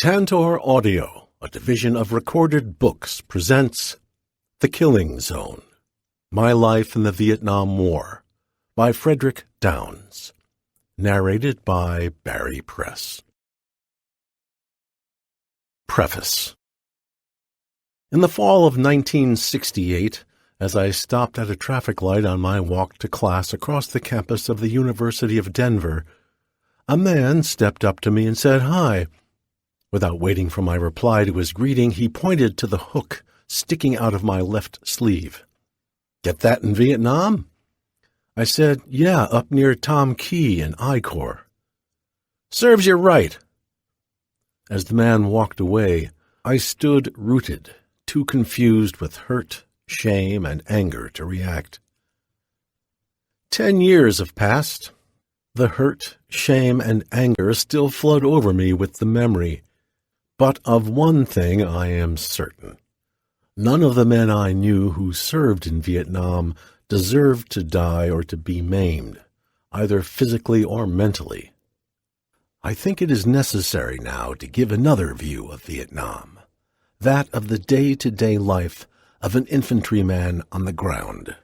Tantor Audio, a division of Recorded Books, presents The Killing Zone, My Life in the Vietnam War, by Frederick Downs, narrated by Barry Press. Preface. In the fall of 1968, as I stopped at a traffic light on my walk to class across the campus of the University of Denver, a man stepped up to me and said hi. Without waiting for my reply to his greeting, he pointed to the hook sticking out of my left sleeve. "Get that in Vietnam?" I said, "Yeah, up near Tom Key and I Corps." "Serves you right." As the man walked away, I stood rooted, too confused with hurt, shame, and anger to react. 10 years have passed. The hurt, shame, and anger still flood over me with the memory. But of one thing I am certain. None of the men I knew who served in Vietnam deserved to die or to be maimed, either physically or mentally. I think it is necessary now to give another view of Vietnam, that of the day-to-day life of an infantryman on the ground.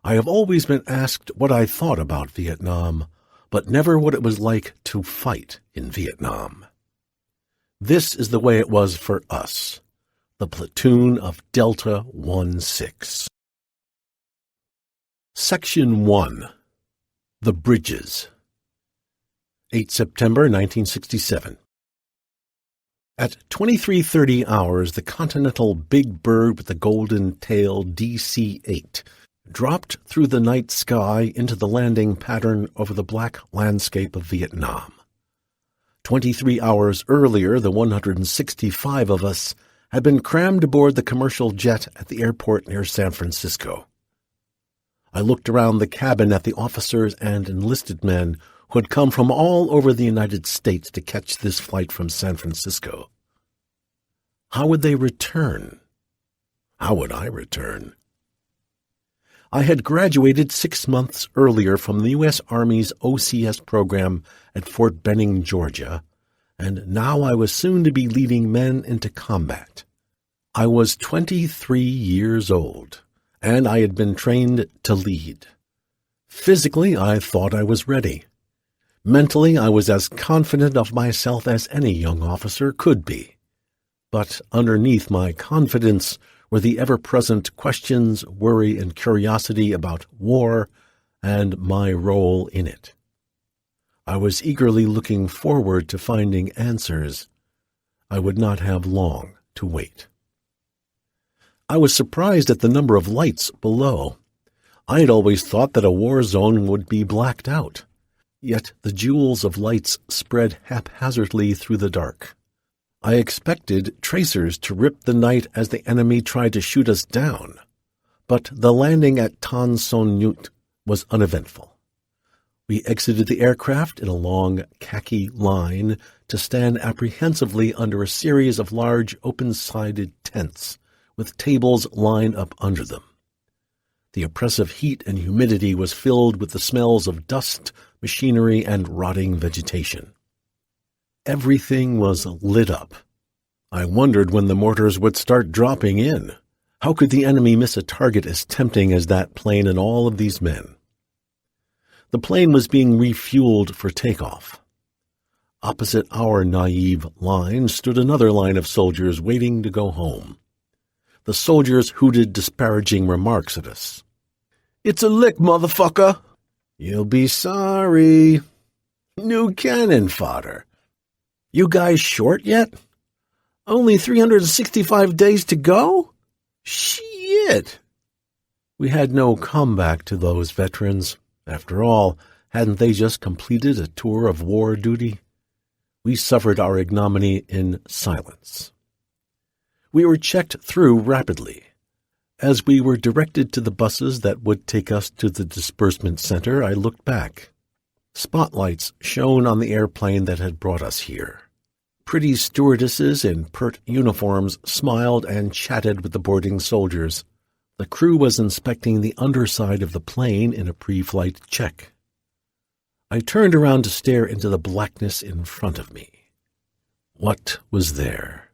I have always been asked what I thought about Vietnam, but never what it was like to fight in Vietnam. This is the way it was for us, the platoon of Delta 16. Section 1. The Bridges. 8 September 1967. At 23:30 hours, the Continental Big Bird with the golden tail DC-8 dropped through the night sky into the landing pattern over the black landscape of Vietnam. 23 hours earlier, the 165 of us had been crammed aboard the commercial jet at the airport near San Francisco. I looked around the cabin at the officers and enlisted men who had come from all over the United States to catch this flight from San Francisco. How would they return? How would I return? I had graduated 6 months earlier from the U.S. Army's OCS program at Fort Benning, Georgia, and now I was soon to be leading men into combat. I was 23 years old, and I had been trained to lead. Physically, I thought I was ready. Mentally, I was as confident of myself as any young officer could be. But underneath my confidence were the ever-present questions, worry, and curiosity about war and my role in it. I was eagerly looking forward to finding answers. I would not have long to wait. I was surprised at the number of lights below. I had always thought that a war zone would be blacked out, yet the jewels of lights spread haphazardly through the dark. I expected tracers to rip the night as the enemy tried to shoot us down, but the landing at Tan Son Nhut was uneventful. We exited the aircraft in a long khaki line to stand apprehensively under a series of large open-sided tents with tables lined up under them. The oppressive heat and humidity was filled with the smells of dust, machinery, and rotting vegetation. Everything was lit up. I wondered when the mortars would start dropping in. How could the enemy miss a target as tempting as that plane and all of these men? The plane was being refueled for takeoff. Opposite our naive line stood another line of soldiers waiting to go home. The soldiers hooted disparaging remarks at us. "It's a lick, motherfucker!" "You'll be sorry." "New cannon fodder." "You guys short yet?" "Only 365 days to go?" "Shit!" We had no comeback to those veterans. After all, hadn't they just completed a tour of war duty? We suffered our ignominy in silence. We were checked through rapidly. As we were directed to the buses that would take us to the disbursement center, I looked back. Spotlights shone on the airplane that had brought us here. Pretty stewardesses in pert uniforms smiled and chatted with the boarding soldiers. The crew was inspecting the underside of the plane in a pre-flight check. I turned around to stare into the blackness in front of me. What was there?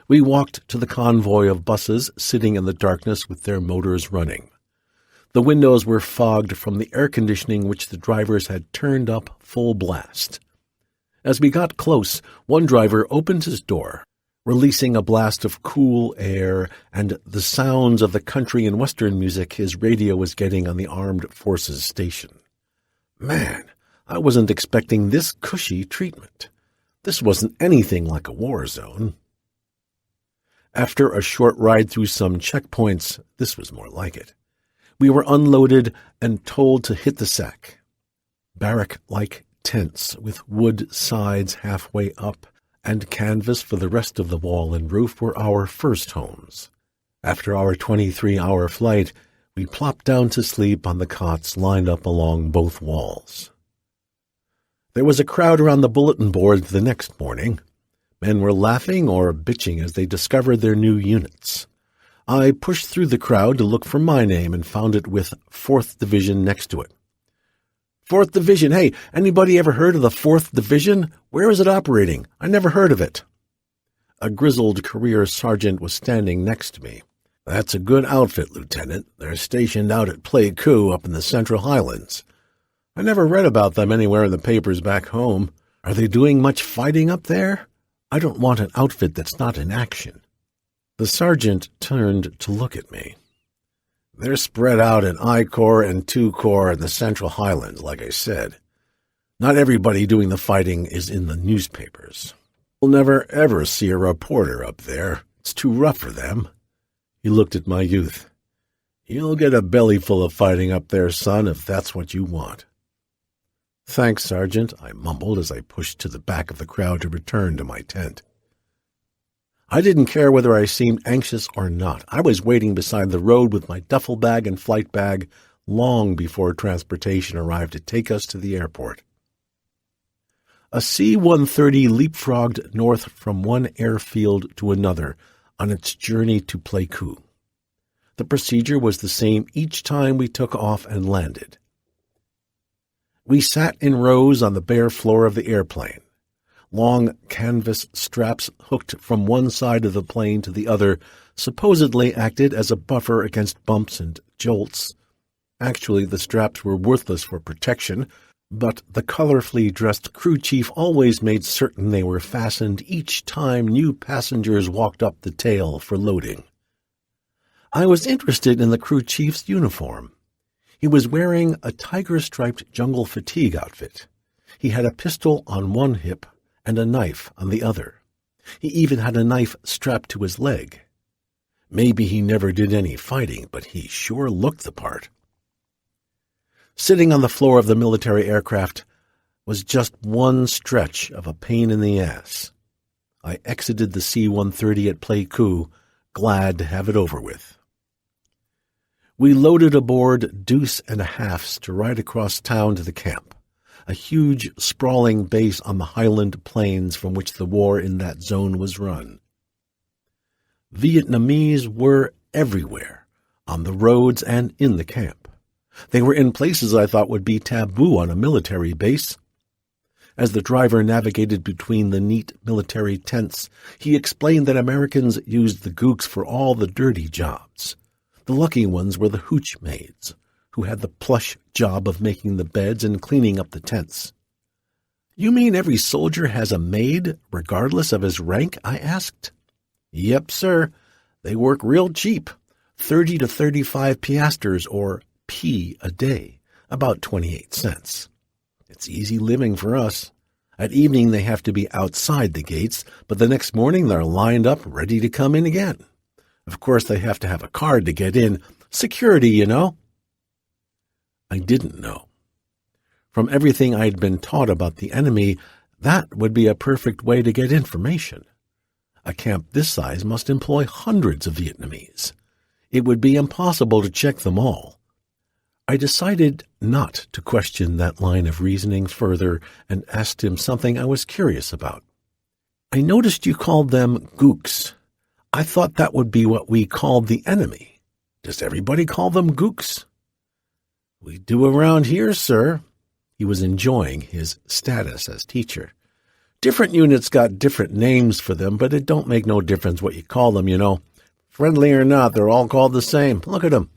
We walked to the convoy of buses sitting in the darkness with their motors running. The windows were fogged from the air conditioning which the drivers had turned up full blast. As we got close, one driver opened his door, releasing a blast of cool air and the sounds of the country and western music his radio was getting on the Armed Forces station. Man, I wasn't expecting this cushy treatment. This wasn't anything like a war zone. After a short ride through some checkpoints, this was more like it. We were unloaded and told to hit the sack. Barrack-like tents with wood sides halfway up and canvas for the rest of the wall and roof were our first homes. After our 23-hour flight, we plopped down to sleep on the cots lined up along both walls. There was a crowd around the bulletin board the next morning. Men were laughing or bitching as they discovered their new units. I pushed through the crowd to look for my name and found it with 4th Division next to it. 4th Division, hey, anybody ever heard of the 4th Division? Where is it operating? I never heard of it. A grizzled career sergeant was standing next to me. That's a good outfit, Lieutenant. They're stationed out at Pleiku up in the Central Highlands. I never read about them anywhere in the papers back home. Are they doing much fighting up there? I don't want an outfit that's not in action. The sergeant turned to look at me. They're spread out in I Corps and 2 Corps in the Central Highlands, like I said. Not everybody doing the fighting is in the newspapers. You'll never ever see a reporter up there. It's too rough for them. He looked at my youth. You'll get a belly full of fighting up there, son, if that's what you want. Thanks, Sergeant, I mumbled as I pushed to the back of the crowd to return to my tent. I didn't care whether I seemed anxious or not. I was waiting beside the road with my duffel bag and flight bag long before transportation arrived to take us to the airport. A C-130 leapfrogged north from one airfield to another on its journey to Pleiku. The procedure was the same each time we took off and landed. We sat in rows on the bare floor of the airplane. Long canvas straps hooked from one side of the plane to the other supposedly acted as a buffer against bumps and jolts. Actually, the straps were worthless for protection, but the colorfully dressed crew chief always made certain they were fastened each time new passengers walked up the tail for loading. I was interested in the crew chief's uniform. He was wearing a tiger-striped jungle fatigue outfit. He had a pistol on one hip and a knife on the other. He even had a knife strapped to his leg. Maybe he never did any fighting, but he sure looked the part. Sitting on the floor of the military aircraft was just one stretch of a pain in the ass. I exited the C-130 at Pleiku, glad to have it over with. We loaded aboard Deuce and a Halfs to ride across town to the camp, a huge, sprawling base on the highland plains from which the war in that zone was run. Vietnamese were everywhere, on the roads and in the camp. They were in places I thought would be taboo on a military base. As the driver navigated between the neat military tents, he explained that Americans used the gooks for all the dirty jobs. The lucky ones were the hooch maids, who had the plush job of making the beds and cleaning up the tents. "You mean every soldier has a maid, regardless of his rank?" I asked. "Yep, sir. They work real cheap, 30 to 35 piastres, or P a day, about 28 cents. It's easy living for us. At evening they have to be outside the gates, but the next morning they're lined up ready to come in again. Of course, they have to have a card to get in. Security, you know." I didn't know. From everything I'd been taught about the enemy, that would be a perfect way to get information. A camp this size must employ hundreds of Vietnamese. It would be impossible to check them all. I decided not to question that line of reasoning further and asked him something I was curious about. "I noticed you called them gooks. I thought that would be what we called the enemy. Does everybody call them gooks?" "We do around here, sir." He was enjoying his status as teacher. Different units got different names for them, but it don't make no difference what you call them, you know. Friendly or not, they're all called the same. Look at them.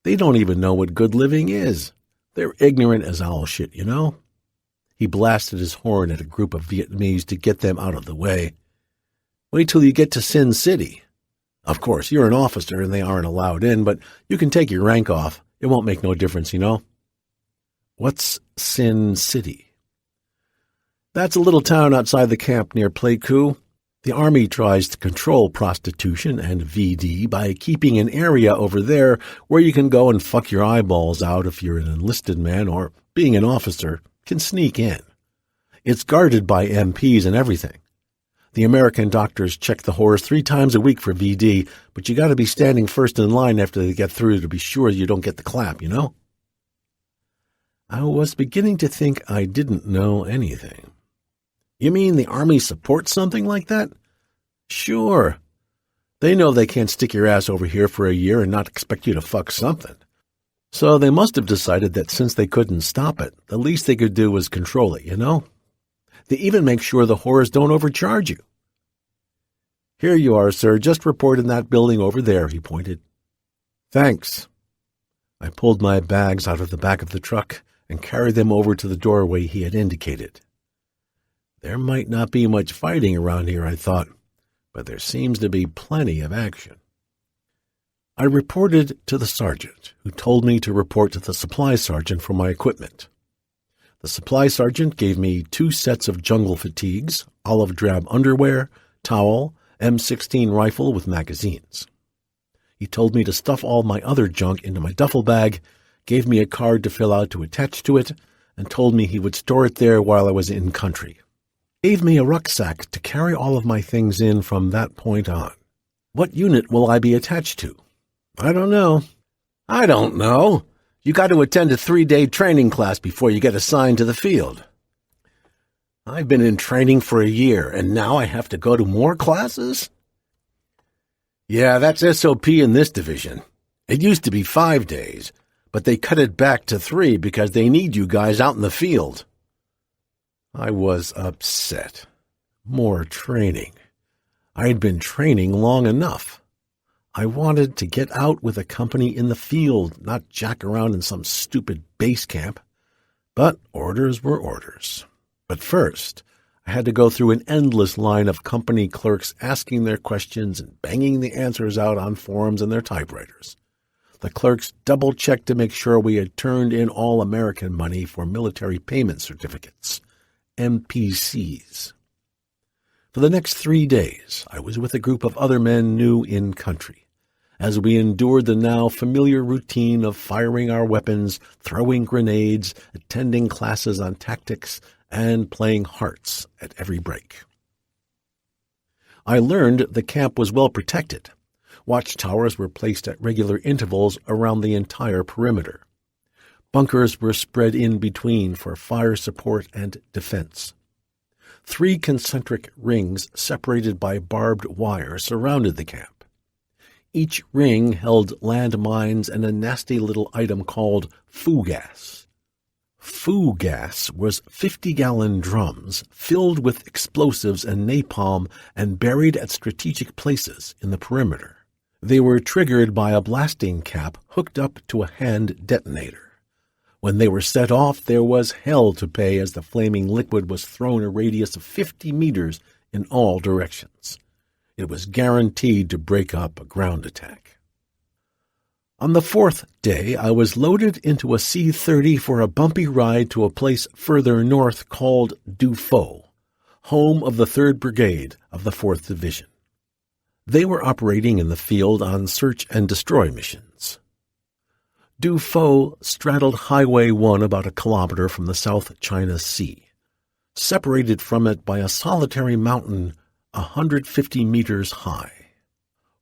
They don't even know what good living is. They're ignorant as owl shit, you know. He blasted his horn at a group of Vietnamese to get them out of the way. Wait till you get to Sin City. Of course, you're an officer and they aren't allowed in, but you can take your rank off. It won't make no difference, you know. What's Sin City? That's a little town outside the camp near Pleiku. The Army tries to control prostitution and VD by keeping an area over there where you can go and fuck your eyeballs out if you're an enlisted man or, being an officer, can sneak in. It's guarded by MPs and everything. The American doctors check the whores 3 times a week for VD, but you got to be standing first in line after they get through to be sure you don't get the clap, you know? I was beginning to think I didn't know anything. You mean the Army supports something like that? Sure. They know they can't stick your ass over here for a year and not expect you to fuck something. So they must have decided that since they couldn't stop it, the least they could do was control it, you know? They even make sure the whores don't overcharge you. Here you are, sir. Just report in that building over there, he pointed. Thanks. I pulled my bags out of the back of the truck and carried them over to the doorway he had indicated. There might not be much fighting around here, I thought, but there seems to be plenty of action. I reported to the sergeant, who told me to report to the supply sergeant for my equipment. The supply sergeant gave me 2 sets of jungle fatigues, olive drab underwear, towel, M16 rifle with magazines. He told me to stuff all my other junk into my duffel bag, gave me a card to fill out to attach to it, and told me he would store it there while I was in country. Gave me a rucksack to carry all of my things in from that point on. What unit will I be attached to? I don't know. I don't know. You got to attend a 3-day training class before you get assigned to the field. I've been in training for a year, and now I have to go to more classes? Yeah, that's SOP in this division. It used to be 5 days, but they cut it back to 3 because they need you guys out in the field. I was upset. More training. I had been training long enough. I wanted to get out with a company in the field, not jack around in some stupid base camp. But orders were orders. But first, I had to go through an endless line of company clerks asking their questions and banging the answers out on forms and their typewriters. The clerks double-checked to make sure we had turned in all American money for military payment certificates, MPCs. For the next 3 days, I was with a group of other men new in country, as we endured the now familiar routine of firing our weapons, throwing grenades, attending classes on tactics, and playing hearts at every break. I learned the camp was well protected. Watchtowers were placed at regular intervals around the entire perimeter. Bunkers were spread in between for fire support and defense. 3 concentric rings separated by barbed wire surrounded the camp. Each ring held landmines and a nasty little item called foo gas. Foo gas was 50-gallon drums filled with explosives and napalm and buried at strategic places in the perimeter. They were triggered by a blasting cap hooked up to a hand detonator. When they were set off, there was hell to pay as the flaming liquid was thrown a radius of 50 meters in all directions. It was guaranteed to break up a ground attack. On the 4th day, I was loaded into a C-30 for a bumpy ride to a place further north called Dufaux, home of the 3rd Brigade of the 4th Division. They were operating in the field on search and destroy missions. Dufaux straddled Highway 1 about a kilometer from the South China Sea, separated from it by a solitary mountain 150 meters high.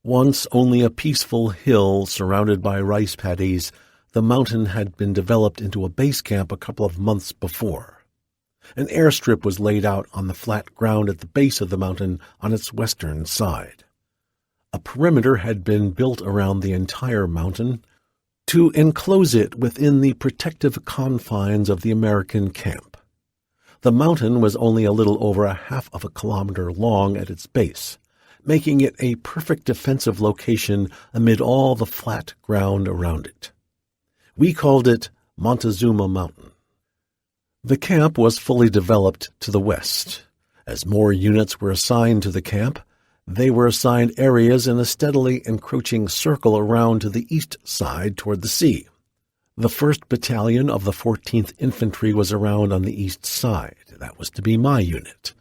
Once only a peaceful hill surrounded by rice paddies, the mountain had been developed into a base camp a couple of months before. An airstrip was laid out on the flat ground at the base of the mountain on its western side. A perimeter had been built around the entire mountain to enclose it within the protective confines of the American camp. The mountain was only a little over a half of a kilometer long at its base, making it a perfect defensive location amid all the flat ground around it. We called it Montezuma Mountain. The camp was fully developed to the west. As more units were assigned to the camp, they were assigned areas in a steadily encroaching circle around to the east side toward the sea. The 1st Battalion of the 14th Infantry was around on the east side. That was to be my unit.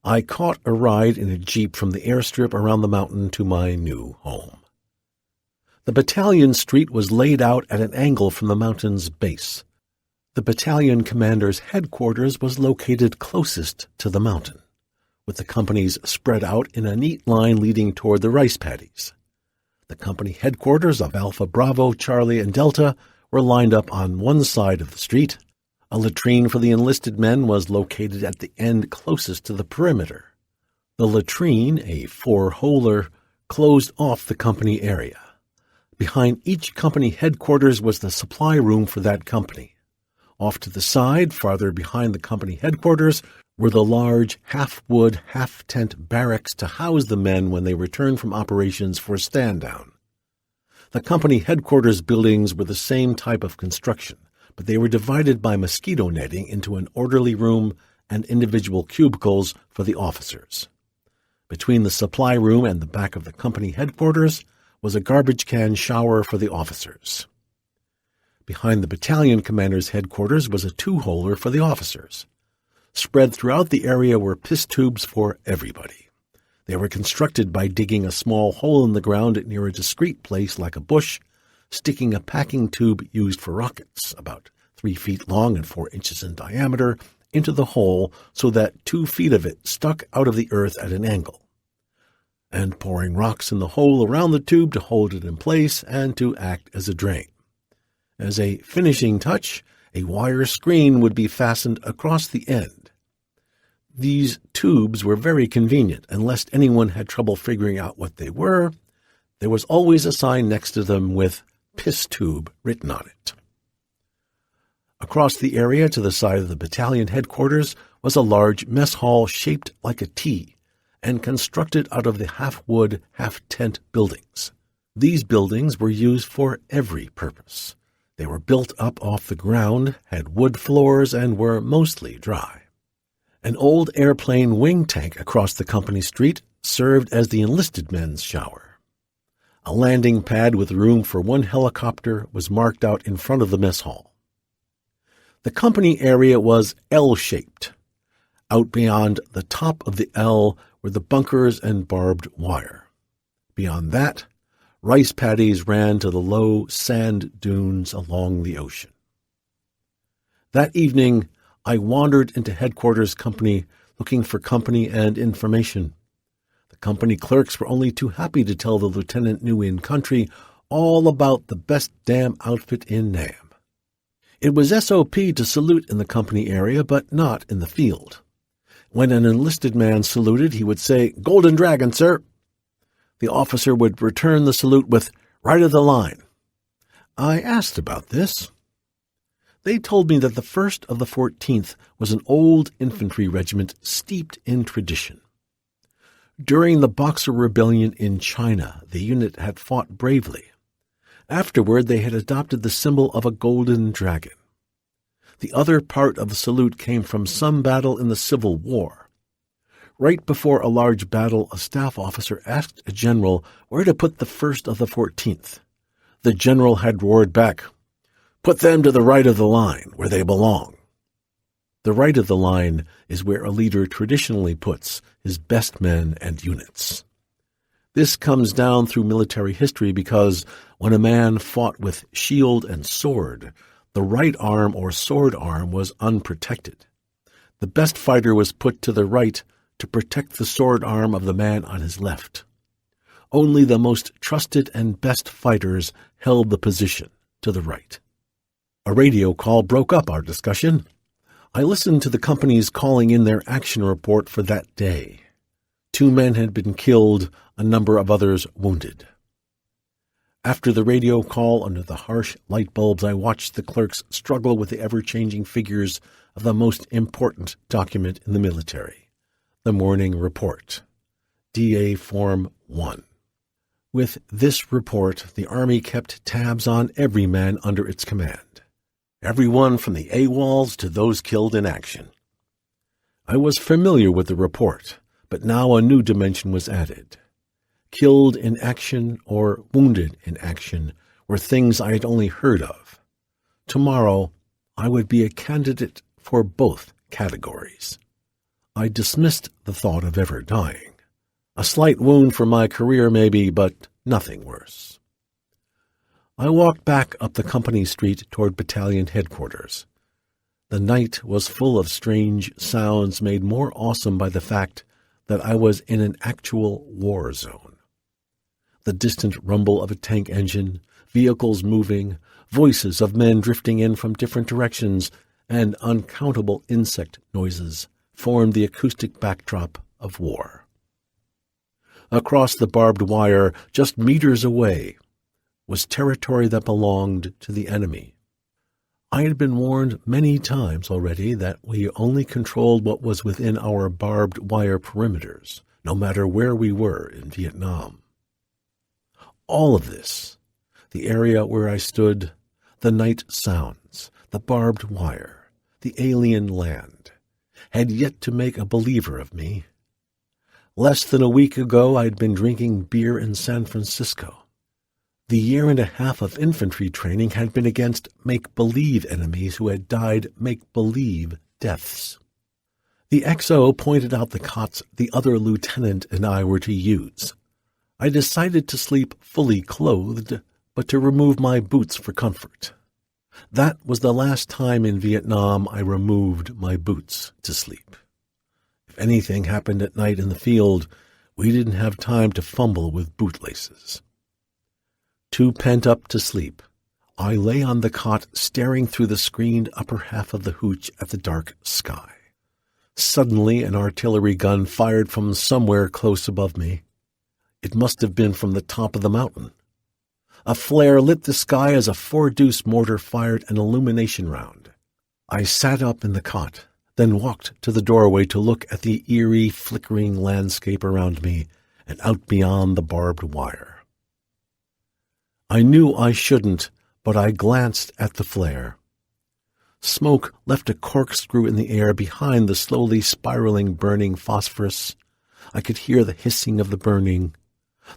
I caught a ride in a jeep from the airstrip around the mountain to my new home. The battalion street was laid out at an angle from the mountain's base. The battalion commander's headquarters was located closest to the mountain, with the companies spread out in a neat line leading toward the rice paddies. The company headquarters of Alpha, Bravo, Charlie, and Delta were lined up on one side of the street. A latrine for the enlisted men was located at the end closest to the perimeter. The latrine, a 4-holer, closed off the company area. Behind each company headquarters was the supply room for that company. Off to the side, farther behind the company headquarters, were the large half-wood, half-tent barracks to house the men when they returned from operations for stand-down. The company headquarters buildings were the same type of construction, but they were divided by mosquito netting into an orderly room and individual cubicles for the officers. Between the supply room and the back of the company headquarters was a garbage can shower for the officers. Behind the battalion commander's headquarters was a 2-holer for the officers. Spread throughout the area were piss tubes for everybody. They were constructed by digging a small hole in the ground near a discreet place like a bush, sticking a packing tube used for rockets, about 3 feet long and 4 inches in diameter, into the hole so that 2 feet of it stuck out of the earth at an angle, and pouring rocks in the hole around the tube to hold it in place and to act as a drain. As a finishing touch, a wire screen would be fastened across the end. These tubes were very convenient, and lest anyone had trouble figuring out what they were, there was always a sign next to them with "piss tube" written on it. Across the area to the side of the battalion headquarters was a large mess hall shaped like a T and constructed out of the half-wood, half-tent buildings. These buildings were used for every purpose. They were built up off the ground, had wood floors, and were mostly dry. An old airplane wing tank across the company street served as the enlisted men's shower. A landing pad with room for 1 helicopter was marked out in front of the mess hall. The company area was L-shaped. Out beyond the top of the L were the bunkers and barbed wire. Beyond that, rice paddies ran to the low sand dunes along the ocean. That evening, I wandered into headquarters company looking for company and information. The company clerks were only too happy to tell the lieutenant new in country all about the best damn outfit in Nam. It was SOP to salute in the company area, but not in the field. When an enlisted man saluted, he would say, "Golden Dragon, sir." The officer would return the salute with, "Right of the line." I asked about this. They told me that the 1st of the 14th was an old infantry regiment steeped in tradition. During the Boxer Rebellion in China, the unit had fought bravely. Afterward, they had adopted the symbol of a golden dragon. The other part of the salute came from some battle in the Civil War. Right before a large battle, a staff officer asked a general where to put the 1st of the 14th. The general had roared back, "Put them to the right of the line, where they belong." The right of the line is where a leader traditionally puts his best men and units. This comes down through military history because when a man fought with shield and sword, the right arm or sword arm was unprotected. The best fighter was put to the right to protect the sword arm of the man on his left. Only the most trusted and best fighters held the position to the right. A radio call broke up our discussion. I listened to the companies calling in their action report for that day. 2 men had been killed, a number of others wounded. After the radio call, under the harsh light bulbs, I watched the clerks struggle with the ever-changing figures of the most important document in the military, the Morning Report, DA Form 1. With this report, the Army kept tabs on every man under its command, everyone from the AWOLs to those killed in action. I was familiar with the report, but now a new dimension was added. Killed in action or wounded in action were things I had only heard of. Tomorrow, I would be a candidate for both categories. I dismissed the thought of ever dying. A slight wound for my career, maybe, but nothing worse. I walked back up the company street toward battalion headquarters. The night was full of strange sounds made more awesome by the fact that I was in an actual war zone. The distant rumble of a tank engine, vehicles moving, voices of men drifting in from different directions, and uncountable insect noises formed the acoustic backdrop of war. Across the barbed wire, just meters away, was territory that belonged to the enemy. I had been warned many times already that we only controlled what was within our barbed wire perimeters, no matter where we were in Vietnam. All of this, the area where I stood, the night sounds, the barbed wire, the alien land, had yet to make a believer of me. Less than a week ago, I had been drinking beer in San Francisco. The year and a half of infantry training had been against make-believe enemies who had died make-believe deaths. The XO pointed out the cots the other lieutenant and I were to use. I decided to sleep fully clothed, but to remove my boots for comfort. That was the last time in Vietnam I removed my boots to sleep. If anything happened at night in the field, we didn't have time to fumble with bootlaces. Too pent up to sleep, I lay on the cot staring through the screened upper half of the hooch at the dark sky. Suddenly an artillery gun fired from somewhere close above me. It must have been from the top of the mountain. A flare lit the sky as a 4-deuce mortar fired an illumination round. I sat up in the cot, then walked to the doorway to look at the eerie, flickering landscape around me and out beyond the barbed wire. I knew I shouldn't, but I glanced at the flare. Smoke left a corkscrew in the air behind the slowly spiraling burning phosphorus. I could hear the hissing of the burning.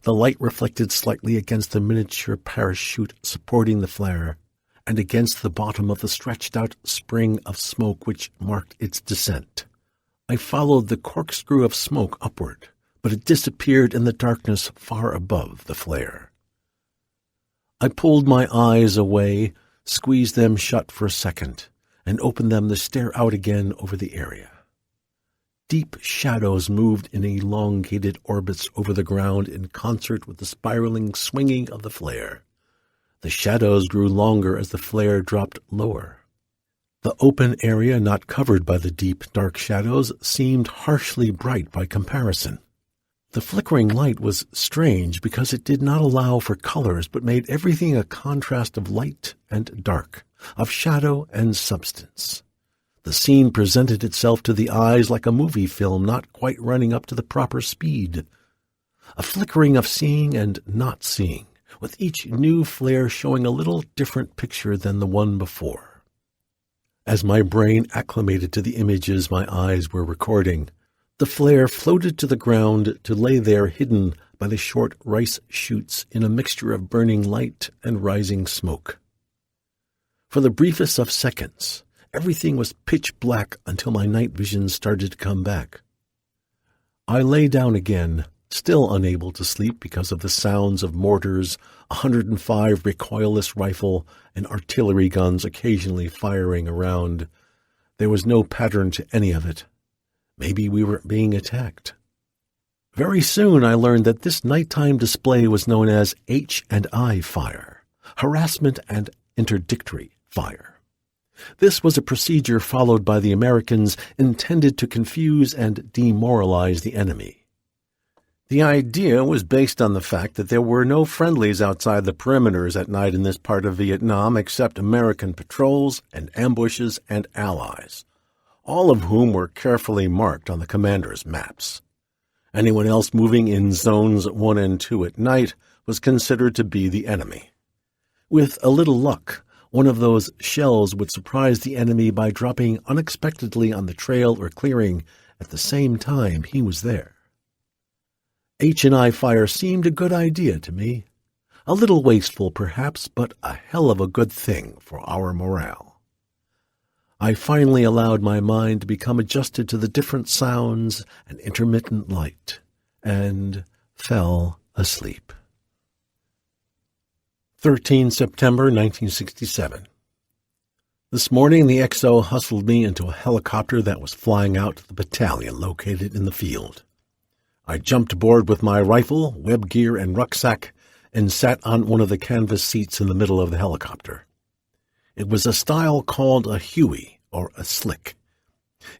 The light reflected slightly against the miniature parachute supporting the flare, and against the bottom of the stretched-out spring of smoke which marked its descent. I followed the corkscrew of smoke upward, but it disappeared in the darkness far above the flare. I pulled my eyes away, squeezed them shut for a second, and opened them to stare out again over the area. Deep shadows moved in elongated orbits over the ground in concert with the spiraling swinging of the flare. The shadows grew longer as the flare dropped lower. The open area not covered by the deep, dark shadows seemed harshly bright by comparison. The flickering light was strange because it did not allow for colors but made everything a contrast of light and dark, of shadow and substance. The scene presented itself to the eyes like a movie film not quite running up to the proper speed. A flickering of seeing and not seeing, with each new flare showing a little different picture than the one before. As my brain acclimated to the images my eyes were recording, the flare floated to the ground to lay there hidden by the short rice shoots in a mixture of burning light and rising smoke. For the briefest of seconds, everything was pitch black until my night vision started to come back. I lay down again, still unable to sleep because of the sounds of mortars, 105 recoilless rifle, and artillery guns occasionally firing around. There was no pattern to any of it. Maybe we were being attacked. Very soon I learned that this nighttime display was known as H&I fire, harassment and interdictory fire. This was a procedure followed by the Americans intended to confuse and demoralize the enemy. The idea was based on the fact that there were no friendlies outside the perimeters at night in this part of Vietnam except American patrols and ambushes and allies. all of whom were carefully marked on the commander's maps. Anyone else moving in zones 1 and 2 at night was considered to be the enemy. With a little luck, one of those shells would surprise the enemy by dropping unexpectedly on the trail or clearing at the same time he was there. H&I fire seemed a good idea to me. A little wasteful, perhaps, but a hell of a good thing for our morale. I finally allowed my mind to become adjusted to the different sounds and intermittent light, and fell asleep. 13 September 1967. This morning the XO hustled me into a helicopter that was flying out to the battalion located in the field. I jumped aboard with my rifle, web gear, and rucksack, and sat on one of the canvas seats in the middle of the helicopter. It was a style called a Huey, or a slick.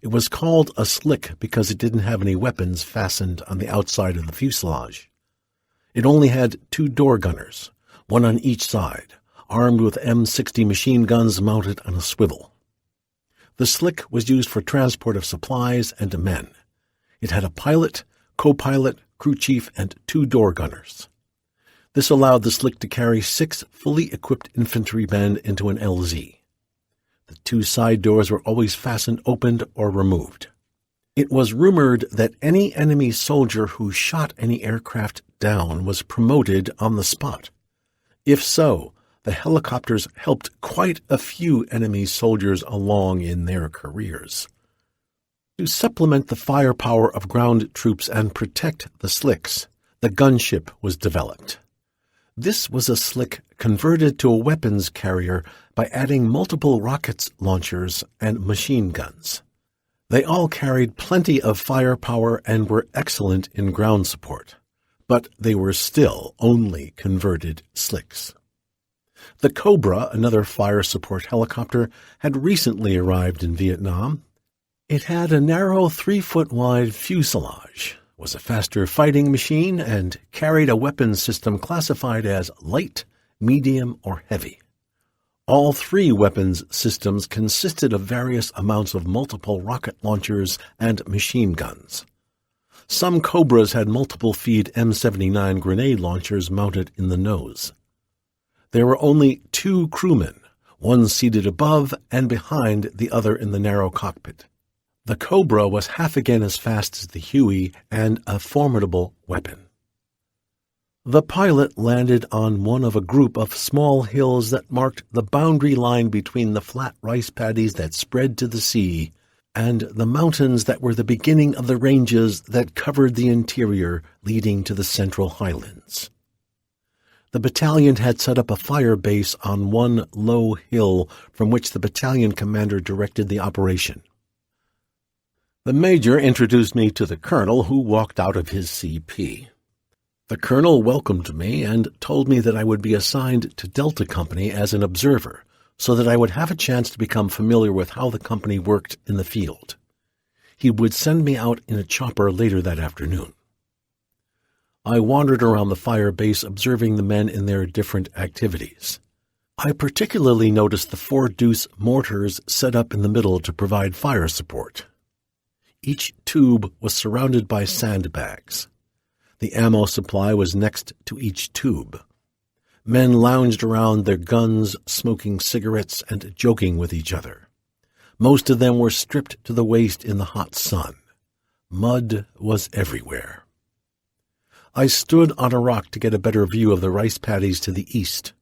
It was called a slick because it didn't have any weapons fastened on the outside of the fuselage. It only had 2 door gunners, one on each side, armed with M60 machine guns mounted on a swivel. The slick was used for transport of supplies and men. It had a pilot, co-pilot, crew chief, and 2 door gunners. This allowed the slick to carry 6 fully equipped infantrymen into an LZ. The 2 side doors were always fastened open or removed. It was rumored that any enemy soldier who shot any aircraft down was promoted on the spot. If so, the helicopters helped quite a few enemy soldiers along in their careers. To supplement the firepower of ground troops and protect the slicks, the gunship was developed. This was a slick converted to a weapons carrier by adding multiple rocket launchers and machine guns. They all carried plenty of firepower and were excellent in ground support, but they were still only converted slicks. The Cobra, another fire support helicopter, had recently arrived in Vietnam. It had a narrow 3-foot-wide fuselage, was a faster fighting machine, and carried a weapons system classified as light, medium, or heavy. All 3 weapons systems consisted of various amounts of multiple rocket launchers and machine guns. Some Cobras had multiple feed M79 grenade launchers mounted in the nose. There were only 2 crewmen, one seated above and behind the other in the narrow cockpit. The Cobra was half again as fast as the Huey and a formidable weapon. The pilot landed on one of a group of small hills that marked the boundary line between the flat rice paddies that spread to the sea and the mountains that were the beginning of the ranges that covered the interior leading to the Central Highlands. The battalion had set up a fire base on one low hill from which the battalion commander directed the operation. The major introduced me to the colonel, who walked out of his CP. The colonel welcomed me and told me that I would be assigned to Delta Company as an observer, so that I would have a chance to become familiar with how the company worked in the field. He would send me out in a chopper later that afternoon. I wandered around the fire base observing the men in their different activities. I particularly noticed the 4-deuce mortars set up in the middle to provide fire support. Each tube was surrounded by sandbags. The ammo supply was next to each tube. Men lounged around their guns, smoking cigarettes and joking with each other. Most of them were stripped to the waist in the hot sun. Mud was everywhere. I stood on a rock to get a better view of the rice paddies to the east.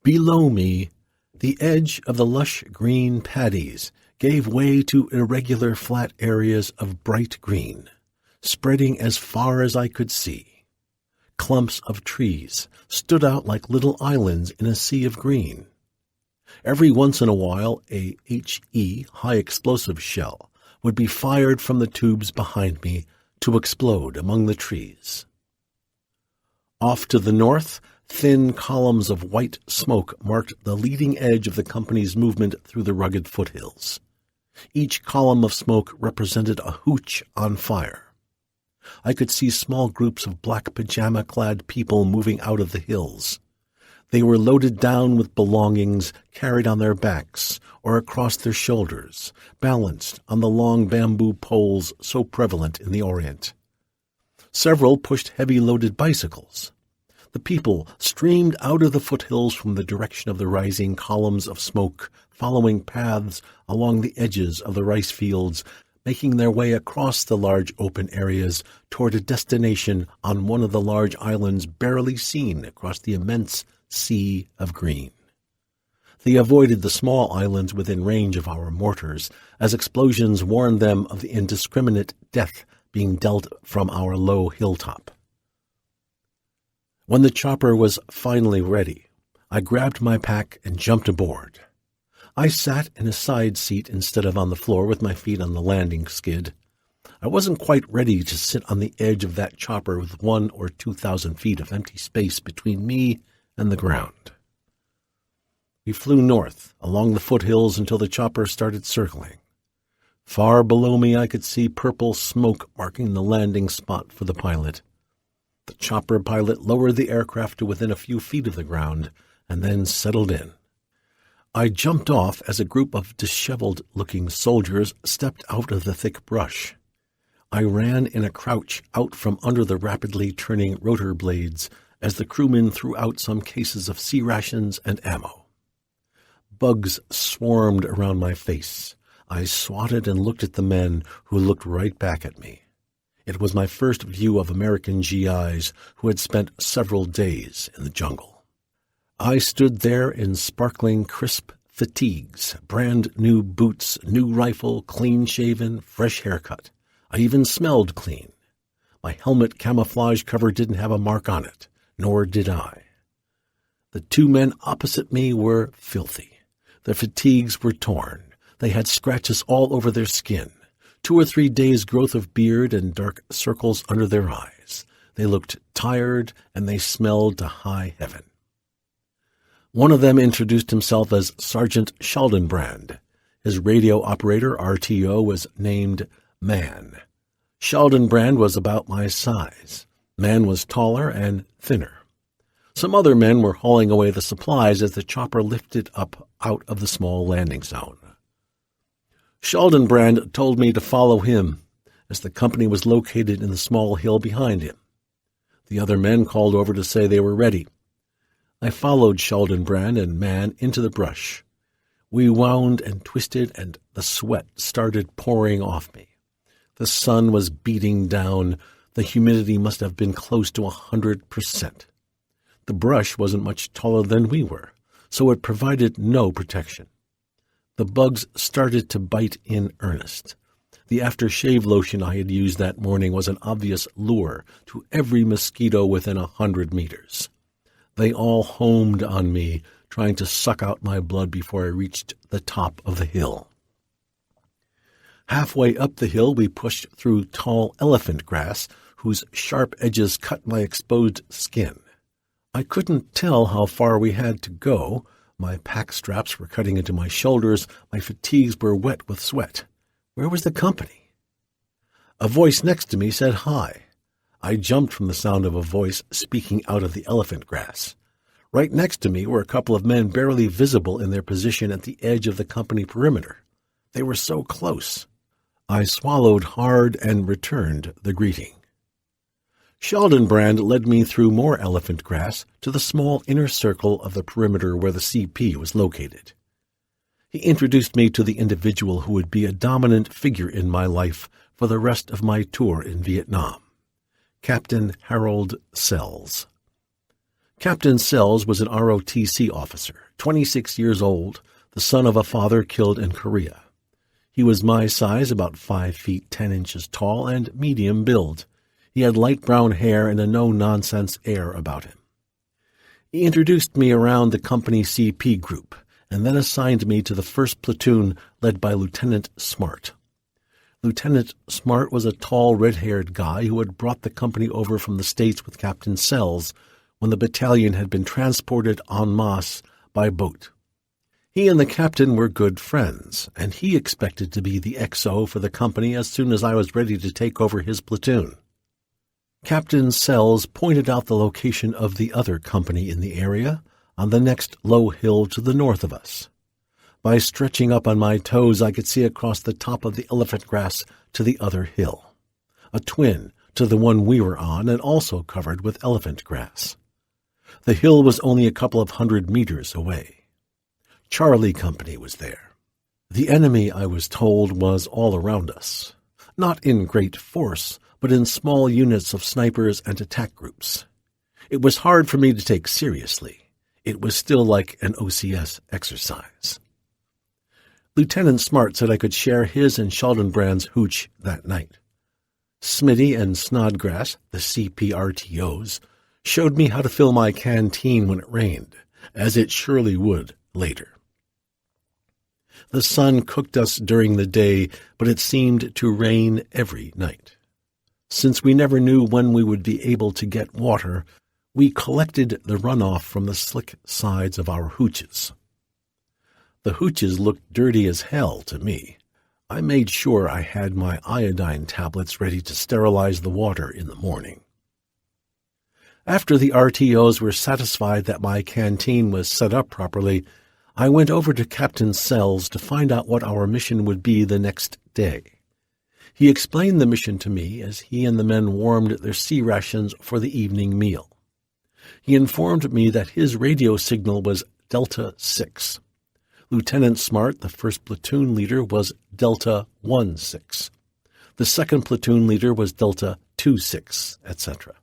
Below me, the edge of the lush green paddies gave way to irregular flat areas of bright green, spreading as far as I could see. Clumps of trees stood out like little islands in a sea of green. Every once in a while, a HE, high-explosive shell, would be fired from the tubes behind me to explode among the trees. Off to the north, thin columns of white smoke marked the leading edge of the company's movement through the rugged foothills. Each column of smoke represented a hooch on fire. I could see small groups of black pajama-clad people moving out of the hills. They were loaded down with belongings carried on their backs or across their shoulders, balanced on the long bamboo poles so prevalent in the Orient. Several pushed heavy loaded bicycles. The people streamed out of the foothills from the direction of the rising columns of smoke, following paths along the edges of the rice fields, making their way across the large open areas toward a destination on one of the large islands barely seen across the immense sea of green. They avoided the small islands within range of our mortars, as explosions warned them of the indiscriminate death being dealt from our low hilltop. When the chopper was finally ready, I grabbed my pack and jumped aboard. I sat in a side seat instead of on the floor with my feet on the landing skid. I wasn't quite ready to sit on the edge of that chopper with 1,000 or 2,000 feet of empty space between me and the ground. We flew north along the foothills until the chopper started circling. Far below me I could see purple smoke marking the landing spot for the pilot. The chopper pilot lowered the aircraft to within a few feet of the ground and then settled in. I jumped off as a group of disheveled-looking soldiers stepped out of the thick brush. I ran in a crouch out from under the rapidly turning rotor blades as the crewmen threw out some cases of sea rations and ammo. Bugs swarmed around my face. I swatted and looked at the men who looked right back at me. It was my first view of American GIs who had spent several days in the jungle. I stood there in sparkling, crisp fatigues, brand-new boots, new rifle, clean-shaven, fresh haircut. I even smelled clean. My helmet camouflage cover didn't have a mark on it, nor did I. The two men opposite me were filthy. Their fatigues were torn. They had scratches all over their skin, 2 or 3 days' growth of beard and dark circles under their eyes. They looked tired, and they smelled to high heaven. One of them introduced himself as Sergeant Schaldenbrand. His radio operator, RTO, was named Man. Schaldenbrand was about my size. Man was taller and thinner. Some other men were hauling away the supplies as the chopper lifted up out of the small landing zone. Schaldenbrand told me to follow him, as the company was located in the small hill behind him. The other men called over to say they were ready. I followed Schaldenbrand and Man into the brush. We wound and twisted, and the sweat started pouring off me. The sun was beating down. The humidity must have been close to 100%. The brush wasn't much taller than we were, so it provided no protection. The bugs started to bite in earnest. The aftershave lotion I had used that morning was an obvious lure to every mosquito within 100 meters. They all homed on me, trying to suck out my blood before I reached the top of the hill. Halfway up the hill, we pushed through tall elephant grass, whose sharp edges cut my exposed skin. I couldn't tell how far we had to go. My pack straps were cutting into my shoulders. My fatigues were wet with sweat. Where was the company? A voice next to me said hi. I jumped from the sound of a voice speaking out of the elephant grass. Right next to me were a couple of men barely visible in their position at the edge of the company perimeter. They were so close. I swallowed hard and returned the greeting. Schaldenbrand led me through more elephant grass to the small inner circle of the perimeter where the CP was located. He introduced me to the individual who would be a dominant figure in my life for the rest of my tour in Vietnam, Captain Harold Sells. Captain Sells was an ROTC officer, 26 years old, the son of a father killed in Korea. He was my size, about 5 feet 10 inches tall, and medium build. He had light brown hair and a no-nonsense air about him. He introduced me around the company CP group, and then assigned me to the 1st platoon led by Lieutenant Smart. Lieutenant Smart was a tall, red-haired guy who had brought the company over from the States with Captain Sells when the battalion had been transported en masse by boat. He and the captain were good friends, and he expected to be the XO for the company as soon as I was ready to take over his platoon. Captain Sells pointed out the location of the other company in the area, on the next low hill to the north of us. By stretching up on my toes, I could see across the top of the elephant grass to the other hill, a twin to the one we were on and also covered with elephant grass. The hill was only a couple of 100 meters away. Charlie Company was there. The enemy, I was told, was all around us, not in great force, but in small units of snipers and attack groups. It was hard for me to take seriously. It was still like an OCS exercise. Lieutenant Smart said I could share his and Schaldenbrand's hooch that night. Smitty and Snodgrass, the CPRTOs, showed me how to fill my canteen when it rained, as it surely would later. The sun cooked us during the day, but it seemed to rain every night. Since we never knew when we would be able to get water, we collected the runoff from the slick sides of our hooches. The hooches looked dirty as hell to me. I made sure I had my iodine tablets ready to sterilize the water in the morning. After the RTOs were satisfied that my canteen was set up properly, I went over to Captain Sells to find out what our mission would be the next day. He explained the mission to me as he and the men warmed their sea rations for the evening meal. He informed me that his radio signal was Delta 6. Lieutenant Smart, the first platoon leader, was Delta 1-6. The second platoon leader was Delta 2-6, etc.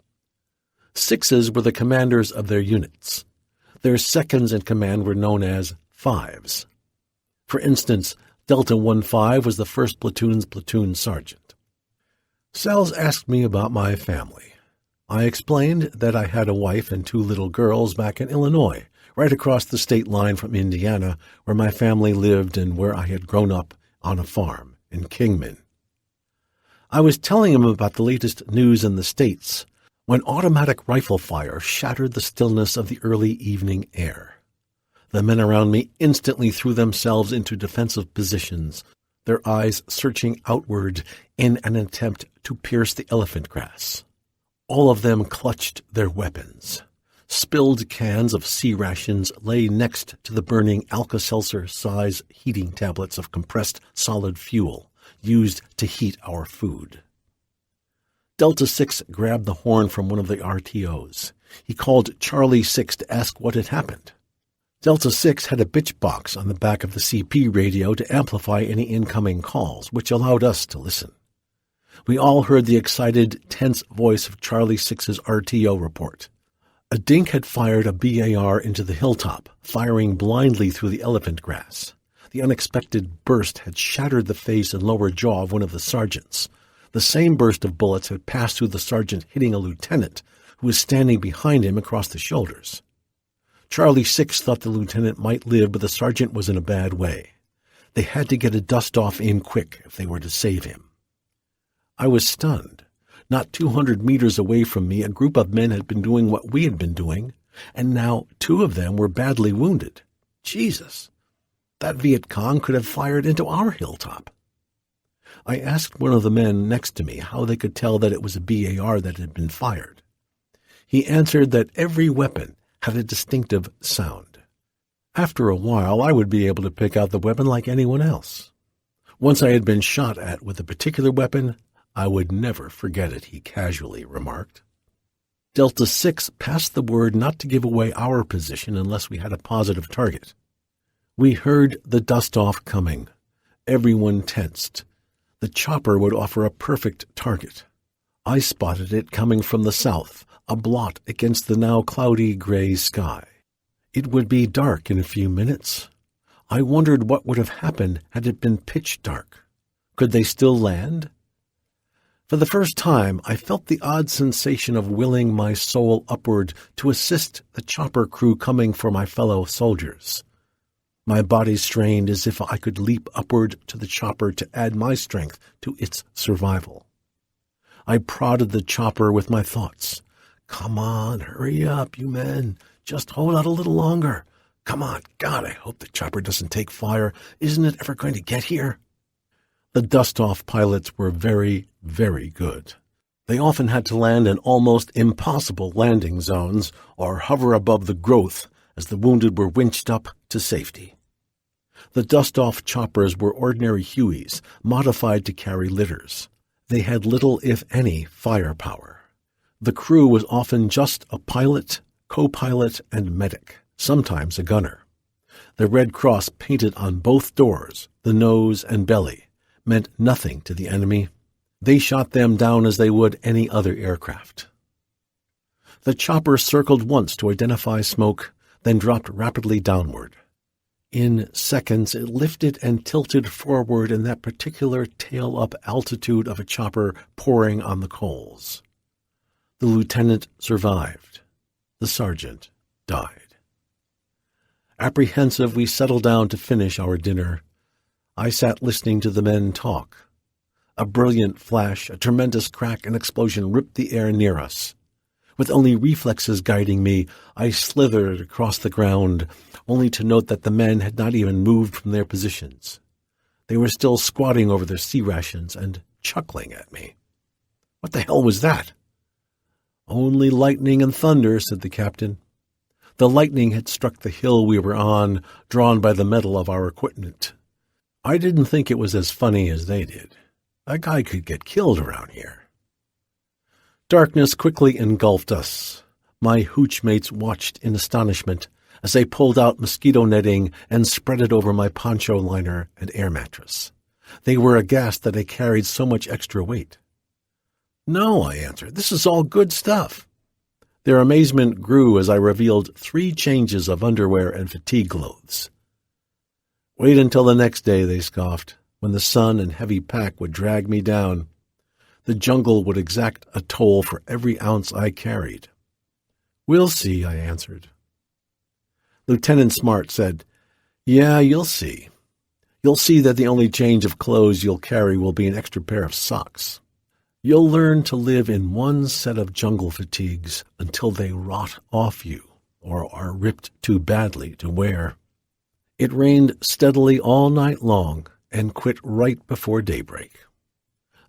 Sixes were the commanders of their units. Their seconds in command were known as fives. For instance, Delta 1-5 was the first platoon's platoon sergeant. Sells asked me about my family. I explained that I had a wife and 2 little girls back in Illinois, right across the state line from Indiana, where my family lived and where I had grown up on a farm in Kingman. I was telling him about the latest news in the States when automatic rifle fire shattered the stillness of the early evening air. The men around me instantly threw themselves into defensive positions, their eyes searching outward in an attempt to pierce the elephant grass. All of them clutched their weapons. Spilled cans of sea rations lay next to the burning Alka-Seltzer-size heating tablets of compressed solid fuel used to heat our food. Delta 6 grabbed the horn from one of the RTOs. He called Charlie 6 to ask what had happened. Delta 6 had a bitch box on the back of the CP radio to amplify any incoming calls, which allowed us to listen. We all heard the excited, tense voice of Charlie 6's RTO report. A dink had fired a BAR into the hilltop, firing blindly through the elephant grass. The unexpected burst had shattered the face and lower jaw of one of the sergeants. The same burst of bullets had passed through the sergeant, hitting a lieutenant, who was standing behind him across the shoulders. Charlie 6 thought the lieutenant might live, but the sergeant was in a bad way. They had to get a dust-off in quick if they were to save him. I was stunned. Not 200 meters away from me, a group of men had been doing what we had been doing, and now 2 of them were badly wounded. Jesus! That Viet Cong could have fired into our hilltop. I asked one of the men next to me how they could tell that it was a BAR that had been fired. He answered that every weapon had a distinctive sound. After a while, I would be able to pick out the weapon like anyone else. Once I had been shot at with a particular weapon, I would never forget it, he casually remarked. Delta 6 passed the word not to give away our position unless we had a positive target. We heard the dust-off coming. Everyone tensed. The chopper would offer a perfect target. I spotted it coming from the south, a blot against the now cloudy gray sky. It would be dark in a few minutes. I wondered what would have happened had it been pitch dark. Could they still land? For the first time, I felt the odd sensation of willing my soul upward to assist the chopper crew coming for my fellow soldiers. My body strained as if I could leap upward to the chopper to add my strength to its survival. I prodded the chopper with my thoughts. Come on, hurry up, you men. Just hold out a little longer. Come on, God, I hope the chopper doesn't take fire. Isn't it ever going to get here? The dust-off pilots were very, very good. They often had to land in almost impossible landing zones or hover above the growth as the wounded were winched up to safety. The dust-off choppers were ordinary Hueys, modified to carry litters. They had little, if any, firepower. The crew was often just a pilot, co-pilot, and medic, sometimes a gunner. The Red Cross painted on both doors, the nose and belly, meant nothing to the enemy. They shot them down as they would any other aircraft. The chopper circled once to identify smoke, then dropped rapidly downward. In seconds, it lifted and tilted forward in that particular tail-up altitude of a chopper pouring on the coals. The lieutenant survived. The sergeant died. Apprehensive, we settled down to finish our dinner. I sat listening to the men talk. A brilliant flash, a tremendous crack, and explosion ripped the air near us. With only reflexes guiding me, I slithered across the ground, only to note that the men had not even moved from their positions. They were still squatting over their sea rations and chuckling at me. What the hell was that? Only lightning and thunder, said the captain. The lightning had struck the hill we were on, drawn by the metal of our equipment. I didn't think it was as funny as they did. A guy could get killed around here. Darkness quickly engulfed us. My hooch mates watched in astonishment as I pulled out mosquito netting and spread it over my poncho liner and air mattress. They were aghast that I carried so much extra weight. No, I answered, this is all good stuff. Their amazement grew as I revealed 3 changes of underwear and fatigue clothes. Wait until the next day, they scoffed, when the sun and heavy pack would drag me down. The jungle would exact a toll for every ounce I carried. We'll see, I answered. Lieutenant Smart said, Yeah, you'll see. You'll see that the only change of clothes you'll carry will be an extra pair of socks. You'll learn to live in one set of jungle fatigues until they rot off you or are ripped too badly to wear. It rained steadily all night long and quit right before daybreak.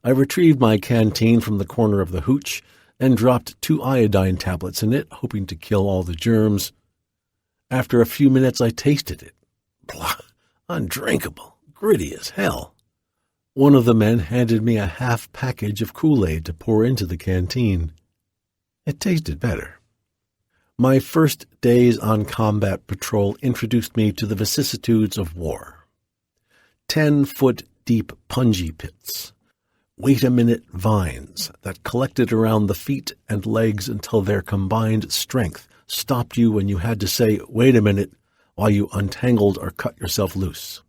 I retrieved my canteen from the corner of the hooch and dropped 2 iodine tablets in it, hoping to kill all the germs. After a few minutes, I tasted it. Blah, undrinkable, gritty as hell. One of the men handed me a half package of Kool-Aid to pour into the canteen. It tasted better. My first days on combat patrol introduced me to the vicissitudes of war. 10-foot-deep punji pits. Wait-a-minute vines that collected around the feet and legs until their combined strength stopped you when you had to say, wait a minute, while you untangled or cut yourself loose.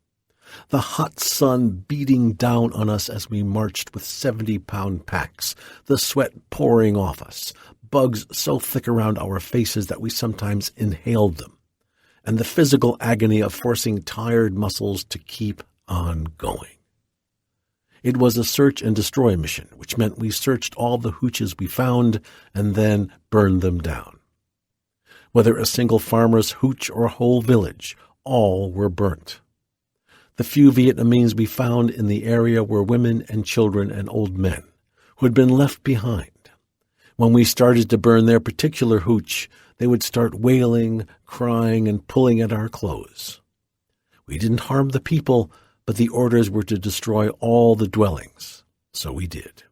The hot sun beating down on us as we marched with 70-pound packs, the sweat pouring off us, bugs so thick around our faces that we sometimes inhaled them, and the physical agony of forcing tired muscles to keep on going. It was a search and destroy mission, which meant we searched all the hooches we found and then burned them down. Whether a single farmer's hooch or a whole village, all were burnt. The few Vietnamese we found in the area were women and children and old men who had been left behind. When we started to burn their particular hooch, they would start wailing, crying, and pulling at our clothes. We didn't harm the people, but the orders were to destroy all the dwellings, so we did.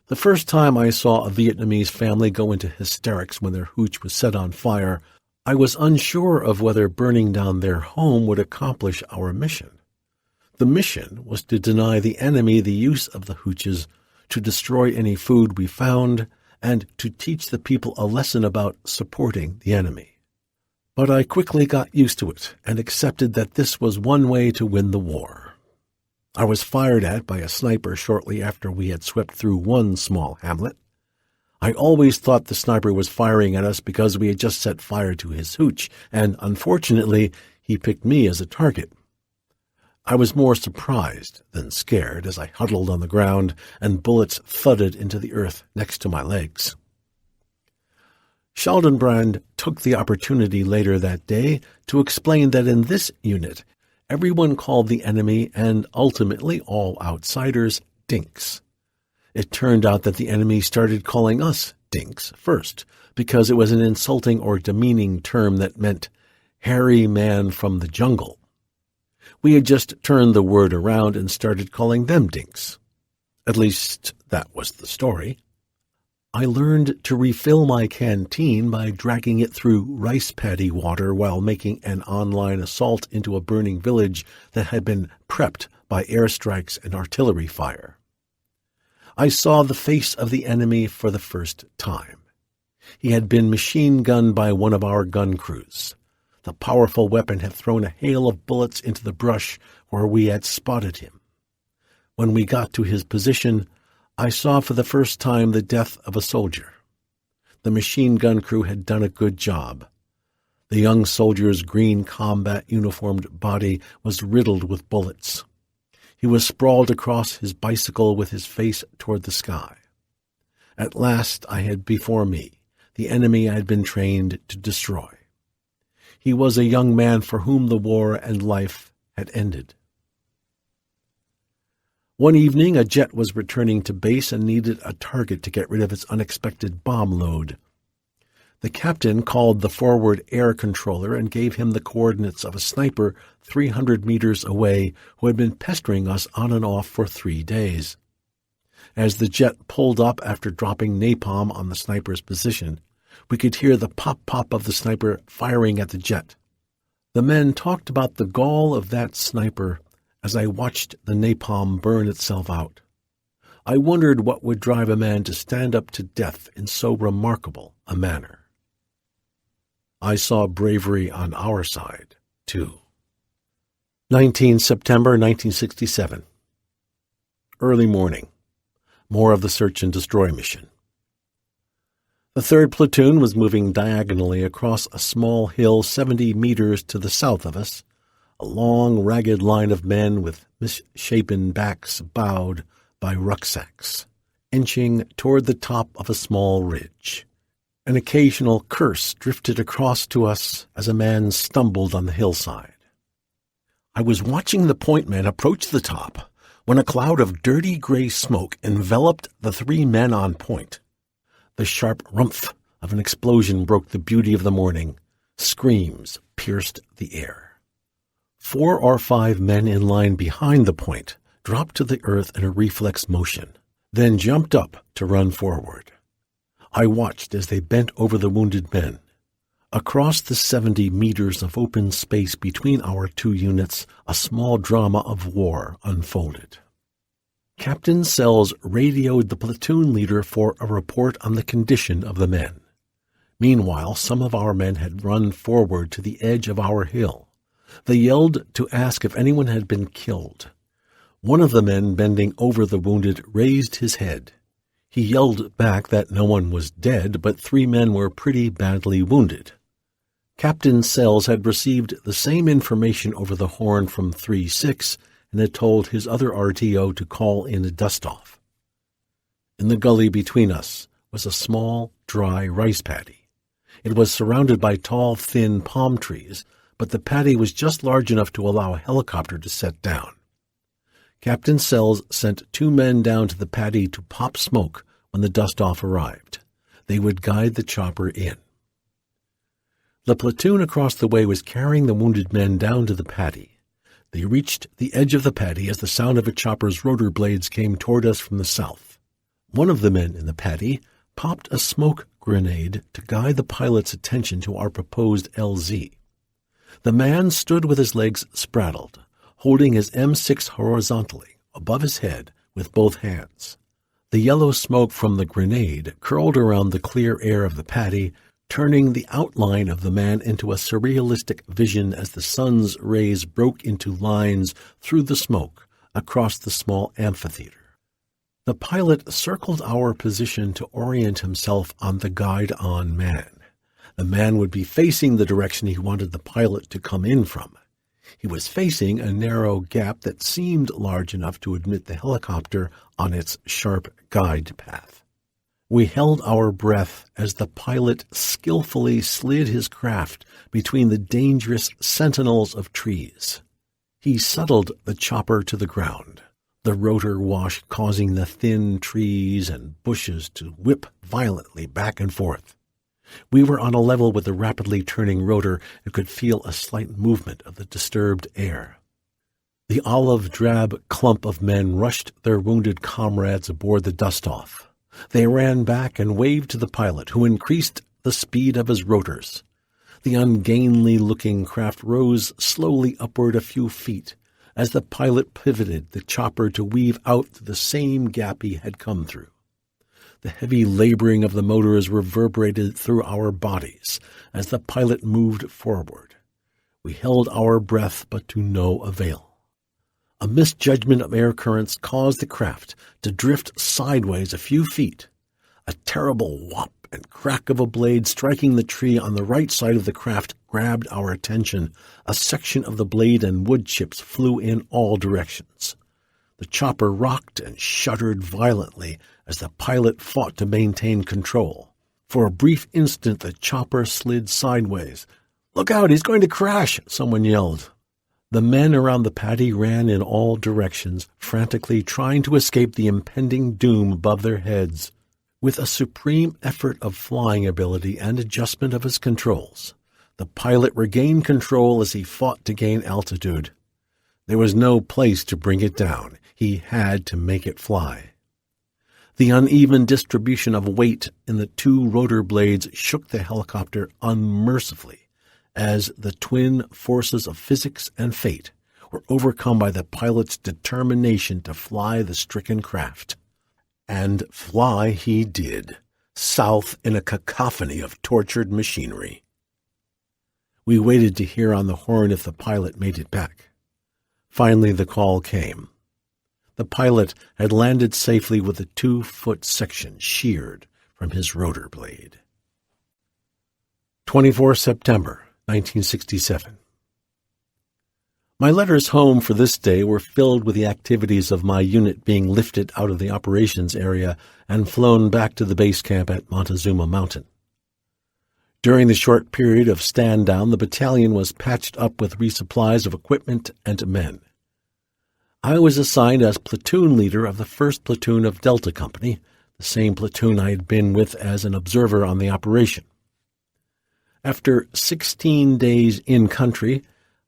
The first time I saw a Vietnamese family go into hysterics when their hooch was set on fire, I was unsure of whether burning down their home would accomplish our mission. The mission was to deny the enemy the use of the hooches, to destroy any food we found, and to teach the people a lesson about supporting the enemy. But I quickly got used to it and accepted that this was one way to win the war. I was fired at by a sniper shortly after we had swept through one small hamlet. I always thought the sniper was firing at us because we had just set fire to his hooch, and unfortunately, he picked me as a target. I was more surprised than scared as I huddled on the ground and bullets thudded into the earth next to my legs. Schaldenbrand took the opportunity later that day to explain that in this unit, everyone called the enemy and ultimately all outsiders dinks. It turned out that the enemy started calling us dinks first, because it was an insulting or demeaning term that meant hairy man from the jungle. We had just turned the word around and started calling them dinks. At least that was the story. I learned to refill my canteen by dragging it through rice paddy water while making an online assault into a burning village that had been prepped by airstrikes and artillery fire. I saw the face of the enemy for the first time. He had been machine-gunned by one of our gun crews. The powerful weapon had thrown a hail of bullets into the brush where we had spotted him. When we got to his position, I saw for the first time the death of a soldier. The machine gun crew had done a good job. The young soldier's green combat-uniformed body was riddled with bullets. He was sprawled across his bicycle with his face toward the sky. At last I had before me the enemy I had been trained to destroy. He was a young man for whom the war and life had ended. One evening, a jet was returning to base and needed a target to get rid of its unexpected bomb load. The captain called the forward air controller and gave him the coordinates of a sniper 300 meters away who had been pestering us on and off for 3 days. As the jet pulled up after dropping napalm on the sniper's position, we could hear the pop-pop of the sniper firing at the jet. The men talked about the gall of that sniper as I watched the napalm burn itself out. I wondered what would drive a man to stand up to death in so remarkable a manner. I saw bravery on our side, too. 19 September 1967. Early morning. More of the search and destroy mission. The 3rd platoon was moving diagonally across a small hill 70 meters to the south of us, a long, ragged line of men with misshapen backs bowed by rucksacks, inching toward the top of a small ridge. An occasional curse drifted across to us as a man stumbled on the hillside. I was watching the point men approach the top when a cloud of dirty gray smoke enveloped the 3 men on point. The sharp rumph of an explosion broke the beauty of the morning. Screams pierced the air. 4 or 5 men in line behind the point dropped to the earth in a reflex motion, then jumped up to run forward. I watched as they bent over the wounded men. Across the 70 meters of open space between our 2 units, a small drama of war unfolded. Captain Sells radioed the platoon leader for a report on the condition of the men. Meanwhile, some of our men had run forward to the edge of our hill. They yelled to ask if anyone had been killed. One of the men bending over the wounded raised his head. He yelled back that no one was dead, but 3 men were pretty badly wounded. Captain Sells had received the same information over the horn from 3-6 and had told his other RTO to call in a dust-off. In the gully between us was a small, dry rice paddy. It was surrounded by tall, thin palm trees, but the paddy was just large enough to allow a helicopter to set down. Captain Sells sent 2 men down to the paddy to pop smoke when the dust-off arrived. They would guide the chopper in. The platoon across the way was carrying the wounded men down to the paddy. They reached the edge of the paddy as the sound of a chopper's rotor blades came toward us from the south. One of the men in the paddy popped a smoke grenade to guide the pilot's attention to our proposed LZ. The man stood with his legs spraddled, holding his M6 horizontally above his head with both hands. The yellow smoke from the grenade curled around the clear air of the paddy, turning the outline of the man into a surrealistic vision as the sun's rays broke into lines through the smoke across the small amphitheater. The pilot circled our position to orient himself on the guide-on man. The man would be facing the direction he wanted the pilot to come in from. He was facing a narrow gap that seemed large enough to admit the helicopter on its sharp guide path. We held our breath as the pilot skillfully slid his craft between the dangerous sentinels of trees. He settled the chopper to the ground. the rotor wash causing the thin trees and bushes to whip violently back and forth. We were on a level with the rapidly turning rotor and could feel a slight movement of the disturbed air. The olive-drab clump of men rushed their wounded comrades aboard the dust-off. They ran back and waved to the pilot, who increased the speed of his rotors. The ungainly-looking craft rose slowly upward a few feet as the pilot pivoted the chopper to weave out through the same gap he had come through. The heavy laboring of the motors reverberated through our bodies as the pilot moved forward. We held our breath, but to no avail. A misjudgment of air currents caused the craft to drift sideways a few feet. A terrible whop and crack of a blade striking the tree on the right side of the craft grabbed our attention. A section of the blade and wood chips flew in all directions. The chopper rocked and shuddered violently as the pilot fought to maintain control. For a brief instant the chopper slid sideways. "Look out, he's going to crash!" someone yelled. The men around the paddy ran in all directions, frantically trying to escape the impending doom above their heads. With a supreme effort of flying ability and adjustment of his controls, the pilot regained control as he fought to gain altitude. There was no place to bring it down. He had to make it fly. The uneven distribution of weight in the two rotor blades shook the helicopter unmercifully, as the twin forces of physics and fate were overcome by the pilot's determination to fly the stricken craft. And fly he did, south in a cacophony of tortured machinery. We waited to hear on the horn if the pilot made it back. Finally the call came. The pilot had landed safely with a 2-foot section sheared from his rotor blade. 24 September 1967. My letters home for this day were filled with the activities of my unit being lifted out of the operations area and flown back to the base camp at Montezuma Mountain. During the short period of stand-down, the battalion was patched up with resupplies of equipment and men. I was assigned as platoon leader of the 1st Platoon of Delta Company, the same platoon I had been with as an observer on the operation. After 16 days in country,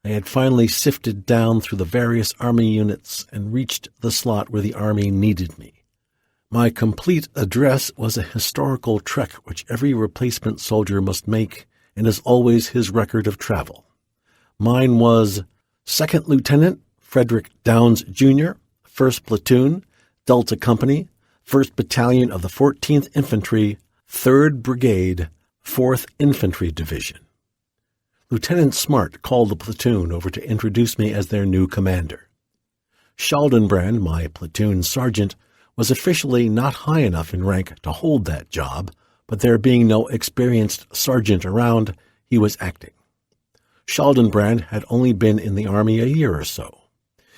I had finally sifted down through the various Army units and reached the slot where the Army needed me. My complete address was a historical trek which every replacement soldier must make, and is always his record of travel. Mine was 2nd Lieutenant Frederick Downs, Jr., 1st Platoon, Delta Company, 1st Battalion of the 14th Infantry, 3rd Brigade, 4th Infantry Division. Lieutenant Smart called the platoon over to introduce me as their new commander. Schaldenbrand, my platoon sergeant, was officially not high enough in rank to hold that job, but there being no experienced sergeant around, he was acting. Schaldenbrand had only been in the Army a year or so.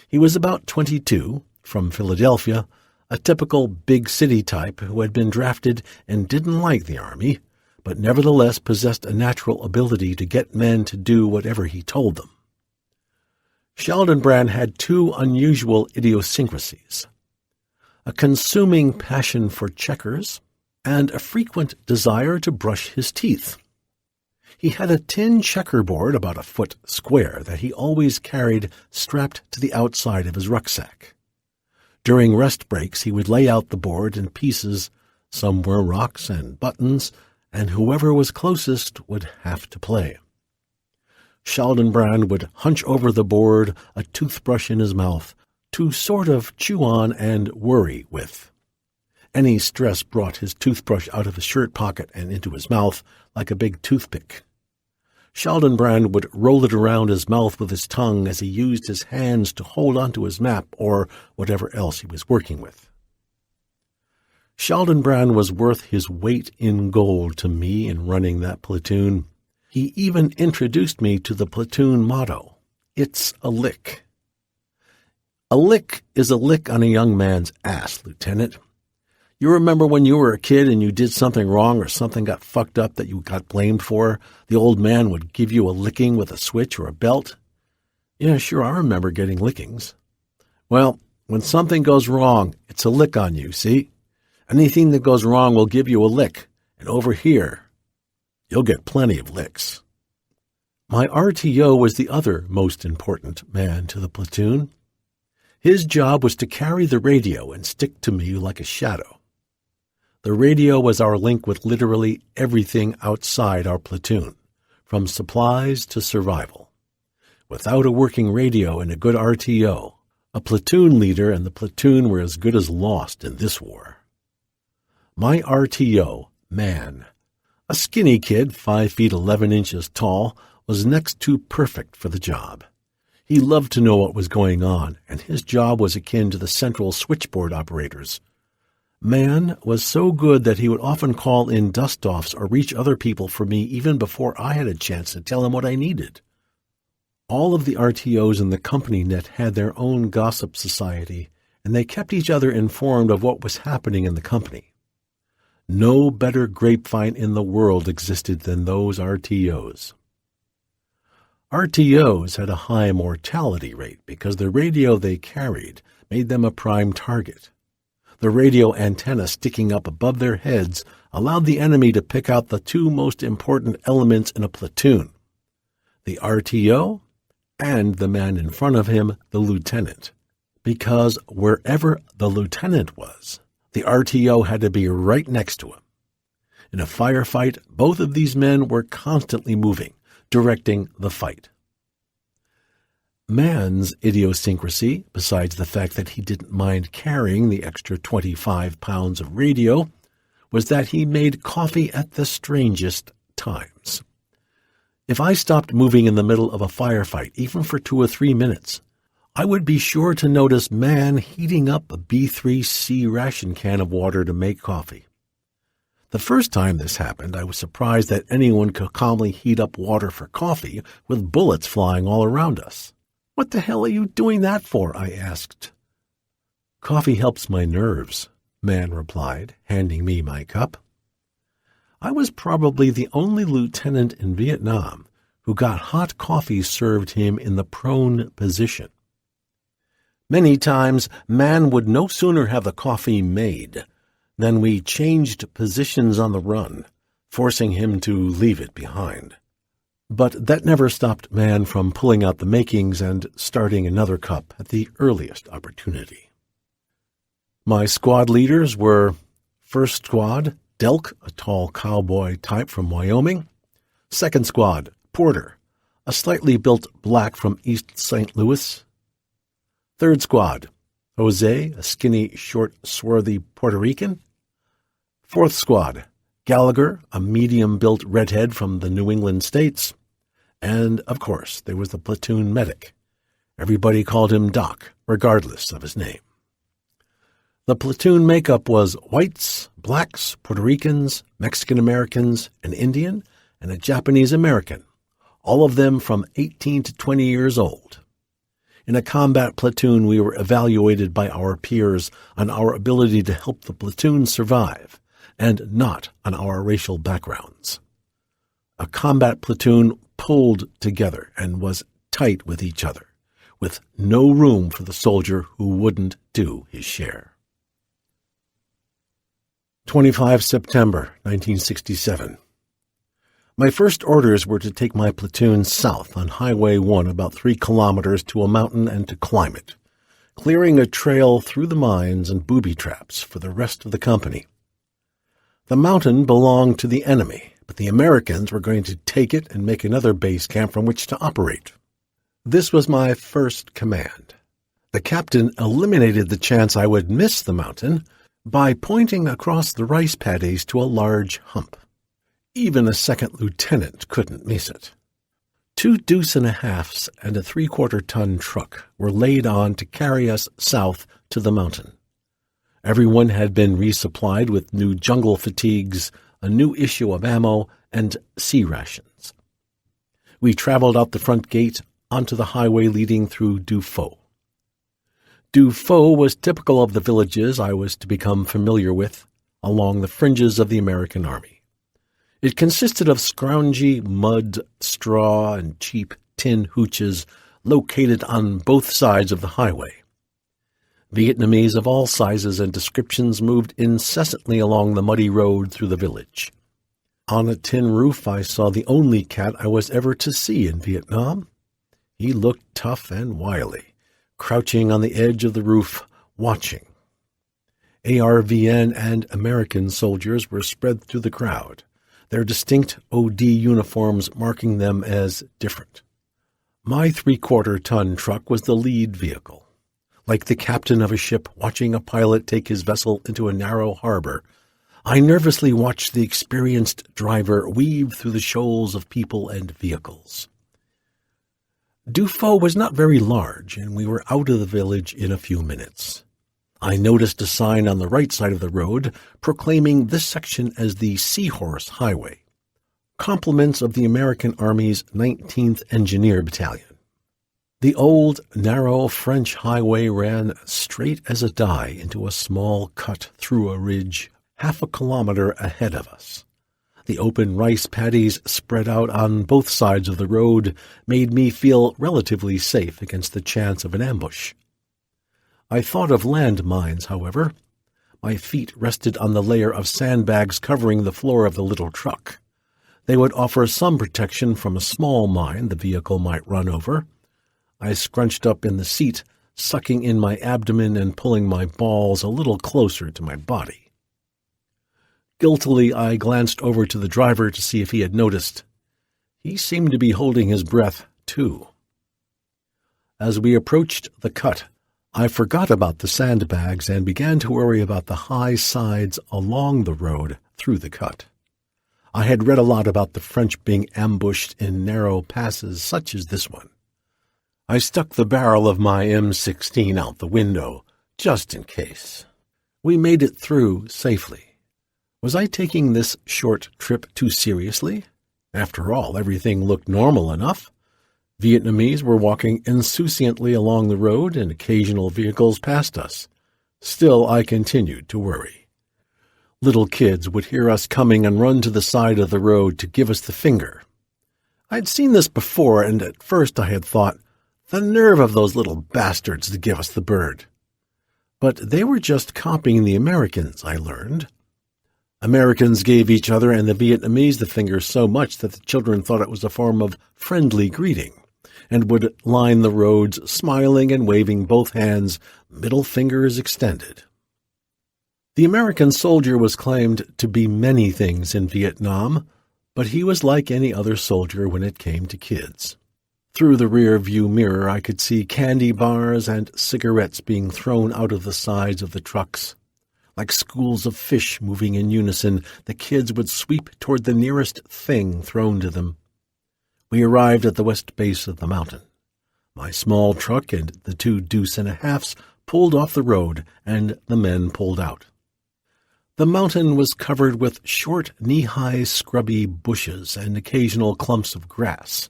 He was about 22, from Philadelphia, a typical big city type who had been drafted and didn't like the Army, but nevertheless possessed a natural ability to get men to do whatever he told them. Schaldenbrand had two unusual idiosyncrasies: a consuming passion for checkers and a frequent desire to brush his teeth. He had a tin checkerboard about a foot square that he always carried strapped to the outside of his rucksack. During rest breaks he would lay out the board in pieces. Some were rocks and buttons, and whoever was closest would have to play. Schaldenbrand would hunch over the board, a toothbrush in his mouth, to sort of chew on and worry with. Any stress brought his toothbrush out of his shirt pocket and into his mouth like a big toothpick. Schaldenbrand would roll it around his mouth with his tongue as he used his hands to hold onto his map or whatever else he was working with. Schaldenbrand was worth his weight in gold to me in running that platoon. He even introduced me to the platoon motto, "It's a lick." A lick is a lick on a young man's ass, Lieutenant. You remember when you were a kid and you did something wrong or something got fucked up that you got blamed for, the old man would give you a licking with a switch or a belt? Yeah, sure, I remember getting lickings. Well, When something goes wrong, it's a lick on you, see? Anything that goes wrong will give you a lick, and over here, you'll get plenty of licks. My RTO was the other most important man to the platoon. His job was to carry the radio and stick to me like a shadow. The radio was our link with literally everything outside our platoon, from supplies to survival. Without a working radio and a good RTO, a platoon leader and the platoon were as good as lost in this war. My RTO, man, a skinny kid 5 feet 11 inches tall, was next to perfect for the job. He loved to know what was going on, and his job was akin to the central switchboard operators. Man was so good that he would often call in dust-offs or reach other people for me even before I had a chance to tell him what I needed. All of the RTOs in the company net had their own gossip society, and they kept each other informed of what was happening in the company. No better grapevine in the world existed than those RTOs. RTOs had a high mortality rate because the radio they carried made them a prime target. The radio antenna sticking up above their heads allowed the enemy to pick out the two most important elements in a platoon, the RTO and the man in front of him, the lieutenant, because wherever the lieutenant was, the RTO had to be right next to him. In a firefight, both of these men were constantly moving, directing the fight. Man's idiosyncrasy, besides the fact that he didn't mind carrying the extra 25 pounds of radio, was that he made coffee at the strangest times. If I stopped moving in the middle of a firefight, even for 2 or 3 minutes, I would be sure to notice man heating up a B3C ration can of water to make coffee. The first time this happened, I was surprised that anyone could calmly heat up water for coffee with bullets flying all around us. "What the hell are you doing that for?" I asked. "Coffee helps my nerves," man replied, handing me my cup. I was probably the only lieutenant in Vietnam who got hot coffee served him in the prone position. Many times, man would no sooner have the coffee made than we changed positions on the run, forcing him to leave it behind. But that never stopped man from pulling out the makings and starting another cup at the earliest opportunity. My squad leaders were First Squad, Delk, a tall cowboy type from Wyoming; Second Squad, Porter, a slightly built black from East St. Louis; Third Squad, Jose, a skinny, short, swarthy Puerto Rican; Fourth Squad, Gallagher, a medium-built redhead from the New England states; and, of course, there was the platoon medic. Everybody called him Doc, regardless of his name. The platoon makeup was whites, blacks, Puerto Ricans, Mexican-Americans, an Indian, and a Japanese-American, all of them from 18 to 20 years old. In a combat platoon, we were evaluated by our peers on our ability to help the platoon survive, and not on our racial backgrounds. A combat platoon pulled together and was tight with each other, with no room for the soldier who wouldn't do his share. 25 September 1967. My first orders were to take my platoon south on Highway 1 about 3 kilometers to a mountain and to climb it, clearing a trail through the mines and booby traps for the rest of the company. The mountain belonged to the enemy, but the Americans were going to take it and make another base camp from which to operate. This was my first command. The captain eliminated the chance I would miss the mountain by pointing across the rice paddies to a large hump. Even a second lieutenant couldn't miss it. 2 deuce-and-a-halfs and a 3/4-ton truck were laid on to carry us south to the mountain. Everyone had been resupplied with new jungle fatigues, a new issue of ammo, and sea rations. We traveled out the front gate onto the highway leading through Dufault. Dufault was typical of the villages I was to become familiar with along the fringes of the American Army. It consisted of scroungy mud, straw, and cheap tin hooches located on both sides of the highway. Vietnamese of all sizes and descriptions moved incessantly along the muddy road through the village. On a tin roof I saw the only cat I was ever to see in Vietnam. He looked tough and wily, crouching on the edge of the roof, watching. ARVN and American soldiers were spread through the crowd, their distinct OD uniforms marking them as different. My 3/4-ton truck was the lead vehicle. Like the captain of a ship watching a pilot take his vessel into a narrow harbor, I nervously watched the experienced driver weave through the shoals of people and vehicles. Dufo was not very large, and we were out of the village in a few minutes. I noticed a sign on the right side of the road proclaiming this section as the Seahorse Highway, compliments of the American Army's 19th Engineer Battalion. The old, narrow French highway ran straight as a die into a small cut through a ridge 1/2 kilometer ahead of us. The open rice paddies spread out on both sides of the road made me feel relatively safe against the chance of an ambush. I thought of landmines, however. My feet rested on the layer of sandbags covering the floor of the little truck. They would offer some protection from a small mine the vehicle might run over. I scrunched up in the seat, sucking in my abdomen and pulling my balls a little closer to my body. Guiltily, I glanced over to the driver to see if he had noticed. He seemed to be holding his breath, too. As we approached the cut, I forgot about the sandbags and began to worry about the high sides along the road through the cut. I had read a lot about the French being ambushed in narrow passes such as this one. I stuck the barrel of my M16 out the window, just in case. We made it through safely. Was I taking this short trip too seriously? After all, everything looked normal enough. Vietnamese were walking insouciantly along the road, and occasional vehicles passed us. Still, I continued to worry. Little kids would hear us coming and run to the side of the road to give us the finger. I'd seen this before, and at first I had thought, the nerve of those little bastards to give us the bird. But they were just copying the Americans, I learned. Americans gave each other and the Vietnamese the finger so much that the children thought it was a form of friendly greeting, and would line the roads smiling and waving both hands, middle fingers extended. The American soldier was claimed to be many things in Vietnam, but he was like any other soldier when it came to kids. Through the rear-view mirror I could see candy bars and cigarettes being thrown out of the sides of the trucks. Like schools of fish moving in unison, the kids would sweep toward the nearest thing thrown to them. We arrived at the west base of the mountain. My small truck and the 2 deuce-and-a-halfs pulled off the road, and the men pulled out. The mountain was covered with short, knee-high, scrubby bushes and occasional clumps of grass.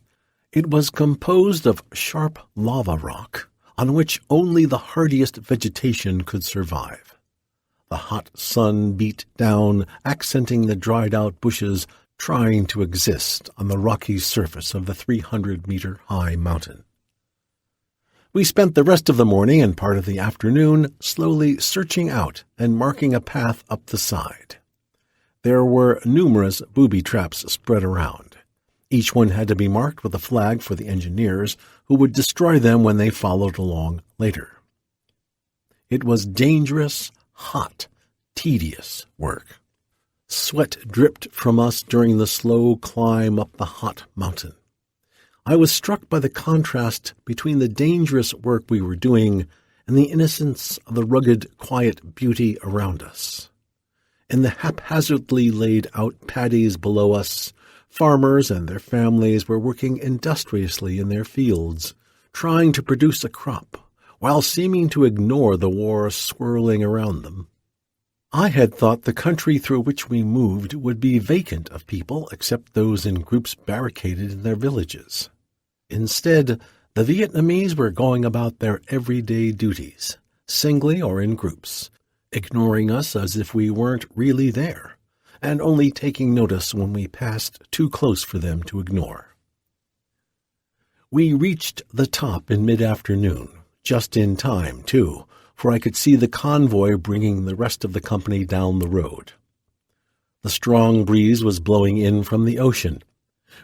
It was composed of sharp lava rock, on which only the hardiest vegetation could survive. The hot sun beat down, accenting the dried-out bushes, trying to exist on the rocky surface of the 300-meter-high mountain. We spent the rest of the morning and part of the afternoon slowly searching out and marking a path up the side. There were numerous booby traps spread around. Each one had to be marked with a flag for the engineers, who would destroy them when they followed along later. It was dangerous, hot, tedious work. Sweat dripped from us during the slow climb up the hot mountain. I was struck by the contrast between the dangerous work we were doing and the innocence of the rugged, quiet beauty around us. In the haphazardly laid-out paddies below us, farmers and their families were working industriously in their fields, trying to produce a crop, while seeming to ignore the war swirling around them. I had thought the country through which we moved would be vacant of people except those in groups barricaded in their villages. Instead, the Vietnamese were going about their everyday duties, singly or in groups, ignoring us as if we weren't really there, and only taking notice when we passed too close for them to ignore. We reached the top in mid-afternoon, just in time, too, for I could see the convoy bringing the rest of the company down the road. The strong breeze was blowing in from the ocean.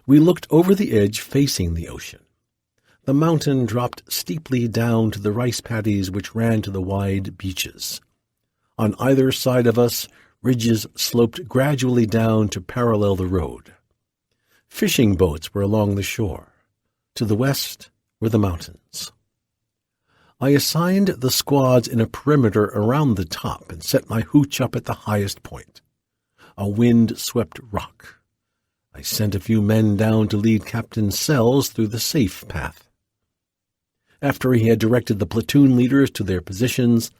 We looked over the edge facing the ocean. The mountain dropped steeply down to the rice paddies which ran to the wide beaches. On either side of us, ridges sloped gradually down to parallel the road. Fishing boats were along the shore. To the west were the mountains. I assigned the squads in a perimeter around the top and set my hooch up at the highest point. A wind-swept rock. I sent a few men down to lead Captain Sells through the safe path. After he had directed the platoon leaders to their positions,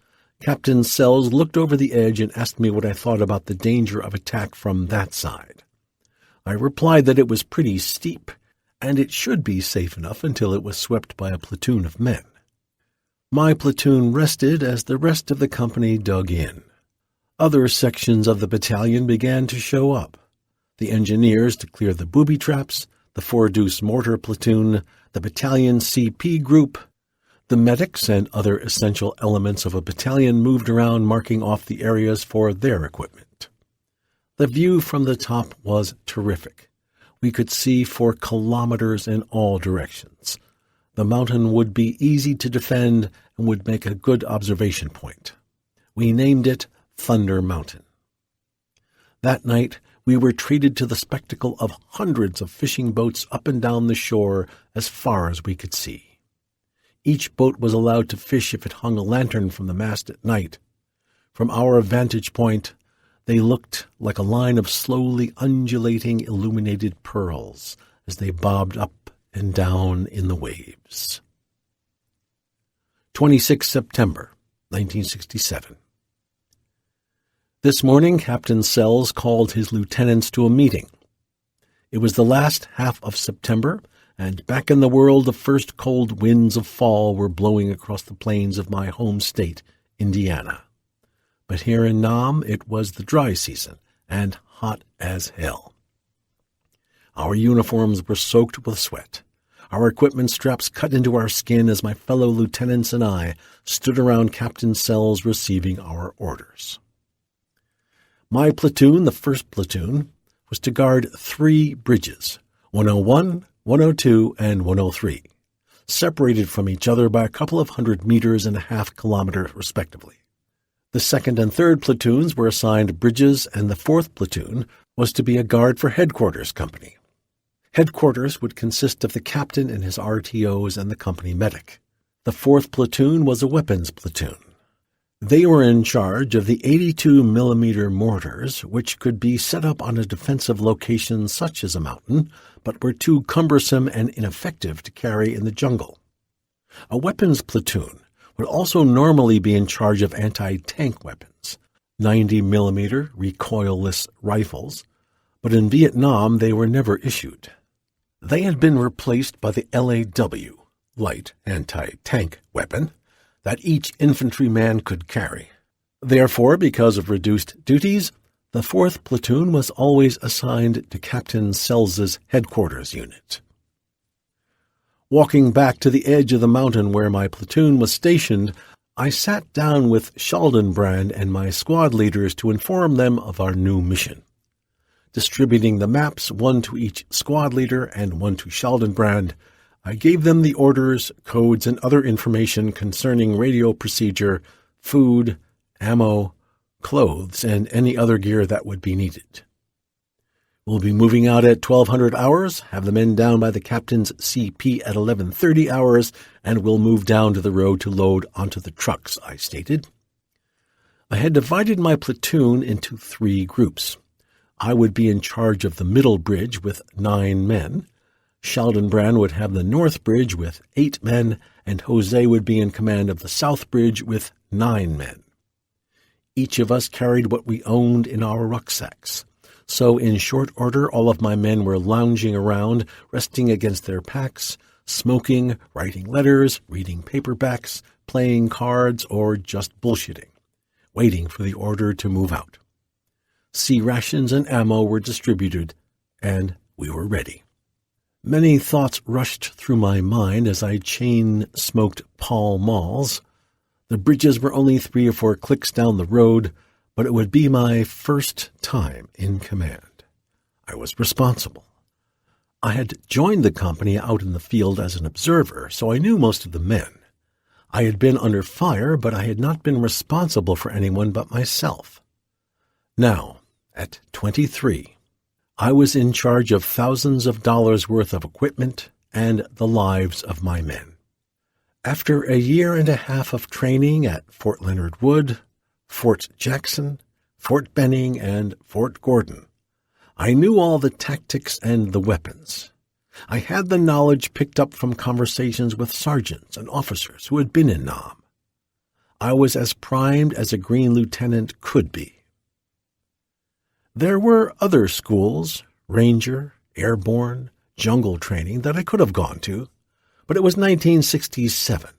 Captain Sells looked over the edge and asked me what I thought about the danger of attack from that side. I replied that it was pretty steep, and it should be safe enough until it was swept by a platoon of men. My platoon rested as the rest of the company dug in. Other sections of the battalion began to show up. The engineers to clear the booby traps, the 4-deuce mortar platoon, the battalion CP group. The medics and other essential elements of a battalion moved around marking off the areas for their equipment. The view from the top was terrific. We could see for kilometers in all directions. The mountain would be easy to defend and would make a good observation point. We named it Thunder Mountain. That night, we were treated to the spectacle of hundreds of fishing boats up and down the shore as far as we could see. Each boat was allowed to fish if it hung a lantern from the mast at night. From our vantage point, they looked like a line of slowly undulating illuminated pearls as they bobbed up and down in the waves. 26 September, 1967. This morning, Captain Sells called his lieutenants to a meeting. It was the last half of September, and back in the world the first cold winds of fall were blowing across the plains of my home state, Indiana. But here in Nam it was the dry season, and hot as hell. Our uniforms were soaked with sweat. Our equipment straps cut into our skin as my fellow lieutenants and I stood around Captain Sells receiving our orders. My platoon, the 1st Platoon, was to guard 3 bridges, 101, 102, and 103, separated from each other by a couple of 100 meters and a half kilometer respectively. The 2nd and 3rd platoons were assigned bridges, and the 4th Platoon was to be a guard for Headquarters Company. Headquarters would consist of the captain and his RTOs and the company medic. The 4th Platoon was a weapons platoon. They were in charge of the 82mm mortars, which could be set up on a defensive location such as a mountain, but were too cumbersome and ineffective to carry in the jungle. A weapons platoon would also normally be in charge of anti-tank weapons, 90mm recoilless rifles, but in Vietnam they were never issued. They had been replaced by the LAW, light anti-tank weapon, that each infantryman could carry. Therefore, because of reduced duties, the 4th Platoon was always assigned to Captain Sells's headquarters unit. Walking back to the edge of the mountain where my platoon was stationed, I sat down with Schaldenbrand and my squad leaders to inform them of our new mission. Distributing the maps, one to each squad leader and one to Schaldenbrand, I gave them the orders, codes, and other information concerning radio procedure, food, ammo, clothes, and any other gear that would be needed. We'll be moving out at 1200 hours, have the men down by the captain's CP at 1130 hours, and we'll move down to the road to load onto the trucks, I stated. I had divided my platoon into 3 groups. I would be in charge of the middle bridge with 9 men. Schaldenbrand would have the north bridge with 8 men, and Jose would be in command of the south bridge with 9 men. Each of us carried what we owned in our rucksacks. So in short order, all of my men were lounging around, resting against their packs, smoking, writing letters, reading paperbacks, playing cards, or just bullshitting, waiting for the order to move out. Sea rations and ammo were distributed, and we were ready. Many thoughts rushed through my mind as I chain-smoked Pall Malls. The bridges were only 3 or 4 clicks down the road, but it would be my first time in command. I was responsible. I had joined the company out in the field as an observer, so I knew most of the men. I had been under fire, but I had not been responsible for anyone but myself. Now, at 23, I was in charge of thousands of dollars worth of equipment and the lives of my men. After a year and a half of training at Fort Leonard Wood, Fort Jackson, Fort Benning, and Fort Gordon, I knew all the tactics and the weapons. I had the knowledge picked up from conversations with sergeants and officers who had been in Nam. I was as primed as a green lieutenant could be. There were other schools, ranger, airborne, jungle training that I could have gone to, but it was 1967,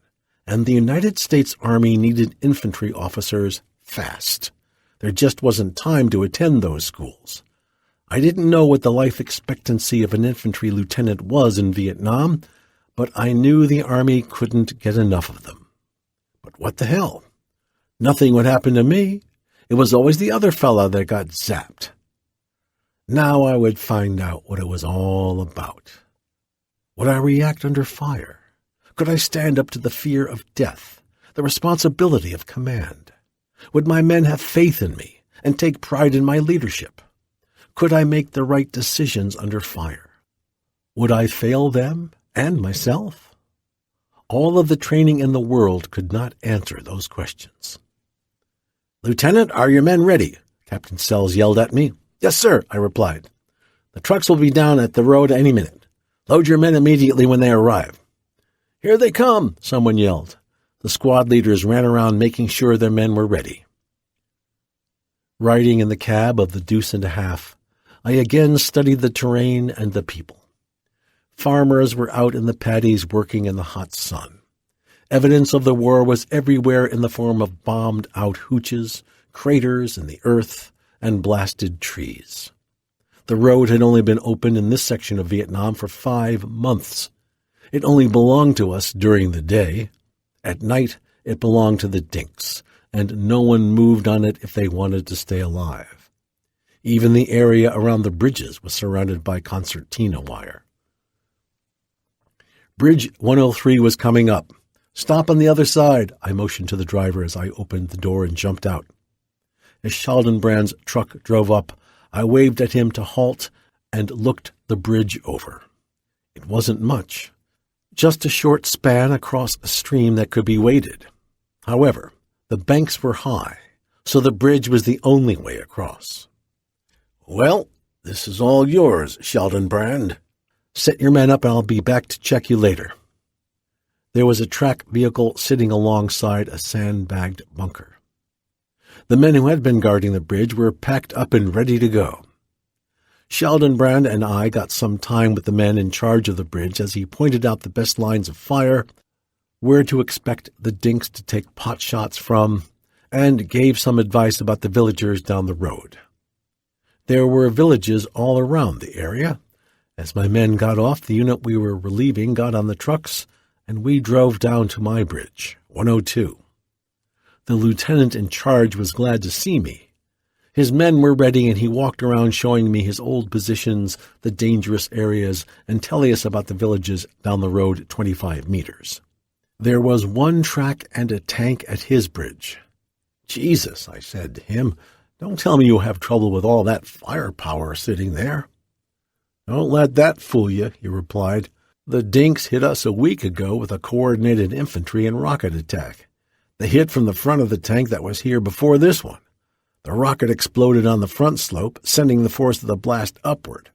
and the United States Army needed infantry officers fast. There just wasn't time to attend those schools. I didn't know what the life expectancy of an infantry lieutenant was in Vietnam, but I knew the Army couldn't get enough of them. But what the hell? Nothing would happen to me. It was always the other fella that got zapped. Now I would find out what it was all about. Would I react under fire? Could I stand up to the fear of death, the responsibility of command? Would my men have faith in me and take pride in my leadership? Could I make the right decisions under fire? Would I fail them and myself? All of the training in the world could not answer those questions. "Lieutenant, are your men ready?" Captain Sells yelled at me. "Yes, sir," I replied. "The trucks will be down at the road any minute. Load your men immediately when they arrive." "Here they come," someone yelled. The squad leaders ran around making sure their men were ready. Riding in the cab of the Deuce and a Half, I again studied the terrain and the people. Farmers were out in the paddies working in the hot sun. Evidence of the war was everywhere in the form of bombed-out hooches, craters in the earth, and blasted trees. The road had only been open in this section of Vietnam for 5 months. It only belonged to us during the day. At night, it belonged to the Dinks, and no one moved on it if they wanted to stay alive. Even the area around the bridges was surrounded by concertina wire. Bridge 103 was coming up. "Stop on the other side," I motioned to the driver as I opened the door and jumped out. As Schaldenbrand's truck drove up, I waved at him to halt and looked the bridge over. It wasn't much, just a short span across a stream that could be waded. However, the banks were high, so the bridge was the only way across. "Well, this is all yours, Schaldenbrand. Set your men up and I'll be back to check you later." There was a track vehicle sitting alongside a sandbagged bunker. The men who had been guarding the bridge were packed up and ready to go. Schaldenbrand and I got some time with the men in charge of the bridge as he pointed out the best lines of fire, where to expect the Dinks to take pot shots from, and gave some advice about the villagers down the road. There were villages all around the area. As my men got off, the unit we were relieving got on the trucks, and we drove down to my bridge, 102. The lieutenant in charge was glad to see me. His men were ready, and he walked around showing me his old positions, the dangerous areas, and telling us about the villages down the road 25 meters. There was one track and a tank at his bridge. "Jesus," I said to him, "don't tell me you have trouble with all that firepower sitting there." "Don't let that fool you," he replied. "The Dinks hit us a week ago with a coordinated infantry and rocket attack. They hit from the front of the tank that was here before this one. The rocket exploded on the front slope, sending the force of the blast upward.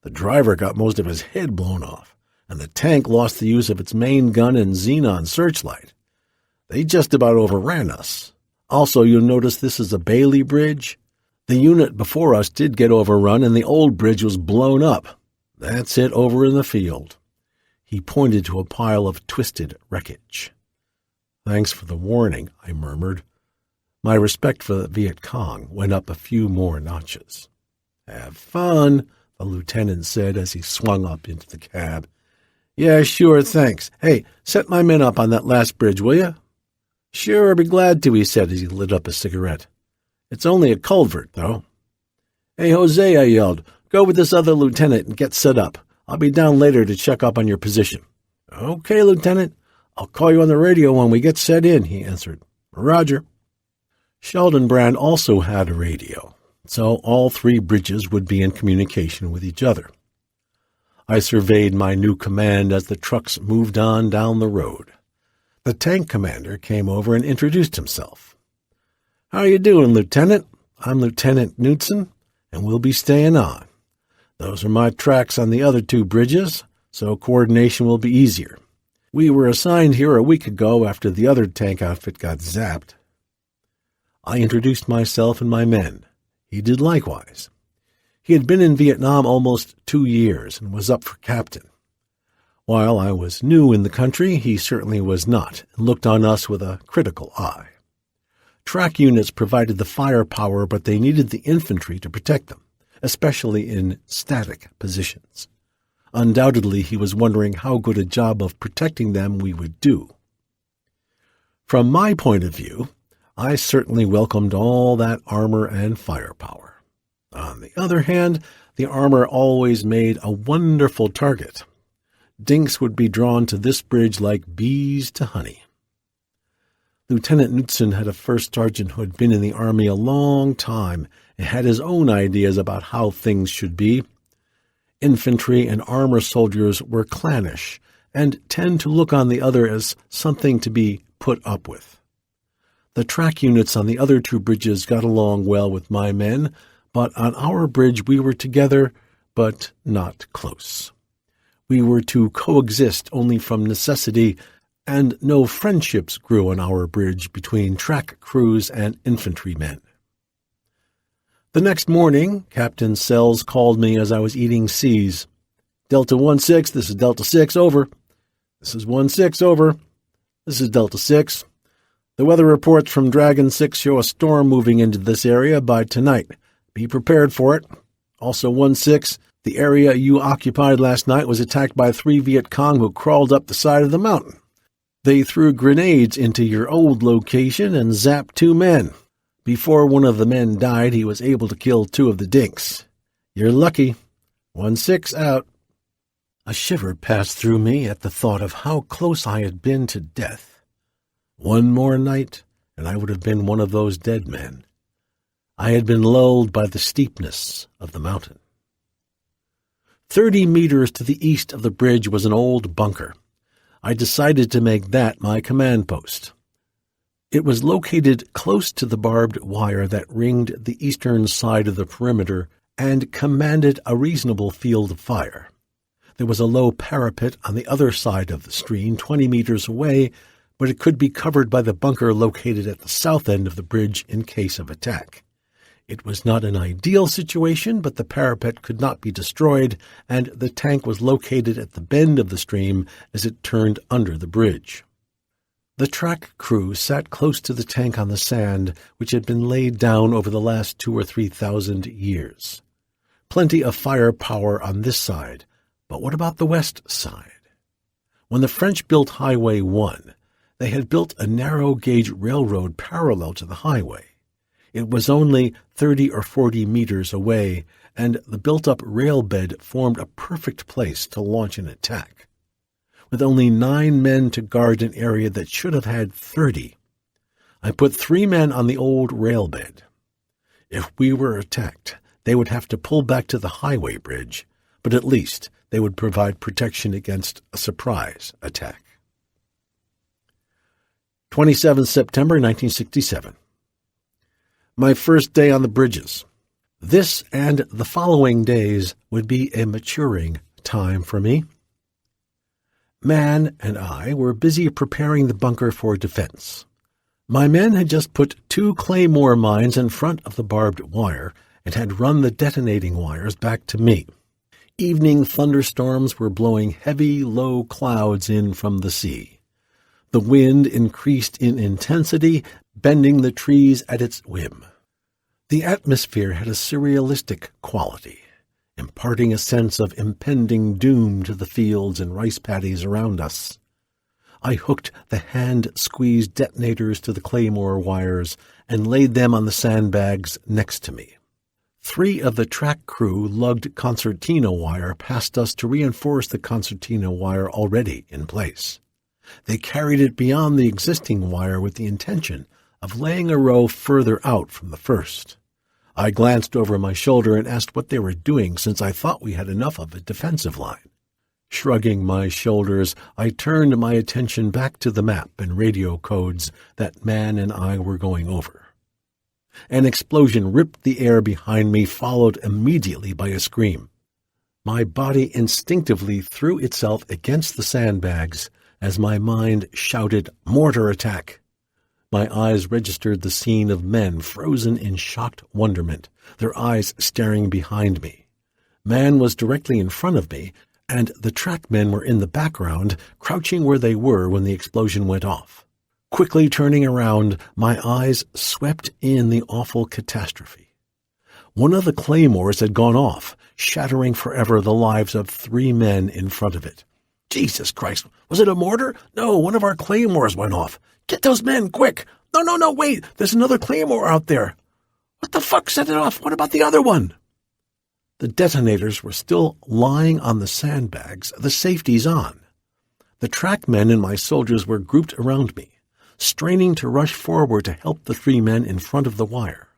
The driver got most of his head blown off, and the tank lost the use of its main gun and xenon searchlight. They just about overran us. Also, you'll notice this is a Bailey bridge. The unit before us did get overrun, and the old bridge was blown up. That's it over in the field." He pointed to a pile of twisted wreckage. "Thanks for the warning," I murmured. My respect for the Viet Cong went up a few more notches. "Have fun," the lieutenant said as he swung up into the cab. "Yeah, sure, thanks. Hey, set my men up on that last bridge, will you?" "Sure, I'd be glad to," he said as he lit up a cigarette. "It's only a culvert, though." "Hey, Jose," I yelled, "go with this other lieutenant and get set up. I'll be down later to check up on your position." "Okay, Lieutenant. I'll call you on the radio when we get set in," he answered. "Roger." Sheldon Brand also had a radio, so all three bridges would be in communication with each other. I surveyed my new command as the trucks moved on down the road. The tank commander came over and introduced himself. "How you doing, Lieutenant? I'm Lieutenant Knudsen, and we'll be staying on. Those are my tracks on the other two bridges, so coordination will be easier. We were assigned here a week ago after the other tank outfit got zapped." I introduced myself and my men. He did likewise. He had been in Vietnam almost 2 years and was up for captain. While I was new in the country, he certainly was not, and looked on us with a critical eye. Track units provided the firepower, but they needed the infantry to protect them, especially in static positions. Undoubtedly, he was wondering how good a job of protecting them we would do. From my point of view, I certainly welcomed all that armor and firepower. On the other hand, the armor always made a wonderful target. Dinks would be drawn to this bridge like bees to honey. Lieutenant Knudsen had a first sergeant who had been in the Army a long time and had his own ideas about how things should be. Infantry and armor soldiers were clannish and tend to look on the other as something to be put up with. The track units on the other two bridges got along well with my men, but on our bridge we were together, but not close. We were to coexist only from necessity, and no friendships grew on our bridge between track crews and infantrymen. The next morning, Captain Sells called me as I was eating C's. "Delta 1-6, this is Delta 6, over. This is 1-6, over. This is Delta 6. The weather reports from Dragon 6 show a storm moving into this area by tonight. Be prepared for it. Also 1-6, the area you occupied last night was attacked by 3 Viet Cong who crawled up the side of the mountain. They threw grenades into your old location and zapped 2 men. Before one of the men died, he was able to kill 2 of the dinks. You're lucky. 1-6 out." A shiver passed through me at the thought of how close I had been to death. One more night, and I would have been one of those dead men. I had been lulled by the steepness of the mountain. 30 meters to the east of the bridge was an old bunker. I decided to make that my command post. It was located close to the barbed wire that ringed the eastern side of the perimeter and commanded a reasonable field of fire. There was a low parapet on the other side of the stream, 20 meters away, but it could be covered by the bunker located at the south end of the bridge in case of attack. It was not an ideal situation, but the parapet could not be destroyed, and the tank was located at the bend of the stream as it turned under the bridge. The track crew sat close to the tank on the sand, which had been laid down over the last 2,000 or 3,000 years. Plenty of firepower on this side, but what about the west side? When the French built Highway 1, they had built a narrow-gauge railroad parallel to the highway. It was only 30 or 40 meters away, and the built-up rail bed formed a perfect place to launch an attack. With only 9 men to guard an area that should have had 30, I put 3 men on the old rail bed. If we were attacked, they would have to pull back to the highway bridge, but at least they would provide protection against a surprise attack. 27 September 1967. My first day on the bridges. This and the following days would be a maturing time for me. Mann and I were busy preparing the bunker for defense. My men had just put 2 claymore mines in front of the barbed wire and had run the detonating wires back to me. Evening thunderstorms were blowing heavy, low clouds in from the sea. The wind increased in intensity, bending the trees at its whim. The atmosphere had a surrealistic quality, imparting a sense of impending doom to the fields and rice paddies around us. I hooked the hand-squeezed detonators to the claymore wires and laid them on the sandbags next to me. 3 of the track crew lugged concertina wire past us to reinforce the concertina wire already in place. They carried it beyond the existing wire with the intention of laying a row further out from the first. I glanced over my shoulder and asked what they were doing, since I thought we had enough of a defensive line. Shrugging my shoulders, I turned my attention back to the map and radio codes that Mann and I were going over. An explosion ripped the air behind me, followed immediately by a scream. My body instinctively threw itself against the sandbags as my mind shouted, "Mortar attack!" My eyes registered the scene of men frozen in shocked wonderment, their eyes staring behind me. Mann was directly in front of me, and the track men were in the background, crouching where they were when the explosion went off. Quickly turning around, my eyes swept in the awful catastrophe. One of the claymores had gone off, shattering forever the lives of 3 men in front of it. Jesus Christ, was it a mortar? No, one of our claymores went off. Get those men, quick! No, wait, there's another claymore out there. What the fuck set it off? What about the other one? The detonators were still lying on the sandbags, the safeties on. The track men and my soldiers were grouped around me, straining to rush forward to help the 3 men in front of the wire.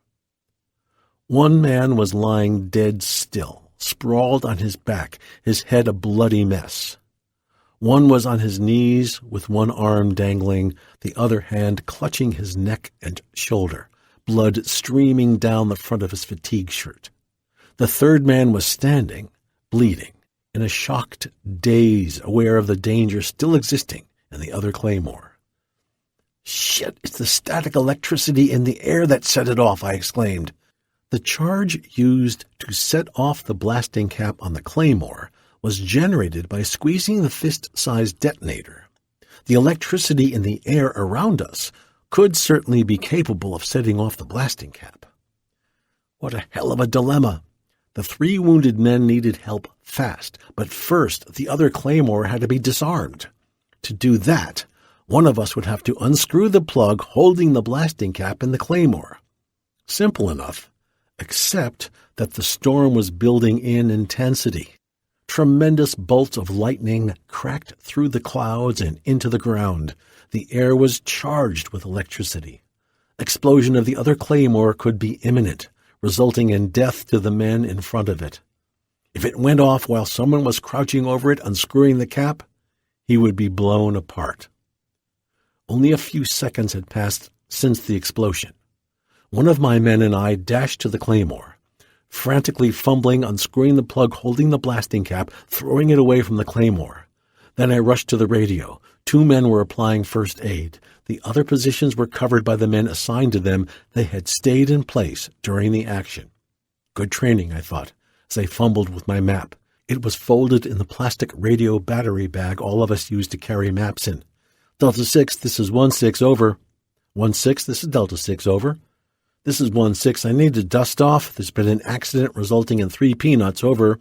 One man was lying dead still, sprawled on his back, his head a bloody mess. One was on his knees with one arm dangling, the other hand clutching his neck and shoulder, blood streaming down the front of his fatigue shirt. The 3rd man was standing, bleeding, in a shocked daze, aware of the danger still existing in the other claymore. "Shit, it's the static electricity in the air that set it off," I exclaimed. The charge used to set off the blasting cap on the claymore was generated by squeezing the fist-sized detonator. The electricity in the air around us could certainly be capable of setting off the blasting cap. What a hell of a dilemma! The 3 wounded men needed help fast, but first the other claymore had to be disarmed. To do that, one of us would have to unscrew the plug holding the blasting cap in the claymore. Simple enough, except that the storm was building in intensity. Tremendous bolts of lightning cracked through the clouds and into the ground. The air was charged with electricity. Explosion of the other claymore could be imminent, resulting in death to the men in front of it. If it went off while someone was crouching over it unscrewing the cap, he would be blown apart. Only a few seconds had passed since the explosion. One of my men and I dashed to the claymore, frantically fumbling, unscrewing the plug holding the blasting cap, throwing it away from the claymore. Then I rushed to the radio. 2 men were applying first aid. The other positions were covered by the men assigned to them. They had stayed in place during the action. Good training, I thought, as I fumbled with my map. It was folded in the plastic radio battery bag all of us used to carry maps in. Delta 6, this is 1-6, over. 1-6, this is Delta 6, over. This is 1-6, I need to dust off. There's been an accident resulting in 3 peanuts, over.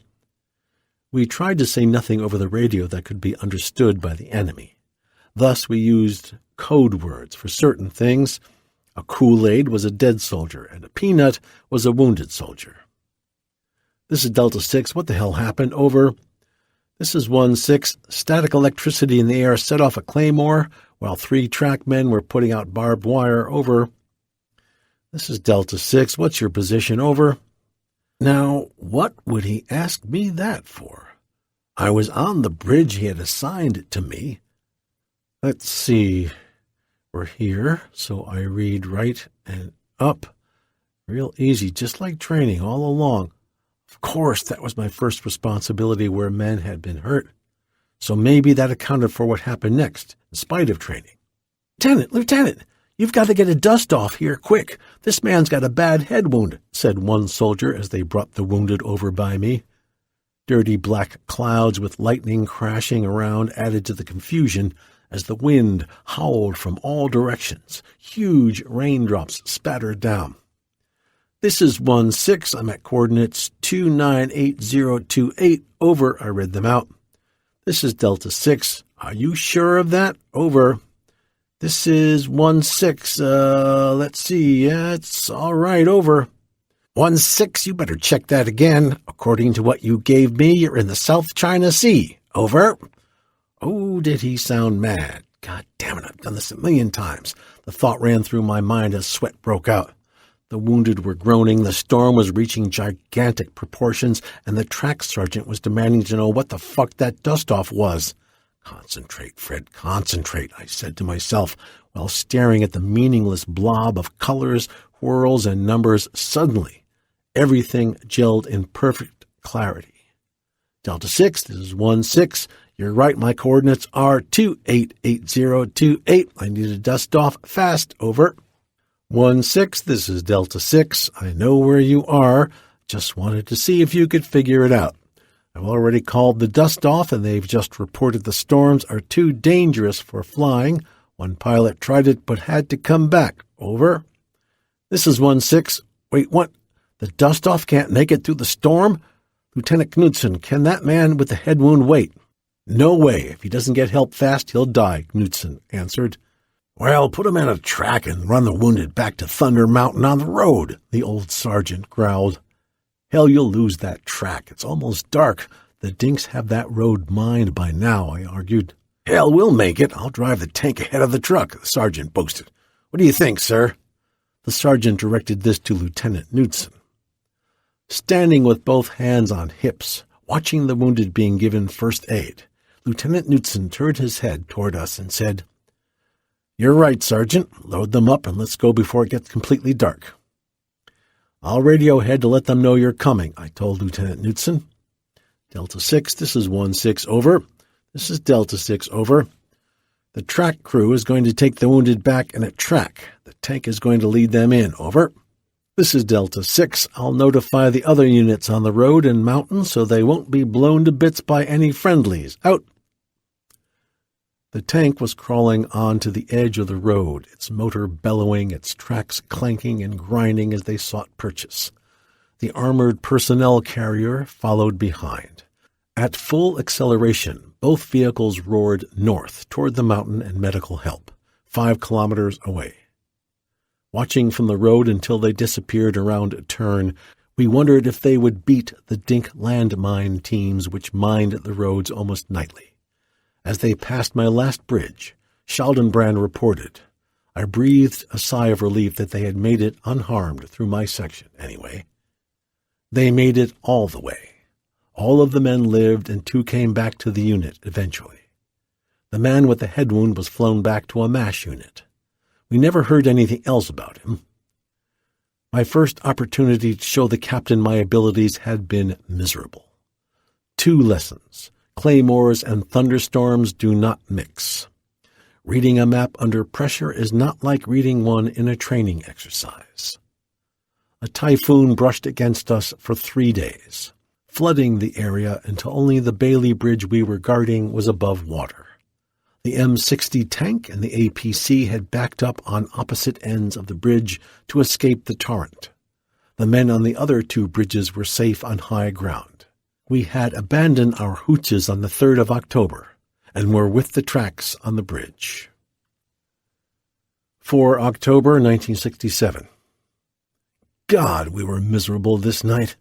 We tried to say nothing over the radio that could be understood by the enemy. Thus we used code words for certain things. A Kool-Aid was a dead soldier, and a peanut was a wounded soldier. This is Delta 6, what the hell happened, over. This is 1-6, static electricity in the air set off a claymore while 3 track men were putting out barbed wire, over. This is Delta 6, what's your position, over? Now, what would he ask me that for? I was on the bridge he had assigned to me. Let's see, we're here, so I read right and up. Real easy, just like training all along. Of course, that was my first responsibility where men had been hurt. So maybe that accounted for what happened next, in spite of training. Lieutenant, you've got to get a dust off here, quick. This man's got a bad head wound, said one soldier as they brought the wounded over by me. Dirty black clouds with lightning crashing around added to the confusion as the wind howled from all directions. Huge raindrops spattered down. This is 1-6. I'm at coordinates 298028. Over. I read them out. This is Delta 6. Are you sure of that? Over. This is 1-6. Let's see. Yeah, it's all right. Over. 1-6, you better check that again. According to what you gave me, you're in the South China Sea. Over. Oh, did he sound mad? God damn it, I've done this 1,000,000 times. The thought ran through my mind as sweat broke out. The wounded were groaning, the storm was reaching gigantic proportions, and the track sergeant was demanding to know what the fuck that dust-off was. Concentrate, Fred, concentrate, I said to myself, while staring at the meaningless blob of colors, whirls, and numbers. Suddenly, everything gelled in perfect clarity. Delta 6, this is 1-6. You're right, my coordinates are 288028. I need to dust off fast. Over. 1-6, this is Delta 6. I know where you are. Just wanted to see if you could figure it out. I've already called the dust off, and they've just reported the storms are too dangerous for flying. One pilot tried it but had to come back. Over. This is 1-6. Wait, what? The dust off can't make it through the storm? Lieutenant Knudsen, can that man with the head wound wait? No way. If he doesn't get help fast, he'll die, Knudsen answered. Well, put him in a track and run the wounded back to Thunder Mountain on the road, the old sergeant growled. Hell, you'll lose that track. It's almost dark. The dinks have that road mined by now, I argued. Hell, we'll make it. I'll drive the tank ahead of the truck, the sergeant boasted. What do you think, sir? The sergeant directed this to Lieutenant Knudsen. Standing with both hands on hips, watching the wounded being given first aid, Lieutenant Knudsen turned his head toward us and said, You're right, Sergeant. Load them up and let's go before it gets completely dark. I'll radio ahead to let them know you're coming, I told Lieutenant Knudsen. Delta 6, this is 1-6, over. This is Delta 6, over. The track crew is going to take the wounded back in a track. The tank is going to lead them in, over. This is Delta 6. I'll notify the other units on the road and mountain so they won't be blown to bits by any friendlies. Out! The tank was crawling onto the edge of the road, its motor bellowing, its tracks clanking and grinding as they sought purchase. The armored personnel carrier followed behind. At full acceleration, both vehicles roared north toward the mountain and medical help, 5 kilometers away. Watching from the road until they disappeared around a turn, we wondered if they would beat the Dink landmine teams which mined the roads almost nightly. As they passed my last bridge, Schaldenbrand reported. I breathed a sigh of relief that they had made it unharmed through my section, anyway. They made it all the way. All of the men lived, and 2 came back to the unit eventually. The man with the head wound was flown back to a MASH unit. We never heard anything else about him. My first opportunity to show the captain my abilities had been miserable. 2 lessons. Claymores and thunderstorms do not mix. Reading a map under pressure is not like reading one in a training exercise. A typhoon brushed against us for 3 days, flooding the area until only the Bailey Bridge we were guarding was above water. The M60 tank and the APC had backed up on opposite ends of the bridge to escape the torrent. The men on the other 2 bridges were safe on high ground. We had abandoned our hooches on the 3rd of October and were with the tracks on the bridge. 4 October 1967. God, we were miserable this night.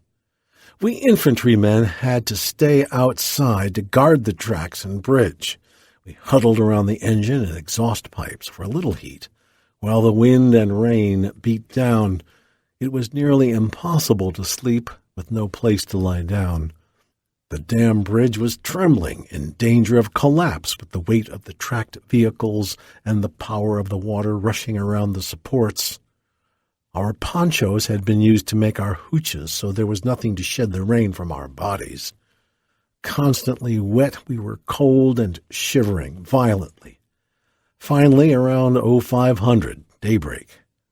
We infantrymen had to stay outside to guard the tracks and bridge. We huddled around the engine and exhaust pipes for a little heat, while the wind and rain beat down. It was nearly impossible to sleep with no place to lie down. The dam bridge was trembling, in danger of collapse with the weight of the tracked vehicles and the power of the water rushing around the supports. Our ponchos had been used to make our hooches, so there was nothing to shed the rain from our bodies. Constantly wet, we were cold and shivering violently. Finally, around 0500, daybreak,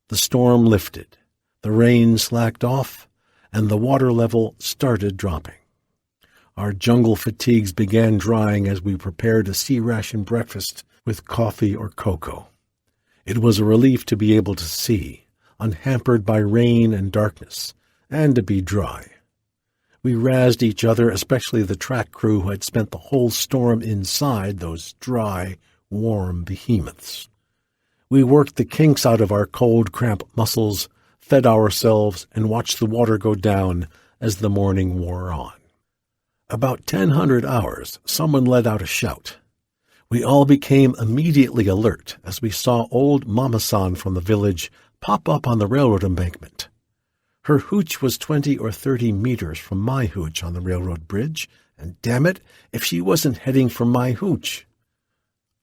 the storm lifted, the rain slacked off, and the water level started dropping. Our jungle fatigues began drying as we prepared a sea-ration breakfast with coffee or cocoa. It was a relief to be able to see, unhampered by rain and darkness, and to be dry. We razzed each other, especially the track crew who had spent the whole storm inside those dry, warm behemoths. We worked the kinks out of our cold, cramped muscles, fed ourselves, and watched the water go down as the morning wore on. About 1000 hours, someone let out a shout. We all became immediately alert as we saw old Mama-san from the village pop up on the railroad embankment. Her hooch was 20 or 30 meters from my hooch on the railroad bridge, and damn it, if she wasn't heading for my hooch.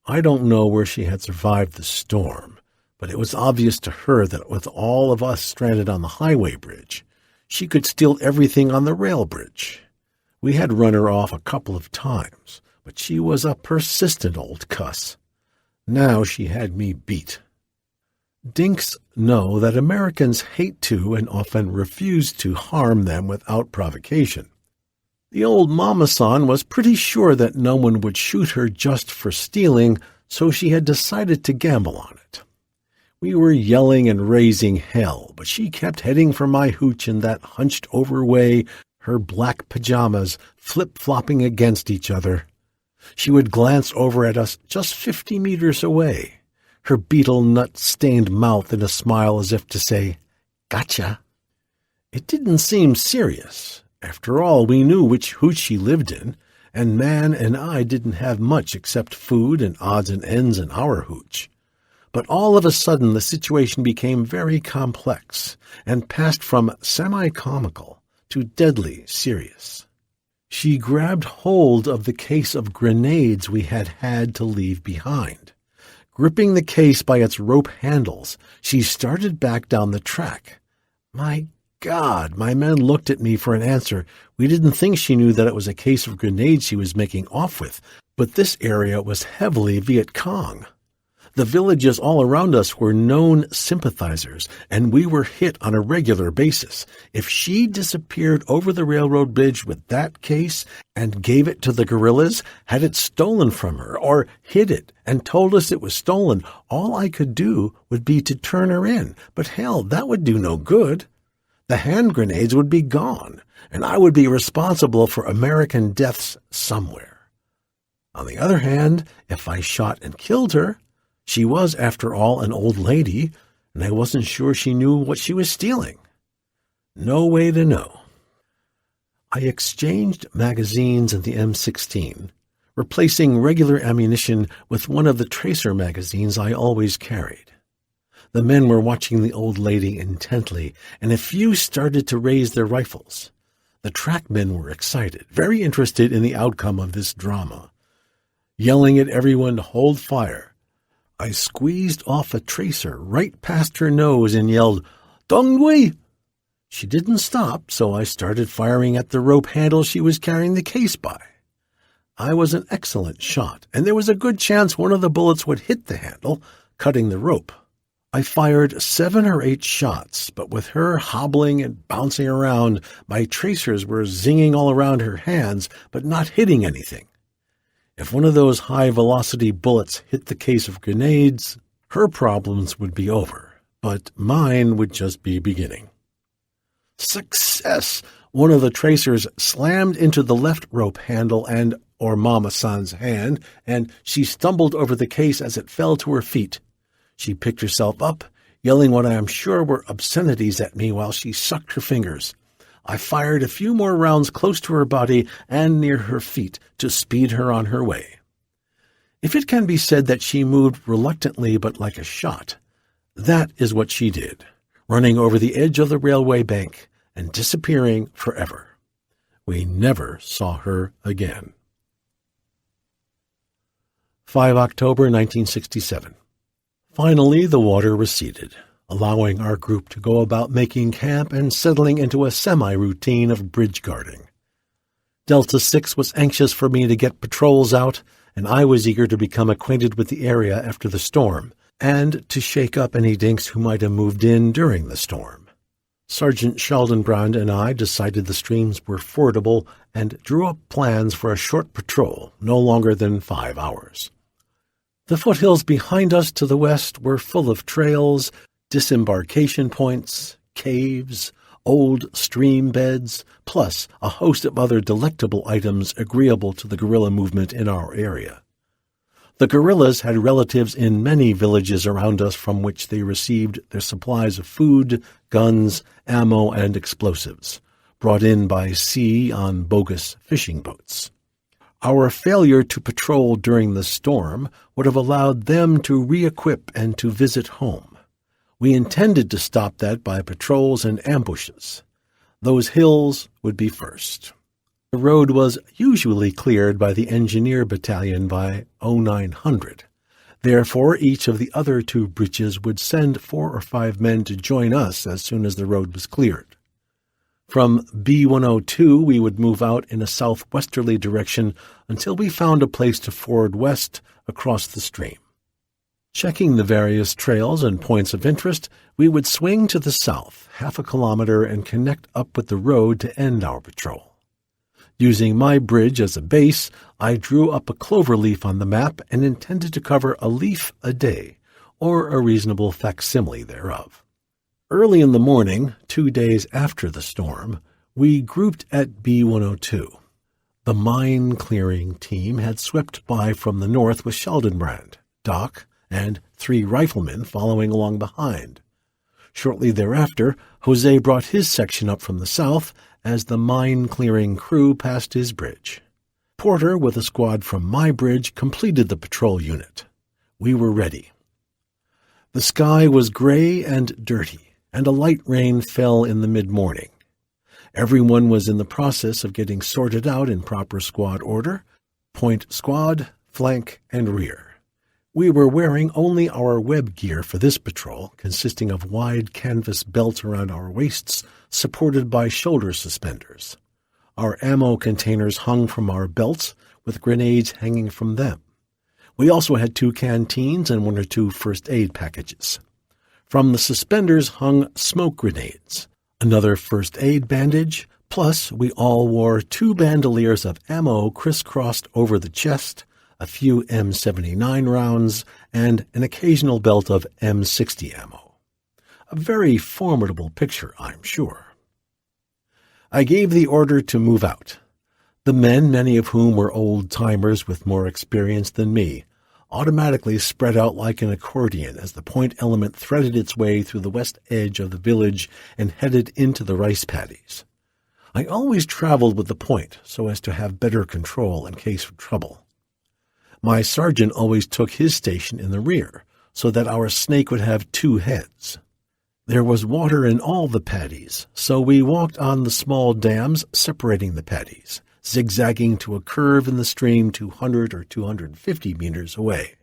I don't know where she had survived the storm, but it was obvious to her that with all of us stranded on the highway bridge, she could steal everything on the rail bridge. We had run her off a couple of times, but she was a persistent old cuss. Now she had me beat. Dinks know that Americans hate to and often refuse to harm them without provocation. The old Mama-san was pretty sure that no one would shoot her just for stealing, so she had decided to gamble on it. We were yelling and raising hell, but she kept heading for my hooch in that hunched-over way, her black pajamas flip-flopping against each other. She would glance over at us just 50 meters away, her beetle nut-stained mouth in a smile as if to say, "Gotcha." It didn't seem serious. After all, we knew which hooch she lived in, and Man and I didn't have much except food and odds and ends in our hooch. But all of a sudden the situation became very complex and passed from semi-comical to deadly serious. She grabbed hold of the case of grenades we had to leave behind. Gripping the case by its rope handles, she started back down the track. My God, my men looked at me for an answer. We didn't think she knew that it was a case of grenades she was making off with, but this area was heavily Viet Cong. The villages all around us were known sympathizers, and we were hit on a regular basis. If she disappeared over the railroad bridge with that case and gave it to the guerrillas, had it stolen from her, or hid it and told us it was stolen, all I could do would be to turn her in. But hell, that would do no good. The hand grenades would be gone, and I would be responsible for American deaths somewhere. On the other hand, if I shot and killed her, she was, after all, an old lady, and I wasn't sure she knew what she was stealing. No way to know. I exchanged magazines in the M16, replacing regular ammunition with one of the tracer magazines I always carried. The men were watching the old lady intently, and a few started to raise their rifles. The trackmen were excited, very interested in the outcome of this drama. Yelling at everyone to hold fire, I squeezed off a tracer right past her nose and yelled, "Dong Wei!" She didn't stop, so I started firing at the rope handle she was carrying the case by. I was an excellent shot, and there was a good chance one of the bullets would hit the handle, cutting the rope. I fired 7 or 8 shots, but with her hobbling and bouncing around, my tracers were zinging all around her hands, but not hitting anything. If one of those high-velocity bullets hit the case of grenades, her problems would be over, but mine would just be beginning. Success! One of the tracers slammed into the left rope handle or Mama-san's hand, and she stumbled over the case as it fell to her feet. She picked herself up, yelling what I am sure were obscenities at me while she sucked her fingers. I fired a few more rounds close to her body and near her feet to speed her on her way. If it can be said that she moved reluctantly but like a shot, that is what she did, running over the edge of the railway bank and disappearing forever. We never saw her again. 5 October 1967. Finally, the water receded, allowing our group to go about making camp and settling into a semi-routine of bridge guarding. Delta 6 was anxious for me to get patrols out, and I was eager to become acquainted with the area after the storm, and to shake up any dinks who might have moved in during the storm. Sergeant Scheldenbrand and I decided the streams were fordable and drew up plans for a short patrol, no longer than 5 hours. The foothills behind us to the west were full of trails, disembarkation points, caves, old stream beds, plus a host of other delectable items agreeable to the guerrilla movement in our area. The guerrillas had relatives in many villages around us from which they received their supplies of food, guns, ammo, and explosives, brought in by sea on bogus fishing boats. Our failure to patrol during the storm would have allowed them to re-equip and to visit home. We intended to stop that by patrols and ambushes. Those hills would be first. The road was usually cleared by the engineer battalion by 0900. Therefore, each of the other two bridges would send 4 or 5 men to join us as soon as the road was cleared. From B102, we would move out in a southwesterly direction until we found a place to ford west across the stream. Checking the various trails and points of interest, we would swing to the south, 1/2 kilometer, and connect up with the road to end our patrol. Using my bridge as a base, I drew up a clover leaf on the map and intended to cover a leaf a day, or a reasonable facsimile thereof. Early in the morning, 2 days after the storm, we grouped at B102. The mine-clearing team had swept by from the north with Sheldonbrand, Doc, and 3 riflemen following along behind. Shortly thereafter, Jose brought his section up from the south as the mine-clearing crew passed his bridge. Porter, with a squad from my bridge, completed the patrol unit. We were ready. The sky was gray and dirty, and a light rain fell in the mid-morning. Everyone was in the process of getting sorted out in proper squad order: point squad, flank, and rear. We were wearing only our web gear for this patrol, consisting of wide canvas belts around our waists, supported by shoulder suspenders. Our ammo containers hung from our belts, with grenades hanging from them. We also had 2 canteens and 1 or 2 first aid packages. From the suspenders hung smoke grenades, another first aid bandage, plus we all wore 2 bandoliers of ammo crisscrossed over the chest, a few M79 rounds, and an occasional belt of M60 ammo. A very formidable picture, I'm sure. I gave the order to move out. The men, many of whom were old-timers with more experience than me, automatically spread out like an accordion as the point element threaded its way through the west edge of the village and headed into the rice paddies. I always traveled with the point so as to have better control in case of trouble. My sergeant always took his station in the rear, so that our snake would have 2 heads. There was water in all the paddies, so we walked on the small dams separating the paddies, zigzagging to a curve in the stream 200 or 250 meters away.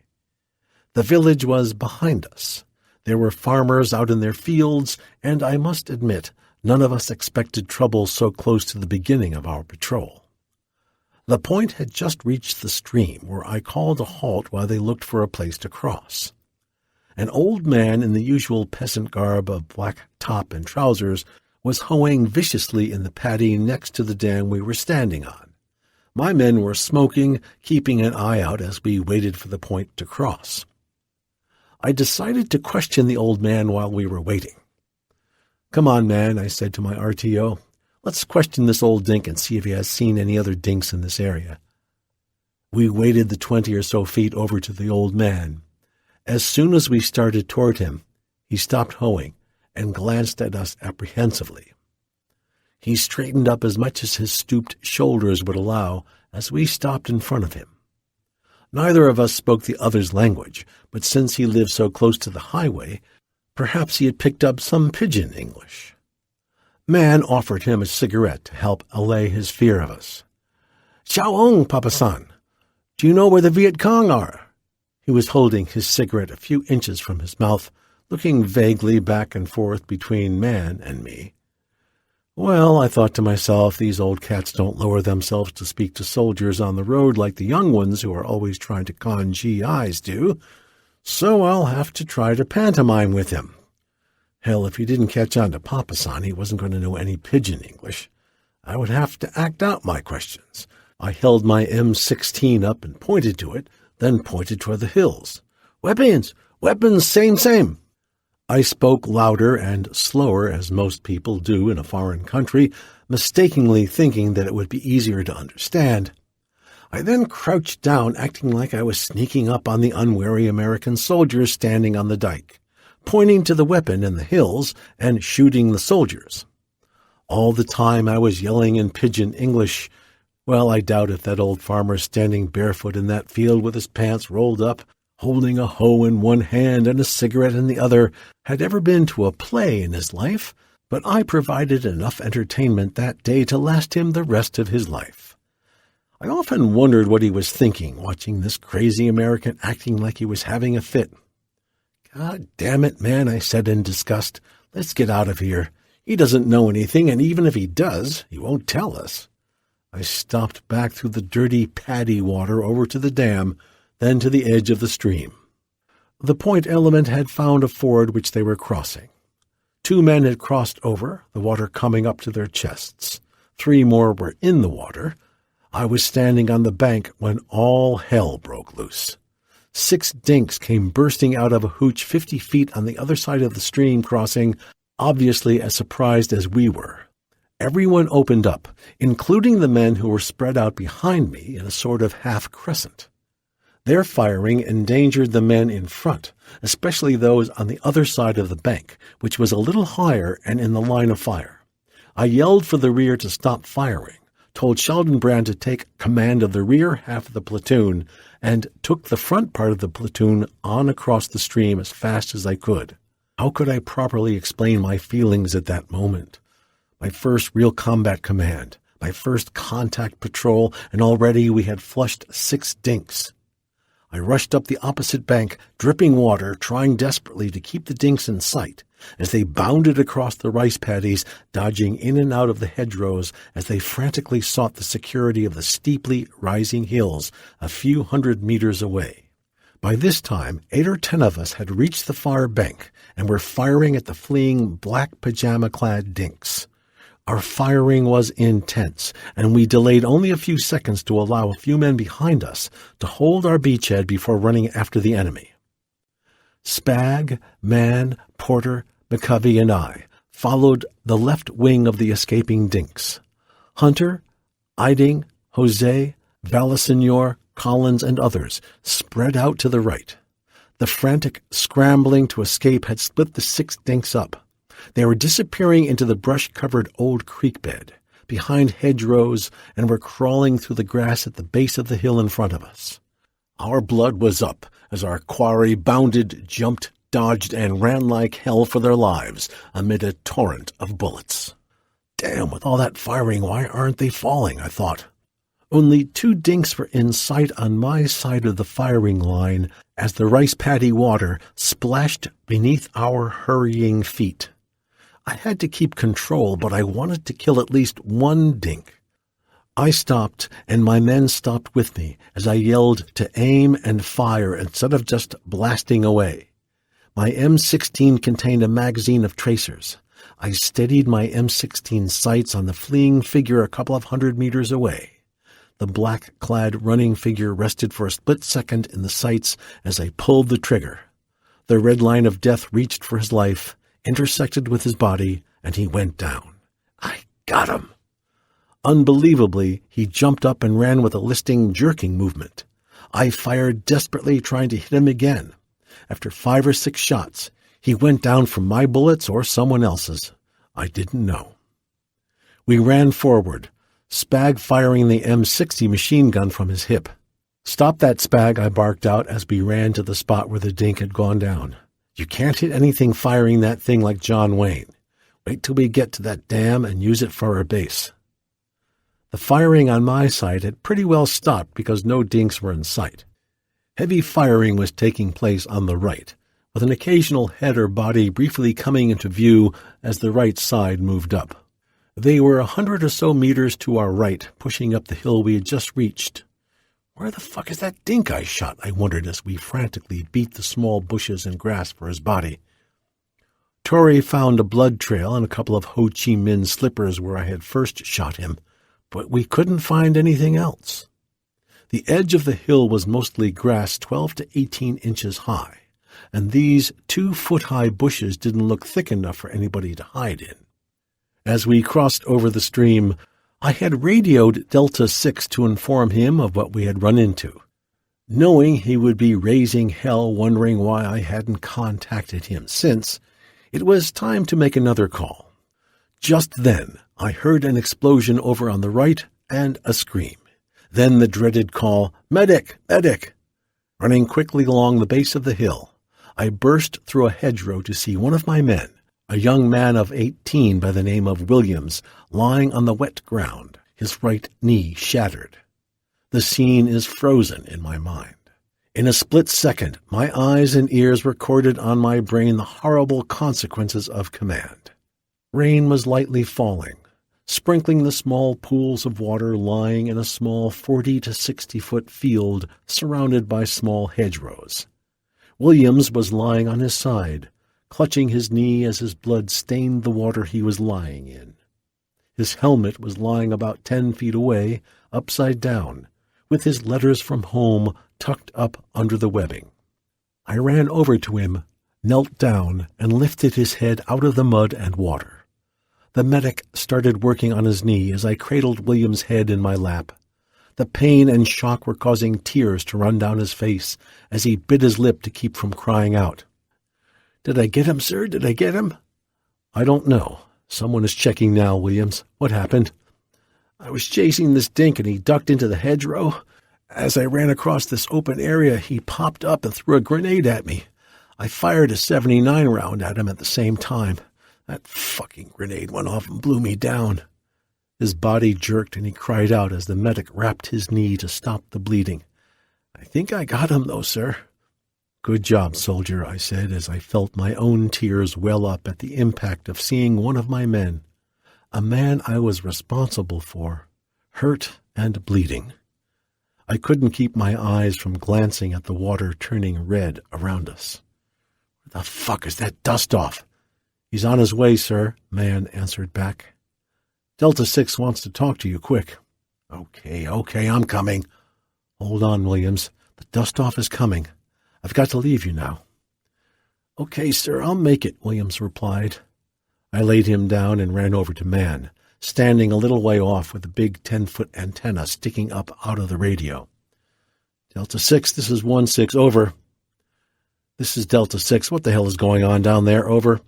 The village was behind us. There were farmers out in their fields, and I must admit, none of us expected trouble so close to the beginning of our patrol. The point had just reached the stream, where I called a halt while they looked for a place to cross. An old man in the usual peasant garb of black top and trousers was hoeing viciously in the paddy next to the dam we were standing on. My men were smoking, keeping an eye out as we waited for the point to cross. I decided to question the old man while we were waiting. "Come on, man," I said to my RTO. "Let's question this old dink and see if he has seen any other dinks in this area." We waded the 20 or so feet over to the old man. As soon as we started toward him, he stopped hoeing and glanced at us apprehensively. He straightened up as much as his stooped shoulders would allow as we stopped in front of him. Neither of us spoke the other's language, but since he lived so close to the highway, perhaps he had picked up some pidgin English. Man offered him a cigarette to help allay his fear of us. "Xiaoong, Papa-san, do you know where the Viet Cong are?" He was holding his cigarette a few inches from his mouth, looking vaguely back and forth between Man and me. Well, I thought to myself, these old cats don't lower themselves to speak to soldiers on the road like the young ones who are always trying to con GIs do, so I'll have to try to pantomime with him. Hell, if he didn't catch on to Papa-san, he wasn't going to know any pidgin English. I would have to act out my questions. I held my M16 up and pointed to it, then pointed toward the hills. "Weapons! Weapons, same. I spoke louder and slower, as most people do in a foreign country, mistakenly thinking that it would be easier to understand. I then crouched down, acting like I was sneaking up on the unwary American soldiers standing on the dike, pointing to the weapon in the hills and shooting the soldiers. All the time I was yelling in pidgin English. Well, I doubt if that old farmer standing barefoot in that field with his pants rolled up, holding a hoe in one hand and a cigarette in the other, had ever been to a play in his life, but I provided enough entertainment that day to last him the rest of his life. I often wondered what he was thinking, watching this crazy American acting like he was having a fit. "God damn it, man," I said in disgust. "Let's get out of here. He doesn't know anything, and even if he does, he won't tell us." I stopped back through the dirty, paddy water over to the dam, then to the edge of the stream. The point element had found a ford which they were crossing. 2 men had crossed over, the water coming up to their chests. 3 more were in the water. I was standing on the bank when all hell broke loose. 6 dinks came bursting out of a hooch 50 feet on the other side of the stream crossing, obviously as surprised as we were. Everyone opened up, including the men who were spread out behind me in a sort of half-crescent. Their firing endangered the men in front, especially those on the other side of the bank, which was a little higher and in the line of fire. I yelled for the rear to stop firing, told Sheldon-Brand to take command of the rear half of the platoon, and took the front part of the platoon on across the stream as fast as I could. How could I properly explain my feelings at that moment? My first real combat command, my first contact patrol, and already we had flushed 6 dinks. I rushed up the opposite bank, dripping water, trying desperately to keep the dinks in sight as they bounded across the rice paddies, dodging in and out of the hedgerows as they frantically sought the security of the steeply rising hills a few hundred meters away. By this time, 8 or 10 of us had reached the far bank and were firing at the fleeing black pajama-clad dinks. Our firing was intense, and we delayed only a few seconds to allow a few men behind us to hold our beachhead before running after the enemy. Spag, Mann, Porter, McCovey, and I followed the left wing of the escaping dinks. Hunter, Eiding, Jose, Valesignor, Collins, and others spread out to the right. The frantic scrambling to escape had split the 6 dinks up. They were disappearing into the brush-covered old creek bed, behind hedgerows, and were crawling through the grass at the base of the hill in front of us. Our blood was up as our quarry bounded, jumped, dodged, and ran like hell for their lives amid a torrent of bullets. Damn, with all that firing, why aren't they falling? I thought. Only 2 dinks were in sight on my side of the firing line as the rice paddy water splashed beneath our hurrying feet. I had to keep control, but I wanted to kill at least 1 dink. I stopped, and my men stopped with me as I yelled to aim and fire instead of just blasting away. My M16 contained a magazine of tracers. I steadied my M16 sights on the fleeing figure a couple of 100 meters away. The black-clad running figure rested for a split second in the sights as I pulled the trigger. The red line of death reached for his life, intersected with his body, and he went down. I got him. Unbelievably, he jumped up and ran with a listing, jerking movement. I fired desperately, trying to hit him again. After 5 or 6 shots, he went down from my bullets or someone else's. I didn't know. We ran forward, Spag firing the M60 machine gun from his hip. "Stop that, Spag," I barked out as we ran to the spot where the dink had gone down. "You can't hit anything firing that thing like John Wayne. Wait till we get to that dam and use it for our base." The firing on my side had pretty well stopped because no dinks were in sight. Heavy firing was taking place on the right, with an occasional head or body briefly coming into view as the right side moved up. They were 100 or so meters to our right, pushing up the hill we had just reached. "Where the fuck is that dink I shot?" I wondered as we frantically beat the small bushes and grass for his body. Torrey found a blood trail and a couple of Ho Chi Minh slippers where I had first shot him, but we couldn't find anything else. The edge of the hill was mostly grass 12 to 18 inches high. and these 2-foot-high bushes didn't look thick enough for anybody to hide in. As we crossed over the stream, I had radioed Delta 6 to inform him of what we had run into. Knowing he would be raising hell wondering why I hadn't contacted him since, it was time to make another call. Just then, I heard an explosion over on the right and a scream. Then the dreaded call, "Medic! Medic!" Running quickly along the base of the hill, I burst through a hedgerow to see one of my men, a young man of 18 by the name of Williams, lying on the wet ground, his right knee shattered. The scene is frozen in my mind. In a split second, my eyes and ears recorded on my brain the horrible consequences of command. Rain was lightly falling, sprinkling the small pools of water lying in a small 40 to 60-foot field surrounded by small hedgerows. Williams was lying on his side, clutching his knee as his blood stained the water he was lying in. His helmet was lying about 10 feet away, upside down, with his letters from home tucked up under the webbing. I ran over to him, knelt down, and lifted his head out of the mud and water. The medic started working on his knee as I cradled William's head in my lap. The pain and shock were causing tears to run down his face as he bit his lip to keep from crying out. "Did I get him, sir? Did I get him?" "I don't know. Someone is checking now, Williams. What happened?" "I was chasing this dink and he ducked into the hedgerow. As I ran across this open area, he popped up and threw a grenade at me. I fired a 79 round at him at the same time. That fucking grenade went off and blew me down." His body jerked and he cried out as the medic wrapped his knee to stop the bleeding. "I think I got him, though, sir." "Good job, soldier," I said as I felt my own tears well up at the impact of seeing one of my men, a man I was responsible for, hurt and bleeding. I couldn't keep my eyes from glancing at the water turning red around us. "Where the fuck is that dust off?" "He's on his way, sir," man answered back. "Delta 6 wants to talk to you, quick." Okay, I'm coming." "Hold on, Williams. The dust-off is coming. I've got to leave you now." "Okay, sir, I'll make it," Williams replied. I laid him down and ran over to man, standing a little way off with a big 10-foot antenna sticking up out of the radio. "Delta 6, this is 1-6, over." "This is Delta 6. What the hell is going on down there? Over."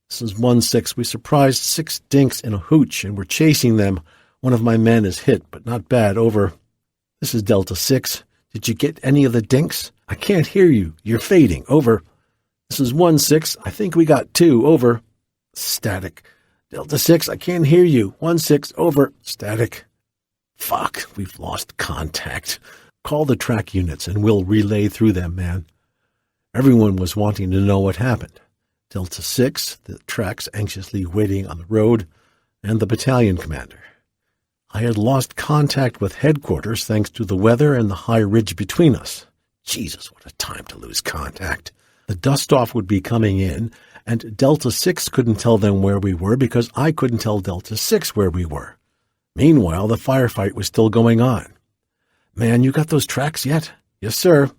"This is 1-6. We surprised 6 dinks in a hooch, and we're chasing them. One of my men is hit, but not bad. Over." "This is Delta 6. Did you get any of the dinks? I can't hear you. You're fading. Over." "This is 1-6. I think we got 2. Over." Static. "Delta 6, I can't hear you. 1-6. Over." Static. "Fuck, we've lost contact. Call the track units, and we'll relay through them, man." Everyone was wanting to know what happened. Delta 6, the tracks anxiously waiting on the road, and the battalion commander. I had lost contact with headquarters thanks to the weather and the high ridge between us. Jesus, what a time to lose contact. The dust-off would be coming in, and Delta 6 couldn't tell them where we were because I couldn't tell Delta 6 where we were. Meanwhile, the firefight was still going on. "Man, you got those tracks yet?" "Yes, sir."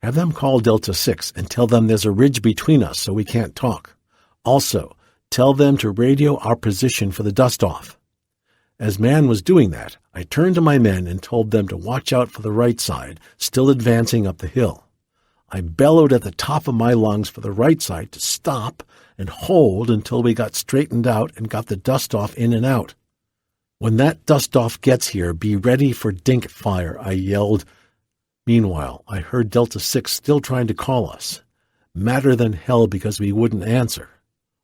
"Have them call Delta 6 and tell them there's a ridge between us so we can't talk. Also, tell them to radio our position for the dust-off." As man was doing that, I turned to my men and told them to watch out for the right side, still advancing up the hill. I bellowed at the top of my lungs for the right side to stop and hold until we got straightened out and got the dust-off in and out. "When that dust-off gets here, be ready for dink fire," I yelled. Meanwhile, I heard Delta 6 still trying to call us. Madder than hell because we wouldn't answer.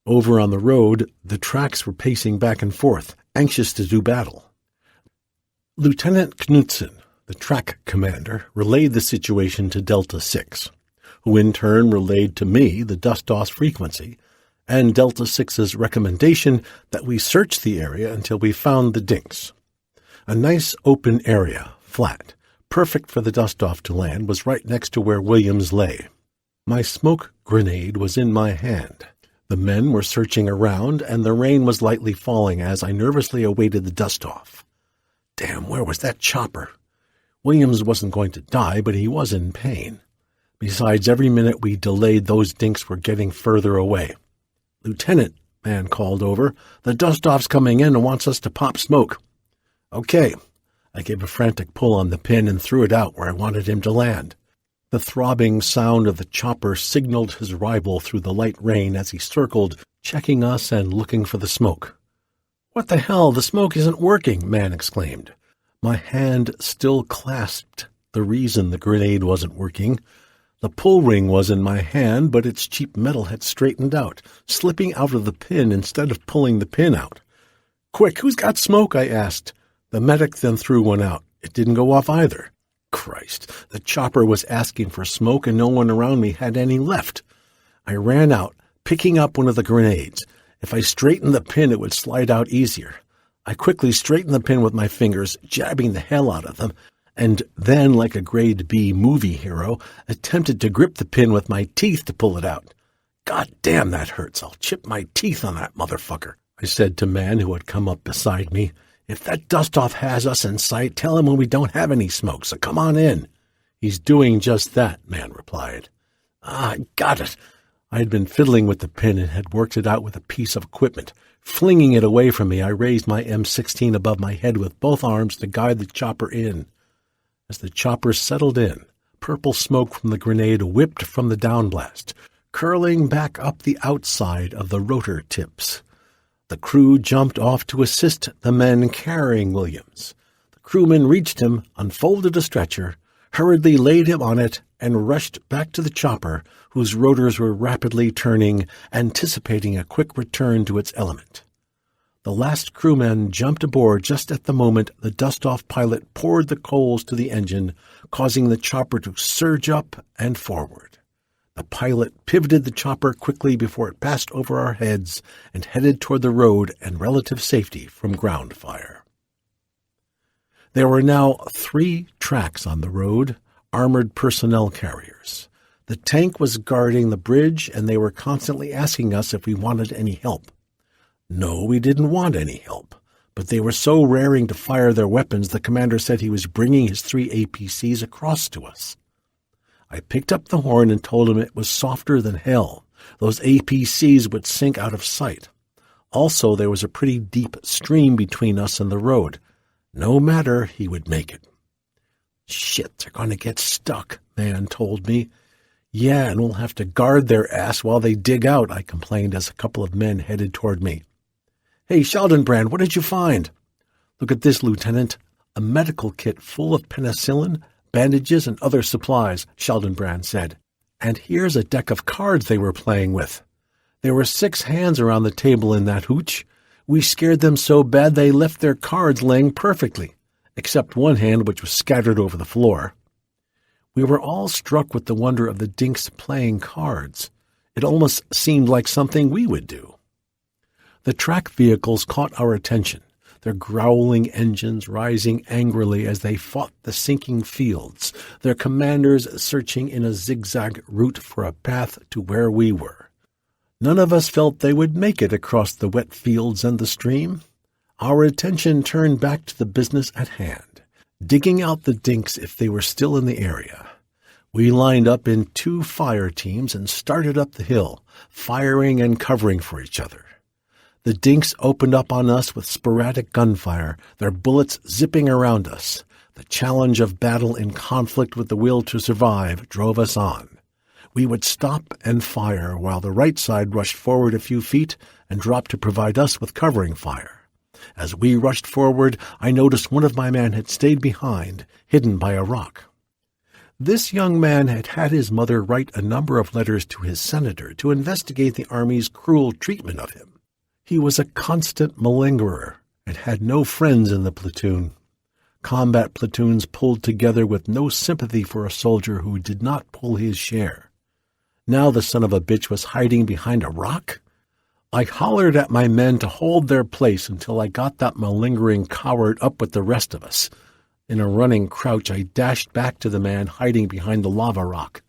Over on the road, the tracks were pacing back and forth, anxious to do battle. Lieutenant Knudsen, the track commander, relayed the situation to Delta 6, who in turn relayed to me the dust-off frequency and Delta 6's recommendation that we search the area until we found the dinks. A nice open area, flat, perfect for the dust-off to land, was right next to where Williams lay. My smoke grenade was in my hand. The men were searching around, and the rain was lightly falling as I nervously awaited the dust-off. Damn, where was that chopper? Williams wasn't going to die, but he was in pain. Besides, every minute we delayed, those dinks were getting further away. "Lieutenant," man called over, "the dust-off's coming in and wants us to pop smoke." "Okay." I gave a frantic pull on the pin and threw it out where I wanted him to land. The throbbing sound of the chopper signaled his arrival through the light rain as he circled, checking us and looking for the smoke. "What the hell? The smoke isn't working," man exclaimed. My hand still clasped the reason the grenade wasn't working. The pull ring was in my hand, but its cheap metal had straightened out, slipping out of the pin instead of pulling the pin out. "Quick, who's got smoke?" I asked. The medic then threw one out. It didn't go off either. Christ, the chopper was asking for smoke and no one around me had any left. I ran out, picking up one of the grenades. If I straightened the pin, it would slide out easier. I quickly straightened the pin with my fingers, jabbing the hell out of them, and then, like a grade B movie hero, attempted to grip the pin with my teeth to pull it out. "God damn, that hurts. I'll chip my teeth on that motherfucker," I said to man who had come up beside me. "If that dust-off has us in sight, tell him when we don't have any smoke, so come on in." "He's doing just that," man replied. I got it." I had been fiddling with the pin and had worked it out with a piece of equipment. Flinging it away from me, I raised my M16 above my head with both arms to guide the chopper in. As the chopper settled in, purple smoke from the grenade whipped from the downblast, curling back up the outside of the rotor tips. The crew jumped off to assist the men carrying Williams. The crewmen reached him, unfolded a stretcher, hurriedly laid him on it, and rushed back to the chopper, whose rotors were rapidly turning, anticipating a quick return to its element. The last crewman jumped aboard just at the moment the dust-off pilot poured the coals to the engine, causing the chopper to surge up and forward. The pilot pivoted the chopper quickly before it passed over our heads and headed toward the road and relative safety from ground fire. There were now 3 tracks on the road, armored personnel carriers. The tank was guarding the bridge, and they were constantly asking us if we wanted any help. No, we didn't want any help, but they were so raring to fire their weapons the commander said he was bringing his 3 APCs across to us. I picked up the horn and told him it was softer than hell. Those APCs would sink out of sight. Also, there was a pretty deep stream between us and the road. No matter, he would make it. "Shit, they're going to get stuck," man told me. "Yeah, and we'll have to guard their ass while they dig out," I complained as a couple of men headed toward me. "Hey, Sheldon-Brand, what did you find?" "Look at this, Lieutenant. A medical kit full of penicillin, bandages, and other supplies," Sheldon-Brand said. "And here's a deck of cards they were playing with. There were 6 hands around the table in that hooch. We scared them so bad they left their cards laying perfectly, except one hand which was scattered over the floor." We were all struck with the wonder of the dinks playing cards. It almost seemed like something we would do. The track vehicles caught our attention, their growling engines rising angrily as they fought the sinking fields, their commanders searching in a zigzag route for a path to where we were. None of us felt they would make it across the wet fields and the stream. Our attention turned back to the business at hand, digging out the dinks if they were still in the area. We lined up in 2 fire teams and started up the hill, firing and covering for each other. The dinks opened up on us with sporadic gunfire, their bullets zipping around us. The challenge of battle in conflict with the will to survive drove us on. We would stop and fire while the right side rushed forward a few feet and dropped to provide us with covering fire. As we rushed forward, I noticed one of my men had stayed behind, hidden by a rock. This young man had had his mother write a number of letters to his senator to investigate the Army's cruel treatment of him. He was a constant malingerer and had no friends in the platoon. Combat platoons pulled together with no sympathy for a soldier who did not pull his share. Now the son of a bitch was hiding behind a rock? I hollered at my men to hold their place until I got that malingering coward up with the rest of us. In a running crouch, I dashed back to the man hiding behind the lava rock.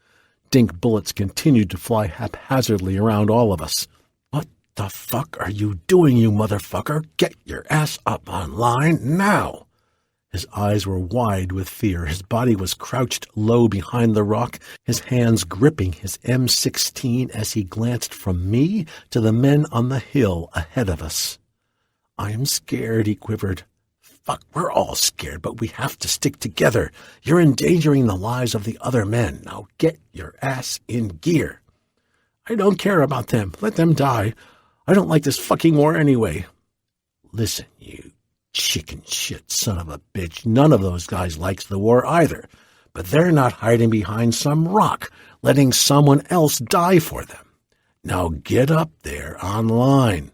Dink bullets continued to fly haphazardly around all of us. "What the fuck are you doing, you motherfucker? Get your ass up online now!" His eyes were wide with fear. His body was crouched low behind the rock, his hands gripping his M16 as he glanced from me to the men on the hill ahead of us. "I'm scared," he quivered. "Fuck, we're all scared, but we have to stick together. You're endangering the lives of the other men. Now get your ass in gear." "I don't care about them. Let them die. I don't like this fucking war anyway." "Listen, you chicken shit son of a bitch. None of those guys likes the war either, but they're not hiding behind some rock, letting someone else die for them. Now get up there on line."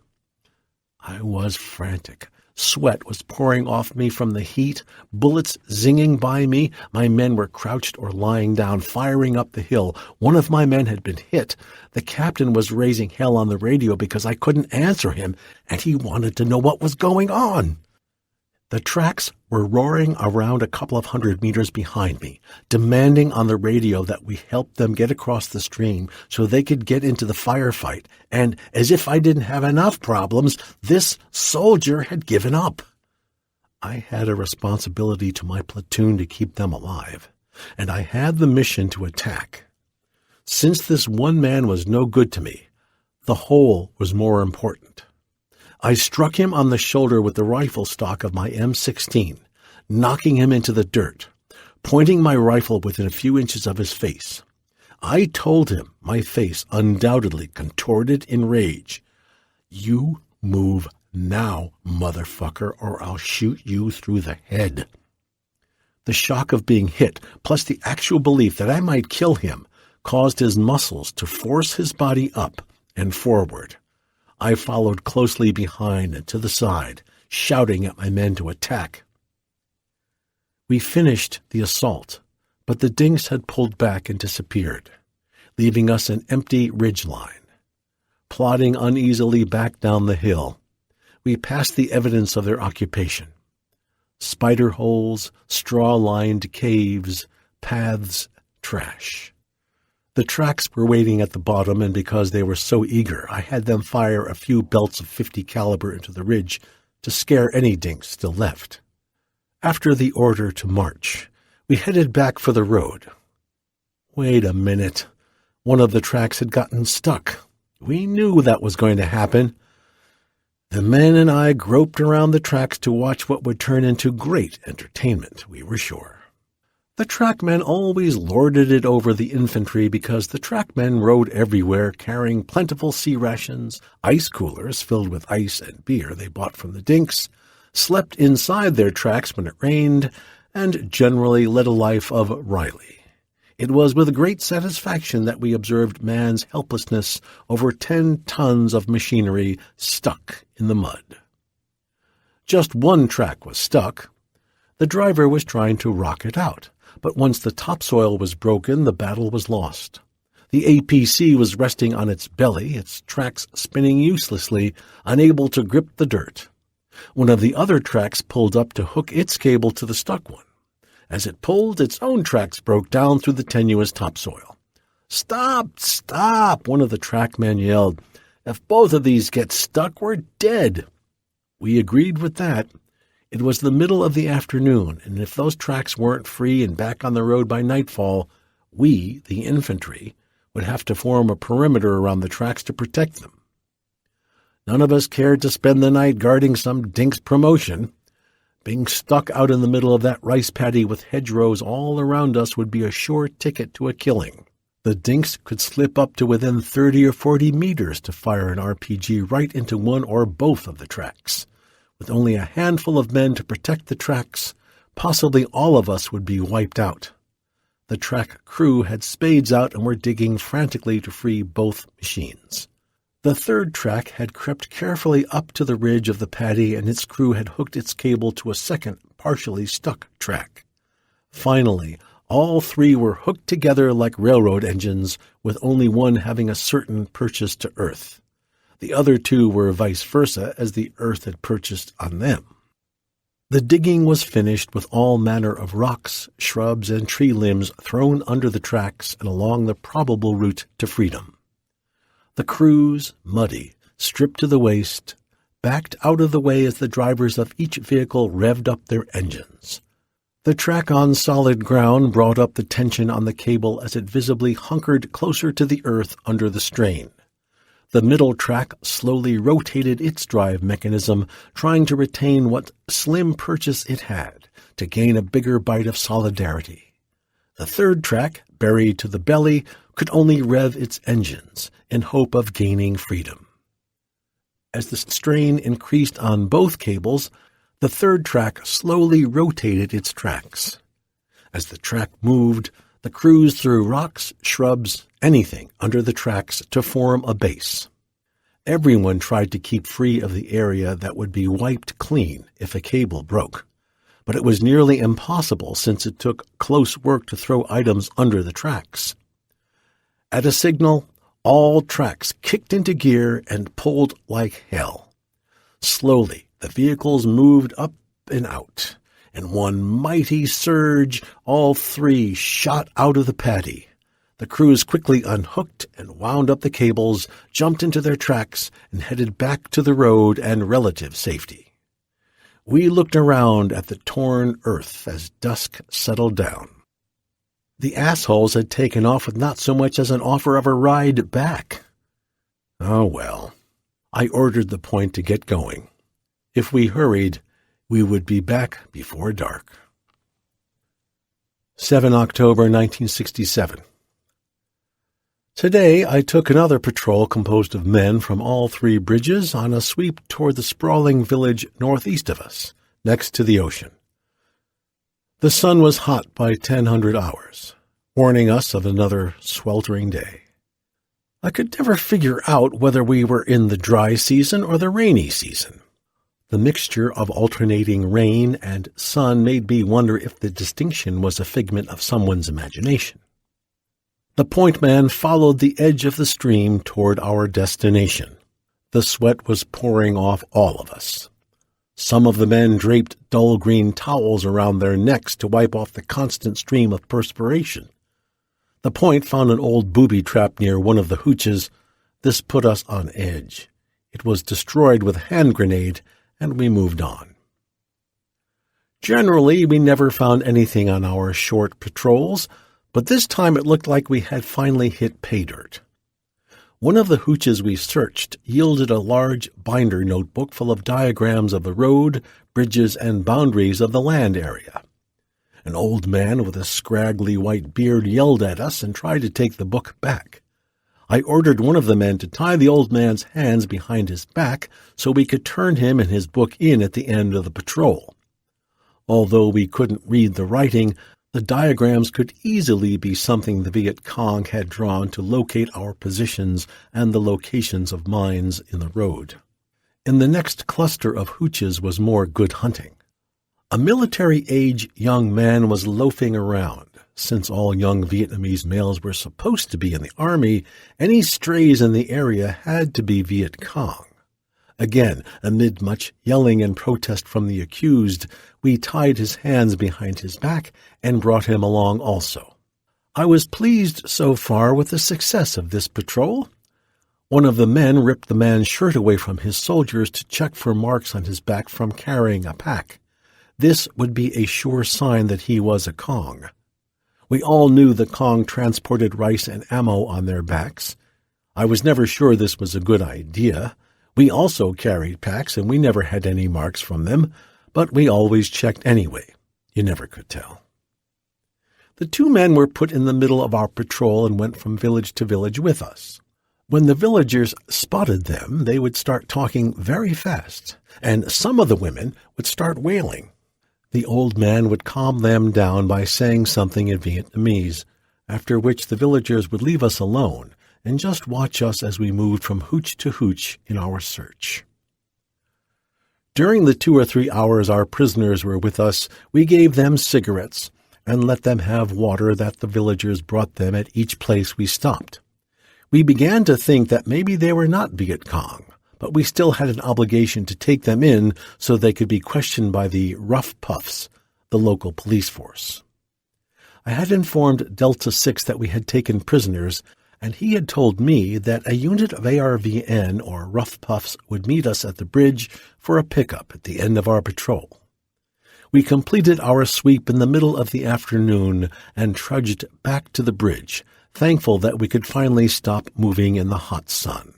I was frantic. Sweat was pouring off me from the heat, bullets zinging by me. My men were crouched or lying down, firing up the hill. One of my men had been hit. The captain was raising hell on the radio because I couldn't answer him, and he wanted to know what was going on. The tracks were roaring around a couple of 100 meters behind me, demanding on the radio that we help them get across the stream so they could get into the firefight. And as if I didn't have enough problems, this soldier had given up. I had a responsibility to my platoon to keep them alive, and I had the mission to attack. Since this one man was no good to me, the whole was more important. I struck him on the shoulder with the rifle stock of my M16, knocking him into the dirt, pointing my rifle within a few inches of his face. I told him, my face undoubtedly contorted in rage, "You move now, motherfucker, or I'll shoot you through the head." The shock of being hit, plus the actual belief that I might kill him, caused his muscles to force his body up and forward. I followed closely behind and to the side, shouting at my men to attack. We finished the assault, but the dinks had pulled back and disappeared, leaving us an empty ridgeline. Plodding uneasily back down the hill, we passed the evidence of their occupation: spider holes, straw-lined caves, paths, trash. The tracks were waiting at the bottom, and because they were so eager, I had them fire a few belts of .50 caliber into the ridge to scare any dinks still left. After the order to march, we headed back for the road. Wait a minute. One of the tracks had gotten stuck. We knew that was going to happen. The men and I groped around the tracks to watch what would turn into great entertainment, we were sure. The trackmen always lorded it over the infantry because the trackmen rode everywhere carrying plentiful sea rations, ice coolers filled with ice and beer they bought from the dinks, slept inside their tracks when it rained, and generally led a life of Riley. It was with great satisfaction that we observed man's helplessness over 10 tons of machinery stuck in the mud. Just one track was stuck. The driver was trying to rock it out, but once the topsoil was broken, the battle was lost. The APC was resting on its belly, its tracks spinning uselessly, unable to grip the dirt. One of the other tracks pulled up to hook its cable to the stuck one. As it pulled, its own tracks broke down through the tenuous topsoil. "Stop! Stop!" one of the trackmen yelled. "If both of these get stuck, we're dead." We agreed with that. It was the middle of the afternoon, and if those tracks weren't free and back on the road by nightfall, we, the infantry, would have to form a perimeter around the tracks to protect them. None of us cared to spend the night guarding some dink's promotion. Being stuck out in the middle of that rice paddy with hedgerows all around us would be a sure ticket to a killing. The dinks could slip up to within 30 or 40 meters to fire an RPG right into one or both of the tracks. With only a handful of men to protect the tracks, possibly all of us would be wiped out. The track crew had spades out and were digging frantically to free both machines. The third track had crept carefully up to the ridge of the paddy, and its crew had hooked its cable to a second, partially stuck track. Finally, all three were hooked together like railroad engines, with only one having a certain purchase to earth. The other two were vice versa, as the earth had purchased on them. The digging was finished with all manner of rocks, shrubs, and tree limbs thrown under the tracks and along the probable route to freedom. The crews, muddy, stripped to the waist, backed out of the way as the drivers of each vehicle revved up their engines. The track on solid ground brought up the tension on the cable as it visibly hunkered closer to the earth under the strain. The middle track slowly rotated its drive mechanism, trying to retain what slim purchase it had, to gain a bigger bite of solidarity. The third track, buried to the belly, could only rev its engines in hope of gaining freedom. As the strain increased on both cables, the third track slowly rotated its tracks. As the track moved, the crews threw rocks, shrubs, anything under the tracks to form a base. Everyone tried to keep free of the area that would be wiped clean if a cable broke, but it was nearly impossible since it took close work to throw items under the tracks. At a signal, all tracks kicked into gear and pulled like hell. Slowly, the vehicles moved up and out. In one mighty surge, all three shot out of the paddy. The crews quickly unhooked and wound up the cables, jumped into their tracks, and headed back to the road and relative safety. We looked around at the torn earth as dusk settled down. The assholes had taken off with not so much as an offer of a ride back. Oh well. I ordered the point to get going. If we hurried, we would be back before dark. 7 October 1967. Today I took another patrol composed of men from all three bridges on a sweep toward the sprawling village northeast of us, next to the ocean. The sun was hot by 1000 hours, warning us of another sweltering day. I could never figure out whether we were in the dry season or the rainy season. The mixture of alternating rain and sun made me wonder if the distinction was a figment of someone's imagination. The point man followed the edge of the stream toward our destination. The sweat was pouring off all of us. Some of the men draped dull green towels around their necks to wipe off the constant stream of perspiration. The point found an old booby trap near one of the hooches. This put us on edge. It was destroyed with a hand grenade, and we moved on. Generally, we never found anything on our short patrols, but this time it looked like we had finally hit pay dirt. One of the hooches we searched yielded a large binder notebook full of diagrams of the road, bridges, and boundaries of the land area. An old man with a scraggly white beard yelled at us and tried to take the book back. I ordered one of the men to tie the old man's hands behind his back so we could turn him and his book in at the end of the patrol. Although we couldn't read the writing, the diagrams could easily be something the Viet Cong had drawn to locate our positions and the locations of mines in the road. In the next cluster of hooches was more good hunting. A military-age young man was loafing around. Since all young Vietnamese males were supposed to be in the army, any strays in the area had to be Viet Cong. Again, amid much yelling and protest from the accused, we tied his hands behind his back and brought him along also. I was pleased so far with the success of this patrol. One of the men ripped the man's shirt away from his soldiers to check for marks on his back from carrying a pack. This would be a sure sign that he was a Cong. We all knew the Cong transported rice and ammo on their backs. I was never sure this was a good idea. We also carried packs, and we never had any marks from them, but we always checked anyway. You never could tell. The two men were put in the middle of our patrol and went from village to village with us. When the villagers spotted them, they would start talking very fast, and some of the women would start wailing. The old man would calm them down by saying something in Vietnamese, after which the villagers would leave us alone and just watch us as we moved from hooch to hooch in our search. During the 2 or 3 hours our prisoners were with us, we gave them cigarettes and let them have water that the villagers brought them at each place we stopped. We began to think that maybe they were not Viet Cong, but we still had an obligation to take them in so they could be questioned by the Rough Puffs, the local police force. I had informed Delta 6 that we had taken prisoners, and he had told me that a unit of ARVN, or Rough Puffs, would meet us at the bridge for a pickup at the end of our patrol. We completed our sweep in the middle of the afternoon and trudged back to the bridge, thankful that we could finally stop moving in the hot sun.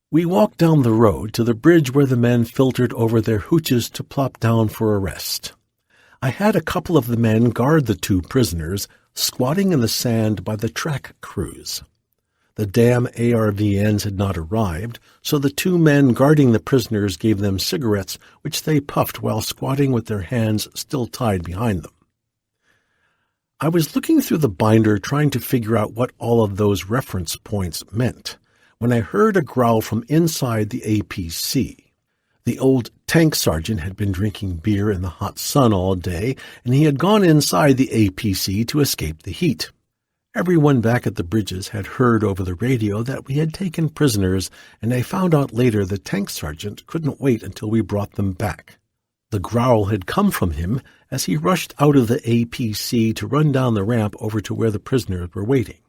We walked down the road to the bridge where the men filtered over their hooches to plop down for a rest. I had a couple of the men guard the two prisoners, squatting in the sand by the track crews. The damn ARVNs had not arrived, so the two men guarding the prisoners gave them cigarettes, which they puffed while squatting with their hands still tied behind them. I was looking through the binder trying to figure out what all of those reference points meant, when I heard a growl from inside the APC. The old tank sergeant had been drinking beer in the hot sun all day, and he had gone inside the APC to escape the heat. Everyone back at the bridges had heard over the radio that we had taken prisoners, and I found out later the tank sergeant couldn't wait until we brought them back. The growl had come from him as he rushed out of the APC to run down the ramp over to where the prisoners were waiting.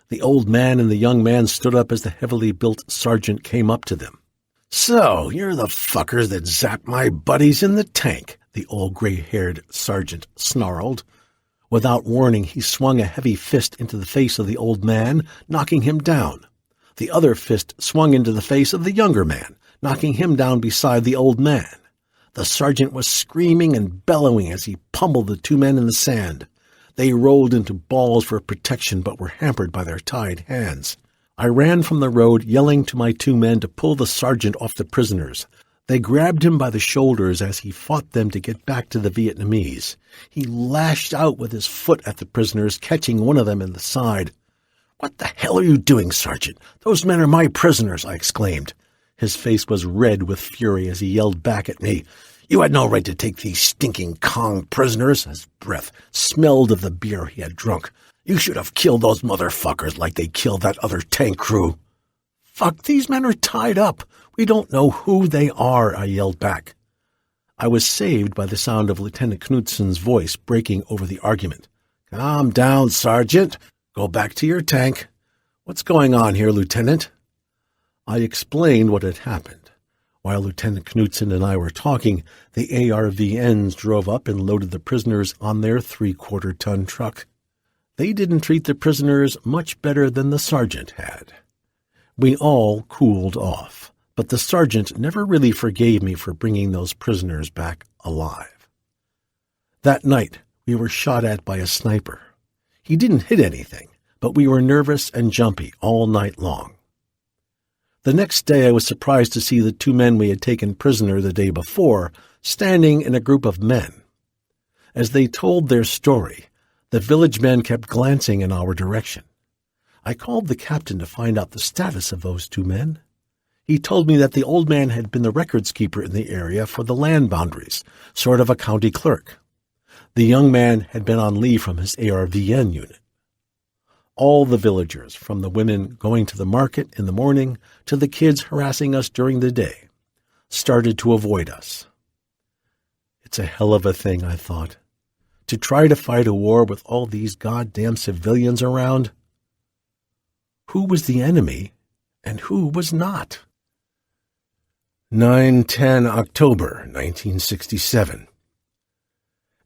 The old man and the young man stood up as the heavily built sergeant came up to them. "So, you're the fuckers that zapped my buddies in the tank," the old gray-haired sergeant snarled. Without warning, he swung a heavy fist into the face of the old man, knocking him down. The other fist swung into the face of the younger man, knocking him down beside the old man. The sergeant was screaming and bellowing as he pummeled the two men in the sand. They rolled into balls for protection but were hampered by their tied hands. I ran from the road, yelling to my two men to pull the sergeant off the prisoners. They grabbed him by the shoulders as he fought them to get back to the Vietnamese. He lashed out with his foot at the prisoners, catching one of them in the side. "What the hell are you doing, Sergeant? Those men are my prisoners," I exclaimed. His face was red with fury as he yelled back at me. "You had no right to take these stinking Kong prisoners." His breath smelled of the beer he had drunk. "You should have killed those motherfuckers like they killed that other tank crew." "Fuck, these men are tied up. We don't know who they are," I yelled back. I was saved by the sound of Lieutenant Knutson's voice breaking over the argument. "Calm down, Sergeant. Go back to your tank. What's going on here, Lieutenant?" I explained what had happened. While Lieutenant Knutson and I were talking, the ARVNs drove up and loaded the prisoners on their 3/4-ton truck. They didn't treat the prisoners much better than the sergeant had. We all cooled off, but the sergeant never really forgave me for bringing those prisoners back alive. That night, we were shot at by a sniper. He didn't hit anything, but we were nervous and jumpy all night long. The next day I was surprised to see the two men we had taken prisoner the day before standing in a group of men. As they told their story, the village men kept glancing in our direction. I called the captain to find out the status of those two men. He told me that the old man had been the records keeper in the area for the land boundaries, sort of a county clerk. The young man had been on leave from his ARVN unit. All the villagers, from the women going to the market in the morning to the kids harassing us during the day, started to avoid us. It's a hell of a thing, I thought, to try to fight a war with all these goddamn civilians around. Who was the enemy and who was not? 9/10 October 1967.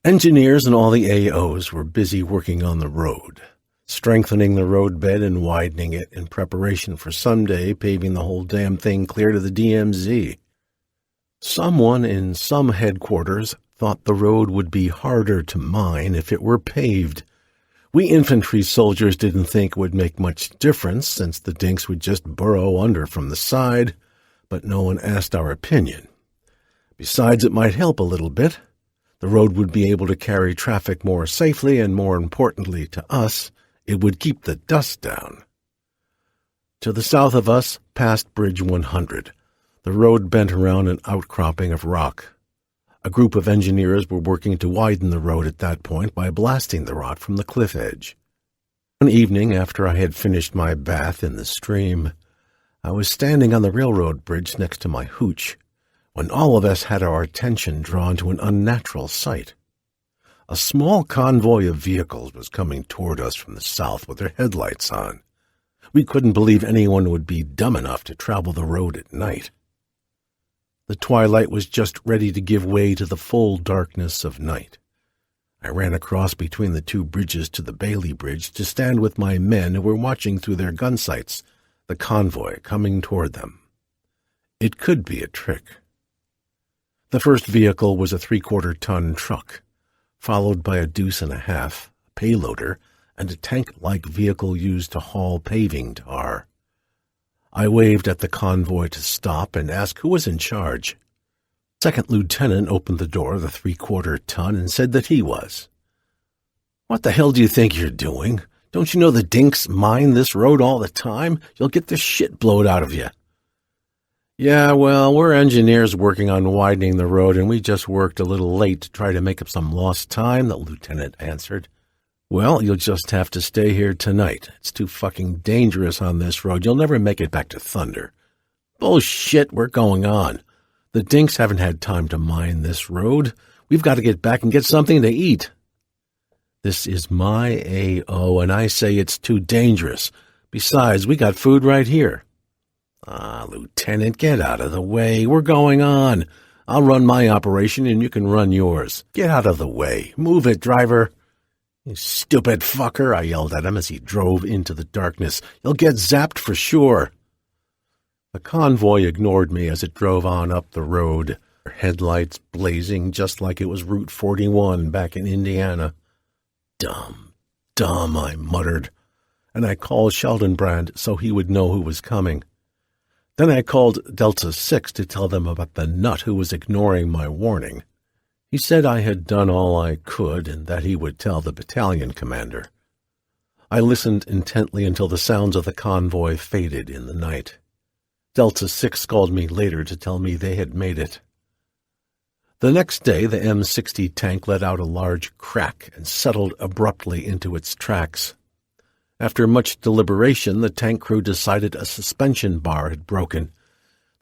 Engineers and all the AOs were busy working on the road, strengthening the roadbed and widening it in preparation for someday paving the whole damn thing clear to the DMZ. Someone in some headquarters thought the road would be harder to mine if it were paved. We infantry soldiers didn't think it would make much difference since the dinks would just burrow under from the side, but no one asked our opinion. Besides, it might help a little bit. The road would be able to carry traffic more safely, and more importantly to us, it would keep the dust down. To the south of us, past Bridge 100, the road bent around an outcropping of rock. A group of engineers were working to widen the road at that point by blasting the rock from the cliff edge. One evening, after I had finished my bath in the stream, I was standing on the railroad bridge next to my hooch when all of us had our attention drawn to an unnatural sight. A small convoy of vehicles was coming toward us from the south with their headlights on. We couldn't believe anyone would be dumb enough to travel the road at night. The twilight was just ready to give way to the full darkness of night. I ran across between the two bridges to the Bailey Bridge to stand with my men who were watching through their gun sights, the convoy coming toward them. It could be a trick. The first vehicle was a 3/4-ton truck, followed by a deuce-and-a-half, a payloader, and a tank-like vehicle used to haul paving tar. I waved at the convoy to stop and asked who was in charge. Second lieutenant opened the door of the 3/4-ton and said that he was. "What the hell do you think you're doing? Don't you know the dinks mine this road all the time? You'll get the shit blowed out of you." "Yeah, well, we're engineers working on widening the road, and we just worked a little late to try to make up some lost time," the lieutenant answered. "Well, you'll just have to stay here tonight. It's too fucking dangerous on this road. You'll never make it back to Thunder." "Bullshit, we're going on. The dinks haven't had time to mine this road. We've got to get back and get something to eat." "This is my AO, and I say it's too dangerous. Besides, we got food right here." Lieutenant, get out of the way. We're going on. I'll run my operation, and you can run yours. Get out of the way. Move it, driver." "You stupid fucker," I yelled at him as he drove into the darkness. "You'll get zapped for sure." The convoy ignored me as it drove on up the road, their headlights blazing just like it was Route 41 back in Indiana. Dumb, I muttered, and I called Sheldon so he would know who was coming. Then I called Delta 6 to tell them about the nut who was ignoring my warning. He said I had done all I could and that he would tell the battalion commander. I listened intently until the sounds of the convoy faded in the night. Delta 6 called me later to tell me they had made it. The next day, the M60 tank let out a large crack and settled abruptly into its tracks. After much deliberation, the tank crew decided a suspension bar had broken.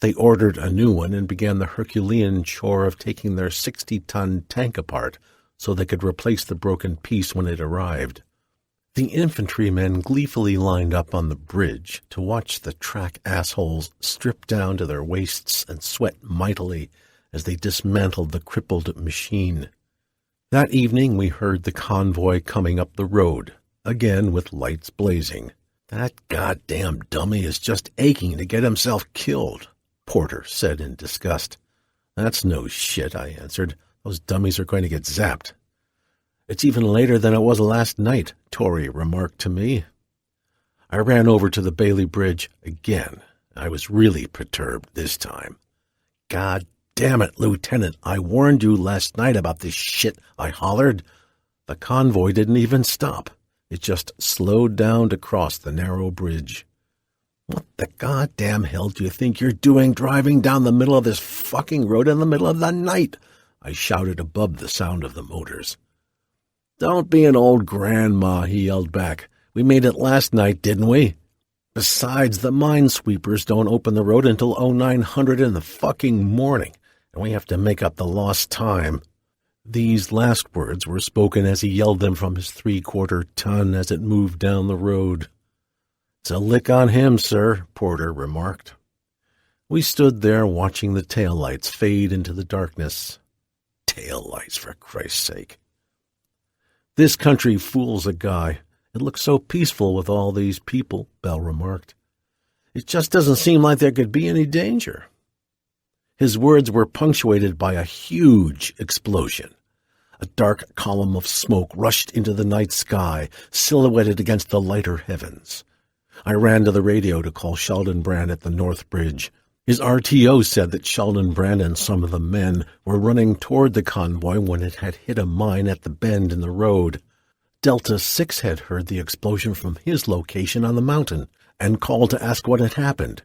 They ordered a new one and began the Herculean chore of taking their 60-ton tank apart so they could replace the broken piece when it arrived. The infantrymen gleefully lined up on the bridge to watch the track assholes strip down to their waists and sweat mightily as they dismantled the crippled machine. That evening we heard the convoy coming up the road, again with lights blazing. "That goddamn dummy is just aching to get himself killed," Porter said in disgust. "That's no shit," I answered. "Those dummies are going to get zapped." "It's even later than it was last night," Torrey remarked to me. I ran over to the Bailey Bridge again. I was really perturbed this time. "God damn it, Lieutenant, I warned you last night about this shit," I hollered. The convoy didn't even stop. It just slowed down to cross the narrow bridge. "What the goddamn hell do you think you're doing driving down the middle of this fucking road in the middle of the night?" I shouted above the sound of the motors. "Don't be an old grandma," he yelled back. "We made it last night, didn't we? Besides, the minesweepers don't open the road until 0900 in the fucking morning, and we have to make up the lost time." These last words were spoken as he yelled them from his 3/4-ton as it moved down the road. "It's a lick on him, sir," Porter remarked. We stood there watching the taillights fade into the darkness. Taillights, for Christ's sake. "This country fools a guy. It looks so peaceful with all these people," Bell remarked. "It just doesn't seem like there could be any danger." His words were punctuated by a huge explosion. A dark column of smoke rushed into the night sky, silhouetted against the lighter heavens. I ran to the radio to call Sheldon at the North Bridge. His RTO said that Sheldon and some of the men were running toward the convoy when it had hit a mine at the bend in the road. Delta 6 had heard the explosion from his location on the mountain and called to ask what had happened.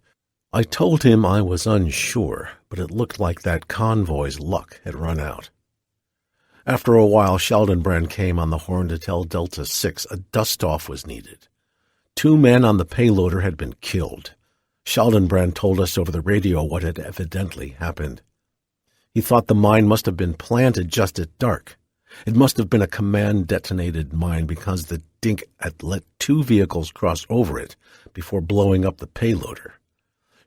I told him I was unsure, but it looked like that convoy's luck had run out. After a while, Sheldon came on the horn to tell Delta 6 a dust-off was needed. 2 men on the payloader had been killed. Sheldon told us over the radio what had evidently happened. He thought the mine must have been planted just at dark. It must have been a command-detonated mine because the dink had let 2 vehicles cross over it before blowing up the payloader.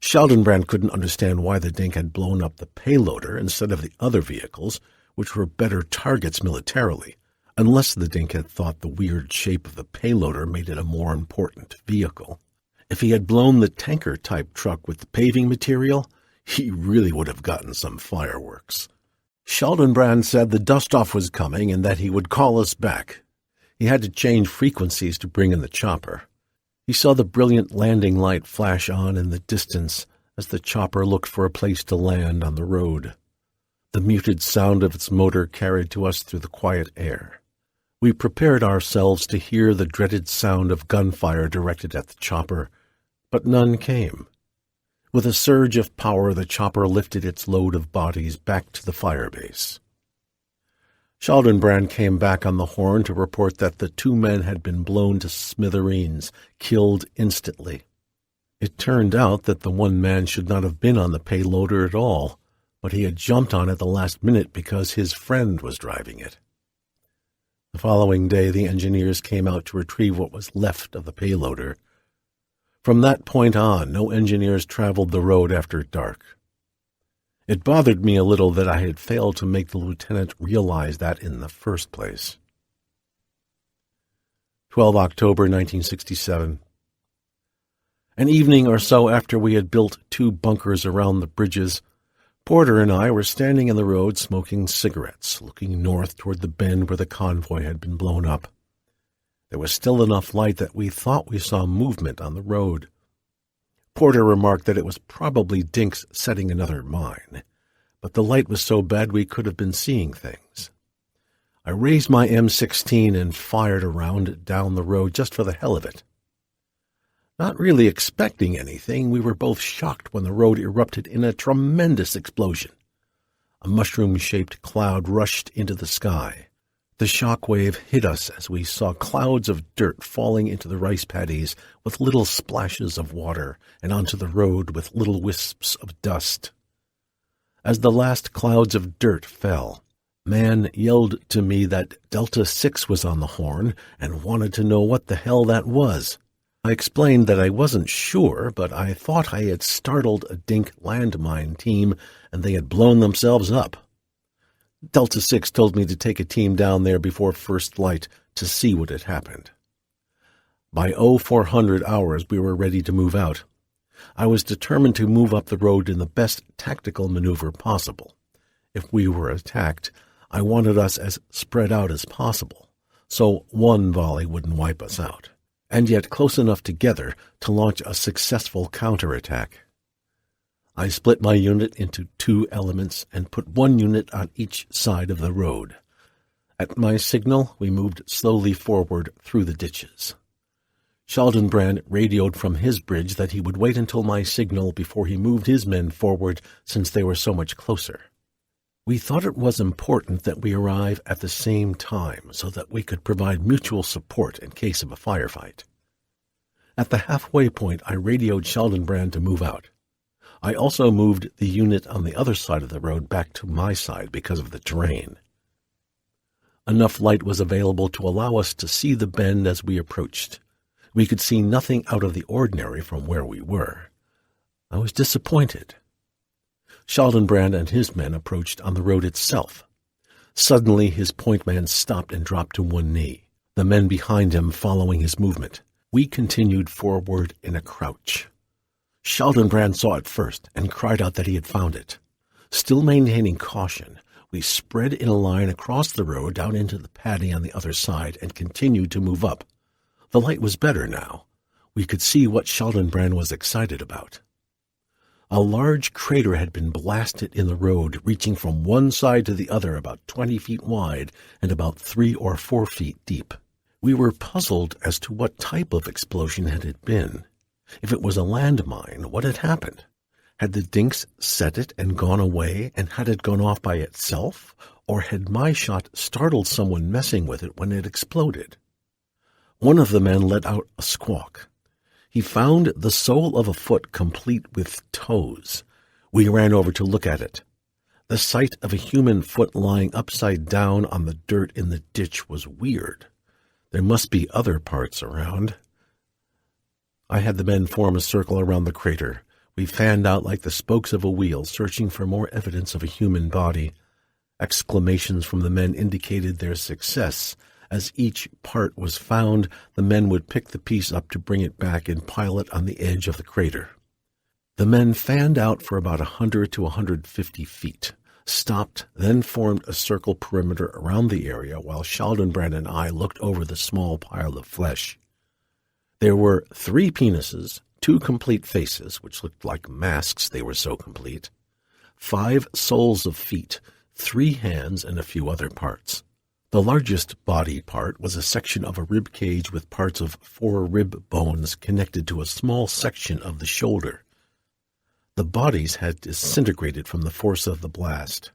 Scheldenbrand couldn't understand why the Dink had blown up the payloader instead of the other vehicles, which were better targets militarily, unless the Dink had thought the weird shape of the payloader made it a more important vehicle. If he had blown the tanker-type truck with the paving material, he really would have gotten some fireworks. Scheldenbrand said the dust-off was coming and that he would call us back. He had to change frequencies to bring in the chopper. He saw the brilliant landing light flash on in the distance as the chopper looked for a place to land on the road. The muted sound of its motor carried to us through the quiet air. We prepared ourselves to hear the dreaded sound of gunfire directed at the chopper, but none came. With a surge of power, the chopper lifted its load of bodies back to the firebase. Scheldenbrand came back on the horn to report that the 2 men had been blown to smithereens, killed instantly. It turned out that the 1 man should not have been on the payloader at all, but he had jumped on at the last minute because his friend was driving it. The following day, the engineers came out to retrieve what was left of the payloader. From that point on, no engineers traveled the road after dark. It bothered me a little that I had failed to make the lieutenant realize that in the first place. 12 October 1967. An evening or so after we had built 2 bunkers around the bridges, Porter and I were standing in the road smoking cigarettes, looking north toward the bend where the convoy had been blown up. There was still enough light that we thought we saw movement on the road. Porter remarked that it was probably Dinks setting another mine, but the light was so bad we could have been seeing things. I raised my M16 and fired a round down the road just for the hell of it. Not really expecting anything, we were both shocked when the road erupted in a tremendous explosion. A mushroom-shaped cloud rushed into the sky. The shock wave hit us as we saw clouds of dirt falling into the rice paddies with little splashes of water and onto the road with little wisps of dust. As the last clouds of dirt fell, man yelled to me that Delta 6 was on the horn and wanted to know what the hell that was. I explained that I wasn't sure, but I thought I had startled a Dink landmine team and they had blown themselves up. Delta 6 told me to take a team down there before first light to see what had happened. By 0400 hours, we were ready to move out. I was determined to move up the road in the best tactical maneuver possible. If we were attacked, I wanted us as spread out as possible, so 1 volley wouldn't wipe us out, and yet close enough together to launch a successful counterattack. I split my unit into 2 elements and put 1 unit on each side of the road. At my signal, we moved slowly forward through the ditches. Scheldenbrand radioed from his bridge that he would wait until my signal before he moved his men forward since they were so much closer. We thought it was important that we arrive at the same time so that we could provide mutual support in case of a firefight. At the halfway point, I radioed Scheldenbrand to move out. I also moved the unit on the other side of the road back to my side because of the terrain. Enough light was available to allow us to see the bend as we approached. We could see nothing out of the ordinary from where we were. I was disappointed. Scheldenbrand and his men approached on the road itself. Suddenly his point man stopped and dropped to 1 knee, the men behind him following his movement. We continued forward in a crouch. Scheldenbrand saw it first and cried out that he had found it. Still maintaining caution, we spread in a line across the road down into the paddy on the other side and continued to move up. The light was better now. We could see what Scheldenbrand was excited about. A large crater had been blasted in the road, reaching from one side to the other about 20 feet wide and about 3 or 4 feet deep. We were puzzled as to what type of explosion had it been. If it was a landmine, what had happened? Had the Dinks set it and gone away, and had it gone off by itself? Or had my shot startled someone messing with it when it exploded? One of the men let out a squawk. He found the sole of a foot complete with toes. We ran over to look at it. The sight of a human foot lying upside down on the dirt in the ditch was weird. There must be other parts around. I had the men form a circle around the crater. We fanned out like the spokes of a wheel, searching for more evidence of a human body. Exclamations from the men indicated their success. As each part was found, the men would pick the piece up to bring it back and pile it on the edge of the crater. The men fanned out for about 100 to 150 feet, stopped, then formed a circle perimeter around the area while Schaldenbrand and I looked over the small pile of flesh. There were 3 penises, 2 complete faces, which looked like masks, they were so complete, 5 soles of feet, 3 hands, and a few other parts. The largest body part was a section of a rib cage with parts of 4 rib bones connected to a small section of the shoulder. The bodies had disintegrated from the force of the blast.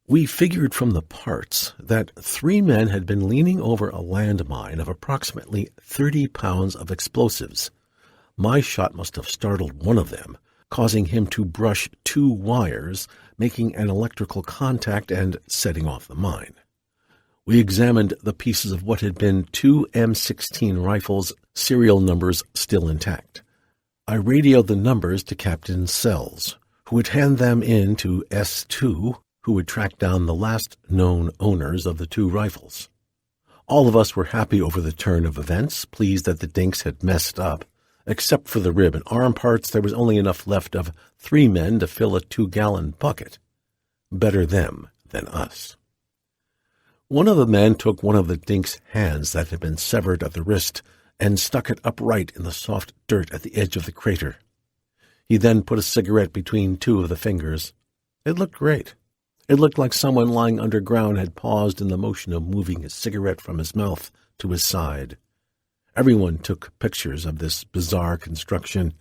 We figured from the parts that 3 men had been leaning over a landmine of approximately 30 pounds of explosives. My shot must have startled one of them, causing him to brush 2 wires, making an electrical contact and setting off the mine. We examined the pieces of what had been 2 M16 rifles, serial numbers still intact. I radioed the numbers to Captain Sells, who would hand them in to S2, who would track down the last known owners of the 2 rifles. All of us were happy over the turn of events, pleased that the dinks had messed up. Except for the rib and arm parts, there was only enough left of 3 men to fill a 2-gallon bucket. Better them than us. One of the men took one of the dink's hands that had been severed at the wrist and stuck it upright in the soft dirt at the edge of the crater. He then put a cigarette between 2 of the fingers. It looked great. It looked like someone lying underground had paused in the motion of moving his cigarette from his mouth to his side. Everyone took pictures of this bizarre construction.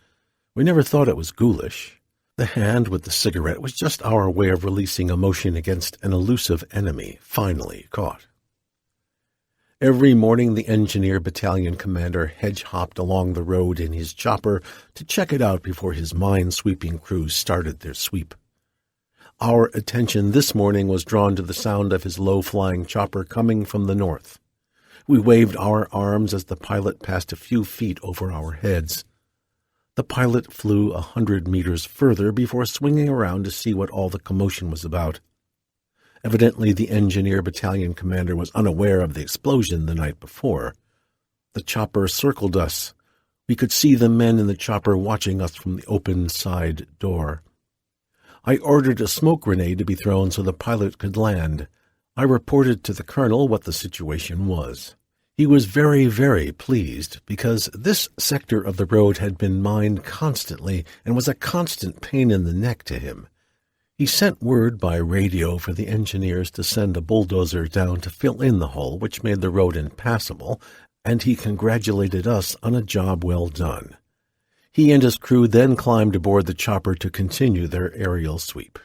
We never thought it was ghoulish. The hand with the cigarette was just our way of releasing emotion against an elusive enemy finally caught. Every morning the engineer battalion commander hedge-hopped along the road in his chopper to check it out before his mine-sweeping crews started their sweep. Our attention this morning was drawn to the sound of his low-flying chopper coming from the north. We waved our arms as the pilot passed a few feet over our heads. The pilot flew 100 meters further before swinging around to see what all the commotion was about. Evidently, the engineer battalion commander was unaware of the explosion the night before. The chopper circled us. We could see the men in the chopper watching us from the open side door. I ordered a smoke grenade to be thrown so the pilot could land. I reported to the colonel what the situation was. He was very, very pleased because this sector of the road had been mined constantly and was a constant pain in the neck to him. He sent word by radio for the engineers to send a bulldozer down to fill in the hole, which made the road impassable, and he congratulated us on a job well done. He and his crew then climbed aboard the chopper to continue their aerial sweep.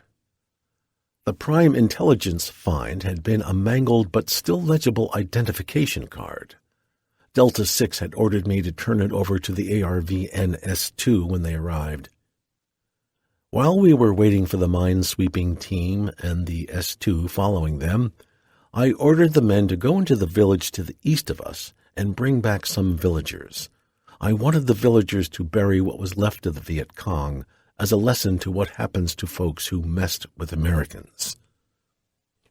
The prime intelligence find had been a mangled but still legible identification card. Delta 6 had ordered me to turn it over to the ARV-NS2 when they arrived. While we were waiting for the mine-sweeping team and the S2 following them, I ordered the men to go into the village to the east of us and bring back some villagers. I wanted the villagers to bury what was left of the Viet Cong as a lesson to what happens to folks who messed with Americans.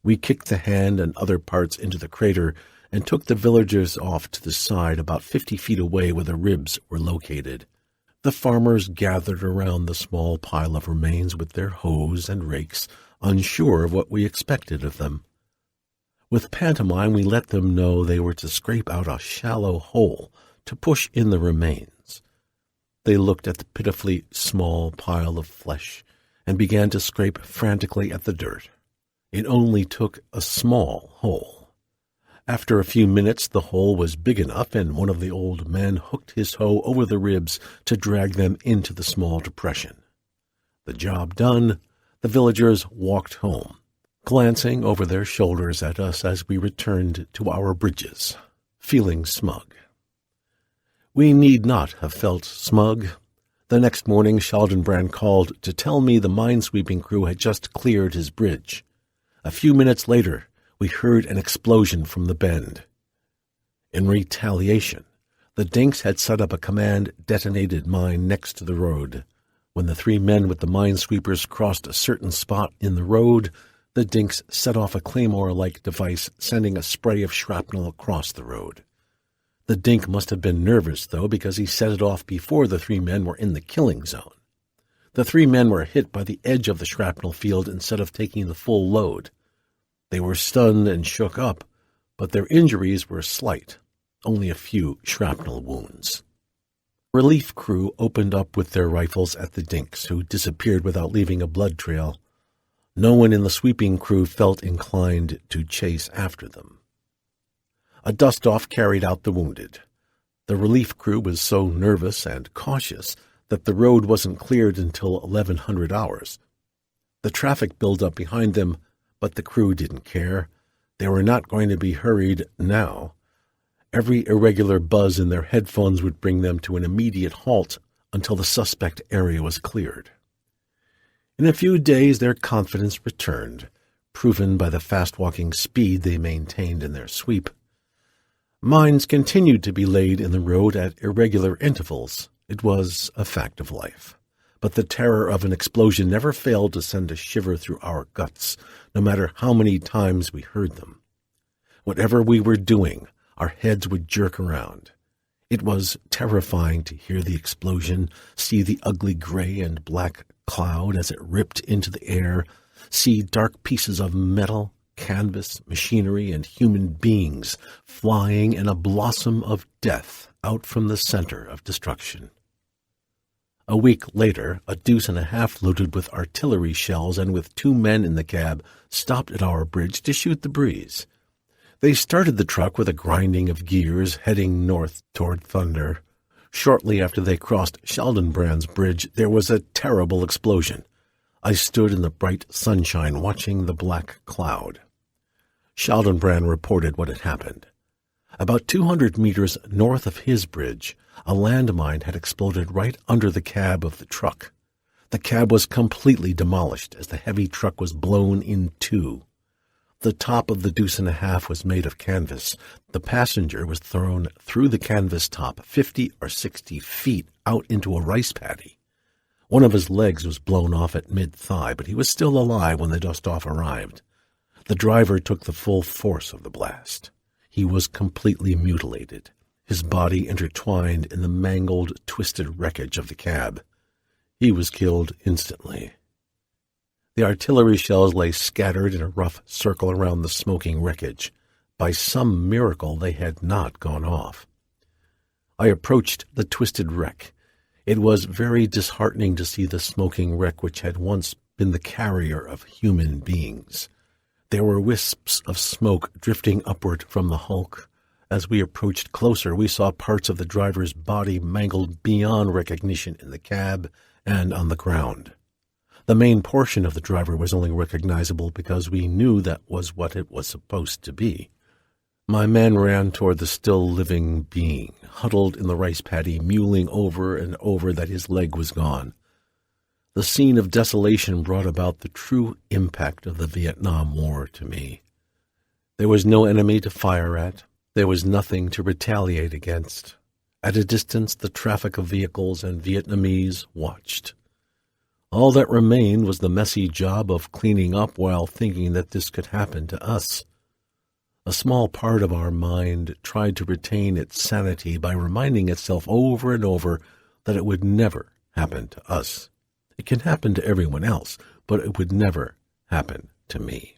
We kicked the hand and other parts into the crater and took the villagers off to the side about 50 feet away where the ribs were located. The farmers gathered around the small pile of remains with their hoes and rakes, unsure of what we expected of them. With pantomime, we let them know they were to scrape out a shallow hole to push in the remains. They looked at the pitifully small pile of flesh and began to scrape frantically at the dirt. It only took a small hole. After a few minutes, the hole was big enough, and one of the old men hooked his hoe over the ribs to drag them into the small depression. The job done, the villagers walked home, glancing over their shoulders at us as we returned to our bridges, feeling smug. We need not have felt smug. The next morning, Schaldenbrand called to tell me the minesweeping crew had just cleared his bridge. A few minutes later, we heard an explosion from the bend. In retaliation, the dinks had set up a command-detonated mine next to the road. When the 3 men with the minesweepers crossed a certain spot in the road, the dinks set off a claymore-like device, sending a spray of shrapnel across the road. The dink must have been nervous, though, because he set it off before the 3 men were in the killing zone. The 3 men were hit by the edge of the shrapnel field instead of taking the full load. They were stunned and shook up, but their injuries were slight, only a few shrapnel wounds. Relief crew opened up with their rifles at the dinks, who disappeared without leaving a blood trail. No one in the sweeping crew felt inclined to chase after them. A dust-off carried out the wounded. The relief crew was so nervous and cautious that the road wasn't cleared until 1100 hours. The traffic built up behind them, but the crew didn't care. They were not going to be hurried now. Every irregular buzz in their headphones would bring them to an immediate halt until the suspect area was cleared. In a few days their confidence returned, proven by the fast-walking speed they maintained in their sweep. Mines continued to be laid in the road at irregular intervals. It was a fact of life. But the terror of an explosion never failed to send a shiver through our guts, no matter how many times we heard them. Whatever we were doing, our heads would jerk around. It was terrifying to hear the explosion, see the ugly gray and black cloud as it ripped into the air, see dark pieces of metal, canvas, machinery, and human beings flying in a blossom of death out from the center of destruction. A week later, a 1.5 loaded with artillery shells and with 2 men in the cab stopped at our bridge to shoot the breeze. They started the truck with a grinding of gears, heading north toward Thunder. Shortly after they crossed Sheldonbrand's bridge, there was a terrible explosion. I stood in the bright sunshine watching the black cloud. Sheldonbrand reported what had happened. About 200 meters north of his bridge, a landmine had exploded right under the cab of the truck. The cab was completely demolished as the heavy truck was blown in 2. The top of the 1.5 was made of canvas. The passenger was thrown through the canvas top 50 or 60 feet out into a rice paddy. One of his legs was blown off at mid-thigh, but he was still alive when the dust-off arrived. The driver took the full force of the blast. He was completely mutilated, his body intertwined in the mangled, twisted wreckage of the cab. He was killed instantly. The artillery shells lay scattered in a rough circle around the smoking wreckage. By some miracle they had not gone off. I approached the twisted wreck. It was very disheartening to see the smoking wreck which had once been the carrier of human beings. There were wisps of smoke drifting upward from the hulk. As we approached closer, we saw parts of the driver's body mangled beyond recognition in the cab and on the ground. The main portion of the driver was only recognizable because we knew that was what it was supposed to be. My men ran toward the still-living being, huddled in the rice paddy, mewling over and over that his leg was gone. The scene of desolation brought about the true impact of the Vietnam War to me. There was no enemy to fire at. There was nothing to retaliate against. At a distance, the traffic of vehicles and Vietnamese watched. All that remained was the messy job of cleaning up while thinking that this could happen to us. A small part of our mind tried to retain its sanity by reminding itself over and over that it would never happen to us. It can happen to everyone else, but it would never happen to me.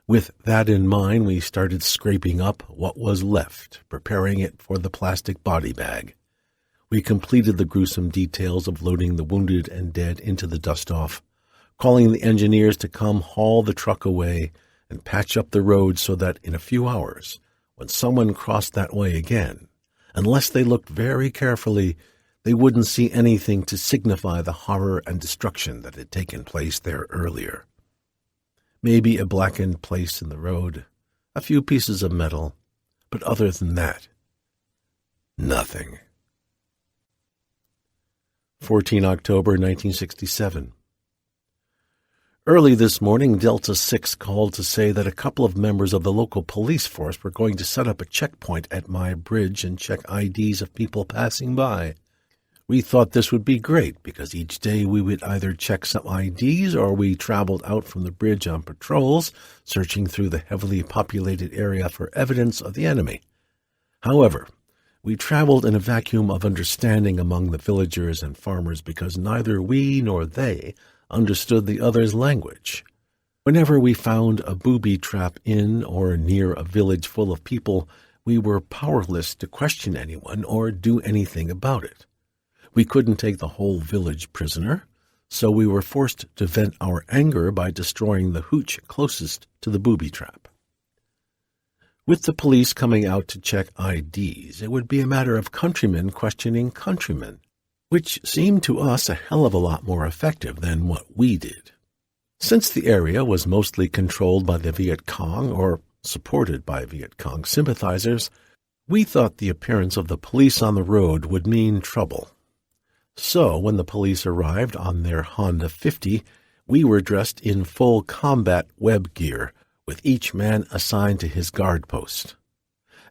With that in mind, we started scraping up what was left, preparing it for the plastic body bag. We completed the gruesome details of loading the wounded and dead into the dust-off, calling the engineers to come haul the truck away and patch up the road so that in a few hours, when someone crossed that way again, unless they looked very carefully, they wouldn't see anything to signify the horror and destruction that had taken place there earlier. Maybe a blackened place in the road, a few pieces of metal, but other than that, nothing. 14 October 1967. Early this morning, Delta 6 called to say that a couple of members of the local police force were going to set up a checkpoint at my bridge and check IDs of people passing by. We thought this would be great because each day we would either check some IDs or we traveled out from the bridge on patrols, searching through the heavily populated area for evidence of the enemy. However, we traveled in a vacuum of understanding among the villagers and farmers because neither we nor they understood the other's language. Whenever we found a booby trap in or near a village full of people, we were powerless to question anyone or do anything about it. We couldn't take the whole village prisoner, so we were forced to vent our anger by destroying the hooch closest to the booby trap. With the police coming out to check IDs, it would be a matter of countrymen questioning countrymen, which seemed to us a hell of a lot more effective than what we did. Since the area was mostly controlled by the Viet Cong or supported by Viet Cong sympathizers, we thought the appearance of the police on the road would mean trouble. So, when the police arrived on their Honda 50, we were dressed in full combat web gear, with each man assigned to his guard post.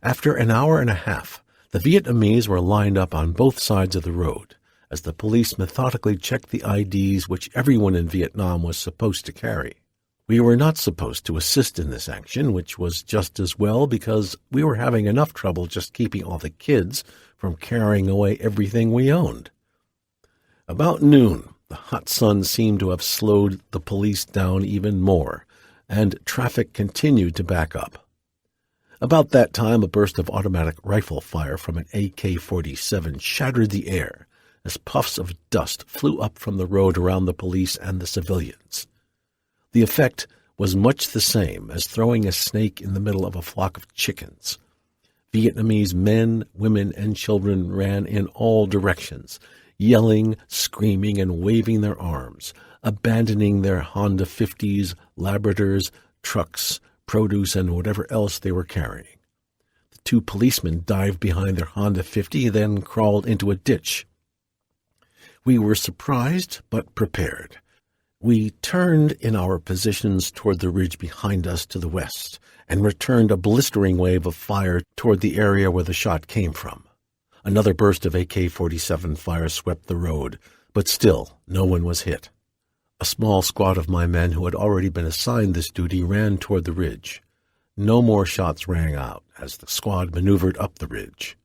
After an hour and a half, the Vietnamese were lined up on both sides of the road, as the police methodically checked the IDs which everyone in Vietnam was supposed to carry. We were not supposed to assist in this action, which was just as well because we were having enough trouble just keeping all the kids from carrying away everything we owned. About noon, the hot sun seemed to have slowed the police down even more, and traffic continued to back up. About that time, a burst of automatic rifle fire from an AK-47 shattered the air as puffs of dust flew up from the road around the police and the civilians. The effect was much the same as throwing a snake in the middle of a flock of chickens. Vietnamese men, women, and children ran in all directions, yelling, screaming, and waving their arms, abandoning their Honda 50s, Labradors, trucks, produce, and whatever else they were carrying. The two policemen dived behind their Honda 50, then crawled into a ditch. We were surprised but prepared. We turned in our positions toward the ridge behind us to the west and returned a blistering wave of fire toward the area where the shot came from. Another burst of AK-47 fire swept the road, but still no one was hit. A small squad of my men who had already been assigned this duty ran toward the ridge. No more shots rang out as the squad maneuvered up the ridge.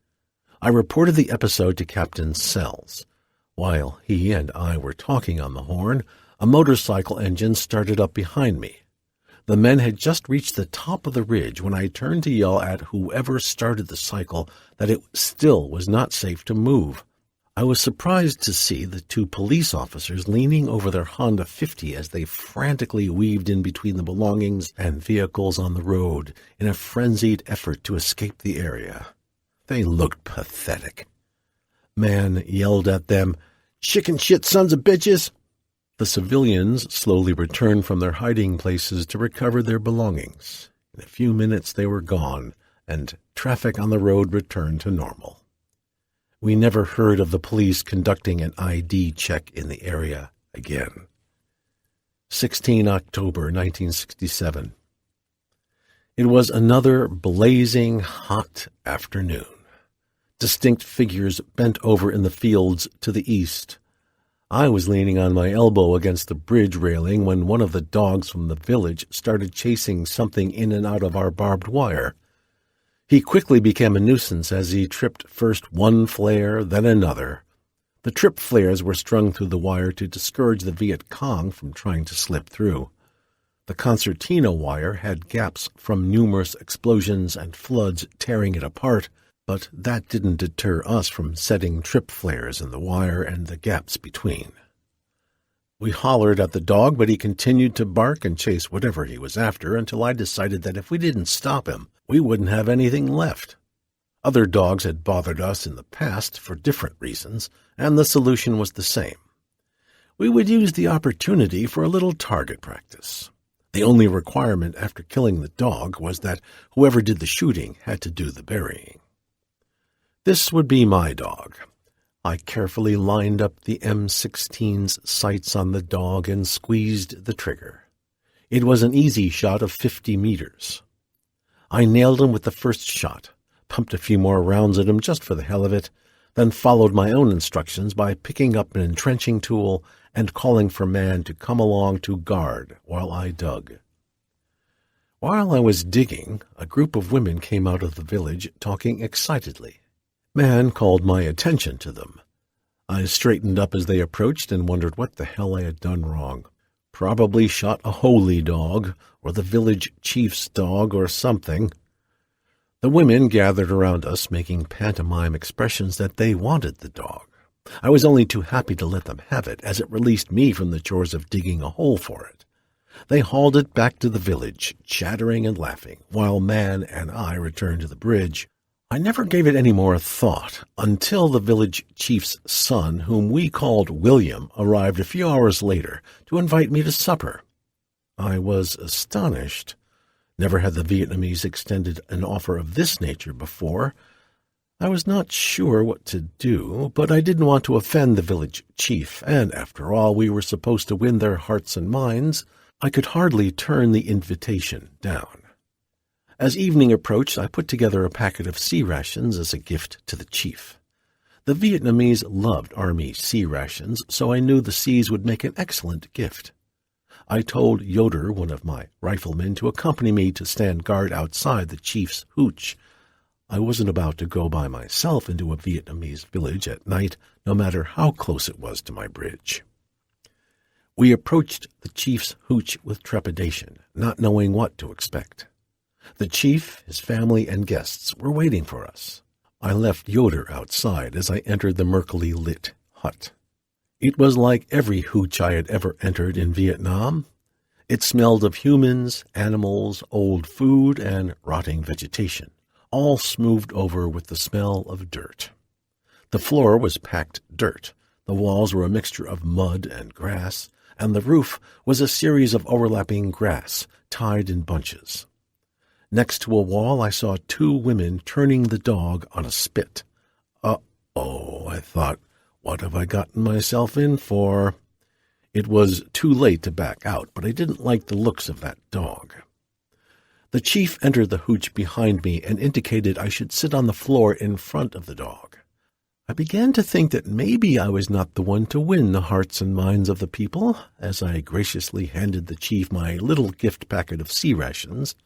I reported the episode to Captain Sells. While he and I were talking on the horn, a motorcycle engine started up behind me. The men had just reached the top of the ridge when I turned to yell at whoever started the cycle that it still was not safe to move. I was surprised to see the two police officers leaning over their Honda 50 as they frantically weaved in between the belongings and vehicles on the road in a frenzied effort to escape the area. They looked pathetic. Man yelled at them, "Chicken shit sons of bitches!" The civilians slowly returned from their hiding places to recover their belongings. In a few minutes they were gone, and traffic on the road returned to normal. We never heard of the police conducting an ID check in the area again. 16 October 1967. It was another blazing hot afternoon. Distinct figures bent over in the fields to the east. I was leaning on my elbow against the bridge railing when one of the dogs from the village started chasing something in and out of our barbed wire. He quickly became a nuisance as he tripped first one flare, then another. The trip flares were strung through the wire to discourage the Viet Cong from trying to slip through. The concertina wire had gaps from numerous explosions and floods tearing it apart, but that didn't deter us from setting trip flares in the wire and the gaps between. We hollered at the dog, but he continued to bark and chase whatever he was after until I decided that if we didn't stop him, we wouldn't have anything left. Other dogs had bothered us in the past for different reasons, and the solution was the same. We would use the opportunity for a little target practice. The only requirement after killing the dog was that whoever did the shooting had to do the burying. This would be my dog. I carefully lined up the M16's sights on the dog and squeezed the trigger. It was an easy shot of 50 meters. I nailed him with the first shot, pumped a few more rounds at him just for the hell of it, then followed my own instructions by picking up an entrenching tool and calling for Man to come along to guard while I dug. While I was digging, a group of women came out of the village talking excitedly. Man called my attention to them. I straightened up as they approached and wondered what the hell I had done wrong. Probably shot a holy dog, or the village chief's dog, or something. The women gathered around us, making pantomime expressions that they wanted the dog. I was only too happy to let them have it, as it released me from the chores of digging a hole for it. They hauled it back to the village, chattering and laughing, while Man and I returned to the bridge. I never gave it any more thought until the village chief's son, whom we called William, arrived a few hours later to invite me to supper. I was astonished. Never had the Vietnamese extended an offer of this nature before. I was not sure what to do, but I didn't want to offend the village chief, and after all, we were supposed to win their hearts and minds. I could hardly turn the invitation down. As evening approached, I put together a packet of sea rations as a gift to the chief. The Vietnamese loved Army sea rations, so I knew the seas would make an excellent gift. I told Yoder, one of my riflemen, to accompany me to stand guard outside the chief's hooch. I wasn't about to go by myself into a Vietnamese village at night, no matter how close it was to my bridge. We approached the chief's hooch with trepidation, not knowing what to expect. The chief, his family, and guests were waiting for us. I left Yoder outside as I entered the murkily lit hut. It was like every hooch I had ever entered in Vietnam. It smelled of humans, animals, old food, and rotting vegetation, all smoothed over with the smell of dirt. The floor was packed dirt, the walls were a mixture of mud and grass, and the roof was a series of overlapping grass tied in bunches. Next to a wall, I saw two women turning the dog on a spit. Uh-oh, I thought, what have I gotten myself in for? It was too late to back out, but I didn't like the looks of that dog. The chief entered the hooch behind me and indicated I should sit on the floor in front of the dog. I began to think that maybe I was not the one to win the hearts and minds of the people, as I graciously handed the chief my little gift packet of sea rations.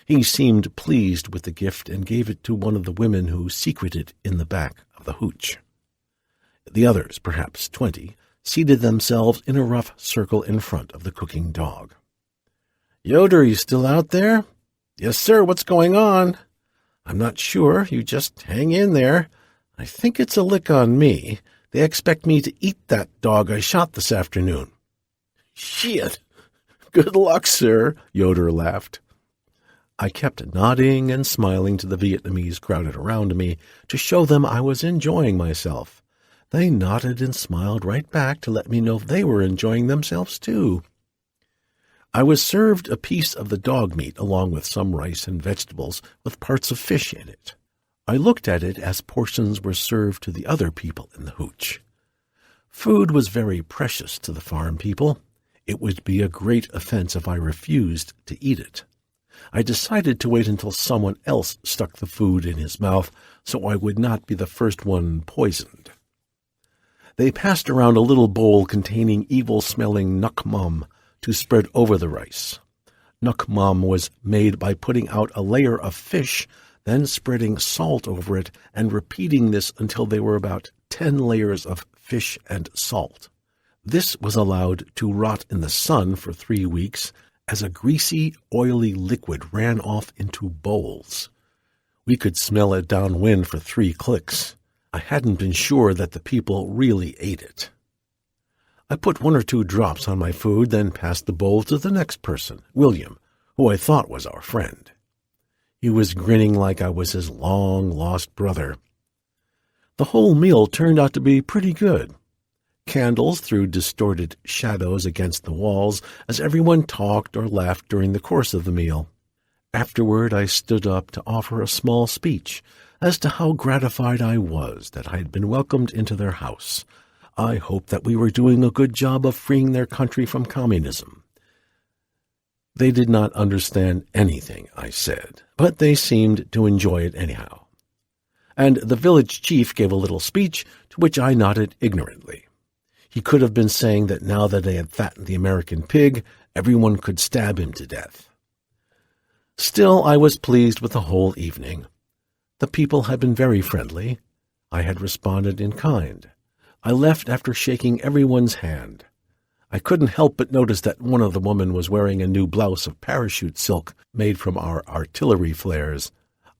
He seemed pleased with the gift and gave it to one of the women who secreted it in the back of the hooch. The others, perhaps 20, seated themselves in a rough circle in front of the cooking dog. "Yoder, you still out there?" "Yes, sir. What's going on?" "I'm not sure. You just hang in there. I think it's a lick on me. They expect me to eat that dog I shot this afternoon." "Shit! Good luck, sir," Yoder laughed. I kept nodding and smiling to the Vietnamese crowded around me to show them I was enjoying myself. They nodded and smiled right back to let me know they were enjoying themselves too. I was served a piece of the dog meat along with some rice and vegetables with parts of fish in it. I looked at it as portions were served to the other people in the hooch. Food was very precious to the farm people. It would be a great offense if I refused to eat it. I decided to wait until someone else stuck the food in his mouth so I would not be the first one poisoned. They passed around a little bowl containing evil-smelling nuc mam to spread over the rice. Nuc mam was made by putting out a layer of fish, then spreading salt over it and repeating this until there were about 10 layers of fish and salt. This was allowed to rot in the sun for 3 weeks, as a greasy, oily liquid ran off into bowls. We could smell it downwind for 3 clicks. I hadn't been sure that the people really ate it. I put 1 or 2 drops on my food, then passed the bowl to the next person, William, who I thought was our friend. He was grinning like I was his long-lost brother. The whole meal turned out to be pretty good. Candles threw distorted shadows against the walls as everyone talked or laughed during the course of the meal. Afterward, I stood up to offer a small speech as to how gratified I was that I had been welcomed into their house. I hoped that we were doing a good job of freeing their country from communism. They did not understand anything I said, but they seemed to enjoy it anyhow. and the village chief gave a little speech to which I nodded ignorantly. He could have been saying that now that they had fattened the American pig, everyone could stab him to death. Still, I was pleased with the whole evening. The people had been very friendly. I had responded in kind. I left after shaking everyone's hand. I couldn't help but notice that one of the women was wearing a new blouse of parachute silk made from our artillery flares.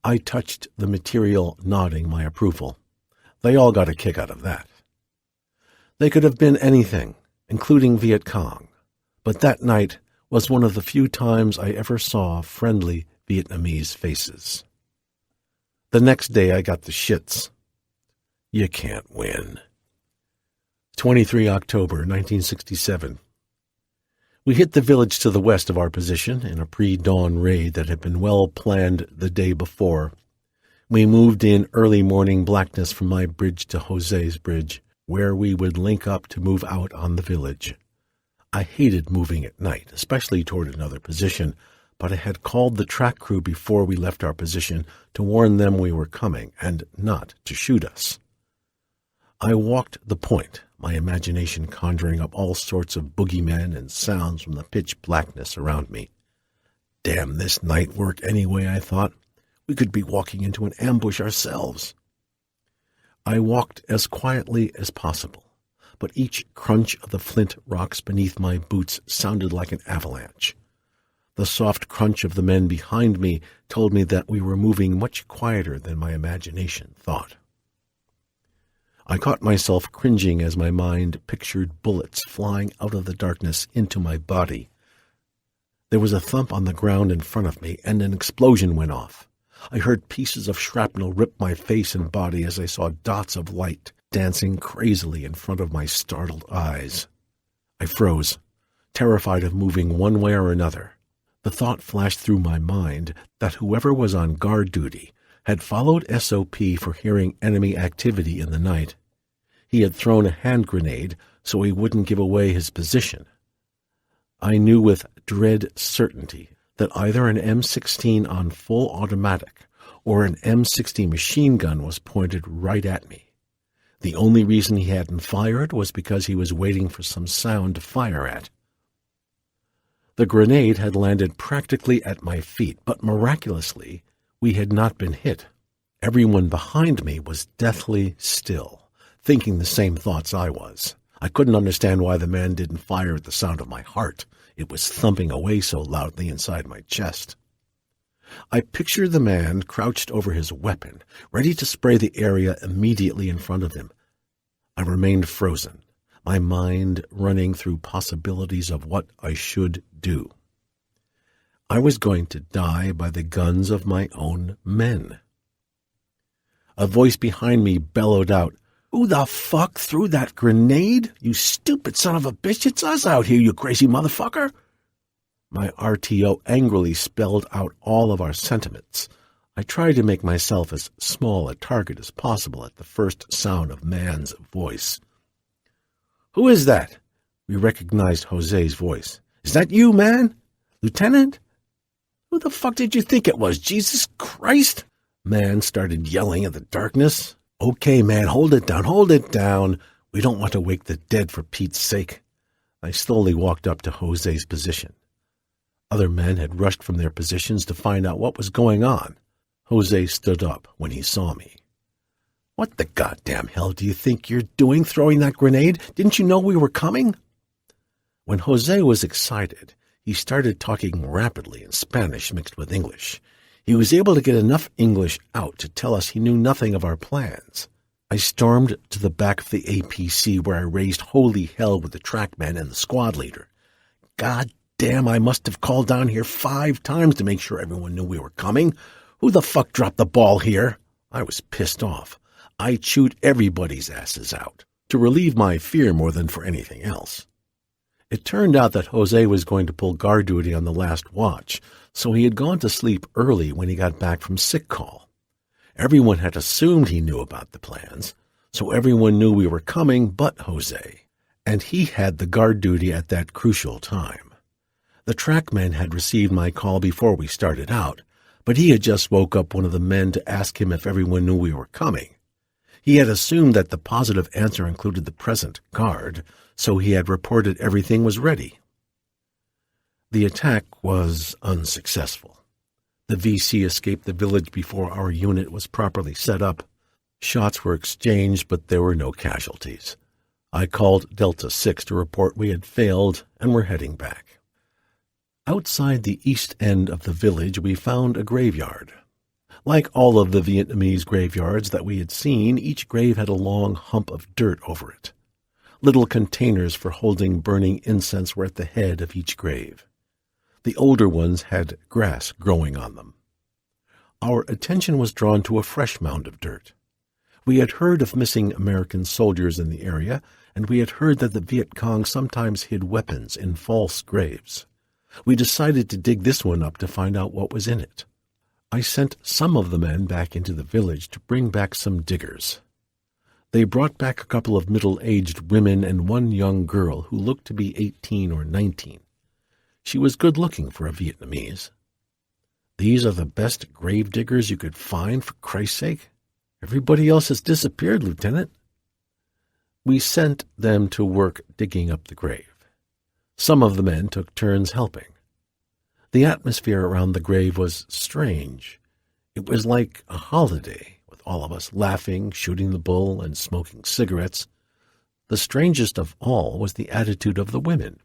I touched the material, nodding my approval. They all got a kick out of that. They could have been anything, including Viet Cong, but that night was one of the few times I ever saw friendly Vietnamese faces. The next day I got the shits. You can't win. 23 October 1967. We hit the village to the west of our position in a pre-dawn raid that had been well planned the day before. We moved in early morning blackness from my bridge to Jose's bridge, where we would link up to move out on the village. I hated moving at night, especially toward another position, but I had called the track crew before we left our position to warn them we were coming and not to shoot us. I walked the point, my imagination conjuring up all sorts of boogeymen and sounds from the pitch blackness around me. Damn this night work anyway, I thought. We could be walking into an ambush ourselves. I walked as quietly as possible, but each crunch of the flint rocks beneath my boots sounded like an avalanche. The soft crunch of the men behind me told me that we were moving much quieter than my imagination thought. I caught myself cringing as my mind pictured bullets flying out of the darkness into my body. There was a thump on the ground in front of me, and an explosion went off. I heard pieces of shrapnel rip my face and body as I saw dots of light dancing crazily in front of my startled eyes. I froze, terrified of moving one way or another. The thought flashed through my mind that whoever was on guard duty had followed SOP for hearing enemy activity in the night. He had thrown a hand grenade so he wouldn't give away his position. I knew with dread certainty that either an M16 on full automatic or an M60 machine gun was pointed right at me. The only reason he hadn't fired was because he was waiting for some sound to fire at. The grenade had landed practically at my feet, but miraculously, we had not been hit. Everyone behind me was deathly still, thinking the same thoughts I was. I couldn't understand why the man didn't fire at the sound of my heart. It was thumping away so loudly inside my chest. I pictured the man crouched over his weapon, ready to spray the area immediately in front of him. I remained frozen, my mind running through possibilities of what I should do. I was going to die by the guns of my own men. A voice behind me bellowed out, "Who the fuck threw that grenade? You stupid son of a bitch, it's us out here, you crazy motherfucker!" My RTO angrily spelled out all of our sentiments. I tried to make myself as small a target as possible at the first sound of man's voice. "Who is that?" We recognized Jose's voice. "Is that you, man? Lieutenant? Who the fuck did you think it was? Jesus Christ!" Man started yelling in the darkness. "Okay, man, hold it down, hold it down. We don't want to wake the dead for Pete's sake." I slowly walked up to Jose's position. Other men had rushed from their positions to find out what was going on. Jose stood up when he saw me. "What the goddamn hell do you think you're doing, throwing that grenade? Didn't you know we were coming?" When Jose was excited, he started talking rapidly in Spanish mixed with English. He was able to get enough English out to tell us he knew nothing of our plans. I stormed to the back of the APC where I raised holy hell with the trackman and the squad leader. God damn, I must have called down here 5 times to make sure everyone knew we were coming. Who the fuck dropped the ball here? I was pissed off. I chewed everybody's asses out, to relieve my fear more than for anything else. It turned out that Jose was going to pull guard duty on the last watch, so he had gone to sleep early when he got back from sick call. Everyone had assumed he knew about the plans, so everyone knew we were coming but Jose, and he had the guard duty at that crucial time. The trackman had received my call before we started out, but he had just woke up one of the men to ask him if everyone knew we were coming. He had assumed that the positive answer included the present guard, so he had reported everything was ready. The attack was unsuccessful. The VC escaped the village before our unit was properly set up. Shots were exchanged, but there were no casualties. I called Delta 6 to report we had failed and were heading back. Outside the east end of the village, we found a graveyard. Like all of the Vietnamese graveyards that we had seen, each grave had a long hump of dirt over it. Little containers for holding burning incense were at the head of each grave. The older ones had grass growing on them. Our attention was drawn to a fresh mound of dirt. We had heard of missing American soldiers in the area, and we had heard that the Viet Cong sometimes hid weapons in false graves. We decided to dig this one up to find out what was in it. I sent some of the men back into the village to bring back some diggers. They brought back a couple of middle-aged women and one young girl who looked to be 18 or 19. She was good-looking for a Vietnamese. "These are the best grave diggers you could find, for Christ's sake? Everybody else has disappeared, Lieutenant." We sent them to work digging up the grave. Some of the men took turns helping. The atmosphere around the grave was strange. It was like a holiday, with all of us laughing, shooting the bull, and smoking cigarettes. The strangest of all was the attitude of the women.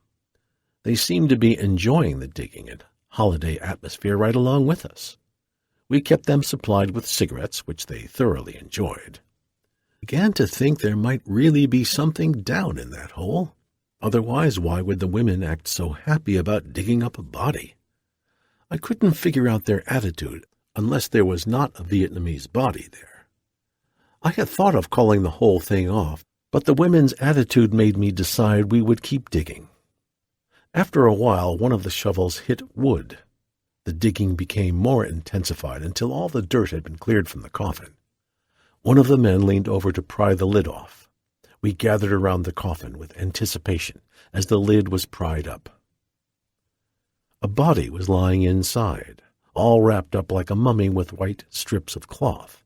They seemed to be enjoying the digging and holiday atmosphere right along with us. We kept them supplied with cigarettes, which they thoroughly enjoyed. I began to think there might really be something down in that hole. Otherwise, why would the women act so happy about digging up a body? I couldn't figure out their attitude unless there was not a Vietnamese body there. I had thought of calling the whole thing off, but the women's attitude made me decide we would keep digging. After a while, one of the shovels hit wood. The digging became more intensified until all the dirt had been cleared from the coffin. One of the men leaned over to pry the lid off. We gathered around the coffin with anticipation as the lid was pried up. A body was lying inside, all wrapped up like a mummy with white strips of cloth.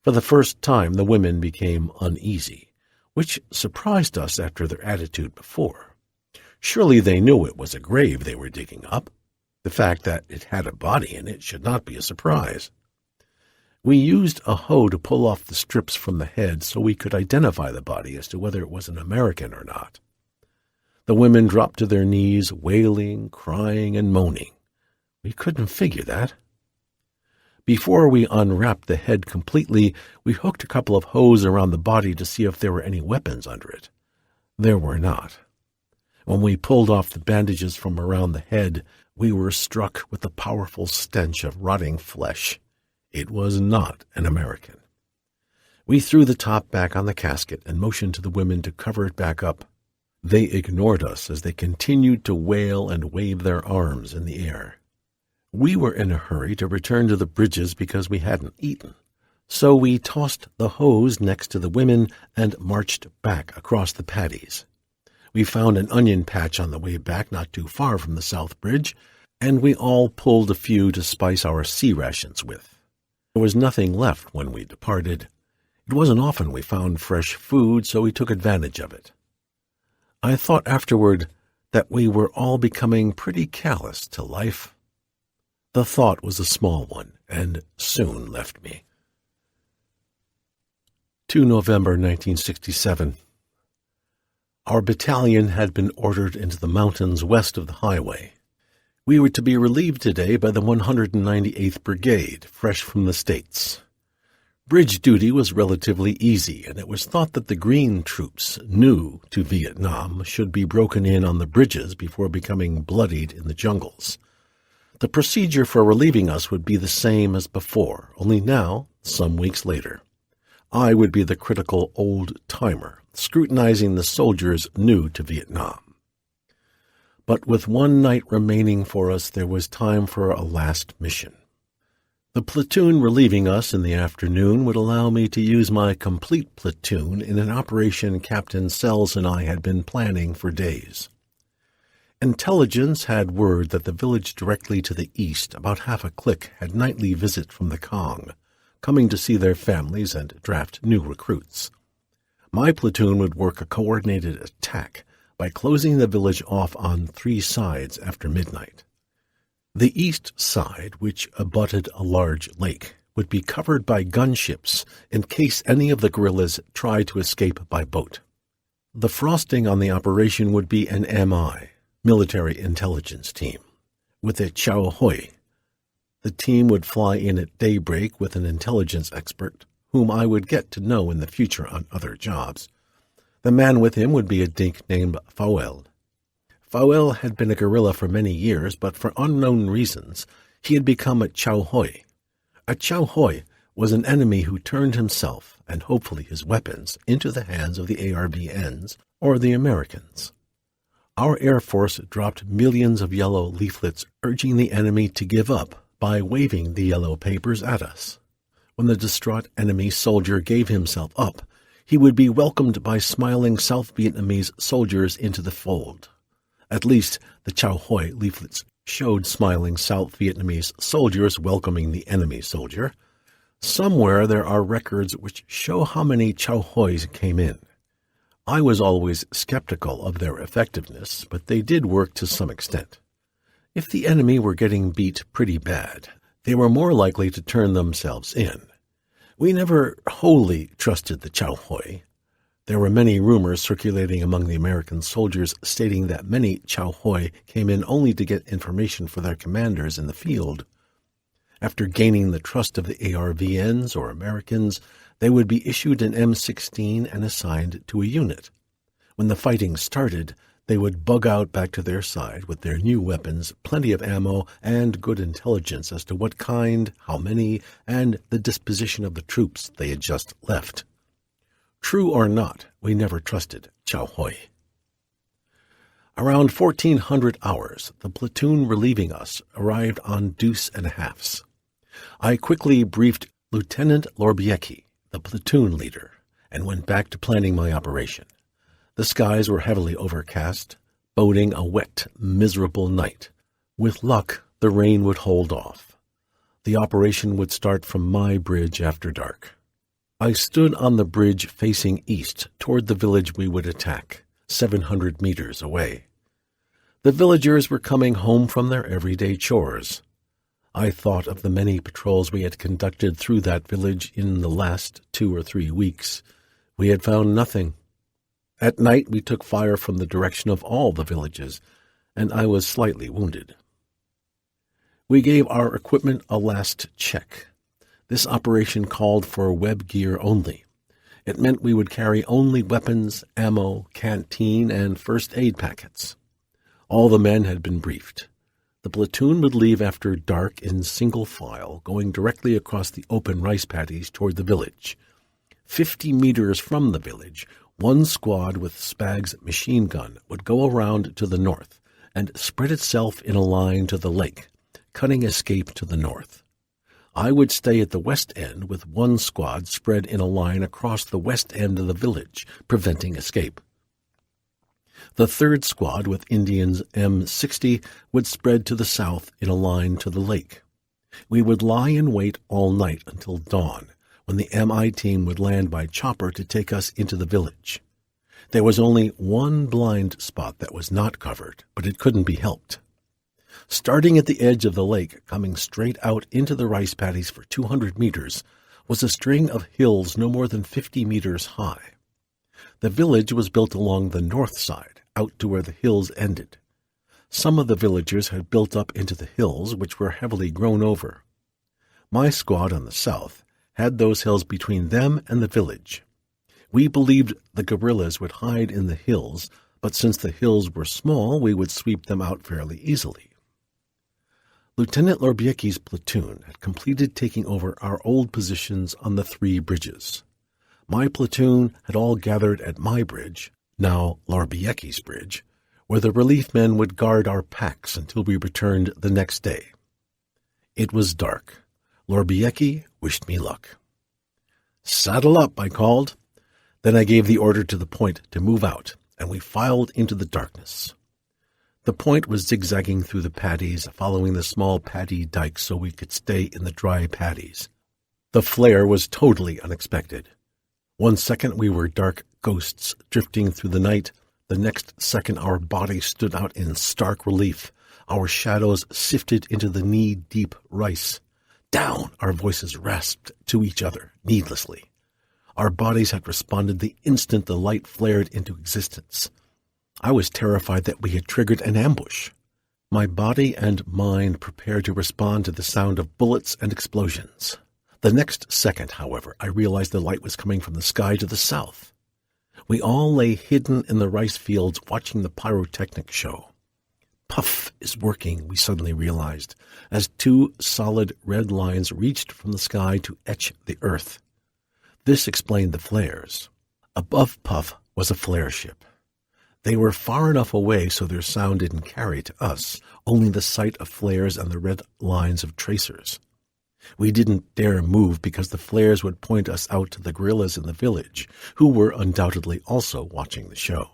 For the first time, the women became uneasy, which surprised us after their attitude before. Surely they knew it was a grave they were digging up. The fact that it had a body in it should not be a surprise. We used a hoe to pull off the strips from the head so we could identify the body as to whether it was an American or not. The women dropped to their knees, wailing, crying, and moaning. We couldn't figure that. Before we unwrapped the head completely, we hooked a couple of hose around the body to see if there were any weapons under it. There were not. When we pulled off the bandages from around the head, we were struck with the powerful stench of rotting flesh. It was not an American. We threw the top back on the casket and motioned to the women to cover it back up. They ignored us as they continued to wail and wave their arms in the air. We were in a hurry to return to the bridges because we hadn't eaten, so we tossed the hose next to the women and marched back across the paddies. We found an onion patch on the way back not too far from the South Bridge, and we all pulled a few to spice our sea rations with. There was nothing left when we departed. It wasn't often we found fresh food, so we took advantage of it. I thought afterward that we were all becoming pretty callous to life. The thought was a small one, and soon left me. 2 November 1967. Our battalion had been ordered into the mountains west of the highway. We were to be relieved today by the 198th Brigade, fresh from the States. Bridge duty was relatively easy, and it was thought that the Green troops, new to Vietnam, should be broken in on the bridges before becoming bloodied in the jungles. The procedure for relieving us would be the same as before, only now, some weeks later, I would be the critical old-timer, scrutinizing the soldiers new to Vietnam. But with one night remaining for us, there was time for a last mission. The platoon relieving us in the afternoon would allow me to use my complete platoon in an operation Captain Sells and I had been planning for days. Intelligence had word that the village directly to the east, about half a click, had nightly visit from the Kong, coming to see their families and draft new recruits. My platoon would work a coordinated attack by closing the village off on 3 sides after midnight. The east side, which abutted a large lake, would be covered by gunships in case any of the guerrillas tried to escape by boat. The frosting on the operation would be an MI, military intelligence team, with a Chow Hoi. The team would fly in at daybreak with an intelligence expert, whom I would get to know in the future on other jobs. The man with him would be a dink named Fawel. Fawel had been a guerrilla for many years, but for unknown reasons, he had become a Chow Hoi. A Chow Hoi was an enemy who turned himself, and hopefully his weapons, into the hands of the ARVNs or the Americans. Our Air Force dropped millions of yellow leaflets urging the enemy to give up by waving the yellow papers at us. When the distraught enemy soldier gave himself up, he would be welcomed by smiling South Vietnamese soldiers into the fold. At least the Chow Hoi leaflets showed smiling South Vietnamese soldiers welcoming the enemy soldier. Somewhere there are records which show how many Chow Hois came in. I was always skeptical of their effectiveness, but they did work to some extent. If the enemy were getting beat pretty bad, they were more likely to turn themselves in. We never wholly trusted the Chow Hoi. There were many rumors circulating among the American soldiers stating that many Chow Hoi came in only to get information for their commanders in the field. After gaining the trust of the ARVNs or Americans, they would be issued an M16 and assigned to a unit. When the fighting started, they would bug out back to their side with their new weapons, plenty of ammo, and good intelligence as to what kind, how many, and the disposition of the troops they had just left. True or not, we never trusted Chow Hoi. Around 1400 hours, the platoon relieving us arrived on deuce and a halfs. I quickly briefed Lieutenant Lorbiecki, the platoon leader, and went back to planning my operation. The skies were heavily overcast, boding a wet, miserable night. With luck, the rain would hold off. The operation would start from my bridge after dark. I stood on the bridge facing east toward the village we would attack, 700 meters away. The villagers were coming home from their everyday chores. I thought of the many patrols we had conducted through that village in the last 2 or 3 weeks. We had found nothing. At night we took fire from the direction of all the villages, and I was slightly wounded. We gave our equipment a last check. This operation called for web gear only. It meant we would carry only weapons, ammo, canteen, and first aid packets. All the men had been briefed. The platoon would leave after dark in single file, going directly across the open rice paddies toward the village. 50 meters from the village, one squad with Spag's machine gun would go around to the north and spread itself in a line to the lake, cutting escape to the north. I would stay at the west end with one squad spread in a line across the west end of the village, preventing escape. The third squad with Indians M60 would spread to the south in a line to the lake. We would lie in wait all night until dawn, when the MI team would land by chopper to take us into the village. There was only one blind spot that was not covered, but it couldn't be helped. Starting at the edge of the lake, coming straight out into the rice paddies for 200 meters, was a string of hills no more than 50 meters high. The village was built along the north side, out to where the hills ended. Some of the villagers had built up into the hills, which were heavily grown over. My squad on the south had those hills between them and the village. We believed the guerrillas would hide in the hills, but since the hills were small, we would sweep them out fairly easily. Lieutenant Lorbiecki's platoon had completed taking over our old positions on the 3 bridges. My platoon had all gathered at my bridge, now Lorbiecki's bridge, where the relief men would guard our packs until we returned the next day. It was dark. Lorbiecki wished me luck. "Saddle up," I called. Then I gave the order to the point to move out, and we filed into the darkness. The point was zigzagging through the paddies, following the small paddy dike so we could stay in the dry paddies. The flare was totally unexpected. 1 second we were dark ghosts drifting through the night. The next second our bodies stood out in stark relief. Our shadows sifted into the knee-deep rice. Down, our voices rasped to each other, needlessly. Our bodies had responded the instant the light flared into existence. I was terrified that we had triggered an ambush. My body and mind prepared to respond to the sound of bullets and explosions. The next second, however, I realized the light was coming from the sky to the south. We all lay hidden in the rice fields watching the pyrotechnic show. Puff is working, we suddenly realized, as 2 solid red lines reached from the sky to etch the earth. This explained the flares. Above Puff was a flare ship. They were far enough away so their sound didn't carry to us, only the sight of flares and the red lines of tracers. We didn't dare move because the flares would point us out to the guerrillas in the village, who were undoubtedly also watching the show.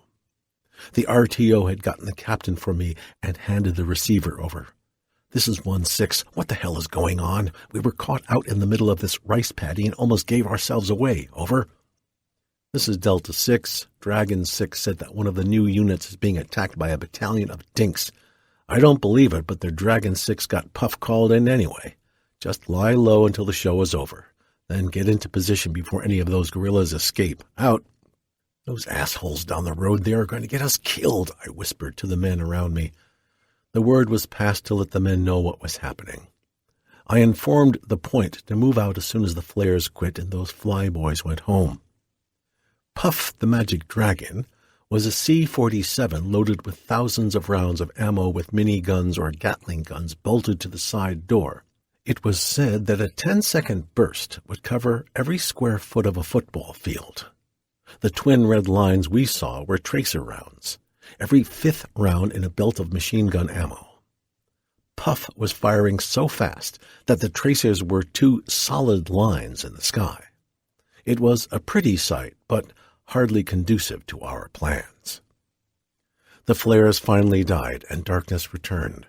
The RTO had gotten the captain for me and handed the receiver over. "This is 1-6. What the hell is going on? We were caught out in the middle of this rice paddy and almost gave ourselves away. Over." "This is Delta 6. Dragon 6 said that one of the new units is being attacked by a battalion of dinks. I don't believe it, but their Dragon 6 got Puff called in anyway. Just lie low until the show is over. Then get into position before any of those guerrillas escape. Out." "Those assholes down the road there are going to get us killed," I whispered to the men around me. The word was passed to let the men know what was happening. I informed the point to move out as soon as the flares quit and those flyboys went home. Puff the Magic Dragon was a C-47 loaded with thousands of rounds of ammo with mini-guns or Gatling guns bolted to the side door. It was said that a 10-second burst would cover every square foot of a football field. The twin red lines we saw were tracer rounds, every 5th round in a belt of machine gun ammo. Puff was firing so fast that the tracers were 2 solid lines in the sky. It was a pretty sight, but hardly conducive to our plans. The flares finally died, and darkness returned.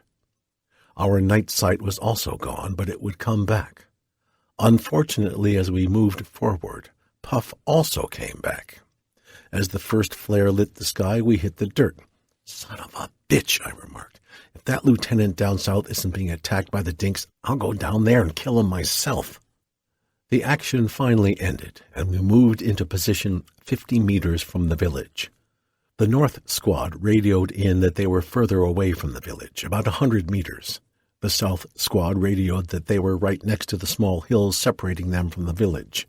Our night sight was also gone, but it would come back. Unfortunately, as we moved forward, Puff also came back. As the first flare lit the sky, we hit the dirt. "Son of a bitch," I remarked. "If that lieutenant down south isn't being attacked by the dinks, I'll go down there and kill him myself." The action finally ended, and we moved into position 50 meters from the village. The North Squad radioed in that they were further away from the village, about 100 meters. The South Squad radioed that they were right next to the small hills separating them from the village.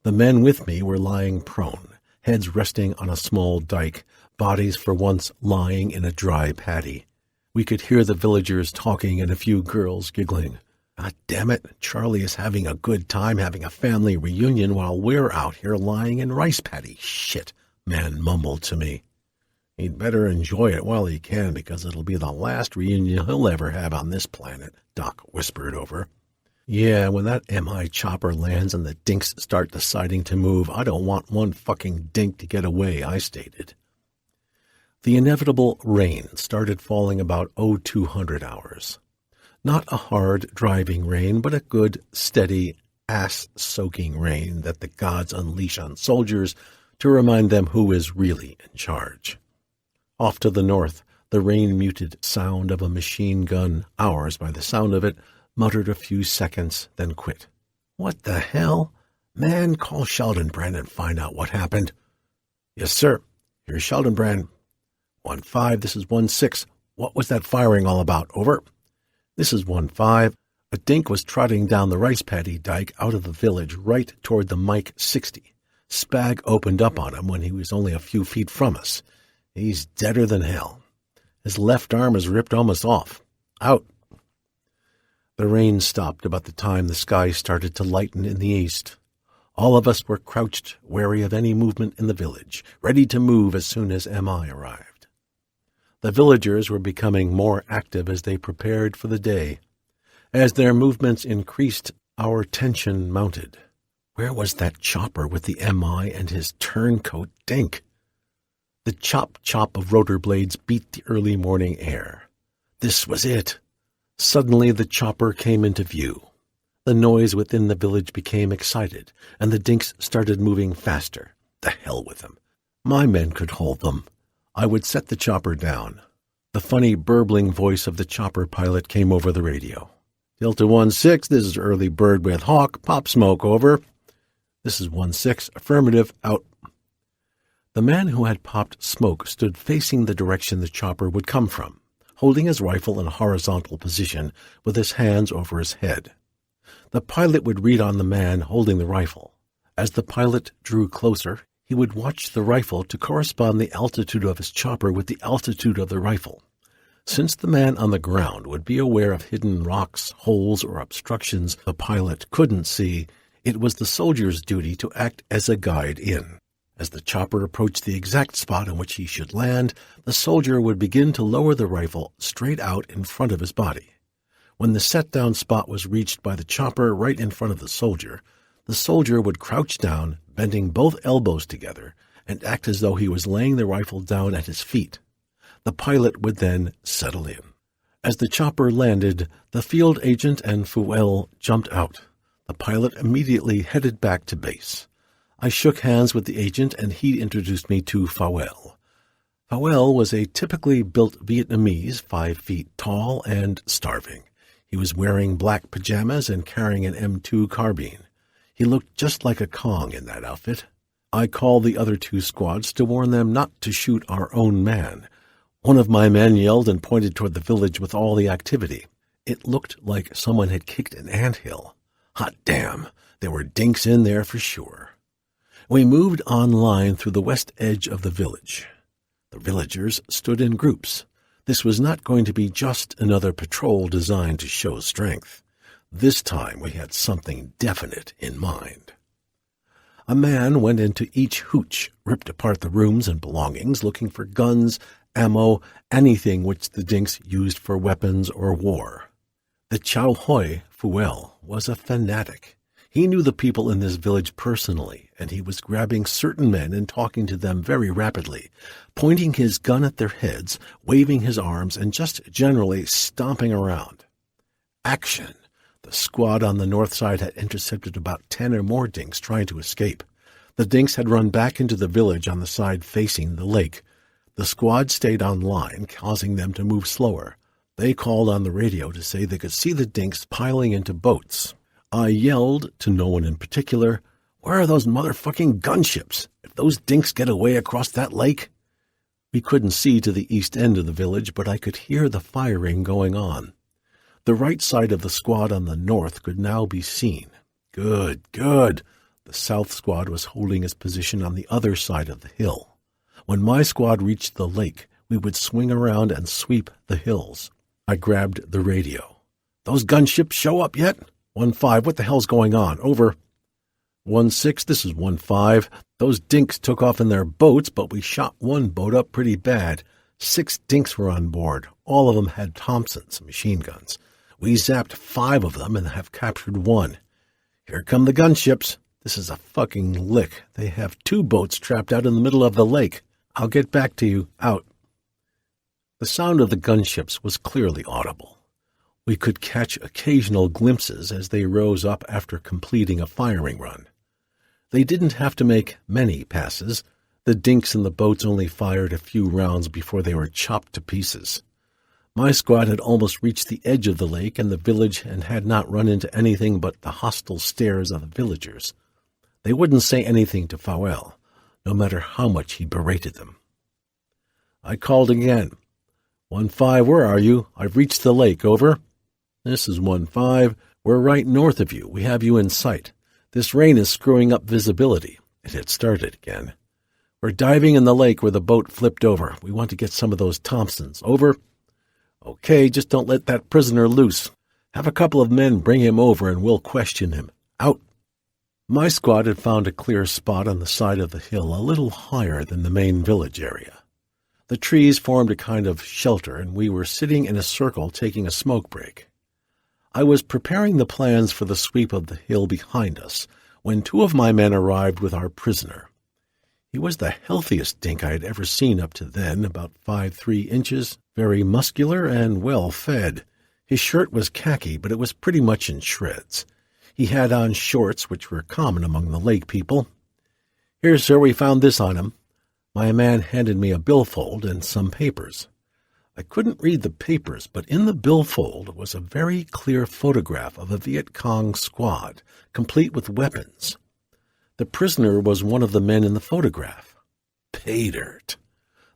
The men with me were lying prone, heads resting on a small dike, bodies for once lying in a dry paddy. We could hear the villagers talking and a few girls giggling. "God damn it, Charlie is having a good time having a family reunion while we're out here lying in rice paddy shit," man mumbled to me. "He'd better enjoy it while he can, because it'll be the last reunion he'll ever have on this planet," Doc whispered over. "Yeah, when that MI chopper lands and the dinks start deciding to move, I don't want one fucking dink to get away," I stated. The inevitable rain started falling about 0200 hours. Not a hard driving rain, but a good, steady, ass-soaking rain that the gods unleash on soldiers to remind them who is really in charge. Off to the north, the rain-muted sound of a machine gun, ours by the sound of it, muttered a few seconds, then quit. "What the hell? Man, call Sheldon-Brand and find out what happened." "Yes, sir. Here's Sheldon-Brand." 1-5, this is 1-6. What was that firing all about? Over. "This is 1-5. A dink was trotting down the rice paddy dike out of the village right toward the Mike 60. Spag opened up on him when he was only a few feet from us. He's deader than hell. His left arm is ripped almost off. Out." The rain stopped about the time the sky started to lighten in the east. All of us were crouched, wary of any movement in the village, ready to move as soon as MI arrived. The villagers were becoming more active as they prepared for the day. As their movements increased, our tension mounted. Where was that chopper with the MI and his turncoat dink? The chop-chop of rotor blades beat the early morning air. This was it. Suddenly the chopper came into view. The noise within the village became excited, and the dinks started moving faster. The hell with them. My men could hold them. I would set the chopper down. The funny burbling voice of the chopper pilot came over the radio. Delta 1-6, this is Early Bird with Hawk. Pop smoke, over. This is 1-6, affirmative, out. The man who had popped smoke stood facing the direction the chopper would come from, holding his rifle in a horizontal position with his hands over his head. The pilot would read on the man holding the rifle. As the pilot drew closer, he would watch the rifle to correspond the altitude of his chopper with the altitude of the rifle. Since the man on the ground would be aware of hidden rocks, holes, or obstructions the pilot couldn't see, it was the soldier's duty to act as a guide in. As the chopper approached the exact spot on which he should land, the soldier would begin to lower the rifle straight out in front of his body. When the set-down spot was reached by the chopper right in front of the soldier would crouch down, bending both elbows together, and act as though he was laying the rifle down at his feet. The pilot would then settle in. As the chopper landed, the field agent and Fuel jumped out. The pilot immediately headed back to base. I shook hands with the agent, and he introduced me to Fuel. Fuel was a typically built Vietnamese, 5 feet tall and starving. He was wearing black pajamas and carrying an M2 carbine. He looked just like a Kong in that outfit. I called the other 2 squads to warn them not to shoot our own man. One of my men yelled and pointed toward the village with all the activity. It looked like someone had kicked an anthill. Hot damn, there were dinks in there for sure. We moved on line through the west edge of the village. The villagers stood in groups. This was not going to be just another patrol designed to show strength. This time we had something definite in mind. A man went into each hooch, ripped apart the rooms and belongings, looking for guns, ammo, anything which the dinks used for weapons or war. The Chow Hoi, Fuel, was a fanatic. He knew the people in this village personally, and he was grabbing certain men and talking to them very rapidly, pointing his gun at their heads, waving his arms, and just generally stomping around. Action! The squad on the north side had intercepted about 10 or more dinks trying to escape. The dinks had run back into the village on the side facing the lake. The squad stayed on line, causing them to move slower. They called on the radio to say they could see the dinks piling into boats. I yelled, to no one in particular, "Where are those motherfucking gunships? If those dinks get away across that lake—" We couldn't see to the east end of the village, but I could hear the firing going on. The right side of the squad on the north could now be seen. Good, good. The south squad was holding its position on the other side of the hill. When my squad reached the lake, we would swing around and sweep the hills. I grabbed the radio. "Those gunships show up yet?" 1-5, what the hell's going on? Over. 1-6, this is 1-5. Those dinks took off in their boats, but we shot one boat up pretty bad. 6 dinks were on board. All of them had Thompsons, machine guns. We zapped 5 of them and have captured 1. Here come the gunships. This is a fucking lick. They have 2 boats trapped out in the middle of the lake. I'll get back to you. Out. The sound of the gunships was clearly audible. We could catch occasional glimpses as they rose up after completing a firing run. They didn't have to make many passes. The dinks in the boats only fired a few rounds before they were chopped to pieces. My squad had almost reached the edge of the lake and the village and had not run into anything but the hostile stares of the villagers. They wouldn't say anything to Fuel, no matter how much he berated them. I called again. 1-5, where are you? I've reached the lake, over. This is 1-5. We're right north of you. We have you in sight. This rain is screwing up visibility. It had started again. We're diving in the lake where the boat flipped over. We want to get some of those Thompsons. Over. Okay, just don't let that prisoner loose. Have a couple of men bring him over and we'll question him. Out. My squad had found a clear spot on the side of the hill a little higher than the main village area. The trees formed a kind of shelter, and we were sitting in a circle taking a smoke break. I was preparing the plans for the sweep of the hill behind us when 2 of my men arrived with our prisoner. He was the healthiest dink I had ever seen up to then, about 5'3", very muscular and well-fed. His shirt was khaki, but it was pretty much in shreds. He had on shorts, which were common among the lake people. "Here, sir, we found this on him." My man handed me a billfold and some papers. I couldn't read the papers, but in the billfold was a very clear photograph of a Viet Cong squad, complete with weapons. The prisoner was one of the men in the photograph. Pay dirt.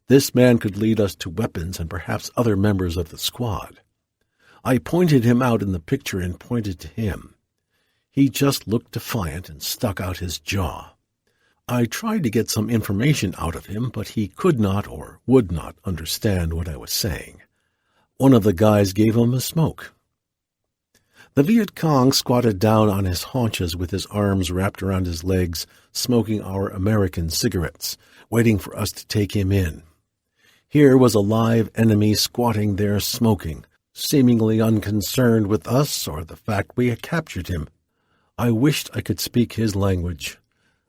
This man could lead us to weapons and perhaps other members of the squad. I pointed him out in the picture and pointed to him. He just looked defiant and stuck out his jaw. I tried to get some information out of him, but he could not or would not understand what I was saying. One of the guys gave him a smoke. The Viet Cong squatted down on his haunches with his arms wrapped around his legs, smoking our American cigarettes, waiting for us to take him in. Here was a live enemy squatting there smoking, seemingly unconcerned with us or the fact we had captured him. I wished I could speak his language.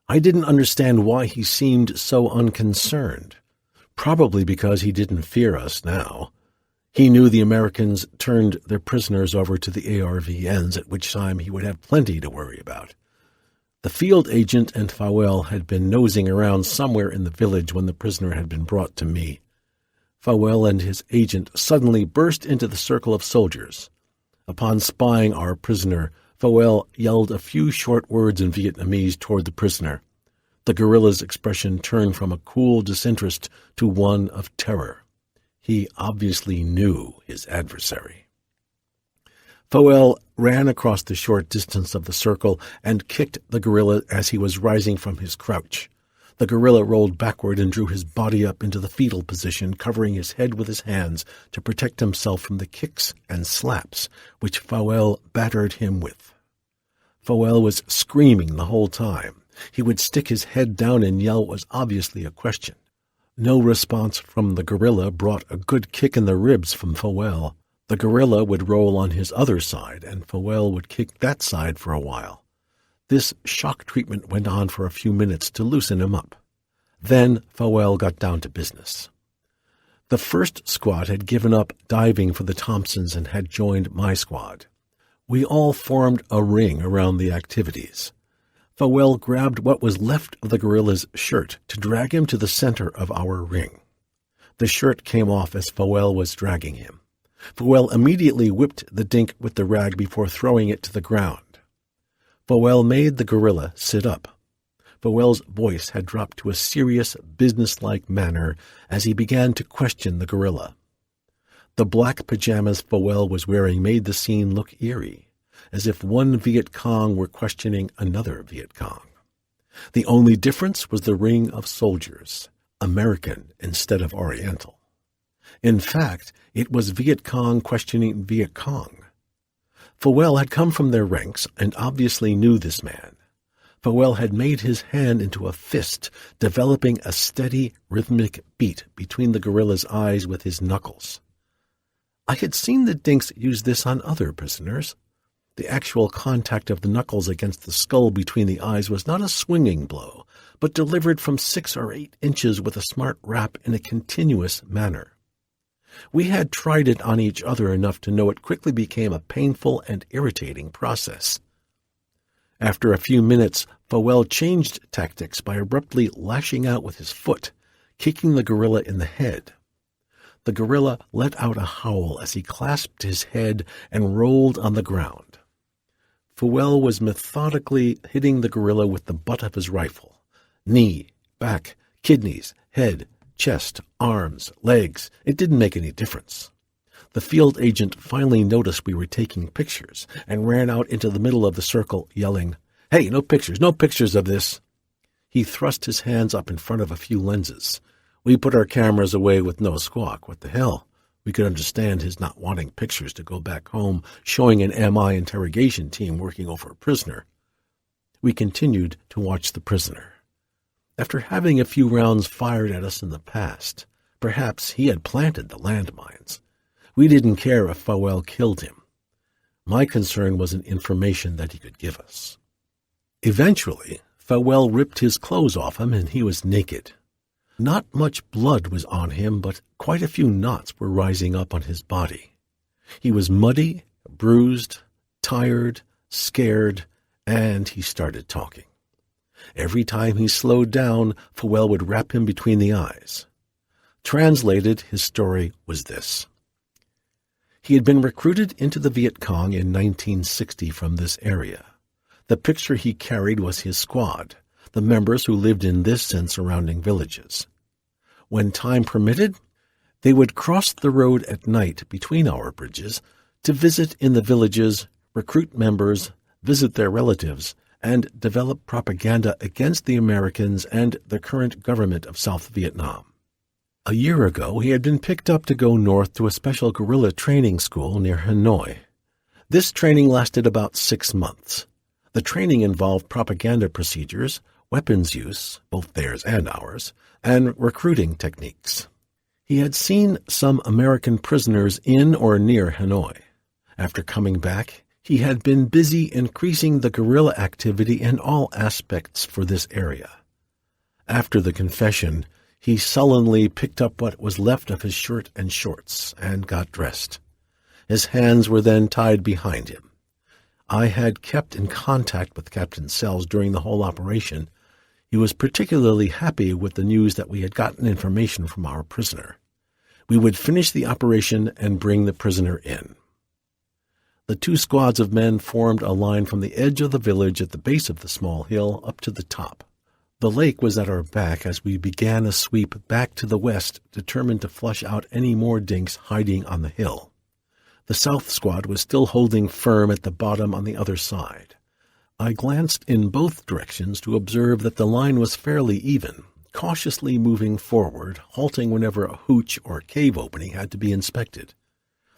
I didn't understand why he seemed so unconcerned. Probably because he didn't fear us now. He knew the Americans turned their prisoners over to the ARVNs, at which time he would have plenty to worry about. The field agent and Fowell had been nosing around somewhere in the village when the prisoner had been brought to me. Fowell and his agent suddenly burst into the circle of soldiers. Upon spying our prisoner, Fowell yelled a few short words in Vietnamese toward the prisoner. The guerrilla's expression turned from a cool disinterest to one of terror. He obviously knew his adversary. Fowell ran across the short distance of the circle and kicked the guerrilla as he was rising from his crouch. The guerrilla rolled backward and drew his body up into the fetal position, covering his head with his hands to protect himself from the kicks and slaps which Fowell battered him with. Fowell was screaming the whole time. He would stick his head down and yell what was obviously a question. No response from the guerrilla brought a good kick in the ribs from Fowell. The guerrilla would roll on his other side, and Fowell would kick that side for a while. This shock treatment went on for a few minutes to loosen him up. Then Fowell got down to business. The first squad had given up diving for the Thompsons and had joined my squad. We all formed a ring around the activities. Fowell grabbed what was left of the guerrilla's shirt to drag him to the center of our ring. The shirt came off as Fowell was dragging him. Fowell immediately whipped the dink with the rag before throwing it to the ground. Fowell made the guerrilla sit up. Fowell's voice had dropped to a serious, businesslike manner as he began to question the guerrilla. The black pajamas Fowell was wearing made the scene look eerie, as if one Viet Cong were questioning another Viet Cong. The only difference was the ring of soldiers, American instead of Oriental. In fact, it was Viet Cong questioning Viet Cong. Fowell had come from their ranks and obviously knew this man. Fowell had made his hand into a fist, developing a steady, rhythmic beat between the guerrilla's eyes with his knuckles. I had seen the dinks use this on other prisoners. The actual contact of the knuckles against the skull between the eyes was not a swinging blow, but delivered from 6 or 8 inches with a smart rap in a continuous manner. We had tried it on each other enough to know it quickly became a painful and irritating process. After a few minutes, Fowell changed tactics by abruptly lashing out with his foot, kicking the guerrilla in the head. The guerrilla let out a howl as he clasped his head and rolled on the ground. Fowell was methodically hitting the guerrilla with the butt of his rifle. Knee, back, kidneys, head, chest, arms, legs. It didn't make any difference. The field agent finally noticed we were taking pictures and ran out into the middle of the circle, yelling, "Hey, no pictures of this." He thrust his hands up in front of a few lenses. We put our cameras away with no squawk. What the hell? We could understand his not wanting pictures to go back home, showing an MI interrogation team working over a prisoner. We continued to watch the prisoner. After having a few rounds fired at us in the past, perhaps he had planted the landmines. We didn't care if Fowell killed him. My concern was an information that he could give us. Eventually, Fowell ripped his clothes off him, and he was naked. Not much blood was on him, but quite a few knots were rising up on his body. He was muddy, bruised, tired, scared, and he started talking. Every time he slowed down, Fowell would rap him between the eyes. Translated, his story was this. He had been recruited into the Viet Cong in 1960 from this area. The picture he carried was his squad, the members who lived in this and surrounding villages. When time permitted, they would cross the road at night between our bridges to visit in the villages, recruit members, visit their relatives, and develop propaganda against the Americans and the current government of South Vietnam. A year ago, he had been picked up to go north to a special guerrilla training school near Hanoi. This training lasted about 6 months. The training involved propaganda procedures, weapons use, both theirs and ours, and recruiting techniques. He had seen some American prisoners in or near Hanoi. After coming back, he had been busy increasing the guerrilla activity in all aspects for this area. After the confession, he sullenly picked up what was left of his shirt and shorts and got dressed. His hands were then tied behind him. I had kept in contact with Captain Sells during the whole operation. He was particularly happy with the news that we had gotten information from our prisoner. We would finish the operation and bring the prisoner in. The 2 squads of men formed a line from the edge of the village at the base of the small hill up to the top. The lake was at our back as we began a sweep back to the west, determined to flush out any more dinks hiding on the hill. The south squad was still holding firm at the bottom on the other side. I glanced in both directions to observe that the line was fairly even, cautiously moving forward, halting whenever a hooch or cave opening had to be inspected.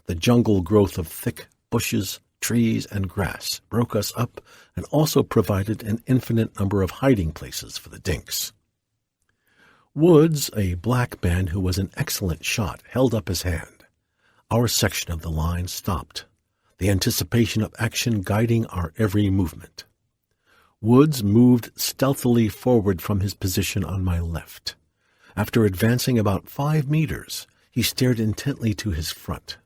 The jungle growth of thick bushes, trees, and grass broke us up and also provided an infinite number of hiding places for the dinks. Woods, a black man who was an excellent shot, held up his hand. Our section of the line stopped, the anticipation of action guiding our every movement. Woods moved stealthily forward from his position on my left. After advancing about 5 meters, he stared intently to his front.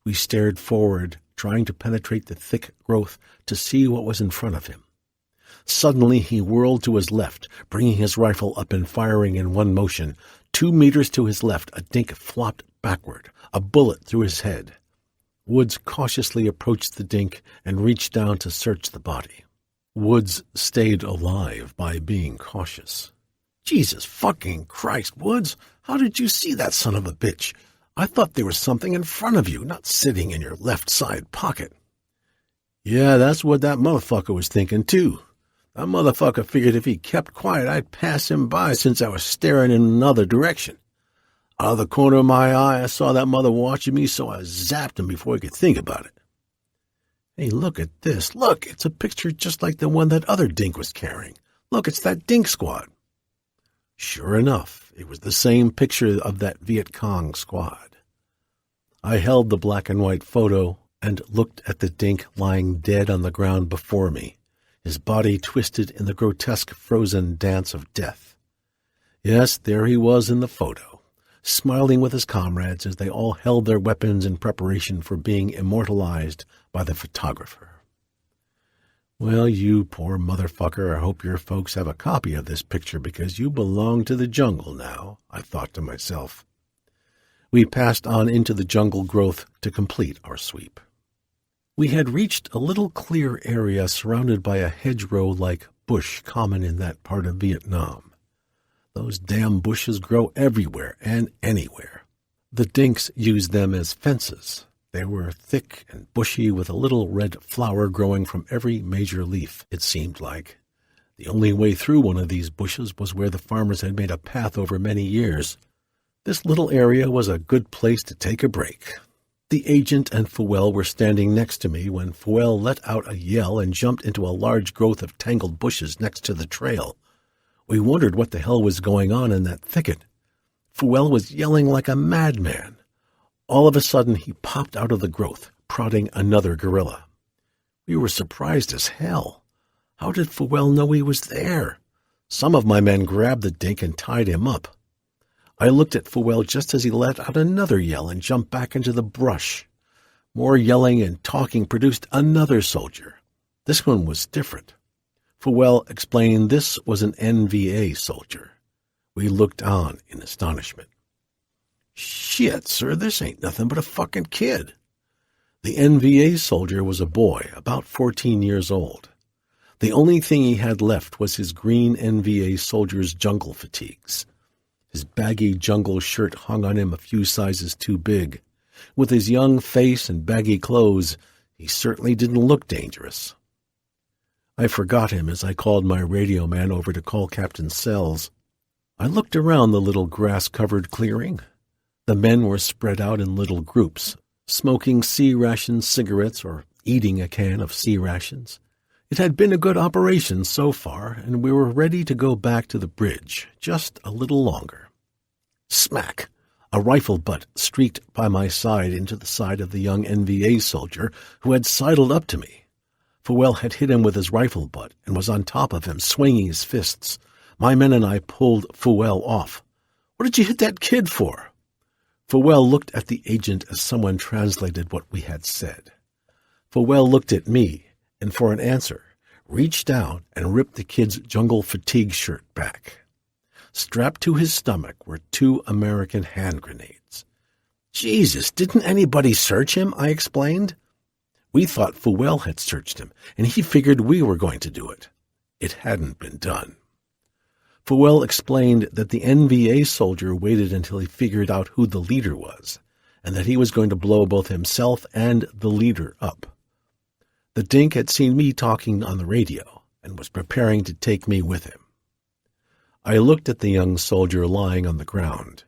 We stared forward, trying to penetrate the thick growth to see what was in front of him. Suddenly he whirled to his left, bringing his rifle up and firing in one motion. 2 meters to his left, a dink flopped backward, a bullet through his head. Woods cautiously approached the dink and reached down to search the body. Woods stayed alive by being cautious. Jesus fucking Christ, Woods! How did you see that son of a bitch? I thought there was something in front of you, not sitting in your left side pocket. Yeah, that's what that motherfucker was thinking, too. That motherfucker figured if he kept quiet, I'd pass him by since I was staring in another direction. Out of the corner of my eye, I saw that mother watching me, so I zapped him before he could think about it. Hey, look at this. Look, it's a picture just like the one that other dink was carrying. Look, it's that dink squad. Sure enough, it was the same picture of that Viet Cong squad. I held the black and white photo and looked at the dink lying dead on the ground before me, his body twisted in the grotesque frozen dance of death. Yes, there he was in the photo, smiling with his comrades as they all held their weapons in preparation for being immortalized by the photographer. Well, you poor motherfucker, I hope your folks have a copy of this picture because you belong to the jungle now, I thought to myself. We passed on into the jungle growth to complete our sweep. We had reached a little clear area surrounded by a hedgerow-like bush common in that part of Vietnam. Those damn bushes grow everywhere and anywhere. The dinks used them as fences. They were thick and bushy with a little red flower growing from every major leaf, it seemed like. The only way through one of these bushes was where the farmers had made a path over many years. This little area was a good place to take a break. The agent and Fowell were standing next to me when Fowell let out a yell and jumped into a large growth of tangled bushes next to the trail. We wondered what the hell was going on in that thicket. Fowell was yelling like a madman. All of a sudden, he popped out of the growth, prodding another gorilla. We were surprised as hell. How did Fouel know he was there? Some of my men grabbed the dink and tied him up. I looked at Fouel just as he let out another yell and jumped back into the brush. More yelling and talking produced another soldier. This one was different. Fouel explained this was an NVA soldier. We looked on in astonishment. "Shit, sir, this ain't nothing but a fucking kid." The NVA soldier was a boy, about 14 years old. The only thing he had left was his green NVA soldier's jungle fatigues. His baggy jungle shirt hung on him a few sizes too big. With his young face and baggy clothes, he certainly didn't look dangerous. I forgot him as I called my radio man over to call Captain Sells. I looked around the little grass-covered clearing. The men were spread out in little groups, smoking C-ration cigarettes or eating a can of C-rations. It had been a good operation so far, and we were ready to go back to the bridge, just a little longer. Smack! A rifle butt streaked by my side into the side of the young NVA soldier who had sidled up to me. Fouel had hit him with his rifle butt and was on top of him, swinging his fists. My men and I pulled Fouel off. "What did you hit that kid for?" Fouel looked at the agent as someone translated what we had said. Fouel looked at me, and for an answer, reached down and ripped the kid's jungle fatigue shirt back. Strapped to his stomach were 2 American hand grenades. "Jesus, didn't anybody search him?" I explained. We thought Fouel had searched him, and he figured we were going to do it. It hadn't been done. Fouel explained that the NVA soldier waited until he figured out who the leader was, and that he was going to blow both himself and the leader up. The dink had seen me talking on the radio and was preparing to take me with him. I looked at the young soldier lying on the ground.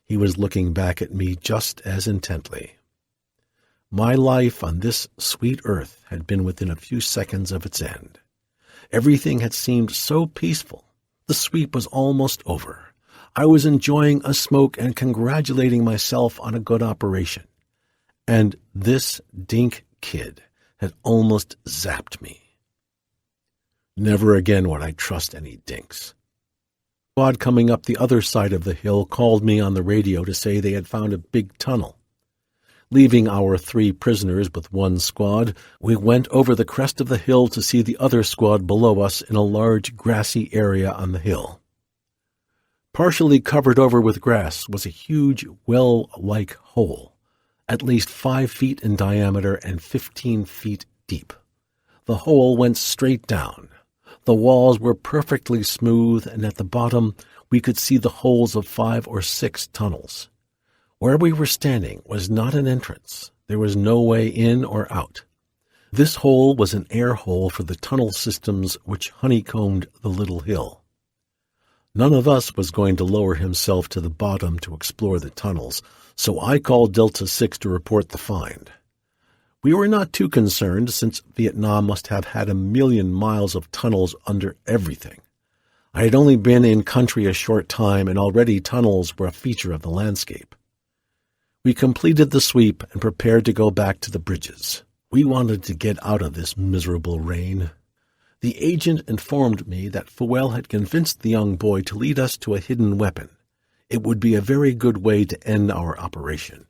He was looking back at me just as intently. My life on this sweet earth had been within a few seconds of its end. Everything had seemed so peaceful. The sweep was almost over. I was enjoying a smoke and congratulating myself on a good operation. And this dink kid had almost zapped me. Never again would I trust any dinks. A squad coming up the other side of the hill called me on the radio to say they had found a big tunnel. Leaving our 3 prisoners with one squad, we went over the crest of the hill to see the other squad below us in a large grassy area on the hill. Partially covered over with grass was a huge well-like hole, at least 5 feet in diameter and 15 feet deep. The hole went straight down. The walls were perfectly smooth, and at the bottom we could see the holes of 5 or 6 tunnels. Where we were standing was not an entrance. There was no way in or out. This hole was an air hole for the tunnel systems which honeycombed the little hill. None of us was going to lower himself to the bottom to explore the tunnels, so I called Delta 6 to report the find. We were not too concerned, since Vietnam must have had 1,000,000 miles of tunnels under everything. I had only been in country a short time, and already tunnels were a feature of the landscape. We completed the sweep and prepared to go back to the bridges. We wanted to get out of this miserable rain. The agent informed me that Fouel had convinced the young boy to lead us to a hidden weapon. It would be a very good way to end our operation.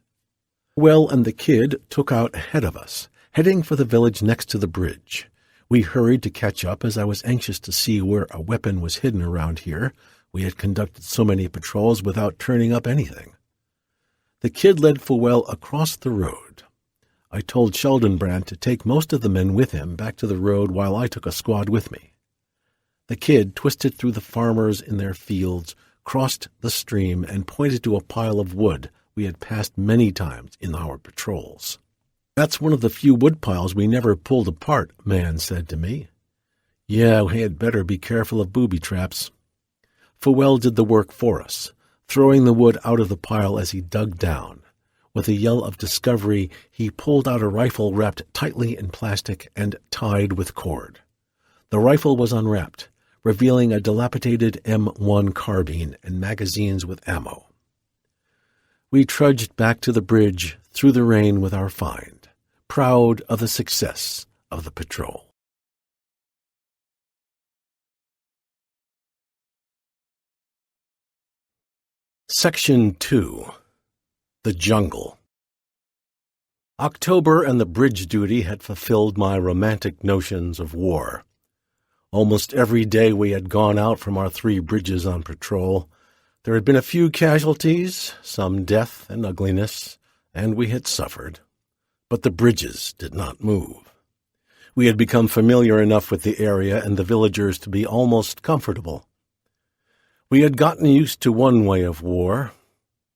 Fouel and the kid took out ahead of us, heading for the village next to the bridge. We hurried to catch up, as I was anxious to see where a weapon was hidden around here. We had conducted so many patrols without turning up anything. The kid led Fouel across the road. I told Sheldon-Brandt to take most of the men with him back to the road while I took a squad with me. The kid twisted through the farmers in their fields, crossed the stream, and pointed to a pile of wood we had passed many times in our patrols. "That's one of the few wood piles we never pulled apart," Man said to me. "Yeah, we had better be careful of booby traps." Fouel did the work for us, throwing the wood out of the pile as he dug down. With a yell of discovery, he pulled out a rifle wrapped tightly in plastic and tied with cord. The rifle was unwrapped, revealing a dilapidated M1 carbine and magazines with ammo. We trudged back to the bridge through the rain with our find, proud of the success of the patrol. Section 2. The Jungle. October and the bridge duty had fulfilled my romantic notions of war. Almost every day we had gone out from our 3 bridges on patrol. There had been a few casualties, some death and ugliness, and we had suffered. But the bridges did not move. We had become familiar enough with the area and the villagers to be almost comfortable. We had gotten used to one way of war.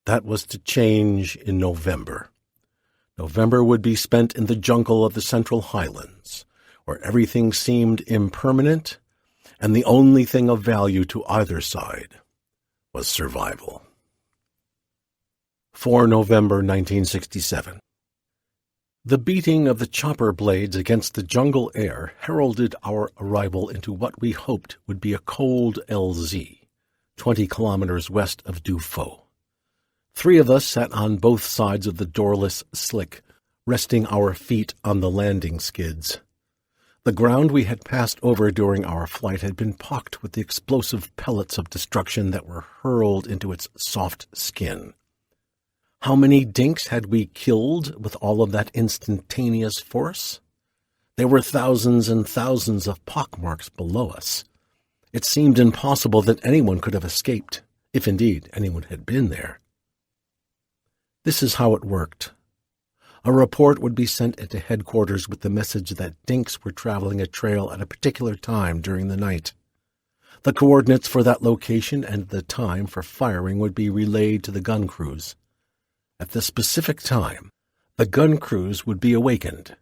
That was to change in November. November would be spent in the jungle of the Central Highlands, where everything seemed impermanent, and the only thing of value to either side was survival. 4 November 1967. The beating of the chopper blades against the jungle air heralded our arrival into what we hoped would be a cold LZ, 20 kilometers west of Dufaux. 3 of us sat on both sides of the doorless slick, resting our feet on the landing skids. The ground we had passed over during our flight had been pocked with the explosive pellets of destruction that were hurled into its soft skin. How many dinks had we killed with all of that instantaneous force? There were thousands and thousands of pockmarks below us. It seemed impossible that anyone could have escaped, if indeed anyone had been there. This is how it worked. A report would be sent into headquarters with the message that dinks were traveling a trail at a particular time during the night. The coordinates for that location and the time for firing would be relayed to the gun crews. At the specific time, the gun crews would be awakened.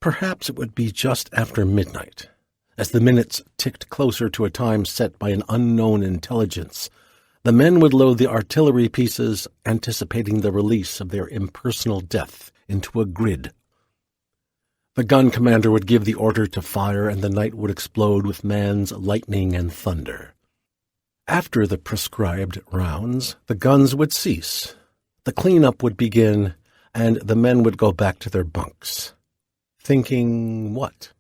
Perhaps it would be just after midnight. As the minutes ticked closer to a time set by an unknown intelligence, the men would load the artillery pieces, anticipating the release of their impersonal death, into a grid. The gun commander would give the order to fire, and the night would explode with man's lightning and thunder. After the prescribed rounds, the guns would cease. The cleanup would begin, and the men would go back to their bunks. Thinking what?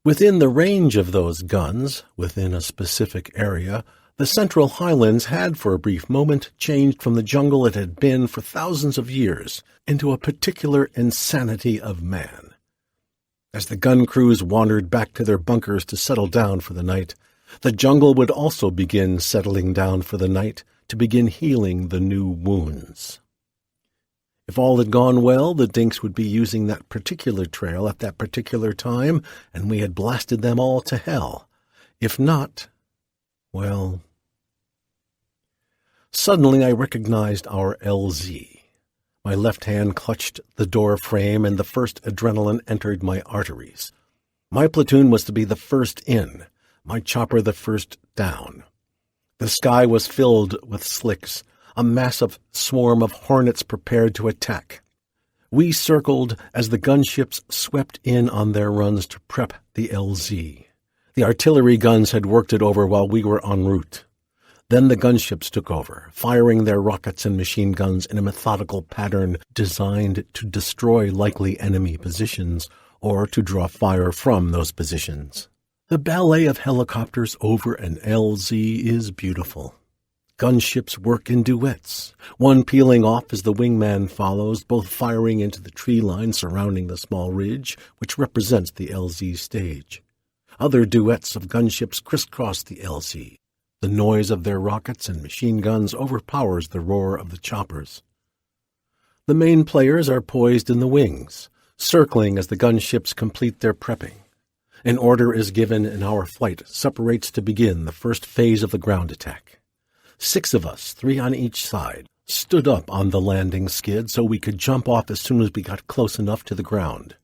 Within the range of those guns, within a specific area, the Central Highlands had for a brief moment changed from the jungle it had been for thousands of years into a particular insanity of man. As the gun crews wandered back to their bunkers to settle down for the night, the jungle would also begin settling down for the night to begin healing the new wounds. If all had gone well, the dinks would be using that particular trail at that particular time, and we had blasted them all to hell. If not, well... Suddenly I recognized our LZ. My left hand clutched the door frame, and the first adrenaline entered my arteries. My platoon was to be the first in, my chopper the first down. The sky was filled with slicks, a massive swarm of hornets prepared to attack. We circled as the gunships swept in on their runs to prep the LZ. The artillery guns had worked it over while we were en route. Then the gunships took over, firing their rockets and machine guns in a methodical pattern designed to destroy likely enemy positions or to draw fire from those positions. The ballet of helicopters over an LZ is beautiful. Gunships work in duets, one peeling off as the wingman follows, both firing into the tree line surrounding the small ridge, which represents the LZ stage. Other duets of gunships crisscross the LZ. The noise of their rockets and machine guns overpowers the roar of the choppers. The main players are poised in the wings, circling as the gunships complete their prepping. An order is given and our flight separates to begin the first phase of the ground attack. 6 of us, 3 on each side, stood up on the landing skid so we could jump off as soon as we got close enough to the ground.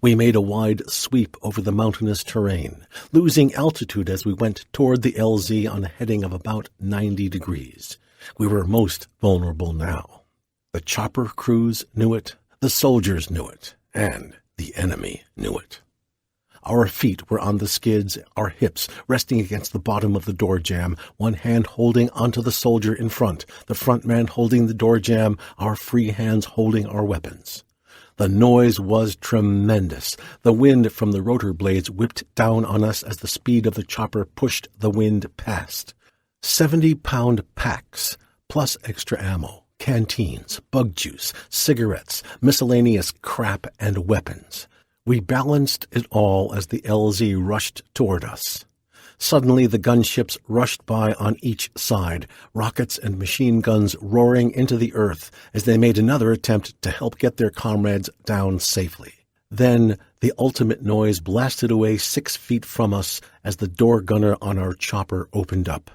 We made a wide sweep over the mountainous terrain, losing altitude as we went toward the LZ on a heading of about 90 degrees. We were most vulnerable now. The chopper crews knew it, the soldiers knew it, and the enemy knew it. Our feet were on the skids, our hips resting against the bottom of the door jamb, one hand holding onto the soldier in front, the front man holding the door jamb, our free hands holding our weapons. The noise was tremendous. The wind from the rotor blades whipped down on us as the speed of the chopper pushed the wind past. 70-pound packs plus extra ammo, canteens, bug juice, cigarettes, miscellaneous crap, and weapons. We balanced it all as the LZ rushed toward us. Suddenly the gunships rushed by on each side, rockets and machine guns roaring into the earth as they made another attempt to help get their comrades down safely. Then the ultimate noise blasted away 6 feet from us as the door gunner on our chopper opened up.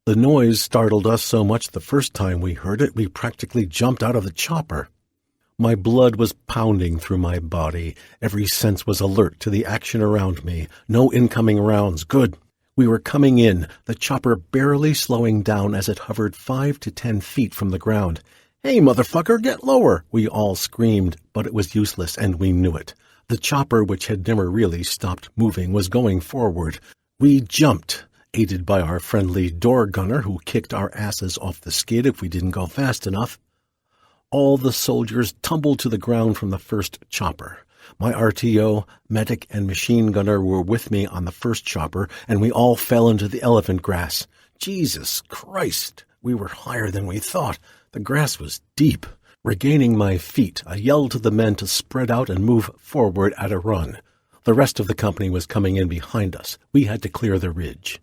The noise startled us so much the first time we heard it, we practically jumped out of the chopper. My blood was pounding through my body. Every sense was alert to the action around me. No incoming rounds. Good. We were coming in, the chopper barely slowing down as it hovered 5 to 10 feet from the ground. "Hey, motherfucker, get lower!" we all screamed, but it was useless, and we knew it. The chopper, which had never really stopped moving, was going forward. We jumped, aided by our friendly door gunner who kicked our asses off the skid if we didn't go fast enough. All the soldiers tumbled to the ground from the first chopper. My RTO, medic, and machine gunner were with me on the first chopper, and we all fell into the elephant grass. Jesus Christ! We were higher than we thought. The grass was deep. Regaining my feet, I yelled to the men to spread out and move forward at a run. The rest of the company was coming in behind us. We had to clear the ridge.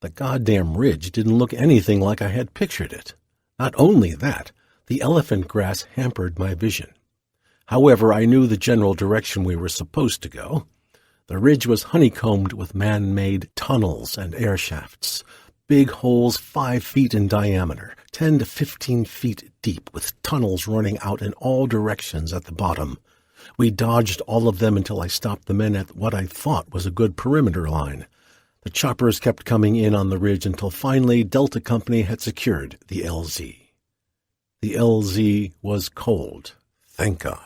The goddamn ridge didn't look anything like I had pictured it. Not only that, the elephant grass hampered my vision. However, I knew the general direction we were supposed to go. The ridge was honeycombed with man-made tunnels and air shafts, big holes 5 feet in diameter, 10 to 15 feet deep, with tunnels running out in all directions at the bottom. We dodged all of them until I stopped the men at what I thought was a good perimeter line. The choppers kept coming in on the ridge until finally Delta Company had secured the LZ. The LZ was cold, thank God.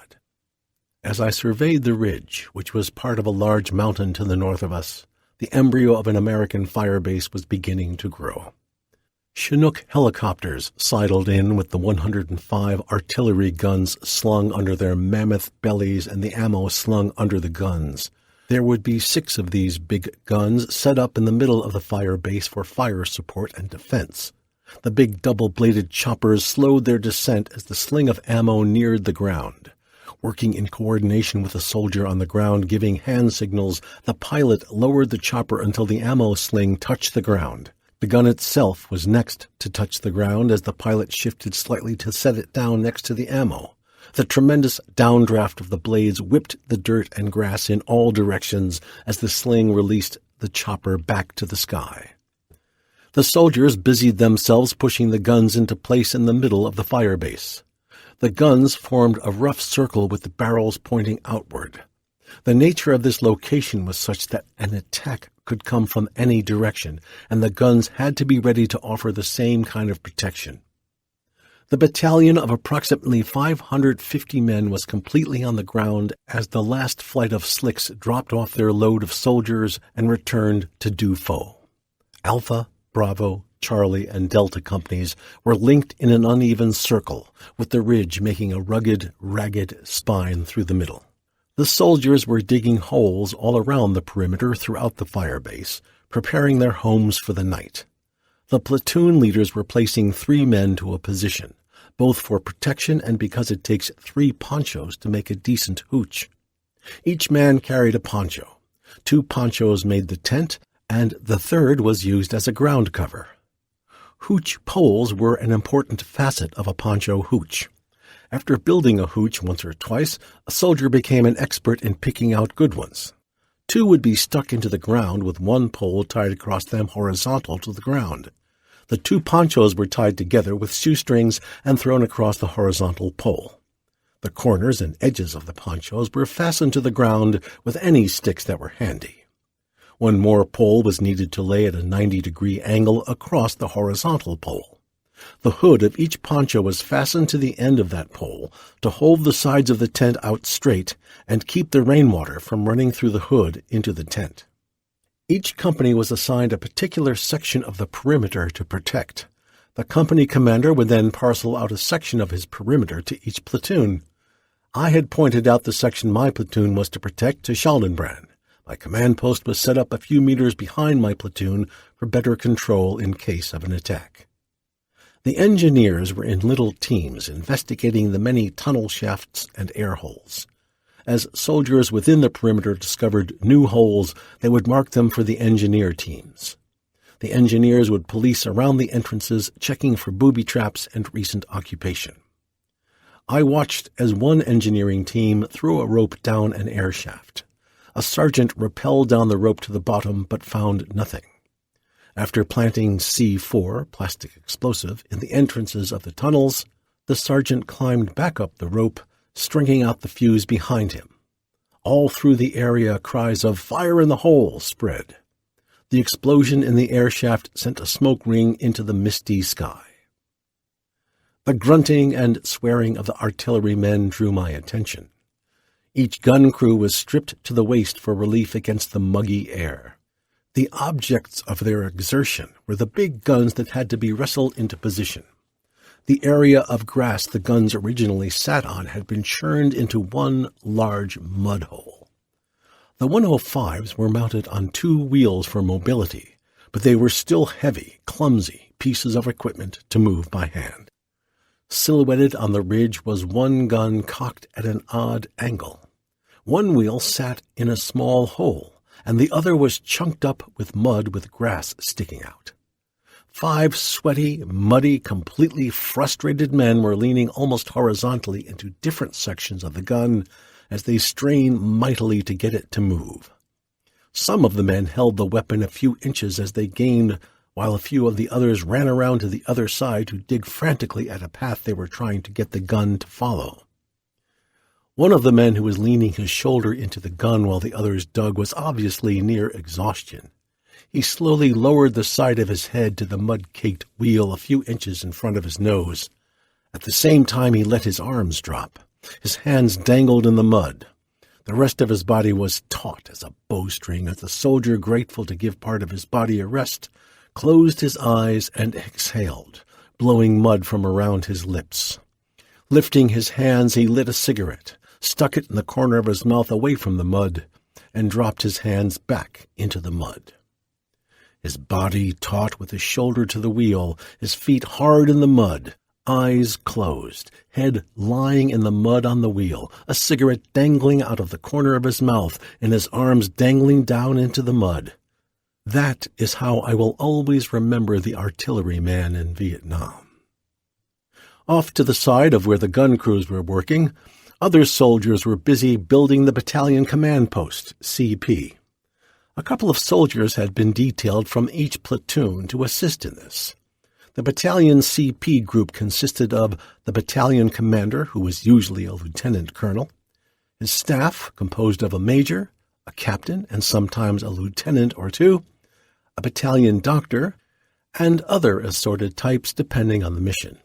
As I surveyed the ridge, which was part of a large mountain to the north of us, the embryo of an American fire base was beginning to grow. Chinook helicopters sidled in with the 105 artillery guns slung under their mammoth bellies and the ammo slung under the guns. There would be 6 of these big guns set up in the middle of the fire base for fire support and defense. The big double-bladed choppers slowed their descent as the sling of ammo neared the ground. Working in coordination with a soldier on the ground giving hand signals, the pilot lowered the chopper until the ammo sling touched the ground. The gun itself was next to touch the ground as the pilot shifted slightly to set it down next to the ammo. The tremendous downdraft of the blades whipped the dirt and grass in all directions as the sling released the chopper back to the sky. The soldiers busied themselves pushing the guns into place in the middle of the fire base. The guns formed a rough circle with the barrels pointing outward. The nature of this location was such that an attack could come from any direction, and the guns had to be ready to offer the same kind of protection. The battalion of approximately 550 men was completely on the ground as the last flight of slicks dropped off their load of soldiers and returned to do foe. Alpha, Bravo, Charlie, and Delta companies were linked in an uneven circle, with the ridge making a rugged, ragged spine through the middle. The soldiers were digging holes all around the perimeter throughout the fire base, preparing their homes for the night. The platoon leaders were placing 3 men to a position, both for protection and because it takes 3 ponchos to make a decent hooch. Each man carried a poncho. 2 ponchos made the tent, and the third was used as a ground cover. Hooch poles were an important facet of a poncho hooch. After building a hooch once or twice, a soldier became an expert in picking out good ones. 2 would be stuck into the ground with 1 pole tied across them horizontal to the ground. The 2 ponchos were tied together with shoestrings and thrown across the horizontal pole. The corners and edges of the ponchos were fastened to the ground with any sticks that were handy. 1 more pole was needed to lay at a 90-degree angle across the horizontal pole. The hood of each poncho was fastened to the end of that pole to hold the sides of the tent out straight and keep the rainwater from running through the hood into the tent. Each company was assigned a particular section of the perimeter to protect. The company commander would then parcel out a section of his perimeter to each platoon. I had pointed out the section my platoon was to protect to Schaldenbrand. My command post was set up a few meters behind my platoon for better control in case of an attack. The engineers were in little teams investigating the many tunnel shafts and air holes. As soldiers within the perimeter discovered new holes, they would mark them for the engineer teams. The engineers would police around the entrances, checking for booby traps and recent occupation. I watched as one engineering team threw a rope down an air shaft. A sergeant rappelled down the rope to the bottom but found nothing. After planting C4, plastic explosive, in the entrances of the tunnels, the sergeant climbed back up the rope, stringing out the fuse behind him. All through the area, cries of "Fire in the hole!" spread. The explosion in the air shaft sent a smoke ring into the misty sky. The grunting and swearing of the artillerymen drew my attention. Each gun crew was stripped to the waist for relief against the muggy air. The objects of their exertion were the big guns that had to be wrestled into position. The area of grass the guns originally sat on had been churned into one large mud hole. The 105s were mounted on 2 wheels for mobility, but they were still heavy, clumsy pieces of equipment to move by hand. Silhouetted on the ridge was one gun cocked at an odd angle. One wheel sat in a small hole, and the other was chunked up with mud with grass sticking out. 5 sweaty, muddy, completely frustrated men were leaning almost horizontally into different sections of the gun as they strained mightily to get it to move. Some of the men held the weapon a few inches as they gained, while a few of the others ran around to the other side to dig frantically at a path they were trying to get the gun to follow. One of the men who was leaning his shoulder into the gun while the others dug was obviously near exhaustion. He slowly lowered the side of his head to the mud-caked wheel a few inches in front of his nose. At the same time, he let his arms drop. His hands dangled in the mud. The rest of his body was taut as a bowstring as the soldier, grateful to give part of his body a rest, closed his eyes and exhaled, blowing mud from around his lips. Lifting his hands, he lit a cigarette, stuck it in the corner of his mouth away from the mud, and dropped his hands back into the mud. His body taut with his shoulder to the wheel, his feet hard in the mud, eyes closed, head lying in the mud on the wheel, a cigarette dangling out of the corner of his mouth, and his arms dangling down into the mud. That is how I will always remember the artilleryman in Vietnam. Off to the side of where the gun crews were working, other soldiers were busy building the battalion command post, CP. A couple of soldiers had been detailed from each platoon to assist in this. The battalion CP group consisted of the battalion commander, who was usually a lieutenant colonel, his staff, composed of a major, a captain, and sometimes a lieutenant or two, a battalion doctor, and other assorted types depending on the mission.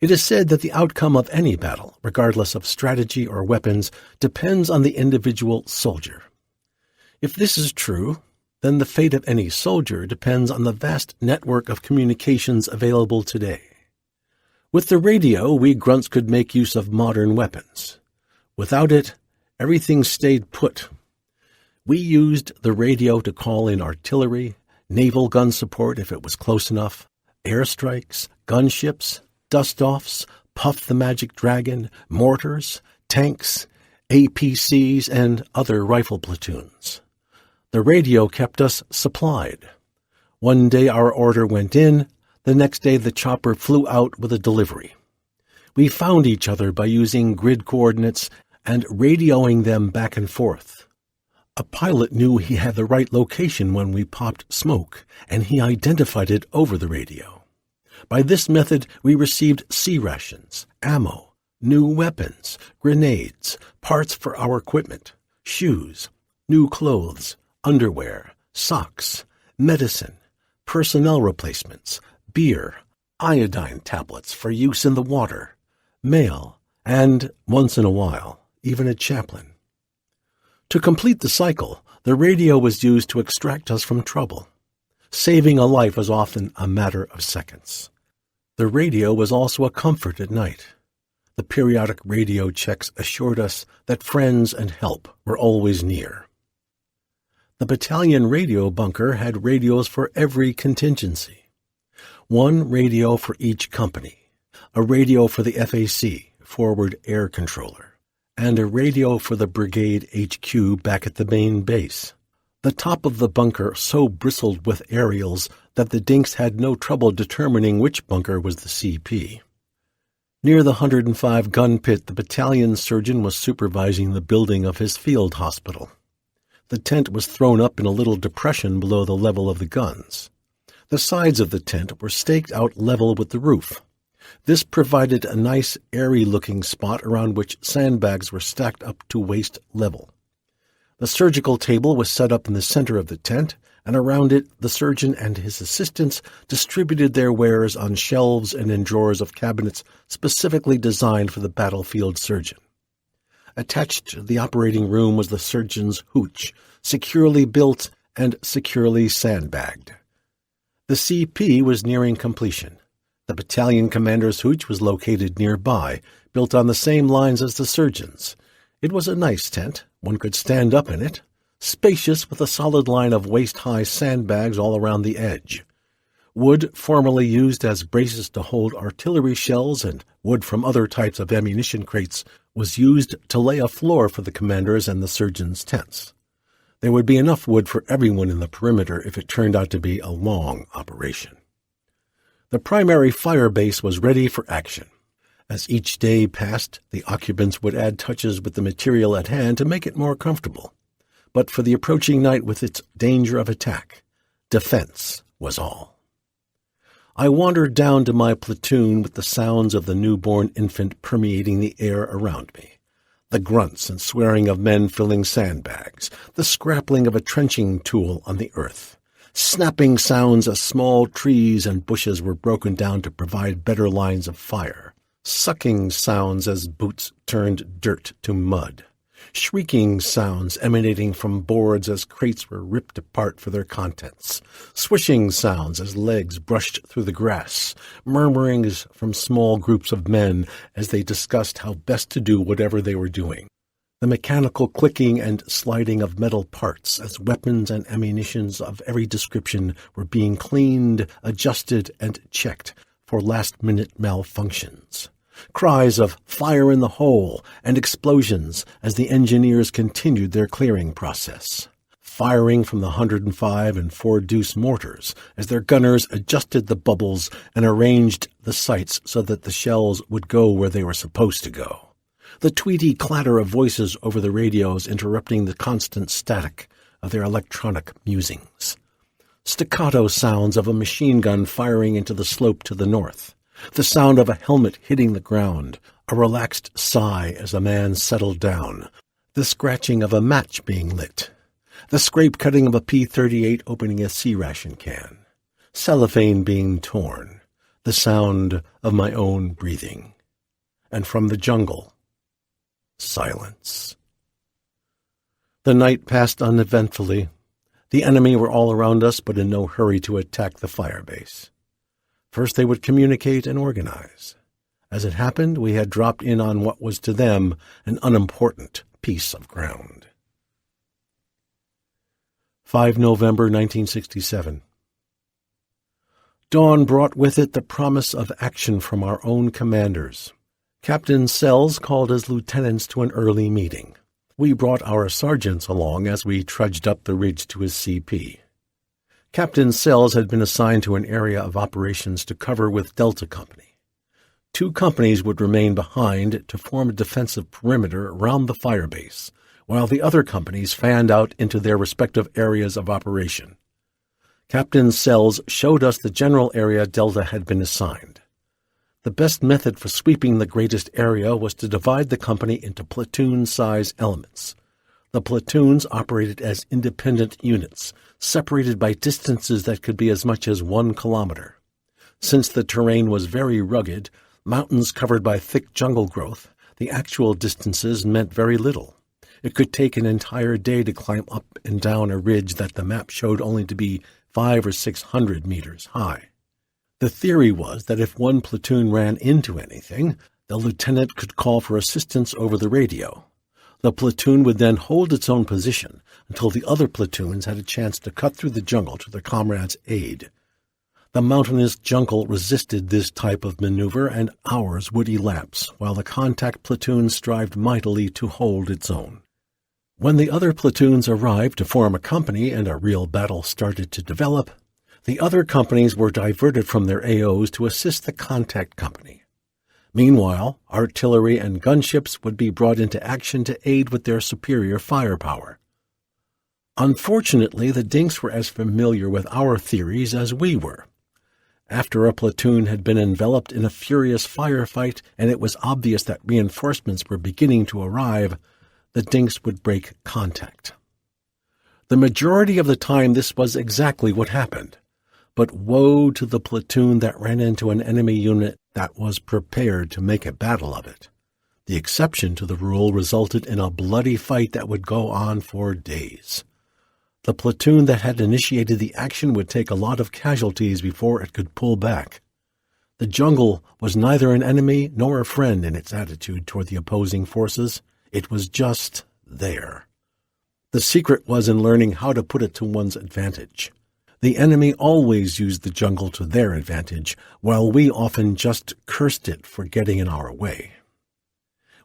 It is said that the outcome of any battle, regardless of strategy or weapons, depends on the individual soldier. If this is true, then the fate of any soldier depends on the vast network of communications available today. With the radio, we grunts could make use of modern weapons. Without it, everything stayed put. We used the radio to call in artillery, naval gun support if it was close enough, airstrikes, gunships, dust-offs, Puff the Magic Dragon, mortars, tanks, APCs, and other rifle platoons. The radio kept us supplied. One day our order went in, the next day the chopper flew out with a delivery. We found each other by using grid coordinates and radioing them back and forth. A pilot knew he had the right location when we popped smoke, and he identified it over the radio. By this method, we received C rations, ammo, new weapons, grenades, parts for our equipment, shoes, new clothes, underwear, socks, medicine, personnel replacements, beer, iodine tablets for use in the water, mail, and, once in a while, even a chaplain. To complete the cycle, the radio was used to extract us from trouble. Saving a life was often a matter of seconds. The radio was also a comfort at night. The periodic radio checks assured us that friends and help were always near. The battalion radio bunker had radios for every contingency. One radio for each company, a radio for the FAC, Forward Air Controller, and a radio for the brigade HQ back at the main base. The top of the bunker so bristled with aerials that the dinks had no trouble determining which bunker was the CP. Near the 105 gun pit, the battalion surgeon was supervising the building of his field hospital. The tent was thrown up in a little depression below the level of the guns. The sides of the tent were staked out level with the roof. This provided a nice, airy-looking spot around which sandbags were stacked up to waist level. The surgical table was set up in the center of the tent, and around it the surgeon and his assistants distributed their wares on shelves and in drawers of cabinets specifically designed for the battlefield surgeon. Attached to the operating room was the surgeon's hooch, securely built and securely sandbagged. The CP was nearing completion. The battalion commander's hooch was located nearby, built on the same lines as the surgeon's. It was a nice tent. One could stand up in it, spacious with a solid line of waist-high sandbags all around the edge. Wood formerly used as braces to hold artillery shells and wood from other types of ammunition crates was used to lay a floor for the commander's and the surgeon's tents. There would be enough wood for everyone in the perimeter if it turned out to be a long operation. The primary fire base was ready for action. As each day passed, the occupants would add touches with the material at hand to make it more comfortable. But for the approaching night with its danger of attack, defense was all. I wandered down to my platoon with the sounds of the newborn infant permeating the air around me. The grunts and swearing of men filling sandbags, the scrappling of a trenching tool on the earth, snapping sounds as small trees and bushes were broken down to provide better lines of fire, sucking sounds as boots turned dirt to mud, shrieking sounds emanating from boards as crates were ripped apart for their contents, swishing sounds as legs brushed through the grass, murmurings from small groups of men as they discussed how best to do whatever they were doing, the mechanical clicking and sliding of metal parts as weapons and ammunitions of every description were being cleaned, adjusted, and checked for last-minute malfunctions. Cries of "fire in the hole" and explosions as the engineers continued their clearing process. Firing from the 105 and 4-deuce mortars as their gunners adjusted the bubbles and arranged the sights so that the shells would go where they were supposed to go. The tweety clatter of voices over the radios interrupting the constant static of their electronic musings. Staccato sounds of a machine gun firing into the slope to the north, the sound of a helmet hitting the ground, a relaxed sigh as a man settled down, the scratching of a match being lit, the scrape-cutting of a P-38 opening a C-ration can, cellophane being torn, the sound of my own breathing. And from the jungle, silence. The night passed uneventfully. The enemy were all around us, but in no hurry to attack the fire base. First they would communicate and organize. As it happened, we had dropped in on what was to them an unimportant piece of ground. 5 November 1967. Dawn brought with it the promise of action from our own commanders. Captain Sells called his lieutenants to an early meeting. We brought our sergeants along as we trudged up the ridge to his CP. Captain Sells had been assigned to an area of operations to cover with Delta Company. 2 companies would remain behind to form a defensive perimeter around the fire base, while the other companies fanned out into their respective areas of operation. Captain Sells showed us the general area Delta had been assigned. The best method for sweeping the greatest area was to divide the company into platoon-size elements. The platoons operated as independent units, separated by distances that could be as much as 1 kilometer. Since the terrain was very rugged, mountains covered by thick jungle growth, the actual distances meant very little. It could take an entire day to climb up and down a ridge that the map showed only to be 500 or 600 meters high. The theory was that if one platoon ran into anything, the lieutenant could call for assistance over the radio. The platoon would then hold its own position until the other platoons had a chance to cut through the jungle to their comrades' aid. The mountainous jungle resisted this type of maneuver, and hours would elapse while the contact platoon strived mightily to hold its own. When the other platoons arrived to form a company and a real battle started to develop, the other companies were diverted from their AOs to assist the contact company. Meanwhile, artillery and gunships would be brought into action to aid with their superior firepower. Unfortunately, the Dinks were as familiar with our theories as we were. After a platoon had been enveloped in a furious firefight and it was obvious that reinforcements were beginning to arrive, the Dinks would break contact. The majority of the time this was exactly what happened, but woe to the platoon that ran into an enemy unit that was prepared to make a battle of it. The exception to the rule resulted in a bloody fight that would go on for days. The platoon that had initiated the action would take a lot of casualties before it could pull back. The jungle was neither an enemy nor a friend in its attitude toward the opposing forces. It was just there. The secret was in learning how to put it to one's advantage. The enemy always used the jungle to their advantage, while we often just cursed it for getting in our way.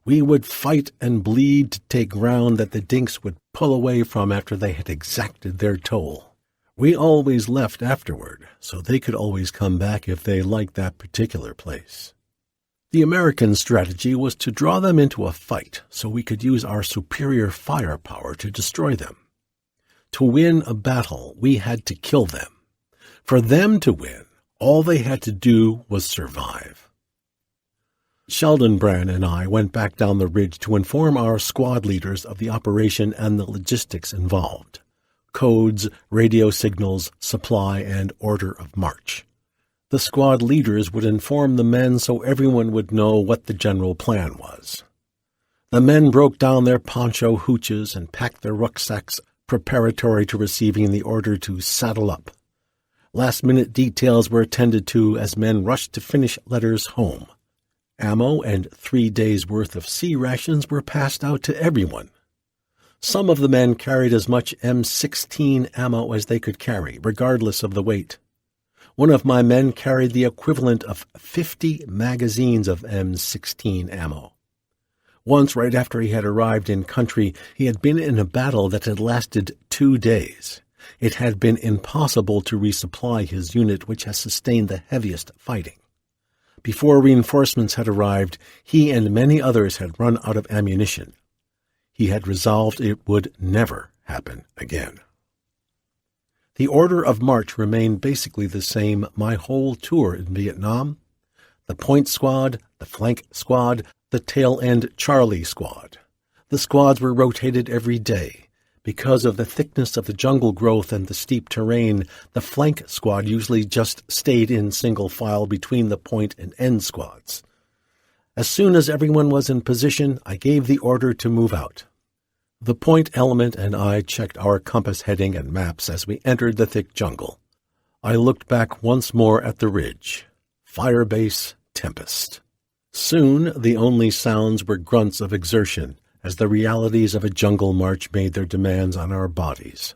We would fight and bleed to take ground that the Dinks would pull away from after they had exacted their toll. We always left afterward, so they could always come back if they liked that particular place. The American strategy was to draw them into a fight so we could use our superior firepower to destroy them. To win a battle, we had to kill them. For them to win, all they had to do was survive. Sheldon Brand and I went back down the ridge to inform our squad leaders of the operation and the logistics involved: codes, radio signals, supply, and order of march. The squad leaders would inform the men so everyone would know what the general plan was. The men broke down their poncho hooches and packed their rucksacks preparatory to receiving the order to saddle up. Last-minute details were attended to as men rushed to finish letters home. Ammo and 3 days' worth of sea rations were passed out to everyone. Some of the men carried as much M16 ammo as they could carry, regardless of the weight. One of my men carried the equivalent of 50 magazines of M16 ammo. Once, right after he had arrived in country, he had been in a battle that had lasted 2 days. It had been impossible to resupply his unit, which has sustained the heaviest fighting. Before reinforcements had arrived, he and many others had run out of ammunition. He had resolved it would never happen again. The order of march remained basically the same my whole tour in Vietnam. The point squad, the flank squad, the tail-end Charlie squad. The squads were rotated every day. Because of the thickness of the jungle growth and the steep terrain, the flank squad usually just stayed in single file between the point and end squads. As soon as everyone was in position, I gave the order to move out. The point element and I checked our compass heading and maps as we entered the thick jungle. I looked back once more at the ridge. Firebase, Tempest. Soon the only sounds were grunts of exertion, as the realities of a jungle march made their demands on our bodies.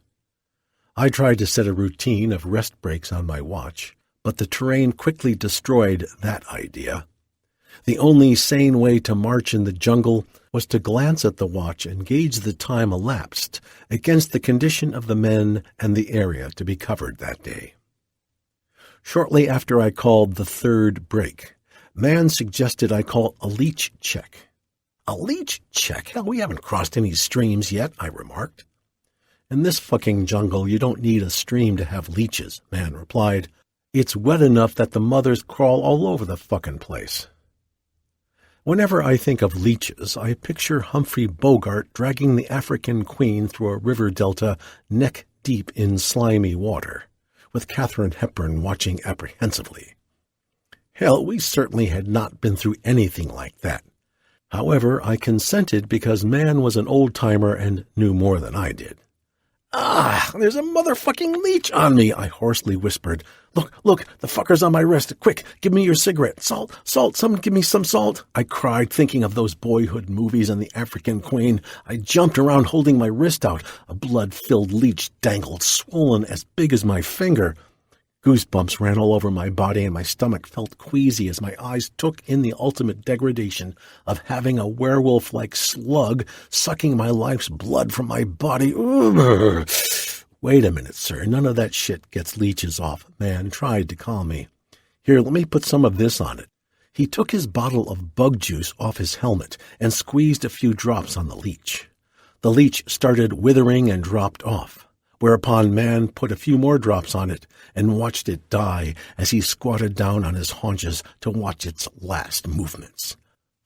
I tried to set a routine of rest breaks on my watch, but the terrain quickly destroyed that idea. The only sane way to march in the jungle was to glance at the watch and gauge the time elapsed against the condition of the men and the area to be covered that day. Shortly after I called the third break, Mann suggested I call a leech check. A leech check? Hell, we haven't crossed any streams yet, I remarked. In this fucking jungle, you don't need a stream to have leeches, Mann replied. It's wet enough that the mothers crawl all over the fucking place. Whenever I think of leeches, I picture Humphrey Bogart dragging the African queen through a river delta neck-deep in slimy water, with Katharine Hepburn watching apprehensively. Hell, we certainly had not been through anything like that. However, I consented because Mann was an old-timer and knew more than I did. "Ah, there's a motherfucking leech on me," I hoarsely whispered. Look, the fucker's on my wrist. Quick, give me your cigarette. Salt, someone give me some salt," I cried, thinking of those boyhood movies and the African queen. I jumped around holding my wrist out. A blood-filled leech dangled, swollen as big as my finger. Goosebumps ran all over my body, and my stomach felt queasy as my eyes took in the ultimate degradation of having a werewolf-like slug sucking my life's blood from my body. Ugh. Wait a minute, sir. None of that shit gets leeches off. Man tried to calm me. Here, let me put some of this on it. He took his bottle of bug juice off his helmet and squeezed a few drops on the leech. The leech started withering and dropped off, whereupon Man put a few more drops on it and watched it die as he squatted down on his haunches to watch its last movements.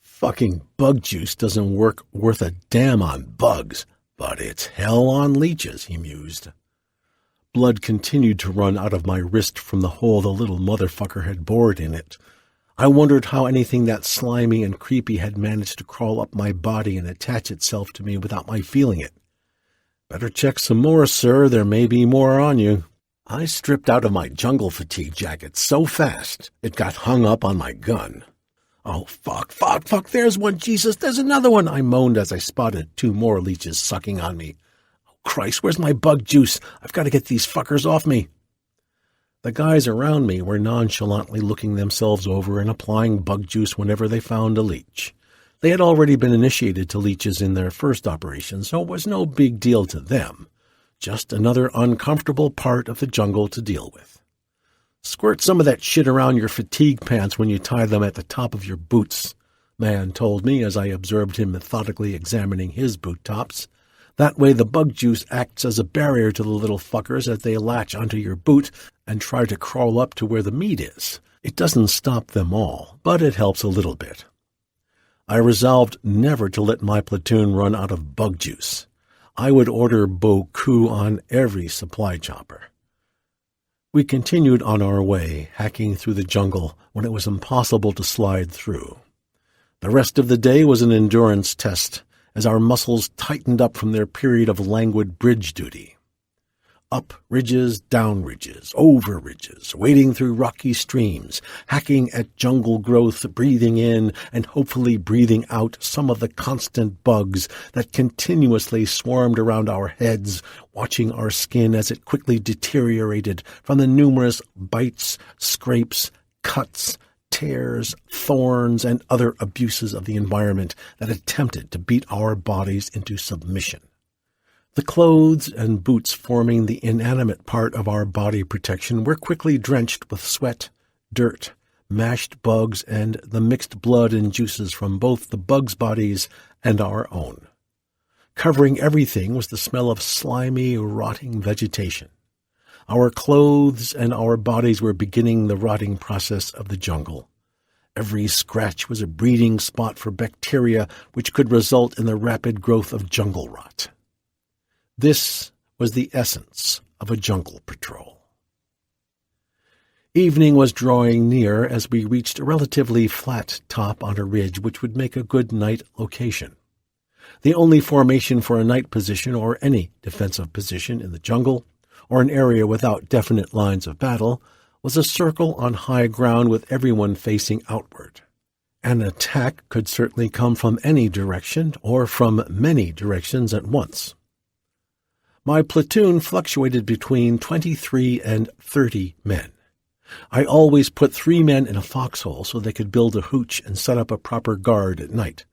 Fucking bug juice doesn't work worth a damn on bugs, but it's hell on leeches, he mused. Blood continued to run out of my wrist from the hole the little motherfucker had bored in it. I wondered how anything that slimy and creepy had managed to crawl up my body and attach itself to me without my feeling it. Better check some more, sir. There may be more on you. I stripped out of my jungle fatigue jacket so fast it got hung up on my gun. Oh, fuck, there's one, Jesus, there's another one, I moaned as I spotted 2 more leeches sucking on me. Oh, Christ, where's my bug juice? I've got to get these fuckers off me. The guys around me were nonchalantly looking themselves over and applying bug juice whenever they found a leech. They had already been initiated to leeches in their first operation, so it was no big deal to them. Just another uncomfortable part of the jungle to deal with. Squirt some of that shit around your fatigue pants when you tie them at the top of your boots, Man told me as I observed him methodically examining his boot tops. That way the bug juice acts as a barrier to the little fuckers as they latch onto your boot and try to crawl up to where the meat is. It doesn't stop them all, but it helps a little bit. I resolved never to let my platoon run out of bug juice. I would order beaucoup on every supply chopper. We continued on our way, hacking through the jungle when it was impossible to slide through. The rest of the day was an endurance test, as our muscles tightened up from their period of languid bridge duty. Up ridges, down ridges, over ridges, wading through rocky streams, hacking at jungle growth, breathing in and hopefully breathing out some of the constant bugs that continuously swarmed around our heads, watching our skin as it quickly deteriorated from the numerous bites, scrapes, cuts, tears, thorns, and other abuses of the environment that attempted to beat our bodies into submission. The clothes and boots forming the inanimate part of our body protection were quickly drenched with sweat, dirt, mashed bugs, and the mixed blood and juices from both the bugs' bodies and our own. Covering everything was the smell of slimy, rotting vegetation. Our clothes and our bodies were beginning the rotting process of the jungle. Every scratch was a breeding spot for bacteria which could result in the rapid growth of jungle rot. This was the essence of a jungle patrol. Evening was drawing near as we reached a relatively flat top on a ridge which would make a good night location. The only formation for a night position or any defensive position in the jungle, or an area without definite lines of battle, was a circle on high ground with everyone facing outward. An attack could certainly come from any direction or from many directions at once. My platoon fluctuated between 23 and 30 men. I always put 3 men in a foxhole so they could build a hooch and set up a proper guard at night.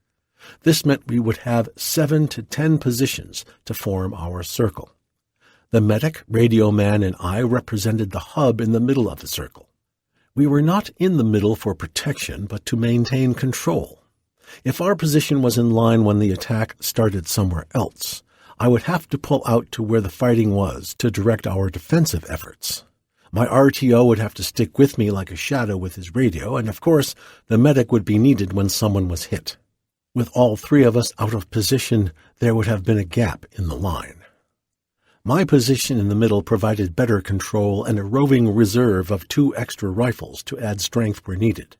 This meant we would have 7 to 10 positions to form our circle. The medic, radio man, and I represented the hub in the middle of the circle. We were not in the middle for protection, but to maintain control. If our position was in line when the attack started somewhere else, I would have to pull out to where the fighting was to direct our defensive efforts. My RTO would have to stick with me like a shadow with his radio, and of course, the medic would be needed when someone was hit. With all 3 of us out of position, there would have been a gap in the line. My position in the middle provided better control and a roving reserve of 2 extra rifles to add strength where needed.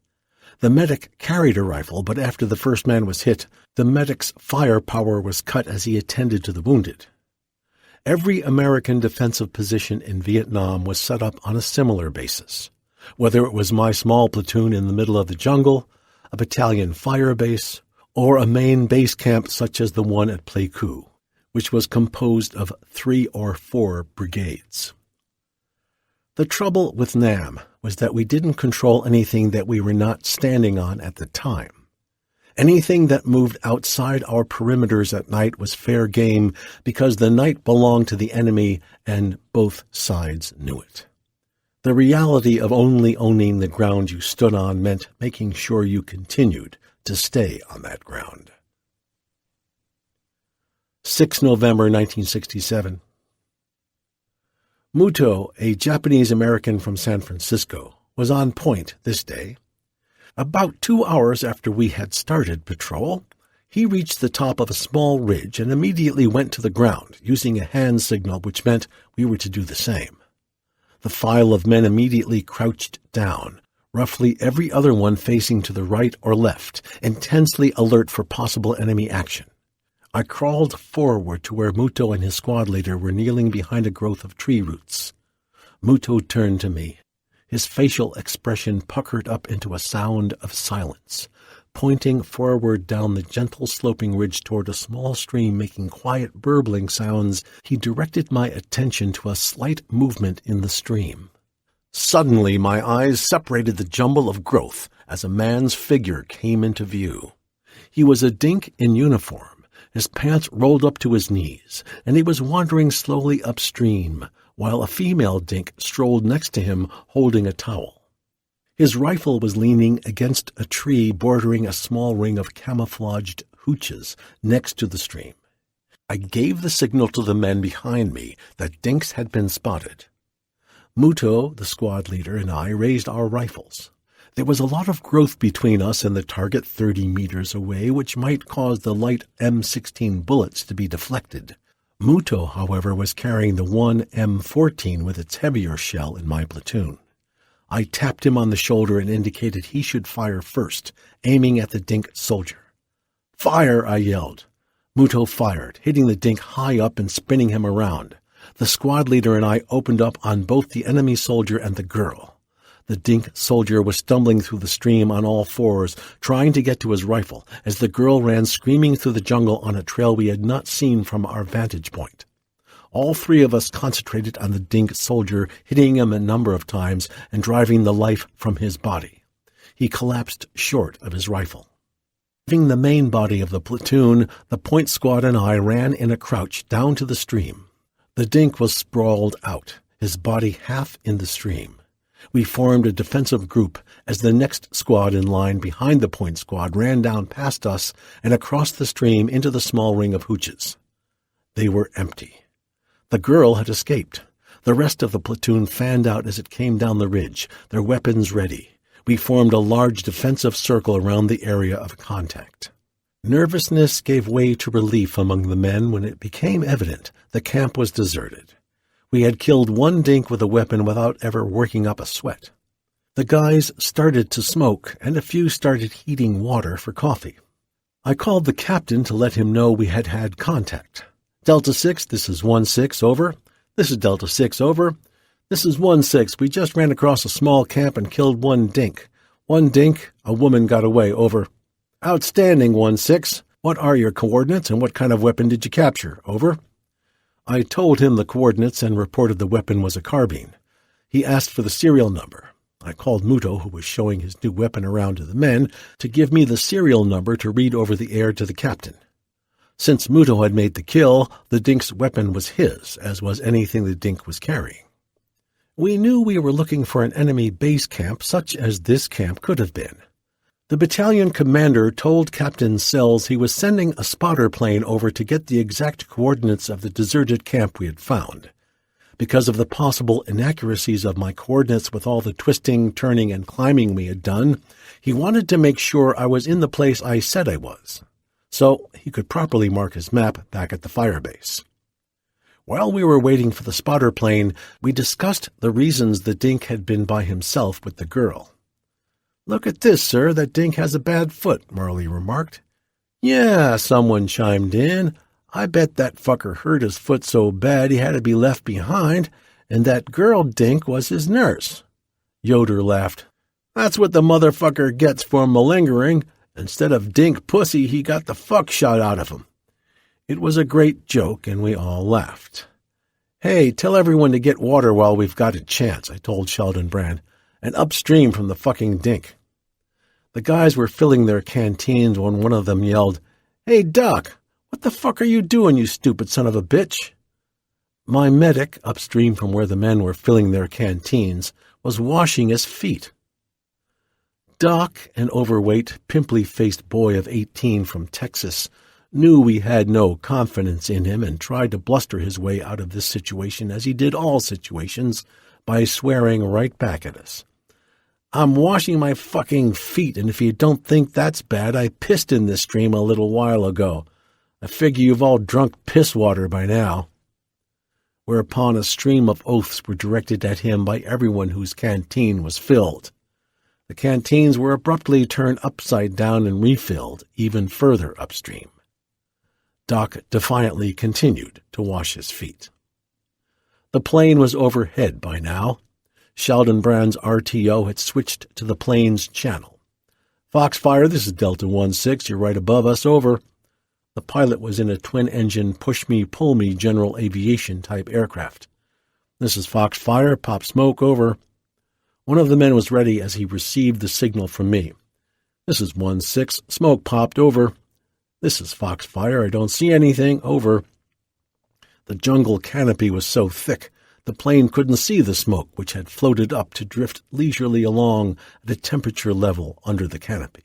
The medic carried a rifle, but after the first man was hit, the medic's firepower was cut as he attended to the wounded. Every American defensive position in Vietnam was set up on a similar basis, whether it was my small platoon in the middle of the jungle, a battalion fire base, or a main base camp such as the one at Pleiku, which was composed of 3 or 4 brigades. The trouble with Nam was that we didn't control anything that we were not standing on at the time. Anything that moved outside our perimeters at night was fair game because the night belonged to the enemy and both sides knew it. The reality of only owning the ground you stood on meant making sure you continued to stay on that ground. 6 November 1967. Muto, a Japanese-American from San Francisco, was on point this day. About 2 hours after we had started patrol, he reached the top of a small ridge and immediately went to the ground, using a hand signal which meant we were to do the same. The file of men immediately crouched down, roughly every other one facing to the right or left, intensely alert for possible enemy action. I crawled forward to where Muto and his squad leader were kneeling behind a growth of tree roots. Muto turned to me. His facial expression puckered up into a sound of silence. Pointing forward down the gentle sloping ridge toward a small stream making quiet burbling sounds, he directed my attention to a slight movement in the stream. Suddenly my eyes separated the jumble of growth as a man's figure came into view. He was a dink in uniform, his pants rolled up to his knees, and he was wandering slowly upstream, while a female dink strolled next to him holding a towel. His rifle was leaning against a tree bordering a small ring of camouflaged hooches next to the stream. I gave the signal to the men behind me that dinks had been spotted. Muto, the squad leader, and I raised our rifles. There was a lot of growth between us and the target 30 meters away, which might cause the light M16 bullets to be deflected. Muto, however, was carrying the one M14 with its heavier shell in my platoon. I tapped him on the shoulder and indicated he should fire first, aiming at the dink soldier. "Fire!" I yelled. Muto fired, hitting the dink high up and spinning him around. The squad leader and I opened up on both the enemy soldier and the girl. The dink soldier was stumbling through the stream on all fours, trying to get to his rifle, as the girl ran screaming through the jungle on a trail we had not seen from our vantage point. All three of us concentrated on the dink soldier, hitting him a number of times and driving the life from his body. He collapsed short of his rifle. Leaving the main body of the platoon, the point squad and I ran in a crouch down to the stream. The dink was sprawled out, his body half in the stream. We formed a defensive group as the next squad in line behind the point squad ran down past us and across the stream into the small ring of hooches. They were empty. The girl had escaped. The rest of the platoon fanned out as it came down the ridge, their weapons ready. We formed a large defensive circle around the area of contact. Nervousness gave way to relief among the men when it became evident the camp was deserted. We had killed one dink with a weapon without ever working up a sweat. The guys started to smoke, and a few started heating water for coffee. I called the captain to let him know we had had contact. "Delta 6, this is 1-6, over. This is Delta 6, over. This is 1-6. We just ran across a small camp and killed one dink. One dink, a woman got away, over." "Outstanding, 1-6. What are your coordinates and what kind of weapon did you capture, over?" I told him the coordinates and reported the weapon was a carbine. He asked for the serial number. I called Muto, who was showing his new weapon around to the men, to give me the serial number to read over the air to the captain. Since Muto had made the kill, the dink's weapon was his, as was anything the dink was carrying. We knew we were looking for an enemy base camp such as this camp could have been. The battalion commander told Captain Sells he was sending a spotter plane over to get the exact coordinates of the deserted camp we had found. Because of the possible inaccuracies of my coordinates with all the twisting, turning, and climbing we had done, he wanted to make sure I was in the place I said I was, so he could properly mark his map back at the firebase. While we were waiting for the spotter plane, we discussed the reasons the dink had been by himself with the girl. "Look at this, sir, that dink has a bad foot," Marley remarked. "Yeah," someone chimed in. "I bet that fucker hurt his foot so bad he had to be left behind, and that girl dink was his nurse." Yoder laughed. "That's what the motherfucker gets for malingering. Instead of dink pussy, he got the fuck shot out of him." It was a great joke, and we all laughed. "Hey, tell everyone to get water while we've got a chance," I told Sheldon Brand, "and upstream from the fucking dink." The guys were filling their canteens when one of them yelled, "Hey, Doc, what the fuck are you doing, you stupid son of a bitch?" My medic, upstream from where the men were filling their canteens, was washing his feet. Doc, an overweight, pimply-faced boy of 18 from Texas, knew we had no confidence in him and tried to bluster his way out of this situation as he did all situations by swearing right back at us. "I'm washing my fucking feet, and if you don't think that's bad, I pissed in this stream a little while ago. I figure you've all drunk piss water by now." Whereupon a stream of oaths were directed at him by everyone whose canteen was filled. The canteens were abruptly turned upside down and refilled even further upstream. Doc defiantly continued to wash his feet. The plane was overhead by now. Sheldon Brand's RTO had switched to the plane's channel. "Foxfire, this is Delta 1-6. You're right above us, over." The pilot was in a twin-engine push-me-pull-me general aviation-type aircraft. "This is Foxfire. Pop smoke, over." One of the men was ready as he received the signal from me. "This is 1-6. Smoke popped, over." "This is Foxfire. I don't see anything, over." The jungle canopy was so thick the plane couldn't see the smoke, which had floated up to drift leisurely along at a temperature level under the canopy.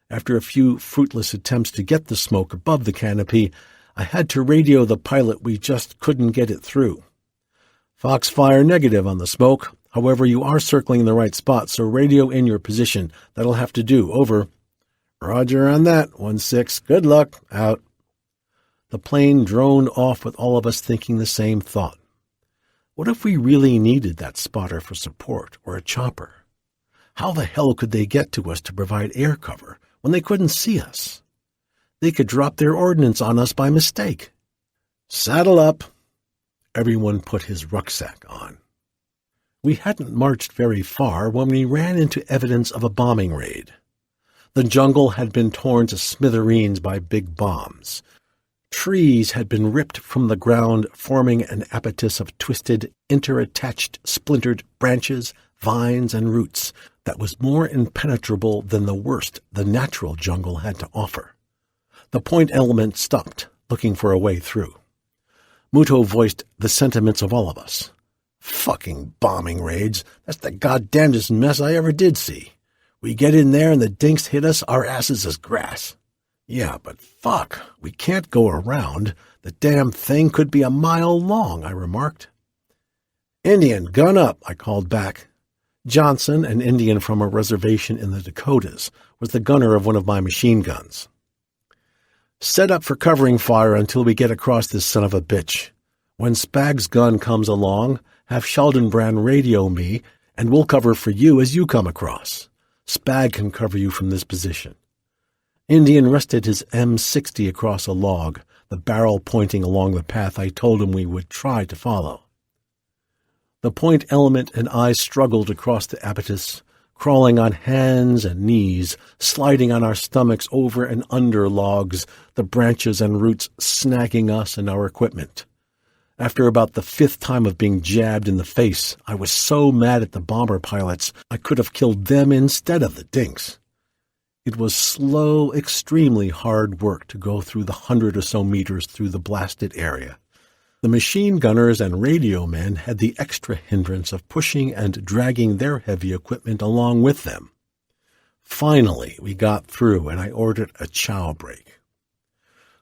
After a few fruitless attempts to get the smoke above the canopy, I had to radio the pilot we just couldn't get it through. "Foxfire, negative on the smoke. However, you are circling in the right spot, so radio in your position. That'll have to do, over." "Roger on that, 1-6. Good luck, out." The plane droned off with all of us thinking the same thought. What if we really needed that spotter for support or a chopper? How the hell could they get to us to provide air cover when they couldn't see us? They could drop their ordnance on us by mistake. "Saddle up." Everyone put his rucksack on. We hadn't marched very far when we ran into evidence of a bombing raid. The jungle had been torn to smithereens by big bombs. Trees had been ripped from the ground, forming an abatis of twisted, interattached, splintered branches, vines, and roots that was more impenetrable than the worst the natural jungle had to offer. The point element stopped, looking for a way through. Muto voiced the sentiments of all of us. "Fucking bombing raids. That's the goddamnedest mess I ever did see. We get in there and the dinks hit us, our asses as grass." "Yeah, but fuck, we can't go around. The damn thing could be a mile long," I remarked. "Indian, gun up," I called back. Johnson, an Indian from a reservation in the Dakotas, was the gunner of one of my machine guns. "Set up for covering fire until we get across this son of a bitch. When Spag's gun comes along, have Sheldon Brand radio me, and we'll cover for you as you come across. Spag can cover you from this position." Indian rested his M60 across a log, the barrel pointing along the path I told him we would try to follow. The point element and I struggled across the abatis, crawling on hands and knees, sliding on our stomachs over and under logs, the branches and roots snagging us and our equipment. After about the 5th time of being jabbed in the face, I was so mad at the bomber pilots I could have killed them instead of the dinks. It was slow, extremely hard work to go through the 100 or so meters through the blasted area. The machine gunners and radio men had the extra hindrance of pushing and dragging their heavy equipment along with them. Finally, we got through, and I ordered a chow break.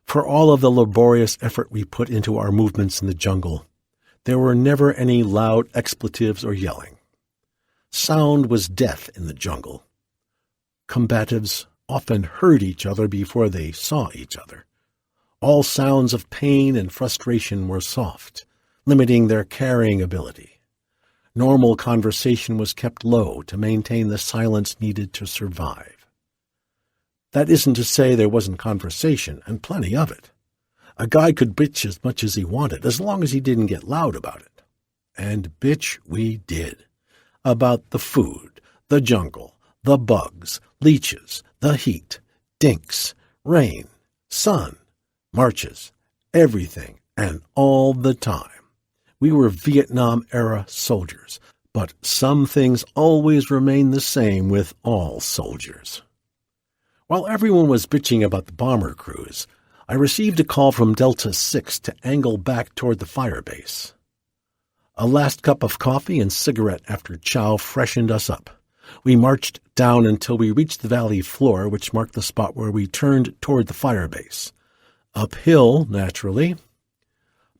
For all of the laborious effort we put into our movements in the jungle, there were never any loud expletives or yelling. Sound was death in the jungle. Combatives often heard each other before they saw each other. All sounds of pain and frustration were soft, limiting their carrying ability. Normal conversation was kept low to maintain the silence needed to survive. That isn't to say there wasn't conversation, and plenty of it. A guy could bitch as much as he wanted, as long as he didn't get loud about it. And bitch we did. About the food, the jungle, the bugs, leeches, the heat, dinks, rain, sun, marches, everything, and all the time. We were Vietnam-era soldiers, but some things always remain the same with all soldiers. While everyone was bitching about the bomber crews, I received a call from Delta 6 to angle back toward the firebase. A last cup of coffee and cigarette after chow freshened us up. We marched down until we reached the valley floor, which marked the spot where we turned toward the firebase. Uphill, naturally.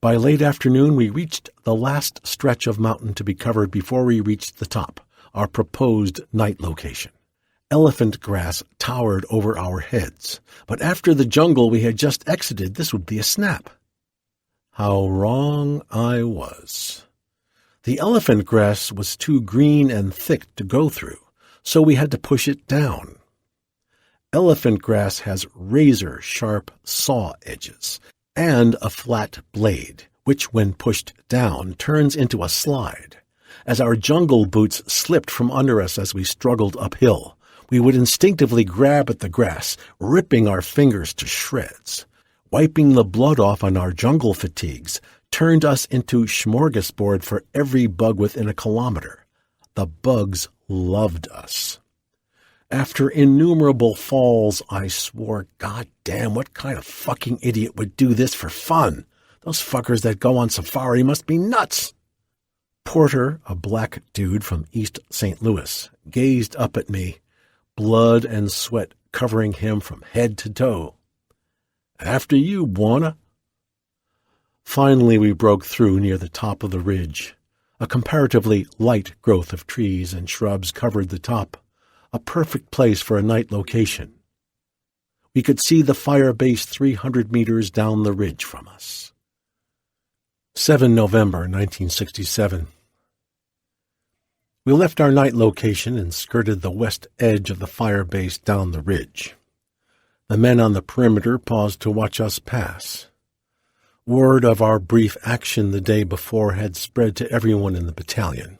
By late afternoon, we reached the last stretch of mountain to be covered before we reached the top, our proposed night location. Elephant grass towered over our heads, but after the jungle we had just exited, this would be a snap. How wrong I was. The elephant grass was too green and thick to go through, so we had to push it down. Elephant grass has razor-sharp saw edges and a flat blade, which, when pushed down, turns into a slide. As our jungle boots slipped from under us as we struggled uphill, we would instinctively grab at the grass, ripping our fingers to shreds. Wiping the blood off on our jungle fatigues turned us into smorgasbord for every bug within a kilometer. The bugs loved us. After innumerable falls, I swore, God damn, what kind of fucking idiot would do this for fun? Those fuckers that go on safari must be nuts. Porter, a black dude from East St. Louis, gazed up at me, blood and sweat covering him from head to toe. After you, Bwana. Finally, we broke through near the top of the ridge. A comparatively light growth of trees and shrubs covered the top, a perfect place for a night location. We could see the fire base 300 meters down the ridge from us. 7 November 1967. We left our night location and skirted the west edge of the fire base down the ridge. The men on the perimeter paused to watch us pass. Word of our brief action the day before had spread to everyone in the battalion.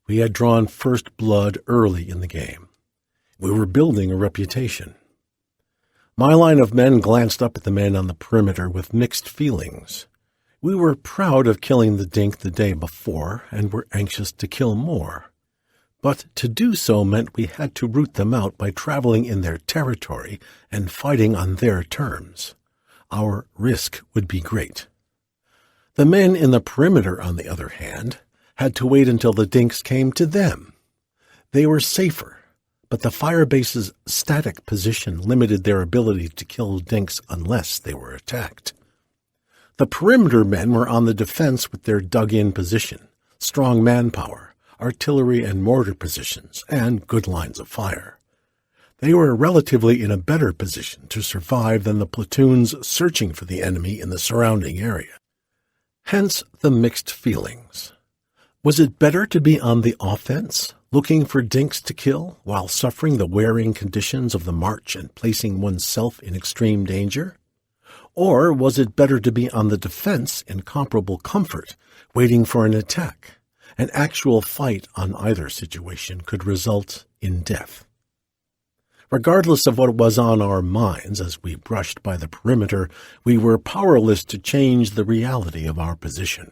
We had drawn first blood early in the game. We were building a reputation. My line of men glanced up at the men on the perimeter with mixed feelings. We were proud of killing the dink the day before and were anxious to kill more. But to do so meant we had to root them out by traveling in their territory and fighting on their terms. Our risk would be great. The men in the perimeter, on the other hand, had to wait until the dinks came to them. They were safer, but the firebase's static position limited their ability to kill dinks unless they were attacked. The perimeter men were on the defense with their dug-in position, strong manpower, artillery and mortar positions, and good lines of fire. They were relatively in a better position to survive than the platoons searching for the enemy in the surrounding area. Hence the mixed feelings. Was it better to be on the offense, looking for dinks to kill, while suffering the wearing conditions of the march and placing oneself in extreme danger? Or was it better to be on the defense in comparable comfort, waiting for an attack? An actual fight on either situation could result in death. Regardless of what was on our minds as we brushed by the perimeter, we were powerless to change the reality of our position.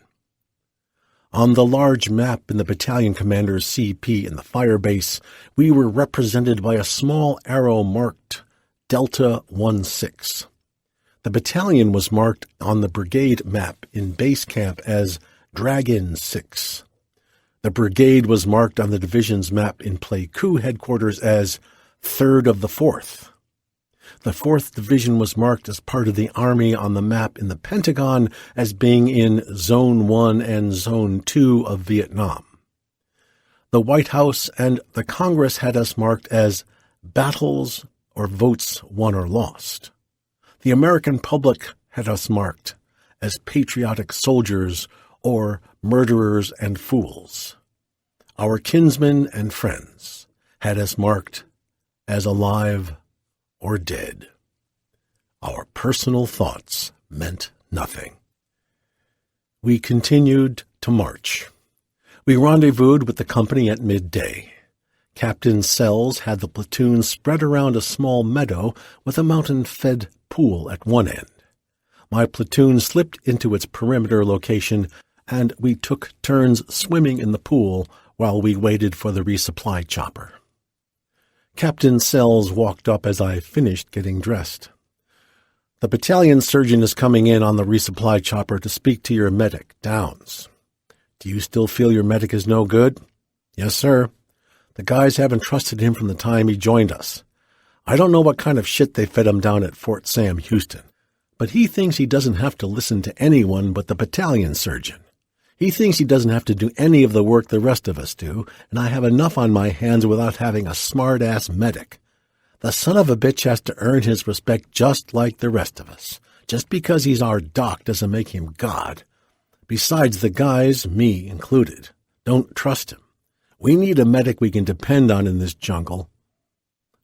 On the large map in the battalion commander's CP in the firebase, we were represented by a small arrow marked Delta 16. The battalion was marked on the brigade map in base camp as Dragon 6. The brigade was marked on the division's map in Pleiku headquarters as 3rd of the 4th. The 4th Division was marked as part of the Army on the map in the Pentagon as being in Zone 1 and Zone 2 of Vietnam. The White House and the Congress had us marked as battles or votes won or lost. The American public had us marked as patriotic soldiers or murderers and fools. Our kinsmen and friends had us marked as alive or dead. Our personal thoughts meant nothing. We continued to march. We rendezvoused with the company at midday. Captain Sells had the platoon spread around a small meadow with a mountain-fed pool at one end. My platoon slipped into its perimeter location and we took turns swimming in the pool while we waited for the resupply chopper. Captain Sells walked up as I finished getting dressed. "The battalion surgeon is coming in on the resupply chopper to speak to your medic, Downs. Do you still feel your medic is no good?" "Yes, sir. The guys haven't trusted him from the time he joined us. I don't know what kind of shit they fed him down at Fort Sam, Houston, but he thinks he doesn't have to listen to anyone but the battalion surgeon. He thinks he doesn't have to do any of the work the rest of us do, and I have enough on my hands without having a smart-ass medic. The son of a bitch has to earn his respect just like the rest of us. Just because he's our doc doesn't make him God. Besides, the guys, me included, don't trust him. We need a medic we can depend on in this jungle."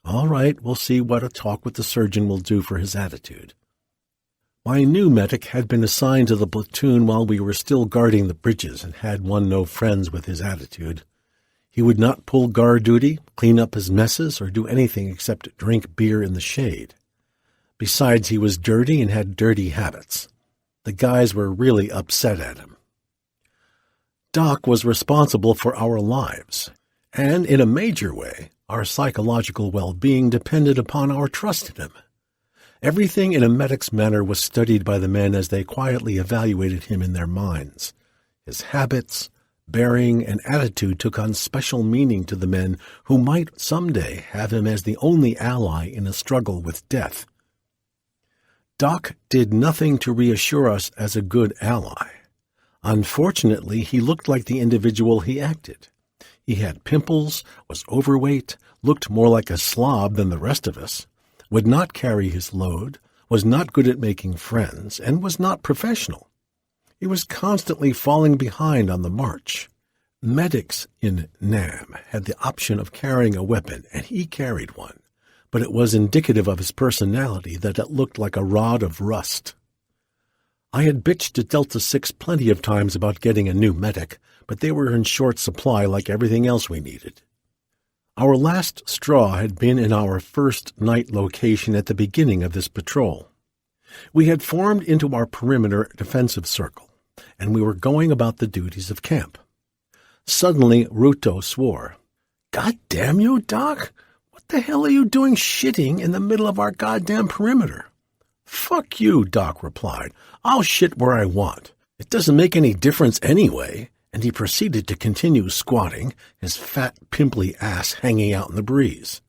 "All right, we'll see what a talk with the surgeon will do for his attitude." My new medic had been assigned to the platoon while we were still guarding the bridges and had won no friends with his attitude. He would not pull guard duty, clean up his messes, or do anything except drink beer in the shade. Besides, he was dirty and had dirty habits. The guys were really upset at him. Doc was responsible for our lives, and in a major way, our psychological well-being depended upon our trust in him. Everything in a medic's manner was studied by the men as they quietly evaluated him in their minds. His habits, bearing, and attitude took on special meaning to the men who might someday have him as the only ally in a struggle with death. Doc did nothing to reassure us as a good ally. Unfortunately, he looked like the individual he acted. He had pimples, was overweight, looked more like a slob than the rest of us, would not carry his load, was not good at making friends, and was not professional. He was constantly falling behind on the march. Medics in Nam had the option of carrying a weapon, and he carried one, but it was indicative of his personality that it looked like a rod of rust. I had bitched to Delta 6 plenty of times about getting a new medic, but they were in short supply like everything else we needed. Our last straw had been in our first night location at the beginning of this patrol. We had formed into our perimeter defensive circle, and we were going about the duties of camp. Suddenly, Ruto swore. "God damn you, Doc! What the hell are you doing shitting in the middle of our goddamn perimeter?" "Fuck you," Doc replied. "I'll shit where I want. It doesn't make any difference anyway." And he proceeded to continue squatting, his fat, pimply ass hanging out in the breeze.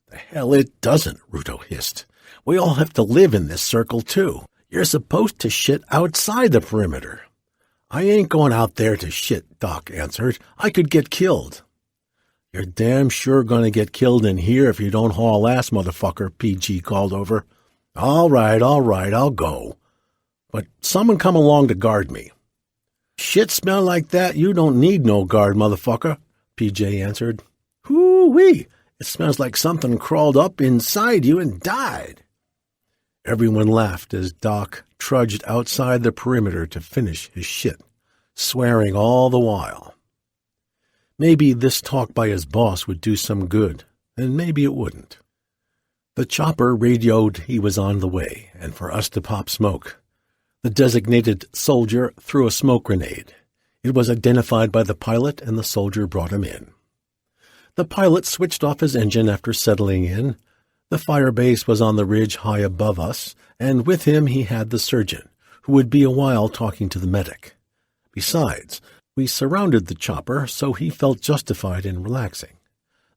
"The hell it doesn't," Ruto hissed. "We all have to live in this circle, too. You're supposed to shit outside the perimeter." "I ain't going out there to shit," Doc answered. "I could get killed." "You're damn sure going to get killed in here if you don't haul ass, motherfucker," PG called over. All right, I'll go. But someone come along to guard me." "Shit smell like that, you don't need no guard, motherfucker," PJ answered. "Hoo-wee, it smells like something crawled up inside you and died." Everyone laughed as Doc trudged outside the perimeter to finish his shit, swearing all the while. Maybe this talk by his boss would do some good, and maybe it wouldn't. The chopper radioed he was on the way, and for us to pop smoke. The designated soldier threw a smoke grenade. It was identified by the pilot, and the soldier brought him in. The pilot switched off his engine after settling in. The fire base was on the ridge high above us, and with him he had the surgeon, who would be a while talking to the medic. Besides, we surrounded the chopper, so he felt justified in relaxing.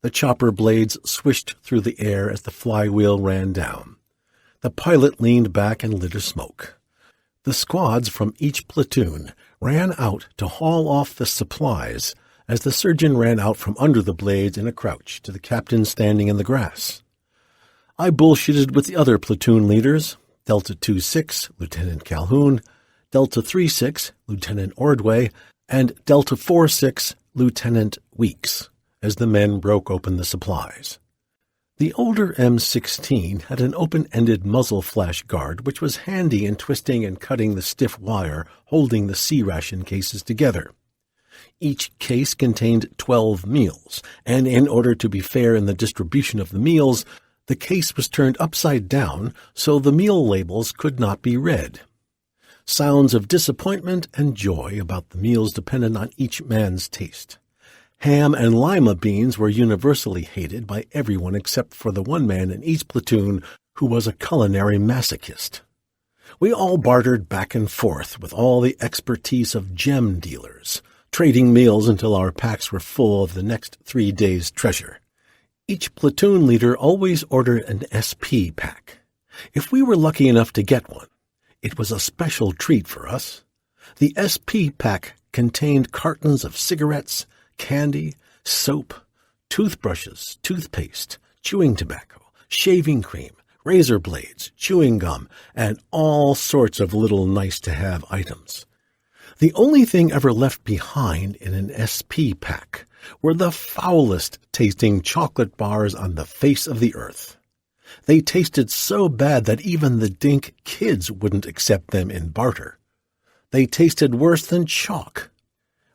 The chopper blades swished through the air as the flywheel ran down. The pilot leaned back and lit a smoke. The squads from each platoon ran out to haul off the supplies as the surgeon ran out from under the blades in a crouch to the captain standing in the grass. I bullshitted with the other platoon leaders, Delta 2-6, Lieutenant Calhoun, Delta 3-6, Lieutenant Ordway, and Delta 4-6, Lieutenant Weeks, as the men broke open the supplies. The older M16 had an open-ended muzzle flash guard which was handy in twisting and cutting the stiff wire holding the C-ration cases together. Each case contained 12 meals, and in order to be fair in the distribution of the meals, the case was turned upside down so the meal labels could not be read. Sounds of disappointment and joy about the meals depended on each man's taste. Ham and lima beans were universally hated by everyone except for the one man in each platoon who was a culinary masochist. We all bartered back and forth with all the expertise of gem dealers, trading meals until our packs were full of the next 3 days' treasure. Each platoon leader always ordered an SP pack. If we were lucky enough to get one, it was a special treat for us. The SP pack contained cartons of cigarettes, candy, soap, toothbrushes, toothpaste, chewing tobacco, shaving cream, razor blades, chewing gum, and all sorts of little nice-to-have items. The only thing ever left behind in an SP pack were the foulest-tasting chocolate bars on the face of the earth. They tasted so bad that even the dink kids wouldn't accept them in barter. They tasted worse than chalk.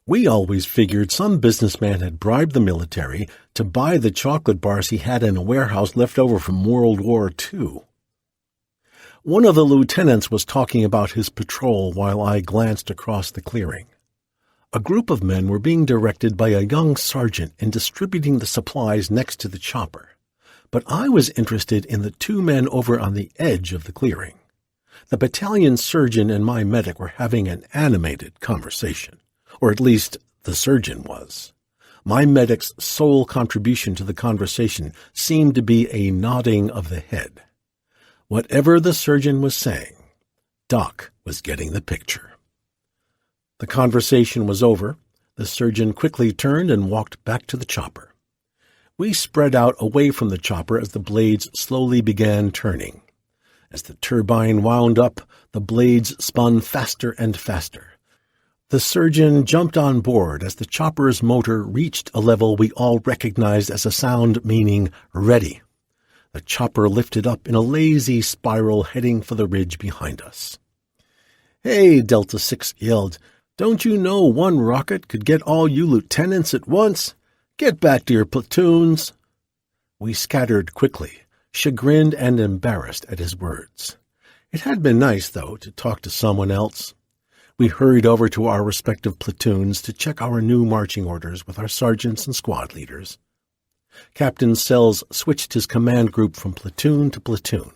We always figured some businessman had bribed the military to buy the chocolate bars he had in a warehouse left over from World War II. One of the lieutenants was talking about his patrol while I glanced across the clearing. A group of men were being directed by a young sergeant in distributing the supplies next to the chopper, but I was interested in the 2 men over on the edge of the clearing. The battalion surgeon and my medic were having an animated conversation, or at least the surgeon was. My medic's sole contribution to the conversation seemed to be a nodding of the head. Whatever the surgeon was saying, Doc was getting the picture. The conversation was over. The surgeon quickly turned and walked back to the chopper. We spread out away from the chopper as the blades slowly began turning. As the turbine wound up, the blades spun faster and faster. The surgeon jumped on board as the chopper's motor reached a level we all recognized as a sound meaning ready. The chopper lifted up in a lazy spiral heading for the ridge behind us. "Hey," Delta 6 yelled, "don't you know one rocket could get all you lieutenants at once? Get back to your platoons." We scattered quickly, chagrined and embarrassed at his words. It had been nice, though, to talk to someone else. We hurried over to our respective platoons to check our new marching orders with our sergeants and squad leaders. Captain Sells switched his command group from platoon to platoon.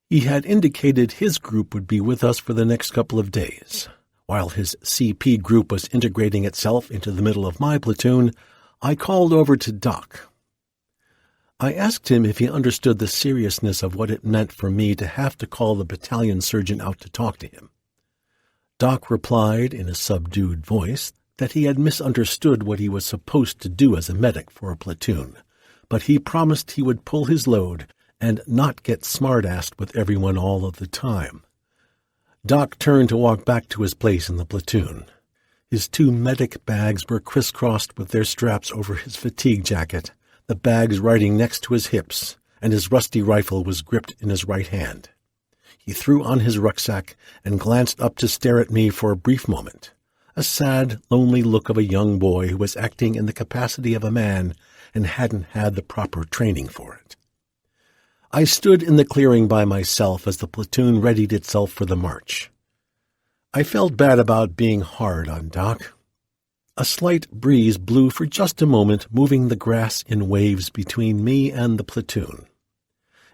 He had indicated his group would be with us for the next couple of days. While his CP group was integrating itself into the middle of my platoon, I called over to Doc. I asked him if he understood the seriousness of what it meant for me to have to call the battalion surgeon out to talk to him. Doc replied in a subdued voice that he had misunderstood what he was supposed to do as a medic for a platoon, but he promised he would pull his load and not get smart-assed with everyone all of the time. Doc turned to walk back to his place in the platoon. His 2 medic bags were crisscrossed with their straps over his fatigue jacket, the bags riding next to his hips, and his rusty rifle was gripped in his right hand. He threw on his rucksack and glanced up to stare at me for a brief moment, a sad, lonely look of a young boy who was acting in the capacity of a man and hadn't had the proper training for it. I stood in the clearing by myself as the platoon readied itself for the march. I felt bad about being hard on Doc. A slight breeze blew for just a moment, moving the grass in waves between me and the platoon.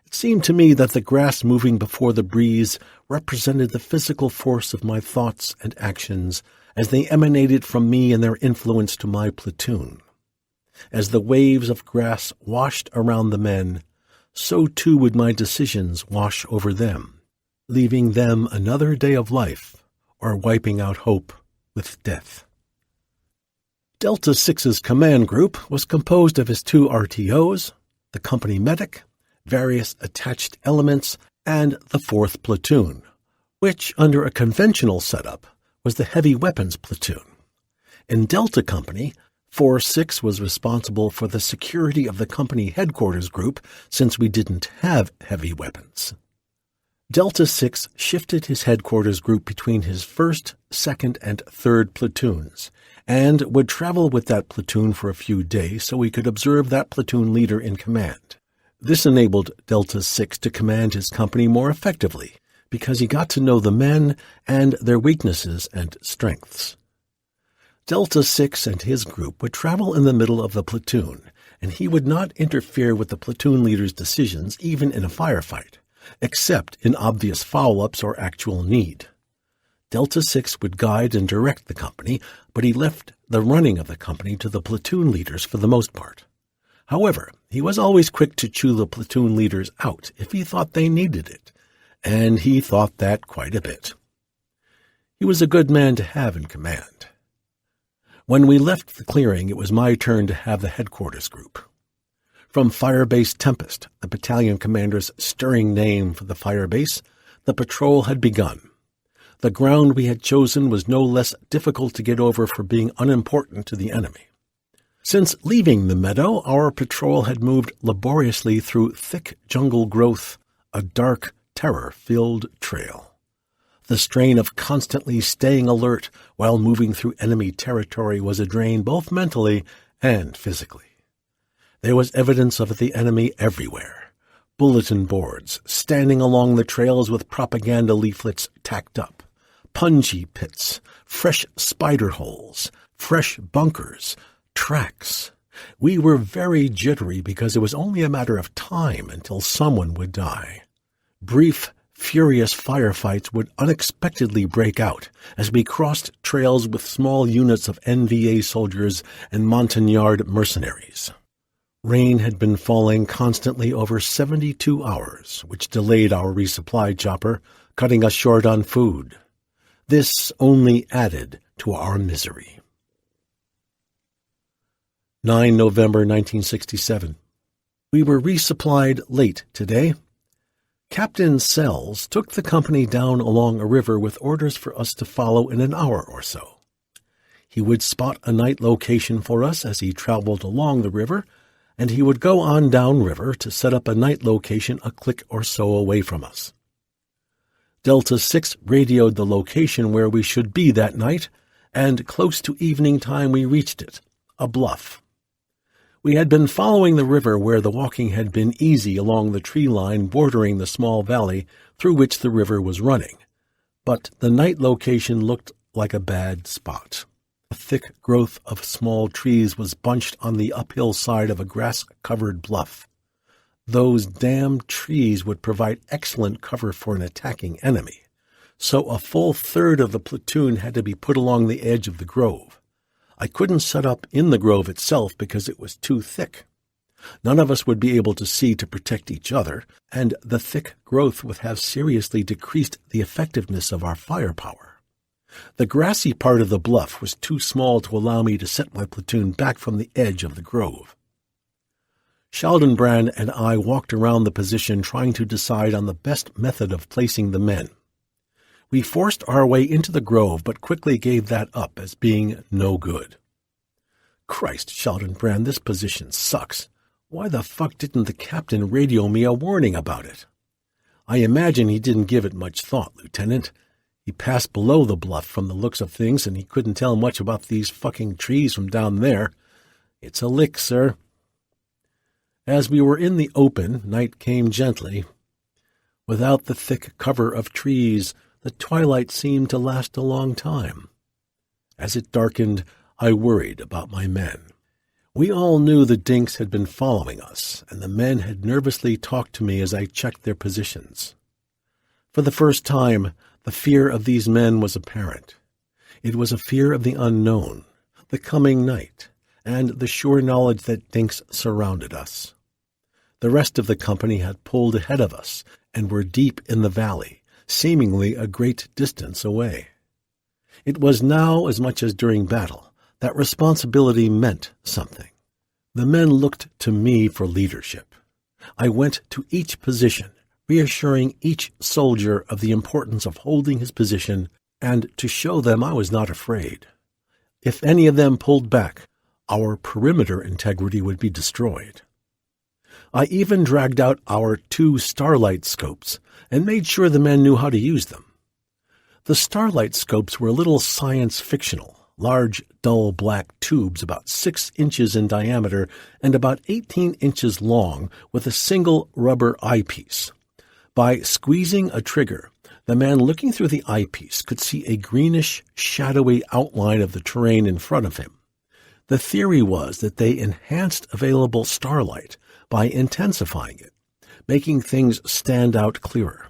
It seemed to me that the grass moving before the breeze represented the physical force of my thoughts and actions as they emanated from me and their influence to my platoon. As the waves of grass washed around the men, so too would my decisions wash over them, leaving them another day of life or wiping out hope with death. Delta 6's command group was composed of his 2 RTOs, the company medic, various attached elements, and the 4th platoon, which, under a conventional setup, was the heavy weapons platoon. In Delta Company, 4-6 was responsible for the security of the company headquarters group since we didn't have heavy weapons. Delta 6 shifted his headquarters group between his 1st, 2nd, and 3rd platoons, and would travel with that platoon for a few days so we could observe that platoon leader in command. This enabled Delta 6 to command his company more effectively, because he got to know the men and their weaknesses and strengths. Delta 6 and his group would travel in the middle of the platoon, and he would not interfere with the platoon leader's decisions even in a firefight, except in obvious foul-ups or actual need. Delta 6 would guide and direct the company, but he left the running of the company to the platoon leaders for the most part. However, he was always quick to chew the platoon leaders out if he thought they needed it, and he thought that quite a bit. He was a good man to have in command. When we left the clearing, it was my turn to have the headquarters group. From Firebase Tempest, the battalion commander's stirring name for the firebase, the patrol had begun. The ground we had chosen was no less difficult to get over for being unimportant to the enemy. Since leaving the meadow, our patrol had moved laboriously through thick jungle growth, a dark, terror-filled trail. The strain of constantly staying alert while moving through enemy territory was a drain both mentally and physically. There was evidence of the enemy everywhere. Bulletin boards standing along the trails with propaganda leaflets tacked up, punji pits, fresh spider holes, fresh bunkers, tracks. We were very jittery because it was only a matter of time until someone would die. Brief, furious firefights would unexpectedly break out as we crossed trails with small units of NVA soldiers and Montagnard mercenaries. Rain had been falling constantly over 72 hours, which delayed our resupply chopper, cutting us short on food. This only added to our misery. 9 November 1967. We were resupplied late today. Captain Sells took the company down along a river with orders for us to follow in an hour or so. He would spot a night location for us as he traveled along the river, and he would go on downriver to set up a night location a click or so away from us. Delta 6 radioed the location where we should be that night, and close to evening time we reached it, a bluff. We had been following the river where the walking had been easy along the tree line bordering the small valley through which the river was running, but the night location looked like a bad spot. A thick growth of small trees was bunched on the uphill side of a grass-covered bluff. Those damned trees would provide excellent cover for an attacking enemy, so a full third of the platoon had to be put along the edge of the grove. I couldn't set up in the grove itself because it was too thick. None of us would be able to see to protect each other, and the thick growth would have seriously decreased the effectiveness of our firepower. The grassy part of the bluff was too small to allow me to set my platoon back from the edge of the grove. Schaldenbrand and I walked around the position trying to decide on the best method of placing the men. We forced our way into the grove, but quickly gave that up as being no good. Christ, Schaldenbrand, this position sucks. Why the fuck didn't the captain radio me a warning about it? I imagine he didn't give it much thought, Lieutenant. He passed below the bluff from the looks of things, and he couldn't tell much about these fucking trees from down there. It's a lick, sir. As we were in the open, night came gently. Without the thick cover of trees, the twilight seemed to last a long time. As it darkened, I worried about my men. We all knew the dinks had been following us, and the men had nervously talked to me as I checked their positions. For the first time, the fear of these men was apparent. It was a fear of the unknown, the coming night, and the sure knowledge that dinks surrounded us. The rest of the company had pulled ahead of us and were deep in the valley, seemingly a great distance away. It was now, as much as during battle, that responsibility meant something. The men looked to me for leadership. I went to each position, reassuring each soldier of the importance of holding his position and to show them I was not afraid. If any of them pulled back, our perimeter integrity would be destroyed. I even dragged out our 2 starlight scopes and made sure the men knew how to use them. The starlight scopes were a little science-fictional, large, dull black tubes about 6 inches in diameter and about 18 inches long with a single rubber eyepiece. By squeezing a trigger, The man looking through the eyepiece could see a greenish, shadowy outline of the terrain in front of him. The theory was that they enhanced available starlight by intensifying it, making things stand out clearer.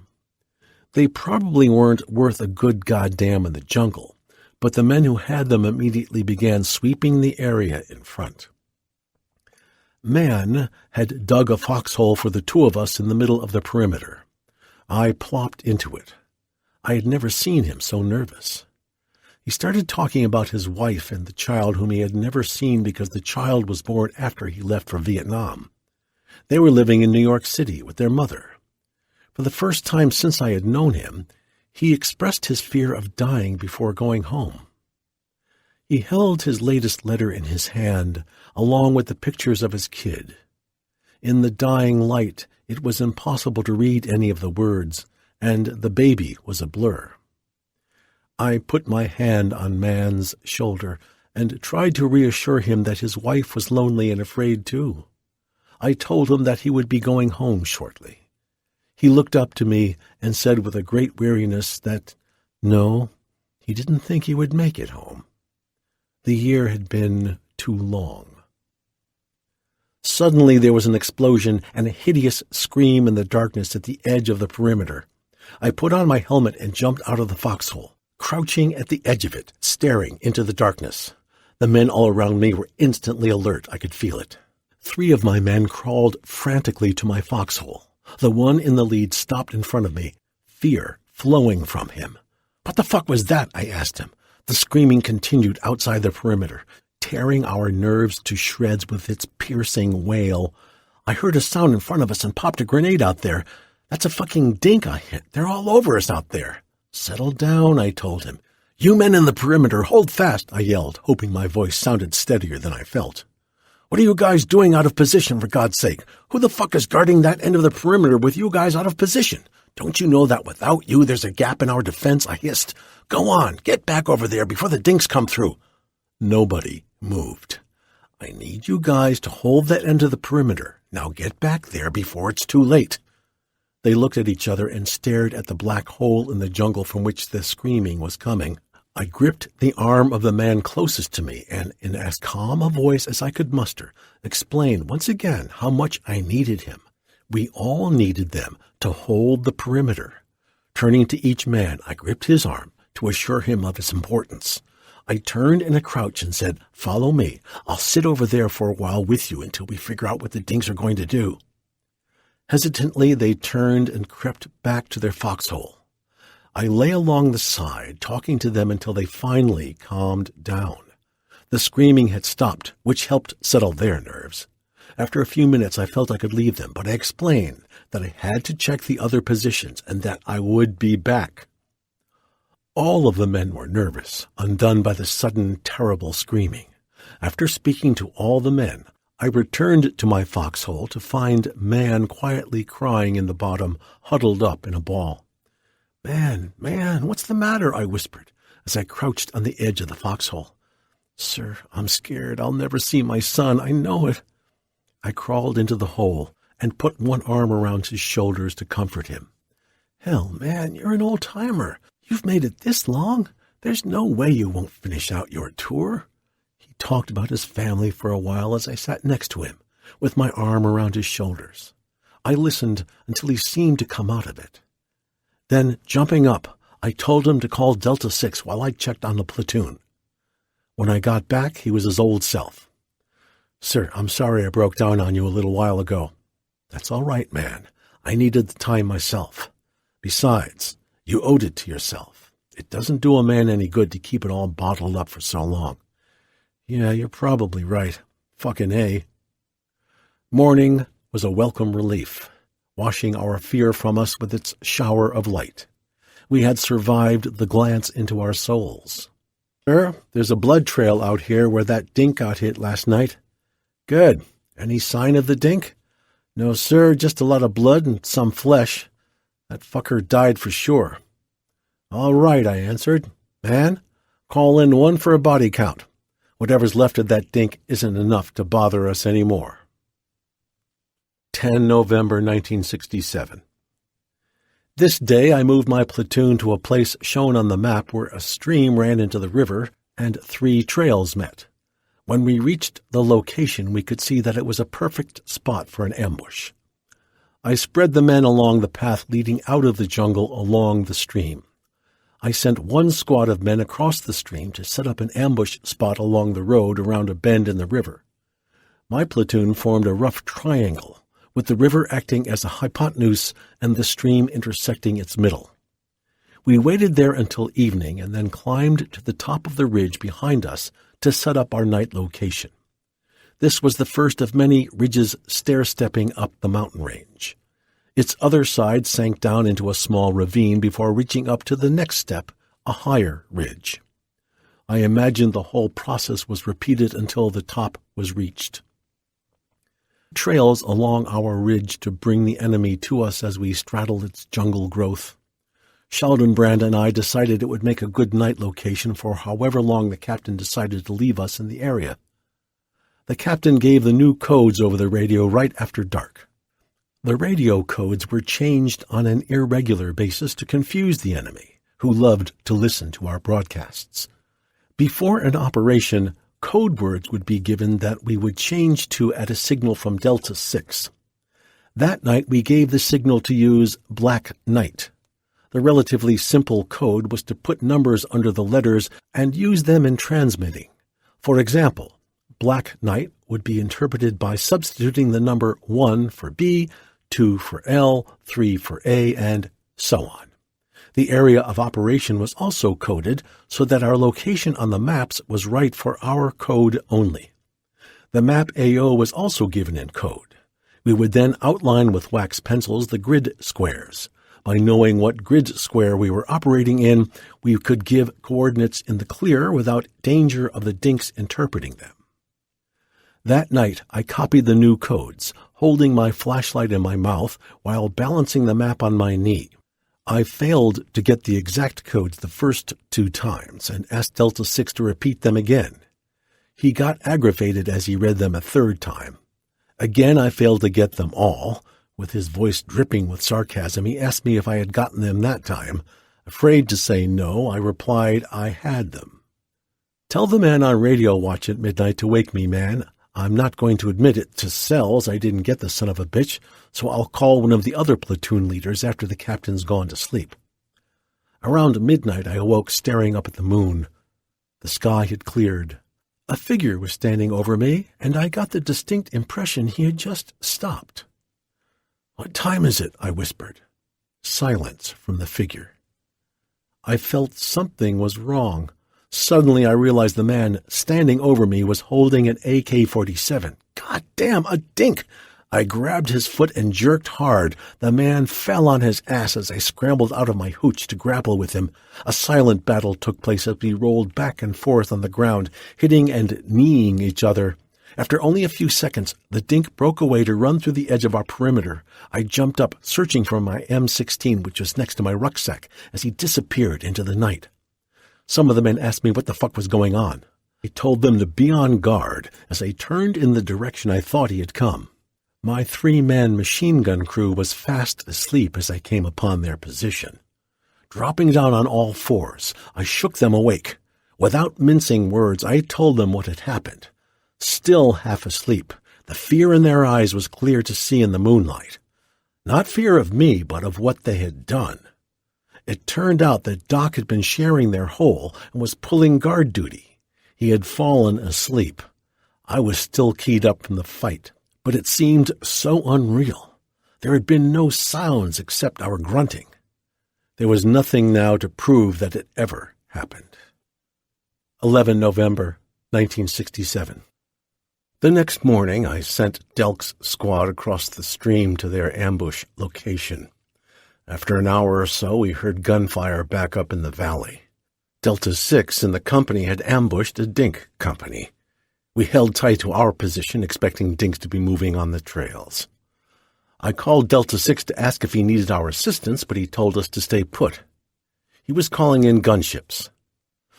They probably weren't worth a good goddamn in the jungle, but the men who had them immediately began sweeping the area in front. Man had dug a foxhole for the two of us in the middle of the perimeter. I plopped into it. I had never seen him so nervous. He started talking about his wife and the child whom he had never seen because the child was born after he left for Vietnam. They were living in New York City with their mother. For the first time since I had known him, he expressed his fear of dying before going home. He held his latest letter in his hand, along with the pictures of his kid. In the dying light, it was impossible to read any of the words, and the baby was a blur. I put my hand on Man's shoulder and tried to reassure him that his wife was lonely and afraid too. I told him that he would be going home shortly. He looked up to me and said with a great weariness that, no, he didn't think he would make it home. The year had been too long. Suddenly there was an explosion and a hideous scream in the darkness at the edge of the perimeter. I put on my helmet and jumped out of the foxhole, crouching at the edge of it, staring into the darkness. The men all around me were instantly alert. I could feel it. 3 of my men crawled frantically to my foxhole. The one in the lead stopped in front of me, fear flowing from him. "What the fuck was that?" I asked him. The screaming continued outside the perimeter, tearing our nerves to shreds with its piercing wail. "I heard a sound in front of us and popped a grenade out there. That's a fucking dink I hit. They're all over us out there." "Settle down," I told him. "You men in the perimeter, hold fast," I yelled, hoping my voice sounded steadier than I felt. "What are you guys doing out of position, for God's sake? Who the fuck is guarding that end of the perimeter with you guys out of position? Don't you know that without you there's a gap in our defense?" I hissed. "Go on, get back over there before the dinks come through." Nobody moved. "I need you guys to hold that end of the perimeter. Now get back there before it's too late." They looked at each other and stared at the black hole in the jungle from which the screaming was coming. I gripped the arm of the man closest to me and, in as calm a voice as I could muster, explained once again how much I needed him. We all needed them to hold the perimeter. Turning to each man, I gripped his arm to assure him of its importance. I turned in a crouch and said, "Follow me. I'll sit over there for a while with you until we figure out what the dinks are going to do." Hesitantly, they turned and crept back to their foxhole. I lay along the side, talking to them until they finally calmed down. The screaming had stopped, which helped settle their nerves. After a few minutes, I felt I could leave them, but I explained that I had to check the other positions and that I would be back. All of the men were nervous, undone by the sudden, terrible screaming. After speaking to all the men, I returned to my foxhole to find Man quietly crying in the bottom, huddled up in a ball. Man, what's the matter?" I whispered as I crouched on the edge of the foxhole. "Sir, I'm scared. I'll never see my son. I know it." I crawled into the hole and put one arm around his shoulders to comfort him. "Hell, man, you're an old-timer. You've made it this long. There's no way you won't finish out your tour." He talked about his family for a while as I sat next to him, with my arm around his shoulders. I listened until he seemed to come out of it. Then, jumping up, I told him to call Delta 6 while I checked on the platoon. When I got back, he was his old self. "Sir, I'm sorry I broke down on you a little while ago." "That's all right, man. I needed the time myself. Besides, you owed it to yourself. It doesn't do a man any good to keep it all bottled up for so long." "Yeah, you're probably right. Fucking A." Morning was a welcome relief, washing our fear from us with its shower of light. We had survived the glance into our souls. "Sir, there's a blood trail out here where that dink got hit last night." "Good. Any sign of the dink?" "No, sir, just a lot of blood and some flesh. That fucker died for sure." "All right," I answered. "Man, call in 1 for a body count. Whatever's left of that dink isn't enough to bother us anymore." 10 November 1967. This day I moved my platoon to a place shown on the map where a stream ran into the river and 3 trails met. When we reached the location, we could see that it was a perfect spot for an ambush. I spread the men along the path leading out of the jungle along the stream. I sent 1 squad of men across the stream to set up an ambush spot along the road around a bend in the river. My platoon formed a rough triangle, with the river acting as a hypotenuse and the stream intersecting its middle. We waited there until evening and then climbed to the top of the ridge behind us to set up our night location. This was the first of many ridges stair-stepping up the mountain range. Its other side sank down into a small ravine before reaching up to the next step, a higher ridge. I imagined the whole process was repeated until the top was reached. Trails along our ridge to bring the enemy to us as we straddled its jungle growth. Sheldon and I decided it would make a good night location for however long the captain decided to leave us in the area. The captain gave the new codes over the radio right after dark. The radio codes were changed on an irregular basis to confuse the enemy, who loved to listen to our broadcasts. Before an operation, code words would be given that we would change to at a signal from Delta 6. That night we gave the signal to use Black Night. The relatively simple code was to put numbers under the letters and use them in transmitting. For example, Black Night would be interpreted by substituting the number 1 for B, 2 for L, 3 for A, and so on. The area of operation was also coded so that our location on the maps was right for our code only. The map AO was also given in code. We would then outline with wax pencils the grid squares. By knowing what grid square we were operating in, we could give coordinates in the clear without danger of the dinks interpreting them. That night, I copied the new codes, holding my flashlight in my mouth while balancing the map on my knee. I failed to get the exact codes the first 2 times and asked Delta 6 to repeat them again. He got aggravated as he read them a 3rd time. Again, I failed to get them all. With his voice dripping with sarcasm, he asked me if I had gotten them that time. Afraid to say no, I replied I had them. "Tell the man on radio watch at midnight to wake me, man. I'm not going to admit it to Sells I didn't get the son of a bitch, so I'll call one of the other platoon leaders after the captain's gone to sleep." Around midnight I awoke staring up at the moon. The sky had cleared. A figure was standing over me, and I got the distinct impression he had just stopped. "What time is it?" I whispered. Silence from the figure. I felt something was wrong. Suddenly I realized the man standing over me was holding an AK-47. God damn, a dink! I grabbed his foot and jerked hard. The man fell on his ass as I scrambled out of my hooch to grapple with him. A silent battle took place as we rolled back and forth on the ground, hitting and kneeing each other. After only a few seconds, the dink broke away to run through the edge of our perimeter. I jumped up, searching for my M16, which was next to my rucksack, as he disappeared into the night. Some of the men asked me what the fuck was going on. I told them to be on guard as I turned in the direction I thought he had come. My 3-man machine gun crew was fast asleep as I came upon their position. Dropping down on all fours, I shook them awake. Without mincing words, I told them what had happened. Still half asleep, the fear in their eyes was clear to see in the moonlight. Not fear of me, but of what they had done. It turned out that Doc had been sharing their hole and was pulling guard duty. He had fallen asleep. I was still keyed up from the fight, but it seemed so unreal. There had been no sounds except our grunting. There was nothing now to prove that it ever happened. 11 November, 1967. The next morning, I sent Delk's squad across the stream to their ambush location. After an hour or so, we heard gunfire back up in the valley. Delta 6 and the company had ambushed a dink company. We held tight to our position, expecting dinks to be moving on the trails. I called Delta 6 to ask if he needed our assistance, but he told us to stay put. He was calling in gunships.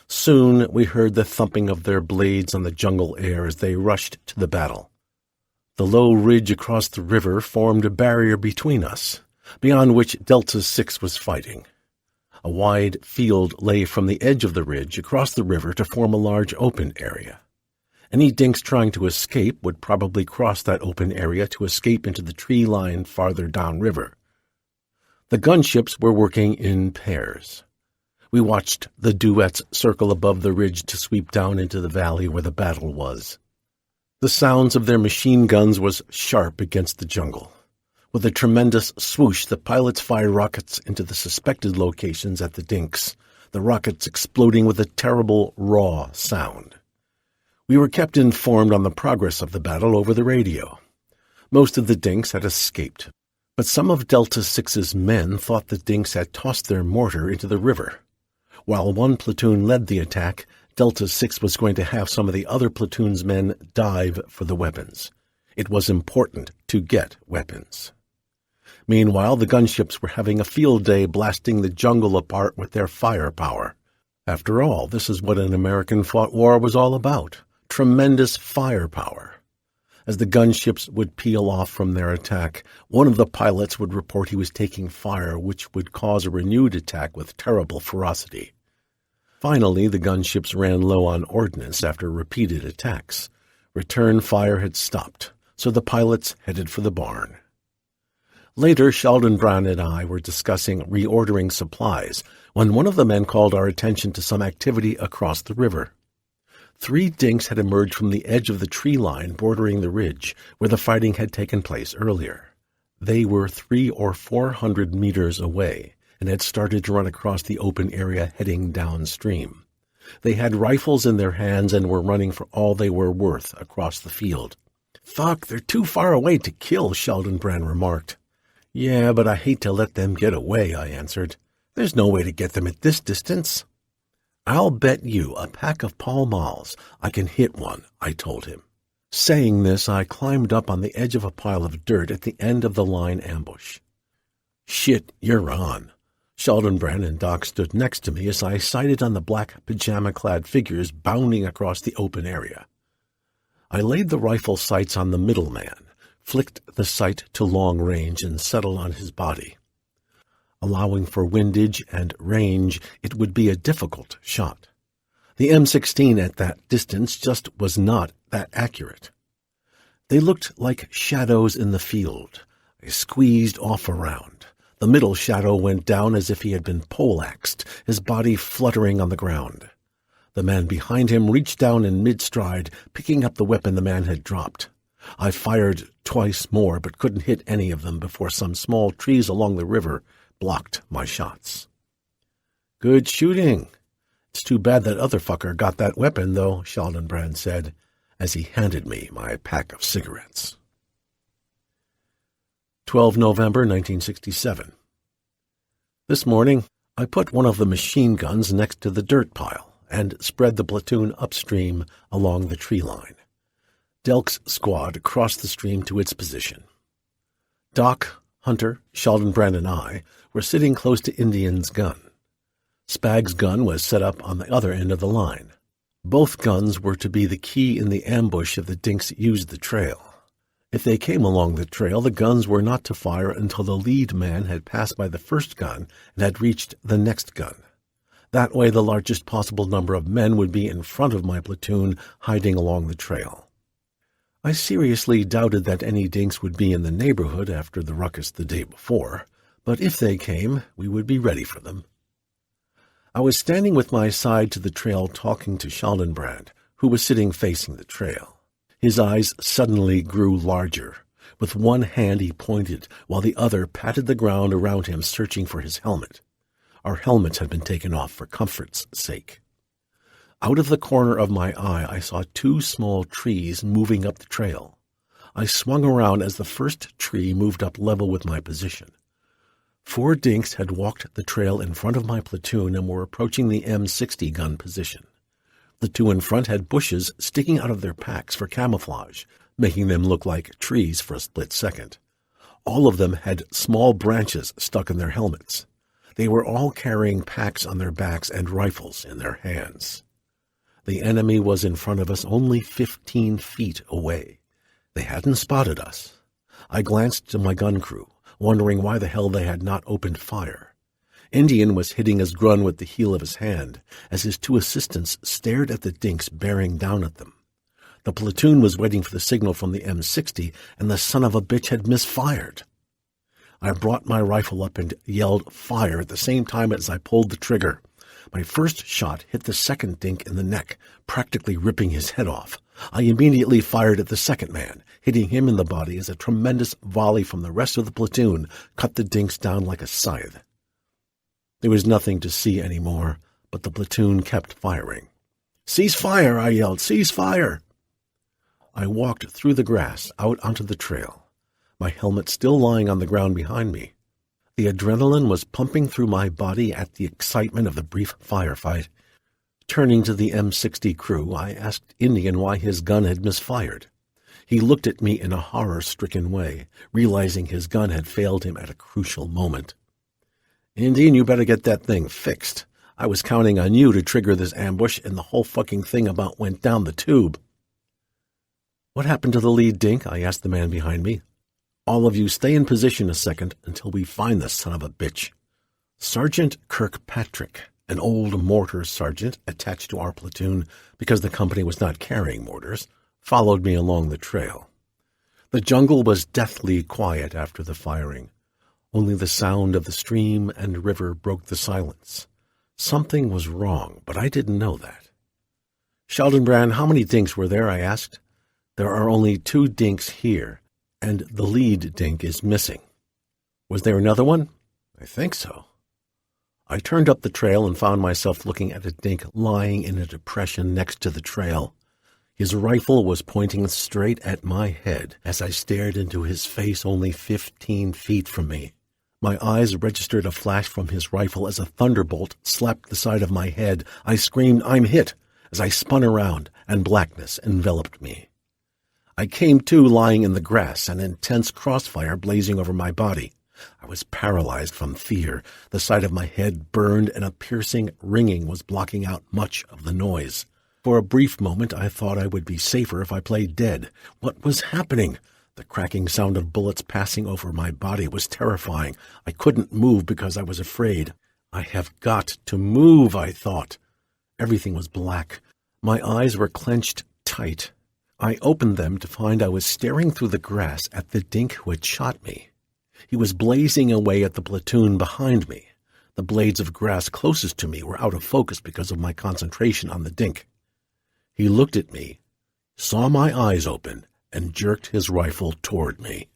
Soon we heard the thumping of their blades on the jungle air as they rushed to the battle. The low ridge across the river formed a barrier between us. beyond which Delta 6 was fighting. A wide field lay from the edge of the ridge across the river to form a large open area. Any dinks trying to escape would probably cross that open area to escape into the tree line farther downriver. The gunships were working in pairs. We watched the duets circle above the ridge to sweep down into the valley where the battle was. The sounds of their machine guns was sharp against the jungle. With a tremendous swoosh, the pilots fired rockets into the suspected locations at the dinks, the rockets exploding with a terrible, raw sound. We were kept informed on the progress of the battle over the radio. Most of the dinks had escaped, but some of Delta 6's men thought the dinks had tossed their mortar into the river. While one platoon led the attack, Delta 6 was going to have some of the other platoon's men dive for the weapons. It was important to get weapons. Meanwhile, the gunships were having a field day blasting the jungle apart with their firepower. After all, this is what an American-fought war was all about. Tremendous firepower. As the gunships would peel off from their attack, one of the pilots would report he was taking fire, which would cause a renewed attack with terrible ferocity. Finally, the gunships ran low on ordnance after repeated attacks. Return fire had stopped, so the pilots headed for the barn. Later, Sheldon Brown and I were discussing reordering supplies when one of the men called our attention to some activity across the river. 3 dinks had emerged from the edge of the tree line bordering the ridge where the fighting had taken place earlier. They were 300 or 400 meters away and had started to run across the open area heading downstream. They had rifles in their hands and were running for all they were worth across the field. "Fuck, they're too far away to kill," Sheldon Brand remarked. "Yeah, but I hate to let them get away," I answered. "There's no way to get them at this distance." "I'll bet you a pack of Pall Malls I can hit one," I told him. Saying this, I climbed up on the edge of a pile of dirt at the end of the line ambush. "Shit, you're on." Sheldon Brand and Doc stood next to me as I sighted on the black pajama-clad figures bounding across the open area. I laid the rifle sights on the middle man, flicked the sight to long range, and settled on his body. Allowing for windage and range, it would be a difficult shot. The M16 at that distance just was not that accurate. They looked like shadows in the field. I squeezed off around. The middle shadow went down as if he had been poleaxed, his body fluttering on the ground. The man behind him reached down in mid-stride, picking up the weapon the man had dropped. I fired twice more, but couldn't hit any of them before some small trees along the river blocked my shots. "Good shooting. It's too bad that other fucker got that weapon, though," Sheldon Brand said, as he handed me my pack of cigarettes. 12 November 1967. This morning, I put one of the machine guns next to the dirt pile and spread the platoon upstream along the tree line. Delk's squad crossed the stream to its position. Doc, Hunter, Sheldon Brand, and I were sitting close to Indian's gun. Spag's gun was set up on the other end of the line. Both guns were to be the key in the ambush if the dinks used the trail. If they came along the trail, the guns were not to fire until the lead man had passed by the first gun and had reached the next gun. That way the largest possible number of men would be in front of my platoon hiding along the trail. I seriously doubted that any dinks would be in the neighborhood after the ruckus the day before, but if they came, we would be ready for them. I was standing with my side to the trail talking to Sheldon Brand, who was sitting facing the trail. His eyes suddenly grew larger. With one hand he pointed, while the other patted the ground around him, searching for his helmet. Our helmets had been taken off for comfort's sake. Out of the corner of my eye, I saw 2 small trees moving up the trail. I swung around as the first tree moved up level with my position. 4 dinks had walked the trail in front of my platoon and were approaching the M60 gun position. The 2 in front had bushes sticking out of their packs for camouflage, making them look like trees for a split second. All of them had small branches stuck in their helmets. They were all carrying packs on their backs and rifles in their hands. The enemy was in front of us only 15 feet away. They hadn't spotted us. I glanced to my gun crew. wondering why the hell they had not opened fire. Indian was hitting his gun with the heel of his hand as his two assistants stared at the dinks bearing down at them. The platoon was waiting for the signal from the M60, and the son of a bitch had misfired. I brought my rifle up and yelled fire at the same time as I pulled the trigger. My first shot hit the second dink in the neck, practically ripping his head off. I immediately fired at the second man, hitting him in the body as a tremendous volley from the rest of the platoon cut the dinks down like a scythe. There was nothing to see anymore, but the platoon kept firing. "Cease fire!" I yelled. "Cease fire!" I walked through the grass out onto the trail, my helmet still lying on the ground behind me. The adrenaline was pumping through my body at the excitement of the brief firefight. Turning to the M60 crew, I asked Indian why his gun had misfired. He looked at me in a horror-stricken way, realizing his gun had failed him at a crucial moment. "Indian, you better get that thing fixed. I was counting on you to trigger this ambush, and the whole fucking thing about went down the tube." "What happened to the lead dink?" I asked the man behind me. "All of you stay in position a second until we find the son of a bitch." Sergeant Kirkpatrick, an old mortar sergeant attached to our platoon because the company was not carrying mortars, followed me along the trail. The jungle was deathly quiet after the firing. Only the sound of the stream and river broke the silence. Something was wrong, but I didn't know that. "Sheldon, how many dinks were there?" I asked. "There are only 2 dinks here, and the lead dink is missing." "Was there another one?" "I think so." I turned up the trail and found myself looking at a dink lying in a depression next to the trail. His rifle was pointing straight at my head as I stared into his face only 15 feet from me. My eyes registered a flash from his rifle as a thunderbolt slapped the side of my head. I screamed, "I'm hit!" as I spun around, and blackness enveloped me. I came to lying in the grass, an intense crossfire blazing over my body. I was paralyzed from fear. The side of my head burned, and a piercing ringing was blocking out much of the noise. For a brief moment, I thought I would be safer if I played dead. What was happening? The cracking sound of bullets passing over my body was terrifying. I couldn't move because I was afraid. I have got to move, I thought. Everything was black. My eyes were clenched tight. I opened them to find I was staring through the grass at the dink who had shot me. He was blazing away at the platoon behind me. The blades of grass closest to me were out of focus because of my concentration on the dink. He looked at me, saw my eyes open, and jerked his rifle toward me.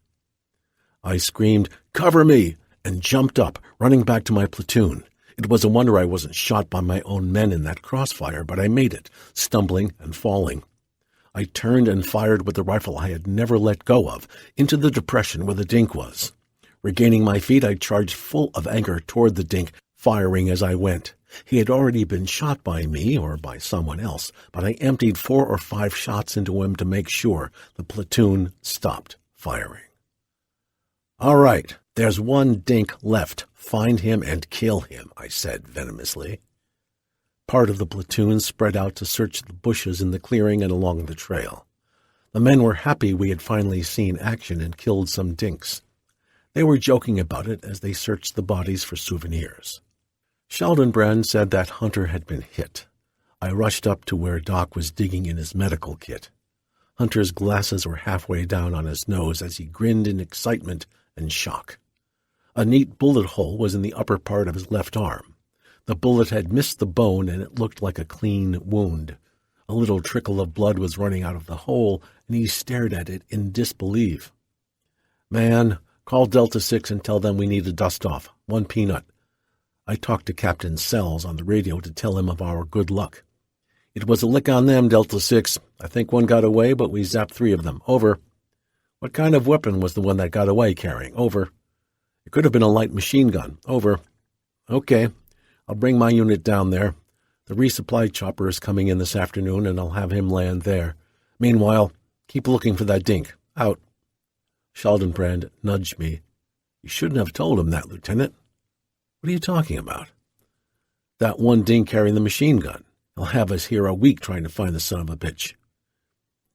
I screamed, "Cover me!" and jumped up, running back to my platoon. It was a wonder I wasn't shot by my own men in that crossfire, but I made it, stumbling and falling. I turned and fired with the rifle I had never let go of, into the depression where the dink was. Regaining my feet, I charged full of anger toward the dink, firing as I went. He had already been shot by me or by someone else, but I emptied 4 or 5 shots into him to make sure the platoon stopped firing. "All right, there's 1 dink left. Find him and kill him," I said venomously. Part of the platoon spread out to search the bushes in the clearing and along the trail. The men were happy we had finally seen action and killed some dinks. They were joking about it as they searched the bodies for souvenirs. Sheldon said that Hunter had been hit. I rushed up to where Doc was digging in his medical kit. Hunter's glasses were halfway down on his nose as he grinned in excitement and shock. A neat bullet hole was in the upper part of his left arm. The bullet had missed the bone, and it looked like a clean wound. A little trickle of blood was running out of the hole, and he stared at it in disbelief. "Man, call Delta 6 and tell them we need to dust off. 1 peanut. I talked to Captain Sells on the radio to tell him of our good luck. "It was a lick on them, Delta 6. I think 1 got away, but we zapped 3 of them. Over." "What kind of weapon was the one that got away carrying?" "Over." "It could have been a light machine gun." "Over." "Okay. I'll bring my unit down there. The resupply chopper is coming in this afternoon, and I'll have him land there. Meanwhile, keep looking for that dink. Out." Sheldon nudged me. "You shouldn't have told him that, Lieutenant." "What are you talking about?" "That 1 dink carrying the machine gun. He'll have us here a week trying to find the son of a bitch."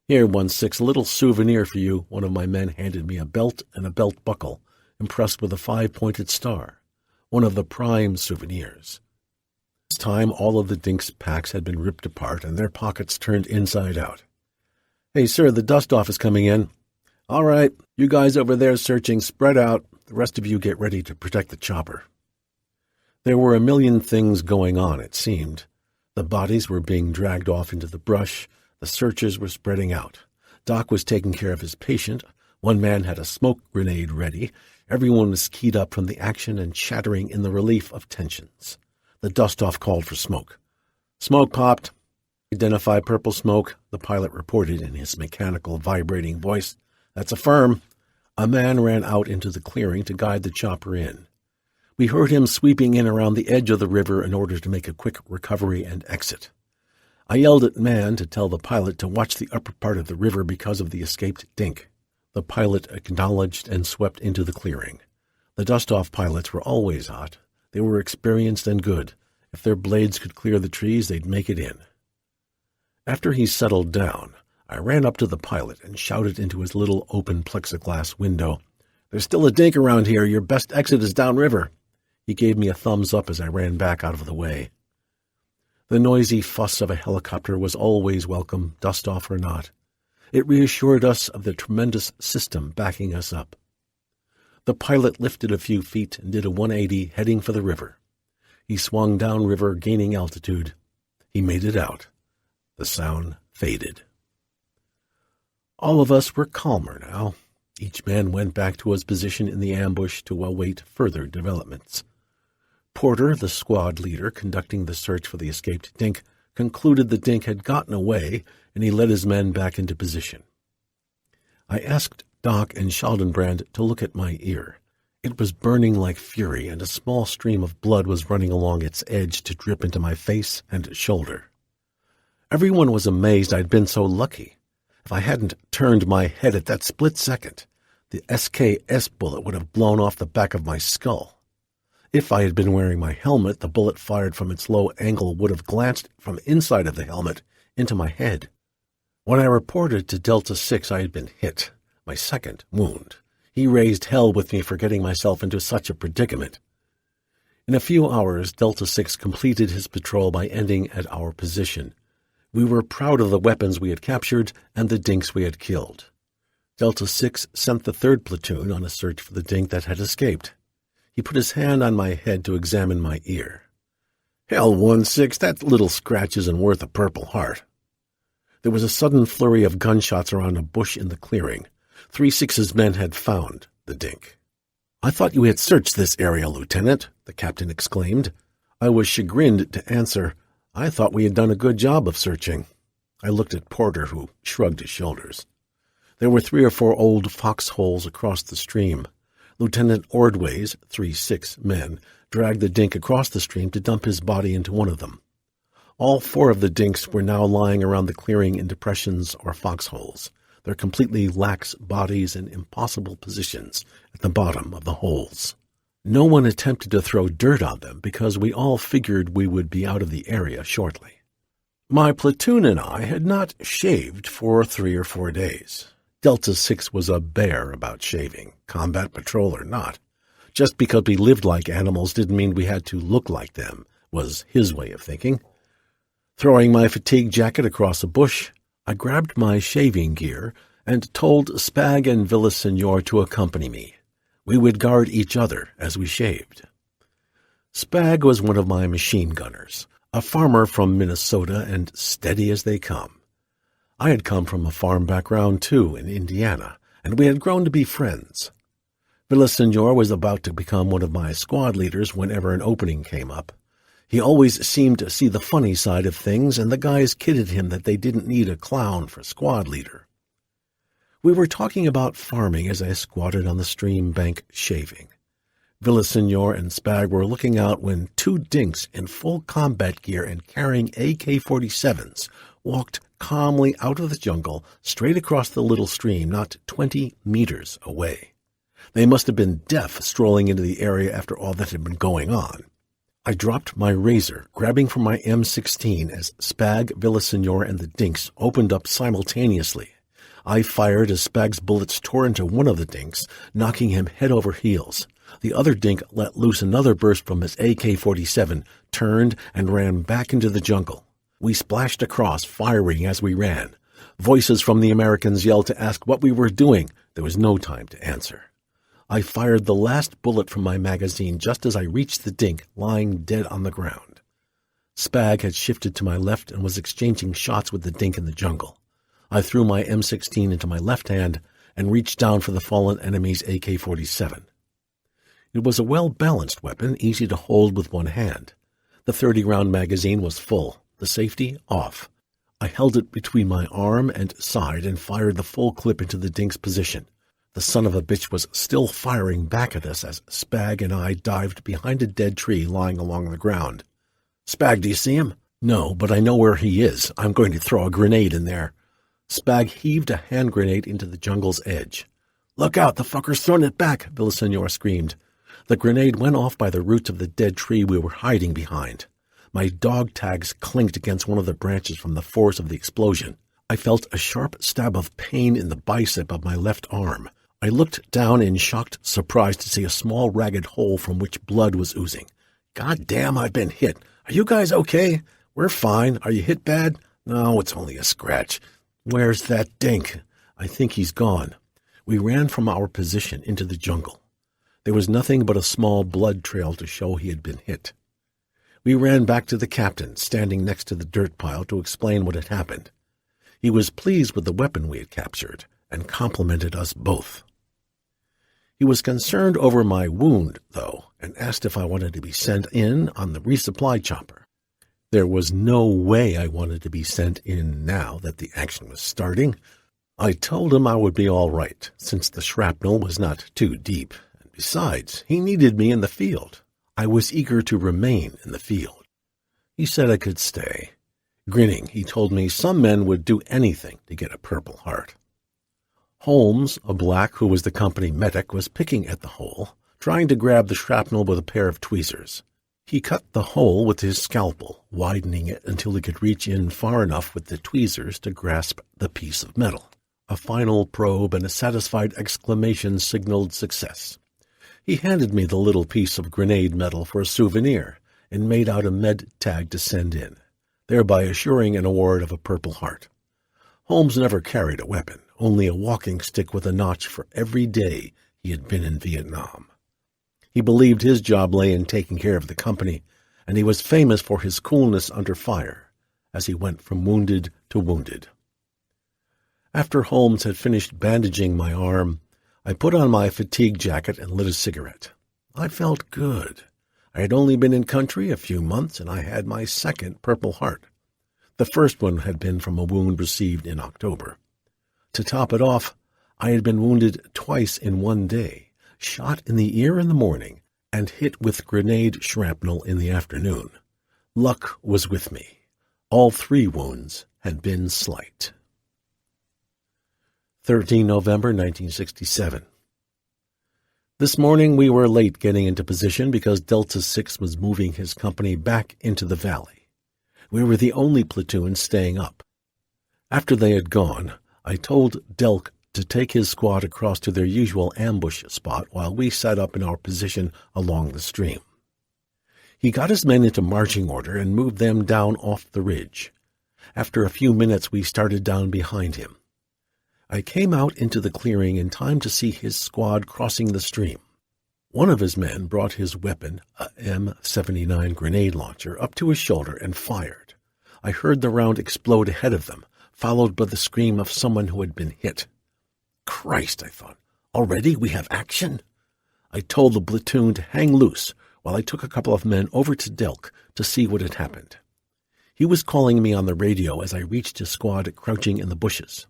"Here, 1-6, a little souvenir for you." One of my men handed me a belt and a belt buckle. impressed with a 5-pointed star, one of the prime souvenirs. This time all of the Dink's packs had been ripped apart and their pockets turned inside out. "Hey, sir, the dust-off is coming in." "All right, you guys over there searching, spread out. The rest of you get ready to protect the chopper." There were a million things going on, it seemed. The bodies were being dragged off into the brush. The searchers were spreading out. Doc was taking care of his patient. One man had a smoke grenade ready. Everyone was keyed up from the action and chattering in the relief of tensions. The dust-off called for smoke. "Smoke popped." "Identify purple smoke," the pilot reported in his mechanical, vibrating voice. "That's a firm." A man ran out into the clearing to guide the chopper in. We heard him sweeping in around the edge of the river in order to make a quick recovery and exit. I yelled at man to tell the pilot to watch the upper part of the river because of the escaped Dink. The pilot acknowledged and swept into the clearing. The dust-off pilots were always hot. They were experienced and good. If their blades could clear the trees, they'd make it in. After he settled down, I ran up to the pilot and shouted into his little open plexiglass window, "There's still a Dink around here. Your best exit is downriver." He gave me a thumbs up as I ran back out of the way. The noisy fuss of a helicopter was always welcome, dust-off or not. It reassured us of the tremendous system backing us up. The pilot lifted a few feet and did a 180, heading for the river. He swung downriver, gaining altitude. He made it out. The sound faded. All of us were calmer now. Each man went back to his position in the ambush to await further developments. Porter, the squad leader conducting the search for the escaped Dink, concluded the Dink had gotten away, and he led his men back into position. I asked Doc and Schaldenbrand to look at my ear. It was burning like fury, and a small stream of blood was running along its edge to drip into my face and shoulder. Everyone was amazed I'd been so lucky. If I hadn't turned my head at that split second, the SKS bullet would have blown off the back of my skull. If I had been wearing my helmet, the bullet fired from its low angle would have glanced from inside of the helmet into my head. When I reported to Delta 6 I had been hit, my second wound. He raised hell with me for getting myself into such a predicament. In a few hours, Delta 6 completed his patrol by ending at our position. We were proud of the weapons we had captured and the Dinks we had killed. Delta 6 sent the 3rd platoon on a search for the Dink that had escaped. He put his hand on my head to examine my ear. "Hell, 1-6, that little scratch isn't worth a Purple Heart." There was a sudden flurry of gunshots around a bush in the clearing. 3-6's men had found the Dink. "I thought you had searched this area, Lieutenant," the captain exclaimed. I was chagrined to answer, "I thought we had done a good job of searching." I looked at Porter, who shrugged his shoulders. There were 3 or 4 old foxholes across the stream. Lieutenant Ordway's 3-6 men dragged the Dink across the stream to dump his body into one of them. All 4 of the Dinks were now lying around the clearing in depressions or foxholes, their completely lax bodies in impossible positions at the bottom of the holes. No one attempted to throw dirt on them because we all figured we would be out of the area shortly. My platoon and I had not shaved for 3 or 4 days. Delta 6 was a bear about shaving, combat patrol or not. Just because we lived like animals didn't mean we had to look like them, was his way of thinking. Throwing my fatigue jacket across a bush, I grabbed my shaving gear and told Spag and Villaseñor to accompany me. We would guard each other as we shaved. Spag was one of my machine gunners, a farmer from Minnesota and steady as they come. I had come from a farm background, too, in Indiana, and we had grown to be friends. Villaseñor was about to become one of my squad leaders whenever an opening came up. He always seemed to see the funny side of things, and the guys kidded him that they didn't need a clown for squad leader. We were talking about farming as I squatted on the stream bank shaving. Villaseñor and Spag were looking out when 2 Dinks in full combat gear and carrying AK-47s walked calmly out of the jungle straight across the little stream not 20 meters away. They must have been deaf strolling into the area after all that had been going on. I dropped my razor, grabbing for my M16 as Spag, Villaseñor, and the Dinks opened up simultaneously. I fired as Spag's bullets tore into one of the dinks, knocking him head over heels. The other dink let loose another burst from his AK-47, turned, and ran back into the jungle. We splashed across, firing as we ran. Voices from the Americans yelled to ask what we were doing. There was no time to answer. I fired the last bullet from my magazine just as I reached the dink lying dead on the ground. Spag had shifted to my left and was exchanging shots with the dink in the jungle. I threw my M16 into my left hand and reached down for the fallen enemy's AK-47. It was a well-balanced weapon, easy to hold with one hand. The 30-round magazine was full, the safety off. I held it between my arm and side and fired the full clip into the dink's position. The son of a bitch was still firing back at us as Spag and I dived behind a dead tree lying along the ground. "Spag, do you see him?" "No, but I know where he is. I'm going to throw a grenade in there." Spag heaved a hand grenade into the jungle's edge. "Look out, the fucker's thrown it back," Villaseñor screamed. The grenade went off by the roots of the dead tree we were hiding behind. My dog tags clinked against one of the branches from the force of the explosion. I felt a sharp stab of pain in the bicep of my left arm. I looked down in shocked surprise to see a small ragged hole from which blood was oozing. "God damn, I've been hit. Are you guys okay?" "We're fine. Are you hit bad?" "No, it's only a scratch." "Where's that dink?" "I think he's gone." We ran from our position into the jungle. There was nothing but a small blood trail to show he had been hit. We ran back to the captain, standing next to the dirt pile, to explain what had happened. He was pleased with the weapon we had captured and complimented us both. He was concerned over my wound, though, and asked if I wanted to be sent in on the resupply chopper. There was no way I wanted to be sent in now that the action was starting. I told him I would be all right, since the shrapnel was not too deep, and besides, he needed me in the field. I was eager to remain in the field. He said I could stay. Grinning, he told me some men would do anything to get a Purple Heart. Holmes, a black who was the company medic, was picking at the hole, trying to grab the shrapnel with a pair of tweezers. He cut the hole with his scalpel, widening it until he could reach in far enough with the tweezers to grasp the piece of metal. A final probe and a satisfied exclamation signaled success. He handed me the little piece of grenade metal for a souvenir and made out a med tag to send in, thereby assuring an award of a Purple Heart. Holmes never carried a weapon, only a walking stick with a notch for every day he had been in Vietnam. He believed his job lay in taking care of the company, and he was famous for his coolness under fire, as he went from wounded to wounded. After Holmes had finished bandaging my arm, I put on my fatigue jacket and lit a cigarette. I felt good. I had only been in country a few months, and I had my second Purple Heart. The first one had been from a wound received in October. To top it off, I had been wounded twice in one day, shot in the ear in the morning, and hit with grenade shrapnel in the afternoon. Luck was with me. All 3 wounds had been slight. 13 November 1967. This morning we were late getting into position because Delta 6 was moving his company back into the valley. We were the only platoon staying up. After they had gone, I told Delk to take his squad across to their usual ambush spot while we sat up in our position along the stream. He got his men into marching order and moved them down off the ridge. After a few minutes we started down behind him. I came out into the clearing in time to see his squad crossing the stream. One of his men brought his weapon, a M79 grenade launcher, up to his shoulder and fired. I heard the round explode ahead of them, followed by the scream of someone who had been hit. Christ, I thought, already we have action? I told the platoon to hang loose while I took a couple of men over to Delk to see what had happened. He was calling me on the radio as I reached his squad crouching in the bushes.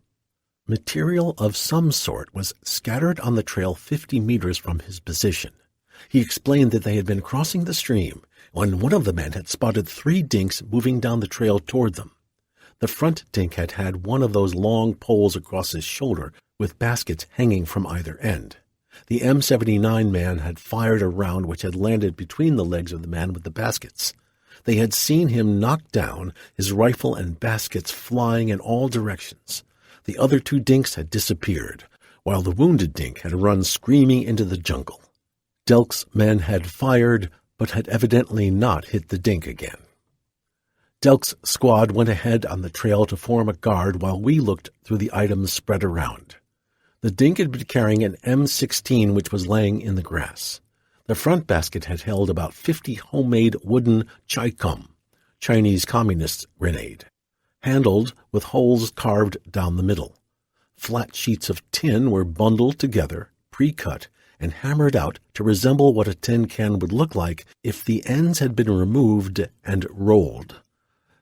Material of some sort was scattered on the trail 50 meters from his position. He explained that they had been crossing the stream when one of the men had spotted 3 dinks moving down the trail toward them. The front dink had had one of those long poles across his shoulder with baskets hanging from either end. The M79 man had fired a round which had landed between the legs of the man with the baskets. They had seen him knocked down, his rifle and baskets flying in all directions. The other 2 dinks had disappeared, while the wounded dink had run screaming into the jungle. Delk's men had fired, but had evidently not hit the dink again. Delk's squad went ahead on the trail to form a guard while we looked through the items spread around. The dink had been carrying an M16 which was laying in the grass. The front basket had held about 50 homemade wooden chaikum, Chinese Communist grenade, handled with holes carved down the middle. Flat sheets of tin were bundled together, pre-cut, and hammered out to resemble what a tin can would look like if the ends had been removed and rolled.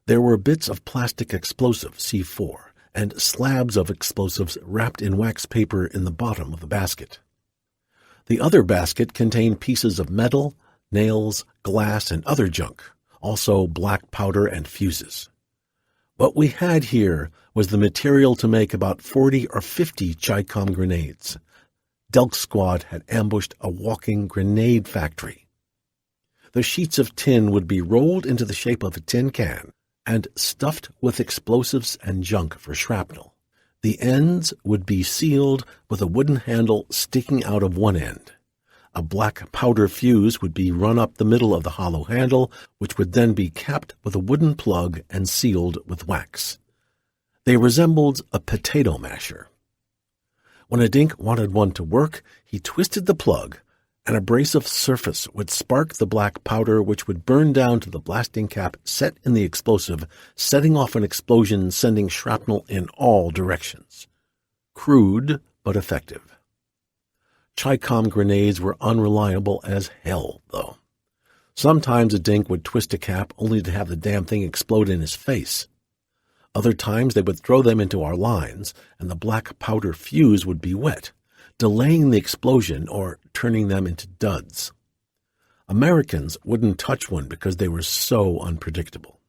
There were bits of plastic explosive, C4, and slabs of explosives wrapped in wax paper in the bottom of the basket. The other basket contained pieces of metal, nails, glass, and other junk, also black powder and fuses. What we had here was the material to make about 40 or 50 Chicom grenades. Delk's squad had ambushed a walking grenade factory. The sheets of tin would be rolled into the shape of a tin can and stuffed with explosives and junk for shrapnel. The ends would be sealed with a wooden handle sticking out of one end. A black powder fuse would be run up the middle of the hollow handle, which would then be capped with a wooden plug and sealed with wax. They resembled a potato masher. When a dink wanted one to work, he twisted the plug, and a abrasive surface would spark the black powder which would burn down to the blasting cap set in the explosive, setting off an explosion sending shrapnel in all directions. Crude, but effective. Chicom grenades were unreliable as hell, though. Sometimes a dink would twist a cap only to have the damn thing explode in his face. Other times they would throw them into our lines, and the black powder fuse would be wet, delaying the explosion or turning them into duds. Americans wouldn't touch one because they were so unpredictable.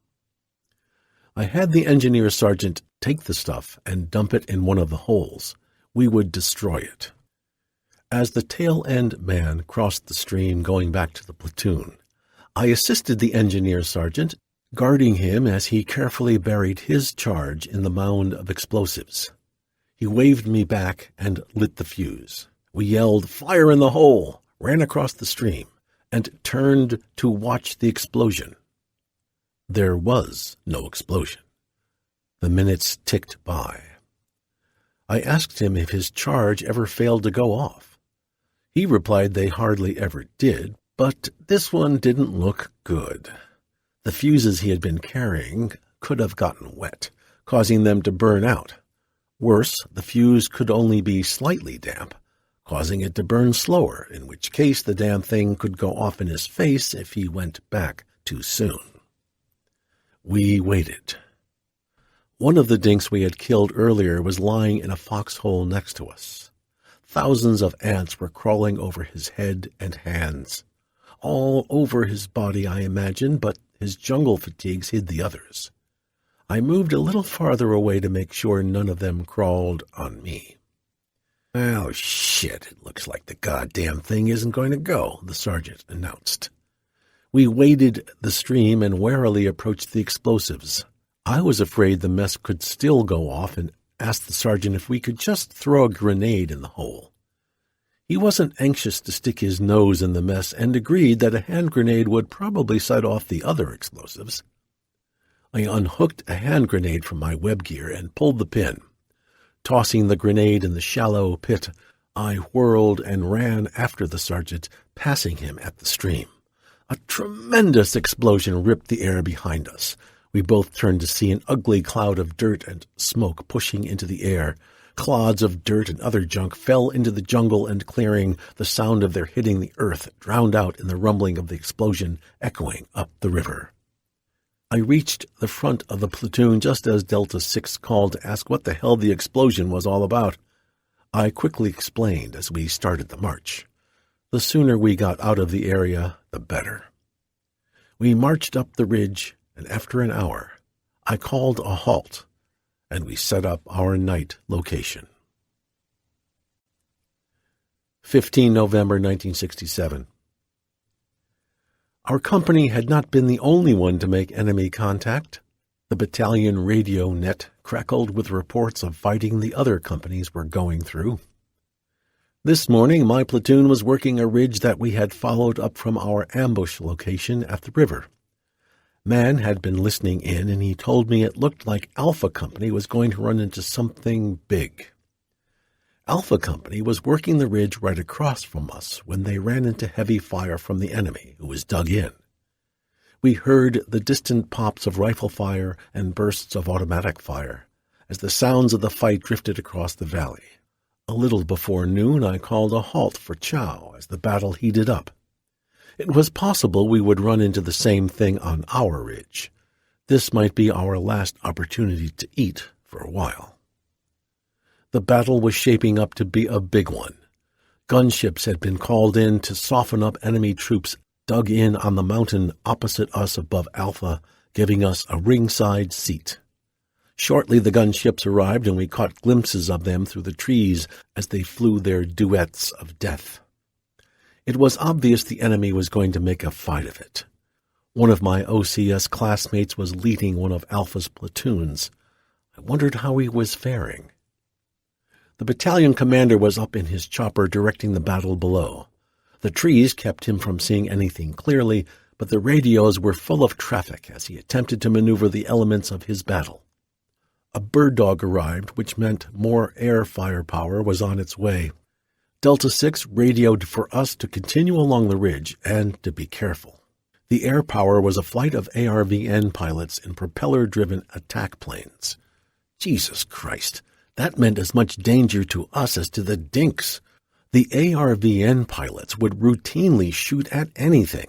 I had the engineer sergeant take the stuff and dump it in one of the holes. We would destroy it. As the tail-end man crossed the stream going back to the platoon, I assisted the engineer sergeant, guarding him as he carefully buried his charge in the mound of explosives. He waved me back and lit the fuse. We yelled, "Fire in the hole!" ran across the stream, and turned to watch the explosion. There was no explosion. The minutes ticked by. I asked him if his charge ever failed to go off. He replied they hardly ever did, but this one didn't look good. The fuses he had been carrying could have gotten wet, causing them to burn out. Worse, the fuse could only be slightly damp, causing it to burn slower, in which case the damn thing could go off in his face if he went back too soon. We waited. One of the dinks we had killed earlier was lying in a foxhole next to us. Thousands of ants were crawling over his head and hands. All over his body, I imagine, but his jungle fatigues hid the others. I moved a little farther away to make sure none of them crawled on me. "Oh, shit, it looks like the goddamn thing isn't going to go," the sergeant announced. We waded the stream and warily approached the explosives. I was afraid the mess could still go off and asked the sergeant if we could just throw a grenade in the hole. He wasn't anxious to stick his nose in the mess and agreed that a hand grenade would probably set off the other explosives. I unhooked a hand grenade from my web gear and pulled the pin. Tossing the grenade in the shallow pit, I whirled and ran after the sergeant, passing him at the stream. A tremendous explosion ripped the air behind us. We both turned to see an ugly cloud of dirt and smoke pushing into the air. Clods of dirt and other junk fell into the jungle and clearing, the sound of their hitting the earth drowned out in the rumbling of the explosion echoing up the river. I reached the front of the platoon just as Delta 6 called to ask what the hell the explosion was all about. I quickly explained as we started the march. The sooner we got out of the area, the better. We marched up the ridge, and after an hour, I called a halt, and we set up our night location. 15 November 1967. Our company had not been the only one to make enemy contact. The battalion radio net crackled with reports of fighting the other companies were going through. This morning my platoon was working a ridge that we had followed up from our ambush location at the river. Man had been listening in, and he told me it looked like Alpha Company was going to run into something big. Alpha Company was working the ridge right across from us when they ran into heavy fire from the enemy, who was dug in. We heard the distant pops of rifle fire and bursts of automatic fire as the sounds of the fight drifted across the valley. A little before noon I called a halt for chow as the battle heated up. It was possible we would run into the same thing on our ridge. This might be our last opportunity to eat for a while. The battle was shaping up to be a big one. Gunships had been called in to soften up enemy troops dug in on the mountain opposite us above Alpha, giving us a ringside seat. Shortly the gunships arrived, and we caught glimpses of them through the trees as they flew their duets of death. It was obvious the enemy was going to make a fight of it. One of my OCS classmates was leading one of Alpha's platoons. I wondered how he was faring. The battalion commander was up in his chopper directing the battle below. The trees kept him from seeing anything clearly, but the radios were full of traffic as he attempted to maneuver the elements of his battle. A bird dog arrived, which meant more air firepower was on its way. Delta 6 radioed for us to continue along the ridge and to be careful. The air power was a flight of ARVN pilots in propeller-driven attack planes. Jesus Christ, that meant as much danger to us as to the dinks. The ARVN pilots would routinely shoot at anything.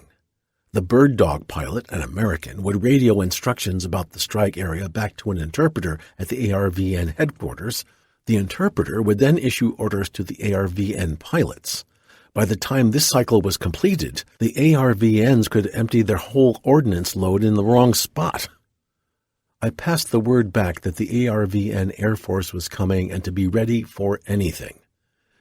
The bird dog pilot, an American, would radio instructions about the strike area back to an interpreter at the ARVN headquarters. The interpreter would then issue orders to the ARVN pilots. By the time this cycle was completed, the ARVNs could empty their whole ordnance load in the wrong spot. I passed the word back that the ARVN Air Force was coming and to be ready for anything.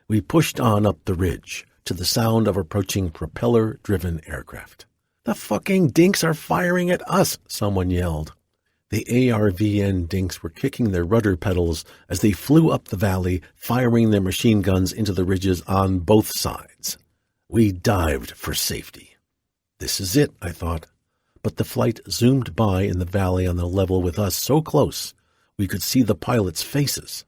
We pushed on up the ridge to the sound of approaching propeller-driven aircraft. "The fucking dinks are firing at us," someone yelled. The ARVN dinks were kicking their rudder pedals as they flew up the valley, firing their machine guns into the ridges on both sides. We dived for safety. This is it, I thought, but the flight zoomed by in the valley on the level with us so close we could see the pilots' faces.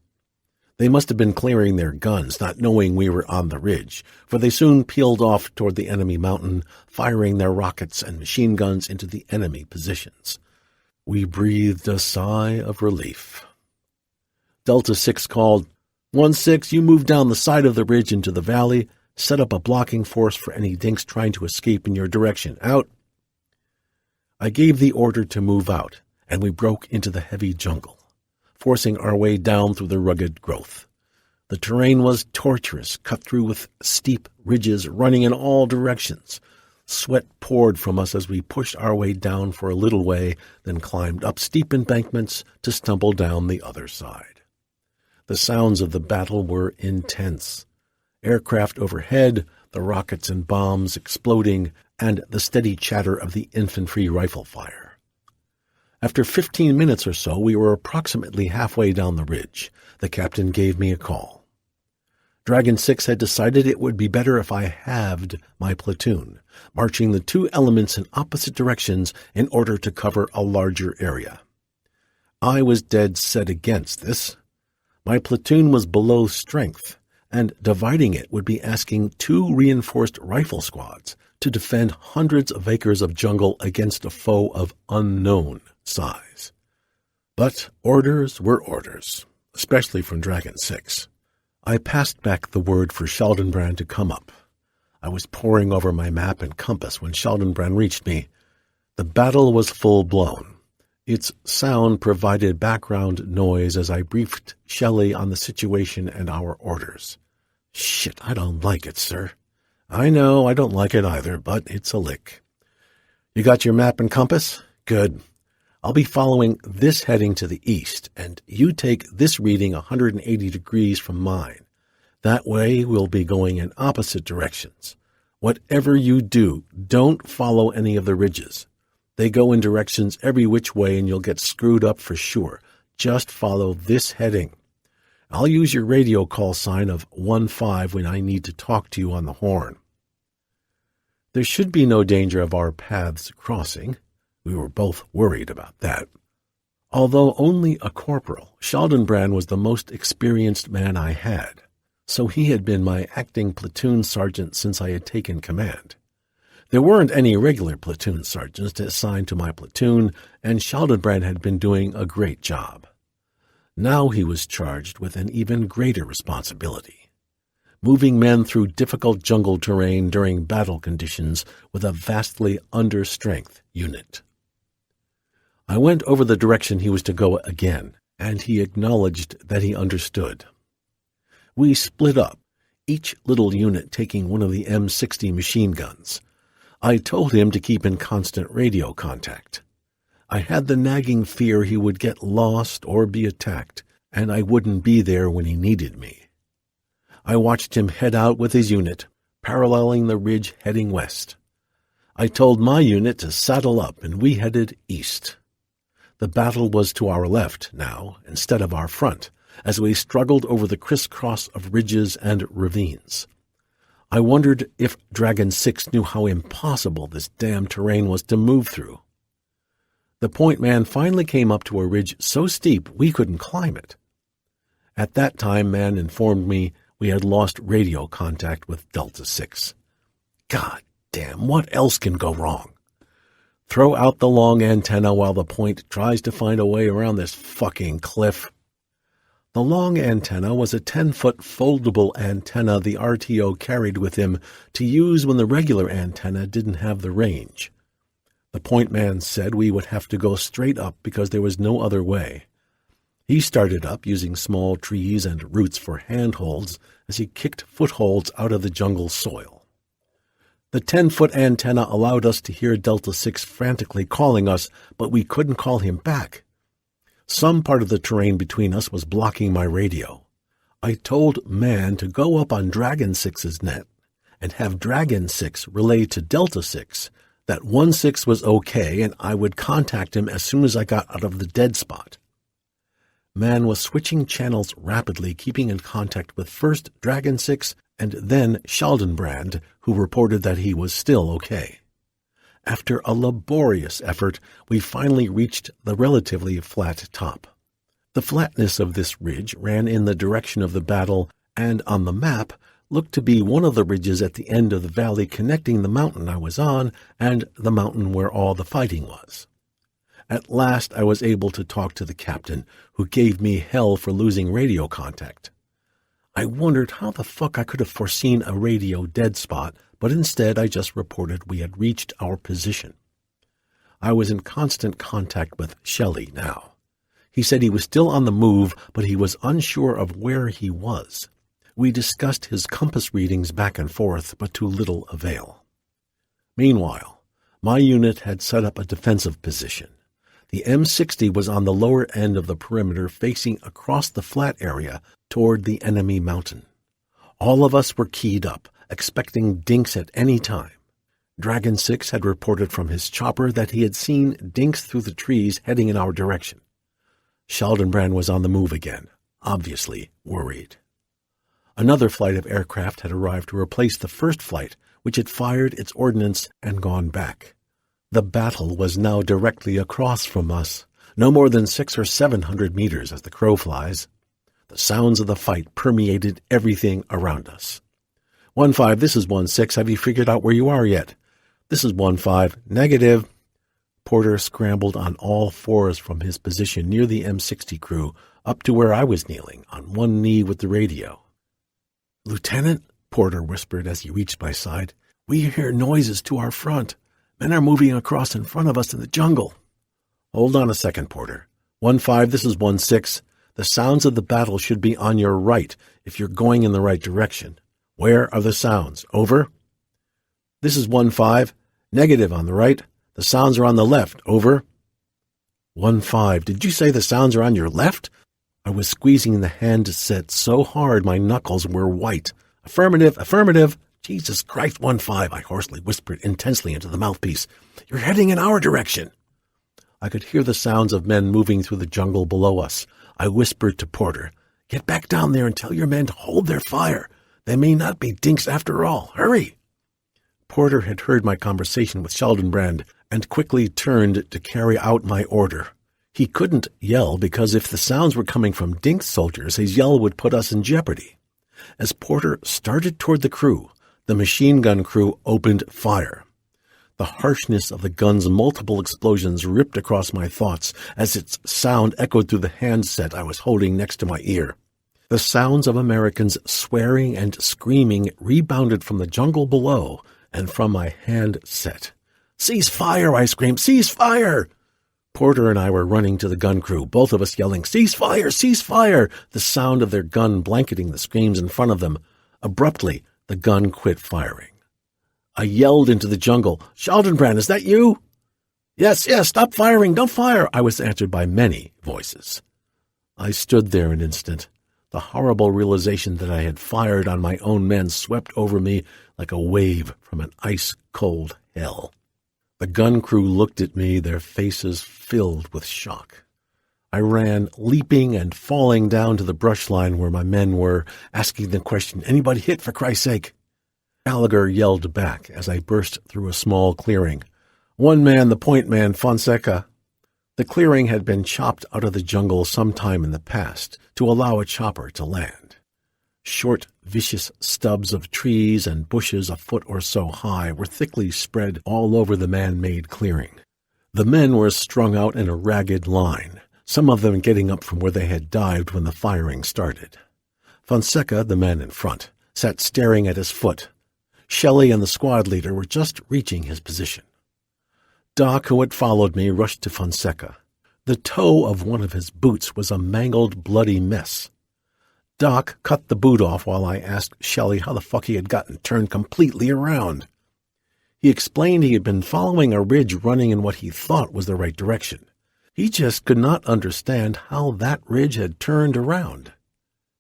They must have been clearing their guns, not knowing we were on the ridge, for they soon peeled off toward the enemy mountain, firing their rockets and machine guns into the enemy positions. We breathed a sigh of relief. Delta 6 called, 1-6, you move down the side of the ridge into the valley, set up a blocking force for any dinks trying to escape in your direction. Out. I gave the order to move out, and we broke into the heavy jungle, forcing our way down through the rugged growth. The terrain was tortuous, cut through with steep ridges running in all directions. Sweat poured from us as we pushed our way down for a little way, then climbed up steep embankments to stumble down the other side. The sounds of the battle were intense. Aircraft overhead, the rockets and bombs exploding, and the steady chatter of the infantry rifle fire. After 15 minutes or so, we were approximately halfway down the ridge. The captain gave me a call. Dragon 6 had decided it would be better if I halved my platoon, marching the two elements in opposite directions in order to cover a larger area. I was dead set against this. My platoon was below strength, and dividing it would be asking two reinforced rifle squads to defend hundreds of acres of jungle against a foe of unknown size. But orders were orders, especially from Dragon 6. I passed back the word for Scheldenbrand to come up. I was poring over my map and compass when Scheldenbrand reached me. The battle was full-blown. Its sound provided background noise as I briefed Shelley on the situation and our orders. "Shit, I don't like it, sir." "I know, I don't like it either, but it's a lick." "You got your map and compass? Good. I'll be following this heading to the east, and you take this reading 180 degrees from mine. That way we'll be going in opposite directions. Whatever you do, don't follow any of the ridges. They go in directions every which way and you'll get screwed up for sure. Just follow this heading. I'll use your radio call sign of 15 when I need to talk to you on the horn." There should be no danger of our paths crossing. We were both worried about that. Although only a corporal, Schaldenbrand was the most experienced man I had, so he had been my acting platoon sergeant since I had taken command. There weren't any regular platoon sergeants assigned to my platoon, and Schaldenbrand had been doing a great job. Now he was charged with an even greater responsibility, moving men through difficult jungle terrain during battle conditions with a vastly understrength unit. I went over the direction he was to go again, and he acknowledged that he understood. We split up, each little unit taking one of the M60 machine guns. I told him to keep in constant radio contact. I had the nagging fear he would get lost or be attacked, and I wouldn't be there when he needed me. I watched him head out with his unit, paralleling the ridge heading west. I told my unit to saddle up, and we headed east. The battle was to our left now, instead of our front, as we struggled over the crisscross of ridges and ravines. I wondered if Dragon 6 knew how impossible this damn terrain was to move through. The point man finally came up to a ridge so steep we couldn't climb it. At that time, man informed me we had lost radio contact with Delta 6. God damn, what else can go wrong? Throw out the long antenna while the point tries to find a way around this fucking cliff. The long antenna was a 10-foot foldable antenna the RTO carried with him to use when the regular antenna didn't have the range. The point man said we would have to go straight up because there was no other way. He started up using small trees and roots for handholds as he kicked footholds out of the jungle soil. The 10-foot antenna allowed us to hear Delta 6 frantically calling us, but we couldn't call him back. Some part of the terrain between us was blocking my radio. I told Man to go up on Dragon 6's net and have Dragon 6 relay to Delta 6 that 1-6 was okay and I would contact him as soon as I got out of the dead spot. Man was switching channels rapidly, keeping in contact with first Dragon 6 and then Schaldenbrand, who reported that he was still okay. After a laborious effort, we finally reached the relatively flat top. The flatness of this ridge ran in the direction of the battle and, on the map, looked to be one of the ridges at the end of the valley connecting the mountain I was on and the mountain where all the fighting was. At last I was able to talk to the captain, who gave me hell for losing radio contact. I wondered how the fuck I could have foreseen a radio dead spot, but instead I just reported we had reached our position. I was in constant contact with Shelley now. He said he was still on the move, but he was unsure of where he was. We discussed his compass readings back and forth, but to little avail. Meanwhile, my unit had set up a defensive position. The M60 was on the lower end of the perimeter facing across the flat area toward the enemy mountain. All of us were keyed up, expecting dinks at any time. Dragon 6 had reported from his chopper that he had seen dinks through the trees heading in our direction. Schaldenbrand was on the move again, obviously worried. Another flight of aircraft had arrived to replace the first flight, which had fired its ordnance and gone back. The battle was now directly across from us, no more than 600 or 700 meters as the crow flies. The sounds of the fight permeated everything around us. 1-5, this is 1-6. Have you figured out where you are yet? This is 1-5. Negative. Porter scrambled on all fours from his position near the M60 crew up to where I was kneeling, on one knee with the radio. "Lieutenant," Porter whispered as he reached my side, "we hear noises to our front. Men are moving across in front of us in the jungle." "Hold on a second, Porter. 1-5, this is 1-6. The sounds of the battle should be on your right if you're going in the right direction. Where are the sounds? Over." "This is 1-5. Negative on the right. The sounds are on the left. Over." 1-5, did you say the sounds are on your left? I was squeezing the handset so hard my knuckles were white. "Affirmative, affirmative. Jesus Christ, 1-5, I hoarsely whispered intensely into the mouthpiece. You're heading in our direction. I could hear the sounds of men moving through the jungle below us. I whispered to Porter, Get back down there and tell your men to hold their fire. They may not be dinks after all. Hurry! Porter had heard my conversation with Sheldon and quickly turned to carry out my order. He couldn't yell because if the sounds were coming from dink soldiers, his yell would put us in jeopardy. As Porter started toward the crew, the machine gun crew opened fire. The harshness of the gun's multiple explosions ripped across my thoughts as its sound echoed through the handset I was holding next to my ear. The sounds of Americans swearing and screaming rebounded from the jungle below and from my handset. "Cease fire!" I screamed. "Cease fire!" Porter and I were running to the gun crew, both of us yelling, "Cease fire! Cease fire!" the sound of their gun blanketing the screams in front of them. Abruptly, the gun quit firing. I yelled into the jungle, "Sheldon, is that you?" Yes, stop firing, don't fire," I was answered by many voices. I stood there an instant. The horrible realization that I had fired on my own men swept over me like a wave from an ice-cold hell. The gun crew looked at me, their faces filled with shock. I ran, leaping and falling down to the brush line where my men were, asking the question, "Anybody hit, for Christ's sake?" Gallagher yelled back as I burst through a small clearing. "One man, the point man, Fonseca." The clearing had been chopped out of the jungle some time in the past to allow a chopper to land. Short, vicious stubs of trees and bushes a foot or so high were thickly spread all over the man-made clearing. The men were strung out in a ragged line, some of them getting up from where they had dived when the firing started. Fonseca, the man in front, sat staring at his foot. Shelley and the squad leader were just reaching his position. Doc, who had followed me, rushed to Fonseca. The toe of one of his boots was a mangled, bloody mess. Doc cut the boot off while I asked Shelley how the fuck he had gotten turned completely around. He explained he had been following a ridge running in what he thought was the right direction. He just could not understand how that ridge had turned around.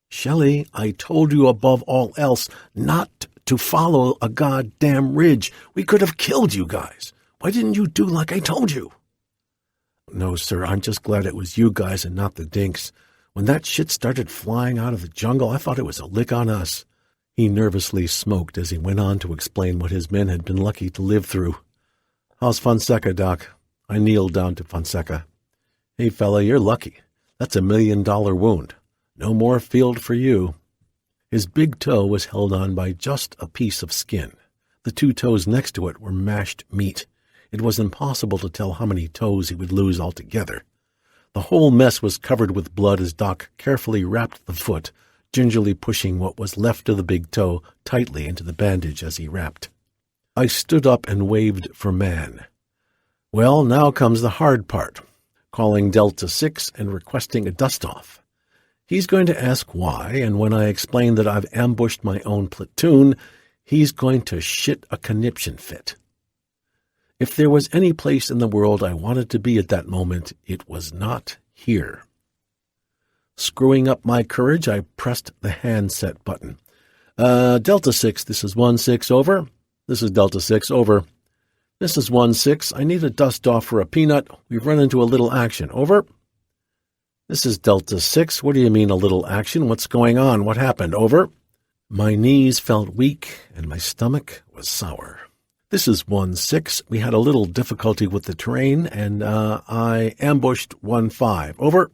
"Shelley, I told you above all else not to follow a goddamn ridge. We could have killed you guys. Why didn't you do like I told you?" "No, sir, I'm just glad it was you guys and not the dinks. When that shit started flying out of the jungle, I thought it was a lick on us." He nervously smoked as he went on to explain what his men had been lucky to live through. "How's Fonseca, Doc?" I kneeled down to Fonseca. "Hey, fella, you're lucky. That's $1 million wound. No more field for you." His big toe was held on by just a piece of skin. The two toes next to it were mashed meat. It was impossible to tell how many toes he would lose altogether. The whole mess was covered with blood as Doc carefully wrapped the foot, gingerly pushing what was left of the big toe tightly into the bandage as he wrapped. I stood up and waved for Man. Well, now comes the hard part, calling Delta 6 and requesting a dust-off. He's going to ask why, and when I explain that I've ambushed my own platoon, he's going to shit a conniption fit. If there was any place in the world I wanted to be at that moment, it was not here. Screwing up my courage, I pressed the handset button. Delta 6, this is 1-6, over. This is Delta 6, over. This is 1-6, I need a dust-off for a peanut. We've run into a little action, over. This is Delta 6, what do you mean a little action? What's going on? What happened, over? My knees felt weak and my stomach was sour. This is 1-6. We had a little difficulty with the terrain, and I ambushed 1-5. Over.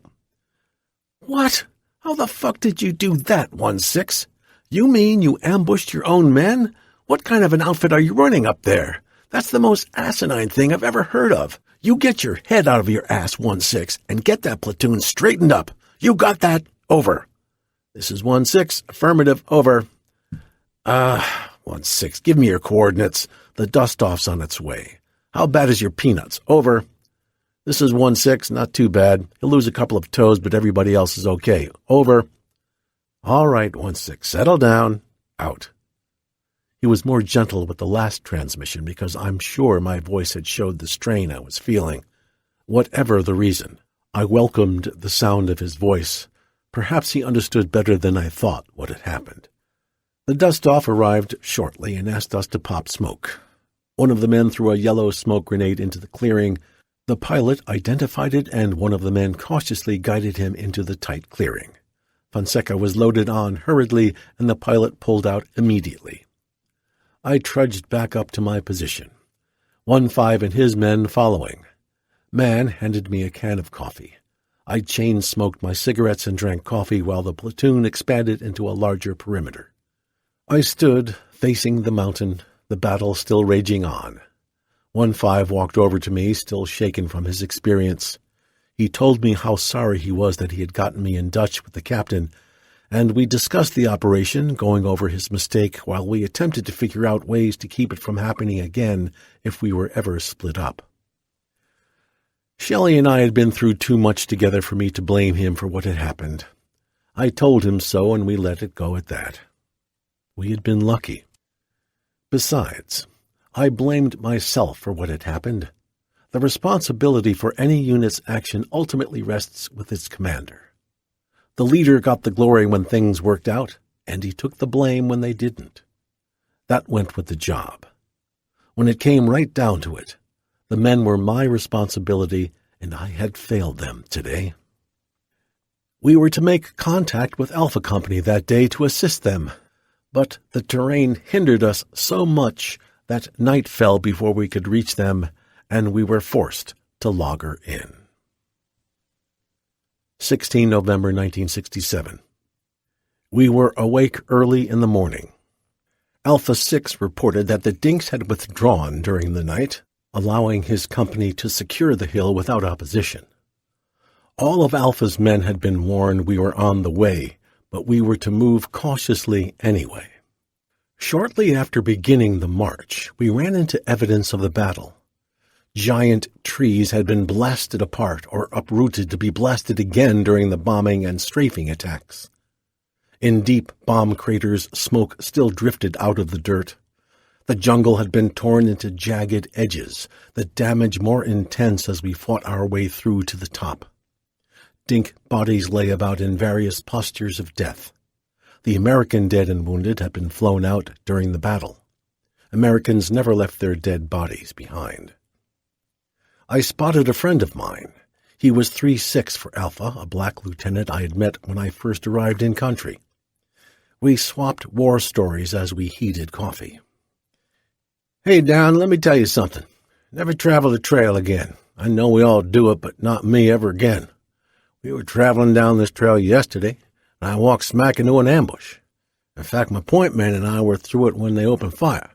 What? How the fuck did you do that, 1-6? You mean you ambushed your own men? What kind of an outfit are you running up there? That's the most asinine thing I've ever heard of. You get your head out of your ass, 1-6, and get that platoon straightened up. You got that? Over. This is 1-6. Affirmative. Over. 1-6, give me your coordinates. The dust-off's on its way. How bad is your peanuts? Over. This is 1-6, not too bad. He'll lose a couple of toes, but everybody else is okay. Over. All right, 1-6, settle down. Out. He was more gentle with the last transmission because I'm sure my voice had showed the strain I was feeling. Whatever the reason, I welcomed the sound of his voice. Perhaps he understood better than I thought what had happened. The dust-off arrived shortly and asked us to pop smoke. One of the men threw a yellow smoke grenade into the clearing. The pilot identified it, and one of the men cautiously guided him into the tight clearing. Fonseca was loaded on hurriedly, and the pilot pulled out immediately. I trudged back up to my position, 1-5 and his men following. Man handed me a can of coffee. I chain-smoked my cigarettes and drank coffee while the platoon expanded into a larger perimeter. I stood, facing the mountain, the battle still raging on. 1-5 walked over to me, still shaken from his experience. He told me how sorry he was that he had gotten me in Dutch with the captain, and we discussed the operation, going over his mistake while we attempted to figure out ways to keep it from happening again if we were ever split up. Shelley and I had been through too much together for me to blame him for what had happened. I told him so, and we let it go at that. We had been lucky. Besides, I blamed myself for what had happened. The responsibility for any unit's action ultimately rests with its commander. The leader got the glory when things worked out, and he took the blame when they didn't. That went with the job. When it came right down to it, the men were my responsibility, and I had failed them today. We were to make contact with Alpha Company that day to assist them, but the terrain hindered us so much that night fell before we could reach them, and we were forced to logger in. 16 November 1967. We were awake early in the morning. Alpha 6 reported that the Dinks had withdrawn during the night, allowing his company to secure the hill without opposition. All of Alpha's men had been warned we were on the way, but we were to move cautiously anyway. Shortly after beginning the march, we ran into evidence of the battle. Giant trees had been blasted apart or uprooted to be blasted again during the bombing and strafing attacks. In deep bomb craters, smoke still drifted out of the dirt. The jungle had been torn into jagged edges, the damage more intense as we fought our way through to the top. Dink bodies lay about in various postures of death. The American dead and wounded had been flown out during the battle. Americans never left their dead bodies behind. I spotted a friend of mine. He was 3-6 for Alpha, a black lieutenant I had met when I first arrived in country. We swapped war stories as we heated coffee. "Hey, Down, let me tell you something. Never travel the trail again. I know we all do it, but not me ever again. We were traveling down this trail yesterday, and I walked smack into an ambush. In fact, my point man and I were through it when they opened fire.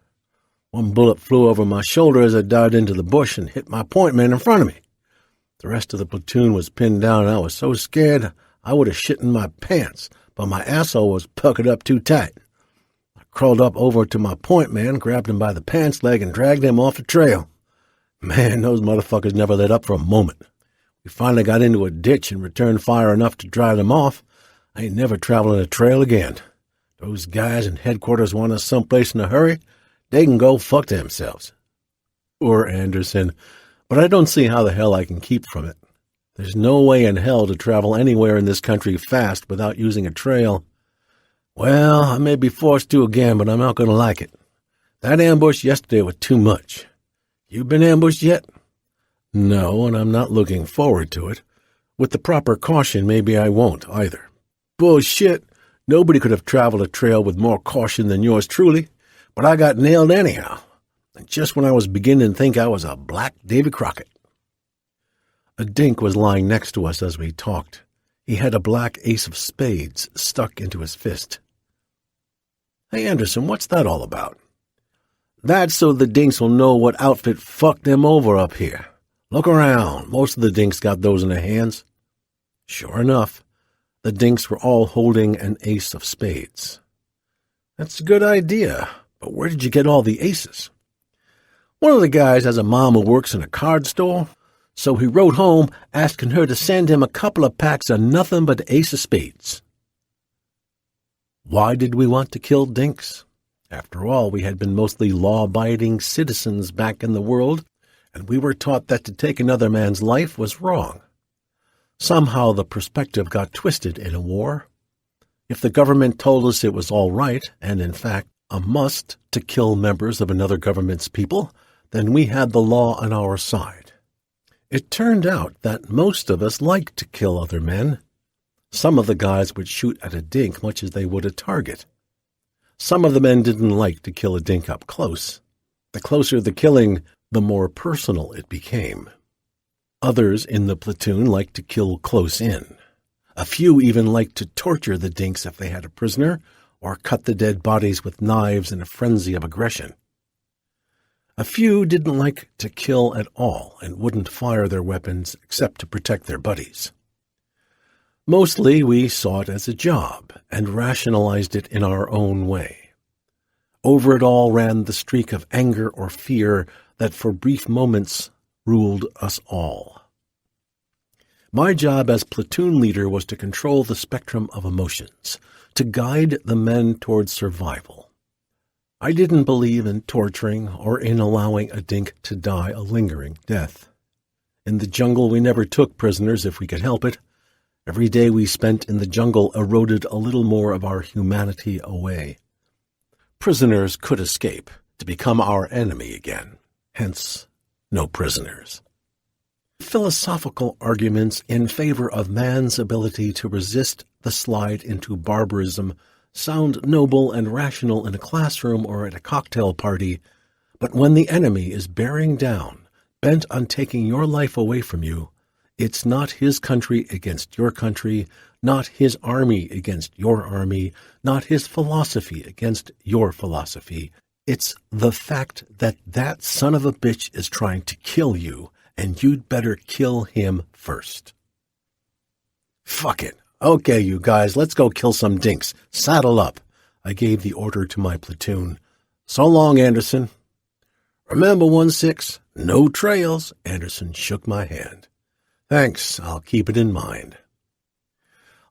One bullet flew over my shoulder as I dived into the bush and hit my point man in front of me. The rest of the platoon was pinned down, and I was so scared I would have shit in my pants, but my asshole was puckered up too tight. I crawled up over to my point man, grabbed him by the pants leg, and dragged him off the trail. Man, those motherfuckers never let up for a moment. We finally got into a ditch and returned fire enough to drive them off. I ain't never traveling a trail again. Those guys in headquarters want us someplace in a hurry. They can go fuck themselves." Poor Anderson, but I don't see how the hell I can keep from it. There's no way in hell to travel anywhere in this country fast without using a trail. Well, I may be forced to again, but I'm not going to like it. That ambush yesterday was too much. You been ambushed yet? No, and I'm not looking forward to it. With the proper caution, maybe I won't either. Bullshit. Nobody could have traveled a trail with more caution than yours truly. But I got nailed anyhow, and just when I was beginning to think I was a black Davy Crockett. A Dink was lying next to us as we talked. He had a black ace of spades stuck into his fist. "Hey, Anderson, what's that all about?" "That's so the Dinks will know what outfit fucked them over up here. Look around. Most of the Dinks got those in their hands." Sure enough, the Dinks were all holding an ace of spades. "That's a good idea. But where did you get all the aces?" "One of the guys has a mom who works in a card store, so he wrote home asking her to send him a couple of packs of nothing but the ace of spades." Why did we want to kill Dinks? After all, we had been mostly law-abiding citizens back in the world, and we were taught that to take another man's life was wrong. Somehow the perspective got twisted in a war. If the government told us it was all right, and in fact a must, to kill members of another government's people, then we had the law on our side. It turned out that most of us liked to kill other men. Some of the guys would shoot at a dink much as they would a target. Some of the men didn't like to kill a dink up close. The closer the killing, the more personal it became. Others in the platoon liked to kill close in. A few even liked to torture the dinks if they had a prisoner, or cut the dead bodies with knives in a frenzy of aggression. A few didn't like to kill at all and wouldn't fire their weapons except to protect their buddies. Mostly we saw it as a job and rationalized it in our own way. Over it all ran the streak of anger or fear that for brief moments ruled us all. My job as platoon leader was to control the spectrum of emotions, to guide the men towards survival. I didn't believe in torturing or in allowing a dink to die a lingering death. In the jungle we never took prisoners if we could help it. Every day we spent in the jungle eroded a little more of our humanity away. Prisoners could escape to become our enemy again, hence no prisoners. Philosophical arguments in favor of man's ability to resist the slide into barbarism sound noble and rational in a classroom or at a cocktail party, but when the enemy is bearing down, bent on taking your life away from you, it's not his country against your country, not his army against your army, not his philosophy against your philosophy. It's the fact that that son of a bitch is trying to kill you, and you'd better kill him first. Fuck it. Okay, you guys, let's go kill some dinks. Saddle up. I gave the order to my platoon. So long, Anderson. Remember, 1-6, no trails. Anderson shook my hand. Thanks, I'll keep it in mind.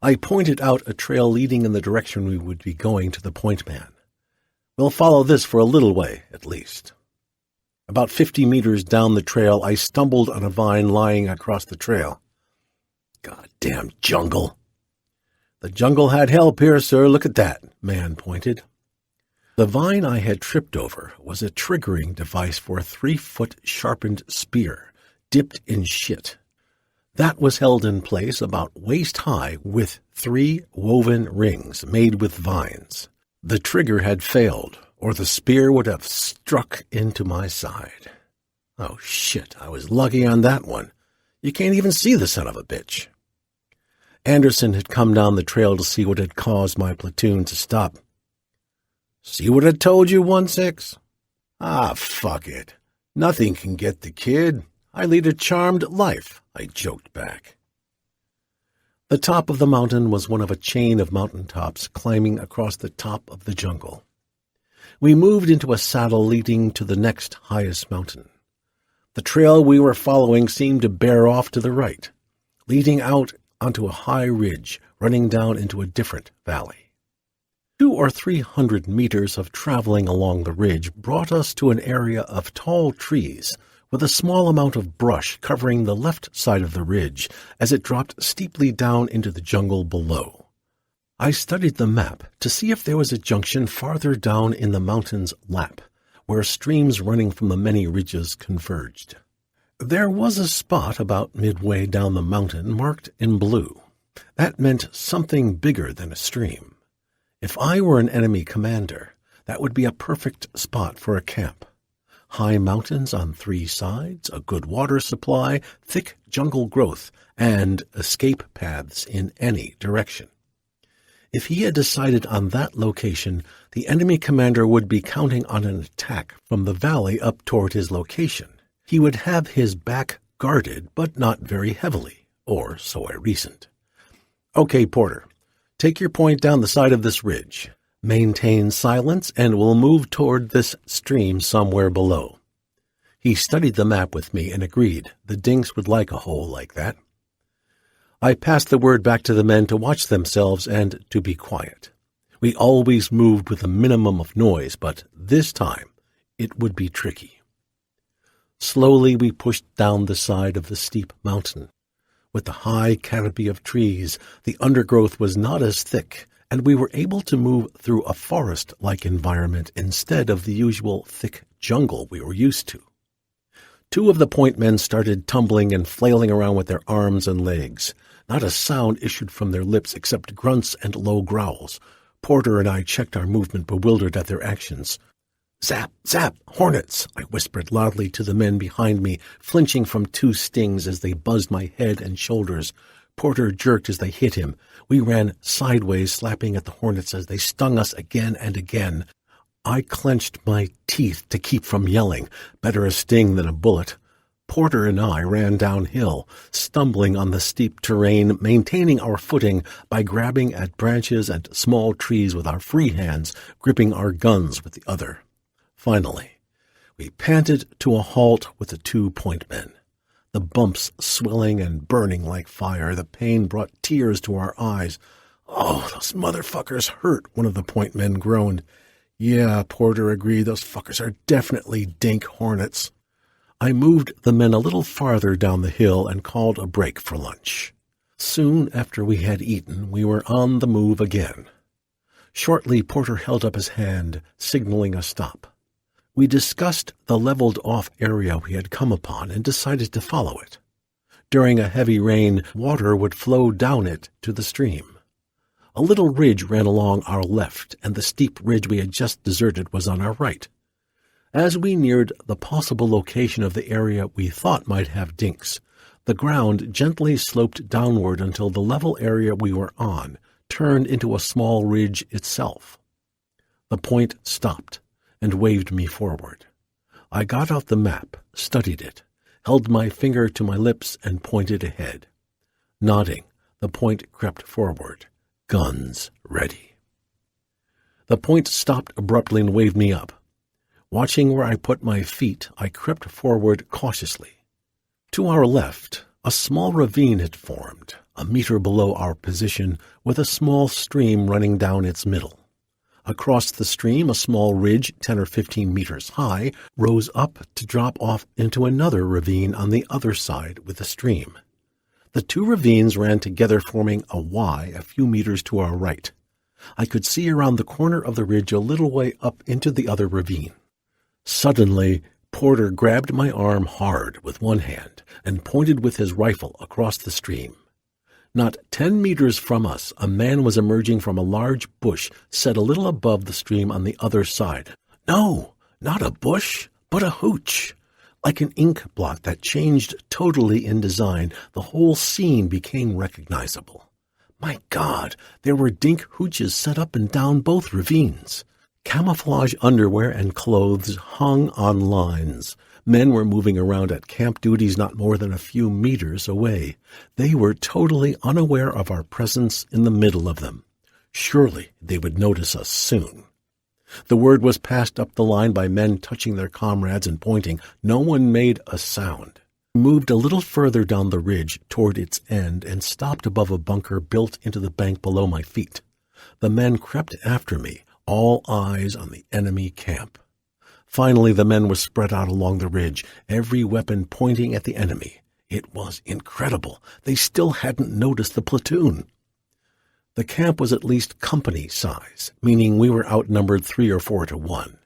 I pointed out a trail leading in the direction we would be going to the Point Man. We'll follow this for a little way, at least. About 50 meters down the trail, I stumbled on a vine lying across the trail. Goddamn jungle. The jungle had help here, sir. Look at that, man pointed. The vine I had tripped over was a triggering device for a 3-foot sharpened spear, dipped in shit. That was held in place about waist-high with 3 woven rings made with vines. The trigger had failed, or the spear would have struck into my side. Oh, shit, I was lucky on that one. You can't even see the son of a bitch. Anderson had come down the trail to see what had caused my platoon to stop. See what I told you, 1-6? Ah, fuck it. Nothing can get the kid. I lead a charmed life, I joked back. The top of the mountain was one of a chain of mountaintops climbing across the top of the jungle. We moved into a saddle leading to the next highest mountain. The trail we were following seemed to bear off to the right, leading out onto a high ridge running down into a different valley. 200 or 300 meters of traveling along the ridge brought us to an area of tall trees with a small amount of brush covering the left side of the ridge as it dropped steeply down into the jungle below. I studied the map to see if there was a junction farther down in the mountain's lap, where streams running from the many ridges converged. There was a spot about midway down the mountain marked in blue. That meant something bigger than a stream. If I were an enemy commander, that would be a perfect spot for a camp. High mountains on 3 sides, a good water supply, thick jungle growth, and escape paths in any direction. If he had decided on that location, the enemy commander would be counting on an attack from the valley up toward his location. He would have his back guarded, but not very heavily, or so I reasoned. Okay, Porter, take your point down the side of this ridge. Maintain silence, and we'll move toward this stream somewhere below. He studied the map with me and agreed the dinks would like a hole like that. I passed the word back to the men to watch themselves and to be quiet. We always moved with a minimum of noise, but this time it would be tricky. Slowly we pushed down the side of the steep mountain. With the high canopy of trees, the undergrowth was not as thick, and we were able to move through a forest-like environment instead of the usual thick jungle we were used to. Two of the point men started tumbling and flailing around with their arms and legs. Not a sound issued from their lips except grunts and low growls. Porter and I checked our movement, bewildered at their actions. "Zap! Zap! Hornets!" I whispered loudly to the men behind me, flinching from two stings as they buzzed my head and shoulders. Porter jerked as they hit him. We ran sideways, slapping at the hornets as they stung us again and again. I clenched my teeth to keep from yelling. Better a sting than a bullet. Porter and I ran downhill, stumbling on the steep terrain, maintaining our footing by grabbing at branches and small trees with our free hands, gripping our guns with the other. Finally, we panted to a halt with the 2 point men. The bumps swelling and burning like fire. The pain brought tears to our eyes. "Oh, those motherfuckers hurt," one of the point men groaned. "Yeah," Porter agreed, "those fuckers are definitely dink hornets." I moved the men a little farther down the hill and called a break for lunch. Soon after we had eaten, we were on the move again. Shortly, Porter held up his hand, signaling a stop. We discussed the leveled-off area we had come upon and decided to follow it. During a heavy rain, water would flow down it to the stream. A little ridge ran along our left, and the steep ridge we had just deserted was on our right. As we neared the possible location of the area we thought might have dinks, the ground gently sloped downward until the level area we were on turned into a small ridge itself. The point stopped and waved me forward. I got out the map, studied it, held my finger to my lips, and pointed ahead. Nodding, the point crept forward, guns ready. The point stopped abruptly and waved me up. Watching where I put my feet, I crept forward cautiously. To our left, a small ravine had formed, a meter below our position, with a small stream running down its middle. Across the stream, a small ridge, 10 or 15 meters high, rose up to drop off into another ravine on the other side with the stream. The two ravines ran together, forming a Y a few meters to our right. I could see around the corner of the ridge a little way up into the other ravine. Suddenly, Porter grabbed my arm hard with one hand and pointed with his rifle across the stream. Not 10 meters from us, a man was emerging from a large bush set a little above the stream on the other side. No, not a bush, but a hooch. Like an ink blot that changed totally in design, the whole scene became recognizable. My God, there were dink hooches set up and down both ravines. Camouflage underwear and clothes hung on lines. Men were moving around at camp duties not more than a few meters away. They were totally unaware of our presence in the middle of them. Surely they would notice us soon. The word was passed up the line by men touching their comrades and pointing. No one made a sound. We moved a little further down the ridge toward its end and stopped above a bunker built into the bank below my feet. The men crept after me, all eyes on the enemy camp. Finally, the men were spread out along the ridge, every weapon pointing at the enemy. It was incredible. They still hadn't noticed the platoon. The camp was at least company size, meaning we were outnumbered 3 or 4 to 1.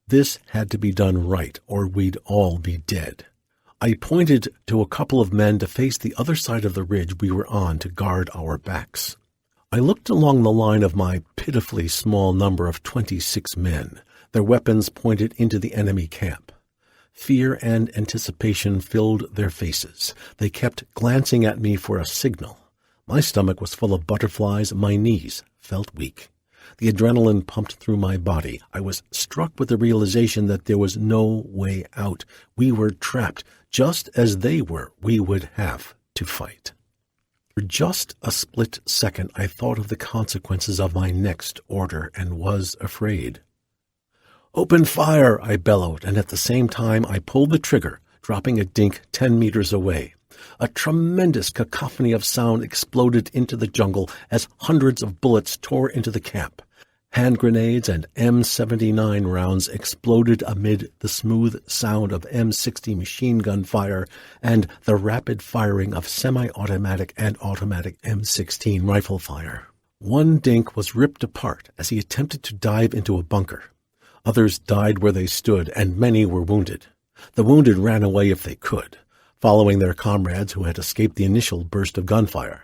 This had to be done right, or we'd all be dead. I pointed to a couple of men to face the other side of the ridge we were on to guard our backs. I looked along the line of my pitifully small number of 26 men, their weapons pointed into the enemy camp. Fear and anticipation filled their faces. They kept glancing at me for a signal. My stomach was full of butterflies, my knees felt weak. The adrenaline pumped through my body. I was struck with the realization that there was no way out. We were trapped, just as they were. We would have to fight. For just a split second, I thought of the consequences of my next order and was afraid. "Open fire!" I bellowed, and at the same time I pulled the trigger, dropping a dink 10 meters away. A tremendous cacophony of sound exploded into the jungle as hundreds of bullets tore into the camp. Hand grenades and M79 rounds exploded amid the smooth sound of M60 machine gun fire and the rapid firing of semi-automatic and automatic M16 rifle fire. One dink was ripped apart as he attempted to dive into a bunker. Others died where they stood, and many were wounded. The wounded ran away if they could, following their comrades who had escaped the initial burst of gunfire.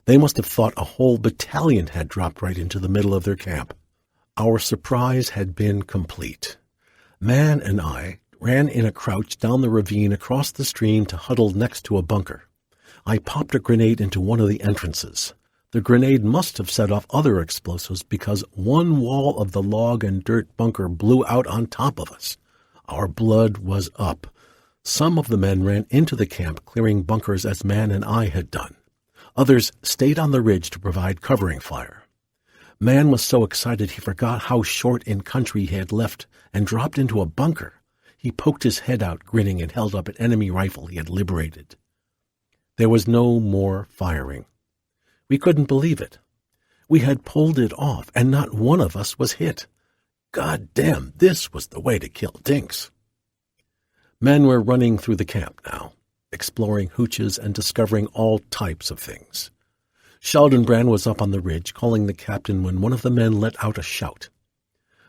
They must have thought a whole battalion had dropped right into the middle of their camp. Our surprise had been complete. Man and I ran in a crouch down the ravine across the stream to huddle next to a bunker. I popped a grenade into one of the entrances. The grenade must have set off other explosives because one wall of the log and dirt bunker blew out on top of us. Our blood was up. Some of the men ran into the camp, clearing bunkers as Man and I had done. Others stayed on the ridge to provide covering fire. Man was so excited he forgot how short in country he had left and dropped into a bunker. He poked his head out, grinning, and held up an enemy rifle he had liberated. There was no more firing. We couldn't believe it. We had pulled it off, and not one of us was hit. God damn, this was the way to kill dinks. Men were running through the camp now, exploring hooches and discovering all types of things. Scheldenbrand was up on the ridge, calling the captain when one of the men let out a shout.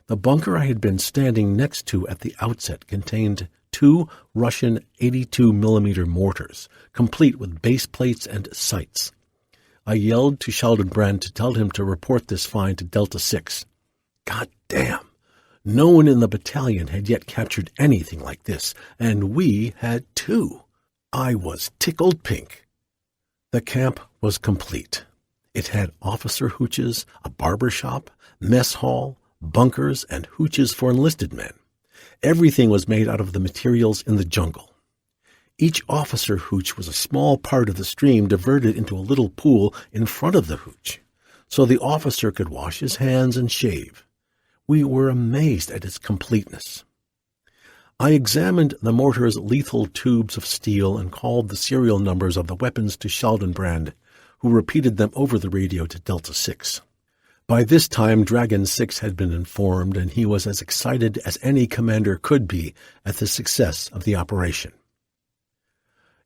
The bunker I had been standing next to at the outset contained 2 Russian 82mm mortars, complete with base plates and sights. I yelled to Scheldenbrand to tell him to report this find to Delta 6. God damn! No one in the battalion had yet captured anything like this, and we had 2. I was tickled pink. The camp was complete. It had officer hooches, a barber shop, mess hall, bunkers, and hooches for enlisted men. Everything was made out of the materials in the jungle. Each officer hooch was a small part of the stream diverted into a little pool in front of the hooch, so the officer could wash his hands and shave. We were amazed at its completeness. I examined the mortar's lethal tubes of steel and called the serial numbers of the weapons to Scheldenbrand, who repeated them over the radio to Delta 6. By this time, Dragon 6 had been informed, and he was as excited as any commander could be at the success of the operation.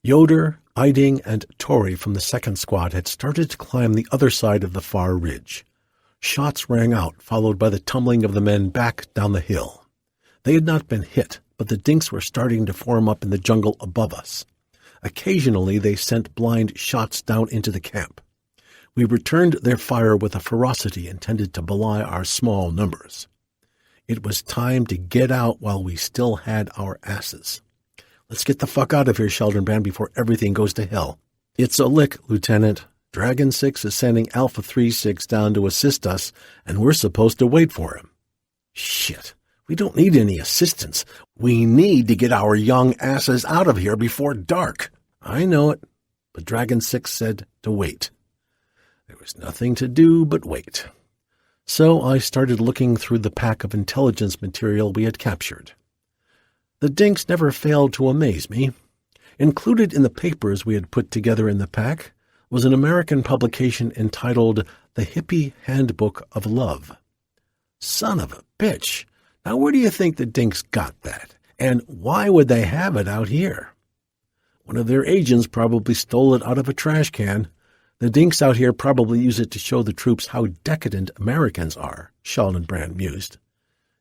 Yoder, Eiding, and Torrey from the 2nd Squad had started to climb the other side of the far ridge. Shots rang out, followed by the tumbling of the men back down the hill. They had not been hit, but the dinks were starting to form up in the jungle above us. Occasionally they sent blind shots down into the camp. We returned their fire with a ferocity intended to belie our small numbers. It was time to get out while we still had our asses. Let's get the fuck out of here, Scheldenbrand, before everything goes to hell. It's a lick, Lieutenant. Dragon 6 is sending Alpha 36 down to assist us, and we're supposed to wait for him. Shit. We don't need any assistance. We need to get our young asses out of here before dark. I know it, but Dragon 6 said to wait. There was nothing to do but wait. So I started looking through the pack of intelligence material we had captured. The dinks never failed to amaze me. Included in the papers we had put together in the pack was an American publication entitled The Hippie Handbook of Love. Son of a bitch! Now where do you think the dinks got that? And why would they have it out here? One of their agents probably stole it out of a trash can. The dinks out here probably use it to show the troops how decadent Americans are, Scheldenbrand mused.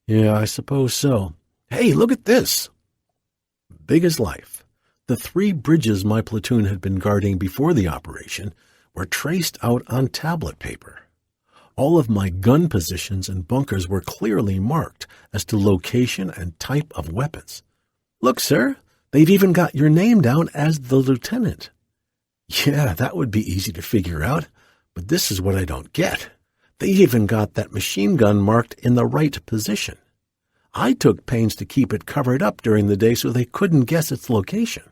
Yeah, I suppose so. Hey, look at this! Big as life. The 3 bridges my platoon had been guarding before the operation were traced out on tablet paper. All of my gun positions and bunkers were clearly marked as to location and type of weapons. Look, sir, they've even got your name down as the lieutenant. Yeah, that would be easy to figure out, but this is what I don't get. They even got that machine gun marked in the right position. I took pains to keep it covered up during the day so they couldn't guess its location.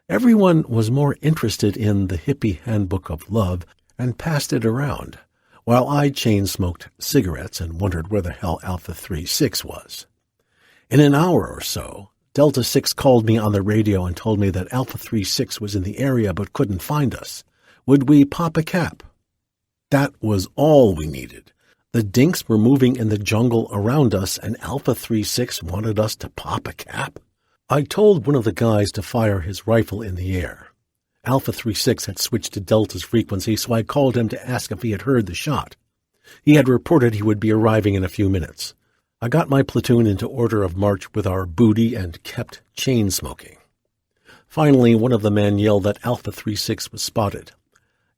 Everyone was more interested in the Hippie Handbook of Love and passed it around, while I chain-smoked cigarettes and wondered where the hell Alpha 36 was. In an hour or so, Delta 6 called me on the radio and told me that Alpha 36 was in the area but couldn't find us. Would we pop a cap? That was all we needed. The dinks were moving in the jungle around us, and Alpha 36 wanted us to pop a cap. I told one of the guys to fire his rifle in the air. Alpha 36 had switched to Delta's frequency, so I called him to ask if he had heard the shot. He had reported he would be arriving in a few minutes. I got my platoon into order of march with our booty and kept chain-smoking. Finally, one of the men yelled that Alpha 36 was spotted.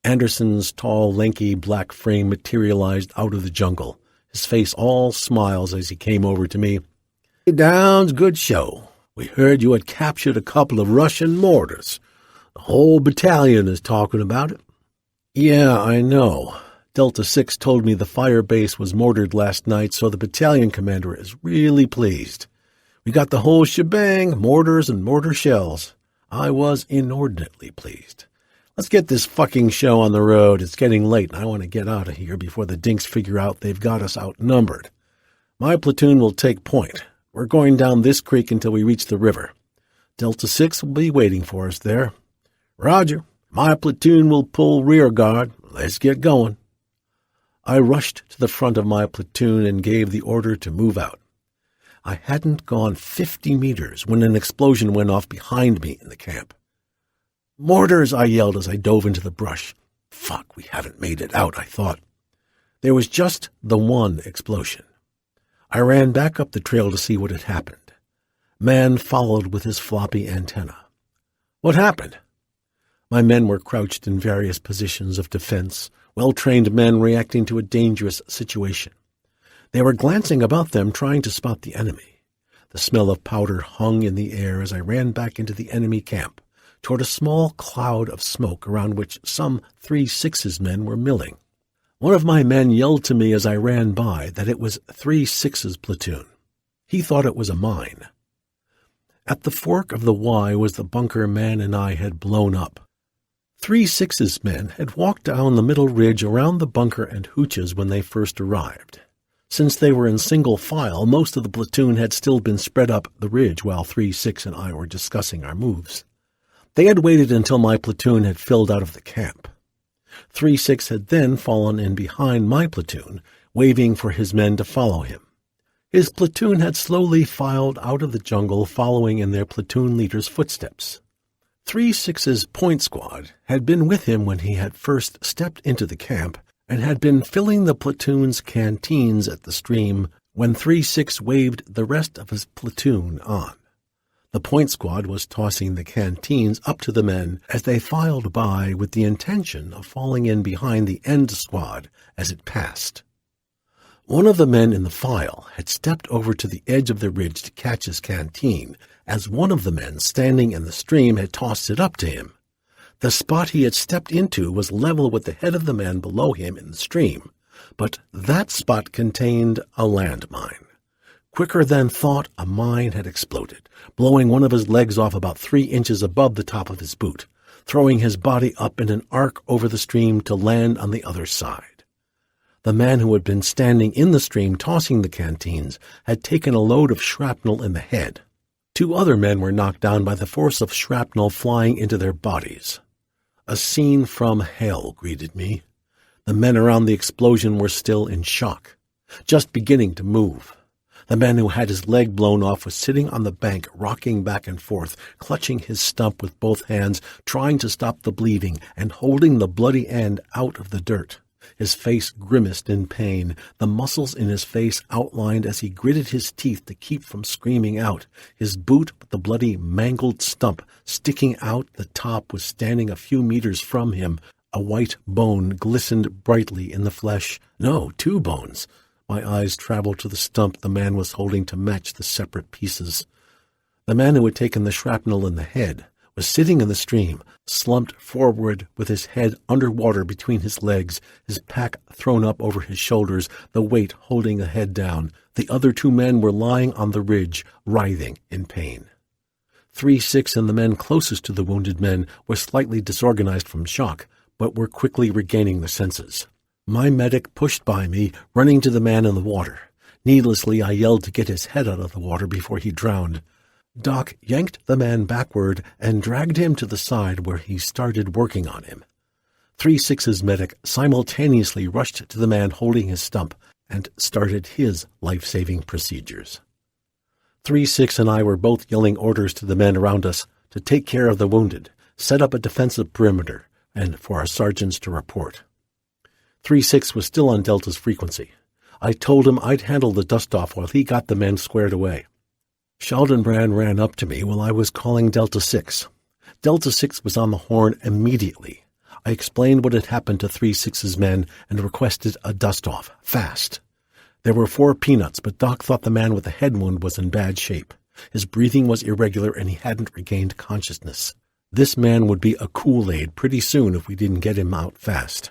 Anderson's tall, lanky black frame materialized out of the jungle, his face all smiles as he came over to me. "Hey, Downs, good show. We heard you had captured a couple of Russian mortars. The whole battalion is talking about it." "Yeah, I know. Delta 6 told me the fire base was mortared last night, so the battalion commander is really pleased. We got the whole shebang, mortars and mortar shells. I was inordinately pleased. Let's get this fucking show on the road. It's getting late, and I want to get out of here before the dinks figure out they've got us outnumbered. My platoon will take point. We're going down this creek until we reach the river. Delta 6 will be waiting for us there." "Roger. My platoon will pull rear guard. Let's get going." I rushed to the front of my platoon and gave the order to move out. I hadn't gone 50 meters when an explosion went off behind me in the camp. "Mortars!" I yelled as I dove into the brush. Fuck, we haven't made it out, I thought. There was just the one explosion. I ran back up the trail to see what had happened. Man followed with his floppy antenna. What happened? My men were crouched in various positions of defense, well-trained men reacting to a dangerous situation. They were glancing about them, trying to spot the enemy. The smell of powder hung in the air as I ran back into the enemy camp, toward a small cloud of smoke around which some 3/6's men were milling. One of my men yelled to me as I ran by that it was 3/6's platoon. He thought it was a mine. At the fork of the Y was the bunker Man and I had blown up. 3/6's men had walked down the middle ridge around the bunker and hooches when they first arrived. Since they were in single file, most of the platoon had still been spread up the ridge while 3/6 and I were discussing our moves. They had waited until my platoon had filled out of the camp. 3/6 had then fallen in behind my platoon, waving for his men to follow him. His platoon had slowly filed out of the jungle, following in their platoon leader's footsteps. 3/6's point squad had been with him when he had first stepped into the camp and had been filling the platoon's canteens at the stream when 3/6 waved the rest of his platoon on. The point squad was tossing the canteens up to the men as they filed by with the intention of falling in behind the end squad as it passed. One of the men in the file had stepped over to the edge of the ridge to catch his canteen, as one of the men standing in the stream had tossed it up to him. The spot he had stepped into was level with the head of the man below him in the stream, but that spot contained a landmine. Quicker than thought, a mine had exploded, blowing one of his legs off about 3 inches above the top of his boot, throwing his body up in an arc over the stream to land on the other side. The man who had been standing in the stream tossing the canteens had taken a load of shrapnel in the head. 2 other men were knocked down by the force of shrapnel flying into their bodies. A scene from hell greeted me. The men around the explosion were still in shock, just beginning to move. The man who had his leg blown off was sitting on the bank, rocking back and forth, clutching his stump with both hands, trying to stop the bleeding and holding the bloody end out of the dirt. His face grimaced in pain, the muscles in his face outlined as he gritted his teeth to keep from screaming out. His boot with the bloody, mangled stump sticking out the top was standing a few meters from him. A white bone glistened brightly in the flesh. No, 2 bones. My eyes traveled to the stump the man was holding to match the separate pieces. The man who had taken the shrapnel in the head was sitting in the stream, slumped forward with his head underwater between his legs, his pack thrown up over his shoulders, the weight holding the head down. The other 2 men were lying on the ridge, writhing in pain. 3/6 and the men closest to the wounded men were slightly disorganized from shock, but were quickly regaining their senses. My medic pushed by me, running to the man in the water. Needlessly, I yelled to get his head out of the water before he drowned. Doc yanked the man backward and dragged him to the side where he started working on him. 3/6's medic simultaneously rushed to the man holding his stump and started his life-saving procedures. 3/6 and I were both yelling orders to the men around us to take care of the wounded, set up a defensive perimeter, and for our sergeants to report. 3-6 was still on Delta's frequency. I told him I'd handle the dust-off while he got the men squared away. Schaldenbrand ran up to me while I was calling Delta 6. Delta 6 was on the horn immediately. I explained what had happened to 3-6's men and requested a dust-off, fast. There were 4 peanuts, but Doc thought the man with the head wound was in bad shape. His breathing was irregular and he hadn't regained consciousness. This man would be a Kool-Aid pretty soon if we didn't get him out fast.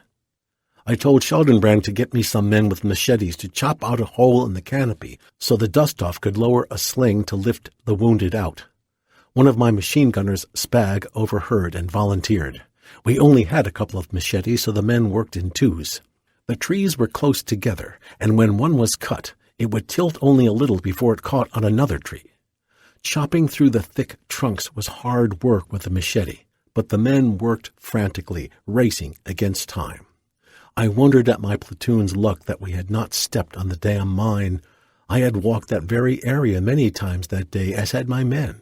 I told Schaldenbrand to get me some men with machetes to chop out a hole in the canopy so the dust-off could lower a sling to lift the wounded out. One of my machine gunners, Spag, overheard and volunteered. We only had a couple of machetes, so the men worked in twos. The trees were close together, and when one was cut, it would tilt only a little before it caught on another tree. Chopping through the thick trunks was hard work with the machete, but the men worked frantically, racing against time. I wondered at my platoon's luck that we had not stepped on the damn mine. I had walked that very area many times that day, as had my men.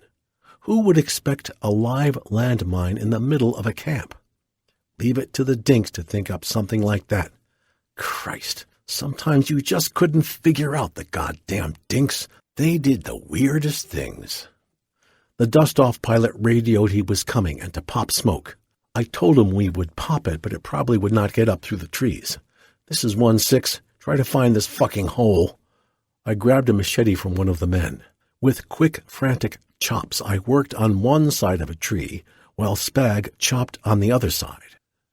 Who would expect a live landmine in the middle of a camp? Leave it to the dinks to think up something like that. Christ, sometimes you just couldn't figure out the goddamn dinks. They did the weirdest things. The dust-off pilot radioed he was coming and to pop smoke. I told him we would pop it, but it probably would not get up through the trees. This is 1-6. Try to find this fucking hole. I grabbed a machete from one of the men. With quick, frantic chops, I worked on one side of a tree, while Spag chopped on the other side.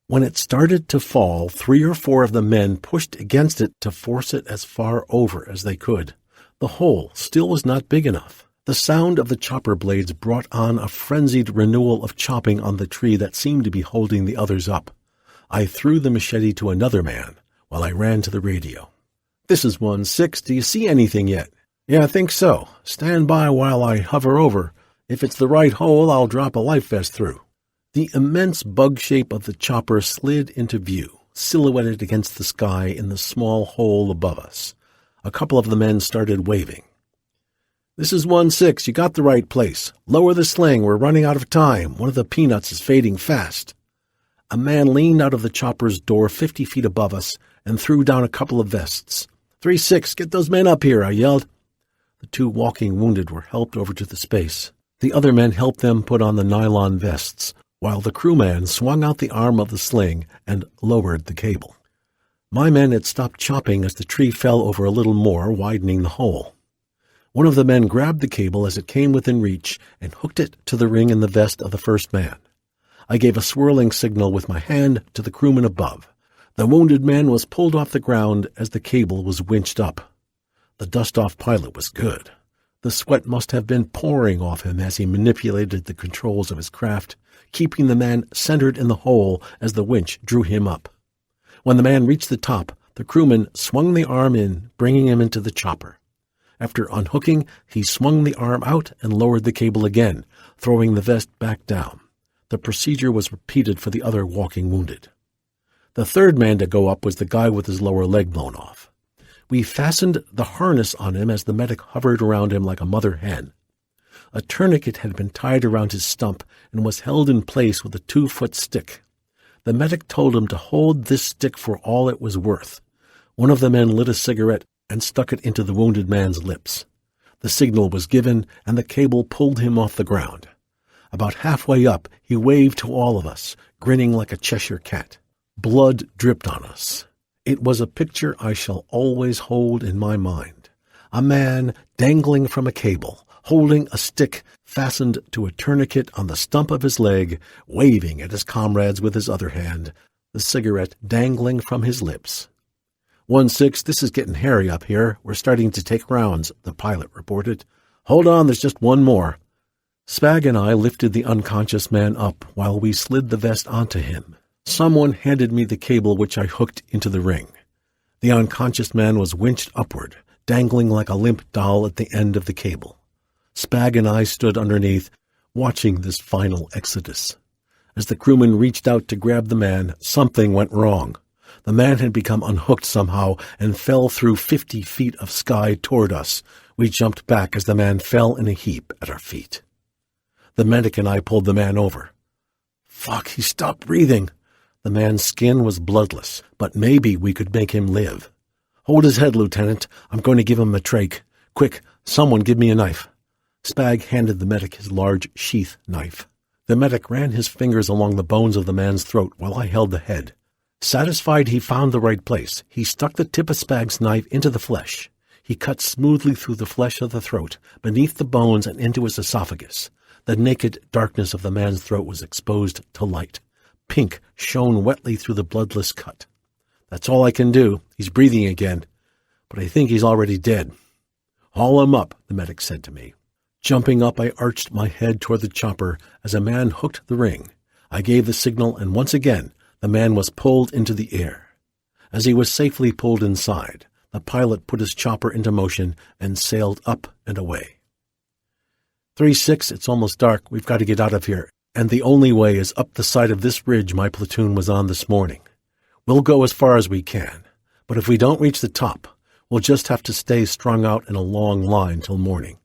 When it started to fall, 3 or 4 of the men pushed against it to force it as far over as they could. The hole still was not big enough. The sound of the chopper blades brought on a frenzied renewal of chopping on the tree that seemed to be holding the others up. I threw the machete to another man while I ran to the radio. "This is 1-6. Do you see anything yet?" "Yeah, I think so. Stand by while I hover over. If it's the right hole, I'll drop a life vest through." The immense bug shape of the chopper slid into view, silhouetted against the sky in the small hole above us. A couple of the men started waving. "This is 1-6. You got the right place. Lower the sling. We're running out of time. One of the peanuts is fading fast." A man leaned out of the chopper's door 50 feet above us and threw down a couple of vests. 3-6, get those men up here, I yelled. The 2 walking wounded were helped over to the space. The other men helped them put on the nylon vests, while the crewman swung out the arm of the sling and lowered the cable. My men had stopped chopping as the tree fell over a little more, widening the hole. One of the men grabbed the cable as it came within reach and hooked it to the ring in the vest of the first man. I gave a swirling signal with my hand to the crewman above. The wounded man was pulled off the ground as the cable was winched up. The dust-off pilot was good. The sweat must have been pouring off him as he manipulated the controls of his craft, keeping the man centered in the hole as the winch drew him up. When the man reached the top, the crewman swung the arm in, bringing him into the chopper. After unhooking, he swung the arm out and lowered the cable again, throwing the vest back down. The procedure was repeated for the other walking wounded. The third man to go up was the guy with his lower leg blown off. We fastened the harness on him as the medic hovered around him like a mother hen. A tourniquet had been tied around his stump and was held in place with a 2-foot stick. The medic told him to hold this stick for all it was worth. One of the men lit a cigarette and stuck it into the wounded man's lips. The signal was given, and the cable pulled him off the ground. About halfway up, he waved to all of us, grinning like a Cheshire cat. Blood dripped on us. It was a picture I shall always hold in my mind. A man dangling from a cable, holding a stick fastened to a tourniquet on the stump of his leg, waving at his comrades with his other hand, the cigarette dangling from his lips. 1-6, this is getting hairy up here. We're starting to take rounds, the pilot reported. Hold on, there's just one more. Spag and I lifted the unconscious man up while we slid the vest onto him. Someone handed me the cable which I hooked into the ring. The unconscious man was winched upward, dangling like a limp doll at the end of the cable. Spag and I stood underneath, watching this final exodus. As the crewman reached out to grab the man, something went wrong. The man had become unhooked somehow and fell through 50 feet of sky toward us. We jumped back as the man fell in a heap at our feet. The medic and I pulled the man over. Fuck, he stopped breathing. The man's skin was bloodless, but maybe we could make him live. Hold his head, Lieutenant. I'm going to give him a trach. Quick, someone give me a knife. Spag handed the medic his large sheath knife. The medic ran his fingers along the bones of the man's throat while I held the head. Satisfied he found the right place, he stuck the tip of Spag's knife into the flesh. He cut smoothly through the flesh of the throat, beneath the bones and into his esophagus. The naked darkness of the man's throat was exposed to light. Pink shone wetly through the bloodless cut. That's all I can do. He's breathing again, but I think he's already dead. Haul him up, the medic said to me. Jumping up, I arched my head toward the chopper as a man hooked the ring. I gave the signal, and once again, the man was pulled into the air. As he was safely pulled inside, the pilot put his chopper into motion and sailed up and away. 3-6, it's almost dark. We've got to get out of here, and the only way is up the side of this ridge my platoon was on this morning. We'll go as far as we can, but if we don't reach the top, we'll just have to stay strung out in a long line till morning.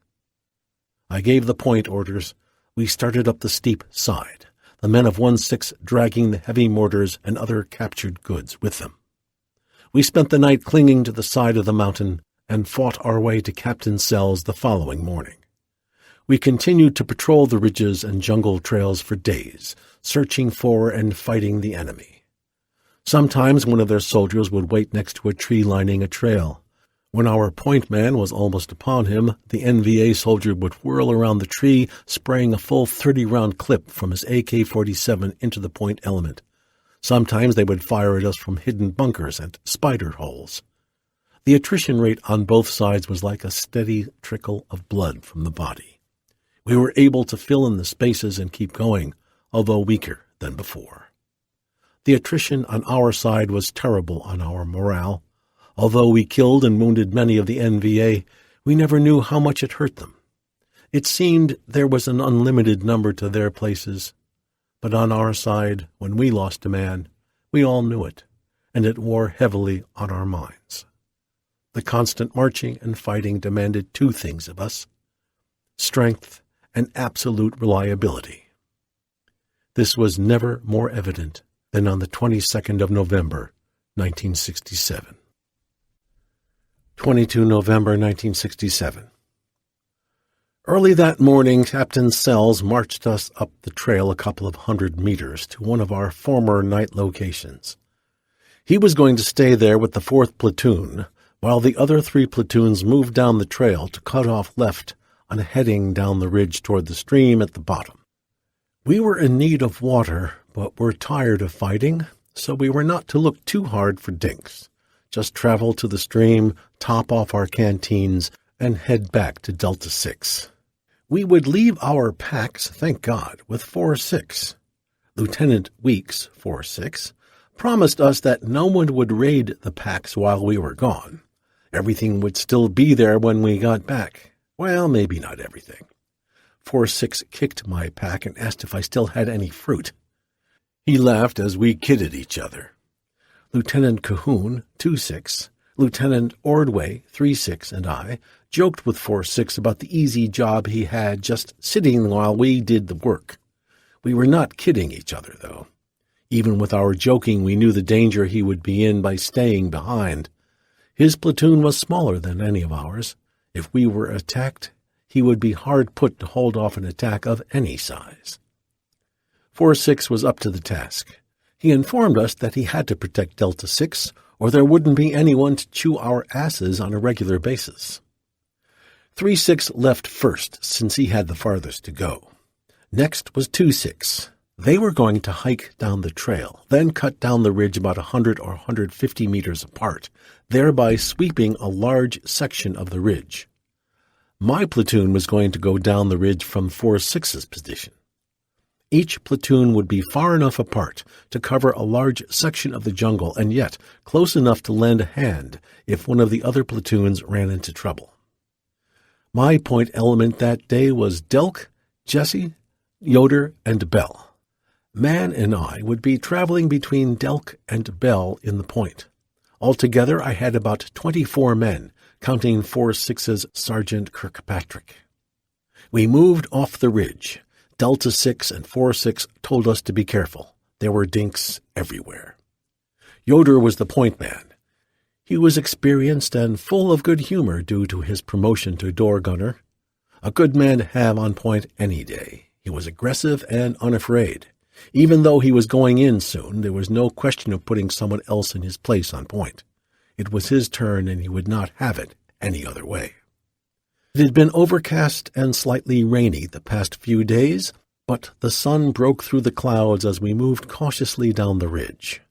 I gave the point orders. We started up the steep side, the men of 1-6 dragging the heavy mortars and other captured goods with them. We spent the night clinging to the side of the mountain and fought our way to Captain's cells the following morning. We continued to patrol the ridges and jungle trails for days, searching for and fighting the enemy. Sometimes one of their soldiers would wait next to a tree lining a trail. When our point man was almost upon him, the NVA soldier would whirl around the tree, spraying a full 30-round clip from his AK-47 into the point element. Sometimes they would fire at us from hidden bunkers and spider holes. The attrition rate on both sides was like a steady trickle of blood from the body. We were able to fill in the spaces and keep going, although weaker than before. The attrition on our side was terrible on our morale. Although we killed and wounded many of the NVA, we never knew how much it hurt them. It seemed there was an unlimited number to their places, but on our side, when we lost a man, we all knew it, and it wore heavily on our minds. The constant marching and fighting demanded two things of us: strength and absolute reliability. This was never more evident than on the 22nd of November, 1967. 22 November 1967. Early that morning, Captain Sells marched us up the trail a couple of 100 meters to one of our former night locations. He was going to stay there with the 4th platoon, while the other 3 platoons moved down the trail to cut off left on heading down the ridge toward the stream at the bottom. We were in need of water, but were tired of fighting, so we were not to look too hard for dinks. Just travel to the stream, top off our canteens, and head back to Delta 6. We would leave our packs, thank God, with 4-6. Lieutenant Weeks, 4-6, promised us that no one would raid the packs while we were gone. Everything would still be there when we got back. Well, maybe not everything. 4-6 kicked my pack and asked if I still had any fruit. He laughed as we kidded each other. Lieutenant Cahoon, 2-6, Lieutenant Ordway, 3-6, and I joked with 4-6 about the easy job he had just sitting while we did the work. We were not kidding each other, though. Even with our joking, we knew the danger he would be in by staying behind. His platoon was smaller than any of ours. If we were attacked, he would be hard put to hold off an attack of any size. 4-6 was up to the task. He informed us that he had to protect Delta 6, or there wouldn't be anyone to chew our asses on a regular basis. 3-6 left first, since he had the farthest to go. Next was 2-6. They were going to hike down the trail, then cut down the ridge about 100 or 150 meters apart, thereby sweeping a large section of the ridge. My platoon was going to go down the ridge from 4-6's position. Each platoon would be far enough apart to cover a large section of the jungle and yet close enough to lend a hand if one of the other platoons ran into trouble. My point element that day was Delk, Jesse, Yoder, and Bell. Mann and I would be traveling between Delk and Bell in the point. Altogether, I had about 24 men, counting 4-6's Sergeant Kirkpatrick. We moved off the ridge, Delta 6 and 4-6 told us to be careful. There were dinks everywhere. Yoder was the point man. He was experienced and full of good humor due to his promotion to door gunner. A good man to have on point any day. He was aggressive and unafraid. Even though he was going in soon, there was no question of putting someone else in his place on point. It was his turn, and he would not have it any other way. It had been overcast and slightly rainy the past few days, but the sun broke through the clouds as we moved cautiously down the ridge.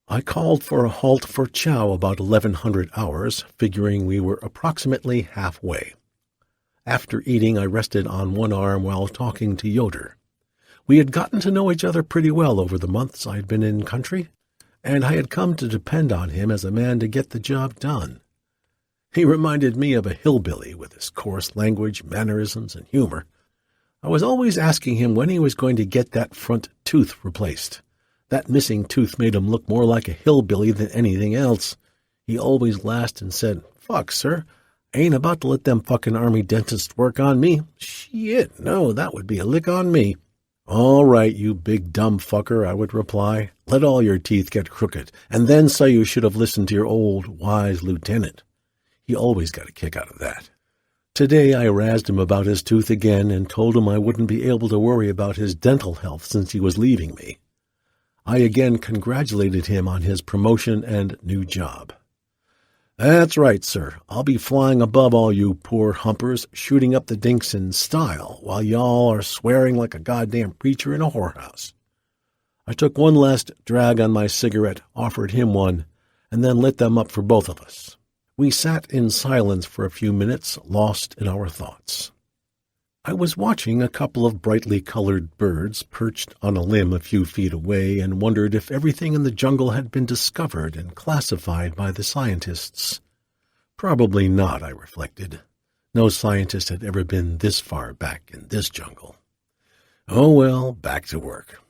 I called for a halt for chow about 1100 hours, figuring we were approximately halfway. After eating, I rested on one arm while talking to Yoder. We had gotten to know each other pretty well over the months I had been in country, and I had come to depend on him as a man to get the job done. He reminded me of a hillbilly with his coarse language, mannerisms, and humor. I was always asking him when he was going to get that front tooth replaced. That missing tooth made him look more like a hillbilly than anything else. He always laughed and said, "Fuck, sir, I ain't about to let them fucking army dentists work on me. Shit, no, that would be a lick on me." "All right, you big dumb fucker," I would reply. "Let all your teeth get crooked, and then say you should have listened to your old, wise lieutenant." He always got a kick out of that. Today I razzed him about his tooth again and told him I wouldn't be able to worry about his dental health since he was leaving me. I again congratulated him on his promotion and new job. "That's right, sir. I'll be flying above all you poor humpers, shooting up the dinks in style, while y'all are swearing like a goddamn preacher in a whorehouse." I took one last drag on my cigarette, offered him one, and then lit them up for both of us. We sat in silence for a few minutes, lost in our thoughts. I was watching a couple of brightly colored birds perched on a limb a few feet away and wondered if everything in the jungle had been discovered and classified by the scientists. Probably not, I reflected. No scientist had ever been this far back in this jungle. Oh well, back to work.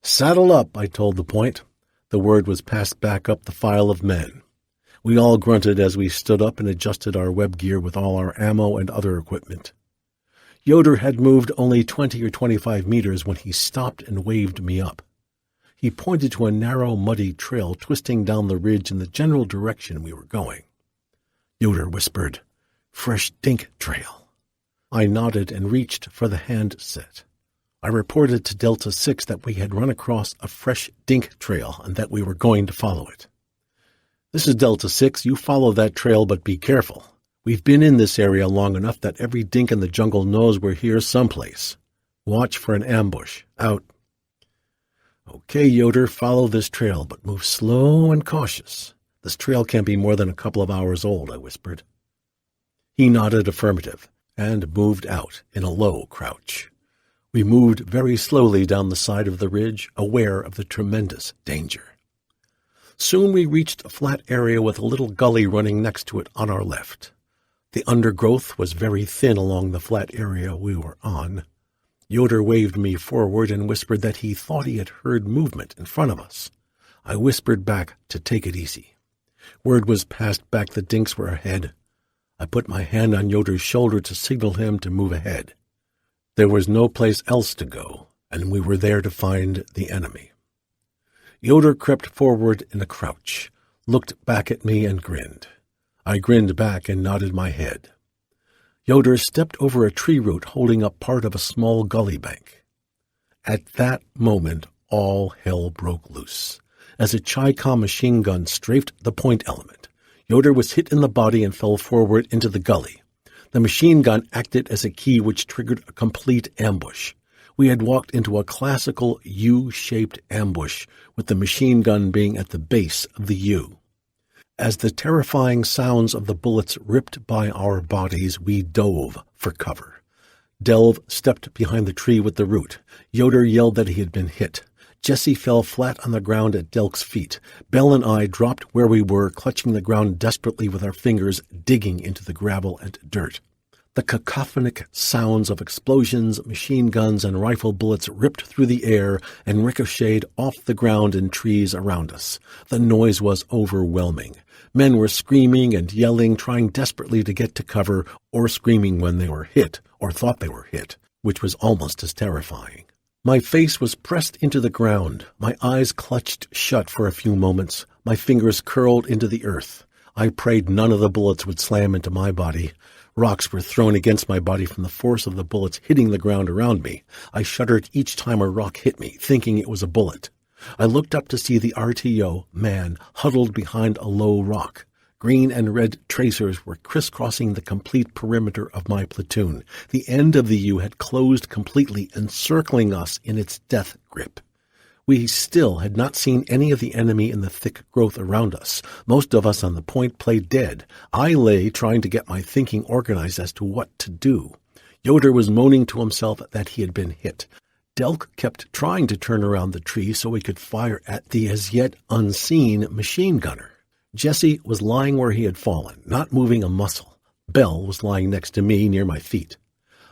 "Saddle up," I told the point. The word was passed back up the file of men. We all grunted as we stood up and adjusted our web gear with all our ammo and other equipment. Yoder had moved only 20 or 25 meters when he stopped and waved me up. He pointed to a narrow, muddy trail twisting down the ridge in the general direction we were going. Yoder whispered, "Fresh dink trail." I nodded and reached for the handset. I reported to Delta 6 that we had run across a fresh dink trail and that we were going to follow it. "This is Delta 6. You follow that trail, but be careful. We've been in this area long enough that every dink in the jungle knows we're here someplace. Watch for an ambush. Out." "Okay, Yoder, follow this trail, but move slow and cautious. This trail can't be more than a couple of hours old," I whispered. He nodded affirmative and moved out in a low crouch. We moved very slowly down the side of the ridge, aware of the tremendous danger. Soon we reached a flat area with a little gully running next to it on our left. The undergrowth was very thin along the flat area we were on. Yoder waved me forward and whispered that he thought he had heard movement in front of us. I whispered back to take it easy. Word was passed back the dinks were ahead. I put my hand on Yoder's shoulder to signal him to move ahead. There was no place else to go, and we were there to find the enemy. Yoder crept forward in a crouch, looked back at me and grinned. I grinned back and nodded my head. Yoder stepped over a tree root holding up part of a small gully bank. At that moment, all hell broke loose. As a Chi-Com machine gun strafed the point element, Yoder was hit in the body and fell forward into the gully. The machine gun acted as a key which triggered a complete ambush. We had walked into a classical U-shaped ambush, with the machine gun being at the base of the U. As the terrifying sounds of the bullets ripped by our bodies, we dove for cover. Delve stepped behind the tree with the root. Yoder yelled that he had been hit. Jesse fell flat on the ground at Delk's feet. Bell and I dropped where we were, clutching the ground desperately with our fingers, digging into the gravel and dirt. The cacophonic sounds of explosions, machine guns, and rifle bullets ripped through the air and ricocheted off the ground and trees around us. The noise was overwhelming. Men were screaming and yelling, trying desperately to get to cover, or screaming when they were hit, or thought they were hit. which was almost as terrifying. My face was pressed into the ground, my eyes clutched shut for a few moments, my fingers curled into the earth. I prayed none of the bullets would slam into my body. Rocks were thrown against my body from the force of the bullets hitting the ground around me. I shuddered each time a rock hit me, thinking it was a bullet. I looked up to see the RTO, man, huddled behind a low rock. Green and red tracers were crisscrossing the complete perimeter of my platoon. The end of the U had closed completely, encircling us in its death grip. We still had not seen any of the enemy in the thick growth around us. Most of us on the point played dead. I lay trying to get my thinking organized as to what to do. Yoder was moaning to himself that he had been hit. Delk kept trying to turn around the tree so he could fire at the as yet unseen machine gunner. Jesse was lying where he had fallen, not moving a muscle. Bell was lying next to me near my feet.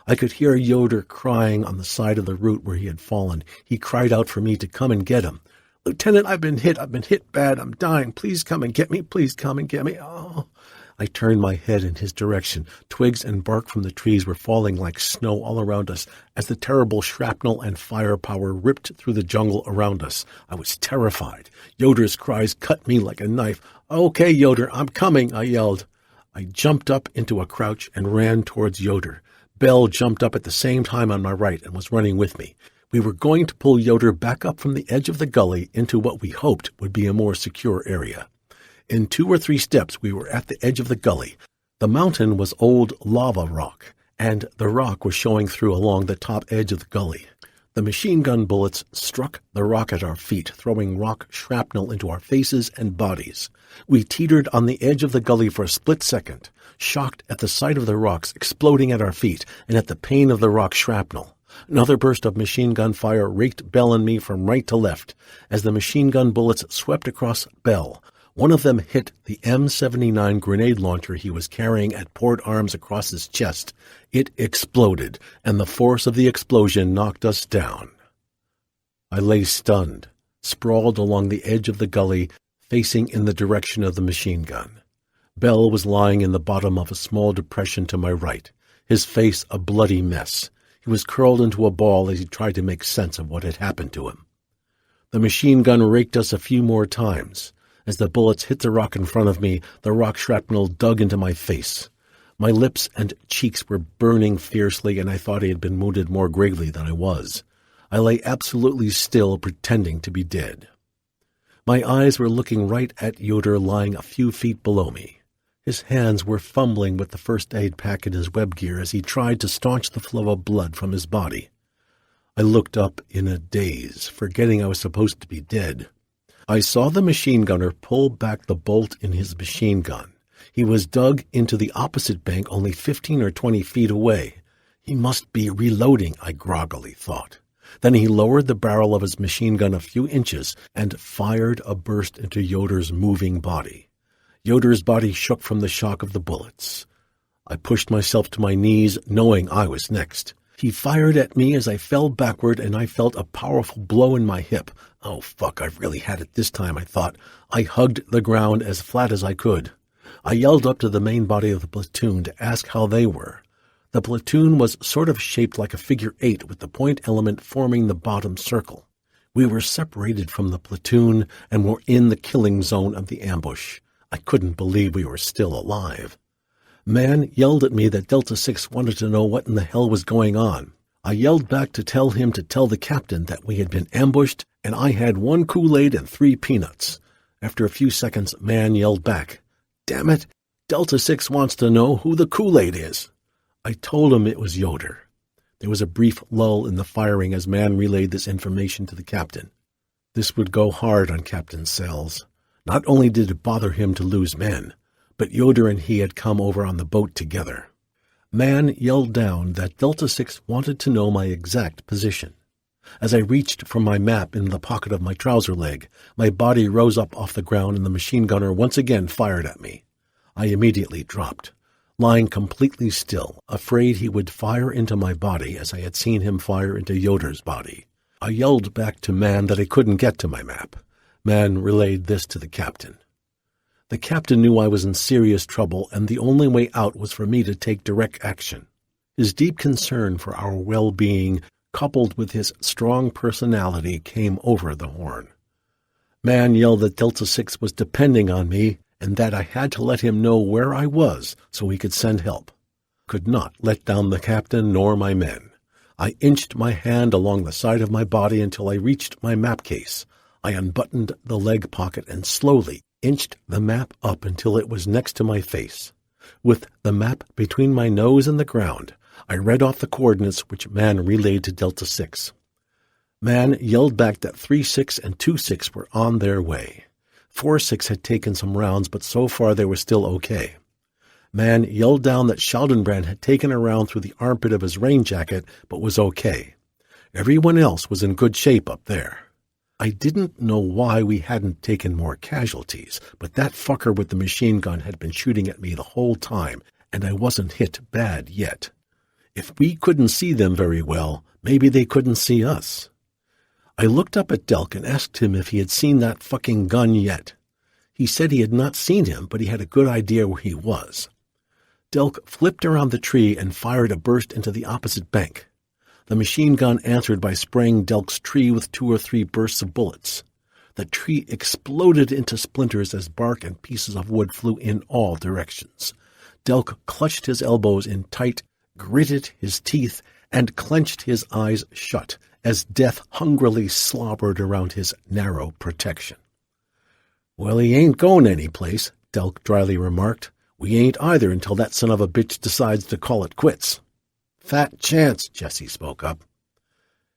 I could hear Yoder crying on the side of the route where he had fallen. He cried out for me to come and get him. "Lieutenant, I've been hit bad. I'm dying. Please come and get me. Please come and get me." Oh. I turned my head in his direction. Twigs and bark from the trees were falling like snow all around us as the terrible shrapnel and firepower ripped through the jungle around us. I was terrified. Yoder's cries cut me like a knife. "Okay, Yoder, I'm coming," I yelled. I jumped up into a crouch and ran towards Yoder. Bell jumped up at the same time on my right and was running with me. We were going to pull Yoder back up from the edge of the gully into what we hoped would be a more secure area. In 2 or 3 steps, we were at the edge of the gully. The mountain was old lava rock, and the rock was showing through along the top edge of the gully. The machine gun bullets struck the rock at our feet, throwing rock shrapnel into our faces and bodies. We teetered on the edge of the gully for a split second, shocked at the sight of the rocks exploding at our feet and at the pain of the rock shrapnel. Another burst of machine gun fire raked Bell and me from right to left as the machine gun bullets swept across Bell. One of them hit the M79 grenade launcher he was carrying at port arms across his chest. It exploded, and the force of the explosion knocked us down. I lay stunned, sprawled along the edge of the gully, facing in the direction of the machine gun. Bell was lying in the bottom of a small depression to my right, his face a bloody mess. He was curled into a ball as he tried to make sense of what had happened to him. The machine gun raked us a few more times. As the bullets hit the rock in front of me, the rock shrapnel dug into my face. My lips and cheeks were burning fiercely, and I thought I had been wounded more gravely than I was. I lay absolutely still, pretending to be dead. My eyes were looking right at Yoder lying a few feet below me. His hands were fumbling with the first aid pack in his web gear as he tried to staunch the flow of blood from his body. I looked up in a daze, forgetting I was supposed to be dead. I saw the machine gunner pull back the bolt in his machine gun. He was dug into the opposite bank only 15 or 20 feet away. He must be reloading, I groggily thought. Then he lowered the barrel of his machine gun a few inches and fired a burst into Yoder's moving body. Yoder's body shook from the shock of the bullets. I pushed myself to my knees, knowing I was next. He fired at me as I fell backward, and I felt a powerful blow in my hip. Oh, fuck, I've really had it this time, I thought. I hugged the ground as flat as I could. I yelled up to the main body of the platoon to ask how they were. The platoon was sort of shaped like a figure 8 with the point element forming the bottom circle. We were separated from the platoon and were in the killing zone of the ambush. I couldn't believe we were still alive. Man yelled at me that Delta 6 wanted to know what in the hell was going on. I yelled back to tell him to tell the captain that we had been ambushed and I had 1 Kool-Aid and 3 peanuts. After a few seconds, Man yelled back, "Damn it, Delta 6 wants to know who the Kool-Aid is." I told him it was Yoder. There was a brief lull in the firing as Man relayed this information to the captain. This would go hard on Captain Sells. Not only did it bother him to lose men, but Yoder and he had come over on the boat together. Man yelled down that Delta 6 wanted to know my exact position. As I reached for my map in the pocket of my trouser leg, my body rose up off the ground and the machine gunner once again fired at me. I immediately dropped, lying completely still, afraid he would fire into my body as I had seen him fire into Yoder's body. I yelled back to Man that I couldn't get to my map. Man relayed this to the captain. The captain knew I was in serious trouble, and the only way out was for me to take direct action. His deep concern for our well-being, coupled with his strong personality, came over the horn. Man yelled that Delta 6 was depending on me and that I had to let him know where I was so he could send help. Could not let down the captain nor my men. I inched my hand along the side of my body until I reached my map case. I unbuttoned the leg pocket and slowly inched the map up until it was next to my face. With the map between my nose and the ground, I read off the coordinates which Man relayed to Delta 6. Man yelled back that 3-6 and 2-6 were on their way. 4-6 had taken some rounds, but so far they were still okay. Man yelled down that Schaldenbrand had taken a round through the armpit of his rain jacket, but was okay. Everyone else was in good shape up there. I didn't know why we hadn't taken more casualties, but that fucker with the machine gun had been shooting at me the whole time, and I wasn't hit bad yet. If we couldn't see them very well, maybe they couldn't see us. I looked up at Delk and asked him if he had seen that fucking gun yet. He said he had not seen him, but he had a good idea where he was. Delk flipped around the tree and fired a burst into the opposite bank. The machine gun answered by spraying Delk's tree with 2 or 3 bursts of bullets. The tree exploded into splinters as bark and pieces of wood flew in all directions. Delk clutched his elbows in tight, gritted his teeth, and clenched his eyes shut as death hungrily slobbered around his narrow protection. "Well, he ain't going any place," Delk dryly remarked. "We ain't either until that son of a bitch decides to call it quits." "Fat chance," Jesse spoke up.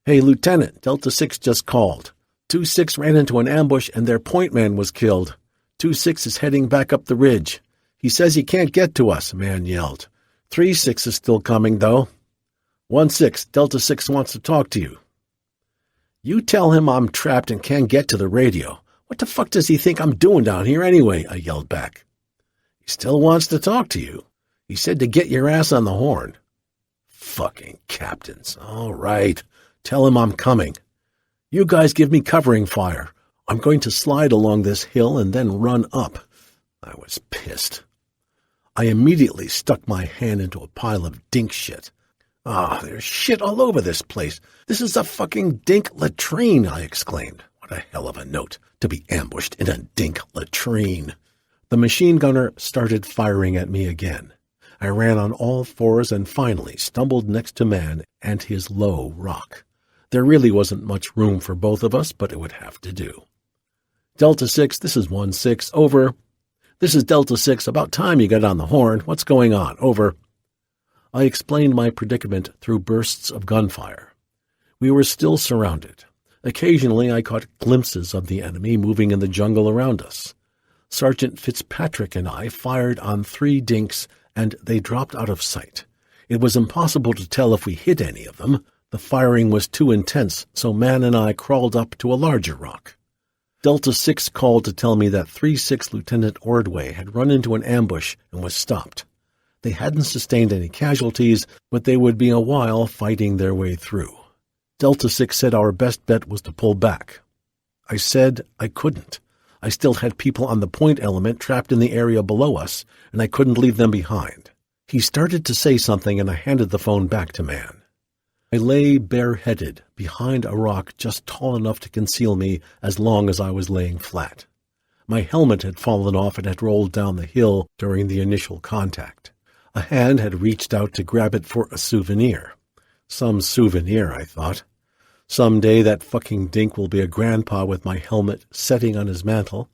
"Hey, Lieutenant, Delta 6 just called. 2-6 ran into an ambush and their point man was killed. 2-6 is heading back up the ridge. He says he can't get to us," Man yelled. 3-6 is still coming, though. 1-6, Delta 6 wants to talk to you. "You tell him I'm trapped and can't get to the radio. What the fuck does he think I'm doing down here anyway?" I yelled back. "He still wants to talk to you. He said to get your ass on the horn." Fucking captains. All right. Tell him I'm coming. "You guys give me covering fire. I'm going to slide along this hill and then run up." I was pissed. I immediately stuck my hand into a pile of dink shit. There's shit all over this place. This is a fucking dink latrine," I exclaimed. What a hell of a note, to be ambushed in a dink latrine. The machine gunner started firing at me again. I ran on all fours and finally stumbled next to Man and his low rock. There really wasn't much room for both of us, but it would have to do. "Delta 6, this is 1-6, over." "This is Delta 6, about time you got on the horn. What's going on? Over." I explained my predicament through bursts of gunfire. We were still surrounded. Occasionally I caught glimpses of the enemy moving in the jungle around us. Sergeant Fitzpatrick and I fired on 3 dinks, and they dropped out of sight. It was impossible to tell if we hit any of them. The firing was too intense, so Man and I crawled up to a larger rock. Delta 6 called to tell me that 3-6 Lieutenant Ordway had run into an ambush and was stopped. They hadn't sustained any casualties, but they would be a while fighting their way through. Delta 6 said our best bet was to pull back. I said I couldn't. I still had people on the point element trapped in the area below us, and I couldn't leave them behind. He started to say something, and I handed the phone back to Man. I lay bareheaded behind a rock just tall enough to conceal me as long as I was laying flat. My helmet had fallen off and had rolled down the hill during the initial contact. A hand had reached out to grab it for a souvenir. Some souvenir, I thought. Someday that fucking dink will be a grandpa with my helmet setting on his mantle.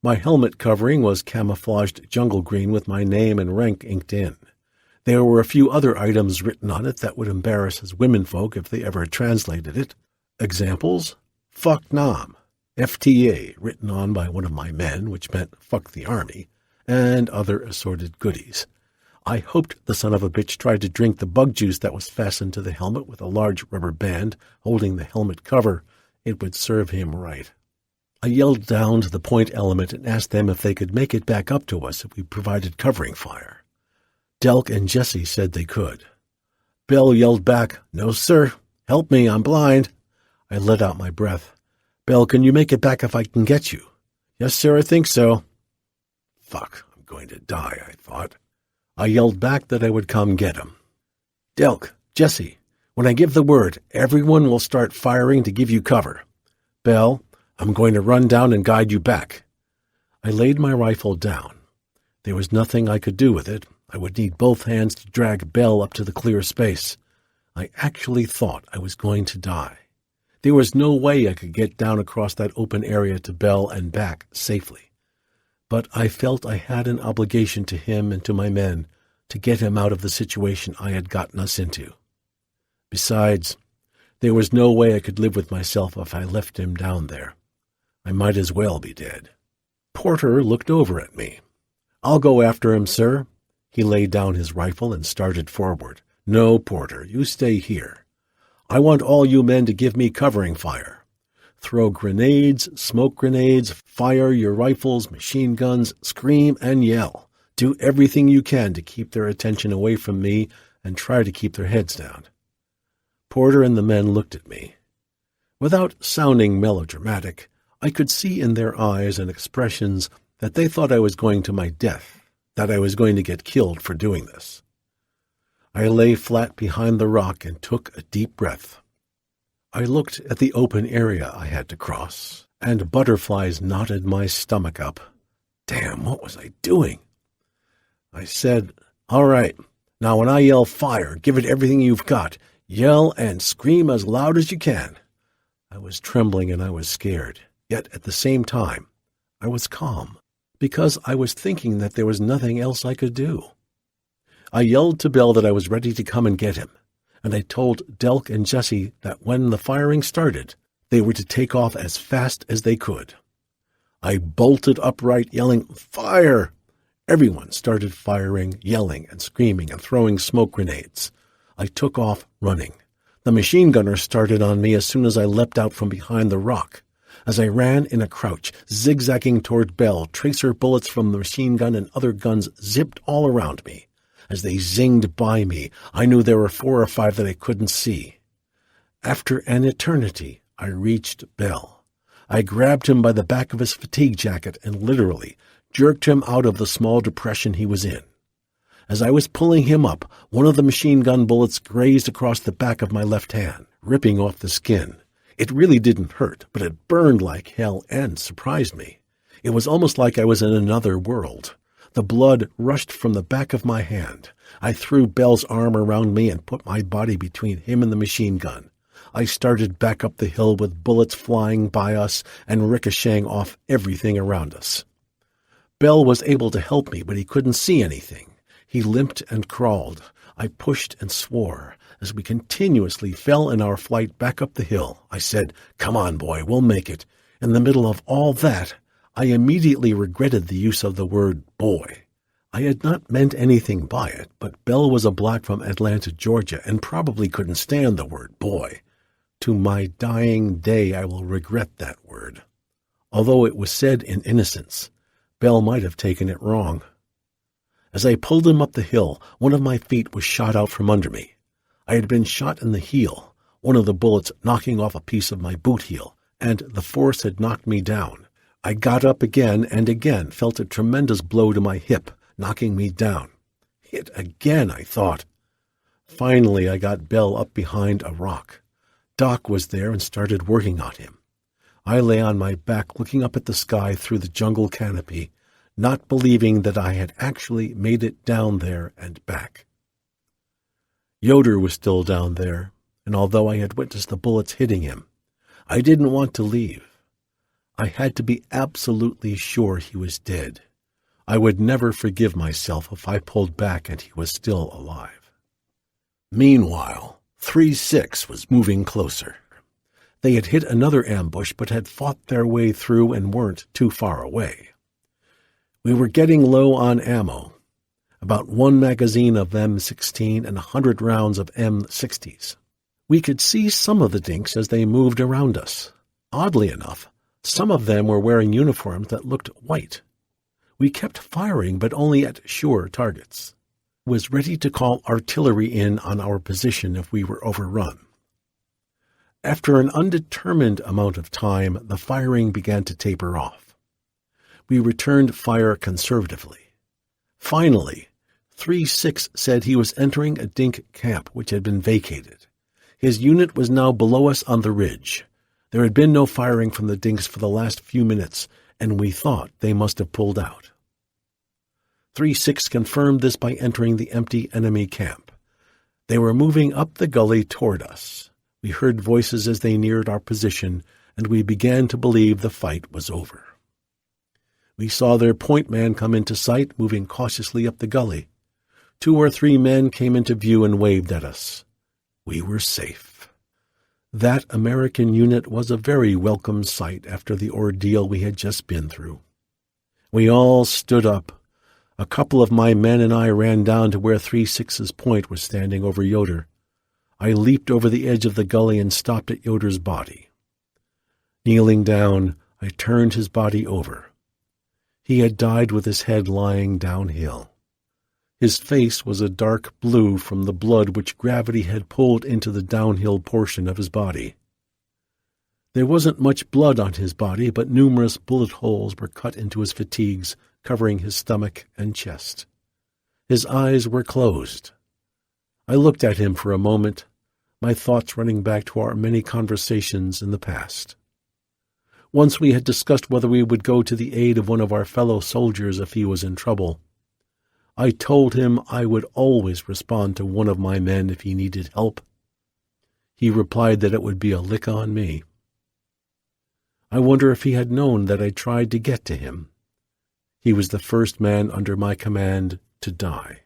My helmet covering was camouflaged jungle green with my name and rank inked in. There were a few other items written on it that would embarrass his womenfolk if they ever translated it. Examples? Fuck Nam, FTA, written on by one of my men, which meant fuck the army, and other assorted goodies. I hoped the son of a bitch tried to drink the bug juice that was fastened to the helmet with a large rubber band holding the helmet cover. It would serve him right. I yelled down to the point element and asked them if they could make it back up to us if we provided covering fire. Delk and Jesse said they could. Bell yelled back, "No, sir. Help me, I'm blind." I let out my breath. "Bell, can you make it back if I can get you?" "Yes, sir, I think so." Fuck, I'm going to die, I thought. I yelled back that I would come get him. Delk, Jesse, when I give the word, everyone will start firing to give you cover. Belle, I'm going to run down and guide you back. I laid my rifle down. There was nothing I could do with it. I would need both hands to drag Belle up to the clear space. I actually thought I was going to die. There was no way I could get down across that open area to Belle and back safely. But I felt I had an obligation to him and to my men to get him out of the situation I had gotten us into. Besides, there was no way I could live with myself if I left him down there. I might as well be dead. Porter looked over at me. I'll go after him, sir. He laid down his rifle and started forward. No, Porter, you stay here. I want all you men to give me covering fire. Throw grenades, smoke grenades, fire your rifles, machine guns, scream and yell. Do everything you can to keep their attention away from me and try to keep their heads down. Porter and the men looked at me. Without sounding melodramatic, I could see in their eyes and expressions that they thought I was going to my death, that I was going to get killed for doing this. I lay flat behind the rock and took a deep breath. I looked at the open area I had to cross, and butterflies knotted my stomach up. Damn, what was I doing? I said, "All right, now when I yell fire, give it everything you've got. Yell and scream as loud as you can." I was trembling and I was scared, yet at the same time, I was calm, because I was thinking that there was nothing else I could do. I yelled to Belle that I was ready to come and get him, and I told Delk and Jesse that when the firing started, they were to take off as fast as they could. I bolted upright, yelling, "Fire!" Everyone started firing, yelling and screaming and throwing smoke grenades. I took off running. The machine gunner started on me as soon as I leapt out from behind the rock. As I ran in a crouch, zigzagging toward Belle, tracer bullets from the machine gun and other guns zipped all around me. As they zinged by me, I knew there were 4 or 5 that I couldn't see. After an eternity, I reached Belle. I grabbed him by the back of his fatigue jacket and literally jerked him out of the small depression he was in. As I was pulling him up, one of the machine gun bullets grazed across the back of my left hand, ripping off the skin. It really didn't hurt, but it burned like hell and surprised me. It was almost like I was in another world. The blood rushed from the back of my hand. I threw Belle's arm around me and put my body between him and the machine gun. I started back up the hill with bullets flying by us and ricocheting off everything around us. Belle was able to help me, but he couldn't see anything. He limped and crawled. I pushed and swore. As we continuously fell in our flight back up the hill, I said, "Come on, boy, we'll make it." In the middle of all that, I immediately regretted the use of the word boy. I had not meant anything by it, but Belle was a black from Atlanta, Georgia, and probably couldn't stand the word boy. To my dying day, I will regret that word. Although it was said in innocence, Belle might have taken it wrong. As I pulled him up the hill, one of my feet was shot out from under me. I had been shot in the heel, one of the bullets knocking off a piece of my boot heel, and the force had knocked me down. I got up again and again, felt a tremendous blow to my hip, knocking me down. Hit again, I thought. Finally, I got Belle up behind a rock. Doc was there and started working on him. I lay on my back looking up at the sky through the jungle canopy, not believing that I had actually made it down there and back. Yoder was still down there, and although I had witnessed the bullets hitting him, I didn't want to leave. I had to be absolutely sure he was dead. I would never forgive myself if I pulled back and he was still alive. Meanwhile, 3-6 was moving closer. They had hit another ambush but had fought their way through and weren't too far away. We were getting low on ammo, about 1 magazine of M16 and 100 rounds of M60s. We could see some of the dinks as they moved around us. Oddly enough, some of them were wearing uniforms that looked white. We kept firing, but only at sure targets. Was ready to call artillery in on our position if we were overrun. After an undetermined amount of time, the firing began to taper off. We returned fire conservatively. Finally, 3-6 said he was entering a Dink camp which had been vacated. His unit was now below us on the ridge. There had been no firing from the Dinks for the last few minutes, and we thought they must have pulled out. 3-6 confirmed this by entering the empty enemy camp. They were moving up the gully toward us. We heard voices as they neared our position, and we began to believe the fight was over. We saw their point man come into sight, moving cautiously up the gully. 2 or 3 men came into view and waved at us. We were safe. That American unit was a very welcome sight after the ordeal we had just been through. We all stood up. A couple of my men and I ran down to where 3-6's point was standing over Yoder. I leaped over the edge of the gully and stopped at Yoder's body. Kneeling down, I turned his body over. He had died with his head lying downhill. His face was a dark blue from the blood which gravity had pulled into the downhill portion of his body. There wasn't much blood on his body, but numerous bullet holes were cut into his fatigues, covering his stomach and chest. His eyes were closed. I looked at him for a moment, my thoughts running back to our many conversations in the past. Once we had discussed whether we would go to the aid of one of our fellow soldiers if he was in trouble. I told him I would always respond to one of my men if he needed help. He replied that it would be a lick on me. I wonder if he had known that I tried to get to him. He was the first man under my command to die.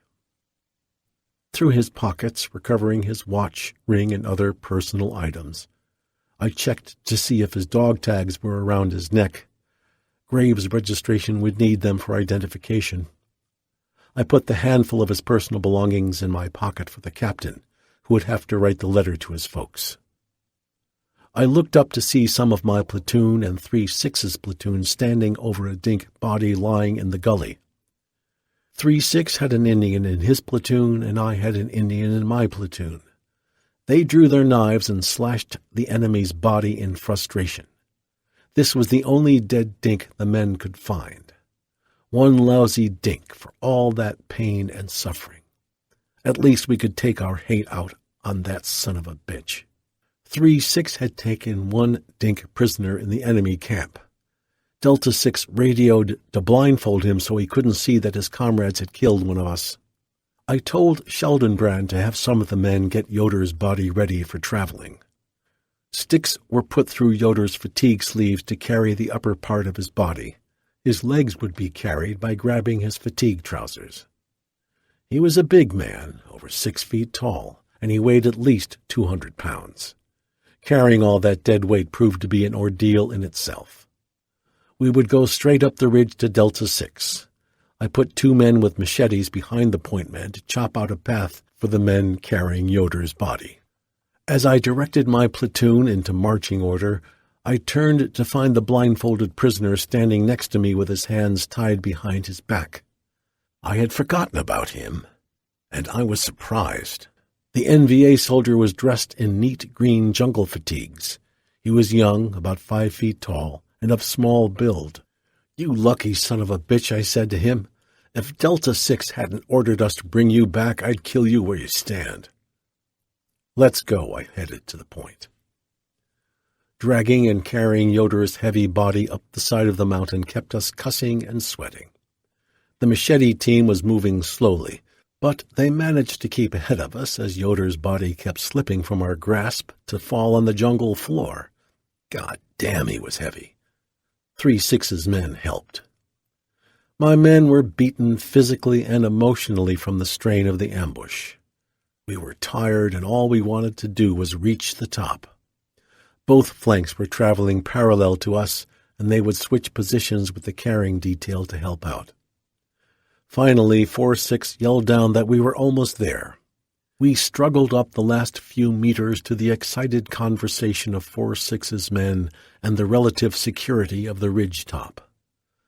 Through his pockets, recovering his watch, ring, and other personal items, I checked to see if his dog tags were around his neck. Graves' registration would need them for identification. I put the handful of his personal belongings in my pocket for the captain, who would have to write the letter to his folks. I looked up to see some of my platoon and 3-6's platoon standing over a Dink body lying in the gully. 3-6 had an Indian in his platoon, and I had an Indian in my platoon. They drew their knives and slashed the enemy's body in frustration. This was the only dead Dink the men could find. One lousy Dink for all that pain and suffering. At least we could take our hate out on that son of a bitch. 3-6 had taken one Dink prisoner in the enemy camp. Delta 6 radioed to blindfold him so he couldn't see that his comrades had killed one of us. I told Sheldonbrand to have some of the men get Yoder's body ready for traveling. Sticks were put through Yoder's fatigue sleeves to carry the upper part of his body. His legs would be carried by grabbing his fatigue trousers. He was a big man, over 6 feet tall, and he weighed at least 200 pounds. Carrying all that dead weight proved to be an ordeal in itself. We would go straight up the ridge to Delta 6. I put 2 men with machetes behind the point man to chop out a path for the men carrying Yoder's body. As I directed my platoon into marching order, I turned to find the blindfolded prisoner standing next to me with his hands tied behind his back. I had forgotten about him, and I was surprised. The NVA soldier was dressed in neat green jungle fatigues. He was young, about 5 feet tall, and of small build. "You lucky son of a bitch," I said to him. "If Delta 6 hadn't ordered us to bring you back, I'd kill you where you stand." "Let's go," I headed to the point. Dragging and carrying Yoder's heavy body up the side of the mountain kept us cussing and sweating. The machete team was moving slowly, but they managed to keep ahead of us as Yoder's body kept slipping from our grasp to fall on the jungle floor. God damn, he was heavy. 3-6's men helped. My men were beaten physically and emotionally from the strain of the ambush. We were tired, and all we wanted to do was reach the top. Both flanks were traveling parallel to us, and they would switch positions with the carrying detail to help out. Finally, 4-6 yelled down that we were almost there. We struggled up the last few meters to the excited conversation of 4-6's men and the relative security of the ridge top.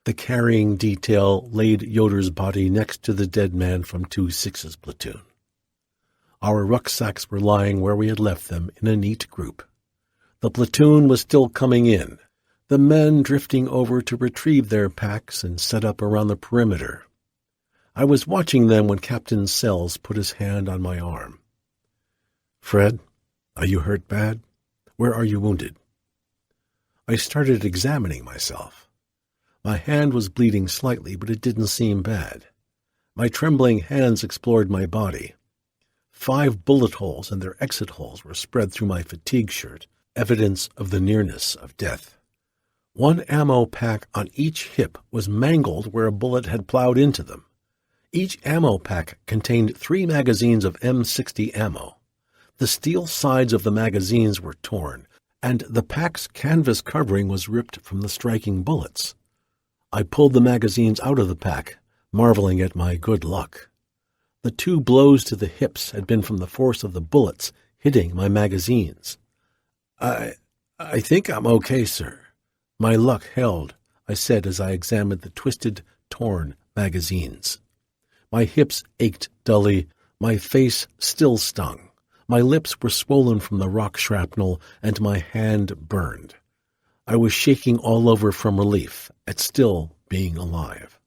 The carrying detail laid Yoder's body next to the dead man from 2-6's platoon. Our rucksacks were lying where we had left them in a neat group. The platoon was still coming in, the men drifting over to retrieve their packs and set up around the perimeter. I was watching them when Captain Sells put his hand on my arm. "Fred, are you hurt bad? Where are you wounded?" I started examining myself. My hand was bleeding slightly, but it didn't seem bad. My trembling hands explored my body. 5 bullet holes and their exit holes were spread through my fatigue shirt, evidence of the nearness of death. 1 ammo pack on each hip was mangled where a bullet had plowed into them. Each ammo pack contained 3 magazines of M60 ammo. The steel sides of the magazines were torn, and the pack's canvas covering was ripped from the striking bullets. I pulled the magazines out of the pack, marveling at my good luck. The 2 blows to the hips had been from the force of the bullets hitting my magazines. I think I'm okay, sir. My luck held," I said as I examined the twisted, torn magazines. My hips ached dully, my face still stung. My lips were swollen from the rock shrapnel, and my hand burned. I was shaking all over from relief at still being alive.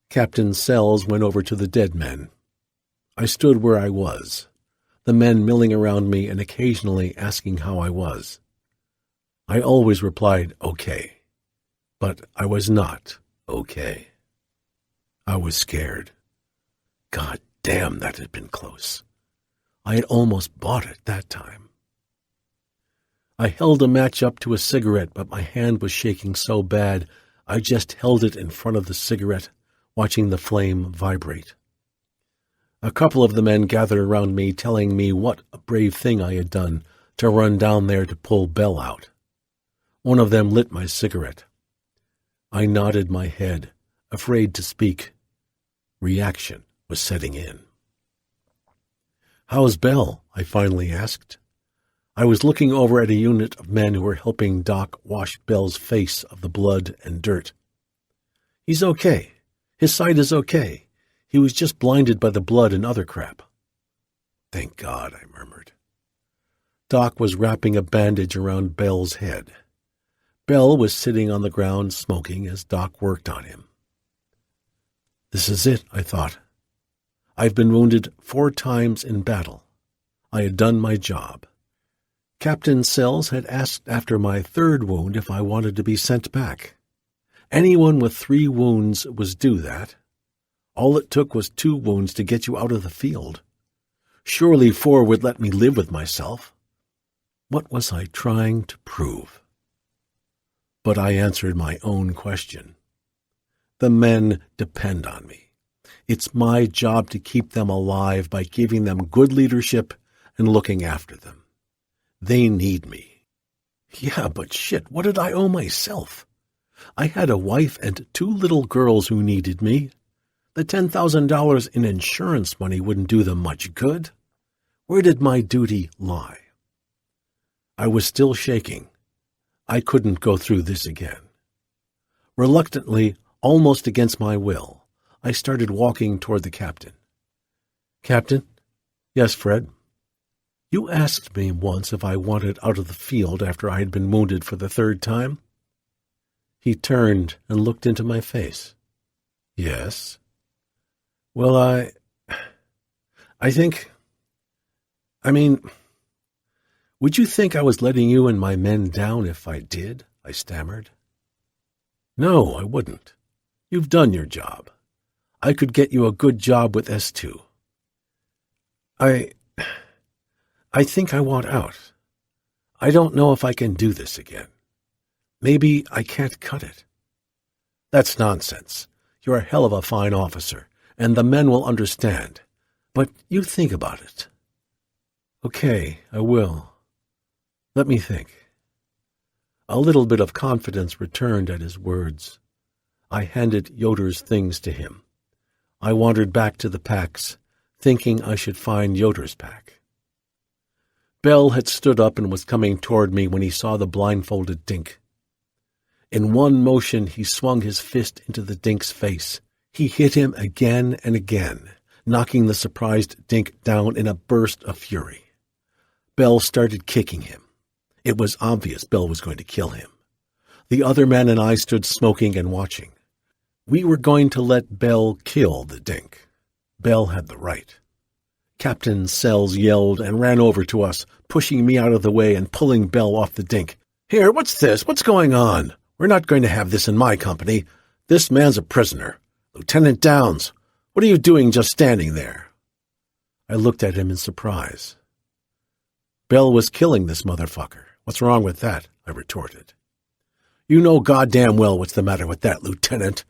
Captain Sells went over to the dead men. I stood where I was, the men milling around me and occasionally asking how I was. I always replied, "Okay," but I was not okay. I was scared. God damn, that had been close. I had almost bought it that time. I held a match up to a cigarette, but my hand was shaking so bad I just held it in front of the cigarette, watching the flame vibrate. A couple of the men gathered around me, telling me what a brave thing I had done to run down there to pull Bell out. One of them lit my cigarette. I nodded my head, afraid to speak. Reaction was setting in. "How's Bell?" I finally asked. I was looking over at a unit of men who were helping Doc wash Bell's face of the blood and dirt. "He's okay. His sight is okay. He was just blinded by the blood and other crap." "Thank God," I murmured. Doc was wrapping a bandage around Bell's head. Bell was sitting on the ground smoking as Doc worked on him. This is it, I thought. I've been wounded 4 times in battle. I had done my job. Captain Sells had asked after my 3rd wound if I wanted to be sent back. Anyone with 3 wounds was due that. All it took was 2 wounds to get you out of the field. Surely 4 would let me live with myself. What was I trying to prove? But I answered my own question. The men depend on me. It's my job to keep them alive by giving them good leadership and looking after them. They need me. Yeah, but shit, what did I owe myself? I had a wife and 2 little girls who needed me. The $10,000 in insurance money wouldn't do them much good. Where did my duty lie? I was still shaking. I couldn't go through this again. Reluctantly, almost against my will, I started walking toward the captain. "Captain?" "Yes, Fred?" "You asked me once if I wanted out of the field after I had been wounded for the 3rd time." He turned and looked into my face. "Yes." "Well, I think... would you think I was letting you and my men down if I did?" I stammered. "No, I wouldn't. You've done your job. I could get you a good job with S2. I think I want out. I don't know if I can do this again. Maybe I can't cut it." "That's nonsense. You're a hell of a fine officer, and the men will understand. But you think about it." "Okay, I will. Let me think." A little bit of confidence returned at his words. I handed Yoder's things to him. I wandered back to the packs, thinking I should find Yoder's pack. Bell had stood up and was coming toward me when he saw the blindfolded Dink. In one motion he swung his fist into the Dink's face. He hit him again and again, knocking the surprised Dink down in a burst of fury. Bell started kicking him. It was obvious Bell was going to kill him. The other man and I stood smoking and watching. We were going to let Bell kill the dink. Bell had the right. Captain Sells yelled and ran over to us, pushing me out of the way and pulling Bell off the dink. "Here, what's this? What's going on? We're not going to have this in my company. This man's a prisoner. Lieutenant Downs, what are you doing just standing there?" I looked at him in surprise. "Bell was killing this motherfucker. What's wrong with that?" I retorted. "You know goddamn well what's the matter with that, Lieutenant.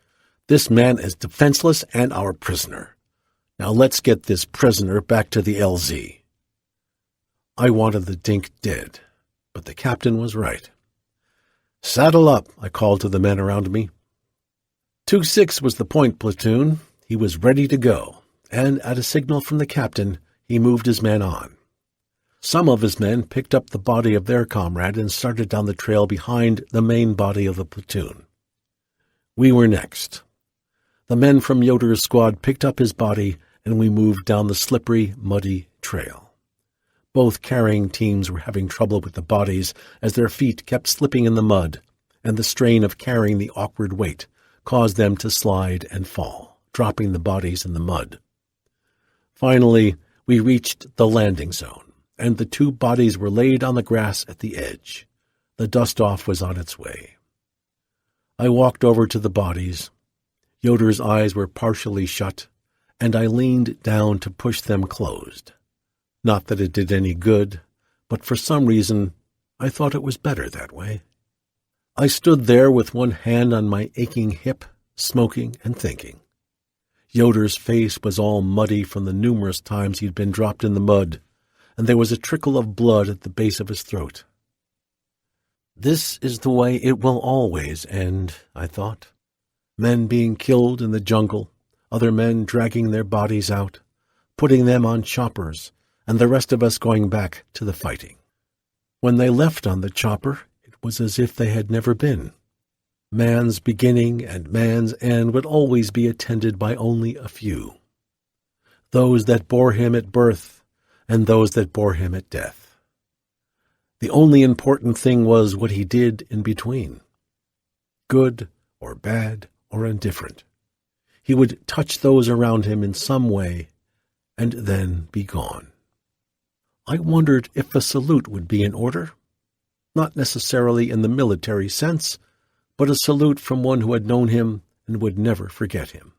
This man is defenseless and our prisoner. Now let's get this prisoner back to the LZ." I wanted the dink dead, but the captain was right. "Saddle up," I called to the men around me. 2-6 was the point platoon. He was ready to go, and at a signal from the captain, he moved his men on. Some of his men picked up the body of their comrade and started down the trail behind the main body of the platoon. We were next. The men from Yoder's squad picked up his body, and we moved down the slippery, muddy trail. Both carrying teams were having trouble with the bodies as their feet kept slipping in the mud, and the strain of carrying the awkward weight caused them to slide and fall, dropping the bodies in the mud. Finally, we reached the landing zone, and the 2 bodies were laid on the grass at the edge. The dust-off was on its way. I walked over to the bodies. Yoder's eyes were partially shut, and I leaned down to push them closed. Not that it did any good, but for some reason I thought it was better that way. I stood there with one hand on my aching hip, smoking and thinking. Yoder's face was all muddy from the numerous times he'd been dropped in the mud, and there was a trickle of blood at the base of his throat. This is the way it will always end, I thought. Men being killed in the jungle, other men dragging their bodies out, putting them on choppers, and the rest of us going back to the fighting. When they left on the chopper, it was as if they had never been. Man's beginning and man's end would always be attended by only a few. Those that bore him at birth and those that bore him at death. The only important thing was what he did in between. Good or bad or indifferent. He would touch those around him in some way and then be gone. I wondered if a salute would be in order, not necessarily in the military sense, but a salute from one who had known him and would never forget him.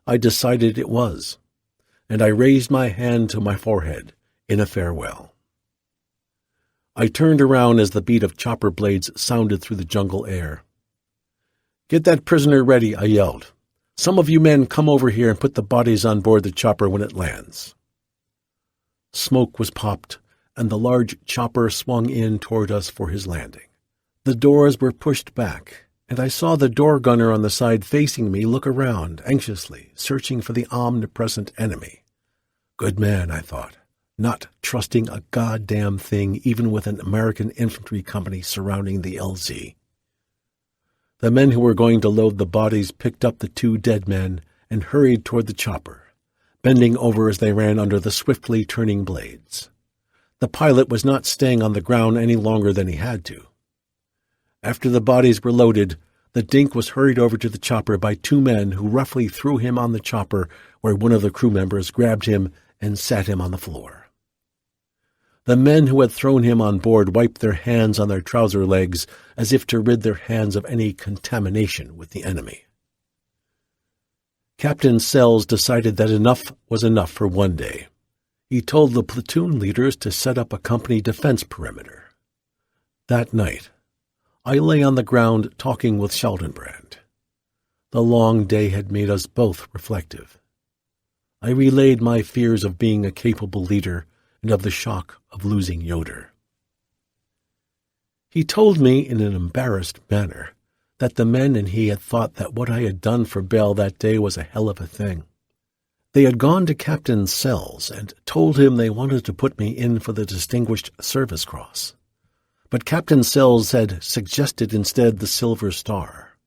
I decided it was, and I raised my hand to my forehead in a farewell. I turned around as the beat of chopper blades sounded through the jungle air. "Get that prisoner ready," I yelled. "Some of you men come over here and put the bodies on board the chopper when it lands." Smoke was popped, and the large chopper swung in toward us for his landing. The doors were pushed back, and I saw the door gunner on the side facing me look around, anxiously, searching for the omnipresent enemy. Good man, I thought, not trusting a goddamn thing even with an American infantry company surrounding the LZ. The men who were going to load the bodies picked up the 2 dead men and hurried toward the chopper, bending over as they ran under the swiftly turning blades. The pilot was not staying on the ground any longer than he had to. After the bodies were loaded, the dink was hurried over to the chopper by 2 men who roughly threw him on the chopper, where one of the crew members grabbed him and sat him on the floor. The men who had thrown him on board wiped their hands on their trouser legs as if to rid their hands of any contamination with the enemy. Captain Sells decided that enough was enough for one day. He told the platoon leaders to set up a company defense perimeter. That night, I lay on the ground talking with Scheldenbrand. The long day had made us both reflective. I relayed my fears of being a capable leader and of the shock of losing Yoder. He told me in an embarrassed manner that the men and he had thought that what I had done for Bell that day was a hell of a thing. They had gone to Captain Sells and told him they wanted to put me in for the Distinguished Service Cross. But Captain Sells had suggested instead the Silver Star.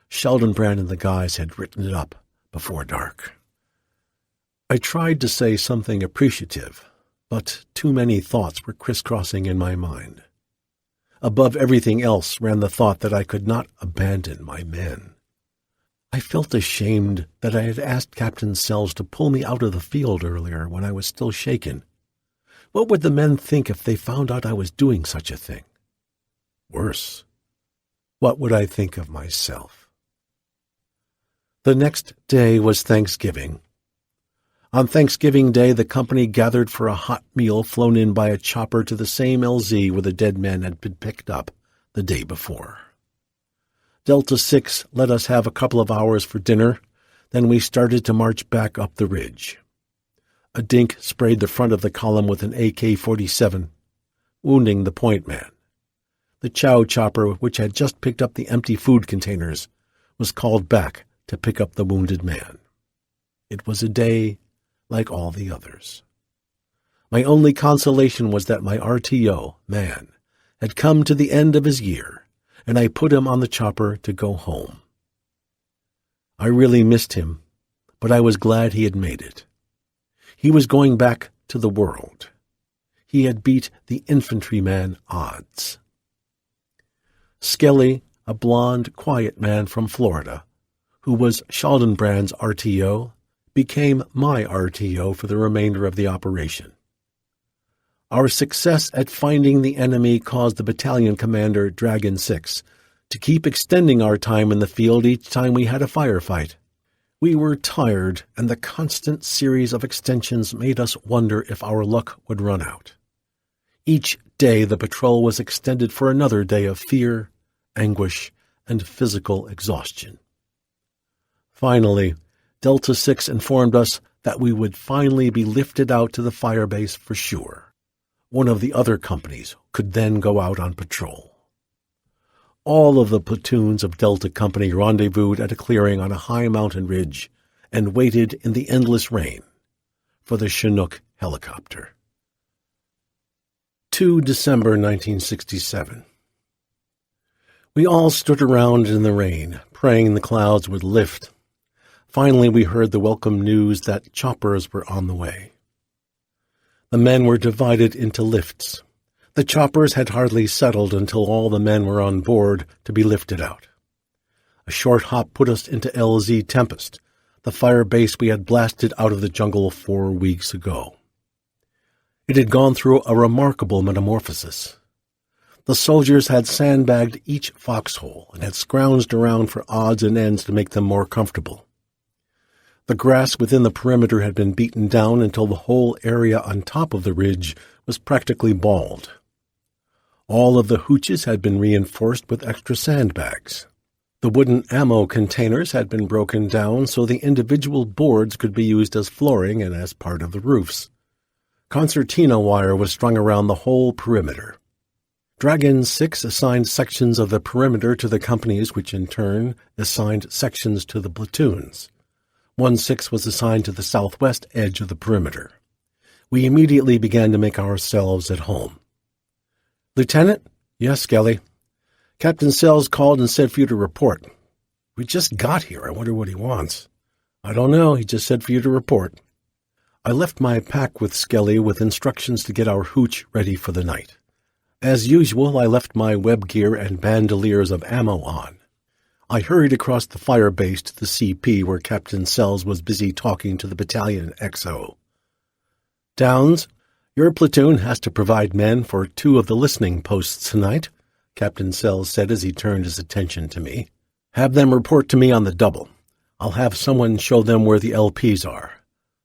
Scheldenbrand and the guys had written it up before dark. I tried to say something appreciative, but too many thoughts were crisscrossing in my mind. Above everything else ran the thought that I could not abandon my men. I felt ashamed that I had asked Captain Sells to pull me out of the field earlier when I was still shaken. What would the men think if they found out I was doing such a thing? Worse, what would I think of myself? The next day was Thanksgiving. On Thanksgiving Day, the company gathered for a hot meal flown in by a chopper to the same LZ where the dead men had been picked up the day before. Delta 6 let us have a couple of hours for dinner, then we started to march back up the ridge. A dink sprayed the front of the column with an AK-47, wounding the point man. The chow chopper, which had just picked up the empty food containers, was called back to pick up the wounded man. It was a day like all the others. My only consolation was that my RTO, man, had come to the end of his year, and I put him on the chopper to go home. I really missed him, but I was glad he had made it. He was going back to the world. He had beat the infantryman odds. Skelly, a blond, quiet man from Florida, who was Schaldenbrand's RTO, became my RTO for the remainder of the operation. Our success at finding the enemy caused the battalion commander, Dragon 6, to keep extending our time in the field each time we had a firefight. We were tired, and the constant series of extensions made us wonder if our luck would run out. Each day the patrol was extended for another day of fear, anguish, and physical exhaustion. Finally, Delta 6 informed us that we would finally be lifted out to the firebase for sure. One of the other companies could then go out on patrol. All of the platoons of Delta Company rendezvoused at a clearing on a high mountain ridge and waited in the endless rain for the Chinook helicopter. 2 December 1967. We all stood around in the rain, praying the clouds would lift. Finally, we heard the welcome news that choppers were on the way. The men were divided into lifts. The choppers had hardly settled until all the men were on board to be lifted out. A short hop put us into LZ Tempest, the fire base we had blasted out of the jungle 4 weeks ago. It had gone through a remarkable metamorphosis. The soldiers had sandbagged each foxhole and had scrounged around for odds and ends to make them more comfortable. The grass within the perimeter had been beaten down until the whole area on top of the ridge was practically bald. All of the hooches had been reinforced with extra sandbags. The wooden ammo containers had been broken down so the individual boards could be used as flooring and as part of the roofs. Concertina wire was strung around the whole perimeter. Dragon 6 assigned sections of the perimeter to the companies, which in turn assigned sections to the platoons. 1-6 was assigned to the southwest edge of the perimeter. We immediately began to make ourselves at home. "Lieutenant?" "Yes, Skelly." "Captain Sells called and said for you to report." "We just got here. I wonder what he wants." "I don't know. He just said for you to report." I left my pack with Skelly with instructions to get our hooch ready for the night. As usual, I left my web gear and bandoliers of ammo on. I hurried across the fire base to the CP where Captain Sells was busy talking to the battalion XO. "Downs, your platoon has to provide men for 2 of the listening posts tonight," Captain Sells said as he turned his attention to me. "Have them report to me on the double. I'll have someone show them where the LPs are.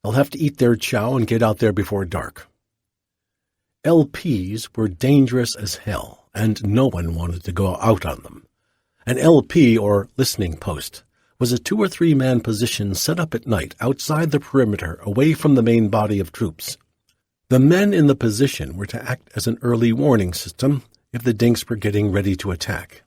They'll have to eat their chow and get out there before dark." LPs were dangerous as hell, and no one wanted to go out on them. An LP, or listening post, was a 2 or 3 man position set up at night outside the perimeter away from the main body of troops. The men in the position were to act as an early warning system if the dinks were getting ready to attack.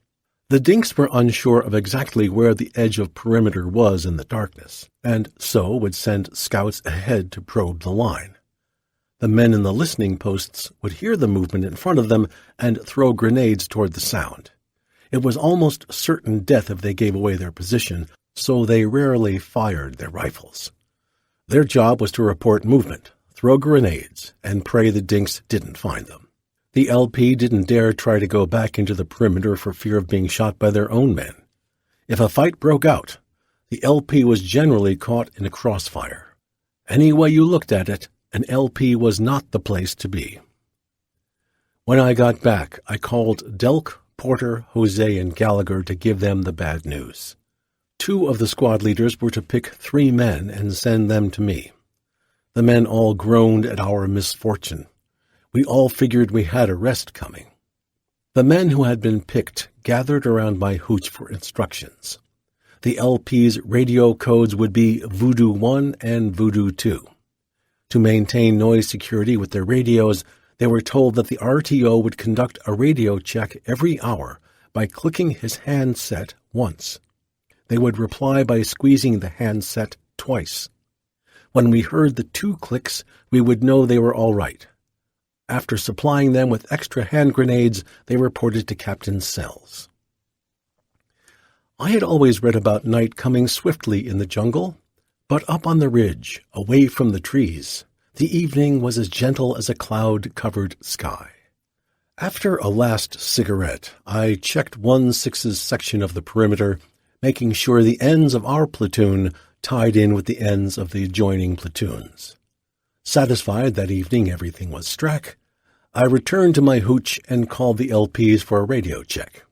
The dinks were unsure of exactly where the edge of perimeter was in the darkness, and so would send scouts ahead to probe the line. The men in the listening posts would hear the movement in front of them and throw grenades toward the sound. It was almost certain death if they gave away their position, so they rarely fired their rifles. Their job was to report movement, throw grenades, and pray the dinks didn't find them. The LP didn't dare try to go back into the perimeter for fear of being shot by their own men. If a fight broke out, The LP was generally caught in a crossfire. Any way you looked at it, an LP was not the place to be. When I got back, I called Delk, Porter, Jose, and Gallagher to give them the bad news. 2 of the squad leaders were to pick 3 men and send them to me. The men all groaned at our misfortune. We all figured we had a rest coming. The men who had been picked gathered around my hooch for instructions. The LP's radio codes would be Voodoo 1 and Voodoo 2. To maintain noise security with their radios, they were told that the RTO would conduct a radio check every hour by clicking his handset once. They would reply by squeezing the handset twice. When we heard the 2 clicks, we would know they were all right. After supplying them with extra hand grenades, they reported to Captain Sells. I had always read about night coming swiftly in the jungle, but up on the ridge, away from the trees, the evening was as gentle as a cloud-covered sky. After a last cigarette, I checked 1/6's section of the perimeter, making sure the ends of our platoon tied in with the ends of the adjoining platoons. Satisfied that evening everything was strack, I returned to my hooch and called the LPs for a radio check.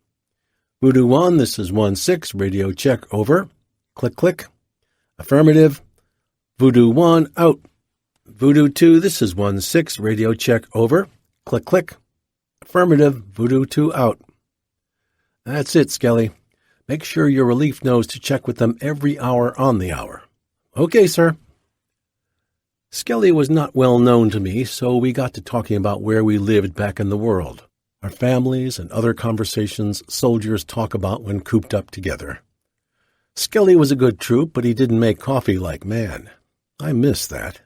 Voodoo 1, this is 1-6, radio check, over. Click, click. Affirmative. Voodoo 1, out. Voodoo 2, this is 1-6, radio check, over. Click, click. Affirmative. Voodoo 2, out. That's it, Skelly. Make sure your relief knows to check with them every hour on the hour. Okay, sir. Skelly was not well known to me, so we got to talking about where we lived back in the world, our families, and other conversations soldiers talk about when cooped up together. Skelly was a good troop, but he didn't make coffee like man. I miss that.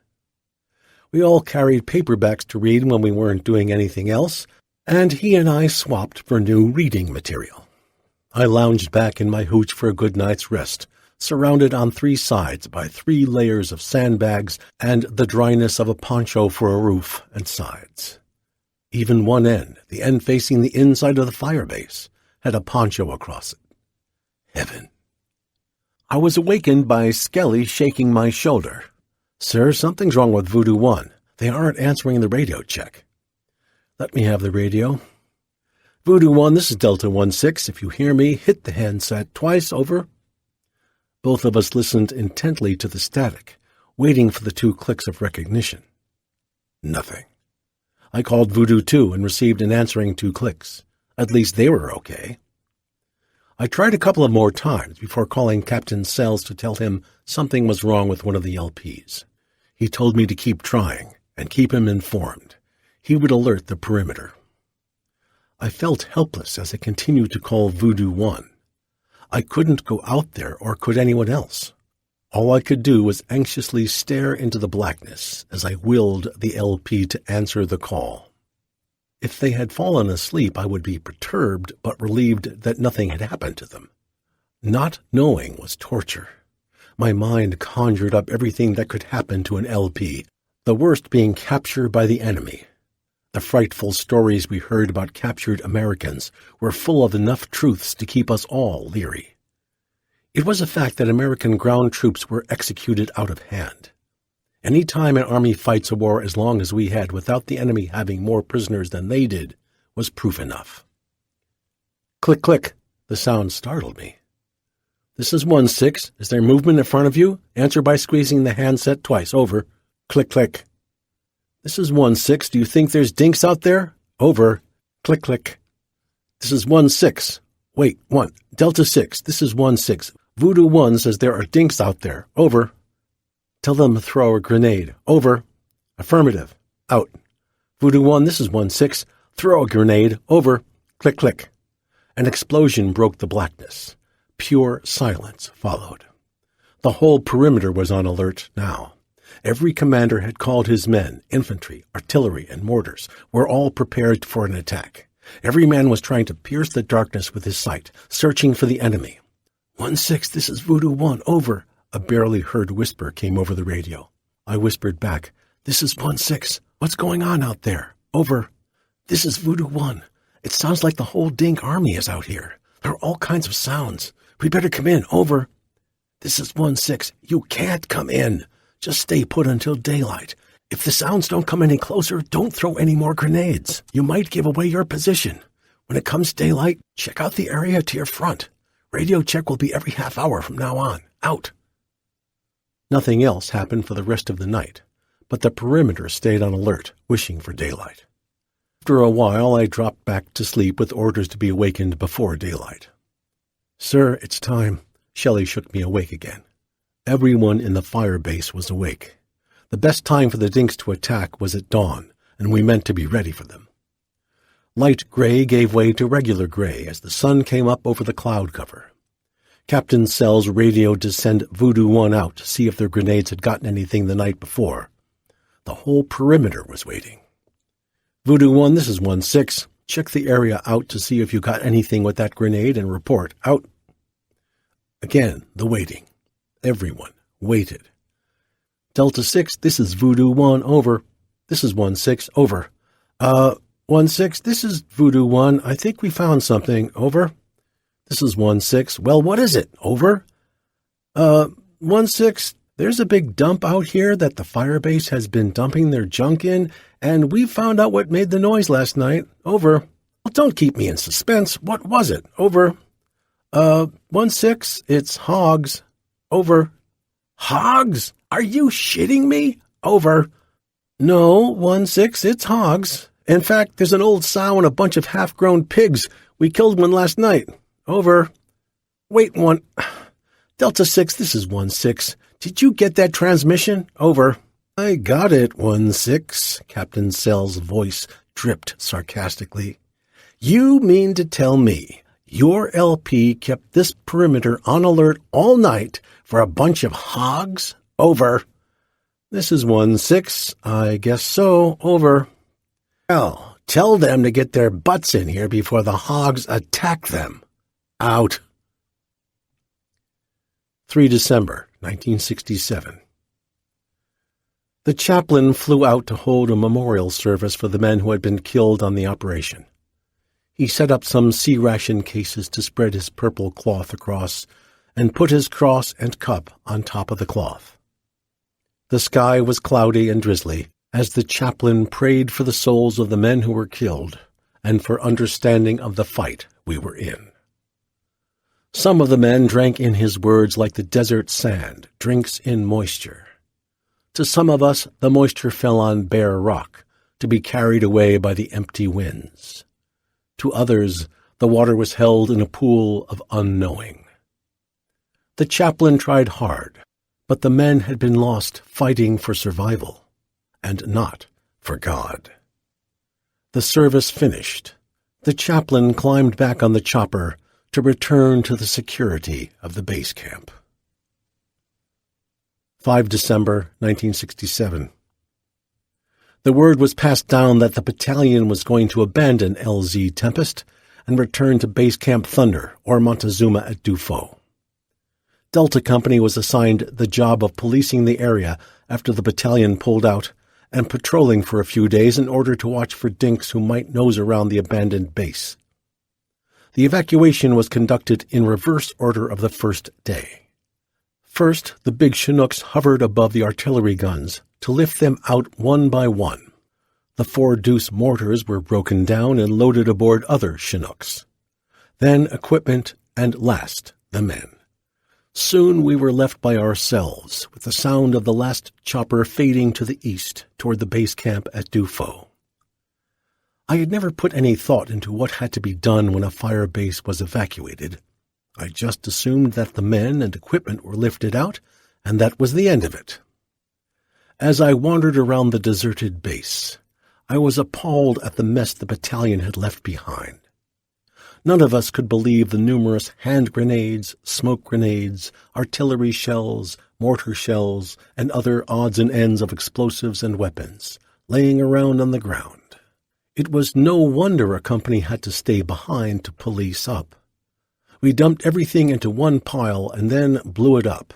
We all carried paperbacks to read when we weren't doing anything else, and he and I swapped for new reading material. I lounged back in my hooch for a good night's rest, surrounded on 3 sides by 3 layers of sandbags and the dryness of a poncho for a roof and sides. Even one end, the end facing the inside of the fire base, had a poncho across it. Heaven. I was awakened by Skelly shaking my shoulder. Sir, something's wrong with Voodoo 1. They aren't answering the radio check. Let me have the radio. Voodoo 1, this is Delta 1-6. If you hear me, hit the handset twice, over. Both of us listened intently to the static, waiting for the 2 clicks of recognition. Nothing. I called Voodoo 2 and received an answering 2 clicks. At least they were okay. I tried a couple of more times before calling Captain Sells to tell him something was wrong with one of the LPs. He told me to keep trying and keep him informed. He would alert the perimeter. I felt helpless as I continued to call Voodoo 1. I couldn't go out there, or could anyone else. All I could do was anxiously stare into the blackness as I willed the LP to answer the call. If they had fallen asleep, I would be perturbed, but relieved that nothing had happened to them. Not knowing was torture. My mind conjured up everything that could happen to an LP, the worst being capture by the enemy. The frightful stories we heard about captured Americans were full of enough truths to keep us all leery. It was a fact that American ground troops were executed out of hand. Any time an army fights a war as long as we had without the enemy having more prisoners than they did was proof enough. Click, click. The sound startled me. This is 1-6. Is there movement in front of you? Answer by squeezing the handset twice. Over. Click, click. This is 1-6. Do you think there's dinks out there? Over. Click, click. This is 1-6. Wait, 1. Delta 6. This is 1-6. Voodoo 1 says there are dinks out there. Over. Tell them to throw a grenade. Over. Affirmative. Out. Voodoo 1, this is 1-6. Throw a grenade. Over. Click, click. An explosion broke the blackness. Pure silence followed. The whole perimeter was on alert now. Every commander had called his men, infantry, artillery, and mortars, were all prepared for an attack. Every man was trying to pierce the darkness with his sight, searching for the enemy. 1-6, this is Voodoo 1, over. A barely heard whisper came over the radio. I whispered back, this is 1-6. What's going on out there? Over. This is Voodoo 1. It sounds like the whole dink army is out here. There are all kinds of sounds. We better come in. Over. This is 1-6. You can't come in. Just stay put until daylight. If the sounds don't come any closer, don't throw any more grenades. You might give away your position. When it comes daylight, check out the area to your front. Radio check will be every half hour from now on. Out." Nothing else happened for the rest of the night, but the perimeter stayed on alert, wishing for daylight. After a while, I dropped back to sleep with orders to be awakened before daylight. "Sir, it's time." Shelley shook me awake again. Everyone in the fire base was awake. The best time for the Dinks to attack was at dawn, and we meant to be ready for them. Light gray gave way to regular gray as the sun came up over the cloud cover. Captain Sells radioed to send Voodoo 1 out to see if their grenades had gotten anything the night before. The whole perimeter was waiting. "Voodoo 1, this is 1-6. Check the area out to see if you got anything with that grenade and report. Out." Again, the waiting. Everyone waited. "Delta 6, this is Voodoo 1, over. This is 1-6, over. 1-6, this is Voodoo 1. I think we found something, over. This is 1-6. Well, what is it, over? 1-6, there's a big dump out here that the firebase has been dumping their junk in, and we found out what made the noise last night, over. Well, don't keep me in suspense. What was it, over? 1-6, it's hogs, over. Hogs? Are you shitting me? Over. No, 1-6, it's hogs. In fact, there's an old sow and a bunch of half-grown pigs. We killed one last night. Over. Wait, Delta 6, this is 1-6. Did you get that transmission? Over. I got it, 1-6. Captain Sells' voice dripped sarcastically. You mean to tell me your LP kept this perimeter on alert all night for a bunch of hogs? Over. This is 1-6. I guess so. Over. Well, tell them to get their butts in here before the hogs attack them. Out. 3 December, 1967. The chaplain flew out to hold a memorial service for the men who had been killed on the operation. He set up some C-ration cases to spread his purple cloth across and put his cross and cup on top of the cloth. The sky was cloudy and drizzly as the chaplain prayed for the souls of the men who were killed and for understanding of the fight we were in. Some of the men drank in his words like the desert sand drinks in moisture. To some of us, the moisture fell on bare rock, to be carried away by the empty winds. To others, the water was held in a pool of unknowing. The chaplain tried hard, but the men had been lost fighting for survival, and not for God. The service finished. The chaplain climbed back on the chopper to return to the security of the base camp. 5 December, 1967. The word was passed down that the battalion was going to abandon LZ Tempest and return to Base Camp Thunder or Montezuma at Dufaux. Delta Company was assigned the job of policing the area after the battalion pulled out and patrolling for a few days in order to watch for dinks who might nose around the abandoned base. The evacuation was conducted in reverse order of the first day. First, the big Chinooks hovered above the artillery guns to lift them out one by one. The 4-deuce mortars were broken down and loaded aboard other Chinooks. Then equipment, and last, the men. Soon we were left by ourselves, with the sound of the last chopper fading to the east toward the base camp at Dufaux. I had never put any thought into what had to be done when a fire base was evacuated. I just assumed that the men and equipment were lifted out, and that was the end of it. As I wandered around the deserted base, I was appalled at the mess the battalion had left behind. None of us could believe the numerous hand grenades, smoke grenades, artillery shells, mortar shells, and other odds and ends of explosives and weapons laying around on the ground. It was no wonder a company had to stay behind to police up. We dumped everything into one pile and then blew it up.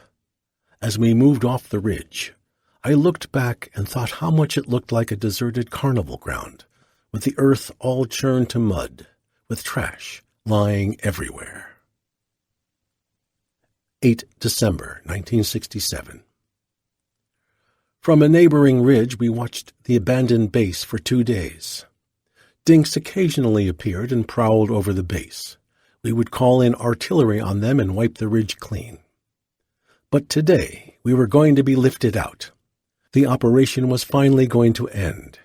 As we moved off the ridge, I looked back and thought how much it looked like a deserted carnival ground, with the earth all churned to mud, with trash lying everywhere. 8 December 1967. From a neighboring ridge we watched the abandoned base for 2 days. Dinks occasionally appeared and prowled over the base. We would call in artillery on them and wipe the ridge clean. But today we were going to be lifted out. The operation was finally going to end.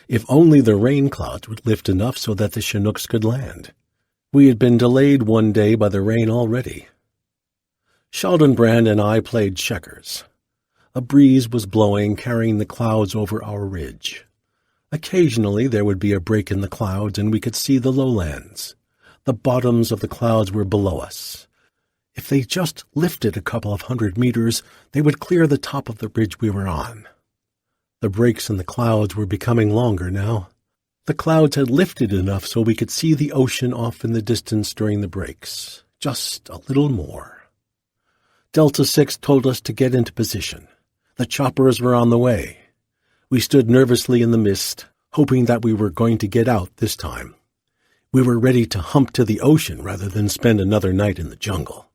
If only the rain clouds would lift enough so that the Chinooks could land. We had been delayed 1 day by the rain already. Sheldon and I played checkers. A breeze was blowing, carrying the clouds over our ridge. Occasionally there would be a break in the clouds and we could see the lowlands. The bottoms of the clouds were below us. If they just lifted a couple of 100 meters, they would clear the top of the ridge we were on. The breaks in the clouds were becoming longer now. The clouds had lifted enough so we could see the ocean off in the distance during the breaks. Just a little more. Delta 6 told us to get into position. The choppers were on the way. We stood nervously in the mist, hoping that we were going to get out this time. We were ready to hump to the ocean rather than spend another night in the jungle.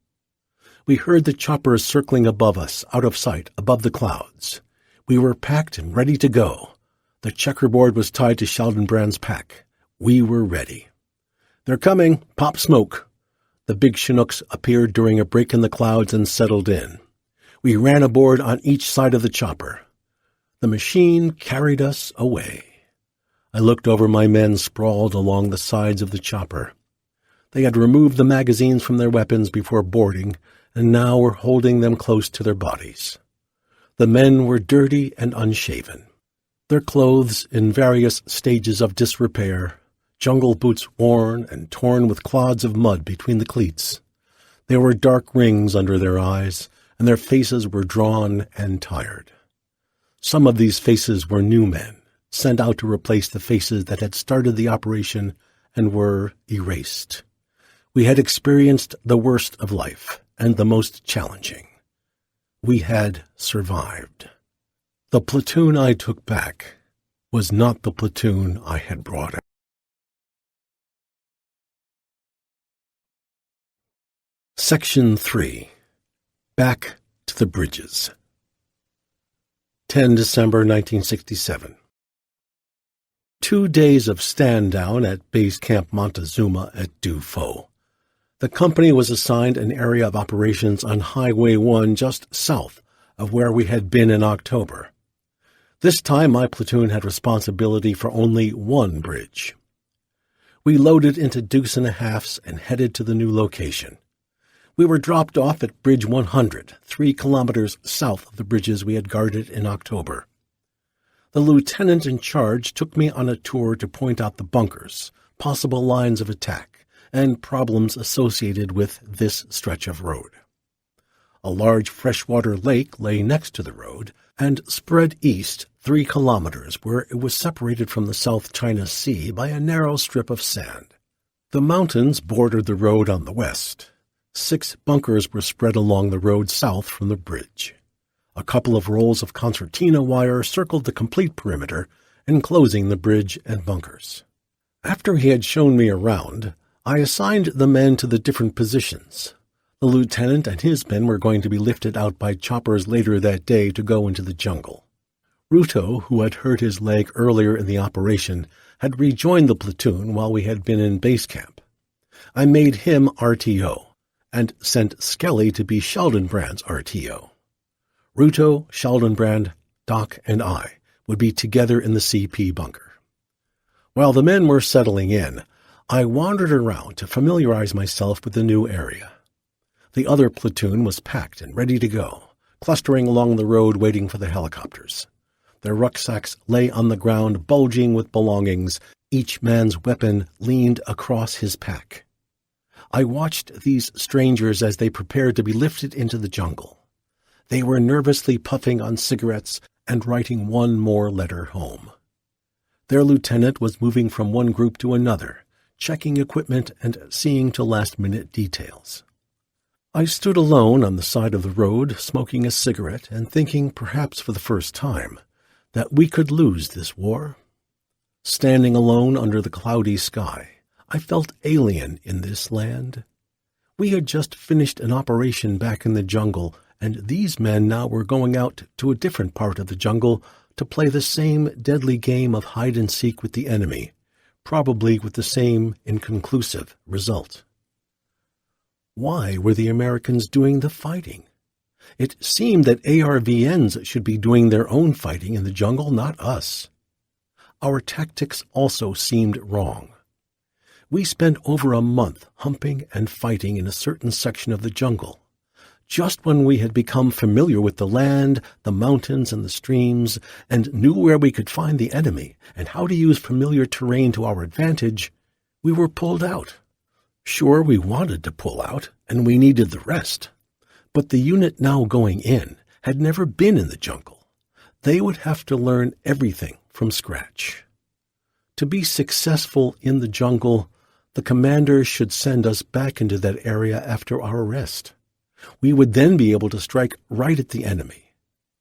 We heard the choppers circling above us, out of sight, above the clouds. We were packed and ready to go. The checkerboard was tied to Sheldon's pack. We were ready. "They're coming. Pop smoke." The big Chinooks appeared during a break in the clouds and settled in. We ran aboard on each side of the chopper. The machine carried us away. I looked over my men sprawled along the sides of the chopper. They had removed the magazines from their weapons before boarding, and now were holding them close to their bodies. The men were dirty and unshaven, their clothes in various stages of disrepair, jungle boots worn and torn with clods of mud between the cleats. There were dark rings under their eyes, and their faces were drawn and tired. Some of these faces were new men, sent out to replace the faces that had started the operation and were erased. We had experienced the worst of life and the most challenging. We had survived. The platoon I took back was not the platoon I had brought out. Section 3. Back to the Bridges. 10 December 1967. 2 days of stand-down at Base Camp Montezuma at Du Fo. The company was assigned an area of operations on Highway 1 just south of where we had been in October. This time my platoon had responsibility for only one bridge. We loaded into Dukes and a Halfs and headed to the new location. We were dropped off at Bridge 100, 3 kilometers south of the bridges we had guarded in October. The lieutenant in charge took me on a tour to point out the bunkers, possible lines of attack, and problems associated with this stretch of road. A large freshwater lake lay next to the road and spread east 3 kilometers where it was separated from the South China Sea by a narrow strip of sand. The mountains bordered the road on the west. 6 bunkers were spread along the road south from the bridge. A couple of rolls of concertina wire circled the complete perimeter, enclosing the bridge and bunkers. After he had shown me around, I assigned the men to the different positions. The lieutenant and his men were going to be lifted out by choppers later that day to go into the jungle. Ruto, who had hurt his leg earlier in the operation, had rejoined the platoon while we had been in base camp. I made him RTO, and sent Skelly to be Sheldon's RTO. Ruto, Sheldon, Doc, and I would be together in the CP bunker. While the men were settling in, I wandered around to familiarize myself with the new area. The other platoon was packed and ready to go, clustering along the road waiting for the helicopters. Their rucksacks lay on the ground, bulging with belongings. Each man's weapon leaned across his pack. I watched these strangers as they prepared to be lifted into the jungle. They were nervously puffing on cigarettes and writing one more letter home. Their lieutenant was moving from one group to another, checking equipment and seeing to last-minute details. I stood alone on the side of the road, smoking a cigarette and thinking, perhaps for the first time, that we could lose this war. Standing alone under the cloudy sky, I felt alien in this land. We had just finished an operation back in the jungle, and these men now were going out to a different part of the jungle to play the same deadly game of hide-and-seek with the enemy, probably with the same inconclusive result. Why were the Americans doing the fighting? It seemed that ARVNs should be doing their own fighting in the jungle, not us. Our tactics also seemed wrong. We spent over a month humping and fighting in a certain section of the jungle. Just when we had become familiar with the land, the mountains, and the streams, and knew where we could find the enemy and how to use familiar terrain to our advantage, we were pulled out. Sure, we wanted to pull out, and we needed the rest. But the unit now going in had never been in the jungle. They would have to learn everything from scratch. To be successful in the jungle, the commander should send us back into that area after our rest. We would then be able to strike right at the enemy.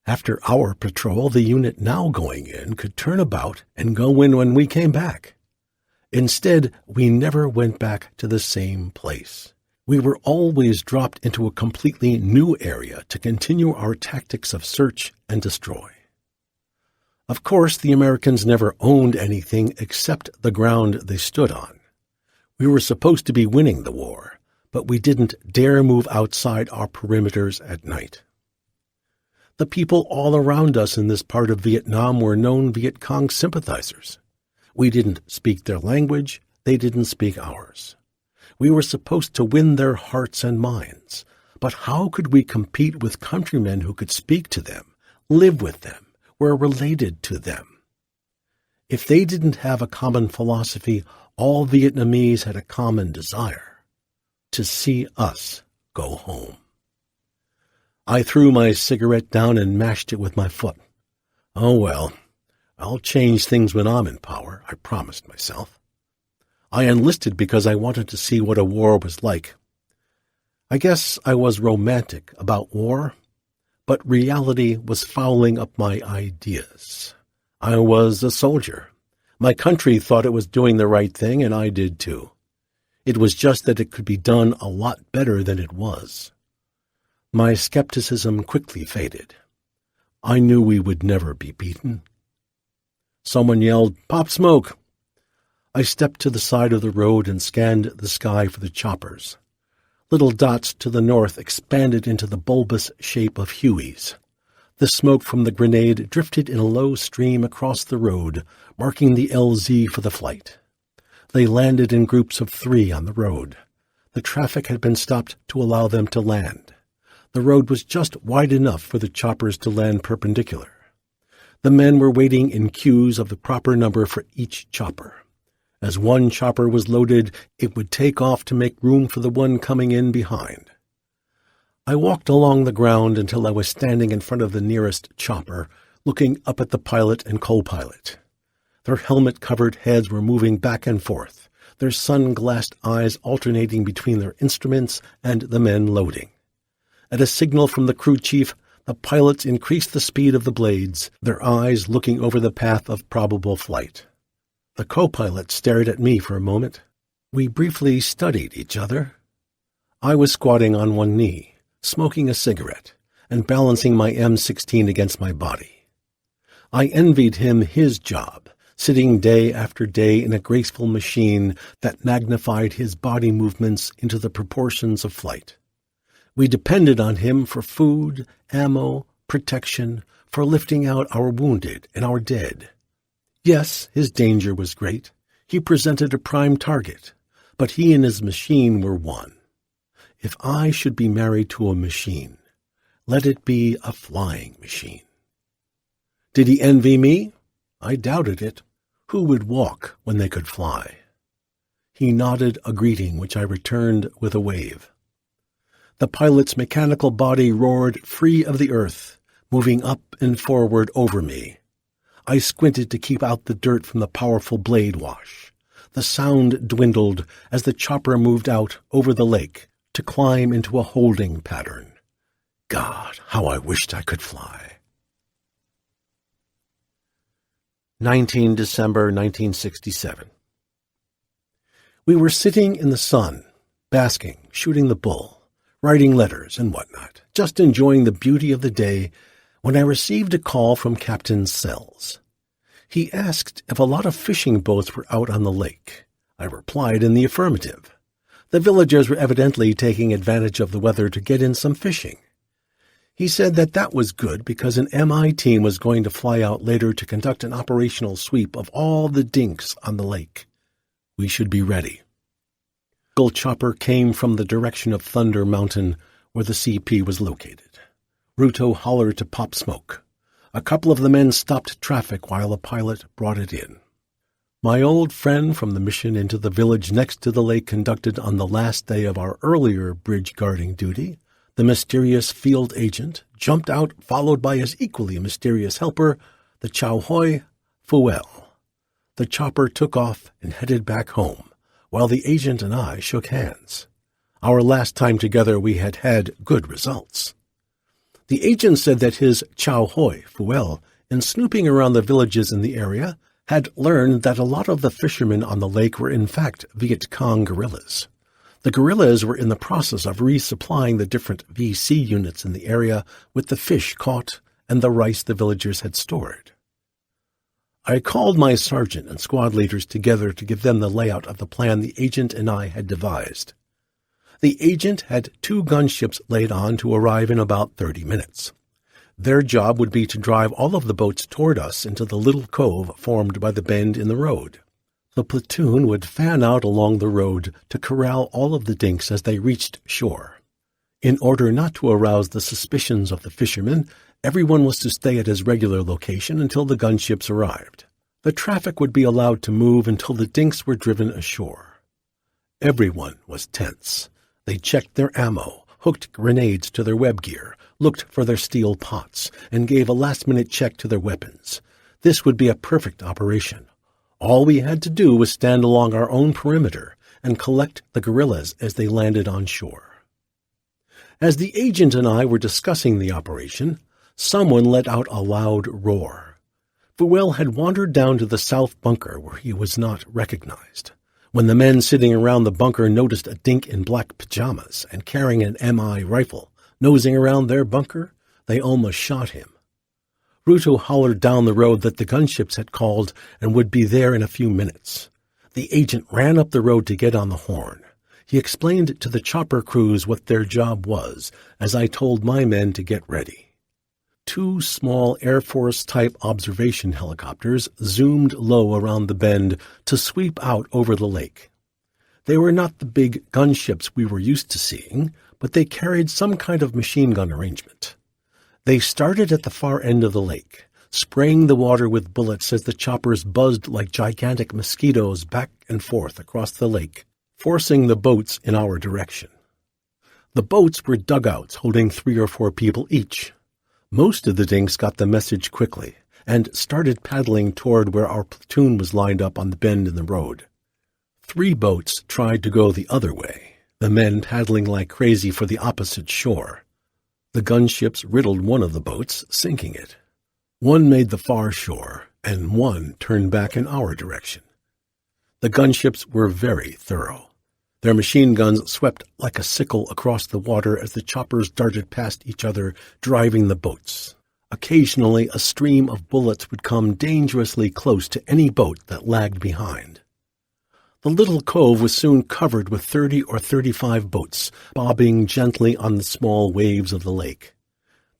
After our patrol, the unit now going in could turn about and go in when we came back. Instead, we never went back to the same place. We were always dropped into a completely new area to continue our tactics of search and destroy. Of course, the Americans never owned anything except the ground they stood on. We were supposed to be winning the war, but we didn't dare move outside our perimeters at night. The people all around us in this part of Vietnam were known Viet Cong sympathizers. We didn't speak their language, they didn't speak ours. We were supposed to win their hearts and minds, but how could we compete with countrymen who could speak to them, live with them, were related to them? If they didn't have a common philosophy, all Vietnamese had a common desire: to see us go home. I threw my cigarette down and mashed it with my foot. Oh well, I'll change things when I'm in power, I promised myself. I enlisted because I wanted to see what a war was like. I guess I was romantic about war, but reality was fouling up my ideas. I was a soldier. My country thought it was doing the right thing, and I did too. It was just that it could be done a lot better than it was. My skepticism quickly faded. I knew we would never be beaten. Someone yelled, "Pop smoke!" I stepped to the side of the road and scanned the sky for the choppers. Little dots to the north expanded into the bulbous shape of Hueys. The smoke from the grenade drifted in a low stream across the road, marking the LZ for the flight. They landed in groups of 3 on the road. The traffic had been stopped to allow them to land. The road was just wide enough for the choppers to land perpendicular. The men were waiting in queues of the proper number for each chopper. As one chopper was loaded, it would take off to make room for the one coming in behind. I walked along the ground until I was standing in front of the nearest chopper, looking up at the pilot and co-pilot. Their helmet-covered heads were moving back and forth, their sun-glassed eyes alternating between their instruments and the men loading. At a signal from the crew chief, the pilots increased the speed of the blades, their eyes looking over the path of probable flight. The co-pilot stared at me for a moment. We briefly studied each other. I was squatting on one knee, smoking a cigarette, and balancing my M16 against my body. I envied him his job, sitting day after day in a graceful machine that magnified his body movements into the proportions of flight. We depended on him for food, ammo, protection, for lifting out our wounded and our dead. Yes, his danger was great. He presented a prime target, but he and his machine were one. If I should be married to a machine, let it be a flying machine. Did he envy me? I doubted it. Who would walk when they could fly? He nodded a greeting which I returned with a wave. The pilot's mechanical body roared free of the earth, moving up and forward over me. I squinted to keep out the dirt from the powerful blade wash. The sound dwindled as the chopper moved out over the lake to climb into a holding pattern. God, how I wished I could fly. 19 December 1967. We were sitting in the sun, basking, shooting the bull, writing letters and whatnot, just enjoying the beauty of the day when I received a call from Captain Sells. He asked if a lot of fishing boats were out on the lake. I replied in the affirmative. The villagers were evidently taking advantage of the weather to get in some fishing. He said that was good because an MI team was going to fly out later to conduct an operational sweep of all the dinks on the lake. We should be ready. The chopper came from the direction of Thunder Mountain, where the CP was located. Ruto hollered to pop smoke. A couple of the men stopped traffic while the pilot brought it in. My old friend from the mission into the village next to the lake conducted on the last day of our earlier bridge guarding duty, the mysterious field agent, jumped out followed by his equally mysterious helper, the Chow Hoi Fuel. The chopper took off and headed back home, while the agent and I shook hands. Our last time together we had had good results. The agent said that his Chow Hoi Fuel, in snooping around the villages in the area, had learned that a lot of the fishermen on the lake were in fact Viet Cong guerrillas. The guerrillas were in the process of resupplying the different VC units in the area with the fish caught and the rice the villagers had stored. I called my sergeant and squad leaders together to give them the layout of the plan the agent and I had devised. The agent had 2 gunships laid on to arrive in about 30 minutes. Their job would be to drive all of the boats toward us into the little cove formed by the bend in the road. The platoon would fan out along the road to corral all of the dinks as they reached shore. In order not to arouse the suspicions of the fishermen, everyone was to stay at his regular location until the gunships arrived. The traffic would be allowed to move until the dinks were driven ashore. Everyone was tense. They checked their ammo, hooked grenades to their web gear, looked for their steel pots, and gave a last-minute check to their weapons. This would be a perfect operation. All we had to do was stand along our own perimeter and collect the guerrillas as they landed on shore. As the agent and I were discussing the operation, someone let out a loud roar. Fuel had wandered down to the south bunker where he was not recognized. When the men sitting around the bunker noticed a dink in black pajamas and carrying an MI rifle nosing around their bunker, they almost shot him. Ruto hollered down the road that the gunships had called and would be there in a few minutes. The agent ran up the road to get on the horn. He explained to the chopper crews what their job was, as I told my men to get ready. 2 small Air Force-type observation helicopters zoomed low around the bend to sweep out over the lake. They were not the big gunships we were used to seeing, but they carried some kind of machine gun arrangement. They started at the far end of the lake, spraying the water with bullets as the choppers buzzed like gigantic mosquitoes back and forth across the lake, forcing the boats in our direction. The boats were dugouts holding 3 or 4 people each. Most of the dinks got the message quickly and started paddling toward where our platoon was lined up on the bend in the road. 3 boats tried to go the other way, the men paddling like crazy for the opposite shore. The gunships riddled one of the boats, sinking it. 1 made the far shore, and 1 turned back in our direction. The gunships were very thorough. Their machine guns swept like a sickle across the water as the choppers darted past each other, driving the boats. Occasionally, a stream of bullets would come dangerously close to any boat that lagged behind. The little cove was soon covered with 30 or 35 boats, bobbing gently on the small waves of the lake.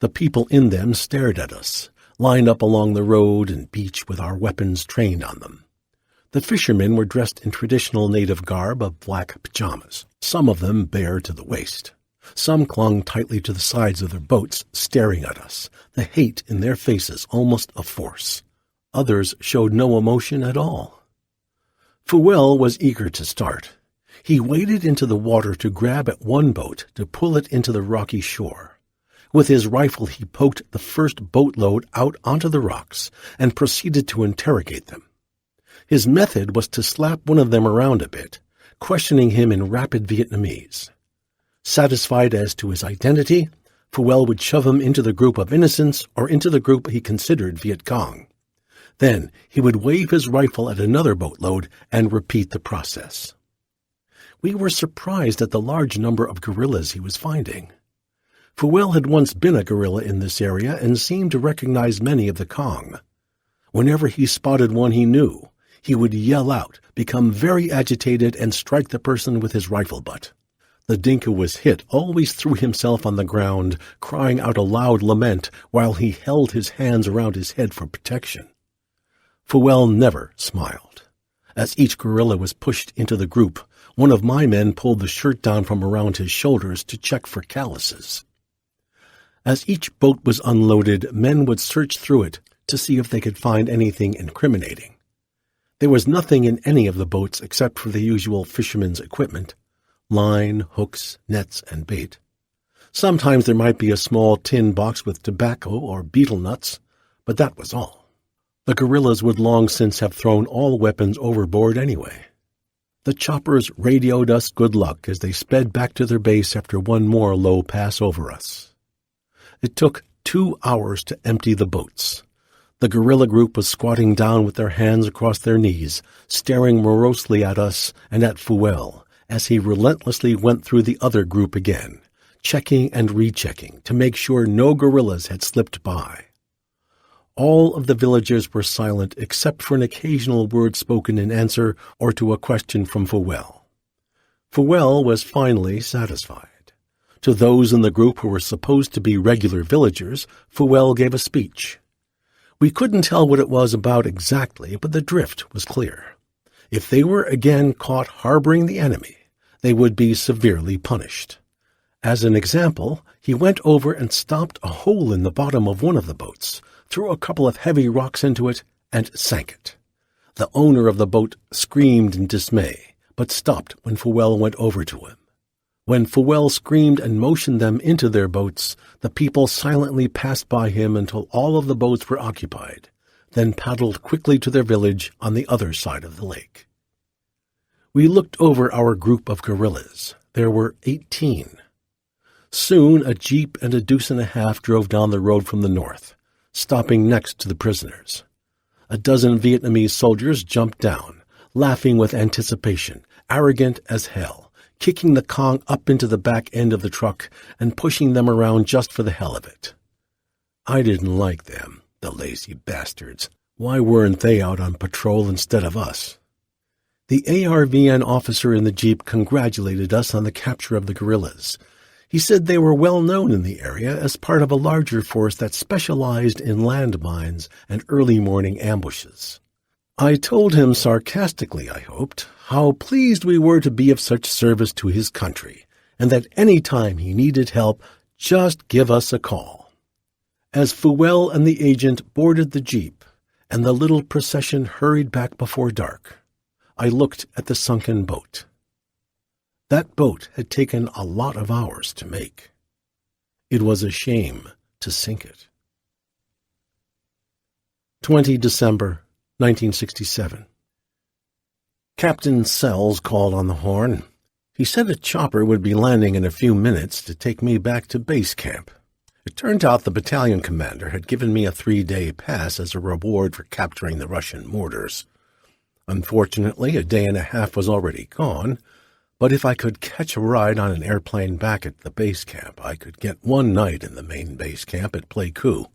The people in them stared at us, lined up along the road and beach with our weapons trained on them. The fishermen were dressed in traditional native garb of black pajamas, some of them bare to the waist. Some clung tightly to the sides of their boats, staring at us, the hate in their faces almost a force. Others showed no emotion at all. Fuel was eager to start. He waded into the water to grab at one boat to pull it into the rocky shore. With his rifle he poked the first boatload out onto the rocks and proceeded to interrogate them. His method was to slap one of them around a bit, questioning him in rapid Vietnamese. Satisfied as to his identity, Fuel would shove him into the group of innocents or into the group he considered Viet Cong. Then he would wave his rifle at another boatload and repeat the process. We were surprised at the large number of gorillas he was finding. Fuel had once been a gorilla in this area and seemed to recognize many of the Kong. Whenever he spotted one he knew, he would yell out, become very agitated, and strike the person with his rifle butt. The Dinka was hit always threw himself on the ground, crying out a loud lament while he held his hands around his head for protection. Fuel never smiled. As each gorilla was pushed into the group, one of my men pulled the shirt down from around his shoulders to check for calluses. As each boat was unloaded, men would search through it to see if they could find anything incriminating. There was nothing in any of the boats except for the usual fisherman's equipment: line, hooks, nets, and bait. Sometimes there might be a small tin box with tobacco or betel nuts, but that was all. The guerrillas would long since have thrown all weapons overboard anyway. The choppers radioed us good luck as they sped back to their base after one more low pass over us. It took 2 hours to empty the boats. The guerrilla group was squatting down with their hands across their knees, staring morosely at us and at Fuel as he relentlessly went through the other group again, checking and rechecking to make sure no guerrillas had slipped by. All of the villagers were silent except for an occasional word spoken in answer or to a question from Fuel. Fuel was finally satisfied. To those in the group who were supposed to be regular villagers, Fuel gave a speech. We couldn't tell what it was about exactly, but the drift was clear. If they were again caught harboring the enemy, they would be severely punished. As an example, he went over and stopped a hole in the bottom of one of the boats, threw a couple of heavy rocks into it, and sank it. The owner of the boat screamed in dismay, but stopped when Fuel went over to him. When Fuel screamed and motioned them into their boats, the people silently passed by him until all of the boats were occupied, then paddled quickly to their village on the other side of the lake. We looked over our group of guerrillas. There were 18. Soon a jeep and a deuce and a half drove down the road from the north, stopping next to the prisoners. A dozen Vietnamese soldiers jumped down, laughing with anticipation, arrogant as hell, kicking the Kong up into the back end of the truck and pushing them around just for the hell of it. I didn't like them, the lazy bastards. Why weren't they out on patrol instead of us? The ARVN officer in the jeep congratulated us on the capture of the guerrillas. He said they were well known in the area as part of a larger force that specialized in landmines and early morning ambushes. I told him sarcastically, I hoped, how pleased we were to be of such service to his country, and that any time he needed help, just give us a call. As Fuel and the agent boarded the jeep, and the little procession hurried back before dark, I looked at the sunken boat. That boat had taken a lot of hours to make. It was a shame to sink it. 20 December, 1967. Captain Sells called on the horn. He said a chopper would be landing in a few minutes to take me back to base camp. It turned out the battalion commander had given me a 3-day pass as a reward for capturing the Russian mortars. Unfortunately, a day and a half was already gone, but if I could catch a ride on an airplane back at the base camp, I could get one night in the main base camp at Pleiku.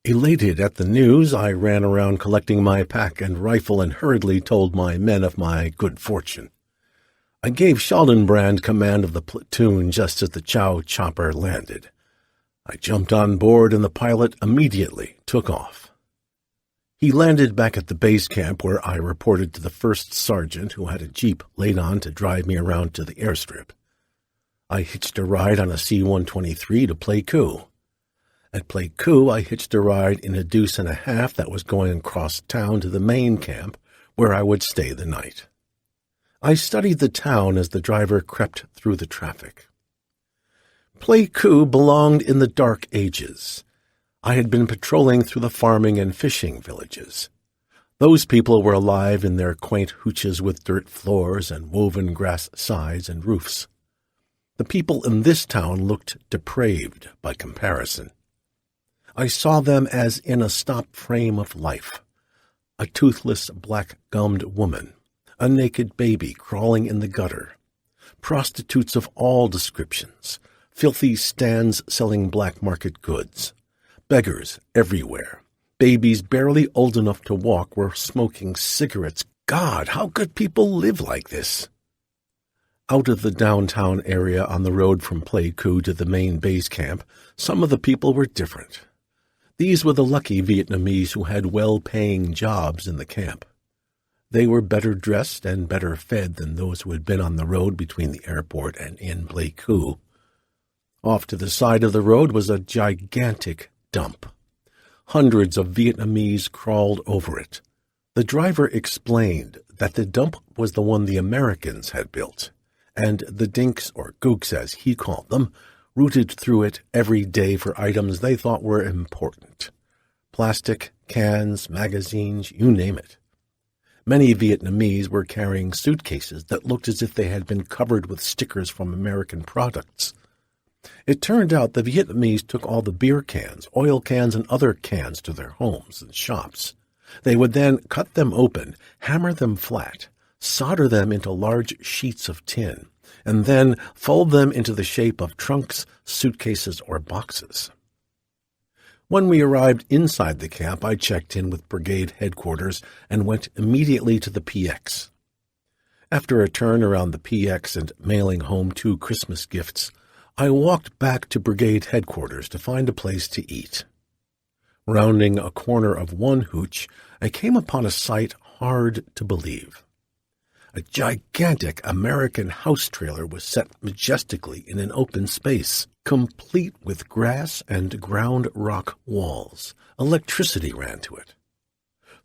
Elated at the news, I ran around collecting my pack and rifle and hurriedly told my men of my good fortune. I gave Schaldenbrand command of the platoon just as the Chow chopper landed. I jumped on board and the pilot immediately took off. He landed back at the base camp where I reported to the first sergeant who had a jeep laid on to drive me around to the airstrip. I hitched a ride on a C-123 to Pleiku. At Pleiku, I hitched a ride in a deuce and a half that was going across town to the main camp where I would stay the night. I studied the town as the driver crept through the traffic. Pleiku belonged in the Dark Ages. I had been patrolling through the farming and fishing villages. Those people were alive in their quaint hooches with dirt floors and woven grass sides and roofs. The people in this town looked depraved by comparison. I saw them as in a stop frame of life. A toothless, black-gummed woman, a naked baby crawling in the gutter, prostitutes of all descriptions, filthy stands selling black market goods, beggars everywhere, babies barely old enough to walk were smoking cigarettes. God, how could people live like this? Out of the downtown area on the road from Pleiku to the main base camp, some of the people were different. These were the lucky Vietnamese who had well-paying jobs in the camp. They were better dressed and better fed than those who had been on the road between the airport and in Pleiku. Off to the side of the road was a gigantic dump. Hundreds of Vietnamese crawled over it. The driver explained that the dump was the one the Americans had built, and the dinks, or gooks as he called them, routed through it every day for items they thought were important. Plastic, cans, magazines, you name it. Many Vietnamese were carrying suitcases that looked as if they had been covered with stickers from American products. It turned out the Vietnamese took all the beer cans, oil cans, and other cans to their homes and shops. They would then cut them open, hammer them flat, solder them into large sheets of tin, and then fold them into the shape of trunks, suitcases, or boxes. When we arrived inside the camp, I checked in with brigade headquarters and went immediately to the PX. After a turn around the PX and mailing home 2 Christmas gifts, I walked back to brigade headquarters to find a place to eat. Rounding a corner of one hooch, I came upon a sight hard to believe. A gigantic American house trailer was set majestically in an open space, complete with grass and ground rock walls. Electricity ran to it.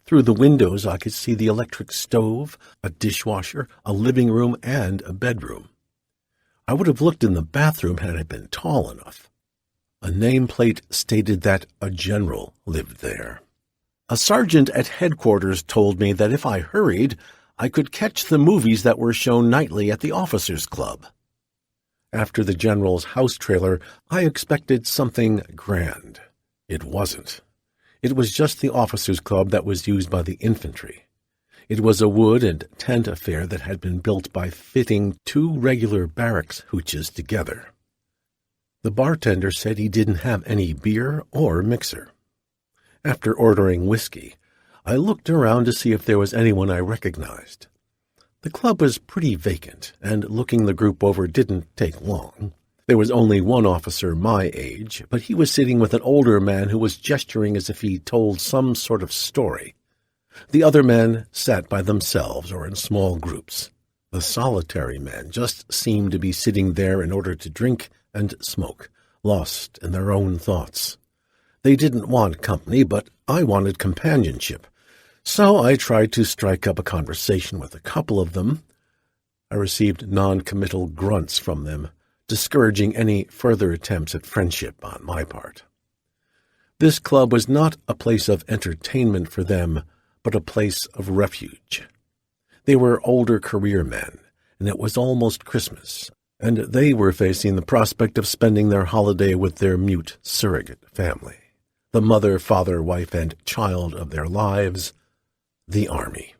Through the windows I could see the electric stove, a dishwasher, a living room, and a bedroom. I would have looked in the bathroom had I been tall enough. A nameplate stated that a general lived there. A sergeant at headquarters told me that if I hurried, I could catch the movies that were shown nightly at the officers' club. After the general's house trailer, I expected something grand. It wasn't. It was just the officers' club that was used by the infantry. It was a wood and tent affair that had been built by fitting 2 regular barracks hooches together. The bartender said he didn't have any beer or mixer. After ordering whiskey, I looked around to see if there was anyone I recognized. The club was pretty vacant, and looking the group over didn't take long. There was only one officer my age, but he was sitting with an older man who was gesturing as if he told some sort of story. The other men sat by themselves or in small groups. The solitary men just seemed to be sitting there in order to drink and smoke, lost in their own thoughts. They didn't want company, but I wanted companionship, so I tried to strike up a conversation with a couple of them. I received non-committal grunts from them, discouraging any further attempts at friendship on my part. This club was not a place of entertainment for them, but a place of refuge. They were older career men, and it was almost Christmas, and they were facing the prospect of spending their holiday with their mute surrogate family, the mother, father, wife, and child of their lives, the Army.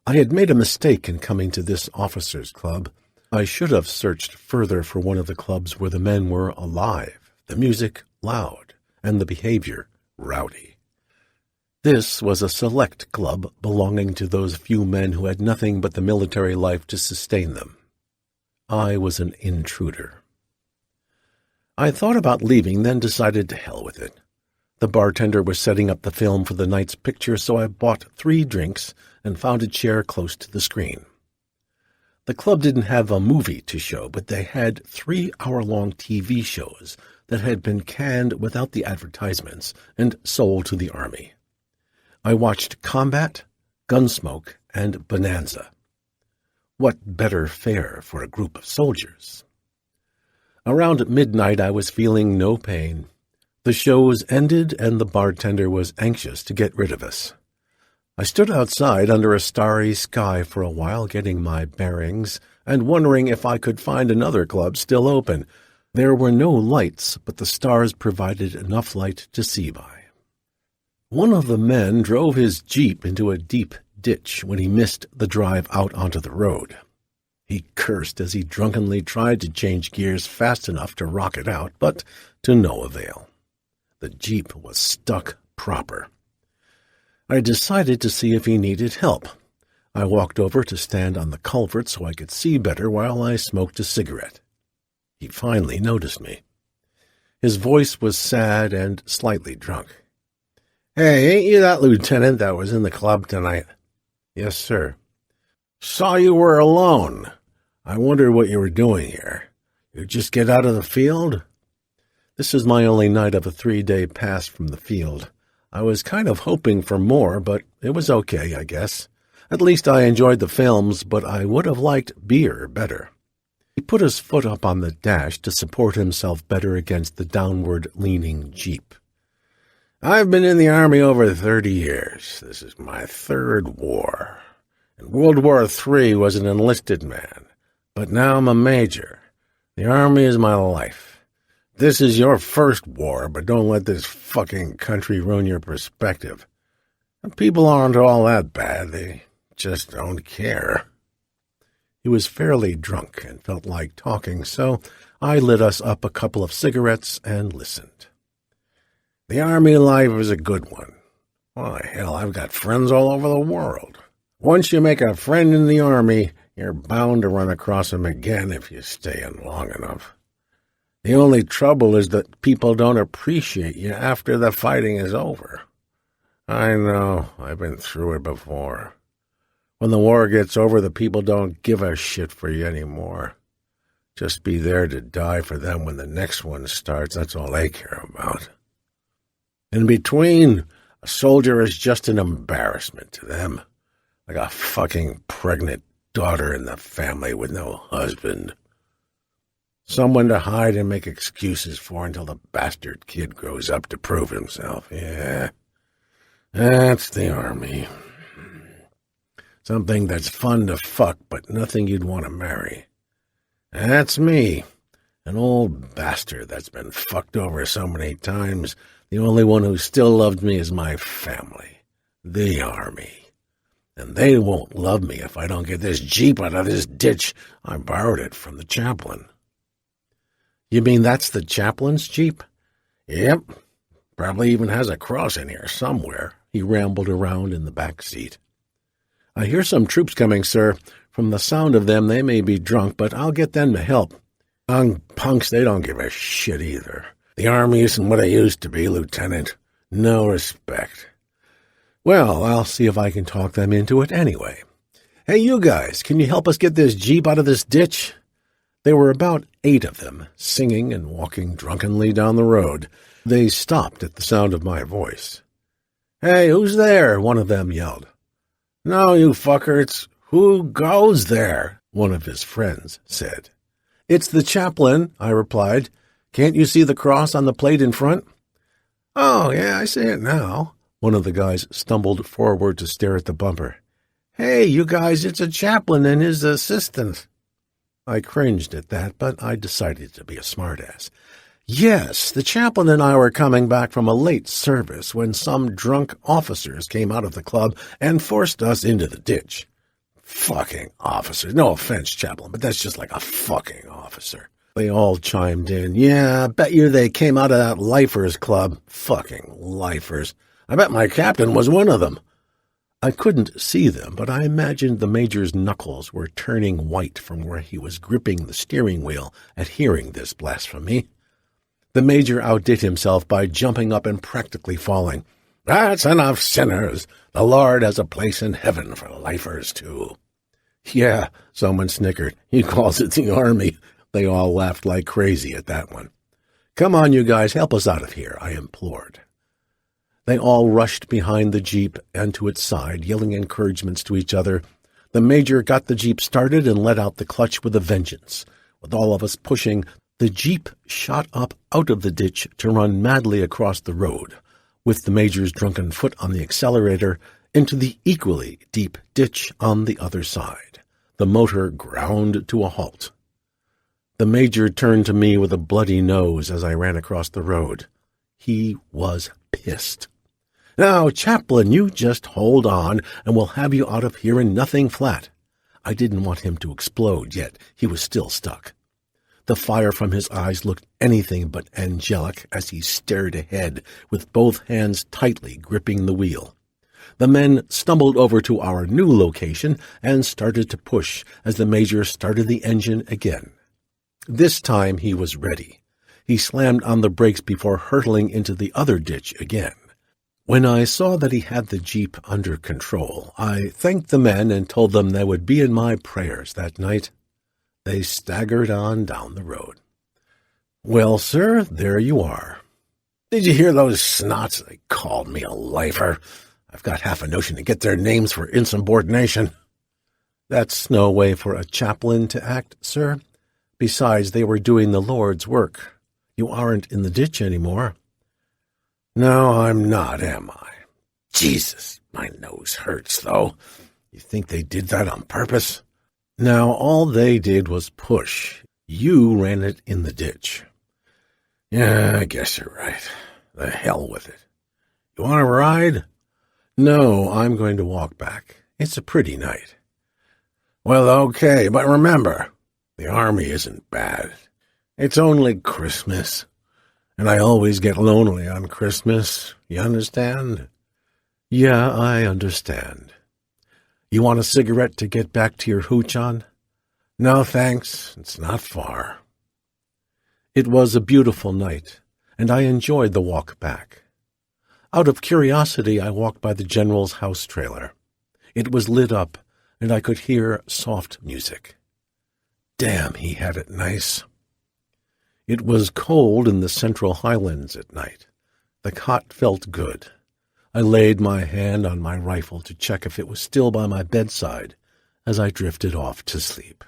I had made a mistake in coming to this officers' club. I should have searched further for one of the clubs where the men were alive, the music loud, and the behavior rowdy. This was a select club belonging to those few men who had nothing but the military life to sustain them. I was an intruder. I thought about leaving, then decided to hell with it. The bartender was setting up the film for the night's picture, so I bought 3 drinks and found a chair close to the screen. The club didn't have a movie to show, but they had 3-hour-long TV shows that had been canned without the advertisements and sold to the Army. I watched Combat, Gunsmoke, and Bonanza. What better fare for a group of soldiers? Around midnight I was feeling no pain. The shows ended, and the bartender was anxious to get rid of us. I stood outside under a starry sky for a while, getting my bearings, and wondering if I could find another club still open. There were no lights, but the stars provided enough light to see by. One of the men drove his jeep into a deep ditch when he missed the drive out onto the road. He cursed as he drunkenly tried to change gears fast enough to rocket out, but to no avail. The Jeep was stuck proper. I decided to see if he needed help. I walked over to stand on the culvert so I could see better while I smoked a cigarette. He finally noticed me. His voice was sad and slightly drunk. "Hey, ain't you that lieutenant that was in the club tonight?" "Yes, sir." "Saw you were alone. I wondered what you were doing here. You just get out of the field?" "This is my only night of a 3-day pass from the field. I was kind of hoping for more, but it was okay, I guess. At least I enjoyed the films, but I would have liked beer better." He put his foot up on the dash to support himself better against the downward-leaning Jeep. "I've been in the Army over 30 years. This is my 3rd war. In World War III was an enlisted man, but now I'm a major. The Army is my life. This is your 1st war, but don't let this fucking country ruin your perspective. People aren't all that bad. They just don't care." He was fairly drunk and felt like talking, so I lit us up a couple of cigarettes and listened. "The Army life is a good one. Why, hell, I've got friends all over the world. Once you make a friend in the Army, you're bound to run across him again if you stay in long enough. The only trouble is that people don't appreciate you after the fighting is over. I know, I've been through it before. When the war gets over, the people don't give a shit for you anymore. Just be there to die for them when the next one starts. That's all they care about. In between, a soldier is just an embarrassment to them, like a fucking pregnant daughter in the family with no husband. Someone to hide and make excuses for until the bastard kid grows up to prove himself. Yeah, that's the Army. Something that's fun to fuck, but nothing you'd want to marry. That's me, an old bastard that's been fucked over so many times. The only one who still loved me is my family, the Army. And they won't love me if I don't get this Jeep out of this ditch. I borrowed it from the chaplain." "You mean that's the chaplain's Jeep?" "Yep. Probably even has a cross in here somewhere." He rambled around in the back seat. "I hear some troops coming, sir. From the sound of them, they may be drunk, but I'll get them to help." "Young punks, they don't give a shit either. The Army isn't what it used to be, Lieutenant. No respect." "Well, I'll see if I can talk them into it anyway. Hey, you guys, can you help us get this Jeep out of this ditch?" There were about 8 of them, singing and walking drunkenly down the road. They stopped at the sound of my voice. "Hey, who's there?" one of them yelled. "No, you fucker, it's who goes there," one of his friends said. "It's the chaplain," I replied. "Can't you see the cross on the plate in front?" "Oh, yeah, I see it now." One of the guys stumbled forward to stare at the bumper. "Hey, you guys, it's a chaplain and his assistant." I cringed at that, but I decided to be a smartass. "Yes, the chaplain and I were coming back from a late service when some drunk officers came out of the club and forced us into the ditch." "Fucking officers. No offense, chaplain, but that's just like a fucking officer." They all chimed in. "Yeah, I bet you they came out of that lifers club. Fucking lifers. I bet my captain was one of them." I couldn't see them, but I imagined the major's knuckles were turning white from where he was gripping the steering wheel at hearing this blasphemy. The major outdid himself by jumping up and practically falling. "That's enough, sinners. The Lord has a place in heaven for lifers, too." "Yeah," someone snickered. "He calls it the Army." They all laughed like crazy at that one. "Come on, you guys, help us out of here," I implored. They all rushed behind the Jeep and to its side, yelling encouragements to each other. The major got the Jeep started and let out the clutch with a vengeance. With all of us pushing, the Jeep shot up out of the ditch to run madly across the road, with the major's drunken foot on the accelerator, into the equally deep ditch on the other side. The motor ground to a halt. The major turned to me with a bloody nose as I ran across the road. He was pissed. "Now, chaplain, you just hold on, and we'll have you out of here in nothing flat. I didn't want him to explode, yet he was still stuck. The fire from his eyes looked anything but angelic as he stared ahead, with both hands tightly gripping the wheel. The men stumbled over to our new location and started to push as the Major started the engine again. This time he was ready. He slammed on the brakes before hurtling into the other ditch again. When I saw that he had the Jeep under control, I thanked the men and told them they would be in my prayers that night. They staggered on down the road. "Well, sir, there you are." "Did you hear those snots? They called me a lifer. I've got half a notion to get their names for insubordination." "That's no way for a chaplain to act, sir. Besides, they were doing the Lord's work. You aren't in the ditch anymore." "No, I'm not, am I? Jesus, my nose hurts, though. You think they did that on purpose?" "Now, all they did was push. You ran it in the ditch." "Yeah, I guess you're right. The hell with it. You want to ride?" "No, I'm going to walk back. It's a pretty night." "Well, okay, but remember, the Army isn't bad. It's only Christmas. And I always get lonely on Christmas. You understand?" "Yeah, I understand. You want a cigarette to get back to your hooch on?" "No, thanks. It's not far." It was a beautiful night, and I enjoyed the walk back. Out of curiosity, I walked by the General's house trailer. It was lit up, and I could hear soft music. Damn, he had it nice. It was cold in the Central Highlands at night. The cot felt good. I laid my hand on my rifle to check if it was still by my bedside as I drifted off to sleep.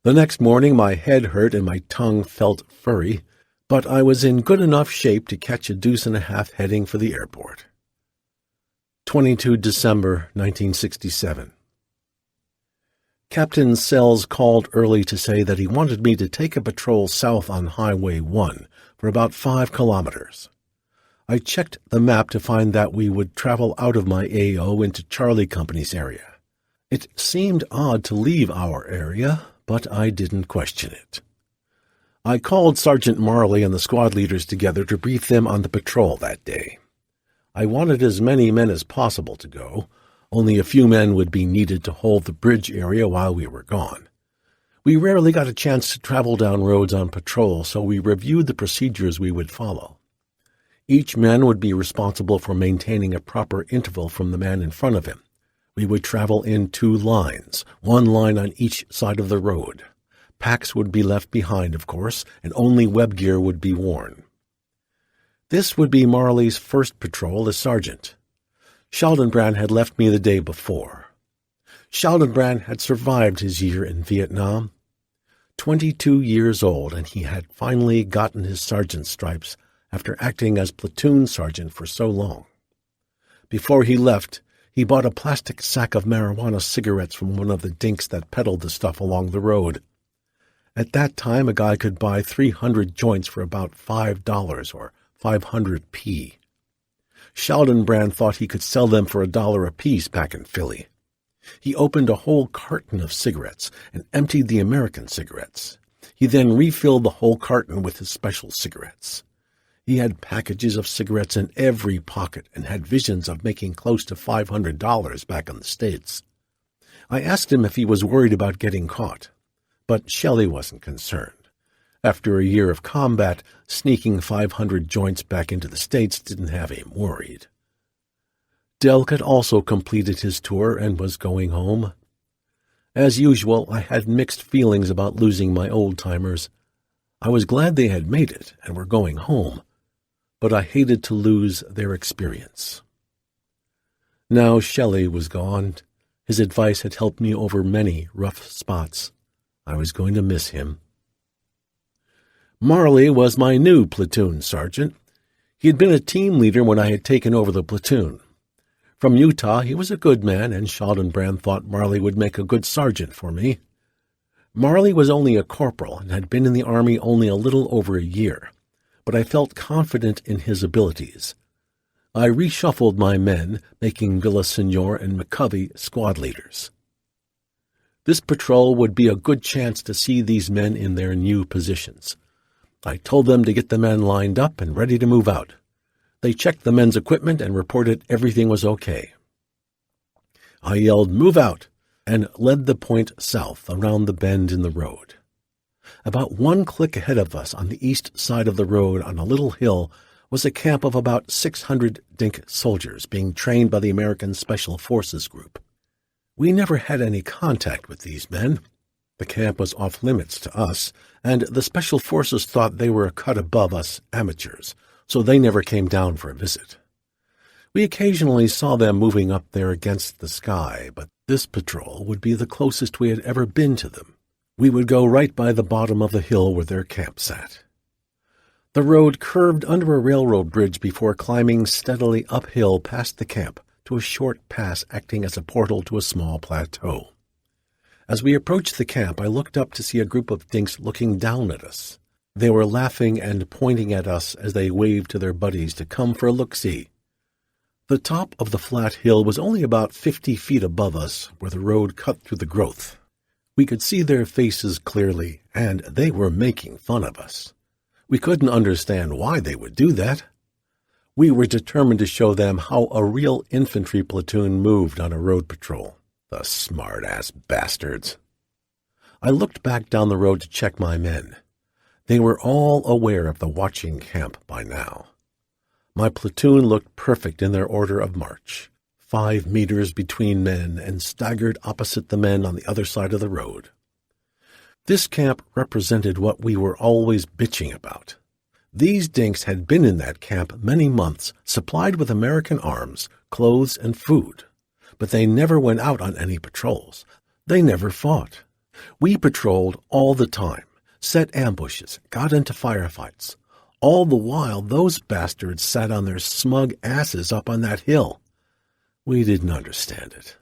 The next morning my head hurt and my tongue felt furry, but I was in good enough shape to catch a deuce and a half heading for the airport. 22 December 1967. Captain Sells called early to say that he wanted me to take a patrol south on Highway 1 for about 5 kilometers. I checked the map to find that we would travel out of my AO into Charlie Company's area. It seemed odd to leave our area, but I didn't question it. I called Sergeant Marley and the squad leaders together to brief them on the patrol that day. I wanted as many men as possible to go. Only a few men would be needed to hold the bridge area while we were gone. We rarely got a chance to travel down roads on patrol, so we reviewed the procedures we would follow. Each man would be responsible for maintaining a proper interval from the man in front of him. We would travel in 2 lines, 1 line on each side of the road. Packs would be left behind, of course, and only web gear would be worn. This would be Marley's first patrol as sergeant. Schaldenbrand had left me the day before. Schaldenbrand had survived his year in Vietnam. 22 years old, and he had finally gotten his sergeant's stripes after acting as platoon sergeant for so long. Before he left, he bought a plastic sack of marijuana cigarettes from one of the dinks that peddled the stuff along the road. At that time, a guy could buy 300 joints for about $5 or 500 p. Schaldenbrand thought he could sell them for $1 apiece back in Philly. He opened a whole carton of cigarettes and emptied the American cigarettes. He then refilled the whole carton with his special cigarettes. He had packages of cigarettes in every pocket and had visions of making close to $500 back in the States. I asked him if he was worried about getting caught, but Shelley wasn't concerned. After a year of combat, sneaking 500 joints back into the States didn't have him worried. Delk had also completed his tour and was going home. As usual, I had mixed feelings about losing my old-timers. I was glad they had made it and were going home, but I hated to lose their experience. Now Shelley was gone. His advice had helped me over many rough spots. I was going to miss him. Marley was my new platoon sergeant. He had been a team leader when I had taken over the platoon. From Utah, he was a good man, and Schaldenbrand thought Marley would make a good sergeant for me. Marley was only a corporal and had been in the Army only a little over a year, but I felt confident in his abilities. I reshuffled my men, making Villaseñor and McCovey squad leaders. This patrol would be a good chance to see these men in their new positions. I told them to get the men lined up and ready to move out. They checked the men's equipment and reported everything was okay. I yelled, "Move out," and led the point south around the bend in the road. About one click ahead of us on the east side of the road on a little hill was a camp of about 600 Dink soldiers being trained by the American Special Forces Group. We never had any contact with these men. The camp was off limits to us, and the Special Forces thought they were a cut above us amateurs, so they never came down for a visit. We occasionally saw them moving up there against the sky, but this patrol would be the closest we had ever been to them. We would go right by the bottom of the hill where their camp sat. The road curved under a railroad bridge before climbing steadily uphill past the camp to a short pass acting as a portal to a small plateau. As we approached the camp, I looked up to see a group of Dinks looking down at us. They were laughing and pointing at us as they waved to their buddies to come for a look-see. The top of the flat hill was only about 50 feet above us, where the road cut through the growth. We could see their faces clearly, and they were making fun of us. We couldn't understand why they would do that. We were determined to show them how a real infantry platoon moved on a road patrol. The smart-ass bastards. I looked back down the road to check my men. They were all aware of the watching camp by now. My platoon looked perfect in their order of march, 5 meters between men and staggered opposite the men on the other side of the road. This camp represented what we were always bitching about. These Dinks had been in that camp many months, supplied with American arms, clothes, and food. But they never went out on any patrols. They never fought. We patrolled all the time, set ambushes, got into firefights. All the while, those bastards sat on their smug asses up on that hill. We didn't understand it.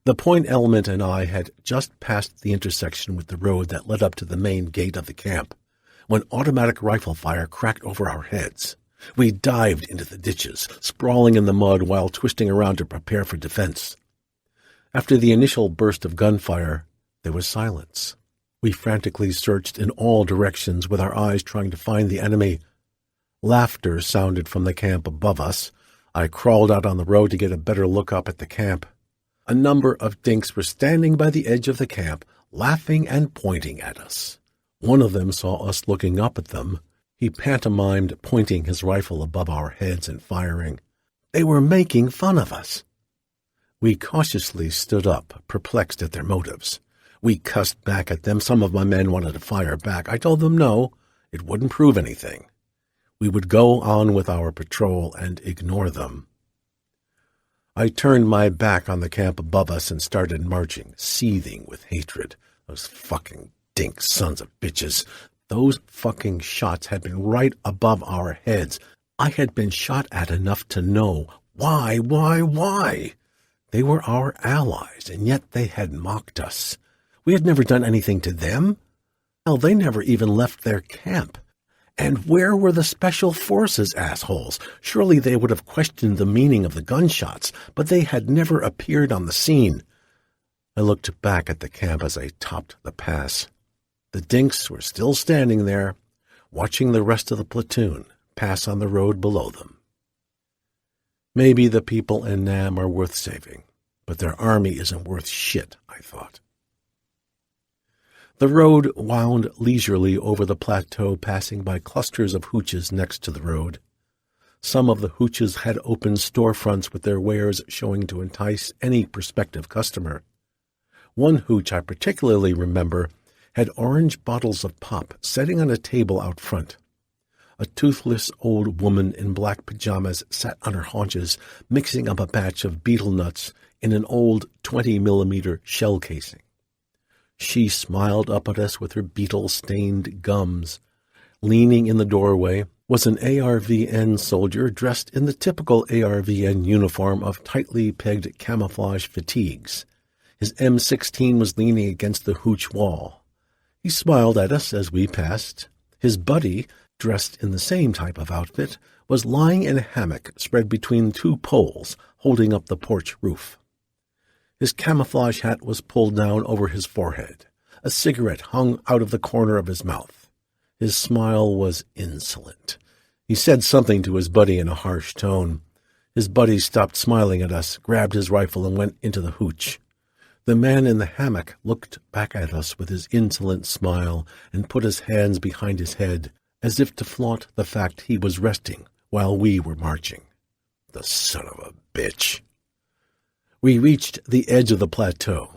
The point element and I had just passed the intersection with the road that led up to the main gate of the camp, when automatic rifle fire cracked over our heads. We dived into the ditches, sprawling in the mud while twisting around to prepare for defense. After the initial burst of gunfire, there was silence. We frantically searched in all directions with our eyes trying to find the enemy. Laughter sounded from the camp above us. I crawled out on the road to get a better look up at the camp. A number of Dinks were standing by the edge of the camp, laughing and pointing at us. One of them saw us looking up at them. He pantomimed pointing his rifle above our heads and firing. They were making fun of us. We cautiously stood up, perplexed at their motives. We cussed back at them. Some of my men wanted to fire back. I told them no, it wouldn't prove anything. We would go on with our patrol and ignore them. I turned my back on the camp above us and started marching, seething with hatred. Those fucking Dink sons of bitches. Those fucking shots had been right above our heads. I had been shot at enough to know why? They were our allies, and yet they had mocked us. We had never done anything to them. Hell, they never even left their camp. And where were the Special Forces assholes? Surely they would have questioned the meaning of the gunshots, but they had never appeared on the scene. I looked back at the camp as I topped the pass. The Dinks were still standing there, watching the rest of the platoon pass on the road below them. Maybe the people in Nam are worth saving, but their army isn't worth shit, I thought. The road wound leisurely over the plateau, passing by clusters of hooches next to the road. Some of the hooches had open storefronts with their wares showing to entice any prospective customer. One hooch I particularly remember had orange bottles of pop setting on a table out front. A toothless old woman in black pajamas sat on her haunches, mixing up a batch of betel nuts in an old 20-millimeter shell casing. She smiled up at us with her beetle-stained gums. Leaning in the doorway was an ARVN soldier dressed in the typical ARVN uniform of tightly pegged camouflage fatigues. His M16 was leaning against the hooch wall. He smiled at us as we passed. His buddy, dressed in the same type of outfit, was lying in a hammock spread between 2 poles, holding up the porch roof. His camouflage hat was pulled down over his forehead. A cigarette hung out of the corner of his mouth. His smile was insolent. He said something to his buddy in a harsh tone. His buddy stopped smiling at us, grabbed his rifle, and went into the hooch. The man in the hammock looked back at us with his insolent smile and put his hands behind his head, as if to flaunt the fact he was resting while we were marching. The son of a bitch. We reached the edge of the plateau.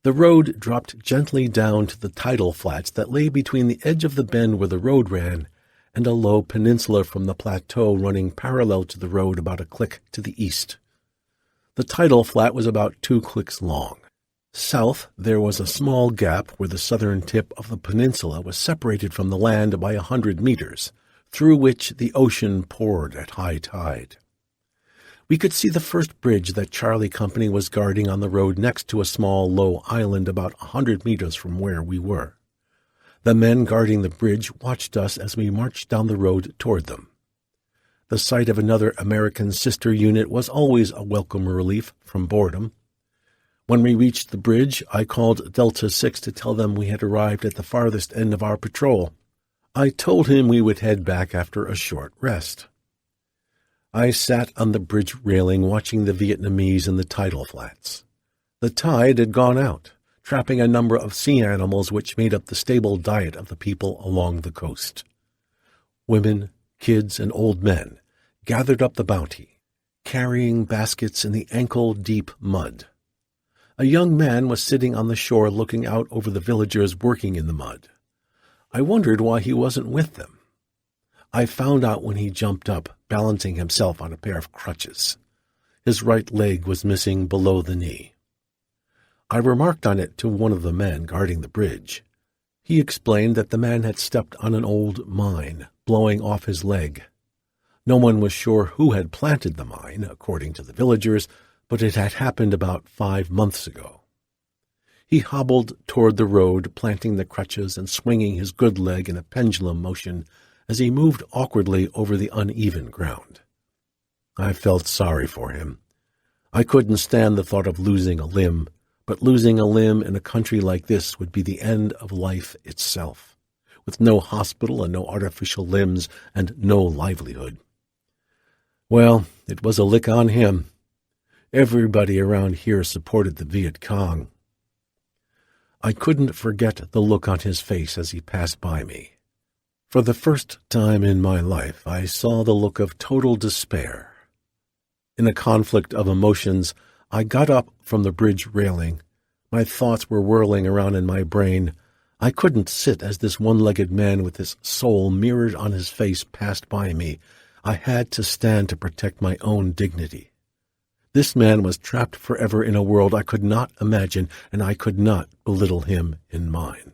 The road dropped gently down to the tidal flats that lay between the edge of the bend where the road ran and a low peninsula from the plateau running parallel to the road about a click to the east. The tidal flat was about 2 clicks long. South, there was a small gap where the southern tip of the peninsula was separated from the land by 100 meters, through which the ocean poured at high tide. We could see the first bridge that Charlie Company was guarding on the road next to a small, low island about 100 meters from where we were. The men guarding the bridge watched us as we marched down the road toward them. The sight of another American sister unit was always a welcome relief from boredom. When we reached the bridge, I called Delta 6 to tell them we had arrived at the farthest end of our patrol. I told him we would head back after a short rest. I sat on the bridge railing watching the Vietnamese in the tidal flats. The tide had gone out, trapping a number of sea animals which made up the stable diet of the people along the coast. Women, kids, and old men gathered up the bounty, carrying baskets in the ankle-deep mud. A young man was sitting on the shore looking out over the villagers working in the mud. I wondered why he wasn't with them. I found out when he jumped up, balancing himself on a pair of crutches. His right leg was missing below the knee. I remarked on it to one of the men guarding the bridge. He explained that the man had stepped on an old mine, blowing off his leg. No one was sure who had planted the mine, according to the villagers, but it had happened about 5 months ago. He hobbled toward the road, planting the crutches and swinging his good leg in a pendulum motion as he moved awkwardly over the uneven ground. I felt sorry for him. I couldn't stand the thought of losing a limb, but losing a limb in a country like this would be the end of life itself, with no hospital and no artificial limbs and no livelihood. Well, it was a lick on him. Everybody around here supported the Viet Cong. I couldn't forget the look on his face as he passed by me. For the first time in my life, I saw the look of total despair. In a conflict of emotions, I got up from the bridge railing. My thoughts were whirling around in my brain. I couldn't sit as this one-legged man with his soul mirrored on his face passed by me. I had to stand to protect my own dignity. This man was trapped forever in a world I could not imagine, and I could not belittle him in mine.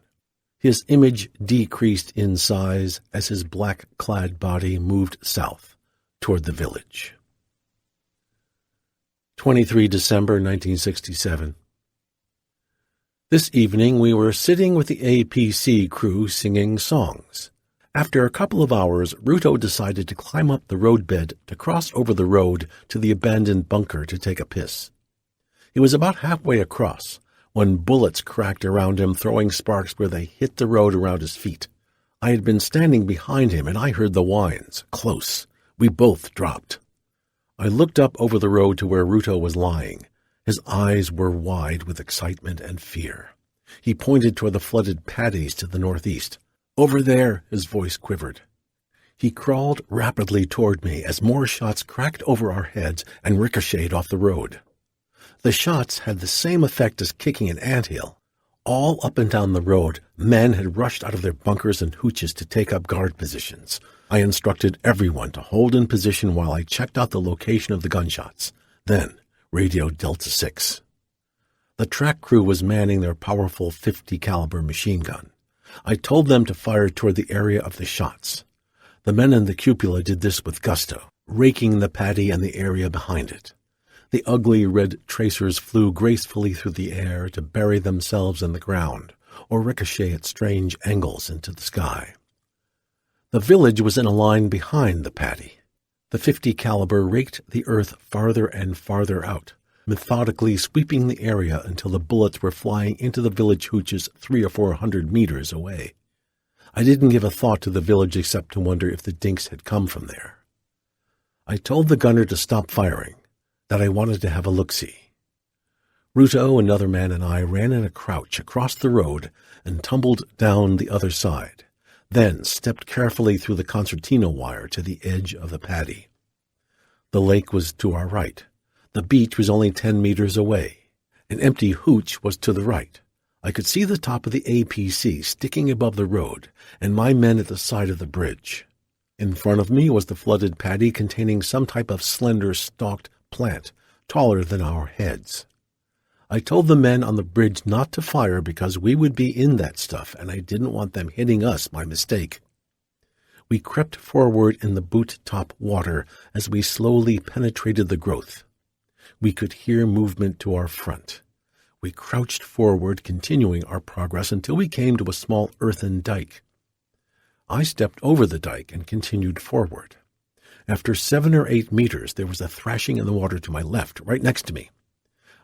His image decreased in size as his black-clad body moved south toward the village. 23 December 1967. This evening we were sitting with the APC crew singing songs. After a couple of hours, Ruto decided to climb up the roadbed to cross over the road to the abandoned bunker to take a piss. He was about halfway across when bullets cracked around him, throwing sparks where they hit the road around his feet. I had been standing behind him, and I heard the whines, close. We both dropped. I looked up over the road to where Ruto was lying. His eyes were wide with excitement and fear. He pointed toward the flooded paddies to the northeast. "Over there," his voice quivered. He crawled rapidly toward me as more shots cracked over our heads and ricocheted off the road. The shots had the same effect as kicking an anthill. All up and down the road, men had rushed out of their bunkers and hooches to take up guard positions. I instructed everyone to hold in position while I checked out the location of the gunshots, then radioed Delta 6. The track crew was manning their powerful .50 caliber machine gun. I told them to fire toward the area of the shots. The men in the cupola did this with gusto, raking the paddy and the area behind it. The ugly red tracers flew gracefully through the air to bury themselves in the ground or ricochet at strange angles into the sky. The village was in a line behind the paddy. The .50 caliber raked the earth farther and farther out, methodically sweeping the area until the bullets were flying into the village hooches 300 or 400 meters away. I didn't give a thought to the village except to wonder if the dinks had come from there. I told the gunner to stop firing, that I wanted to have a look-see. Ruto, another man, and I ran in a crouch across the road and tumbled down the other side, then stepped carefully through the concertina wire to the edge of the paddy. The lake was to our right. The beach was only 10 meters away. An empty hooch was to the right. I could see the top of the APC sticking above the road, and my men at the side of the bridge. In front of me was the flooded paddy containing some type of slender stalked plant, taller than our heads. I told the men on the bridge not to fire because we would be in that stuff, and I didn't want them hitting us by mistake. We crept forward in the boot-top water as we slowly penetrated the growth. We could hear movement to our front. We crouched forward, continuing our progress until we came to a small earthen dike. I stepped over the dike and continued forward. After 7 or 8 meters, there was a thrashing in the water to my left, right next to me.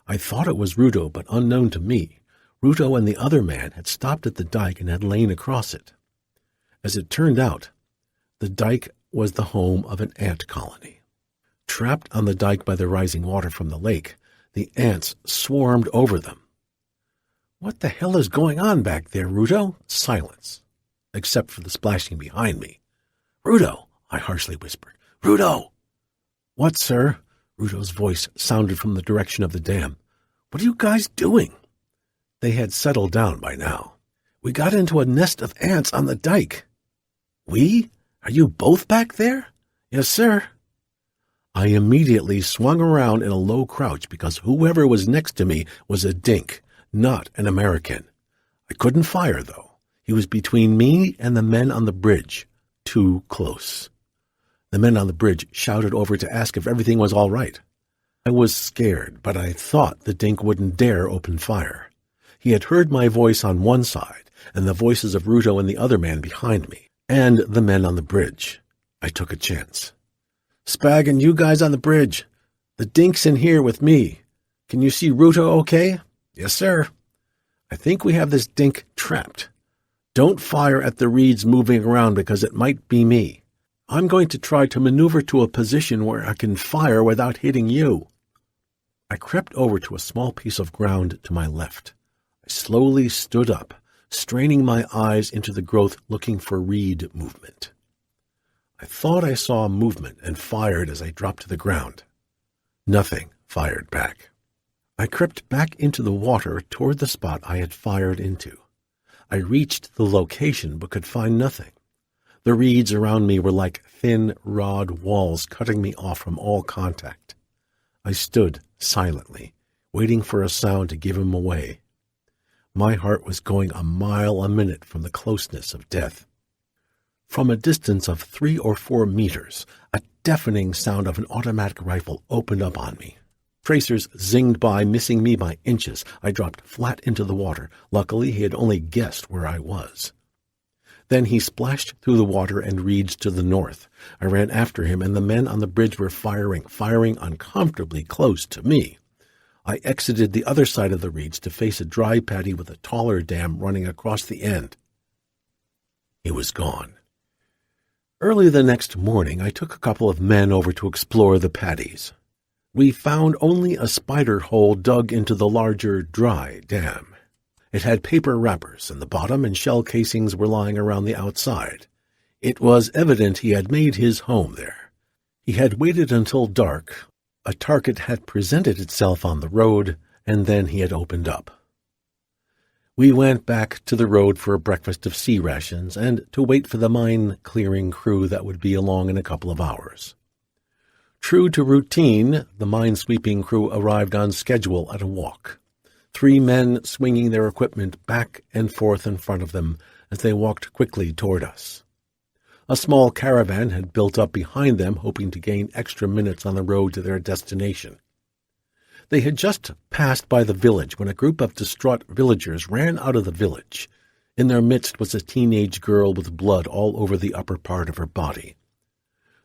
I thought it was Ruto, but unknown to me, Ruto and the other man had stopped at the dike and had lain across it. As it turned out, the dike was the home of an ant colony. Trapped on the dike by the rising water from the lake, the ants swarmed over them. "What the hell is going on back there, Ruto?" Silence, except for the splashing behind me. "Ruto," I harshly whispered. "Ruto!" "What, sir?" Ruto's voice sounded from the direction of the dam. "What are you guys doing?" They had settled down by now. "We got into a nest of ants on the dike." "We? Are you both back there?" "Yes, sir." I immediately swung around in a low crouch because whoever was next to me was a dink, not an American. I couldn't fire, though. He was between me and the men on the bridge, too close. The men on the bridge shouted over to ask if everything was all right. I was scared, but I thought the dink wouldn't dare open fire. He had heard my voice on one side and the voices of Ruto and the other man behind me, and the men on the bridge. I took a chance. "Spag and you guys on the bridge. The dink's in here with me. Can you see Ruto okay?" "Yes, sir." "I think we have this dink trapped. Don't fire at the reeds moving around because it might be me. I'm going to try to maneuver to a position where I can fire without hitting you." I crept over to a small piece of ground to my left. I slowly stood up, straining my eyes into the growth looking for reed movement. I thought I saw movement and fired as I dropped to the ground. Nothing fired back. I crept back into the water toward the spot I had fired into. I reached the location but could find nothing. The reeds around me were like thin rod walls cutting me off from all contact. I stood silently, waiting for a sound to give him away. My heart was going a mile a minute from the closeness of death. From a distance of 3 or 4 meters, a deafening sound of an automatic rifle opened up on me. Tracers zinged by, missing me by inches. I dropped flat into the water. Luckily, he had only guessed where I was. Then he splashed through the water and reeds to the north. I ran after him, and the men on the bridge were firing uncomfortably close to me. I exited the other side of the reeds to face a dry paddy with a taller dam running across the end. He was gone. Early the next morning, I took a couple of men over to explore the paddies. We found only a spider hole dug into the larger, dry dam. It had paper wrappers in the bottom, and shell casings were lying around the outside. It was evident he had made his home there. He had waited until dark. A target had presented itself on the road, and then he had opened up. We went back to the road for a breakfast of sea rations and to wait for the mine-clearing crew that would be along in a couple of hours. True to routine, the mine-sweeping crew arrived on schedule at a walk, 3 men swinging their equipment back and forth in front of them as they walked quickly toward us. A small caravan had built up behind them, hoping to gain extra minutes on the road to their destination. They had just passed by the village when a group of distraught villagers ran out of the village. In their midst was a teenage girl with blood all over the upper part of her body.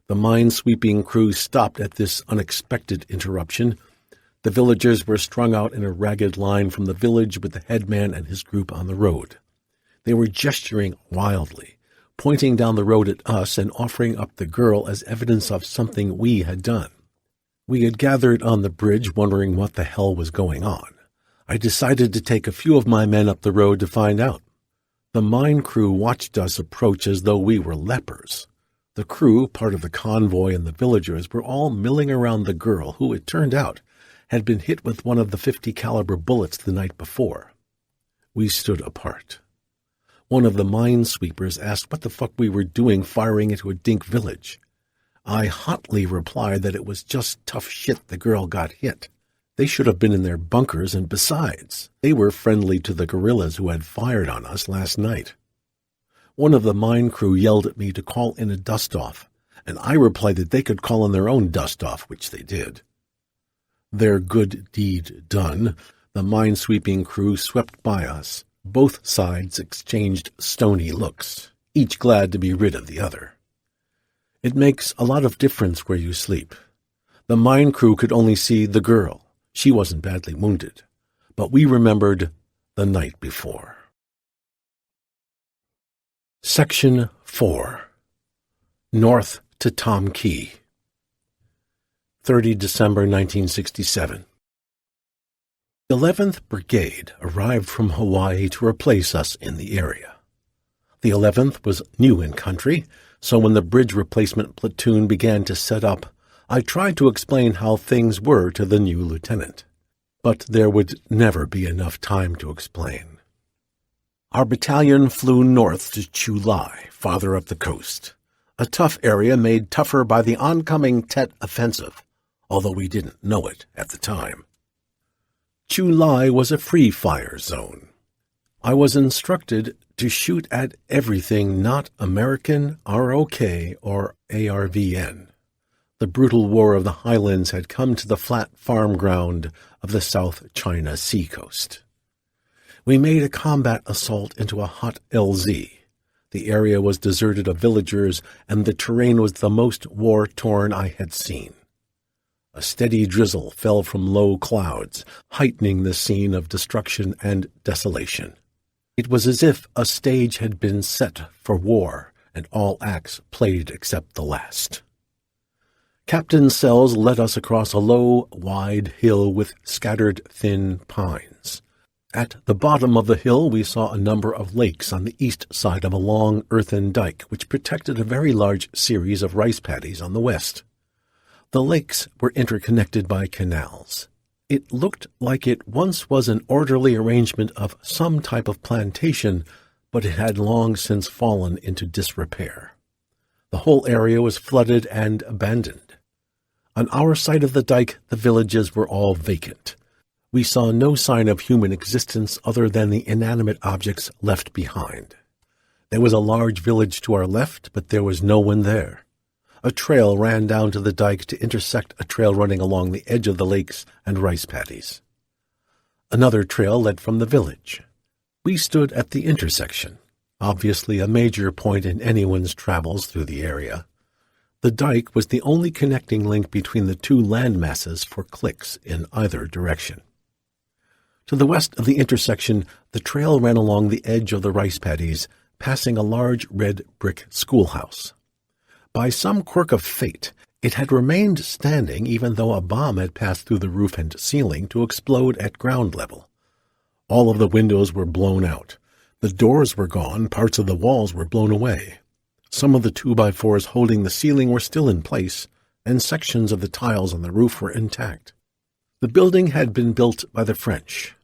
The mine-sweeping crew stopped at this unexpected interruption. The villagers were strung out in a ragged line from the village with the headman and his group on the road. They were gesturing wildly, pointing down the road at us and offering up the girl as evidence of something we had done. We had gathered on the bridge wondering what the hell was going on. I decided to take a few of my men up the road to find out. The mine crew watched us approach as though we were lepers. The crew, part of the convoy, and the villagers were all milling around the girl who, it turned out, had been hit with one of the .50 caliber bullets the night before. We stood apart. One of the minesweepers asked what the fuck we were doing firing into a dink village. I hotly replied that it was just tough shit the girl got hit. They should have been in their bunkers, and besides, they were friendly to the guerrillas who had fired on us last night. One of the mine crew yelled at me to call in a dust-off, and I replied that they could call in their own dust-off, which they did. Their good deed done, the minesweeping crew swept by us. Both sides exchanged stony looks, each glad to be rid of the other. It makes a lot of difference where you sleep. The mine crew could only see the girl. She wasn't badly wounded, but we remembered the night before. Section 4. North to Tom Key. 30 December 1967. The 11th Brigade arrived from Hawaii to replace us in the area. The 11th was new in country, so when the bridge replacement platoon began to set up, I tried to explain how things were to the new lieutenant. But there would never be enough time to explain. Our battalion flew north to Chu Lai, farther up the coast, a tough area made tougher by the oncoming Tet Offensive, although we didn't know it at the time. Chu Lai was a free-fire zone. I was instructed to shoot at everything not American, ROK, or ARVN. The brutal war of the highlands had come to the flat farm ground of the South China Sea coast. We made a combat assault into a hot LZ. The area was deserted of villagers, and the terrain was the most war-torn I had seen. A steady drizzle fell from low clouds, heightening the scene of destruction and desolation. It was as if a stage had been set for war, and all acts played except the last. Captain Sells led us across a low, wide hill with scattered thin pines. At the bottom of the hill we saw a number of lakes on the east side of a long earthen dike which protected a very large series of rice paddies on the west. The lakes were interconnected by canals. It looked like it once was an orderly arrangement of some type of plantation, but it had long since fallen into disrepair. The whole area was flooded and abandoned. On our side of the dike, the villages were all vacant. We saw no sign of human existence other than the inanimate objects left behind. There was a large village to our left, but there was no one there. A trail ran down to the dike to intersect a trail running along the edge of the lakes and rice paddies. Another trail led from the village. We stood at the intersection, obviously a major point in anyone's travels through the area. The dike was the only connecting link between the two land masses for clicks in either direction. To the west of the intersection, the trail ran along the edge of the rice paddies, passing a large red brick schoolhouse. By some quirk of fate, it had remained standing even though a bomb had passed through the roof and ceiling to explode at ground level. All of the windows were blown out. The doors were gone, parts of the walls were blown away. Some of the 2x4s holding the ceiling were still in place, and sections of the tiles on the roof were intact. The building had been built by the French.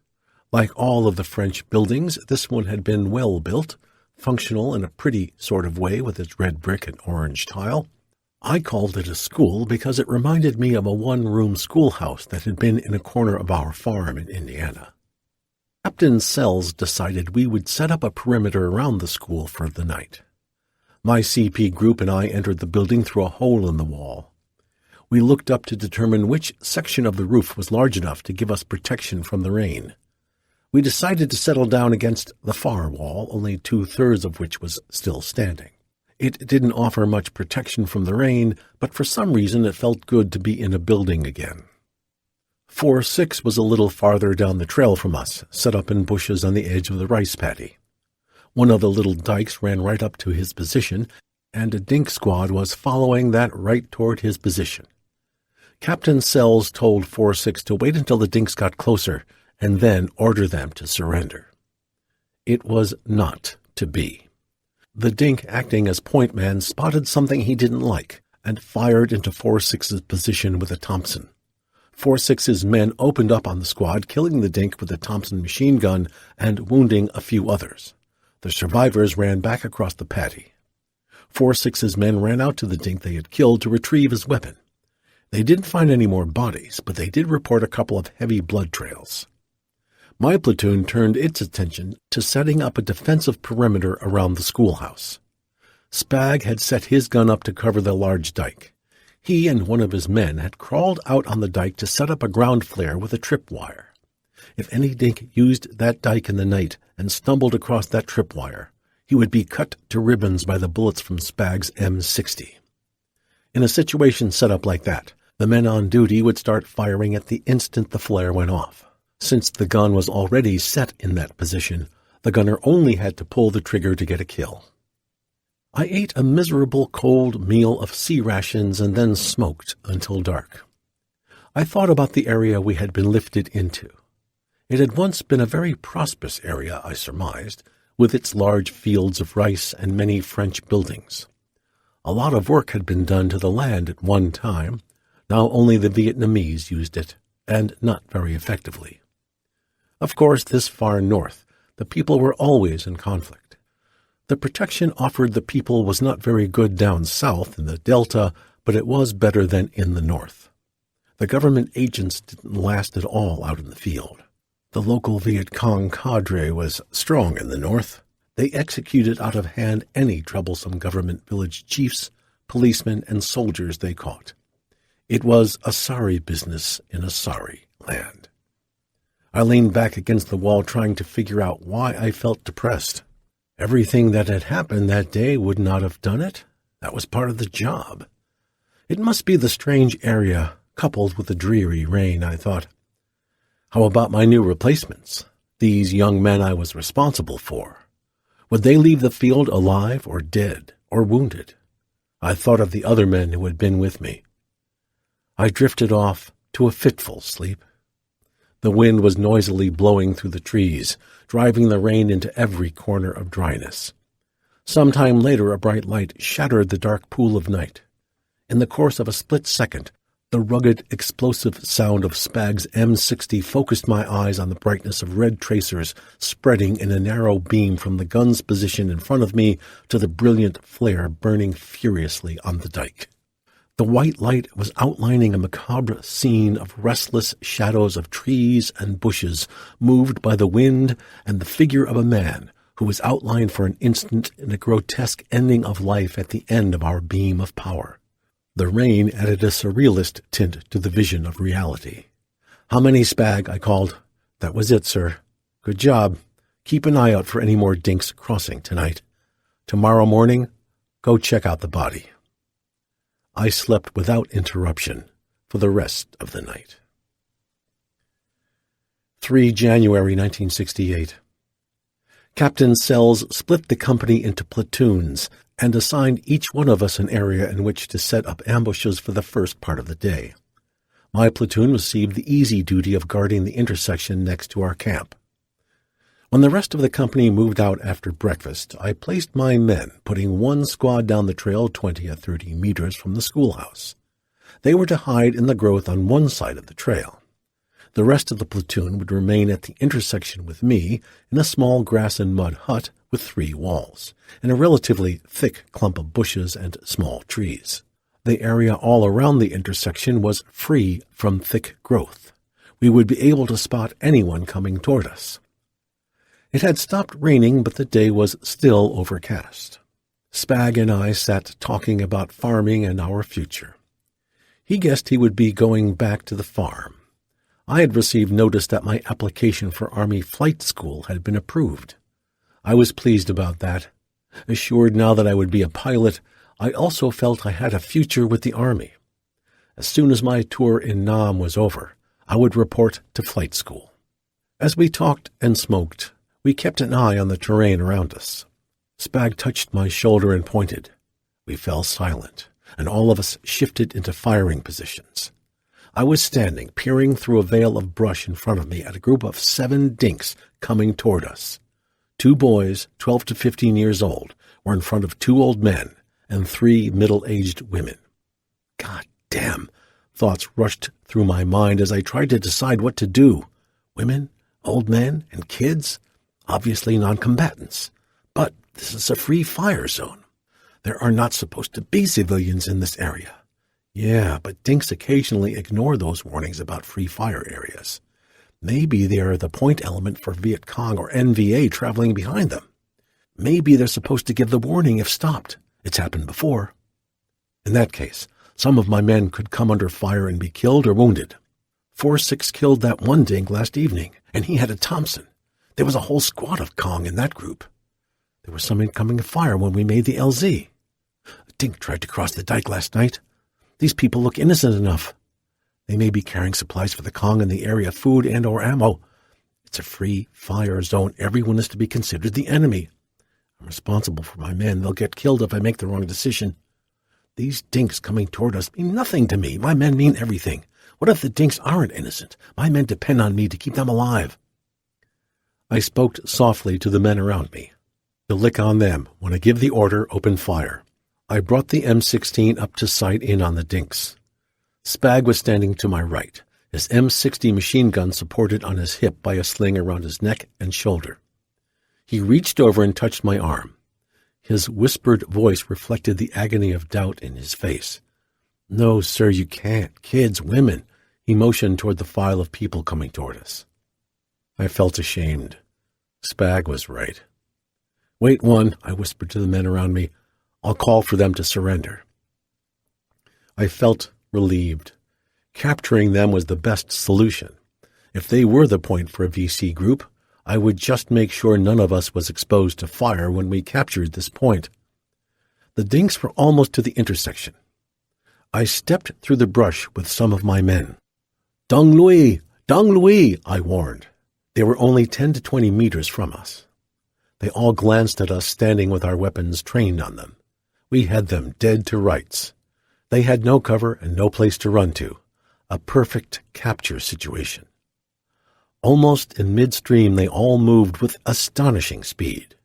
Like all of the French buildings, this one had been well built, functional in a pretty sort of way with its red brick and orange tile. I called it a school because it reminded me of a one-room schoolhouse that had been in a corner of our farm in Indiana. Captain Sells decided we would set up a perimeter around the school for the night. My CP group and I entered the building through a hole in the wall. We looked up to determine which section of the roof was large enough to give us protection from the rain. We decided to settle down against the far wall, only 2/3 of which was still standing. It didn't offer much protection from the rain, but for some reason it felt good to be in a building again. 4-6 was a little farther down the trail from us, set up in bushes on the edge of the rice paddy. One of the little dykes ran right up to his position, and a dink squad was following that right toward his position. Captain Sells told 4-6 to wait until the dinks got closer, and then order them to surrender. It was not to be. The dink, acting as point man, spotted something he didn't like, and fired into 4-6's position with a Thompson. 4-6's men opened up on the squad, killing the dink with a Thompson machine gun and wounding a few others. The survivors ran back across the paddy. 4-6's men ran out to the dink they had killed to retrieve his weapon. They didn't find any more bodies, but they did report a couple of heavy blood trails. My platoon turned its attention to setting up a defensive perimeter around the schoolhouse. Spag had set his gun up to cover the large dike. He and one of his men had crawled out on the dike to set up a ground flare with a tripwire. If any dink used that dike in the night and stumbled across that tripwire, he would be cut to ribbons by the bullets from Spag's M60. In a situation set up like that, the men on duty would start firing at the instant the flare went off. Since the gun was already set in that position, the gunner only had to pull the trigger to get a kill. I ate a miserable cold meal of sea rations and then smoked until dark. I thought about the area we had been lifted into. It had once been a very prosperous area, I surmised, with its large fields of rice and many French buildings. A lot of work had been done to the land at one time. Now only the Vietnamese used it, and not very effectively. Of course, this far north, the people were always in conflict. The protection offered the people was not very good down south in the Delta, but it was better than in the north. The government agents didn't last at all out in the field. The local Viet Cong cadre was strong in the north. They executed out of hand any troublesome government village chiefs, policemen, and soldiers they caught. It was a sorry business in a sorry land. I leaned back against the wall trying to figure out why I felt depressed. Everything that had happened that day would not have done it. That was part of the job. It must be the strange area, coupled with the dreary rain, I thought. How about my new replacements, these young men I was responsible for? Would they leave the field alive or dead or wounded? I thought of the other men who had been with me. I drifted off to a fitful sleep. The wind was noisily blowing through the trees, driving the rain into every corner of dryness. Some time later, a bright light shattered the dark pool of night. In the course of a split second, the rugged, explosive sound of Spag's M60 focused my eyes on the brightness of red tracers spreading in a narrow beam from the gun's position in front of me to the brilliant flare burning furiously on the dike. The white light was outlining a macabre scene of restless shadows of trees and bushes moved by the wind and the figure of a man who was outlined for an instant in a grotesque ending of life at the end of our beam of power. The rain added a surrealist tint to the vision of reality. "How many, Spag?" I called. "That was it, sir." "Good job. Keep an eye out for any more dinks crossing tonight. Tomorrow morning, go check out the body." I slept without interruption for the rest of the night. 3 January 1968. Captain Sells split the company into platoons and assigned each one of us an area in which to set up ambushes for the first part of the day. My platoon received the easy duty of guarding the intersection next to our camp. When the rest of the company moved out after breakfast, I placed my men, putting one squad down the trail 20 or 30 meters from the schoolhouse. They were to hide in the growth on one side of the trail. The rest of the platoon would remain at the intersection with me in a small grass and mud hut with 3 walls, and a relatively thick clump of bushes and small trees. The area all around the intersection was free from thick growth. We would be able to spot anyone coming toward us. It had stopped raining, but the day was still overcast. Spag and I sat talking about farming and our future. He guessed he would be going back to the farm. I had received notice that my application for Army Flight School had been approved. I was pleased about that. Assured now that I would be a pilot, I also felt I had a future with the Army. As soon as my tour in Nam was over, I would report to flight school. As we talked and smoked, we kept an eye on the terrain around us. Spag touched my shoulder and pointed. We fell silent, and all of us shifted into firing positions. I was standing, peering through a veil of brush in front of me at a group of 7 dinks coming toward us. 2 boys, 12 to 15 years old, were in front of 2 old men and 3 middle-aged women. God damn! Thoughts rushed through my mind as I tried to decide what to do. Women, old men, and kids? Obviously non-combatants. But this is a free fire zone. There are not supposed to be civilians in this area. Yeah, but dinks occasionally ignore those warnings about free fire areas. Maybe they are the point element for Viet Cong or NVA traveling behind them. Maybe they're supposed to give the warning if stopped. It's happened before. In that case, some of my men could come under fire and be killed or wounded. 4-6 killed that one dink last evening, and he had a Thompson. There was a whole squad of Cong in that group. There was some incoming fire when we made the LZ. A dink tried to cross the dike last night. These people look innocent enough. They may be carrying supplies for the Cong in the area, food and or ammo. It's a free fire zone. Everyone is to be considered the enemy. I'm responsible for my men. They'll get killed if I make the wrong decision. These dinks coming toward us mean nothing to me. My men mean everything. What if the dinks aren't innocent? My men depend on me to keep them alive. I spoke softly to the men around me. To lick on them. When I give the order, open fire. I brought the M16 up to sight in on the dinks. Spag was standing to my right, his M60 machine gun supported on his hip by a sling around his neck and shoulder. He reached over and touched my arm. His whispered voice reflected the agony of doubt in his face. No, sir, you can't. Kids, women. He motioned toward the file of people coming toward us. I felt ashamed. Spag was right. Wait one, I whispered to the men around me. I'll call for them to surrender. I felt relieved. Capturing them was the best solution. If they were the point for a VC group, I would just make sure none of us was exposed to fire when we captured this point. The dinks were almost to the intersection. I stepped through the brush with some of my men. Dong Lui! Dong Lui! I warned. They were only 10 to 20 meters from us. They all glanced at us standing with our weapons trained on them. We had them dead to rights. They had no cover and no place to run to. A perfect capture situation. Almost in midstream, they all moved with astonishing speed.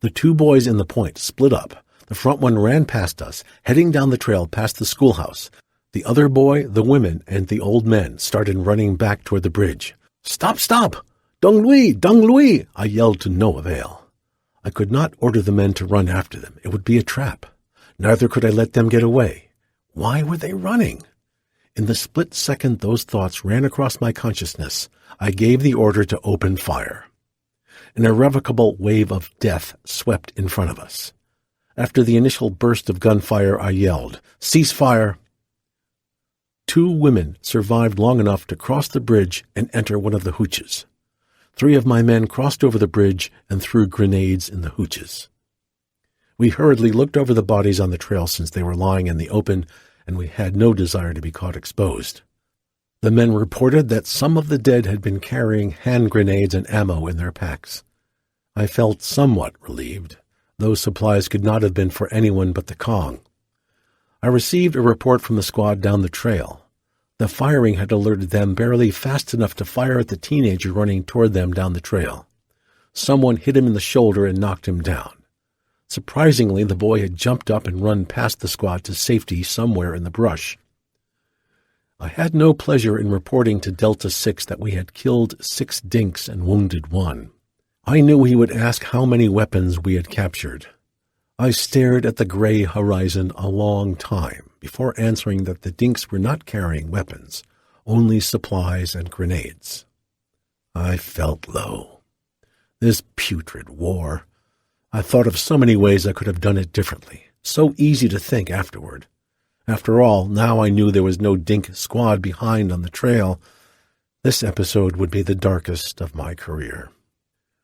The 2 boys in the point split up. The front one ran past us, heading down the trail past the schoolhouse. The other boy, the women, and the old men started running back toward the bridge. Stop, stop! Dong Lui! Dong Lui! I yelled to no avail. I could not order the men to run after them. It would be a trap. Neither could I let them get away. Why were they running? In the split second those thoughts ran across my consciousness, I gave the order to open fire. An irrevocable wave of death swept in front of us. After the initial burst of gunfire, I yelled, "Cease fire!" 2 women survived long enough to cross the bridge and enter one of the hooches. 3 of my men crossed over the bridge and threw grenades in the hooches. We hurriedly looked over the bodies on the trail since they were lying in the open, and we had no desire to be caught exposed. The men reported that some of the dead had been carrying hand grenades and ammo in their packs. I felt somewhat relieved. Those supplies could not have been for anyone but the Cong. I received a report from the squad down the trail. The firing had alerted them barely fast enough to fire at the teenager running toward them down the trail. Someone hit him in the shoulder and knocked him down. Surprisingly, the boy had jumped up and run past the squad to safety somewhere in the brush. I had no pleasure in reporting to Delta 6 that we had killed 6 dinks and wounded 1. I knew he would ask how many weapons we had captured. I stared at the gray horizon a long time before answering that the dinks were not carrying weapons, only supplies and grenades. I felt low. This putrid war. I thought of so many ways I could have done it differently. So easy to think afterward. After all, now I knew there was no dink squad behind on the trail. This episode would be the darkest of my career.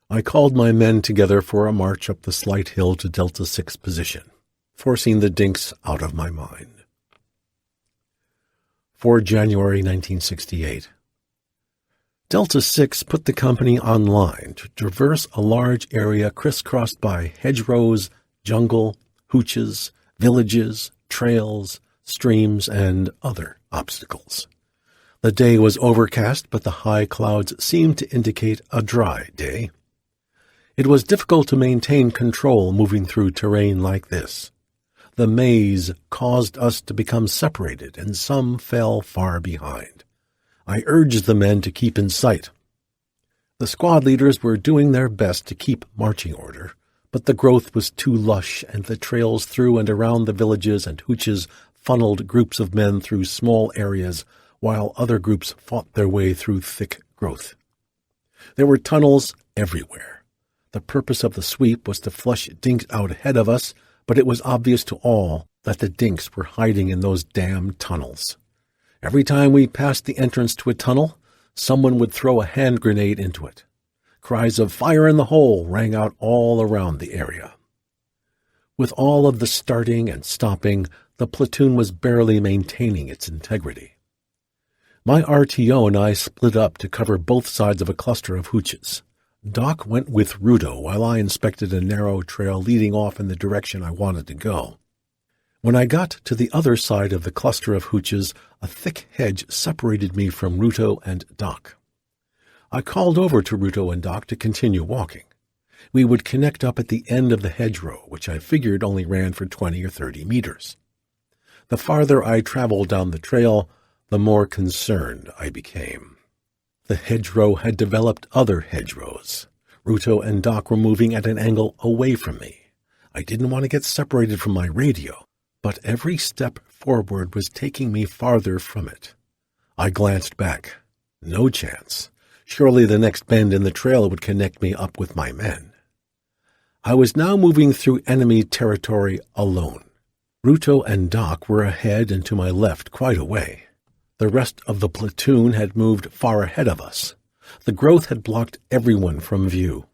I called my men together for a march up the slight hill to Delta 6 position, forcing the dinks out of my mind. 4 January 1968. Delta 6 put the company online to traverse a large area crisscrossed by hedgerows, jungle, hooches, villages, trails, streams, and other obstacles. The day was overcast, but the high clouds seemed to indicate a dry day. It was difficult to maintain control moving through terrain like this. The maze caused us to become separated, and some fell far behind. I urged the men to keep in sight. The squad leaders were doing their best to keep marching order, but the growth was too lush, and the trails through and around the villages and hooches funneled groups of men through small areas, while other groups fought their way through thick growth. There were tunnels everywhere. The purpose of the sweep was to flush dinks out ahead of us, but it was obvious to all that the dinks were hiding in those damn tunnels. Every time we passed the entrance to a tunnel, someone would throw a hand grenade into it. Cries of "Fire in the hole!" rang out all around the area. With all of the starting and stopping, the platoon was barely maintaining its integrity. My RTO and I split up to cover both sides of a cluster of hooches. Doc went with Rudo while I inspected a narrow trail leading off in the direction I wanted to go. When I got to the other side of the cluster of hooches, a thick hedge separated me from Rudo and Doc. I called over to Rudo and Doc to continue walking. We would connect up at the end of the hedgerow, which I figured only ran for 20 or 30 meters. The farther I traveled down the trail, the more concerned I became. The hedgerow had developed other hedgerows. Ruto and Doc were moving at an angle away from me. I didn't want to get separated from my radio, but every step forward was taking me farther from it. I glanced back. No chance. Surely the next bend in the trail would connect me up with my men. I was now moving through enemy territory alone. Ruto and Doc were ahead and to my left quite a way. The rest of the platoon had moved far ahead of us. The growth had blocked everyone from view.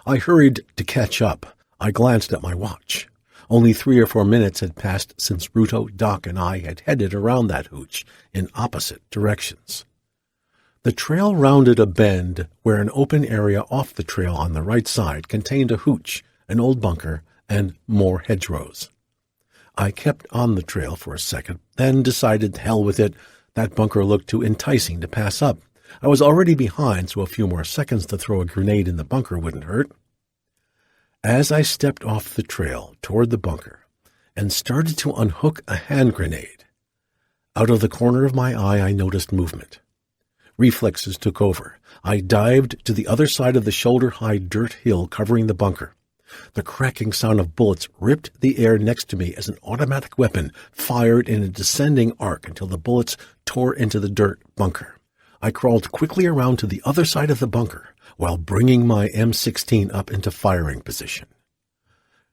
I hurried to catch up. I glanced at my watch. Only 3 or 4 minutes had passed since Ruto, Doc, and I had headed around that hooch in opposite directions. The trail rounded a bend where an open area off the trail on the right side contained a hooch, an old bunker, and more hedgerows. I kept on the trail for a second, then decided, hell with it. That bunker looked too enticing to pass up. I was already behind, so a few more seconds to throw a grenade in the bunker wouldn't hurt. As I stepped off the trail toward the bunker and started to unhook a hand grenade, out of the corner of my eye I noticed movement. Reflexes took over. I dived to the other side of the shoulder-high dirt hill covering the bunker. The cracking sound of bullets ripped the air next to me as an automatic weapon fired in a descending arc until the bullets tore into the dirt bunker. I crawled quickly around to the other side of the bunker while bringing my M16 up into firing position.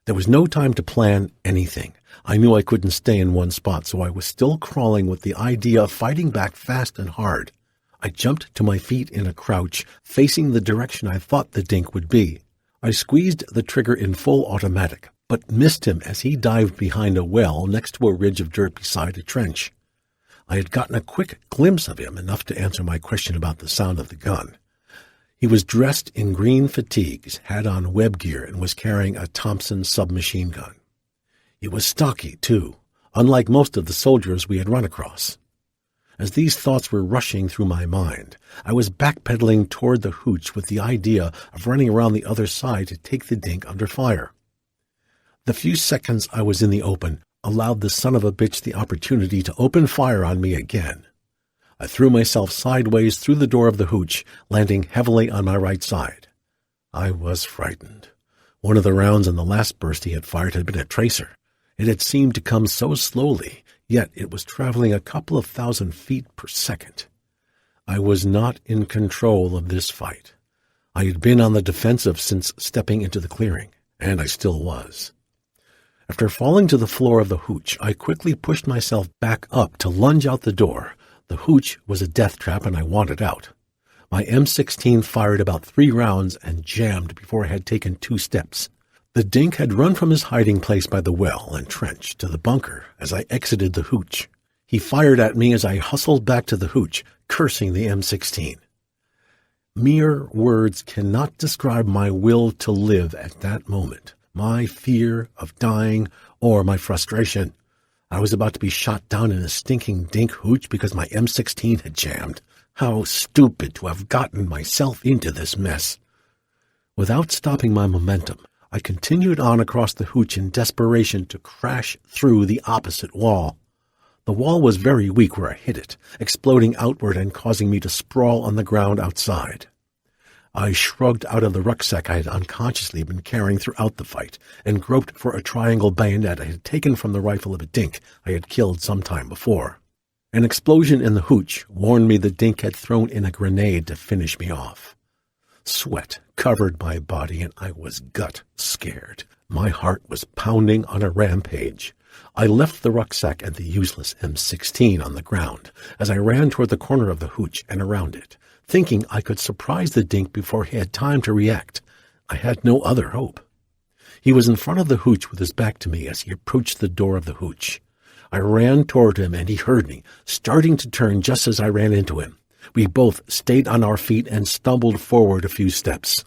There was no time to plan anything. I knew I couldn't stay in one spot, so I was still crawling with the idea of fighting back fast and hard. I jumped to my feet in a crouch, facing the direction I thought the dink would be. I squeezed the trigger in full automatic, but missed him as he dived behind a well next to a ridge of dirt beside a trench. I had gotten a quick glimpse of him, enough to answer my question about the sound of the gun. He was dressed in green fatigues, had on web gear, and was carrying a Thompson submachine gun. He was stocky, too, unlike most of the soldiers we had run across. As these thoughts were rushing through my mind, I was backpedaling toward the hooch with the idea of running around the other side to take the dink under fire. The few seconds I was in the open allowed the son of a bitch the opportunity to open fire on me again. I threw myself sideways through the door of the hooch, landing heavily on my right side. I was frightened. One of the rounds in the last burst he had fired had been a tracer. It had seemed to come so slowly, yet it was traveling a couple of 1,000 feet per second. I was not in control of this fight. I had been on the defensive since stepping into the clearing, and I still was. After falling to the floor of the hooch, I quickly pushed myself back up to lunge out the door. The hooch was a death trap, and I wanted out. My M16 fired about 3 rounds and jammed before I had taken 2 steps. The dink had run from his hiding place by the well and trench to the bunker as I exited the hooch. He fired at me as I hustled back to the hooch, cursing the M16. Mere words cannot describe my will to live at that moment, my fear of dying, or my frustration. I was about to be shot down in a stinking dink hooch because my M16 had jammed. How stupid to have gotten myself into this mess. Without stopping my momentum, I continued on across the hooch in desperation to crash through the opposite wall. The wall was very weak where I hit it, exploding outward and causing me to sprawl on the ground outside. I shrugged out of the rucksack I had unconsciously been carrying throughout the fight and groped for a triangle bayonet I had taken from the rifle of a dink I had killed some time before. An explosion in the hooch warned me the dink had thrown in a grenade to finish me off. Sweat covered my body and I was gut-scared. My heart was pounding on a rampage. I left the rucksack and the useless M16 on the ground as I ran toward the corner of the hooch and around it, thinking I could surprise the dink before he had time to react. I had no other hope. He was in front of the hooch with his back to me as he approached the door of the hooch. I ran toward him and he heard me, starting to turn just as I ran into him. We both stayed on our feet and stumbled forward a few steps.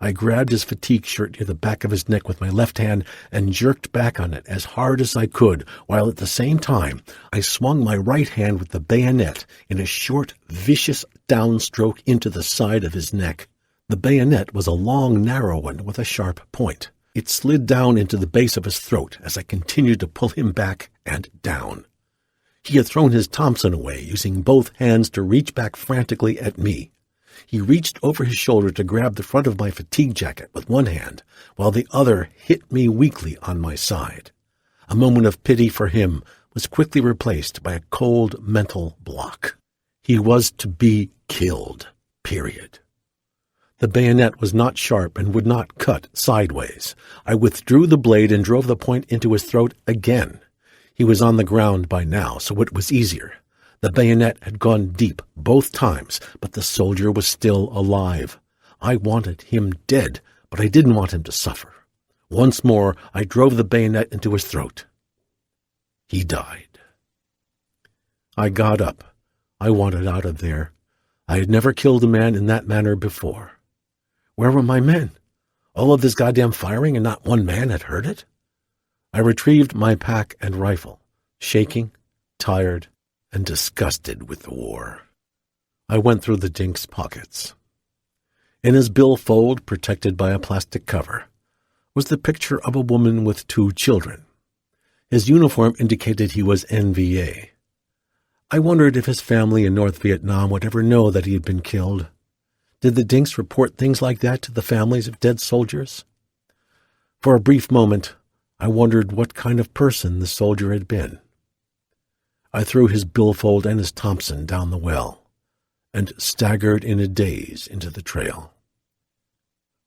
I grabbed his fatigue shirt near the back of his neck with my left hand and jerked back on it as hard as I could, while at the same time I swung my right hand with the bayonet in a short, vicious downstroke into the side of his neck. The bayonet was a long, narrow one with a sharp point. It slid down into the base of his throat as I continued to pull him back and down. He had thrown his Thompson away, using both hands to reach back frantically at me. He reached over his shoulder to grab the front of my fatigue jacket with one hand, while the other hit me weakly on my side. A moment of pity for him was quickly replaced by a cold mental block. He was to be killed, period. The bayonet was not sharp and would not cut sideways. I withdrew the blade and drove the point into his throat again. He was on the ground by now, so it was easier. The bayonet had gone deep both times, but the soldier was still alive. I wanted him dead, but I didn't want him to suffer. Once more, I drove the bayonet into his throat. He died. I got up. I wanted out of there. I had never killed a man in that manner before. Where were my men? All of this goddamn firing and not one man had heard it? I retrieved my pack and rifle, shaking, tired, and disgusted with the war. I went through the dink's pockets. In his billfold, protected by a plastic cover, was the picture of a woman with 2 children. His uniform indicated he was NVA. I wondered if his family in North Vietnam would ever know that he had been killed. Did the dinks report things like that to the families of dead soldiers? For a brief moment, I wondered what kind of person the soldier had been. I threw his billfold and his Thompson down the well and staggered in a daze into the trail.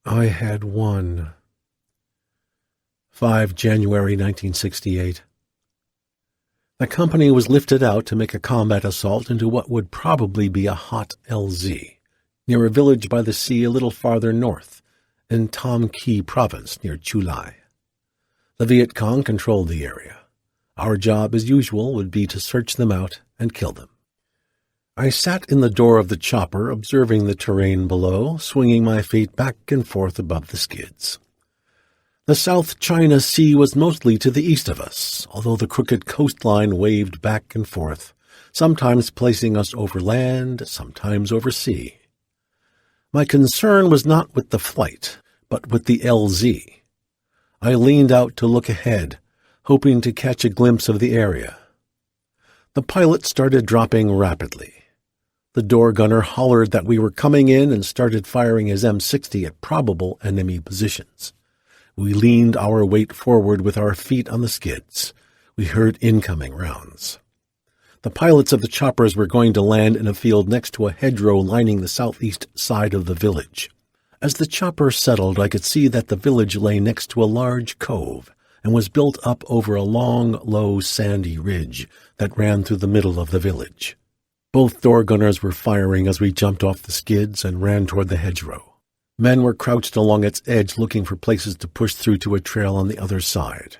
I had won. 5 January 1968. The company was lifted out to make a combat assault into what would probably be a hot LZ, near a village by the sea a little farther north, in Tam Kỳ province near Chu Lai. The Viet Cong controlled the area. Our job, as usual, would be to search them out and kill them. I sat in the door of the chopper, observing the terrain below, swinging my feet back and forth above the skids. The South China Sea was mostly to the east of us, although the crooked coastline waved back and forth, sometimes placing us over land, sometimes over sea. My concern was not with the flight, but with the LZ. I leaned out to look ahead, hoping to catch a glimpse of the area. The pilot started dropping rapidly. The door gunner hollered that we were coming in and started firing his M60 at probable enemy positions. We leaned our weight forward with our feet on the skids. We heard incoming rounds. The pilots of the choppers were going to land in a field next to a hedgerow lining the southeast side of the village. As the chopper settled, I could see that the village lay next to a large cove and was built up over a long, low, sandy ridge that ran through the middle of the village. Both door gunners were firing as we jumped off the skids and ran toward the hedgerow. Men were crouched along its edge looking for places to push through to a trail on the other side.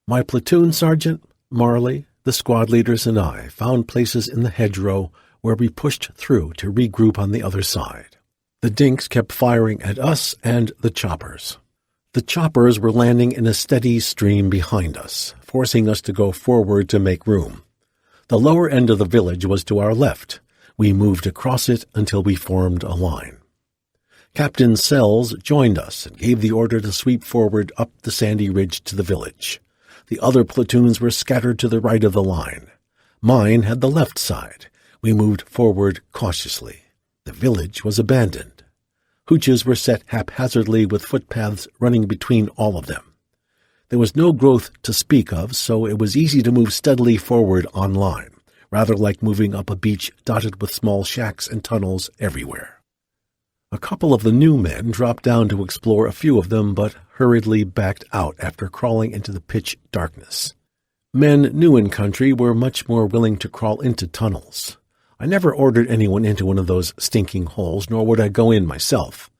My platoon sergeant, Marley, the squad leaders, and I found places in the hedgerow where we pushed through to regroup on the other side. The dinks kept firing at us and the choppers. The choppers were landing in a steady stream behind us, forcing us to go forward to make room. The lower end of the village was to our left. We moved across it until we formed a line. Captain Sells joined us and gave the order to sweep forward up the sandy ridge to the village. The other platoons were scattered to the right of the line. Mine had the left side. We moved forward cautiously. The village was abandoned. Hooches were set haphazardly with footpaths running between all of them. There was no growth to speak of, so it was easy to move steadily forward on line, rather like moving up a beach dotted with small shacks and tunnels everywhere. A couple of the new men dropped down to explore a few of them, but hurriedly backed out after crawling into the pitch darkness. Men new in country were much more willing to crawl into tunnels. I never ordered anyone into one of those stinking holes, nor would I go in myself.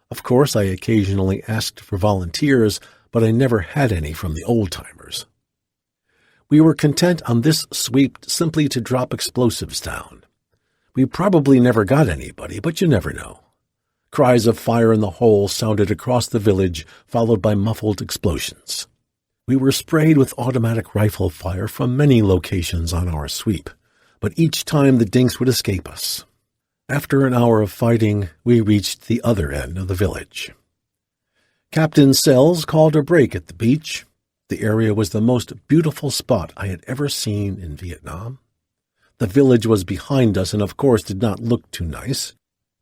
Of course, I occasionally asked for volunteers, but I never had any from the old-timers. We were content on this sweep simply to drop explosives down. We probably never got anybody, but you never know. Cries of fire in the hole sounded across the village, followed by muffled explosions. We were sprayed with automatic rifle fire from many locations on our sweep, but each time the dinks would escape us. After an hour of fighting, we reached the other end of the village. Captain Sells called a break at the beach. The area was the most beautiful spot I had ever seen in Vietnam. The village was behind us and of course did not look too nice,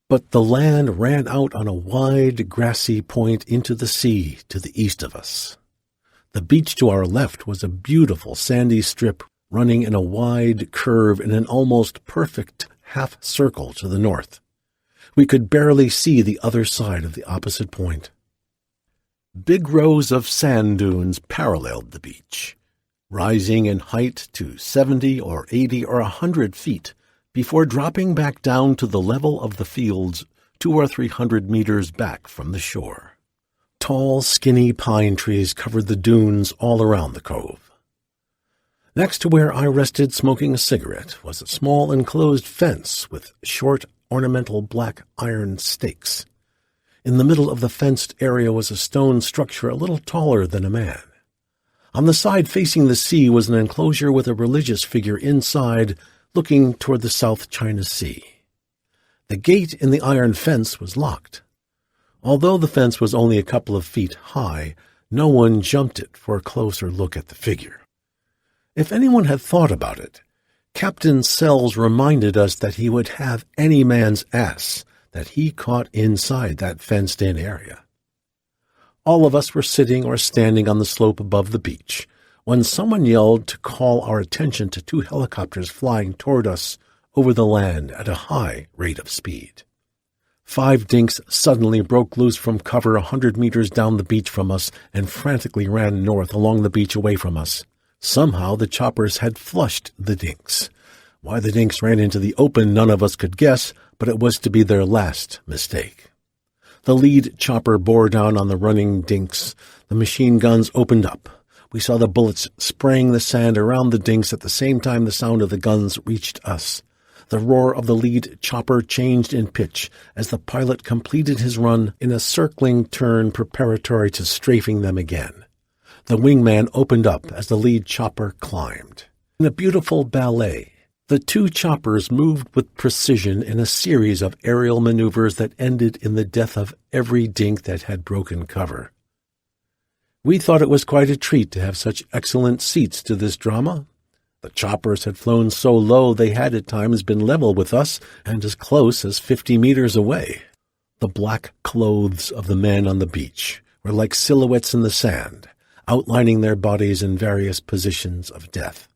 but the land ran out on a wide, grassy point into the sea to the east of us. The beach to our left was a beautiful sandy strip running in a wide curve in an almost perfect half-circle to the north. We could barely see the other side of the opposite point. Big rows of sand dunes paralleled the beach, rising in height to 70 or 80 or 100 feet before dropping back down to the level of the fields 200 or 300 meters back from the shore. Tall, skinny pine trees covered the dunes all around the cove. Next to where I rested smoking a cigarette was a small enclosed fence with short, ornamental black iron stakes. In the middle of the fenced area was a stone structure a little taller than a man. On the side facing the sea was an enclosure with a religious figure inside, looking toward the South China Sea. The gate in the iron fence was locked. Although the fence was only a couple of feet high, no one jumped it for a closer look at the figure. If anyone had thought about it, Captain Sells reminded us that he would have any man's ass that he caught inside that fenced-in area. All of us were sitting or standing on the slope above the beach when someone yelled to call our attention to 2 helicopters flying toward us over the land at a high rate of speed. 5 dinks suddenly broke loose from cover 100 meters down the beach from us and frantically ran north along the beach away from us. Somehow the choppers had flushed the dinks. Why the dinks ran into the open none of us could guess, but it was to be their last mistake. The lead chopper bore down on the running dinks. The machine guns opened up. We saw the bullets spraying the sand around the dinks at the same time the sound of the guns reached us. The roar of the lead chopper changed in pitch as the pilot completed his run in a circling turn preparatory to strafing them again. The wingman opened up as the lead chopper climbed. In a beautiful ballet, the 2 choppers moved with precision in a series of aerial maneuvers that ended in the death of every dink that had broken cover. We thought it was quite a treat to have such excellent seats to this drama. The choppers had flown so low they had at times been level with us and as close as 50 meters away. The black clothes of the men on the beach were like silhouettes in the sand, outlining their bodies in various positions of death.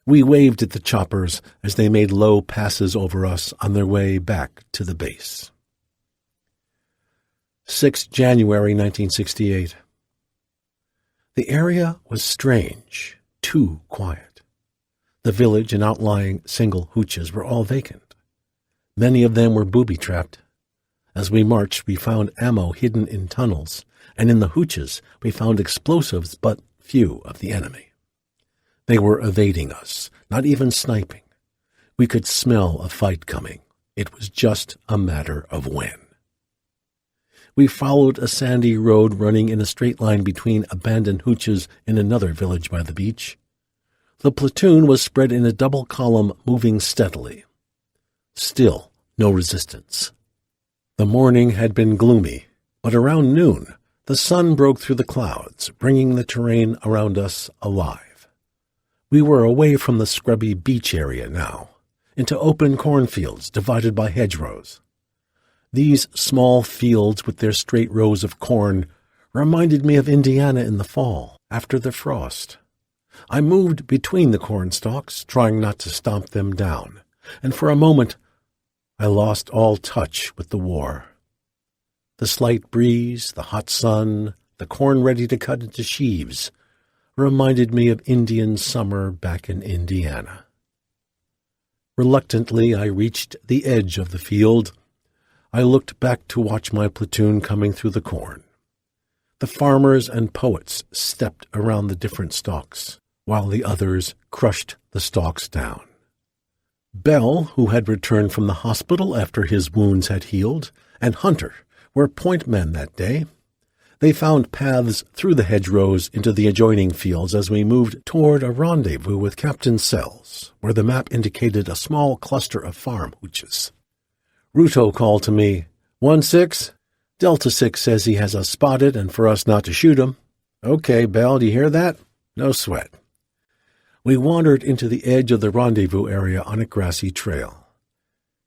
We waved at the choppers as they made low passes over us on their way back to the base. 6 January 1968. The area was strange, too quiet. The village and outlying single hooches were all vacant. Many of them were booby-trapped. As we marched, we found ammo hidden in tunnels, and in the hooches we found explosives, but few of the enemy. They were evading us, not even sniping. We could smell a fight coming. It was just a matter of when. We followed a sandy road running in a straight line between abandoned hooches in another village by the beach. The platoon was spread in a double column, moving steadily. Still no resistance. The morning had been gloomy, but around noon the sun broke through the clouds, bringing the terrain around us alive. We were away from the scrubby beach area now, into open cornfields divided by hedgerows. These small fields with their straight rows of corn reminded me of Indiana in the fall, after the frost. I moved between the corn stalks, trying not to stomp them down, and for a moment I lost all touch with the war. The slight breeze, the hot sun, the corn ready to cut into sheaves, reminded me of Indian summer back in Indiana. Reluctantly, I reached the edge of the field. I looked back to watch my platoon coming through the corn. The farmers and poets stepped around the different stalks, while the others crushed the stalks down. Bell, who had returned from the hospital after his wounds had healed, and Hunter were point men that day. They found paths through the hedgerows into the adjoining fields as we moved toward a rendezvous with Captain Sells, where the map indicated a small cluster of farm hooches. Ruto called to me, 1-6, Delta 6 says he has us spotted and for us not to shoot him. Okay, Bell, do you hear that? No sweat. We wandered into the edge of the rendezvous area on a grassy trail.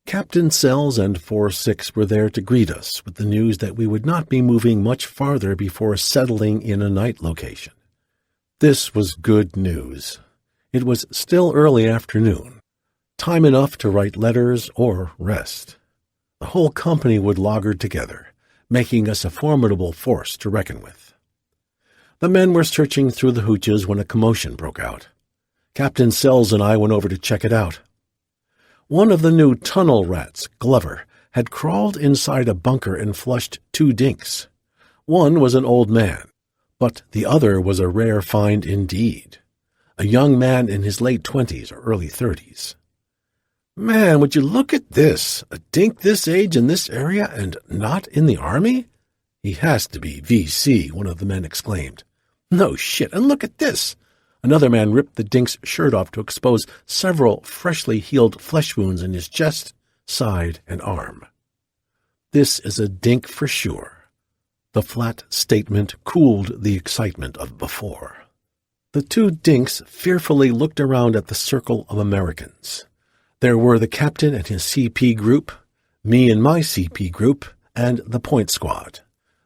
Captain Sells and 4-6 were there to greet us with the news that we would not be moving much farther before settling in a night location. This was good news. It was still early afternoon, time enough to write letters or rest. The whole company would logger together, making us a formidable force to reckon with. The men were searching through the hooches when a commotion broke out. Captain Sells and I went over to check it out. One of the new tunnel rats, Glover, had crawled inside a bunker and flushed 2 dinks. One was an old man, but the other was a rare find indeed. A young man in his late 20s or early 30s. Man, would you look at this? A dink this age in this area and not in the army? He has to be VC, one of the men exclaimed. No shit, and look at this. Another man ripped the dink's shirt off to expose several freshly healed flesh wounds in his chest, side, and arm. This is a dink for sure. The flat statement cooled the excitement of before. The 2 dinks fearfully looked around at the circle of Americans. There were the captain and his CP group, me and my CP group, and the point squad.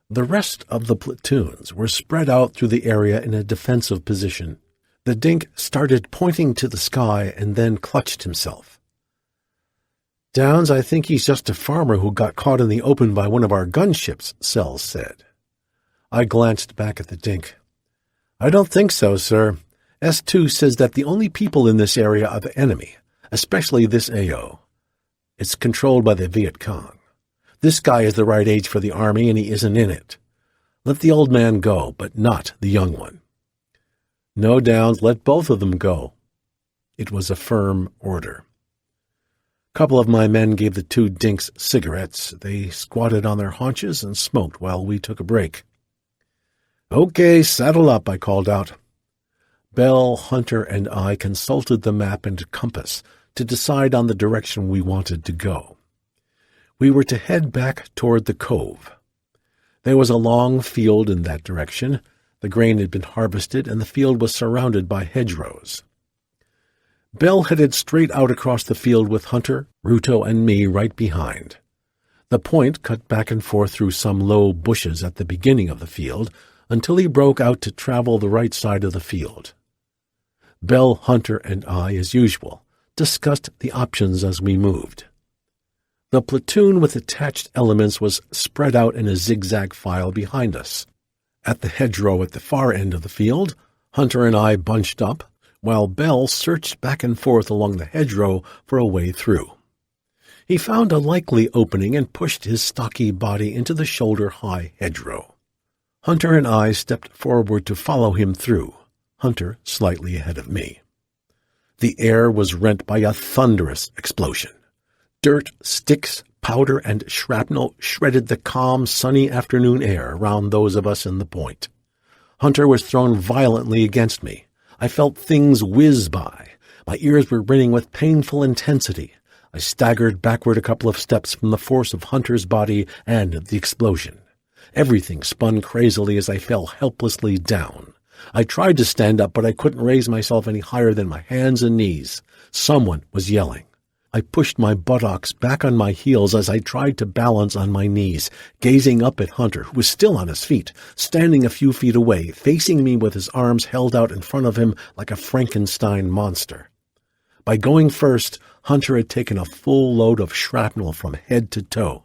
The rest of the platoons were spread out through the area in a defensive position. The dink started pointing to the sky and then clutched himself. Downs, I think he's just a farmer who got caught in the open by one of our gunships, Sells said. I glanced back at the dink. I don't think so, sir. S2 says that the only people in this area are the enemy, especially this AO. It's controlled by the Viet Cong. This guy is the right age for the army and he isn't in it. Let the old man go, but not the young one. No, Downs, let both of them go. It was a firm order. A couple of my men gave the 2 dinks cigarettes. They squatted on their haunches and smoked while we took a break. Okay, saddle up, I called out. Bell, Hunter, and I consulted the map and compass to decide on the direction we wanted to go. We were to head back toward the cove. There was a long field in that direction. The grain had been harvested, and the field was surrounded by hedgerows. Bell headed straight out across the field with Hunter, Ruto, and me right behind. The point cut back and forth through some low bushes at the beginning of the field until he broke out to travel the right side of the field. Bell, Hunter, and I, as usual, discussed the options as we moved. The platoon with attached elements was spread out in a zigzag file behind us. At the hedgerow at the far end of the field, Hunter and I bunched up, while Bell searched back and forth along the hedgerow for a way through. He found a likely opening and pushed his stocky body into the shoulder-high hedgerow. Hunter and I stepped forward to follow him through, Hunter slightly ahead of me. The air was rent by a thunderous explosion. Dirt, sticks, Powder and shrapnel shredded the calm, sunny afternoon air around those of us in the point. Hunter was thrown violently against me. I felt things whiz by. My ears were ringing with painful intensity. I staggered backward a couple of steps from the force of Hunter's body and the explosion. Everything spun crazily as I fell helplessly down. I tried to stand up, but I couldn't raise myself any higher than my hands and knees. Someone was yelling. I pushed my buttocks back on my heels as I tried to balance on my knees, gazing up at Hunter, who was still on his feet, standing a few feet away, facing me with his arms held out in front of him like a Frankenstein monster. By going first, Hunter had taken a full load of shrapnel from head to toe.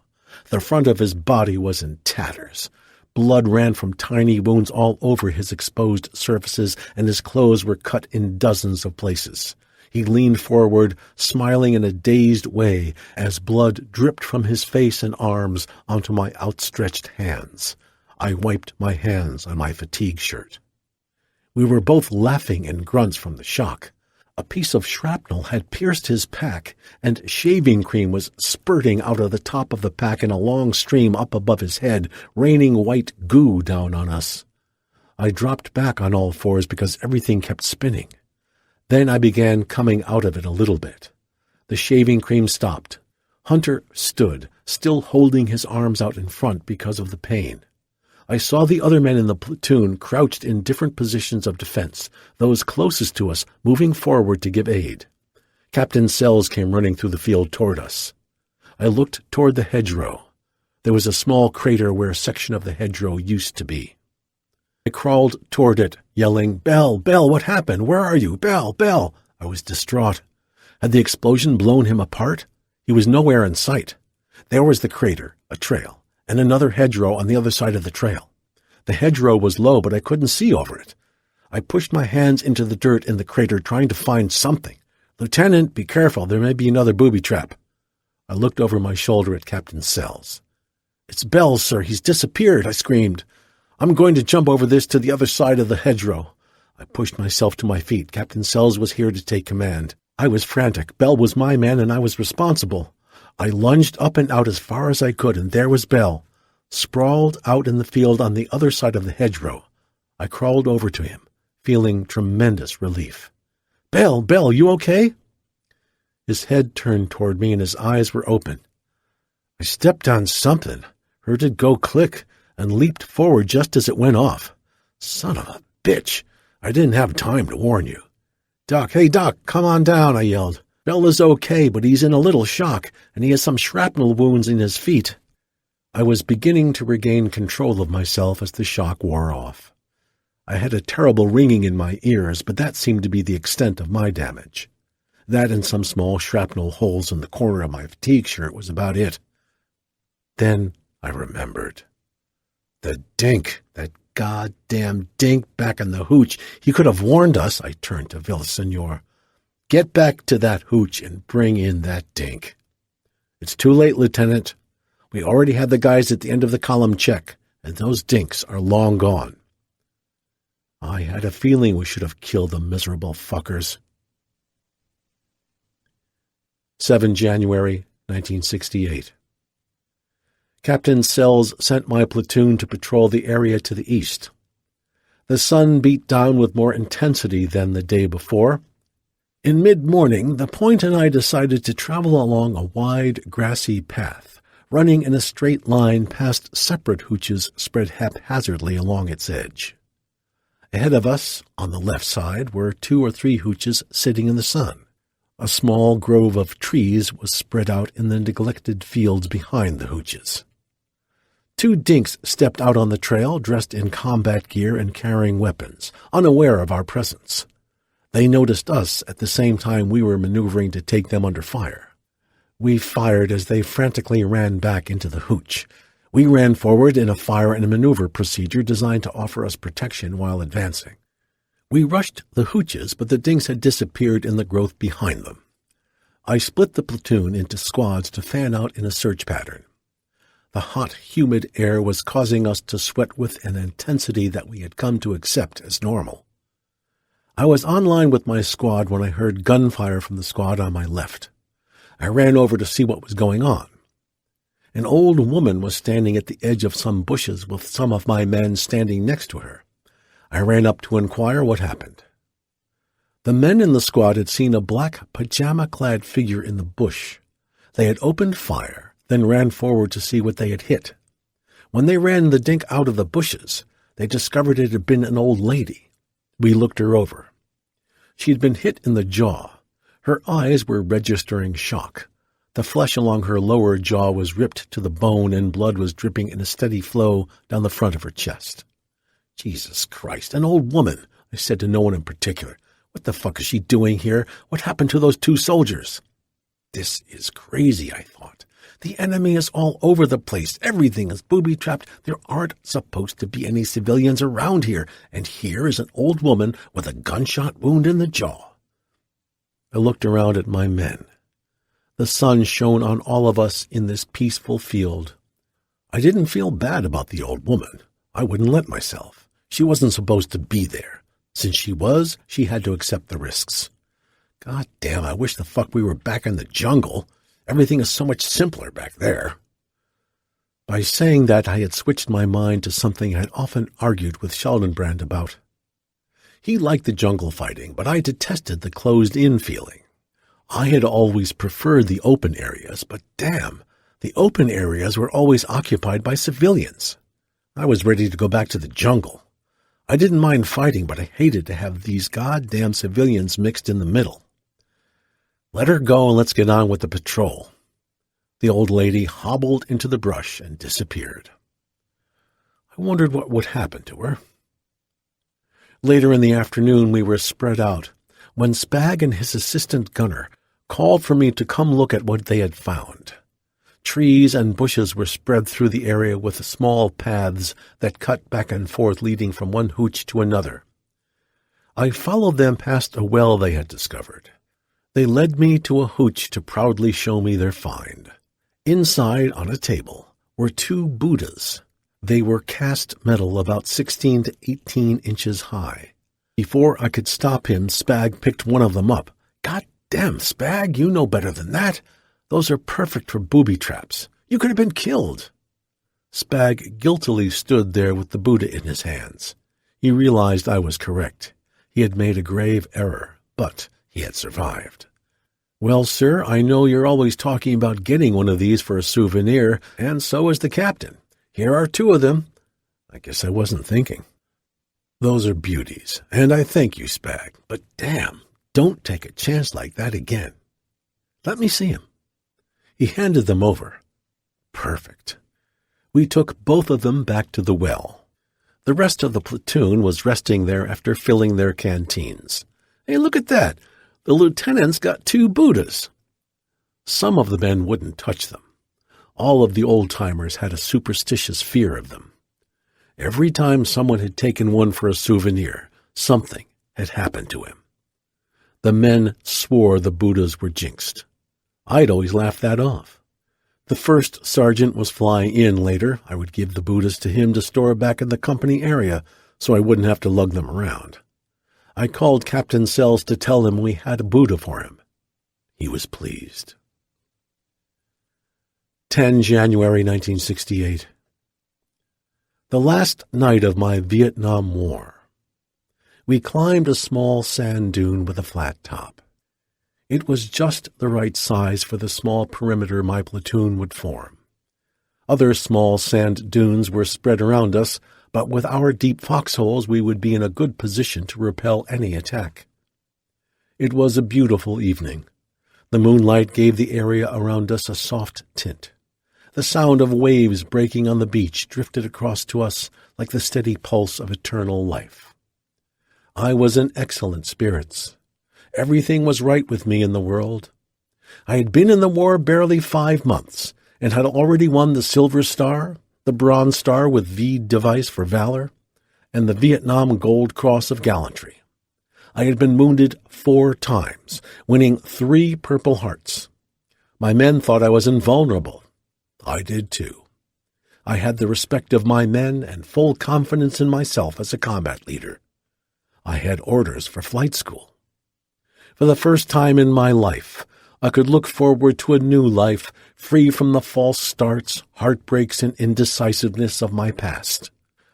The front of his body was in tatters. Blood ran from tiny wounds all over his exposed surfaces, and his clothes were cut in dozens of places. He leaned forward, smiling in a dazed way, as blood dripped from his face and arms onto my outstretched hands. I wiped my hands on my fatigue shirt. We were both laughing in grunts from the shock. A piece of shrapnel had pierced his pack, and shaving cream was spurting out of the top of the pack in a long stream up above his head, raining white goo down on us. I dropped back on all fours because everything kept spinning. Then I began coming out of it a little bit. The shaving cream stopped. Hunter stood, still holding his arms out in front because of the pain. I saw the other men in the platoon crouched in different positions of defense, those closest to us moving forward to give aid. Captain Sells came running through the field toward us. I looked toward the hedgerow. There was a small crater where a section of the hedgerow used to be. I crawled toward it, yelling, "Bell, Bell, what happened? Where are you? Bell, Bell!" I was distraught. Had the explosion blown him apart? He was nowhere in sight. There was the crater, a trail, and another hedgerow on the other side of the trail. The hedgerow was low, but I couldn't see over it. I pushed my hands into the dirt in the crater, trying to find something. "Lieutenant, be careful. There may be another booby trap." I looked over my shoulder at Captain Sells. "It's Bell, sir. He's disappeared," I screamed. "I'm going to jump over this to the other side of the hedgerow." I pushed myself to my feet. Captain Sells was here to take command. I was frantic. Bell was my man, and I was responsible. I lunged up and out as far as I could, and there was Bell, sprawled out in the field on the other side of the hedgerow. I crawled over to him, feeling tremendous relief. "Bell, Bell, you okay?" His head turned toward me, and his eyes were open. "I stepped on something, heard it go click, and leaped forward just as it went off. Son of a bitch! I didn't have time to warn you." "Doc, hey, Doc, come on down," I yelled. "Bell is okay, but he's in a little shock, and he has some shrapnel wounds in his feet." I was beginning to regain control of myself as the shock wore off. I had a terrible ringing in my ears, but that seemed to be the extent of my damage. That and some small shrapnel holes in the corner of my fatigue shirt was about it. Then I remembered. The dink, that goddamn dink back in the hooch. He could have warned us. I turned to Villaseñor. "Get back to that hooch and bring in that dink." "It's too late, Lieutenant. We already had the guys at the end of the column check, and those dinks are long gone." I had a feeling we should have killed the miserable fuckers. 7 January 1968. Captain Sells sent my platoon to patrol the area to the east. The sun beat down with more intensity than the day before. In mid-morning, the Point and I decided to travel along a wide, grassy path, running in a straight line past separate hooches spread haphazardly along its edge. Ahead of us, on the left side, were 2 or 3 hooches sitting in the sun. A small grove of trees was spread out in the neglected fields behind the hooches. 2 dinks stepped out on the trail, dressed in combat gear and carrying weapons, unaware of our presence. They noticed us at the same time we were maneuvering to take them under fire. We fired as they frantically ran back into the hooch. We ran forward in a fire and maneuver procedure designed to offer us protection while advancing. We rushed the hooches, but the dinks had disappeared in the growth behind them. I split the platoon into squads to fan out in a search pattern. The hot, humid air was causing us to sweat with an intensity that we had come to accept as normal. I was on line with my squad when I heard gunfire from the squad on my left. I ran over to see what was going on. An old woman was standing at the edge of some bushes with some of my men standing next to her. I ran up to inquire what happened. The men in the squad had seen a black pajama-clad figure in the bush. They had opened fire, then ran forward to see what they had hit. When they ran the dink out of the bushes, they discovered it had been an old lady. We looked her over. She had been hit in the jaw. Her eyes were registering shock. The flesh along her lower jaw was ripped to the bone, and blood was dripping in a steady flow down the front of her chest. Jesus Christ, an old woman, I said to no one in particular. What the fuck is she doing here? What happened to those 2 soldiers? This is crazy, I thought. The enemy is all over the place. Everything is booby-trapped. There aren't supposed to be any civilians around here, and here is an old woman with a gunshot wound in the jaw. I looked around at my men. The sun shone on all of us in this peaceful field. I didn't feel bad about the old woman. I wouldn't let myself. She wasn't supposed to be there. Since she was, she had to accept the risks. God damn, I wish the fuck we were back in the jungle. Everything is so much simpler back there. By saying that, I had switched my mind to something I had often argued with Scheldenbrand about. He liked the jungle fighting, but I detested the closed-in feeling. I had always preferred the open areas, but damn, the open areas were always occupied by civilians. I was ready to go back to the jungle. I didn't mind fighting, but I hated to have these goddamn civilians mixed in the middle. Let her go and let's get on with the patrol. The old lady hobbled into the brush and disappeared. I wondered what would happen to her. Later in the afternoon we were spread out, when Spag and his assistant gunner called for me to come look at what they had found. Trees and bushes were spread through the area with small paths that cut back and forth, leading from one hooch to another. I followed them past a well they had discovered. They led me to a hooch to proudly show me their find. Inside, on a table, were 2 Buddhas. They were cast metal about 16 to 18 inches high. Before I could stop him, Spag picked one of them up. God damn, Spag, you know better than that. Those are perfect for booby traps. You could have been killed. Spag guiltily stood there with the Buddha in his hands. He realized I was correct. He had made a grave error, but he had survived. Well, sir, I know you're always talking about getting one of these for a souvenir, and so is the captain. Here are 2 of them. I guess I wasn't thinking. Those are beauties, and I thank you, Spag, but damn, don't take a chance like that again. Let me see him. He handed them over. Perfect. We took both of them back to the well. The rest of the platoon was resting there after filling their canteens. Hey, look at that. The lieutenant's got 2 Buddhas. Some of the men wouldn't touch them. All of the old-timers had a superstitious fear of them. Every time someone had taken one for a souvenir, something had happened to him. The men swore the Buddhas were jinxed. I'd always laughed that off. The first sergeant was flying in later. I would give the Buddhas to him to store back in the company area so I wouldn't have to lug them around. I called Captain Sells to tell him we had a Buddha for him. He was pleased. 10 January 1968. The last night of my Vietnam War. We climbed a small sand dune with a flat top. It was just the right size for the small perimeter my platoon would form. Other small sand dunes were spread around us, but with our deep foxholes we would be in a good position to repel any attack. It was a beautiful evening. The moonlight gave the area around us a soft tint. The sound of waves breaking on the beach drifted across to us like the steady pulse of eternal life. I was in excellent spirits. Everything was right with me in the world. I had been in the war barely 5 months, and had already won the Silver Star, the Bronze Star with V device for valor, and the Vietnam Gold Cross of Gallantry. I had been wounded 4 times, winning 3 Purple Hearts. My men thought I was invulnerable. I did too. I had the respect of my men and full confidence in myself as a combat leader. I had orders for flight school. For the first time in my life, I could look forward to a new life, free from the false starts, heartbreaks, and indecisiveness of my past.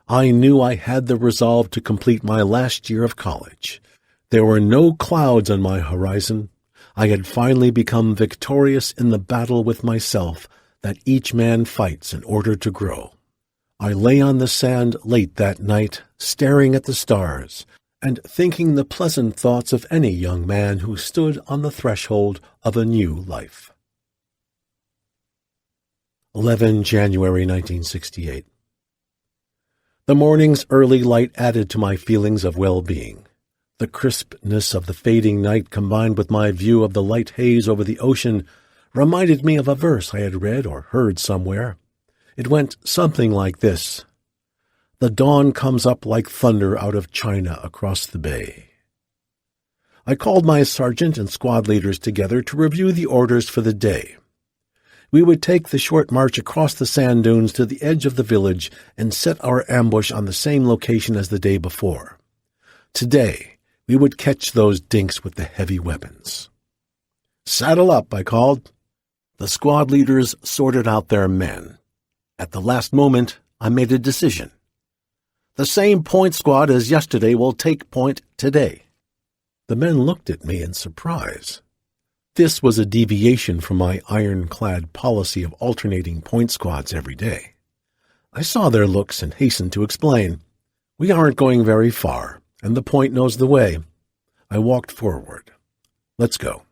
I knew I had the resolve to complete my last year of college. There were no clouds on my horizon. I had finally become victorious in the battle with myself that each man fights in order to grow. I lay on the sand late that night, staring at the stars, and thinking the pleasant thoughts of any young man who stood on the threshold of a new life. 11 January 1968. The morning's early light added to my feelings of well-being. The crispness of the fading night combined with my view of the light haze over the ocean reminded me of a verse I had read or heard somewhere. It went something like this: "The dawn comes up like thunder out of China across the bay." I called my sergeant and squad leaders together to review the orders for the day. We would take the short march across the sand dunes to the edge of the village and set our ambush on the same location as the day before. Today, we would catch those dinks with the heavy weapons. "Saddle up," I called. The squad leaders sorted out their men. At the last moment, I made a decision. "The same point squad as yesterday will take point today." The men looked at me in surprise. This was a deviation from my ironclad policy of alternating point squads every day. I saw their looks and hastened to explain. "We aren't going very far, and the point knows the way." I walked forward. "Let's go."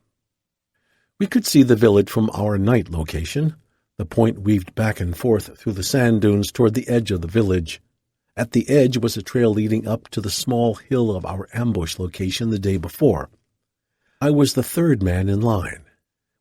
We could see the village from our night location. The point weaved back and forth through the sand dunes toward the edge of the village. At the edge was a trail leading up to the small hill of our ambush location the day before. I was the third man in line.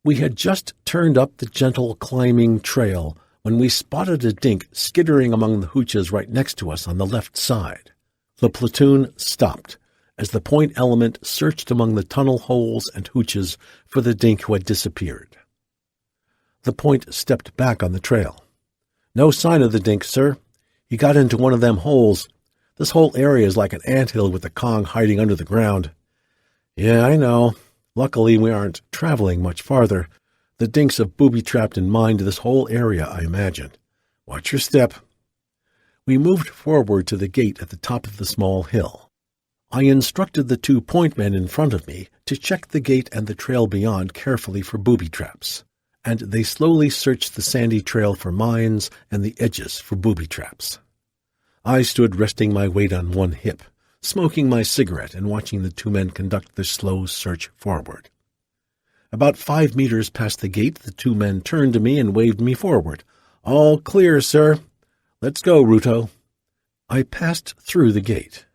We had just turned up the gentle climbing trail when we spotted a dink skittering among the hooches right next to us on the left side. The platoon stopped as the point element searched among the tunnel holes and hooches for the dink who had disappeared. The point stepped back on the trail. "No sign of the dink, sir. He got into one of them holes. This whole area is like an anthill with the Kong hiding under the ground." "Yeah, I know. Luckily, we aren't traveling much farther. The dinks have booby-trapped and mined this whole area, I imagine. Watch your step." We moved forward to the gate at the top of the small hill. I instructed the 2 point men in front of me to check the gate and the trail beyond carefully for booby-traps, and they slowly searched the sandy trail for mines and the edges for booby-traps. I stood resting my weight on one hip, smoking my cigarette and watching the 2 men conduct their slow search forward. About 5 meters past the gate, the 2 men turned to me and waved me forward. "All clear, sir. Let's go, Ruto." I passed through the gate.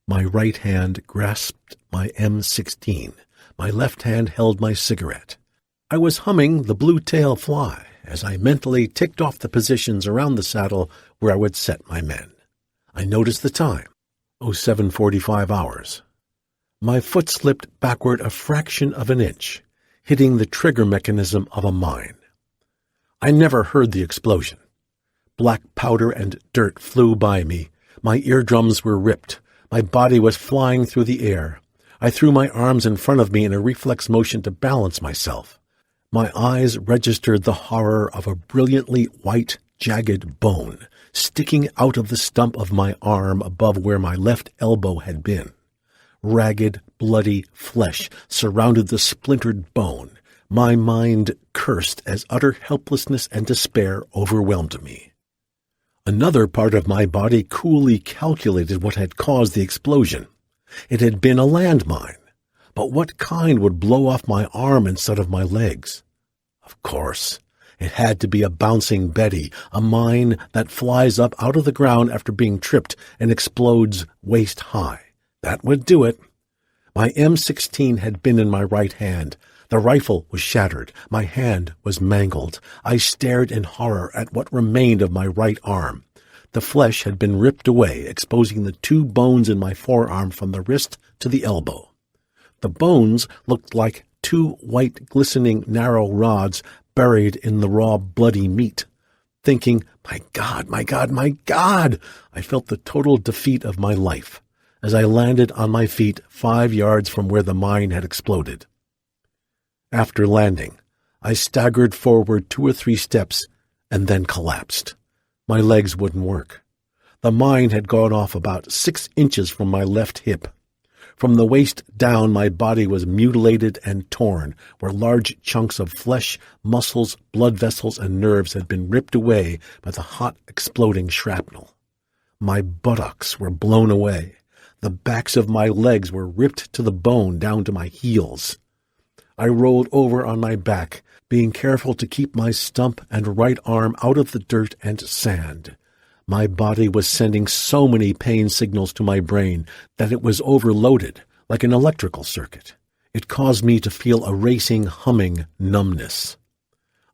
My right hand grasped my M16. My left hand held my cigarette. I was humming The Blue Tail Fly as I mentally ticked off the positions around the saddle where I would set my men. I noticed the time. 07:45 hours. My foot slipped backward a fraction of an inch, hitting the trigger mechanism of a mine. I never heard the explosion. Black powder and dirt flew by me. My eardrums were ripped. My body was flying through the air. I threw my arms in front of me in a reflex motion to balance myself. My eyes registered the horror of a brilliantly white, jagged bone sticking out of the stump of my arm above where my left elbow had been. Ragged, bloody flesh surrounded the splintered bone. My mind cursed as utter helplessness and despair overwhelmed me. Another part of my body coolly calculated what had caused the explosion. It had been a landmine. But what kind would blow off my arm instead of my legs? Of course, it had to be a bouncing Betty, a mine that flies up out of the ground after being tripped and explodes waist high. That would do it. My M16 had been in my right hand. The rifle was shattered. My hand was mangled. I stared in horror at what remained of my right arm. The flesh had been ripped away, exposing the 2 bones in my forearm from the wrist to the elbow. The bones looked like 2 white, glistening, narrow rods buried in the raw, bloody meat. Thinking, my God, my God, my God! I felt the total defeat of my life as I landed on my feet 5 yards from where the mine had exploded. After landing, I staggered forward 2 or 3 steps and then collapsed. My legs wouldn't work. The mine had gone off about 6 inches from my left hip. From the waist down, my body was mutilated and torn, where large chunks of flesh, muscles, blood vessels, and nerves had been ripped away by the hot, exploding shrapnel. My buttocks were blown away. The backs of my legs were ripped to the bone down to my heels. I rolled over on my back, being careful to keep my stump and right arm out of the dirt and sand. My body was sending so many pain signals to my brain that it was overloaded, like an electrical circuit. It caused me to feel a racing, humming numbness.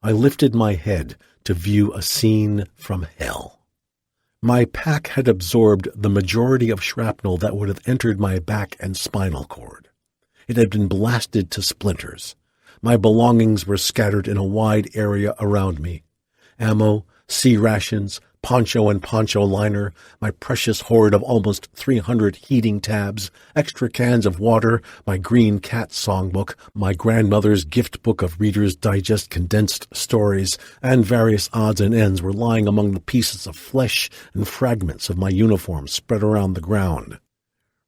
I lifted my head to view a scene from hell. My pack had absorbed the majority of shrapnel that would have entered my back and spinal cord. It had been blasted to splinters. My belongings were scattered in a wide area around me. Ammo, sea rations, poncho and poncho liner, my precious hoard of almost 300 heating tabs, extra cans of water, my green cat songbook, my grandmother's gift book of Reader's Digest condensed stories, and various odds and ends were lying among the pieces of flesh and fragments of my uniform spread around the ground.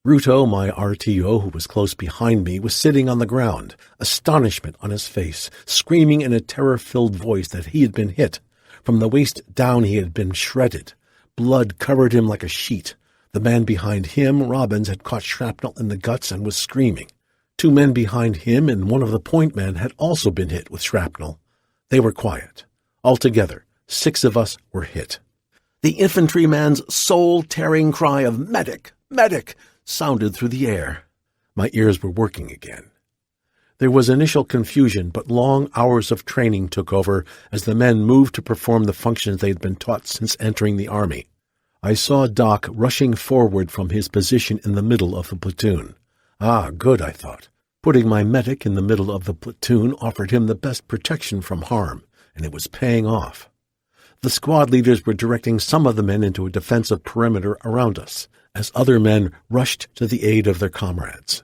Ruto, my RTO, who was close behind me, was sitting on the ground, astonishment on his face, screaming in a terror-filled voice that he had been hit. From the waist down he had been shredded. Blood covered him like a sheet. The man behind him, Robbins, had caught shrapnel in the guts and was screaming. 2 men behind him and one of the point men had also been hit with shrapnel. They were quiet. Altogether, 6 of us were hit. The infantryman's soul-tearing cry of "Medic! Medic!" sounded through the air. My ears were working again. There was initial confusion, but long hours of training took over as the men moved to perform the functions they had been taught since entering the Army. I saw Doc rushing forward from his position in the middle of the platoon. Ah, good, I thought. Putting my medic in the middle of the platoon offered him the best protection from harm, and it was paying off. The squad leaders were directing some of the men into a defensive perimeter around us, as other men rushed to the aid of their comrades.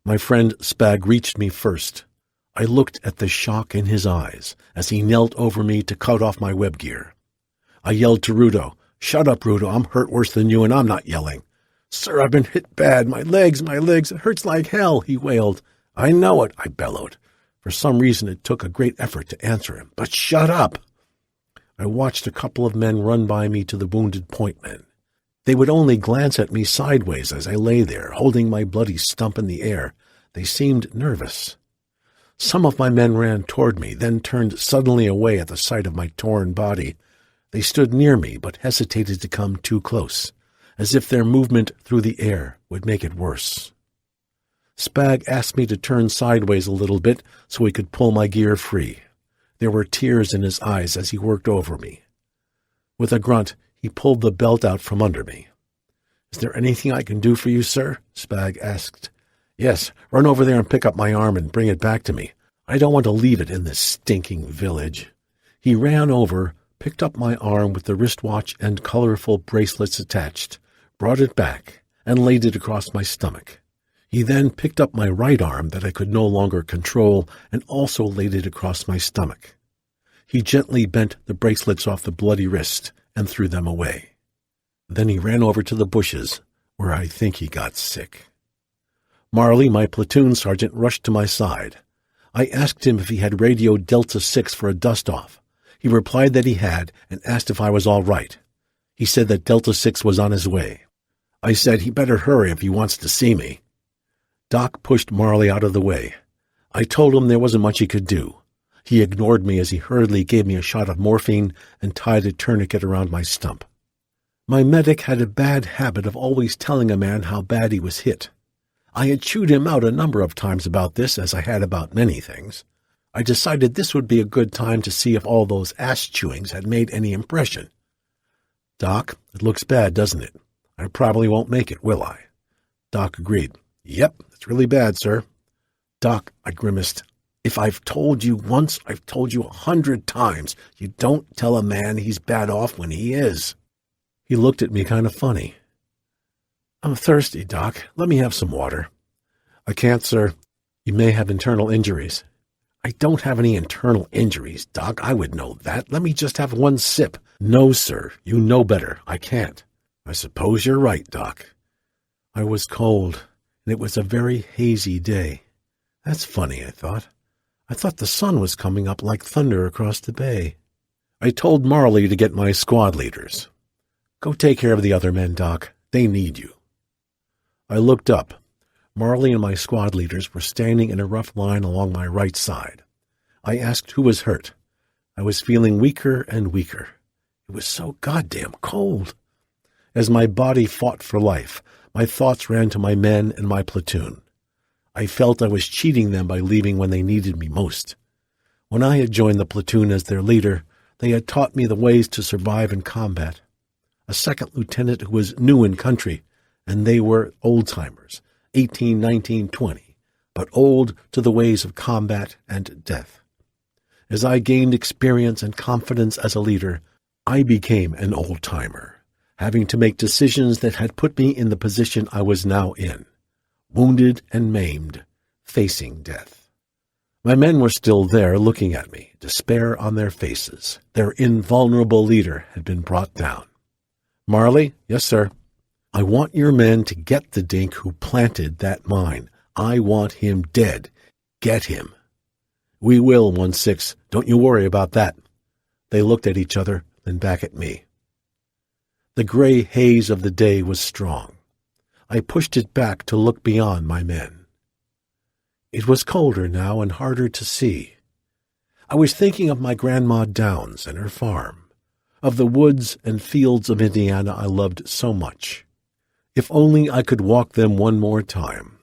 My friend Spag reached me first. I looked at the shock in his eyes as he knelt over me to cut off my web gear. I yelled to Rudo, "Shut up, Rudo, I'm hurt worse than you and I'm not yelling." "Sir, I've been hit bad. My legs, it hurts like hell," he wailed. "I know it," I bellowed. For some reason it took a great effort to answer him. "But shut up." I watched a couple of men run by me to the wounded point men. They would only glance at me sideways as I lay there, holding my bloody stump in the air. They seemed nervous. Some of my men ran toward me, then turned suddenly away at the sight of my torn body. They stood near me, but hesitated to come too close, as if their movement through the air would make it worse. Spag asked me to turn sideways a little bit so he could pull my gear free. There were tears in his eyes as he worked over me. With a grunt, he pulled the belt out from under me. "Is there anything I can do for you, sir?" Spag asked. "Yes, run over there and pick up my arm and bring it back to me. I don't want to leave it in this stinking village." He ran over, picked up my arm with the wristwatch and colorful bracelets attached, brought it back, and laid it across my stomach. He then picked up my right arm that I could no longer control and also laid it across my stomach. He gently bent the bracelets off the bloody wrist and threw them away. Then he ran over to the bushes, where I think he got sick. Marley, my platoon sergeant, rushed to my side. I asked him if he had radioed Delta 6 for a dust-off. He replied that he had and asked if I was all right. He said that Delta 6 was on his way. I said he better hurry if he wants to see me. Doc pushed Marley out of the way. I told him there wasn't much he could do. He ignored me as he hurriedly gave me a shot of morphine and tied a tourniquet around my stump. My medic had a bad habit of always telling a man how bad he was hit. I had chewed him out a number of times about this, as I had about many things. I decided this would be a good time to see if all those ass-chewings had made any impression. "Doc, it looks bad, doesn't it? I probably won't make it, will I?" Doc agreed. "Yep, it's really bad, sir." "Doc," I grimaced, "if I've told you once, I've told you 100 times. You don't tell a man he's bad off when he is." He looked at me kind of funny. "I'm thirsty, Doc. Let me have some water." "I can't, sir. You may have internal injuries." I don't have any internal injuries, Doc. I would know that. Let me just have one sip. No, sir. You know better. I can't. I suppose you're right, Doc. I was cold, and it was a very hazy day. That's funny, I thought. I thought the sun was coming up like thunder across the bay. I told Marley to get my squad leaders. Go take care of the other men, Doc. They need you. I looked up. Marley and my squad leaders were standing in a rough line along my right side. I asked who was hurt. I was feeling weaker and weaker. It was so goddamn cold. As my body fought for life, my thoughts ran to my men and my platoon. I felt I was cheating them by leaving when they needed me most. When I had joined the platoon as their leader, they had taught me the ways to survive in combat. A second lieutenant who was new in country, and they were old-timers, 18, 19, 20, but old to the ways of combat and death. As I gained experience and confidence as a leader, I became an old-timer, having to make decisions that had put me in the position I was now in, wounded and maimed, facing death. My men were still there looking at me, despair on their faces. Their invulnerable leader had been brought down. Marley? Yes, sir. I want your men to get the dink who planted that mine. I want him dead. Get him. We will, 1-6. Don't you worry about that. They looked at each other, then back at me. The gray haze of the day was strong. I pushed it back to look beyond my men. It was colder now and harder to see. I was thinking of my Grandma Downs and her farm, of the woods and fields of Indiana I loved so much. If only I could walk them one more time.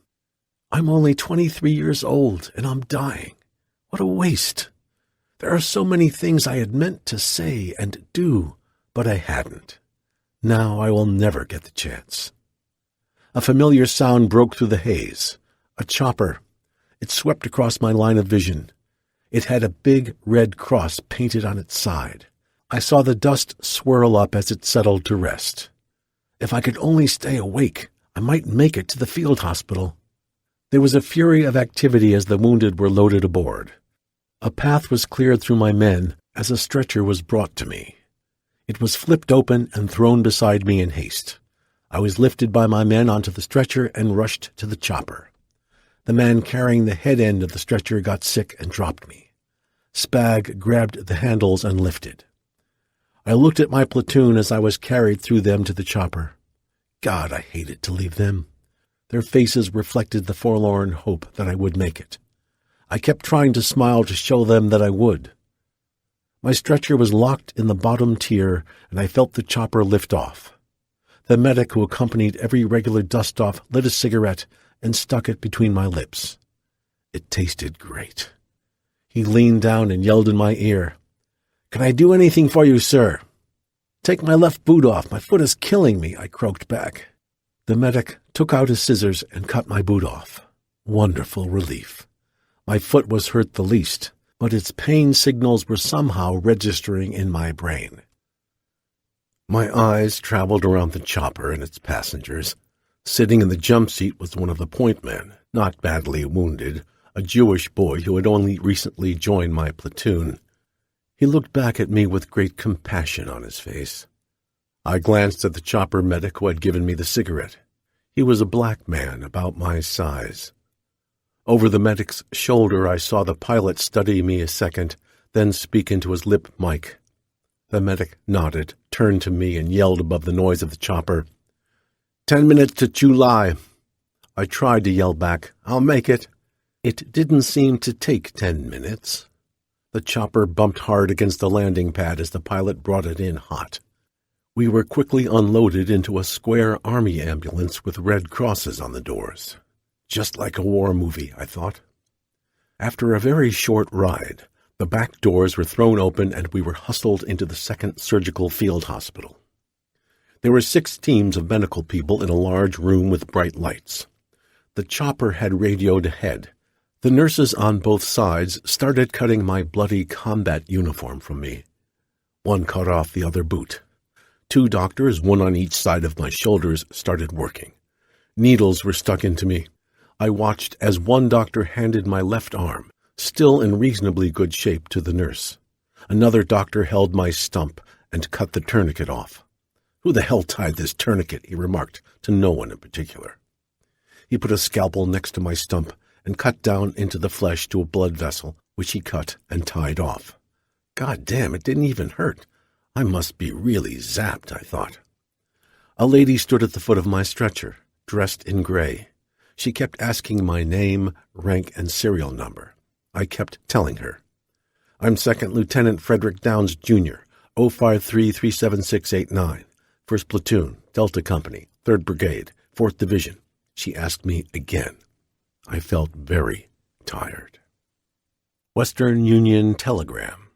I'm only 23 years old, and I'm dying. What a waste. There are so many things I had meant to say and do, but I hadn't. Now I will never get the chance. A familiar sound broke through the haze. A chopper. It swept across my line of vision. It had a big red cross painted on its side. I saw the dust swirl up as it settled to rest. If I could only stay awake, I might make it to the field hospital. There was a fury of activity as the wounded were loaded aboard. A path was cleared through my men as a stretcher was brought to me. It was flipped open and thrown beside me in haste. I was lifted by my men onto the stretcher and rushed to the chopper. The man carrying the head end of the stretcher got sick and dropped me. Spag grabbed the handles and lifted. I looked at my platoon as I was carried through them to the chopper. God, I hated to leave them. Their faces reflected the forlorn hope that I would make it. I kept trying to smile to show them that I would. My stretcher was locked in the bottom tier, and I felt the chopper lift off. The medic who accompanied every regular dust-off lit a cigarette and stuck it between my lips. It tasted great. He leaned down and yelled in my ear, "Can I do anything for you, sir?" "Take my left boot off. My foot is killing me," I croaked back. The medic took out his scissors and cut my boot off. Wonderful relief. My foot was hurt the least, but its pain signals were somehow registering in my brain. My eyes traveled around the chopper and its passengers. Sitting in the jump seat was one of the point men, not badly wounded, a Jewish boy who had only recently joined my platoon. He looked back at me with great compassion on his face. I glanced at the chopper medic who had given me the cigarette. He was a black man about my size. Over the medic's shoulder I saw the pilot study me a second, then speak into his lip mic. The medic nodded, turned to me, and yelled above the noise of the chopper, 10 minutes to July. I tried to yell back, "I'll make it." It didn't seem to take 10 minutes. The chopper bumped hard against the landing pad as the pilot brought it in hot. We were quickly unloaded into a square army ambulance with red crosses on the doors. Just like a war movie, I thought. After a very short ride, the back doors were thrown open and we were hustled into the 2nd Surgical Field Hospital. There were 6 teams of medical people in a large room with bright lights. The chopper had radioed ahead. The nurses on both sides started cutting my bloody combat uniform from me. One cut off the other boot. 2 doctors, one on each side of my shoulders, started working. Needles were stuck into me. I watched as one doctor handed my left arm, still in reasonably good shape, to the nurse. Another doctor held my stump and cut the tourniquet off. "Who the hell tied this tourniquet?" he remarked, to no one in particular. He put a scalpel next to my stump and cut down into the flesh to a blood vessel, which he cut and tied off. God damn, it didn't even hurt. I must be really zapped, I thought. A lady stood at the foot of my stretcher, dressed in gray. She kept asking my name, rank, and serial number. I kept telling her. "I'm Second Lieutenant Frederick Downs, Jr., 053-37689, 1st Platoon, Delta Company, 3rd Brigade, 4th Division." She asked me again. I felt very tired. Western Union Telegram.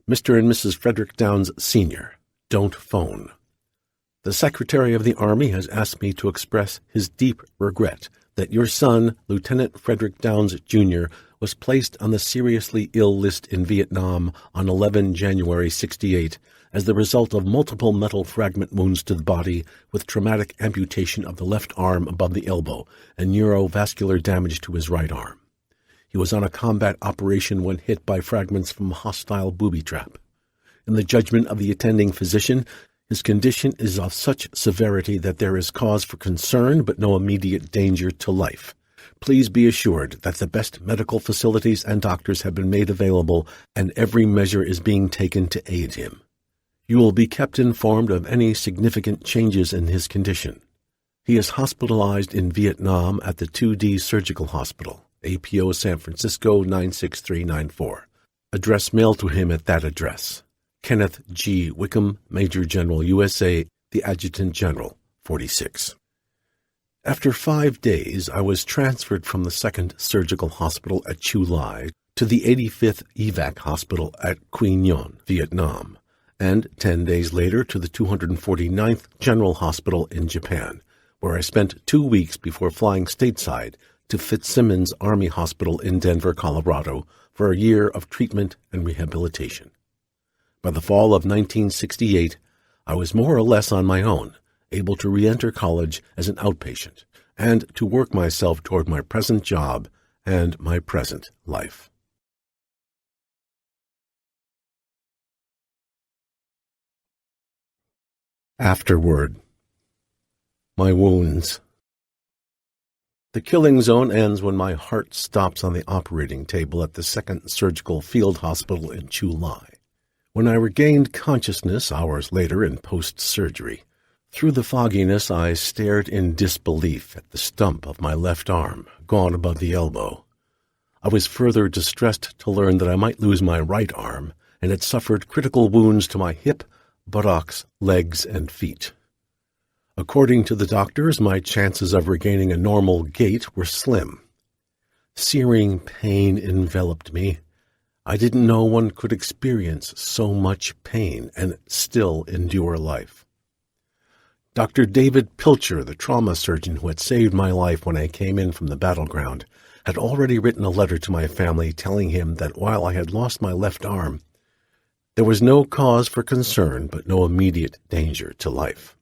Mr. and Mrs. Frederick Downs, Sr., don't phone. The Secretary of the Army has asked me to express his deep regret that your son, Lieutenant Frederick Downs, Jr., was placed on the seriously ill list in Vietnam on 11 January 68 as the result of multiple metal fragment wounds to the body with traumatic amputation of the left arm above the elbow and neurovascular damage to his right arm. He was on a combat operation when hit by fragments from a hostile booby trap. In the judgment of the attending physician, his condition is of such severity that there is cause for concern but no immediate danger to life. Please be assured that the best medical facilities and doctors have been made available and every measure is being taken to aid him. You will be kept informed of any significant changes in his condition. He is hospitalized in Vietnam at the 2D Surgical Hospital, APO San Francisco 96394. Address mailed to him at that address. Kenneth G. Wickham, Major General USA, the Adjutant General, 46. After 5 days, I was transferred from the 2nd Surgical Hospital at Chu Lai to the 85th Evac Hospital at Quy Nhon, Vietnam, and 10 days later to the 249th General Hospital in Japan, where I spent 2 weeks before flying stateside to Fitzsimmons Army Hospital in Denver, Colorado, for a year of treatment and rehabilitation. By the fall of 1968, I was more or less on my own, able to re-enter college as an outpatient, and to work myself toward my present job and my present life. Afterward. My wounds. The killing zone ends when my heart stops on the operating table at the 2nd Surgical Field Hospital in Chu Lai. When I regained consciousness hours later in post-surgery, through the fogginess I stared in disbelief at the stump of my left arm, gone above the elbow. I was further distressed to learn that I might lose my right arm and had suffered critical wounds to my hip, buttocks, legs, and feet. According to the doctors, my chances of regaining a normal gait were slim. Searing pain enveloped me. I didn't know one could experience so much pain and still endure life. Dr. David Pilcher, the trauma surgeon who had saved my life when I came in from the battleground, had already written a letter to my family telling him that while I had lost my left arm, there was no cause for concern but no immediate danger to life.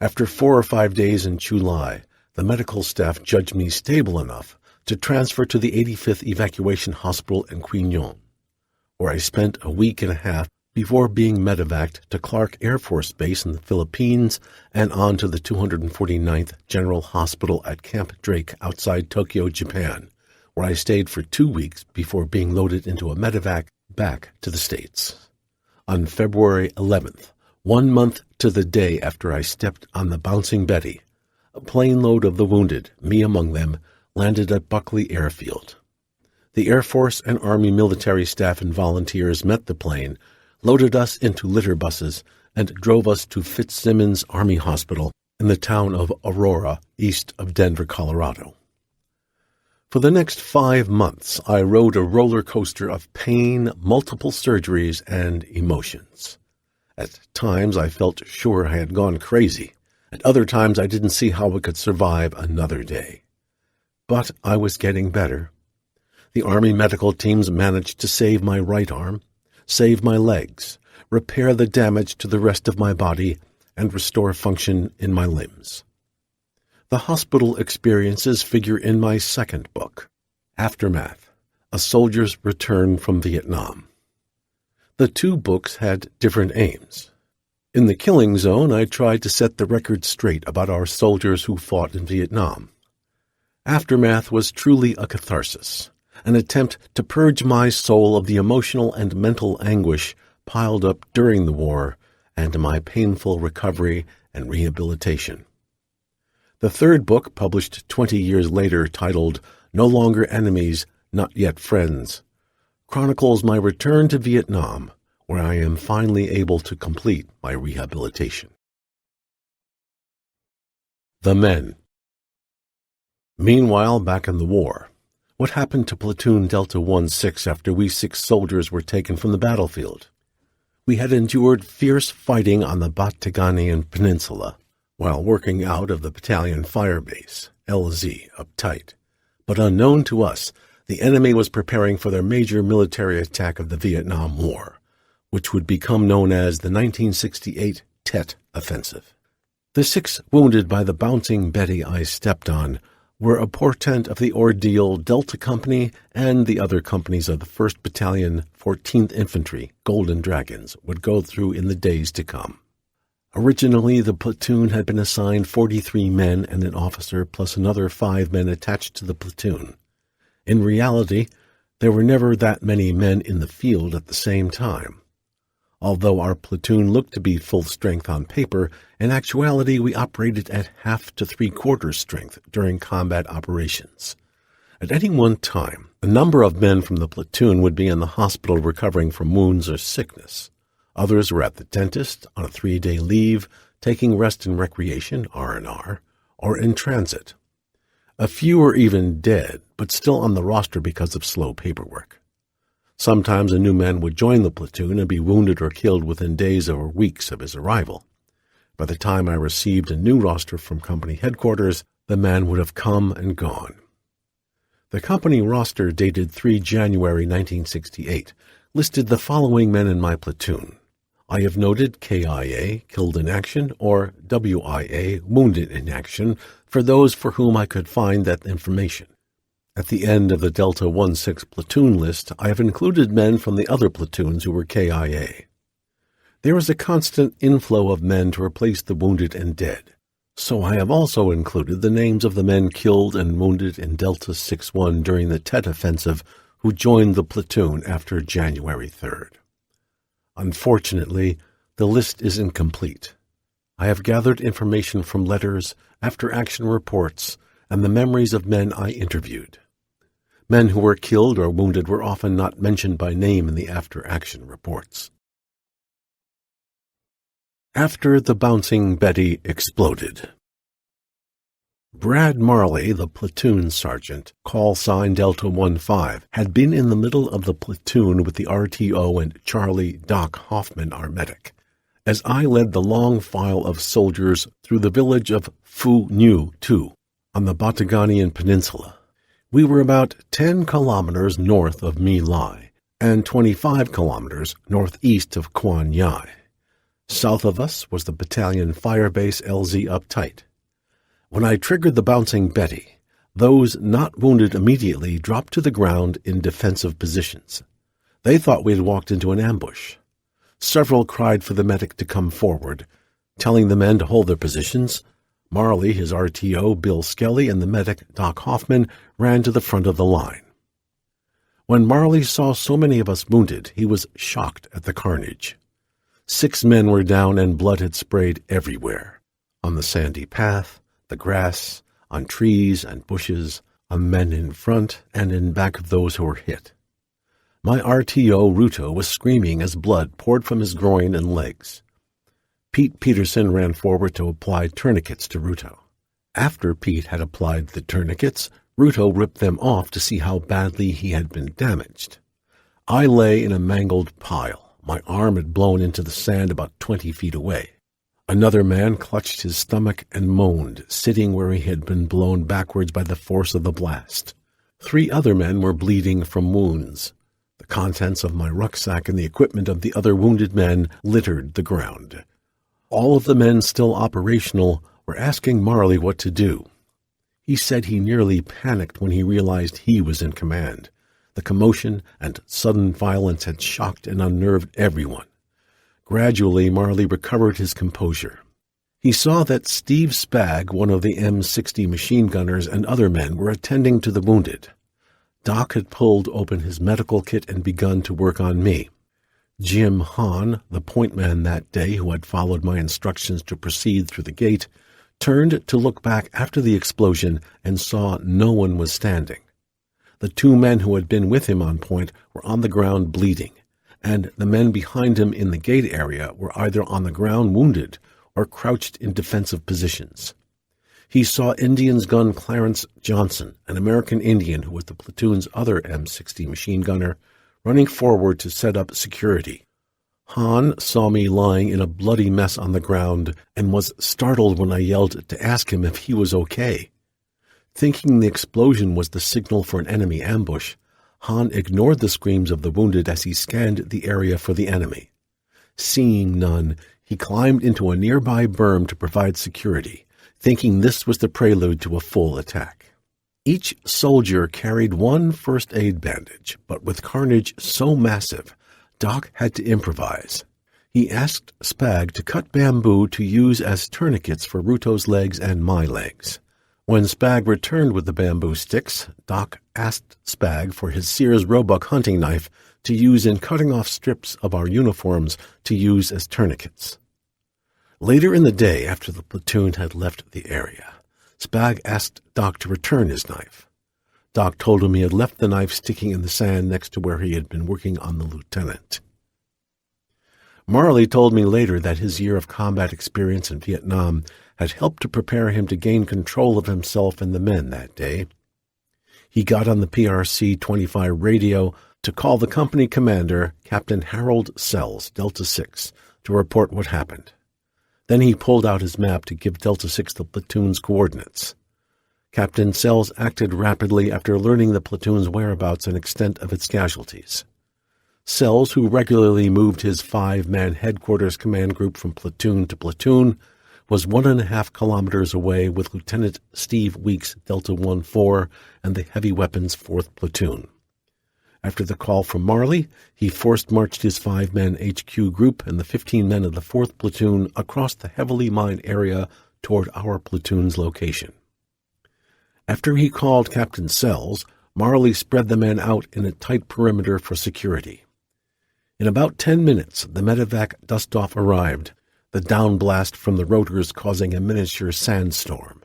After 4 or 5 days in Chu Lai, the medical staff judged me stable enough to transfer to the 85th Evacuation Hospital in Quy Nhon, where I spent a week and a half before being medevaced to Clark Air Force Base in the Philippines and on to the 249th General Hospital at Camp Drake outside Tokyo, Japan, where I stayed for 2 weeks before being loaded into a medevac back to the States. On February 11th, 1 month to the day after I stepped on the Bouncing Betty, a plane load of the wounded, me among them, landed at Buckley Airfield. The Air Force and Army military staff and volunteers met the plane, loaded us into litter buses, and drove us to Fitzsimmons Army Hospital in the town of Aurora, east of Denver, Colorado. For the next 5 months, I rode a roller coaster of pain, multiple surgeries, and emotions. At times, I felt sure I had gone crazy. At other times, I didn't see how I could survive another day. But I was getting better. The Army medical teams managed to save my right arm, save my legs, repair the damage to the rest of my body, and restore function in my limbs. The hospital experiences figure in my second book, Aftermath, A Soldier's Return from Vietnam. The two books had different aims. In The Killing Zone, I tried to set the record straight about our soldiers who fought in Vietnam. Aftermath was truly a catharsis, an attempt to purge my soul of the emotional and mental anguish piled up during the war and my painful recovery and rehabilitation. The third book, published 20 years later, titled No Longer Enemies, Not Yet Friends, chronicles my return to Vietnam, where I am finally able to complete my rehabilitation. The Men. Meanwhile, back in the war, what happened to Platoon Delta 16 after we 6 soldiers were taken from the battlefield? We had endured fierce fighting on the Bataganian Peninsula while working out of the battalion firebase, LZ, uptight. But unknown to us, the enemy was preparing for their major military attack of the Vietnam War, which would become known as the 1968 Tet Offensive. The 6 wounded by the bouncing Betty I stepped on were a portent of the ordeal Delta Company and the other companies of the 1st Battalion, 14th Infantry, Golden Dragons, would go through in the days to come. Originally, the platoon had been assigned 43 men and an officer plus another 5 men attached to the platoon. In reality, there were never that many men in the field at the same time. Although our platoon looked to be full strength on paper, in actuality we operated at half to three-quarters strength during combat operations. At any one time, a number of men from the platoon would be in the hospital recovering from wounds or sickness. Others were at the dentist, on a 3-day leave, taking rest and recreation, R&R, or in transit. A few were even dead, but still on the roster because of slow paperwork. Sometimes a new man would join the platoon and be wounded or killed within days or weeks of his arrival. By the time I received a new roster from company headquarters, the man would have come and gone. The company roster, dated 3 January 1968, listed the following men in my platoon. I have noted KIA, killed in action, or WIA, wounded in action, for those for whom I could find that information. At the end of the Delta 16 platoon list, I have included men from the other platoons who were KIA. There is a constant inflow of men to replace the wounded and dead, so I have also included the names of the men killed and wounded in Delta 61 during the Tet Offensive who joined the platoon after January 3rd. Unfortunately, the list is incomplete. I have gathered information from letters, after-action reports, and the memories of men I interviewed. Men who were killed or wounded were often not mentioned by name in the after-action reports. After the bouncing Betty exploded. Brad Marley, the platoon sergeant, call sign Delta 15, had been in the middle of the platoon with the RTO and Charlie Doc Hoffman, our medic, as I led the long file of soldiers through the village of Phu Nhu Tu on the Bataganian Peninsula. We were about 10 kilometers north of My Lai and 25 kilometers northeast of Quan Nhai. South of us was the battalion firebase LZ uptight. When I triggered the bouncing Betty, those not wounded immediately dropped to the ground in defensive positions. They thought we had walked into an ambush. Several cried for the medic to come forward, telling the men to hold their positions. Marley, his RTO, Bill Skelly, and the medic, Doc Hoffman, ran to the front of the line. When Marley saw so many of us wounded, he was shocked at the carnage. 6 men were down and blood had sprayed everywhere, on the sandy path, the grass, on trees and bushes, on men in front and in back of those who were hit. My RTO, Ruto, was screaming as blood poured from his groin and legs. Pete Peterson ran forward to apply tourniquets to Ruto. After Pete had applied the tourniquets, Ruto ripped them off to see how badly he had been damaged. I lay in a mangled pile. My arm had blown into the sand about 20 feet away. Another man clutched his stomach and moaned, sitting where he had been blown backwards by the force of the blast. 3 other men were bleeding from wounds. The contents of my rucksack and the equipment of the other wounded men littered the ground. All of the men still operational were asking Marley what to do. He said he nearly panicked when he realized he was in command, The commotion and sudden violence had shocked and unnerved everyone. Gradually, Marley recovered his composure. He saw that Steve Spagg, one of the M60 machine gunners, and other men were attending to the wounded. Doc had pulled open his medical kit and begun to work on me. Jim Hahn, the point man that day who had followed my instructions to proceed through the gate, turned to look back after the explosion and saw no one was standing. The 2 men who had been with him on point were on the ground bleeding, and the men behind him in the gate area were either on the ground wounded or crouched in defensive positions. He saw Indian's gun Clarence Johnson, an American Indian who was the platoon's other M60 machine gunner, running forward to set up security. Hahn saw me lying in a bloody mess on the ground and was startled when I yelled to ask him if he was okay. Thinking the explosion was the signal for an enemy ambush, Hahn ignored the screams of the wounded as he scanned the area for the enemy. Seeing none, he climbed into a nearby berm to provide security, thinking this was the prelude to a full attack. Each soldier carried one first aid bandage, but with carnage so massive, Doc had to improvise. He asked Spagg to cut bamboo to use as tourniquets for Ruto's legs and my legs. When Spagg returned with the bamboo sticks, Doc asked Spagg for his Sears Roebuck hunting knife to use in cutting off strips of our uniforms to use as tourniquets. Later in the day, after the platoon had left the area, Spagg asked Doc to return his knife. Doc told him he had left the knife sticking in the sand next to where he had been working on the lieutenant. Marley told me later that his year of combat experience in Vietnam had helped to prepare him to gain control of himself and the men that day. He got on the PRC-25 radio to call the company commander, Captain Harold Sells, Delta 6, to report what happened. Then he pulled out his map to give Delta 6 the platoon's coordinates. Captain Sells acted rapidly after learning the platoon's whereabouts and extent of its casualties. Sells, who regularly moved his 5-man headquarters command group from platoon to platoon, was 1.5 kilometers away with Lieutenant Steve Weeks, Delta 1-4, and the Heavy Weapons 4th Platoon. After the call from Marley, he forced-marched his 5-man HQ group and the 15 men of the 4th Platoon across the heavily mined area toward our platoon's location. After he called Captain Sells, Marley spread the men out in a tight perimeter for security. In about 10 minutes, the medevac dust-off arrived, the downblast from the rotors causing a miniature sandstorm.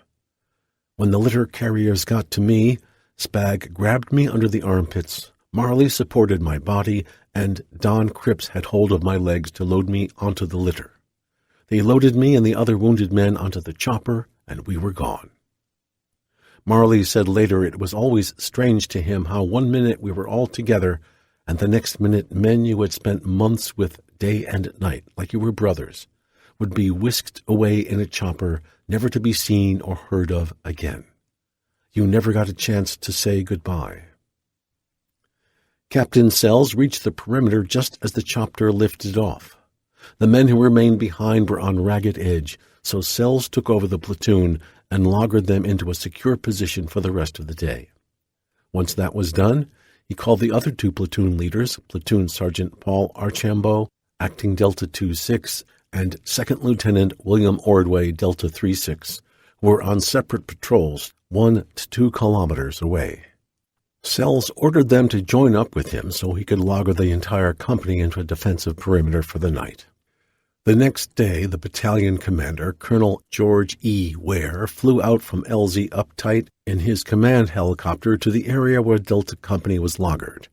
When the litter carriers got to me, Spagg grabbed me under the armpits, Marley supported my body, and Don Cripps had hold of my legs to load me onto the litter. They loaded me and the other wounded men onto the chopper, and we were gone. Marley said later it was always strange to him how 1 minute we were all together, and the next minute men you had spent months with day and night, like you were brothers, would be whisked away in a chopper, never to be seen or heard of again. You never got a chance to say goodbye. Captain Sells reached the perimeter just as the chopper lifted off. The men who remained behind were on ragged edge, so Sells took over the platoon and loggered them into a secure position for the rest of the day. Once that was done, he called the other 2 platoon leaders, Platoon Sergeant Paul Archambault, acting Delta 2-6, and Second Lieutenant William Ordway, Delta 3-6, who were on separate patrols 1 to 2 kilometers away. Sells ordered them to join up with him so he could logger the entire company into a defensive perimeter for the night. The next day, the battalion commander, Colonel George E. Ware, flew out from LZ Uptight in his command helicopter to the area where Delta Company was loggered.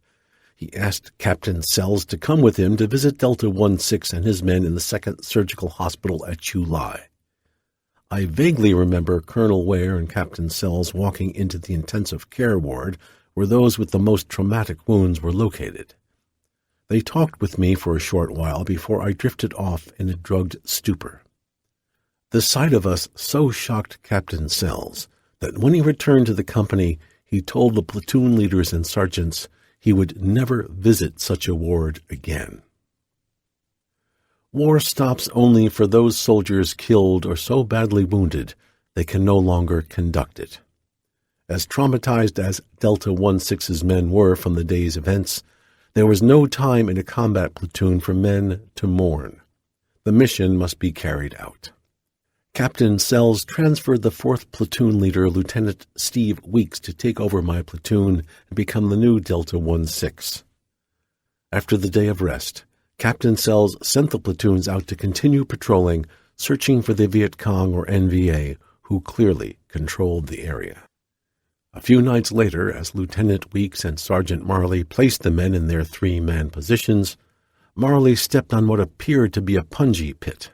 He asked Captain Sells to come with him to visit Delta 1-6 and his men in the 2nd Surgical Hospital at Chu Lai. I vaguely remember Colonel Ware and Captain Sells walking into the intensive care ward where those with the most traumatic wounds were located. They talked with me for a short while before I drifted off in a drugged stupor. The sight of us so shocked Captain Sells that when he returned to the company, he told the platoon leaders and sergeants he would never visit such a ward again. War stops only for those soldiers killed or so badly wounded they can no longer conduct it. As traumatized as Delta 16's men were from the day's events, there was no time in a combat platoon for men to mourn. The mission must be carried out. Captain Sells transferred the 4th platoon leader, Lieutenant Steve Weeks, to take over my platoon and become the new Delta 16. After the day of rest, Captain Sells sent the platoons out to continue patrolling, searching for the Viet Cong or NVA, who clearly controlled the area. A few nights later, as Lieutenant Weeks and Sergeant Marley placed the men in their 3-man positions, Marley stepped on what appeared to be a punji pit.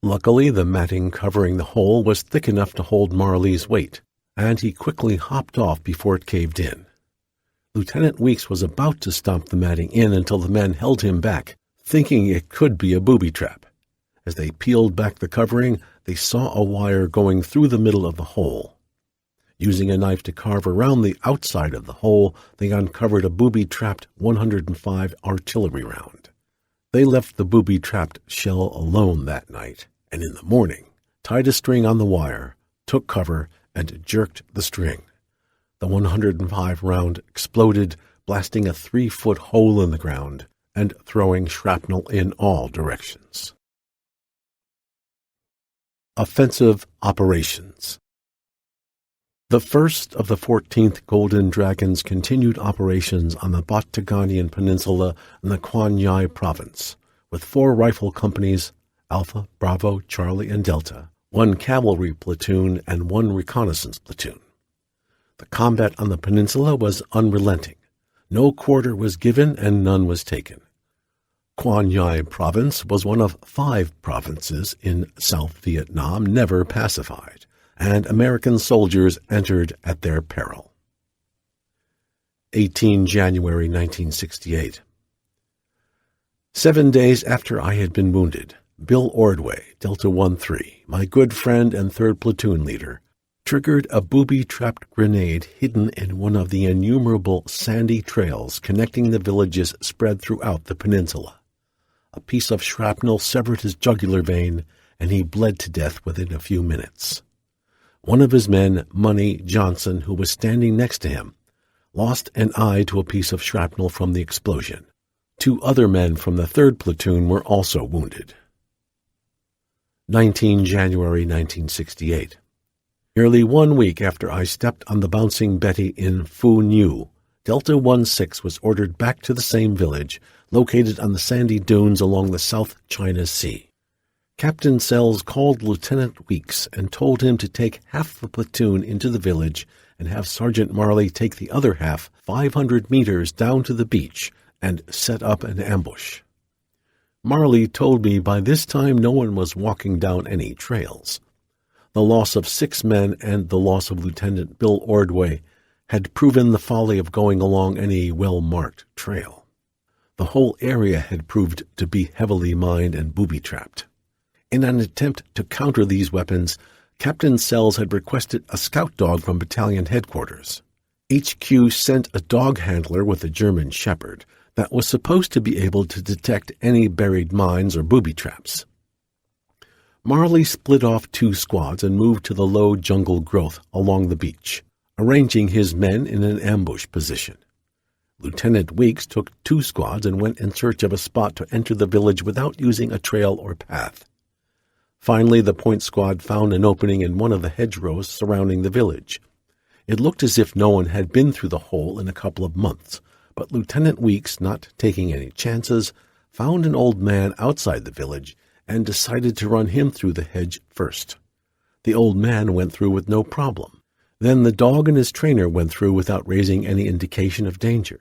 Luckily, the matting covering the hole was thick enough to hold Marley's weight, and he quickly hopped off before it caved in. Lieutenant Weeks was about to stomp the matting in until the men held him back, thinking it could be a booby trap. As they peeled back the covering, they saw a wire going through the middle of the hole. Using a knife to carve around the outside of the hole, they uncovered a booby-trapped 105 artillery round. They left the booby-trapped shell alone that night, and in the morning tied a string on the wire, took cover, and jerked the string. The 105 round exploded, blasting a 3-foot hole in the ground and throwing shrapnel in all directions. Offensive Operations. The first of the 14th Golden Dragons continued operations on the Batagonian Peninsula in the Quang Ngai Province, with 4 rifle companies, Alpha, Bravo, Charlie, and Delta, 1 cavalry platoon, and 1 reconnaissance platoon. The combat on the peninsula was unrelenting. No quarter was given and none was taken. Quang Ngai Province was one of 5 provinces in South Vietnam never pacified, and American soldiers entered at their peril. 18 January 1968. 7 days after I had been wounded, Bill Ordway, Delta 13, my good friend and 3rd platoon leader, triggered a booby-trapped grenade hidden in one of the innumerable sandy trails connecting the villages spread throughout the peninsula. A piece of shrapnel severed his jugular vein, and he bled to death within a few minutes. One of his men, Money Johnson, who was standing next to him, lost an eye to a piece of shrapnel from the explosion. 2 other men from the 3rd platoon were also wounded. 19 January 1968. Nearly 1 week after I stepped on the Bouncing Betty in Phu Nhu, Delta 16 was ordered back to the same village, located on the sandy dunes along the South China Sea. Captain Sells called Lieutenant Weeks and told him to take half the platoon into the village and have Sergeant Marley take the other half 500 meters down to the beach and set up an ambush. Marley told me by this time no one was walking down any trails. The loss of 6 men and the loss of Lieutenant Bill Ordway had proven the folly of going along any well-marked trail. The whole area had proved to be heavily mined and booby-trapped. In an attempt to counter these weapons, Captain Sells had requested a scout dog from battalion headquarters. HQ sent a dog handler with a German shepherd that was supposed to be able to detect any buried mines or booby traps. Marley split off 2 squads and moved to the low jungle growth along the beach, arranging his men in an ambush position. Lieutenant Weeks took 2 squads and went in search of a spot to enter the village without using a trail or path. Finally, the point squad found an opening in one of the hedgerows surrounding the village. It looked as if no one had been through the hole in a couple of months, but Lieutenant Weeks, not taking any chances, found an old man outside the village and decided to run him through the hedge first. The old man went through with no problem. Then the dog and his trainer went through without raising any indication of danger.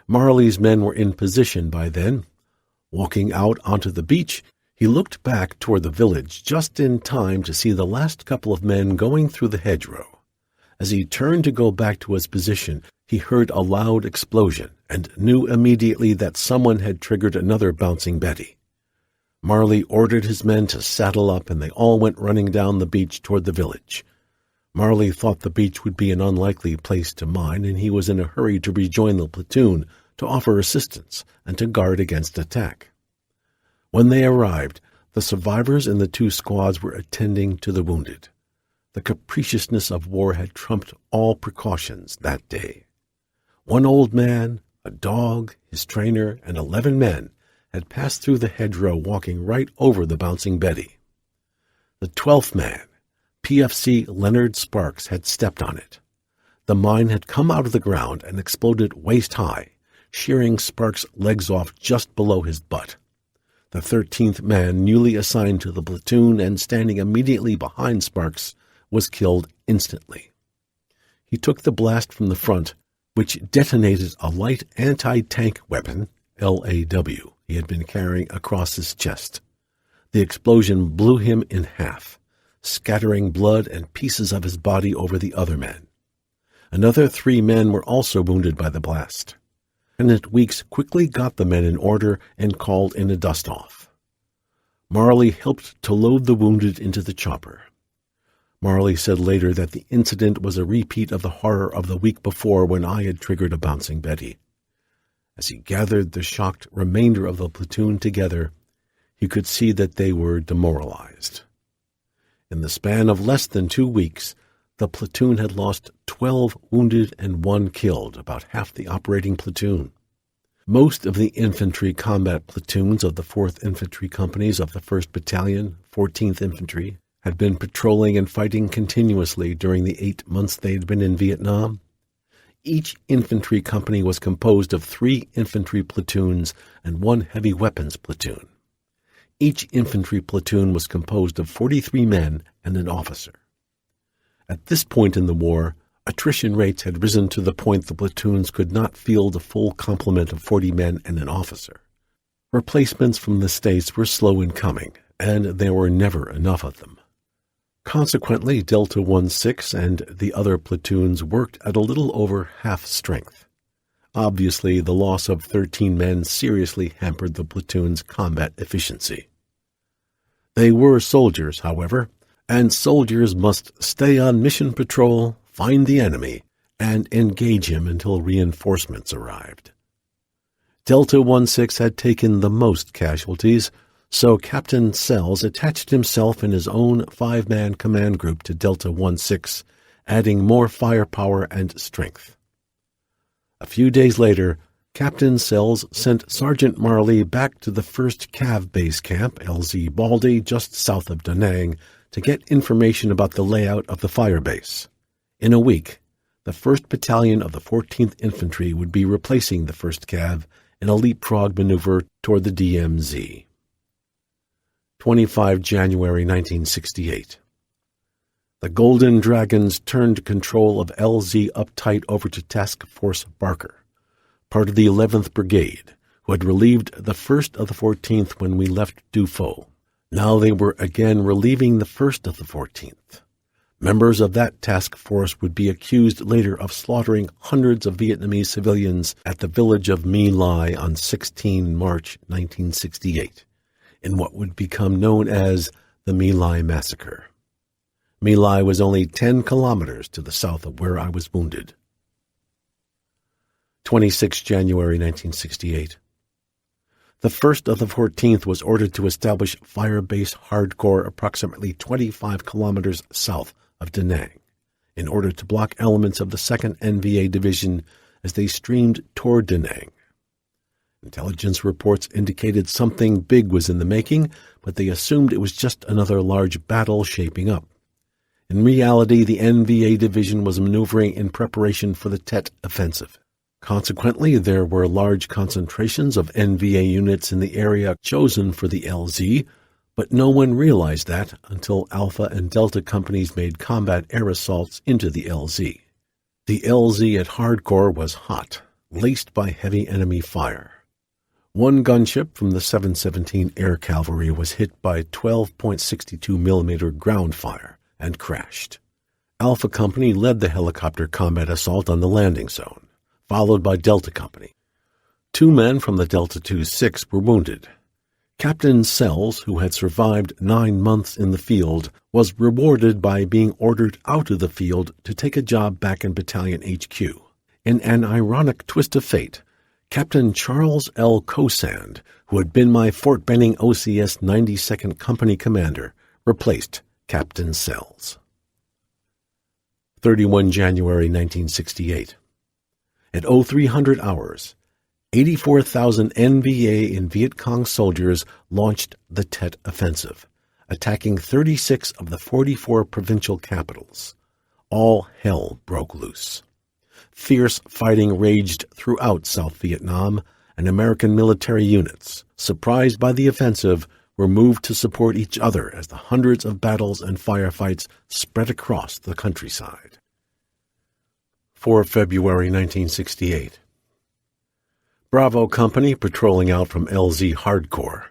Marley's men were in position by then. Walking out onto the beach, he looked back toward the village just in time to see the last couple of men going through the hedgerow. As he turned to go back to his position, he heard a loud explosion and knew immediately that someone had triggered another Bouncing Betty. Marley ordered his men to saddle up, and they all went running down the beach toward the village. Marley thought the beach would be an unlikely place to mine, and he was in a hurry to rejoin the platoon, to offer assistance, and to guard against attack. When they arrived, the survivors in the 2 squads were attending to the wounded. The capriciousness of war had trumped all precautions that day. One old man, a dog, his trainer, and 11 men had passed through the hedgerow walking right over the bouncing Betty. The 12th man, PFC Leonard Sparks, had stepped on it. The mine had come out of the ground and exploded waist-high, shearing Sparks' legs off just below his butt. The 13th man, newly assigned to the platoon and standing immediately behind Sparks, was killed instantly. He took the blast from the front, which detonated a light anti-tank weapon, LAW, he had been carrying across his chest. The explosion blew him in half, scattering blood and pieces of his body over the other men. Another 3 men were also wounded by the blast. Lieutenant Weeks quickly got the men in order and called in a dust-off. Marley helped to load the wounded into the chopper. Marley said later that the incident was a repeat of the horror of the week before when I had triggered a bouncing Betty. As he gathered the shocked remainder of the platoon together, he could see that they were demoralized. In the span of less than 2 weeks, the platoon had lost 12 wounded and 1 killed, about half the operating platoon. Most of the infantry combat platoons of the 4th Infantry Companies of the 1st Battalion, 14th Infantry, had been patrolling and fighting continuously during the 8 months they had been in Vietnam. Each infantry company was composed of 3 infantry platoons and 1 heavy weapons platoon. Each infantry platoon was composed of 43 men and an officer. At this point in the war, attrition rates had risen to the point the platoons could not field a full complement of 40 men and an officer. Replacements from the States were slow in coming, and there were never enough of them. Consequently, Delta 16 and the other platoons worked at a little over half strength. Obviously, the loss of 13 men seriously hampered the platoon's combat efficiency. They were soldiers, however, and soldiers must stay on mission patrol, find the enemy, and engage him until reinforcements arrived. Delta 16 had taken the most casualties, so Captain Sells attached himself in his own 5-man command group to Delta 16, adding more firepower and strength. A few days later, Captain Sells sent Sergeant Marley back to the 1st Cav Base Camp, LZ Baldy, just south of Da Nang, to get information about the layout of the fire base. In a week, the 1st Battalion of the 14th Infantry would be replacing the 1st Cav in a leapfrog maneuver toward the DMZ. 25 January 1968. The Golden Dragons turned control of LZ Uptight over to Task Force Barker, part of the 11th Brigade, who had relieved the 1st of the 14th when we left Dufault. Now they were again relieving the 1st of the 14th. Members of that task force would be accused later of slaughtering hundreds of Vietnamese civilians at the village of My Lai on 16 March 1968, in what would become known as the My Lai Massacre. My Lai was only 10 kilometers to the south of where I was wounded. 26 January 1968. The 1st of the 14th was ordered to establish Fire Base Hardcore approximately 25 kilometers south of Da Nang, in order to block elements of the 2nd NVA Division as they streamed toward Da Nang. Intelligence reports indicated something big was in the making, but they assumed it was just another large battle shaping up. In reality, the NVA Division was maneuvering in preparation for the Tet Offensive. Consequently, there were large concentrations of NVA units in the area chosen for the LZ, but no one realized that until Alpha and Delta companies made combat air assaults into the LZ. The LZ at Hardcore was hot, laced by heavy enemy fire. One gunship from the 717 Air Cavalry was hit by 12.62 millimeter ground fire and crashed. Alpha Company led the helicopter combat assault on the landing zone, followed by Delta Company. 2 men from the Delta 26 were wounded. Captain Sells, who had survived 9 months in the field, was rewarded by being ordered out of the field to take a job back in Battalion HQ. In an ironic twist of fate, Captain Charles L. Cosand, who had been my Fort Benning OCS 92nd Company commander, replaced Captain Sells. 31 January 1968. At 0300 hours, 84,000 NVA and Viet Cong soldiers launched the Tet Offensive, attacking 36 of the 44 provincial capitals. All hell broke loose. Fierce fighting raged throughout South Vietnam, and American military units, surprised by the offensive, were moved to support each other as the hundreds of battles and firefights spread across the countryside. 4 February 1968. Bravo Company, patrolling out from LZ Hardcore,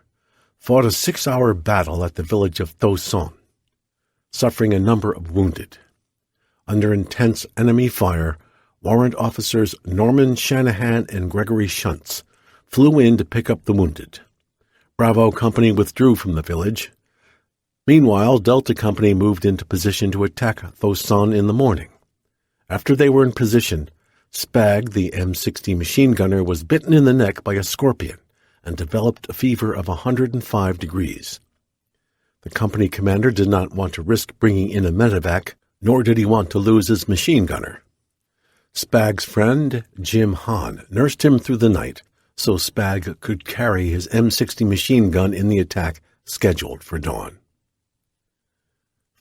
fought a 6-hour battle at the village of Tho Son, suffering a number of wounded. Under intense enemy fire, warrant officers Norman Shanahan and Gregory Shuntz flew in to pick up the wounded. Bravo Company withdrew from the village. Meanwhile, Delta Company moved into position to attack Tho Son in the morning. After they were in position, Spag, the M60 machine gunner, was bitten in the neck by a scorpion and developed a fever of 105 degrees. The company commander did not want to risk bringing in a medevac, nor did he want to lose his machine gunner. Spag's friend, Jim Hahn, nursed him through the night so Spag could carry his M60 machine gun in the attack scheduled for dawn.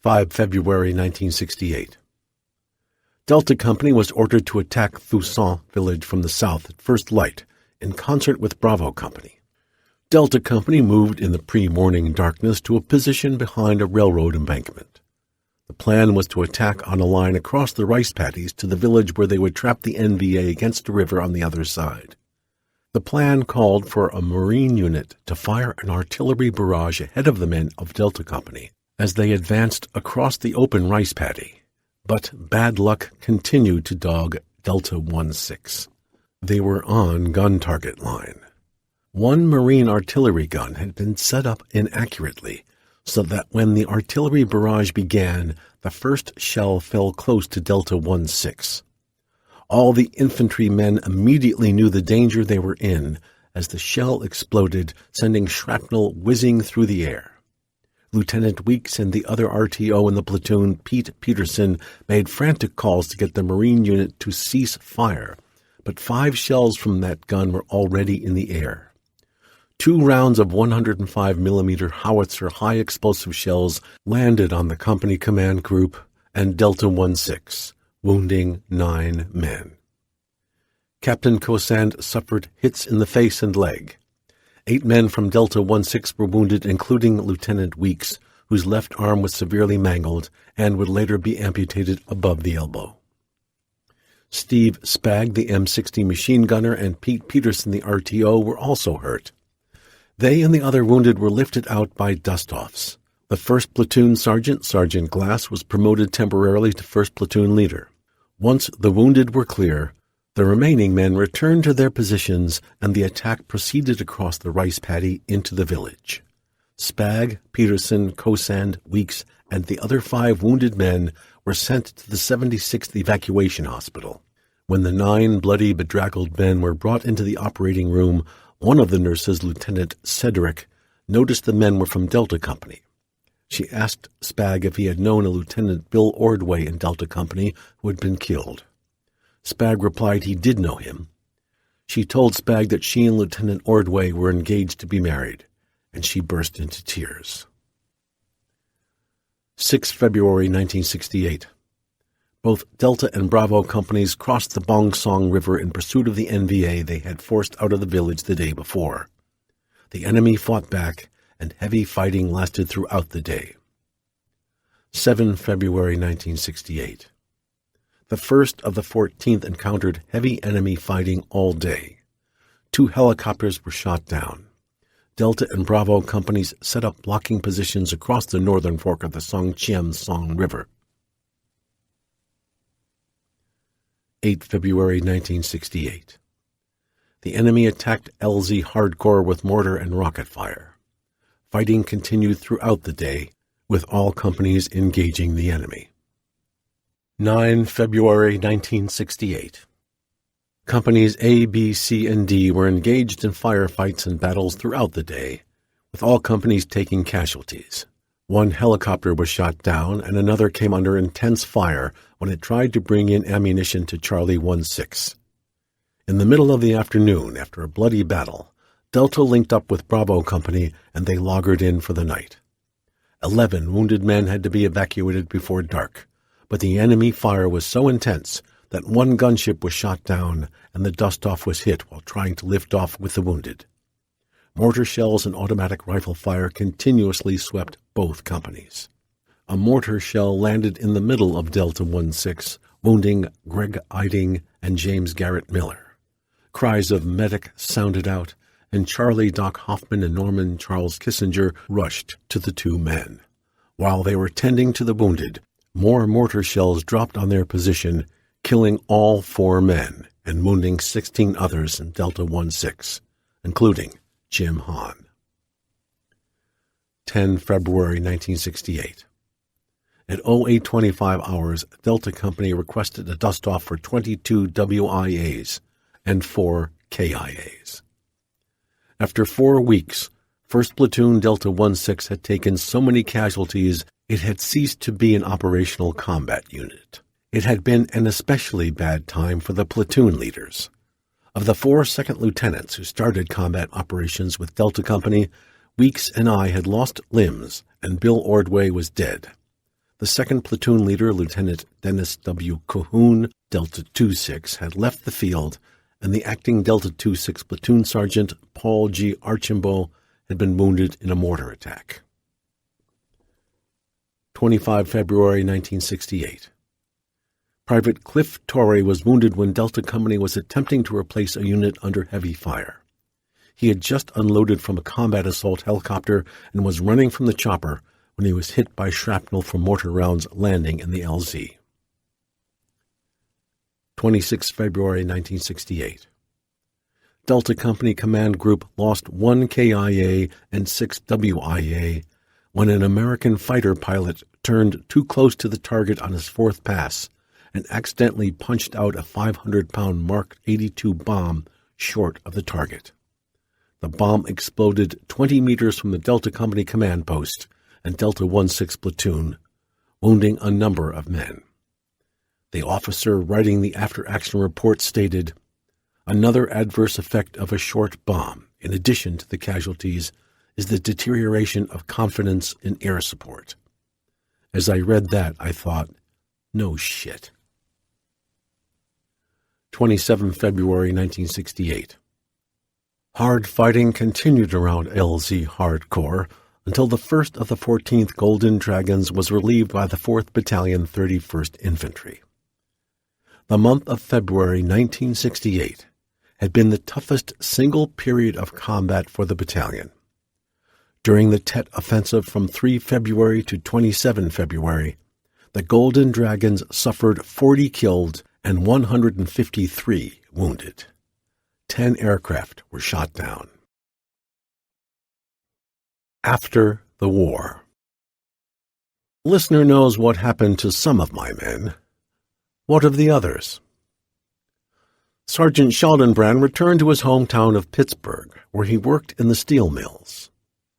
5 February 1968. Delta Company was ordered to attack Tho Son village from the south at first light, in concert with Bravo Company. Delta Company moved in the pre-morning darkness to a position behind a railroad embankment. The plan was to attack on a line across the rice paddies to the village where they would trap the NVA against the river on the other side. The plan called for a Marine unit to fire an artillery barrage ahead of the men of Delta Company as they advanced across the open rice paddy. But bad luck continued to dog Delta 16. They were on gun target line. One Marine artillery gun had been set up inaccurately, so that when the artillery barrage began, the first shell fell close to Delta 16. All the infantrymen immediately knew the danger they were in as the shell exploded, sending shrapnel whizzing through the air. Lieutenant Weeks and the other RTO in the platoon, Pete Peterson, made frantic calls to get the Marine unit to cease fire, but 5 shells from that gun were already in the air. 2 rounds of 105mm howitzer high-explosive shells landed on the company command group and Delta 16, wounding 9 men. Captain Cosand suffered hits in the face and leg. 8 men from Delta 16 were wounded, including Lieutenant Weeks, whose left arm was severely mangled and would later be amputated above the elbow. Steve Spag, the M60 machine gunner, and Pete Peterson, the RTO, were also hurt. They and the other wounded were lifted out by dust-offs. The 1st Platoon Sergeant, Sergeant Glass, was promoted temporarily to 1st Platoon Leader. Once the wounded were clear, the remaining men returned to their positions, and the attack proceeded across the rice paddy into the village. Spag, Peterson, Cosand, Weeks, and the other 5 wounded men were sent to the 76th Evacuation Hospital. When the 9 bloody, bedraggled men were brought into the operating room, one of the nurses, Lieutenant Cedric, noticed the men were from Delta Company. She asked Spag if he had known a Lieutenant Bill Ordway in Delta Company who had been killed. Spag replied he did know him. She told Spag that she and Lieutenant Ordway were engaged to be married, and she burst into tears. 6 February 1968. Both Delta and Bravo companies crossed the Bong Song River in pursuit of the NVA they had forced out of the village the day before. The enemy fought back, and heavy fighting lasted throughout the day. 7 February 1968. The 1st of the 14th encountered heavy enemy fighting all day. 2 helicopters were shot down. Delta and Bravo companies set up blocking positions across the northern fork of the Song Chiem Song River. 8 February 1968. The enemy attacked LZ Hardcore with mortar and rocket fire. Fighting continued throughout the day, with all companies engaging the enemy. 9 February 1968. Companies A, B, C, and D were engaged in firefights and battles throughout the day, with all companies taking casualties. One helicopter was shot down and another came under intense fire when it tried to bring in ammunition to Charlie 16. In the middle of the afternoon, after a bloody battle, Delta linked up with Bravo Company and they loggered in for the night. 11 wounded men had to be evacuated before dark, but the enemy fire was so intense that one gunship was shot down and the dust-off was hit while trying to lift off with the wounded. Mortar shells and automatic rifle fire continuously swept both companies. A mortar shell landed in the middle of Delta 16, wounding Greg Eiding and James Garrett Miller. Cries of medic sounded out, and Charlie Doc Hoffman and Norman Charles Kissinger rushed to the two men. While they were tending to the wounded, more mortar shells dropped on their position, killing all 4 men and wounding 16 others in Delta 16, including Jim Hahn. 10 February 1968. At 0825 hours, Delta Company requested a dust-off for 22 WIAs and 4 KIAs. After 4 weeks, 1st Platoon Delta 16 had taken so many casualties it had ceased to be an operational combat unit. It had been an especially bad time for the platoon leaders. Of the 4 second lieutenants who started combat operations with Delta Company, Weeks and I had lost limbs, and Bill Ordway was dead. The 2nd Platoon leader, Lieutenant Dennis W. Cahoon, Delta 26, had left the field, and the acting Delta 26 Platoon Sergeant, Paul G. Archambault, had been wounded in a mortar attack. 25 February 1968. Private Cliff Torrey was wounded when Delta Company was attempting to replace a unit under heavy fire. He had just unloaded from a combat assault helicopter and was running from the chopper when he was hit by shrapnel from mortar rounds landing in the LZ. 26 February 1968. Delta Company Command Group lost 1 KIA and 6 WIA when an American fighter pilot turned too close to the target on his 4th pass and accidentally punched out a 500-pound Mark 82 bomb short of the target. The bomb exploded 20 meters from the Delta Company command post and Delta 16 platoon, wounding a number of men. The officer writing the after-action report stated, "Another adverse effect of a short bomb, in addition to the casualties, is the deterioration of confidence in air support." As I read that, I thought, no shit. 27 February 1968. Hard fighting continued around LZ Hardcore until the 1st of the 14th Golden Dragons was relieved by the 4th Battalion 31st Infantry. The month of February 1968 had been the toughest single period of combat for the battalion. During the Tet Offensive from 3 February to 27 February, the Golden Dragons suffered 40 killed and 153 wounded. 10 aircraft were shot down. After the war. Listener knows what happened to some of my men. What of the others? Sergeant Schaldenbrand returned to his hometown of Pittsburgh, where he worked in the steel mills.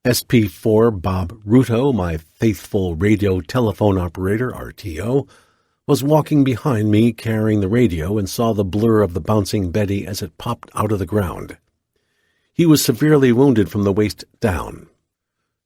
SP4 Bob Ruto, my faithful radio telephone operator, RTO, was walking behind me carrying the radio and saw the blur of the bouncing Betty as it popped out of the ground. He was severely wounded from the waist down.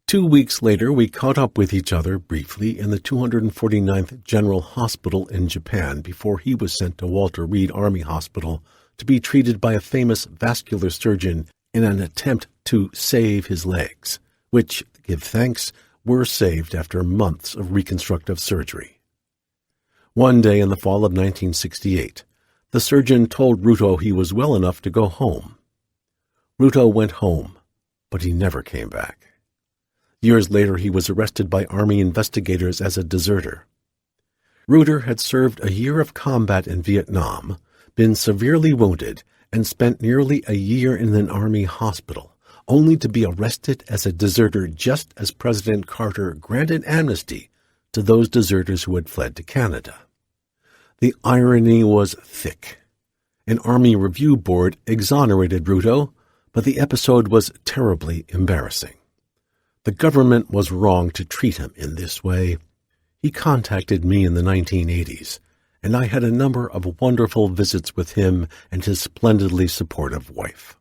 2 weeks later, we caught up with each other briefly in the 249th General Hospital in Japan before he was sent to Walter Reed Army Hospital to be treated by a famous vascular surgeon in an attempt to save his legs, which, give thanks, were saved after months of reconstructive surgery. One day in the fall of 1968, the surgeon told Ruto he was well enough to go home. Ruto went home, but he never came back. Years later, he was arrested by Army investigators as a deserter. Ruto had served a year of combat in Vietnam, been severely wounded, and spent nearly a year in an Army hospital, only to be arrested as a deserter just as President Carter granted amnesty to those deserters who had fled to Canada. The irony was thick. An Army Review Board exonerated Ruto, but the episode was terribly embarrassing. The government was wrong to treat him in this way. He contacted me in the 1980s, and I had a number of wonderful visits with him and his splendidly supportive wife.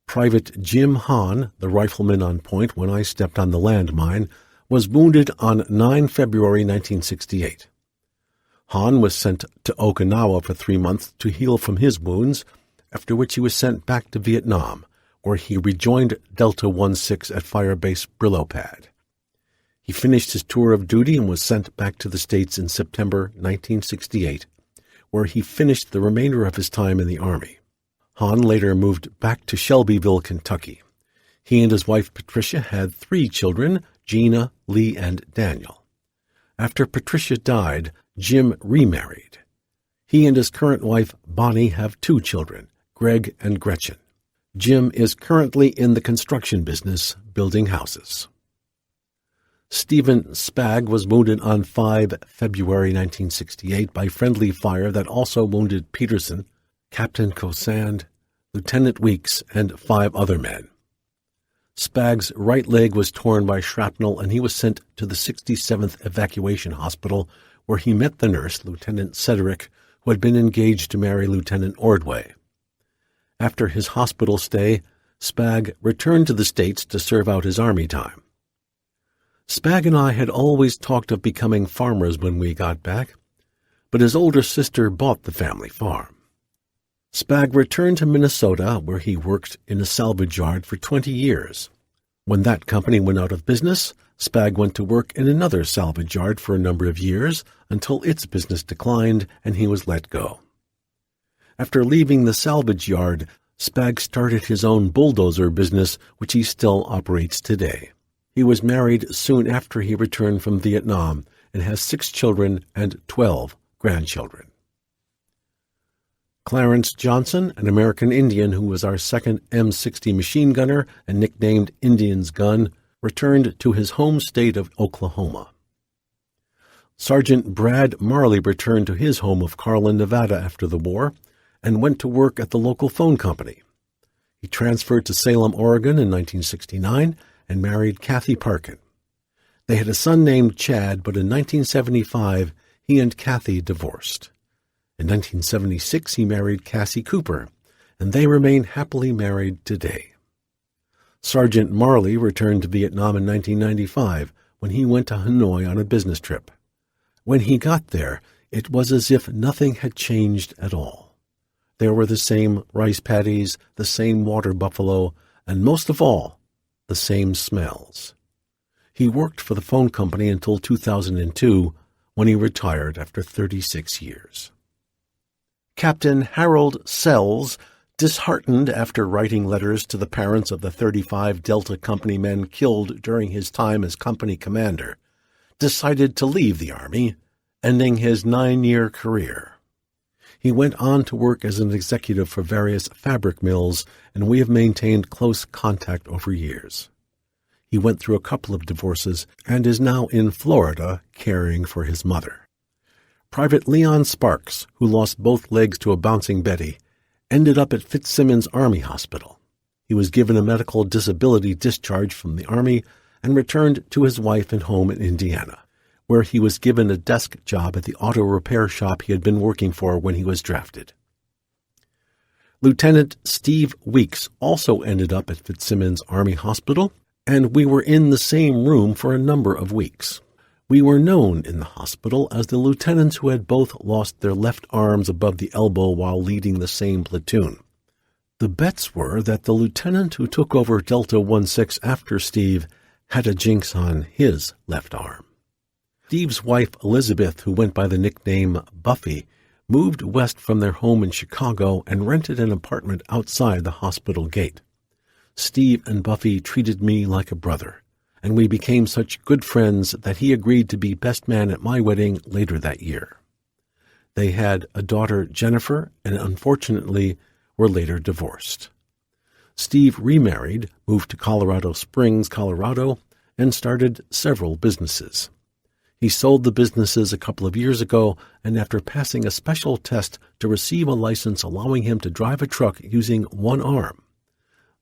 Private Jim Hahn, the rifleman on point when I stepped on the landmine, was wounded on 9 February 1968. Hahn was sent to Okinawa for 3 months to heal from his wounds, after which he was sent back to Vietnam, where he rejoined Delta 16 at Firebase Brillo Pad. He finished his tour of duty and was sent back to the States in September 1968, where he finished the remainder of his time in the Army. Hahn later moved back to Shelbyville, Kentucky. He and his wife Patricia had 3 children, Gina, Lee, and Daniel. After Patricia died, Jim remarried. He and his current wife Bonnie have 2 children, Greg and Gretchen. Jim is currently in the construction business, building houses. Stephen Spagg was wounded on 5 February 1968 by friendly fire that also wounded Peterson, Captain Cosand, Lieutenant Weeks, and 5 other men. Spagg's right leg was torn by shrapnel, and he was sent to the 67th Evacuation Hospital, where he met the nurse, Lieutenant Cedric, who had been engaged to marry Lieutenant Ordway. After his hospital stay, Spagg returned to the States to serve out his Army time. Spagg and I had always talked of becoming farmers when we got back, but his older sister bought the family farm. Spagg returned to Minnesota, where he worked in a salvage yard for 20 years. When that company went out of business, Spagg went to work in another salvage yard for a number of years until its business declined and he was let go. After leaving the salvage yard, Spagg started his own bulldozer business, which he still operates today. He was married soon after he returned from Vietnam and has 6 children and 12 grandchildren. Clarence Johnson, an American Indian who was our second M60 machine gunner and nicknamed Indian's Gun, returned to his home state of Oklahoma. Sergeant Brad Marley returned to his home of Carlin, Nevada after the war and went to work at the local phone company. He transferred to Salem, Oregon in 1969 and married Kathy Parkin. They had a son named Chad, but in 1975 he and Kathy divorced. In 1976 he married Cassie Cooper, and they remain happily married today. Sergeant Marley returned to Vietnam in 1995 when he went to Hanoi on a business trip. When he got there, it was as if nothing had changed at all. There were the same rice paddies, the same water buffalo, and most of all, the same smells. He worked for the phone company until 2002, when he retired after 36 years. Captain Harold Sells, disheartened after writing letters to the parents of the 35 Delta Company men killed during his time as company commander, decided to leave the Army, ending his 9-year career. He went on to work as an executive for various fabric mills, and we have maintained close contact over years. He went through a couple of divorces and is now in Florida caring for his mother. Private Leon Sparks, who lost both legs to a bouncing Betty, ended up at Fitzsimmons Army Hospital. He was given a medical disability discharge from the Army and returned to his wife and home in Indiana, where he was given a desk job at the auto repair shop he had been working for when he was drafted. Lieutenant Steve Weeks also ended up at Fitzsimmons Army Hospital, and we were in the same room for a number of weeks. We were known in the hospital as the lieutenants who had both lost their left arms above the elbow while leading the same platoon. The bets were that the lieutenant who took over Delta 16 after Steve had a jinx on his left arm. Steve's wife, Elizabeth, who went by the nickname Buffy, moved west from their home in Chicago and rented an apartment outside the hospital gate. Steve and Buffy treated me like a brother, and we became such good friends that he agreed to be best man at my wedding later that year. They had a daughter, Jennifer, and unfortunately were later divorced. Steve remarried, moved to Colorado Springs, Colorado, and started several businesses. He sold the businesses a couple of years ago, and after passing a special test to receive a license allowing him to drive a truck using one arm,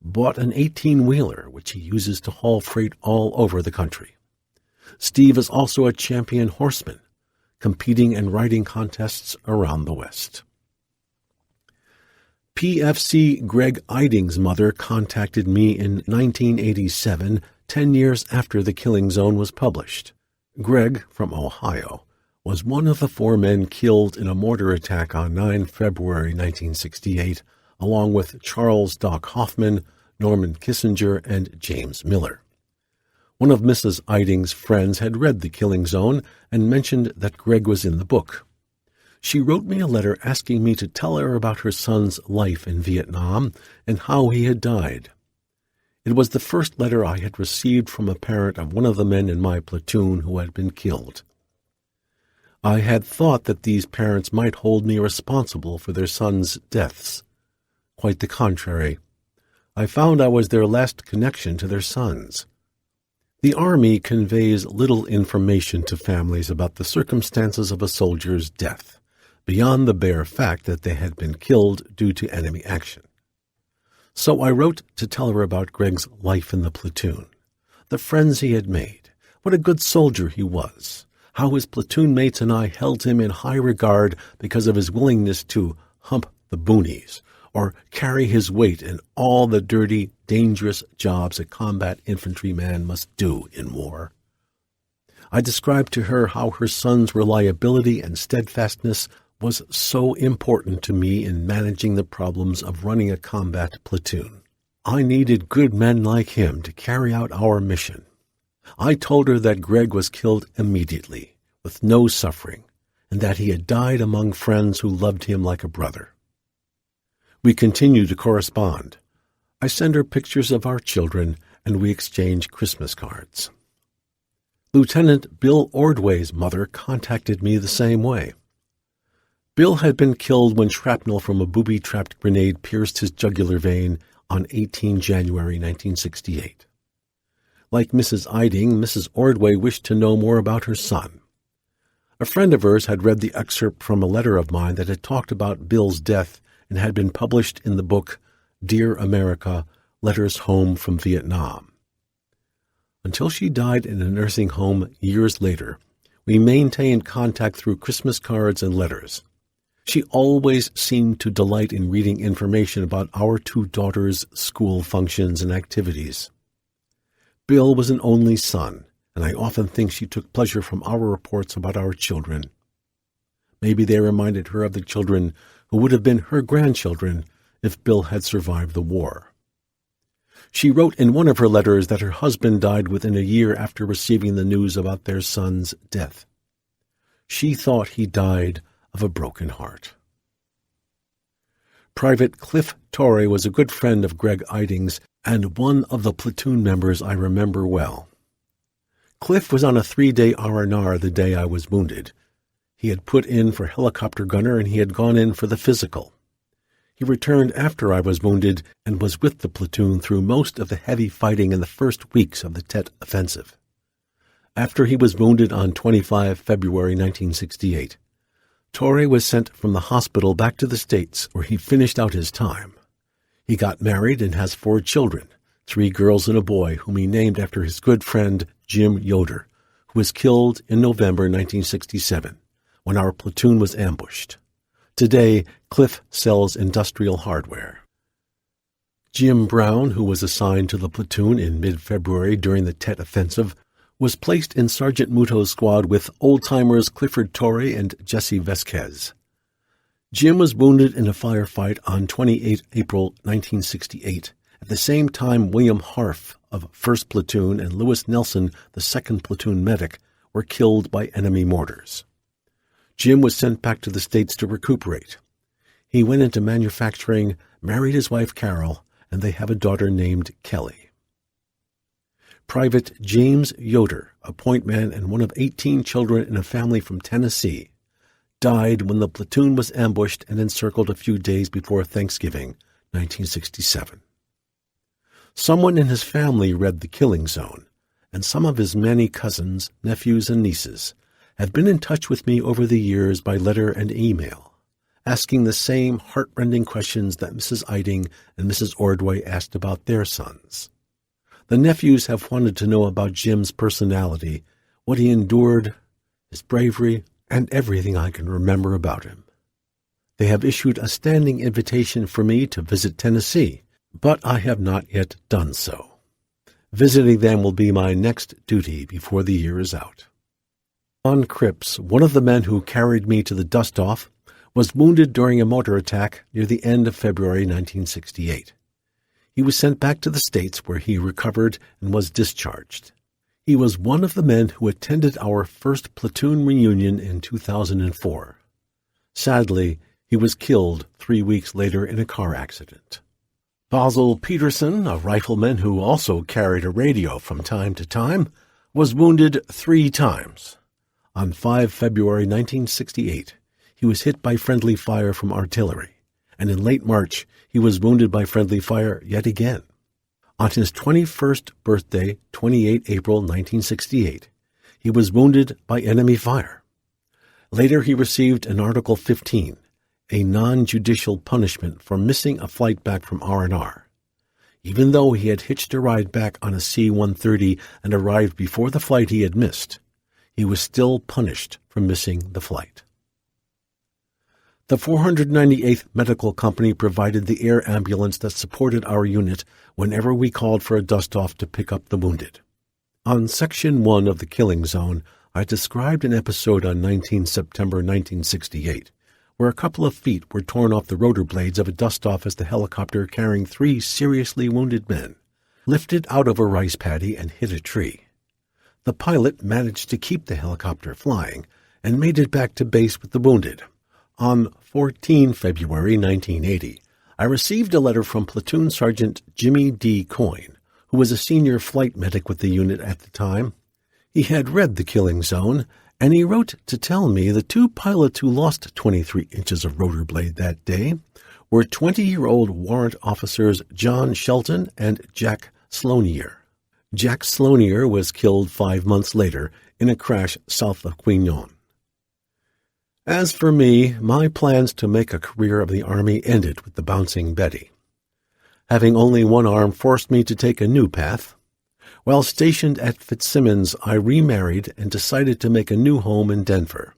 bought an 18-wheeler, which he uses to haul freight all over the country. Steve is also a champion horseman, competing in riding contests around the West. PFC Greg Eiding's mother contacted me in 1987, 10 years after The Killing Zone was published. Greg, from Ohio, was one of the 4 men killed in a mortar attack on 9 February 1968, along with Charles Doc Hoffman, Norman Kissinger, and James Miller. One of Mrs. Eiding's friends had read The Killing Zone and mentioned that Greg was in the book. She wrote me a letter asking me to tell her about her son's life in Vietnam and how he had died. It was the first letter I had received from a parent of one of the men in my platoon who had been killed. I had thought that these parents might hold me responsible for their sons' deaths. Quite the contrary. I found I was their last connection to their sons. The Army conveys little information to families about the circumstances of a soldier's death, beyond the bare fact that they had been killed due to enemy action. So I wrote to tell her about Greg's life in the platoon, the friends he had made, what a good soldier he was, how his platoon mates and I held him in high regard because of his willingness to hump the boonies, or carry his weight in all the dirty, dangerous jobs a combat infantryman must do in war. I described to her how her son's reliability and steadfastness was so important to me in managing the problems of running a combat platoon. I needed good men like him to carry out our mission. I told her that Greg was killed immediately, with no suffering, and that he had died among friends who loved him like a brother. We continue to correspond. I send her pictures of our children, and we exchange Christmas cards. Lieutenant Bill Ordway's mother contacted me the same way. Bill had been killed when shrapnel from a booby-trapped grenade pierced his jugular vein on 18 January 1968. Like Mrs. Eiding, Mrs. Ordway wished to know more about her son. A friend of hers had read the excerpt from a letter of mine that had talked about Bill's death and had been published in the book Dear America, Letters Home from Vietnam. Until she died in a nursing home years later, we maintained contact through Christmas cards and letters. She always seemed to delight in reading information about our 2 daughters' school functions and activities. Bill was an only son, and I often think she took pleasure from our reports about our children. Maybe they reminded her of the children who would have been her grandchildren if Bill had survived the war. She wrote in one of her letters that her husband died within a year after receiving the news about their son's death. She thought he died of a broken heart. Private Cliff Torrey was a good friend of Greg Eiding's and one of the platoon members I remember well. Cliff was on a 3-day R&R the day I was wounded. He had put in for helicopter gunner and he had gone in for the physical. He returned after I was wounded and was with the platoon through most of the heavy fighting in the first weeks of the Tet Offensive. After he was wounded on 25 February 1968, Torrey was sent from the hospital back to the States, where he finished out his time. He got married and has 4 children, 3 girls and a boy, whom he named after his good friend Jim Yoder, who was killed in November 1967, when our platoon was ambushed. Today, Cliff sells industrial hardware. Jim Brown, who was assigned to the platoon in mid-February during the Tet Offensive, was placed in Sergeant Muto's squad with old-timers Clifford Torrey and Jesse Vesquez. Jim was wounded in a firefight on 28 April 1968. At the same time, William Harf of 1st Platoon and Lewis Nelson, the 2nd Platoon medic, were killed by enemy mortars. Jim was sent back to the States to recuperate. He went into manufacturing, married his wife Carol, and they have a daughter named Kelly. Private James Yoder, a point man and one of 18 children in a family from Tennessee, died when the platoon was ambushed and encircled a few days before Thanksgiving, 1967. Someone in his family read The Killing Zone, and some of his many cousins, nephews, and nieces have been in touch with me over the years by letter and email, asking the same heart-rending questions that Mrs. Eiting and Mrs. Ordway asked about their sons. The nephews have wanted to know about Jim's personality, what he endured, his bravery, and everything I can remember about him. They have issued a standing invitation for me to visit Tennessee, but I have not yet done so. Visiting them will be my next duty before the year is out. John Cripps, one of the men who carried me to the dust-off, was wounded during a mortar attack near the end of February 1968. He was sent back to the States where he recovered and was discharged. He was one of the men who attended our first platoon reunion in 2004. Sadly, he was killed 3 weeks later in a car accident. Basil Peterson, a rifleman who also carried a radio from time to time, was wounded 3 times. On 5 February 1968, he was hit by friendly fire from artillery, and in late March he was wounded by friendly fire yet again. On his 21st birthday, 28 April 1968, he was wounded by enemy fire. Later he received an Article 15, a non-judicial punishment for missing a flight back from R&R. Even though he had hitched a ride back on a C-130 and arrived before the flight he had missed, he was still punished for missing the flight. The 498th Medical Company provided the air ambulance that supported our unit whenever we called for a dust-off to pick up the wounded. On Section 1 of the Killing Zone, I described an episode on 19 September 1968, where a couple of feet were torn off the rotor blades of a dust-off as the helicopter carrying 3 seriously wounded men lifted out of a rice paddy and hit a tree. The pilot managed to keep the helicopter flying and made it back to base with the wounded. On 14 February 1980, I received a letter from Platoon Sergeant Jimmy D. Coyne, who was a senior flight medic with the unit at the time. He had read The Killing Zone, and he wrote to tell me the 2 pilots who lost 23 inches of rotor blade that day were 20-year-old warrant officers John Shelton and Jack Slonier. Jack Slonier was killed 5 months later in a crash south of Quignon. As for me, my plans to make a career of the Army ended with the Bouncing Betty. Having only one arm forced me to take a new path. While stationed at Fitzsimmons, I remarried and decided to make a new home in Denver.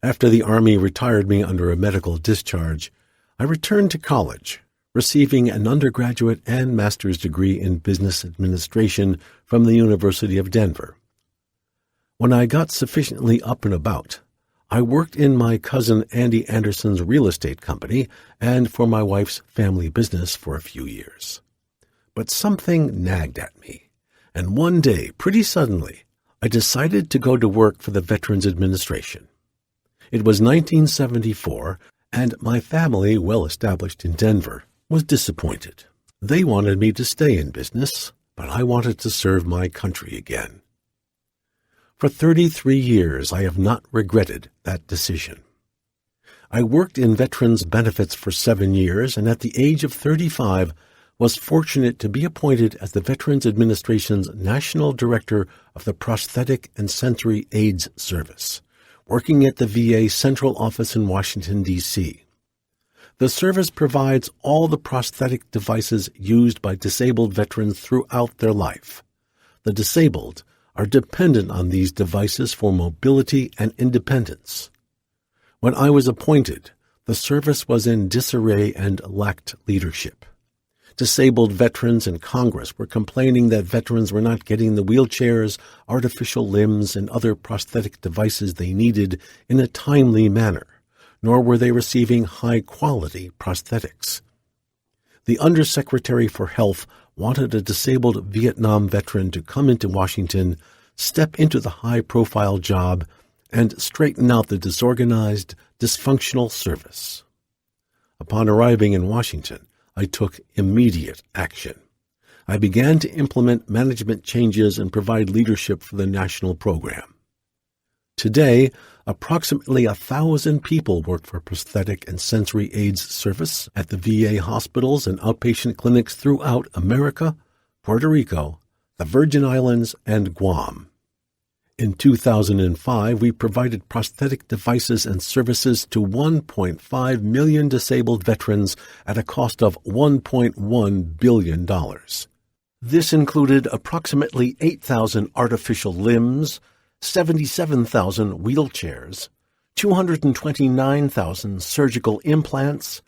After the Army retired me under a medical discharge, I returned to college, receiving an undergraduate and master's degree in business administration from the University of Denver. When I got sufficiently up and about, I worked in my cousin Andy Anderson's real estate company and for my wife's family business for a few years. But something nagged at me, and one day, pretty suddenly, I decided to go to work for the Veterans Administration. It was 1974, and my family, well established in Denver, was disappointed. They wanted me to stay in business, but I wanted to serve my country again. For 33 years, I have not regretted that decision. I worked in veterans' benefits for 7 years, and at the age of 35, was fortunate to be appointed as the Veterans Administration's National Director of the Prosthetic and Sensory Aids Service, working at the VA Central Office in Washington, D.C. The service provides all the prosthetic devices used by disabled veterans throughout their life. The disabled are dependent on these devices for mobility and independence. When I was appointed, the service was in disarray and lacked leadership. Disabled veterans in Congress were complaining that veterans were not getting the wheelchairs, artificial limbs, and other prosthetic devices they needed in a timely manner, nor were they receiving high-quality prosthetics. The Undersecretary for Health wanted a disabled Vietnam veteran to come into Washington, step into the high-profile job, and straighten out the disorganized, dysfunctional service. Upon arriving in Washington, I took immediate action. I began to implement management changes and provide leadership for the national program. Today, approximately 1,000 people work for prosthetic and sensory aids service at the VA hospitals and outpatient clinics throughout America, Puerto Rico, the Virgin Islands, and Guam. In 2005, we provided prosthetic devices and services to 1.5 million disabled veterans at a cost of $1.1 billion. This included approximately 8,000 artificial limbs, 77,000 wheelchairs, 229,000 surgical implants,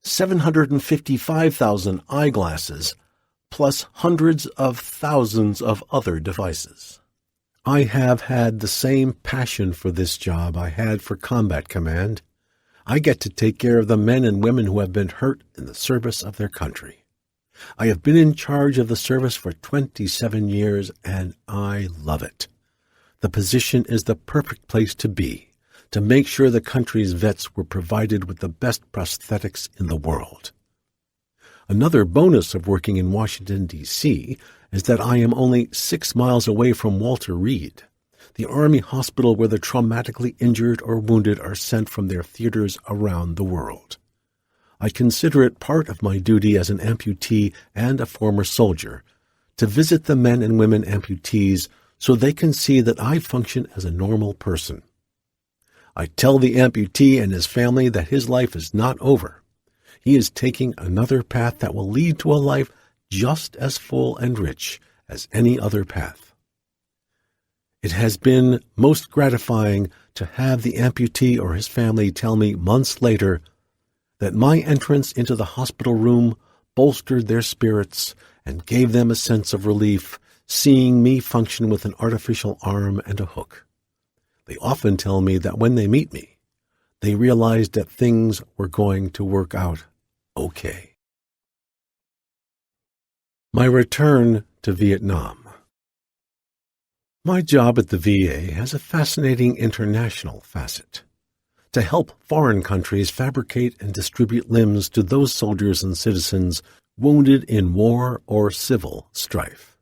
755,000 eyeglasses, plus hundreds of thousands of other devices. I have had the same passion for this job I had for combat command. I get to take care of the men and women who have been hurt in the service of their country. I have been in charge of the service for 27 years, and I love it. The position is the perfect place to be, to make sure the country's vets were provided with the best prosthetics in the world. Another bonus of working in Washington, D.C., is that I am only 6 miles away from Walter Reed, the Army hospital where the traumatically injured or wounded are sent from their theaters around the world. I consider it part of my duty as an amputee and a former soldier to visit the men and women amputees so they can see that I function as a normal person. I tell the amputee and his family that his life is not over. He is taking another path that will lead to a life just as full and rich as any other path. It has been most gratifying to have the amputee or his family tell me months later that my entrance into the hospital room bolstered their spirits and gave them a sense of relief seeing me function with an artificial arm and a hook. They often tell me that when they meet me, they realized that things were going to work out okay. My return to Vietnam. My job at the VA has a fascinating international facet: to help foreign countries fabricate and distribute limbs to those soldiers and citizens wounded in war or civil strife.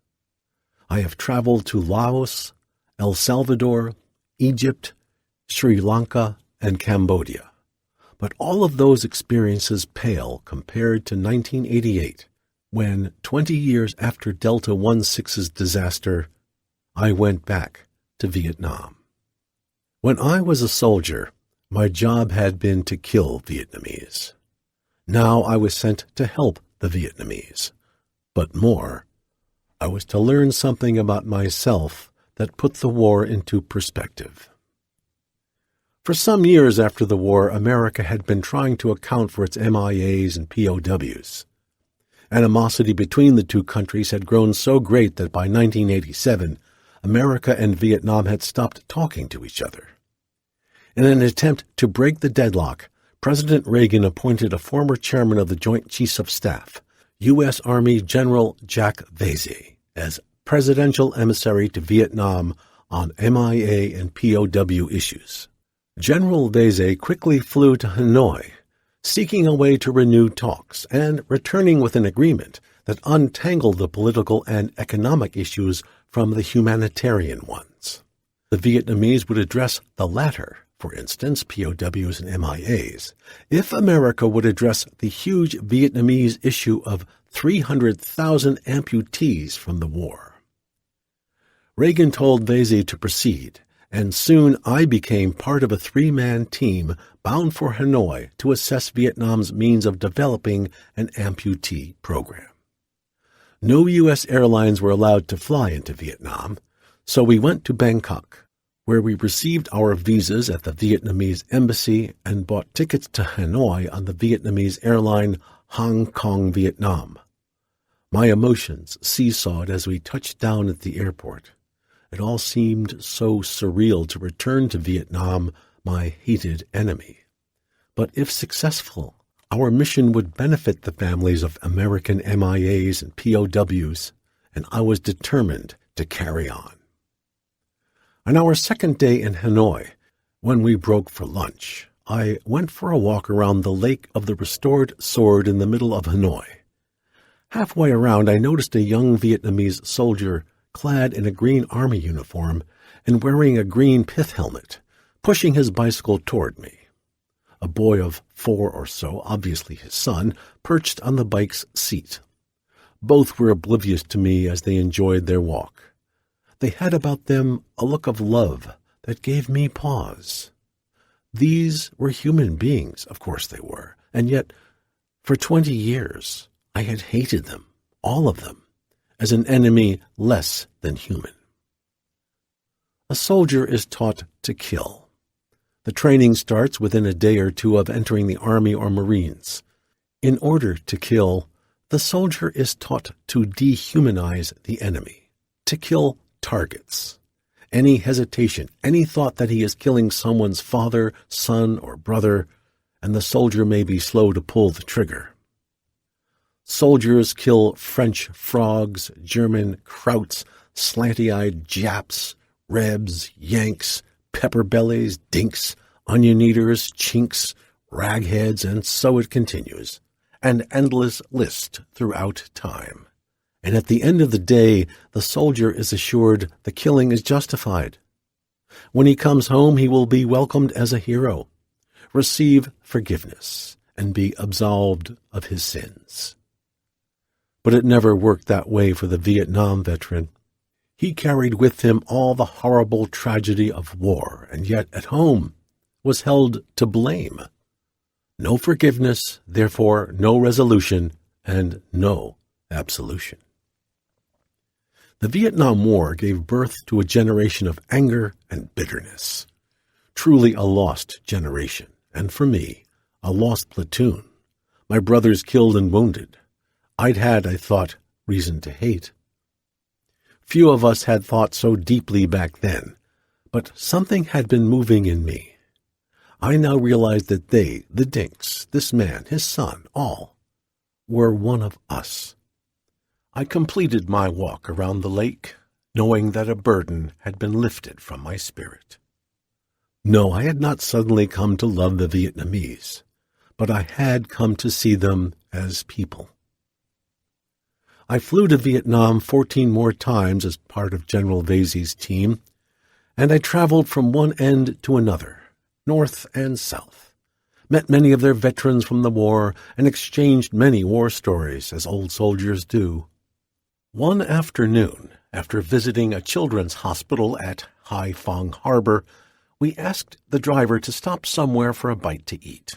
I have traveled to Laos, El Salvador, Egypt, Sri Lanka, and Cambodia, but all of those experiences pale compared to 1988, when, 20 years after Delta 16's disaster, I went back to Vietnam. When I was a soldier, my job had been to kill Vietnamese. Now I was sent to help the Vietnamese. But more, I was to learn something about myself that put the war into perspective. For some years after the war, America had been trying to account for its MIAs and POWs. Animosity between the two countries had grown so great that by 1987, America and Vietnam had stopped talking to each other. In an attempt to break the deadlock, President Reagan appointed a former chairman of the Joint Chiefs of Staff, U.S. Army General Jack Vasey, as presidential emissary to Vietnam on MIA and POW issues. General Vasey quickly flew to Hanoi, seeking a way to renew talks and returning with an agreement that untangled the political and economic issues from the humanitarian ones. The Vietnamese would address the latter, for instance, POWs and MIAs, if America would address the huge Vietnamese issue of 300,000 amputees from the war. Reagan told Vasey to proceed, and soon I became part of a 3-man team bound for Hanoi to assess Vietnam's means of developing an amputee program. No U.S. airlines were allowed to fly into Vietnam, so we went to Bangkok, where we received our visas at the Vietnamese embassy and bought tickets to Hanoi on the Vietnamese airline Hong Kong Vietnam. My emotions seesawed as we touched down at the airport. It all seemed so surreal to return to Vietnam, my hated enemy. But if successful, our mission would benefit the families of American MIAs and POWs, and I was determined to carry on. On our second day in Hanoi, when we broke for lunch, I went for a walk around the Lake of the Restored Sword in the middle of Hanoi. Halfway around, I noticed a young Vietnamese soldier clad in a green army uniform and wearing a green pith helmet, pushing his bicycle toward me. A boy of 4 or so, obviously his son, perched on the bike's seat. Both were oblivious to me as they enjoyed their walk. They had about them a look of love that gave me pause. These were human beings, of course they were, and yet for 20 years I had hated them, all of them, as an enemy less than human. A soldier is taught to kill. The training starts within a day or two of entering the Army or Marines. In order to kill, the soldier is taught to dehumanize the enemy, to kill targets. Any hesitation, any thought that he is killing someone's father, son, or brother, and the soldier may be slow to pull the trigger. Soldiers kill French frogs, German krauts, slanty-eyed Japs, Rebs, Yanks, pepper bellies, dinks, onion eaters, chinks, ragheads, and so it continues, an endless list throughout time. And at the end of the day, the soldier is assured the killing is justified. When he comes home, he will be welcomed as a hero, receive forgiveness, and be absolved of his sins. But it never worked that way for the Vietnam veteran. He carried with him all the horrible tragedy of war, and yet at home was held to blame. No forgiveness, therefore no resolution, and no absolution. The Vietnam War gave birth to a generation of anger and bitterness. Truly a lost generation, and for me, a lost platoon. My brothers killed and wounded. I'd had, I thought, reason to hate. Few of us had thought so deeply back then, but something had been moving in me. I now realized that they, the Dinks, this man, his son, all, were one of us. I completed my walk around the lake, knowing that a burden had been lifted from my spirit. No, I had not suddenly come to love the Vietnamese, but I had come to see them as people. I flew to Vietnam 14 more times as part of General Vasey's team, and I traveled from one end to another, north and south, met many of their veterans from the war, and exchanged many war stories, as old soldiers do. One afternoon, after visiting a children's hospital at Hai Phong Harbor, we asked the driver to stop somewhere for a bite to eat.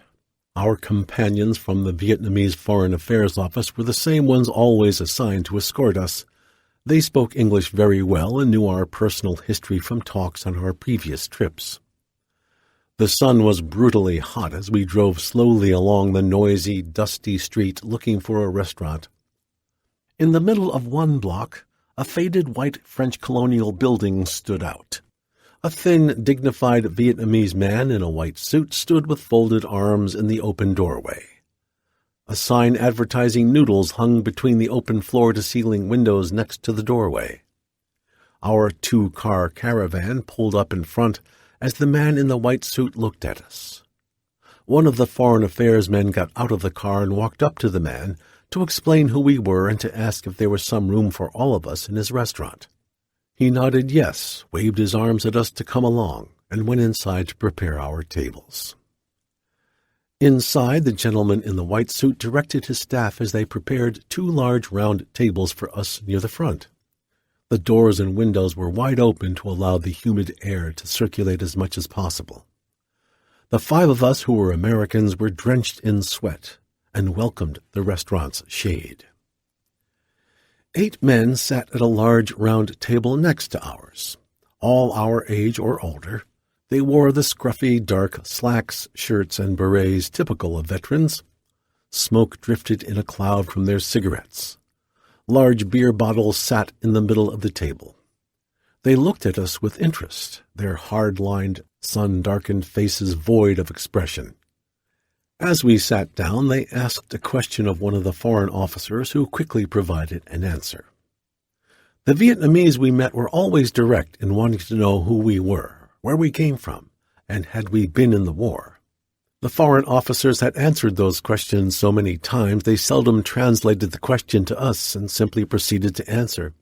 Our companions from the Vietnamese Foreign Affairs Office were the same ones always assigned to escort us. They spoke English very well and knew our personal history from talks on our previous trips. The sun was brutally hot as we drove slowly along the noisy, dusty street looking for a restaurant. In the middle of one block, a faded white French colonial building stood out. A thin, dignified Vietnamese man in a white suit stood with folded arms in the open doorway. A sign advertising noodles hung between the open floor-to-ceiling windows next to the doorway. Our two-car caravan pulled up in front as the man in the white suit looked at us. One of the Foreign Affairs men got out of the car and walked up to the man to explain who we were and to ask if there was some room for all of us in his restaurant. He nodded yes, waved his arms at us to come along, and went inside to prepare our tables. Inside, the gentleman in the white suit directed his staff as they prepared 2 large round tables for us near the front. The doors and windows were wide open to allow the humid air to circulate as much as possible. The 5 of us who were Americans were drenched in sweat and welcomed the restaurant's shade. 8 men sat at a large round table next to ours, all our age or older. They wore the scruffy, dark slacks, shirts, and berets typical of veterans. Smoke drifted in a cloud from their cigarettes. Large beer bottles sat in the middle of the table. They looked at us with interest, their hard-lined, sun-darkened faces void of expression. As we sat down, they asked a question of one of the foreign officers, who quickly provided an answer. The Vietnamese we met were always direct in wanting to know who we were, where we came from, and had we been in the war. The foreign officers had answered those questions so many times they seldom translated the question to us and simply proceeded to answer.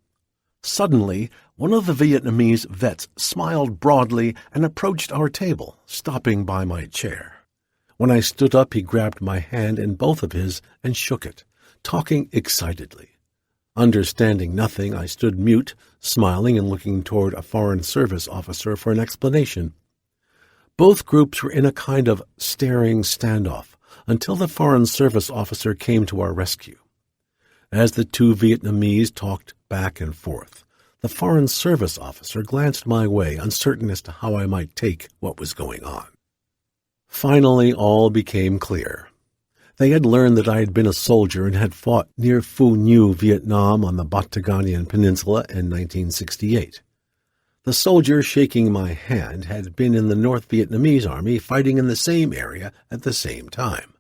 Suddenly, one of the Vietnamese vets smiled broadly and approached our table, stopping by my chair. When I stood up, he grabbed my hand in both of his and shook it, talking excitedly. Understanding nothing, I stood mute, smiling and looking toward a Foreign Service officer for an explanation. Both groups were in a kind of staring standoff until the Foreign Service officer came to our rescue. As the two Vietnamese talked back and forth, the Foreign Service officer glanced my way, uncertain as to how I might take what was going on. Finally, all became clear. They had learned that I had been a soldier and had fought near Phu Nhu, Vietnam, on the Bataganian Peninsula in 1968. The soldier shaking my hand had been in the North Vietnamese Army fighting in the same area at the same time.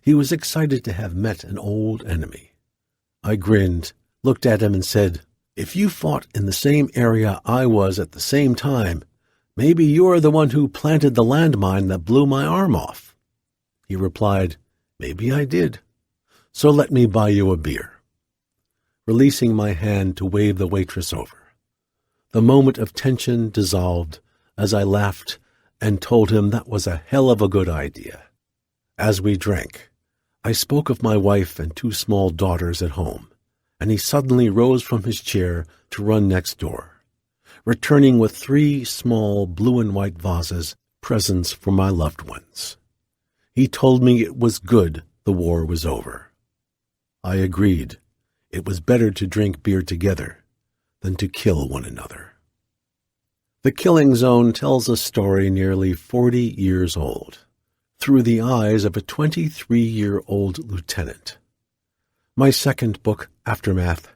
He was excited to have met an old enemy. I grinned, looked at him and said, "If you fought in the same area I was at the same time, maybe you're the one who planted the landmine that blew my arm off." He replied, "Maybe I did. So let me buy you a beer." Releasing my hand to wave the waitress over. The moment of tension dissolved as I laughed and told him that was a hell of a good idea. As we drank, I spoke of my wife and two small daughters at home, and he suddenly rose from his chair to run next door, returning with 3 small blue and white vases, presents for my loved ones. He told me it was good the war was over. I agreed. It was better to drink beer together than to kill one another. The Killing Zone tells a story nearly 40 years old, through the eyes of a 23-year-old lieutenant. My second book, Aftermath,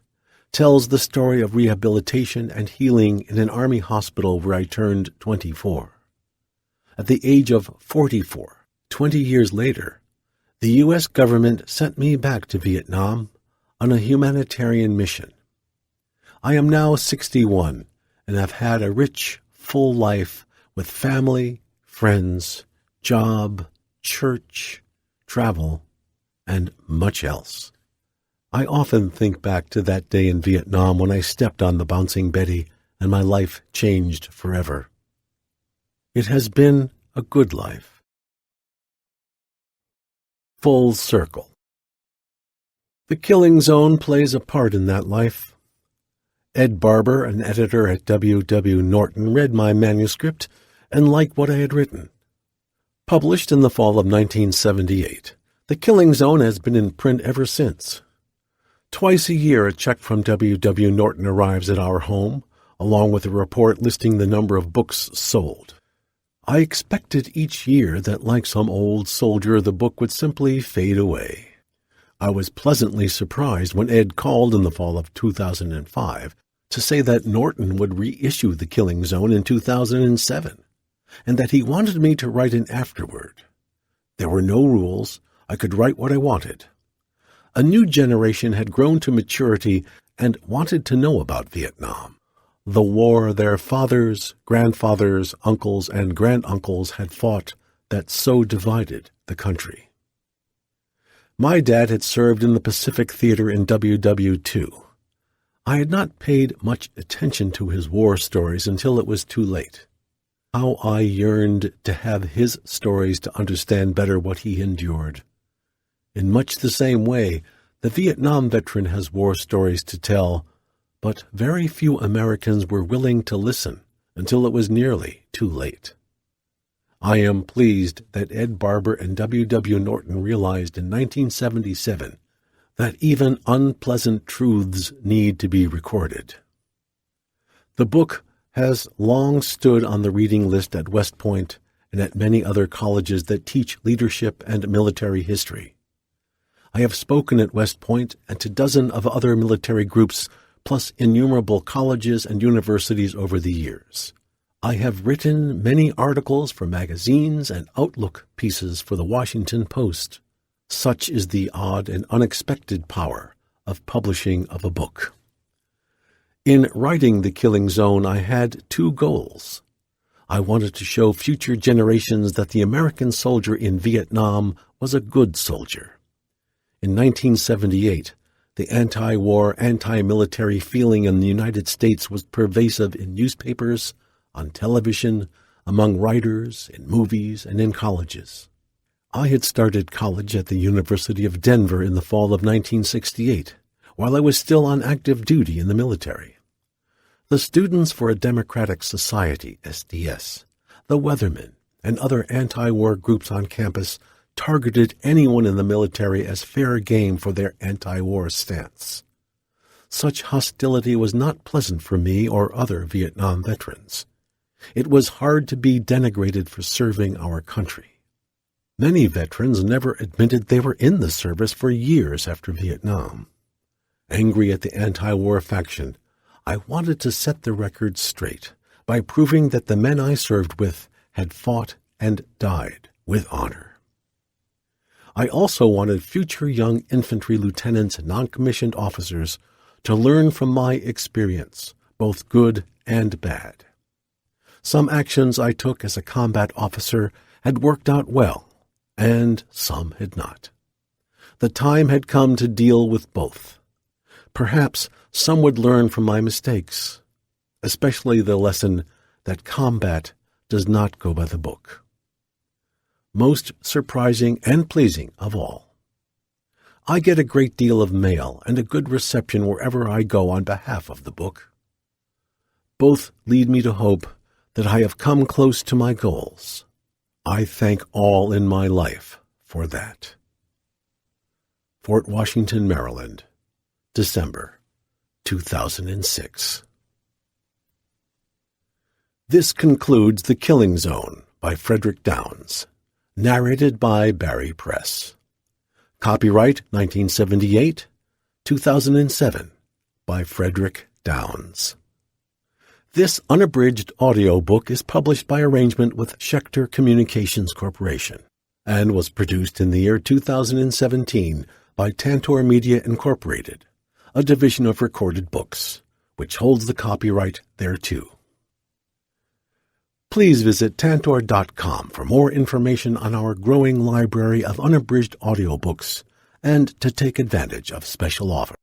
tells the story of rehabilitation and healing in an Army hospital where I turned 24. At the age of 44, 20 years later, the U.S. government sent me back to Vietnam on a humanitarian mission. I am now 61 and have had a rich, full life with family, friends, job, church, travel, and much else. I often think back to that day in Vietnam when I stepped on the Bouncing Betty and my life changed forever. It has been a good life. Full circle. The Killing Zone plays a part in that life. Ed Barber, an editor at W. Norton, read my manuscript and liked what I had written. Published in the fall of 1978, The Killing Zone has been in print ever since. Twice a year a check from W. Norton arrives at our home, along with a report listing the number of books sold. I expected each year that, like some old soldier, the book would simply fade away. I was pleasantly surprised when Ed called in the fall of 2005 to say that Norton would reissue The Killing Zone in 2007, and that he wanted me to write an afterword. There were no rules. I could write what I wanted. A new generation had grown to maturity and wanted to know about Vietnam, the war their fathers, grandfathers, uncles, and granduncles had fought that so divided the country. My dad had served in the Pacific Theater in WW2. I had not paid much attention to his war stories until it was too late. How I yearned to have his stories to understand better what he endured. In much the same way, the Vietnam veteran has war stories to tell, but very few Americans were willing to listen until it was nearly too late. I am pleased that Ed Barber and W. Norton realized in 1977 that even unpleasant truths need to be recorded. The book has long stood on the reading list at West Point and at many other colleges that teach leadership and military history. I have spoken at West Point and to dozens of other military groups, plus innumerable colleges and universities over the years. I have written many articles for magazines and outlook pieces for the Washington Post. Such is the odd and unexpected power of publishing of a book. In writing The Killing Zone, I had 2 goals. I wanted to show future generations that the American soldier in Vietnam was a good soldier. In 1978, the anti-war, anti-military feeling in the United States was pervasive in newspapers, on television, among writers, in movies, and in colleges. I had started college at the University of Denver in the fall of 1968, while I was still on active duty in the military. The Students for a Democratic Society, SDS, the Weathermen, and other anti-war groups on campus targeted anyone in the military as fair game for their anti-war stance. Such hostility was not pleasant for me or other Vietnam veterans. It was hard to be denigrated for serving our country. Many veterans never admitted they were in the service for years after Vietnam. Angry at the anti-war faction, I wanted to set the record straight by proving that the men I served with had fought and died with honor. I also wanted future young infantry lieutenants and non-commissioned officers to learn from my experience, both good and bad. Some actions I took as a combat officer had worked out well, and some had not. The time had come to deal with both. Perhaps some would learn from my mistakes, especially the lesson that combat does not go by the book. Most surprising and pleasing of all, I get a great deal of mail and a good reception wherever I go on behalf of the book. Both lead me to hope that I have come close to my goals. I thank all in my life for that. Fort Washington, Maryland, December 2006. This concludes The Killing Zone by Frederick Downs, narrated by Barry Press. Copyright 1978, 2007 by Frederick Downs. This unabridged audiobook is published by arrangement with Schecter Communications Corporation and was produced in the year 2017 by Tantor Media Incorporated, a division of Recorded Books, which holds the copyright thereto. Please visit tantor.com for more information on our growing library of unabridged audiobooks and to take advantage of special offers.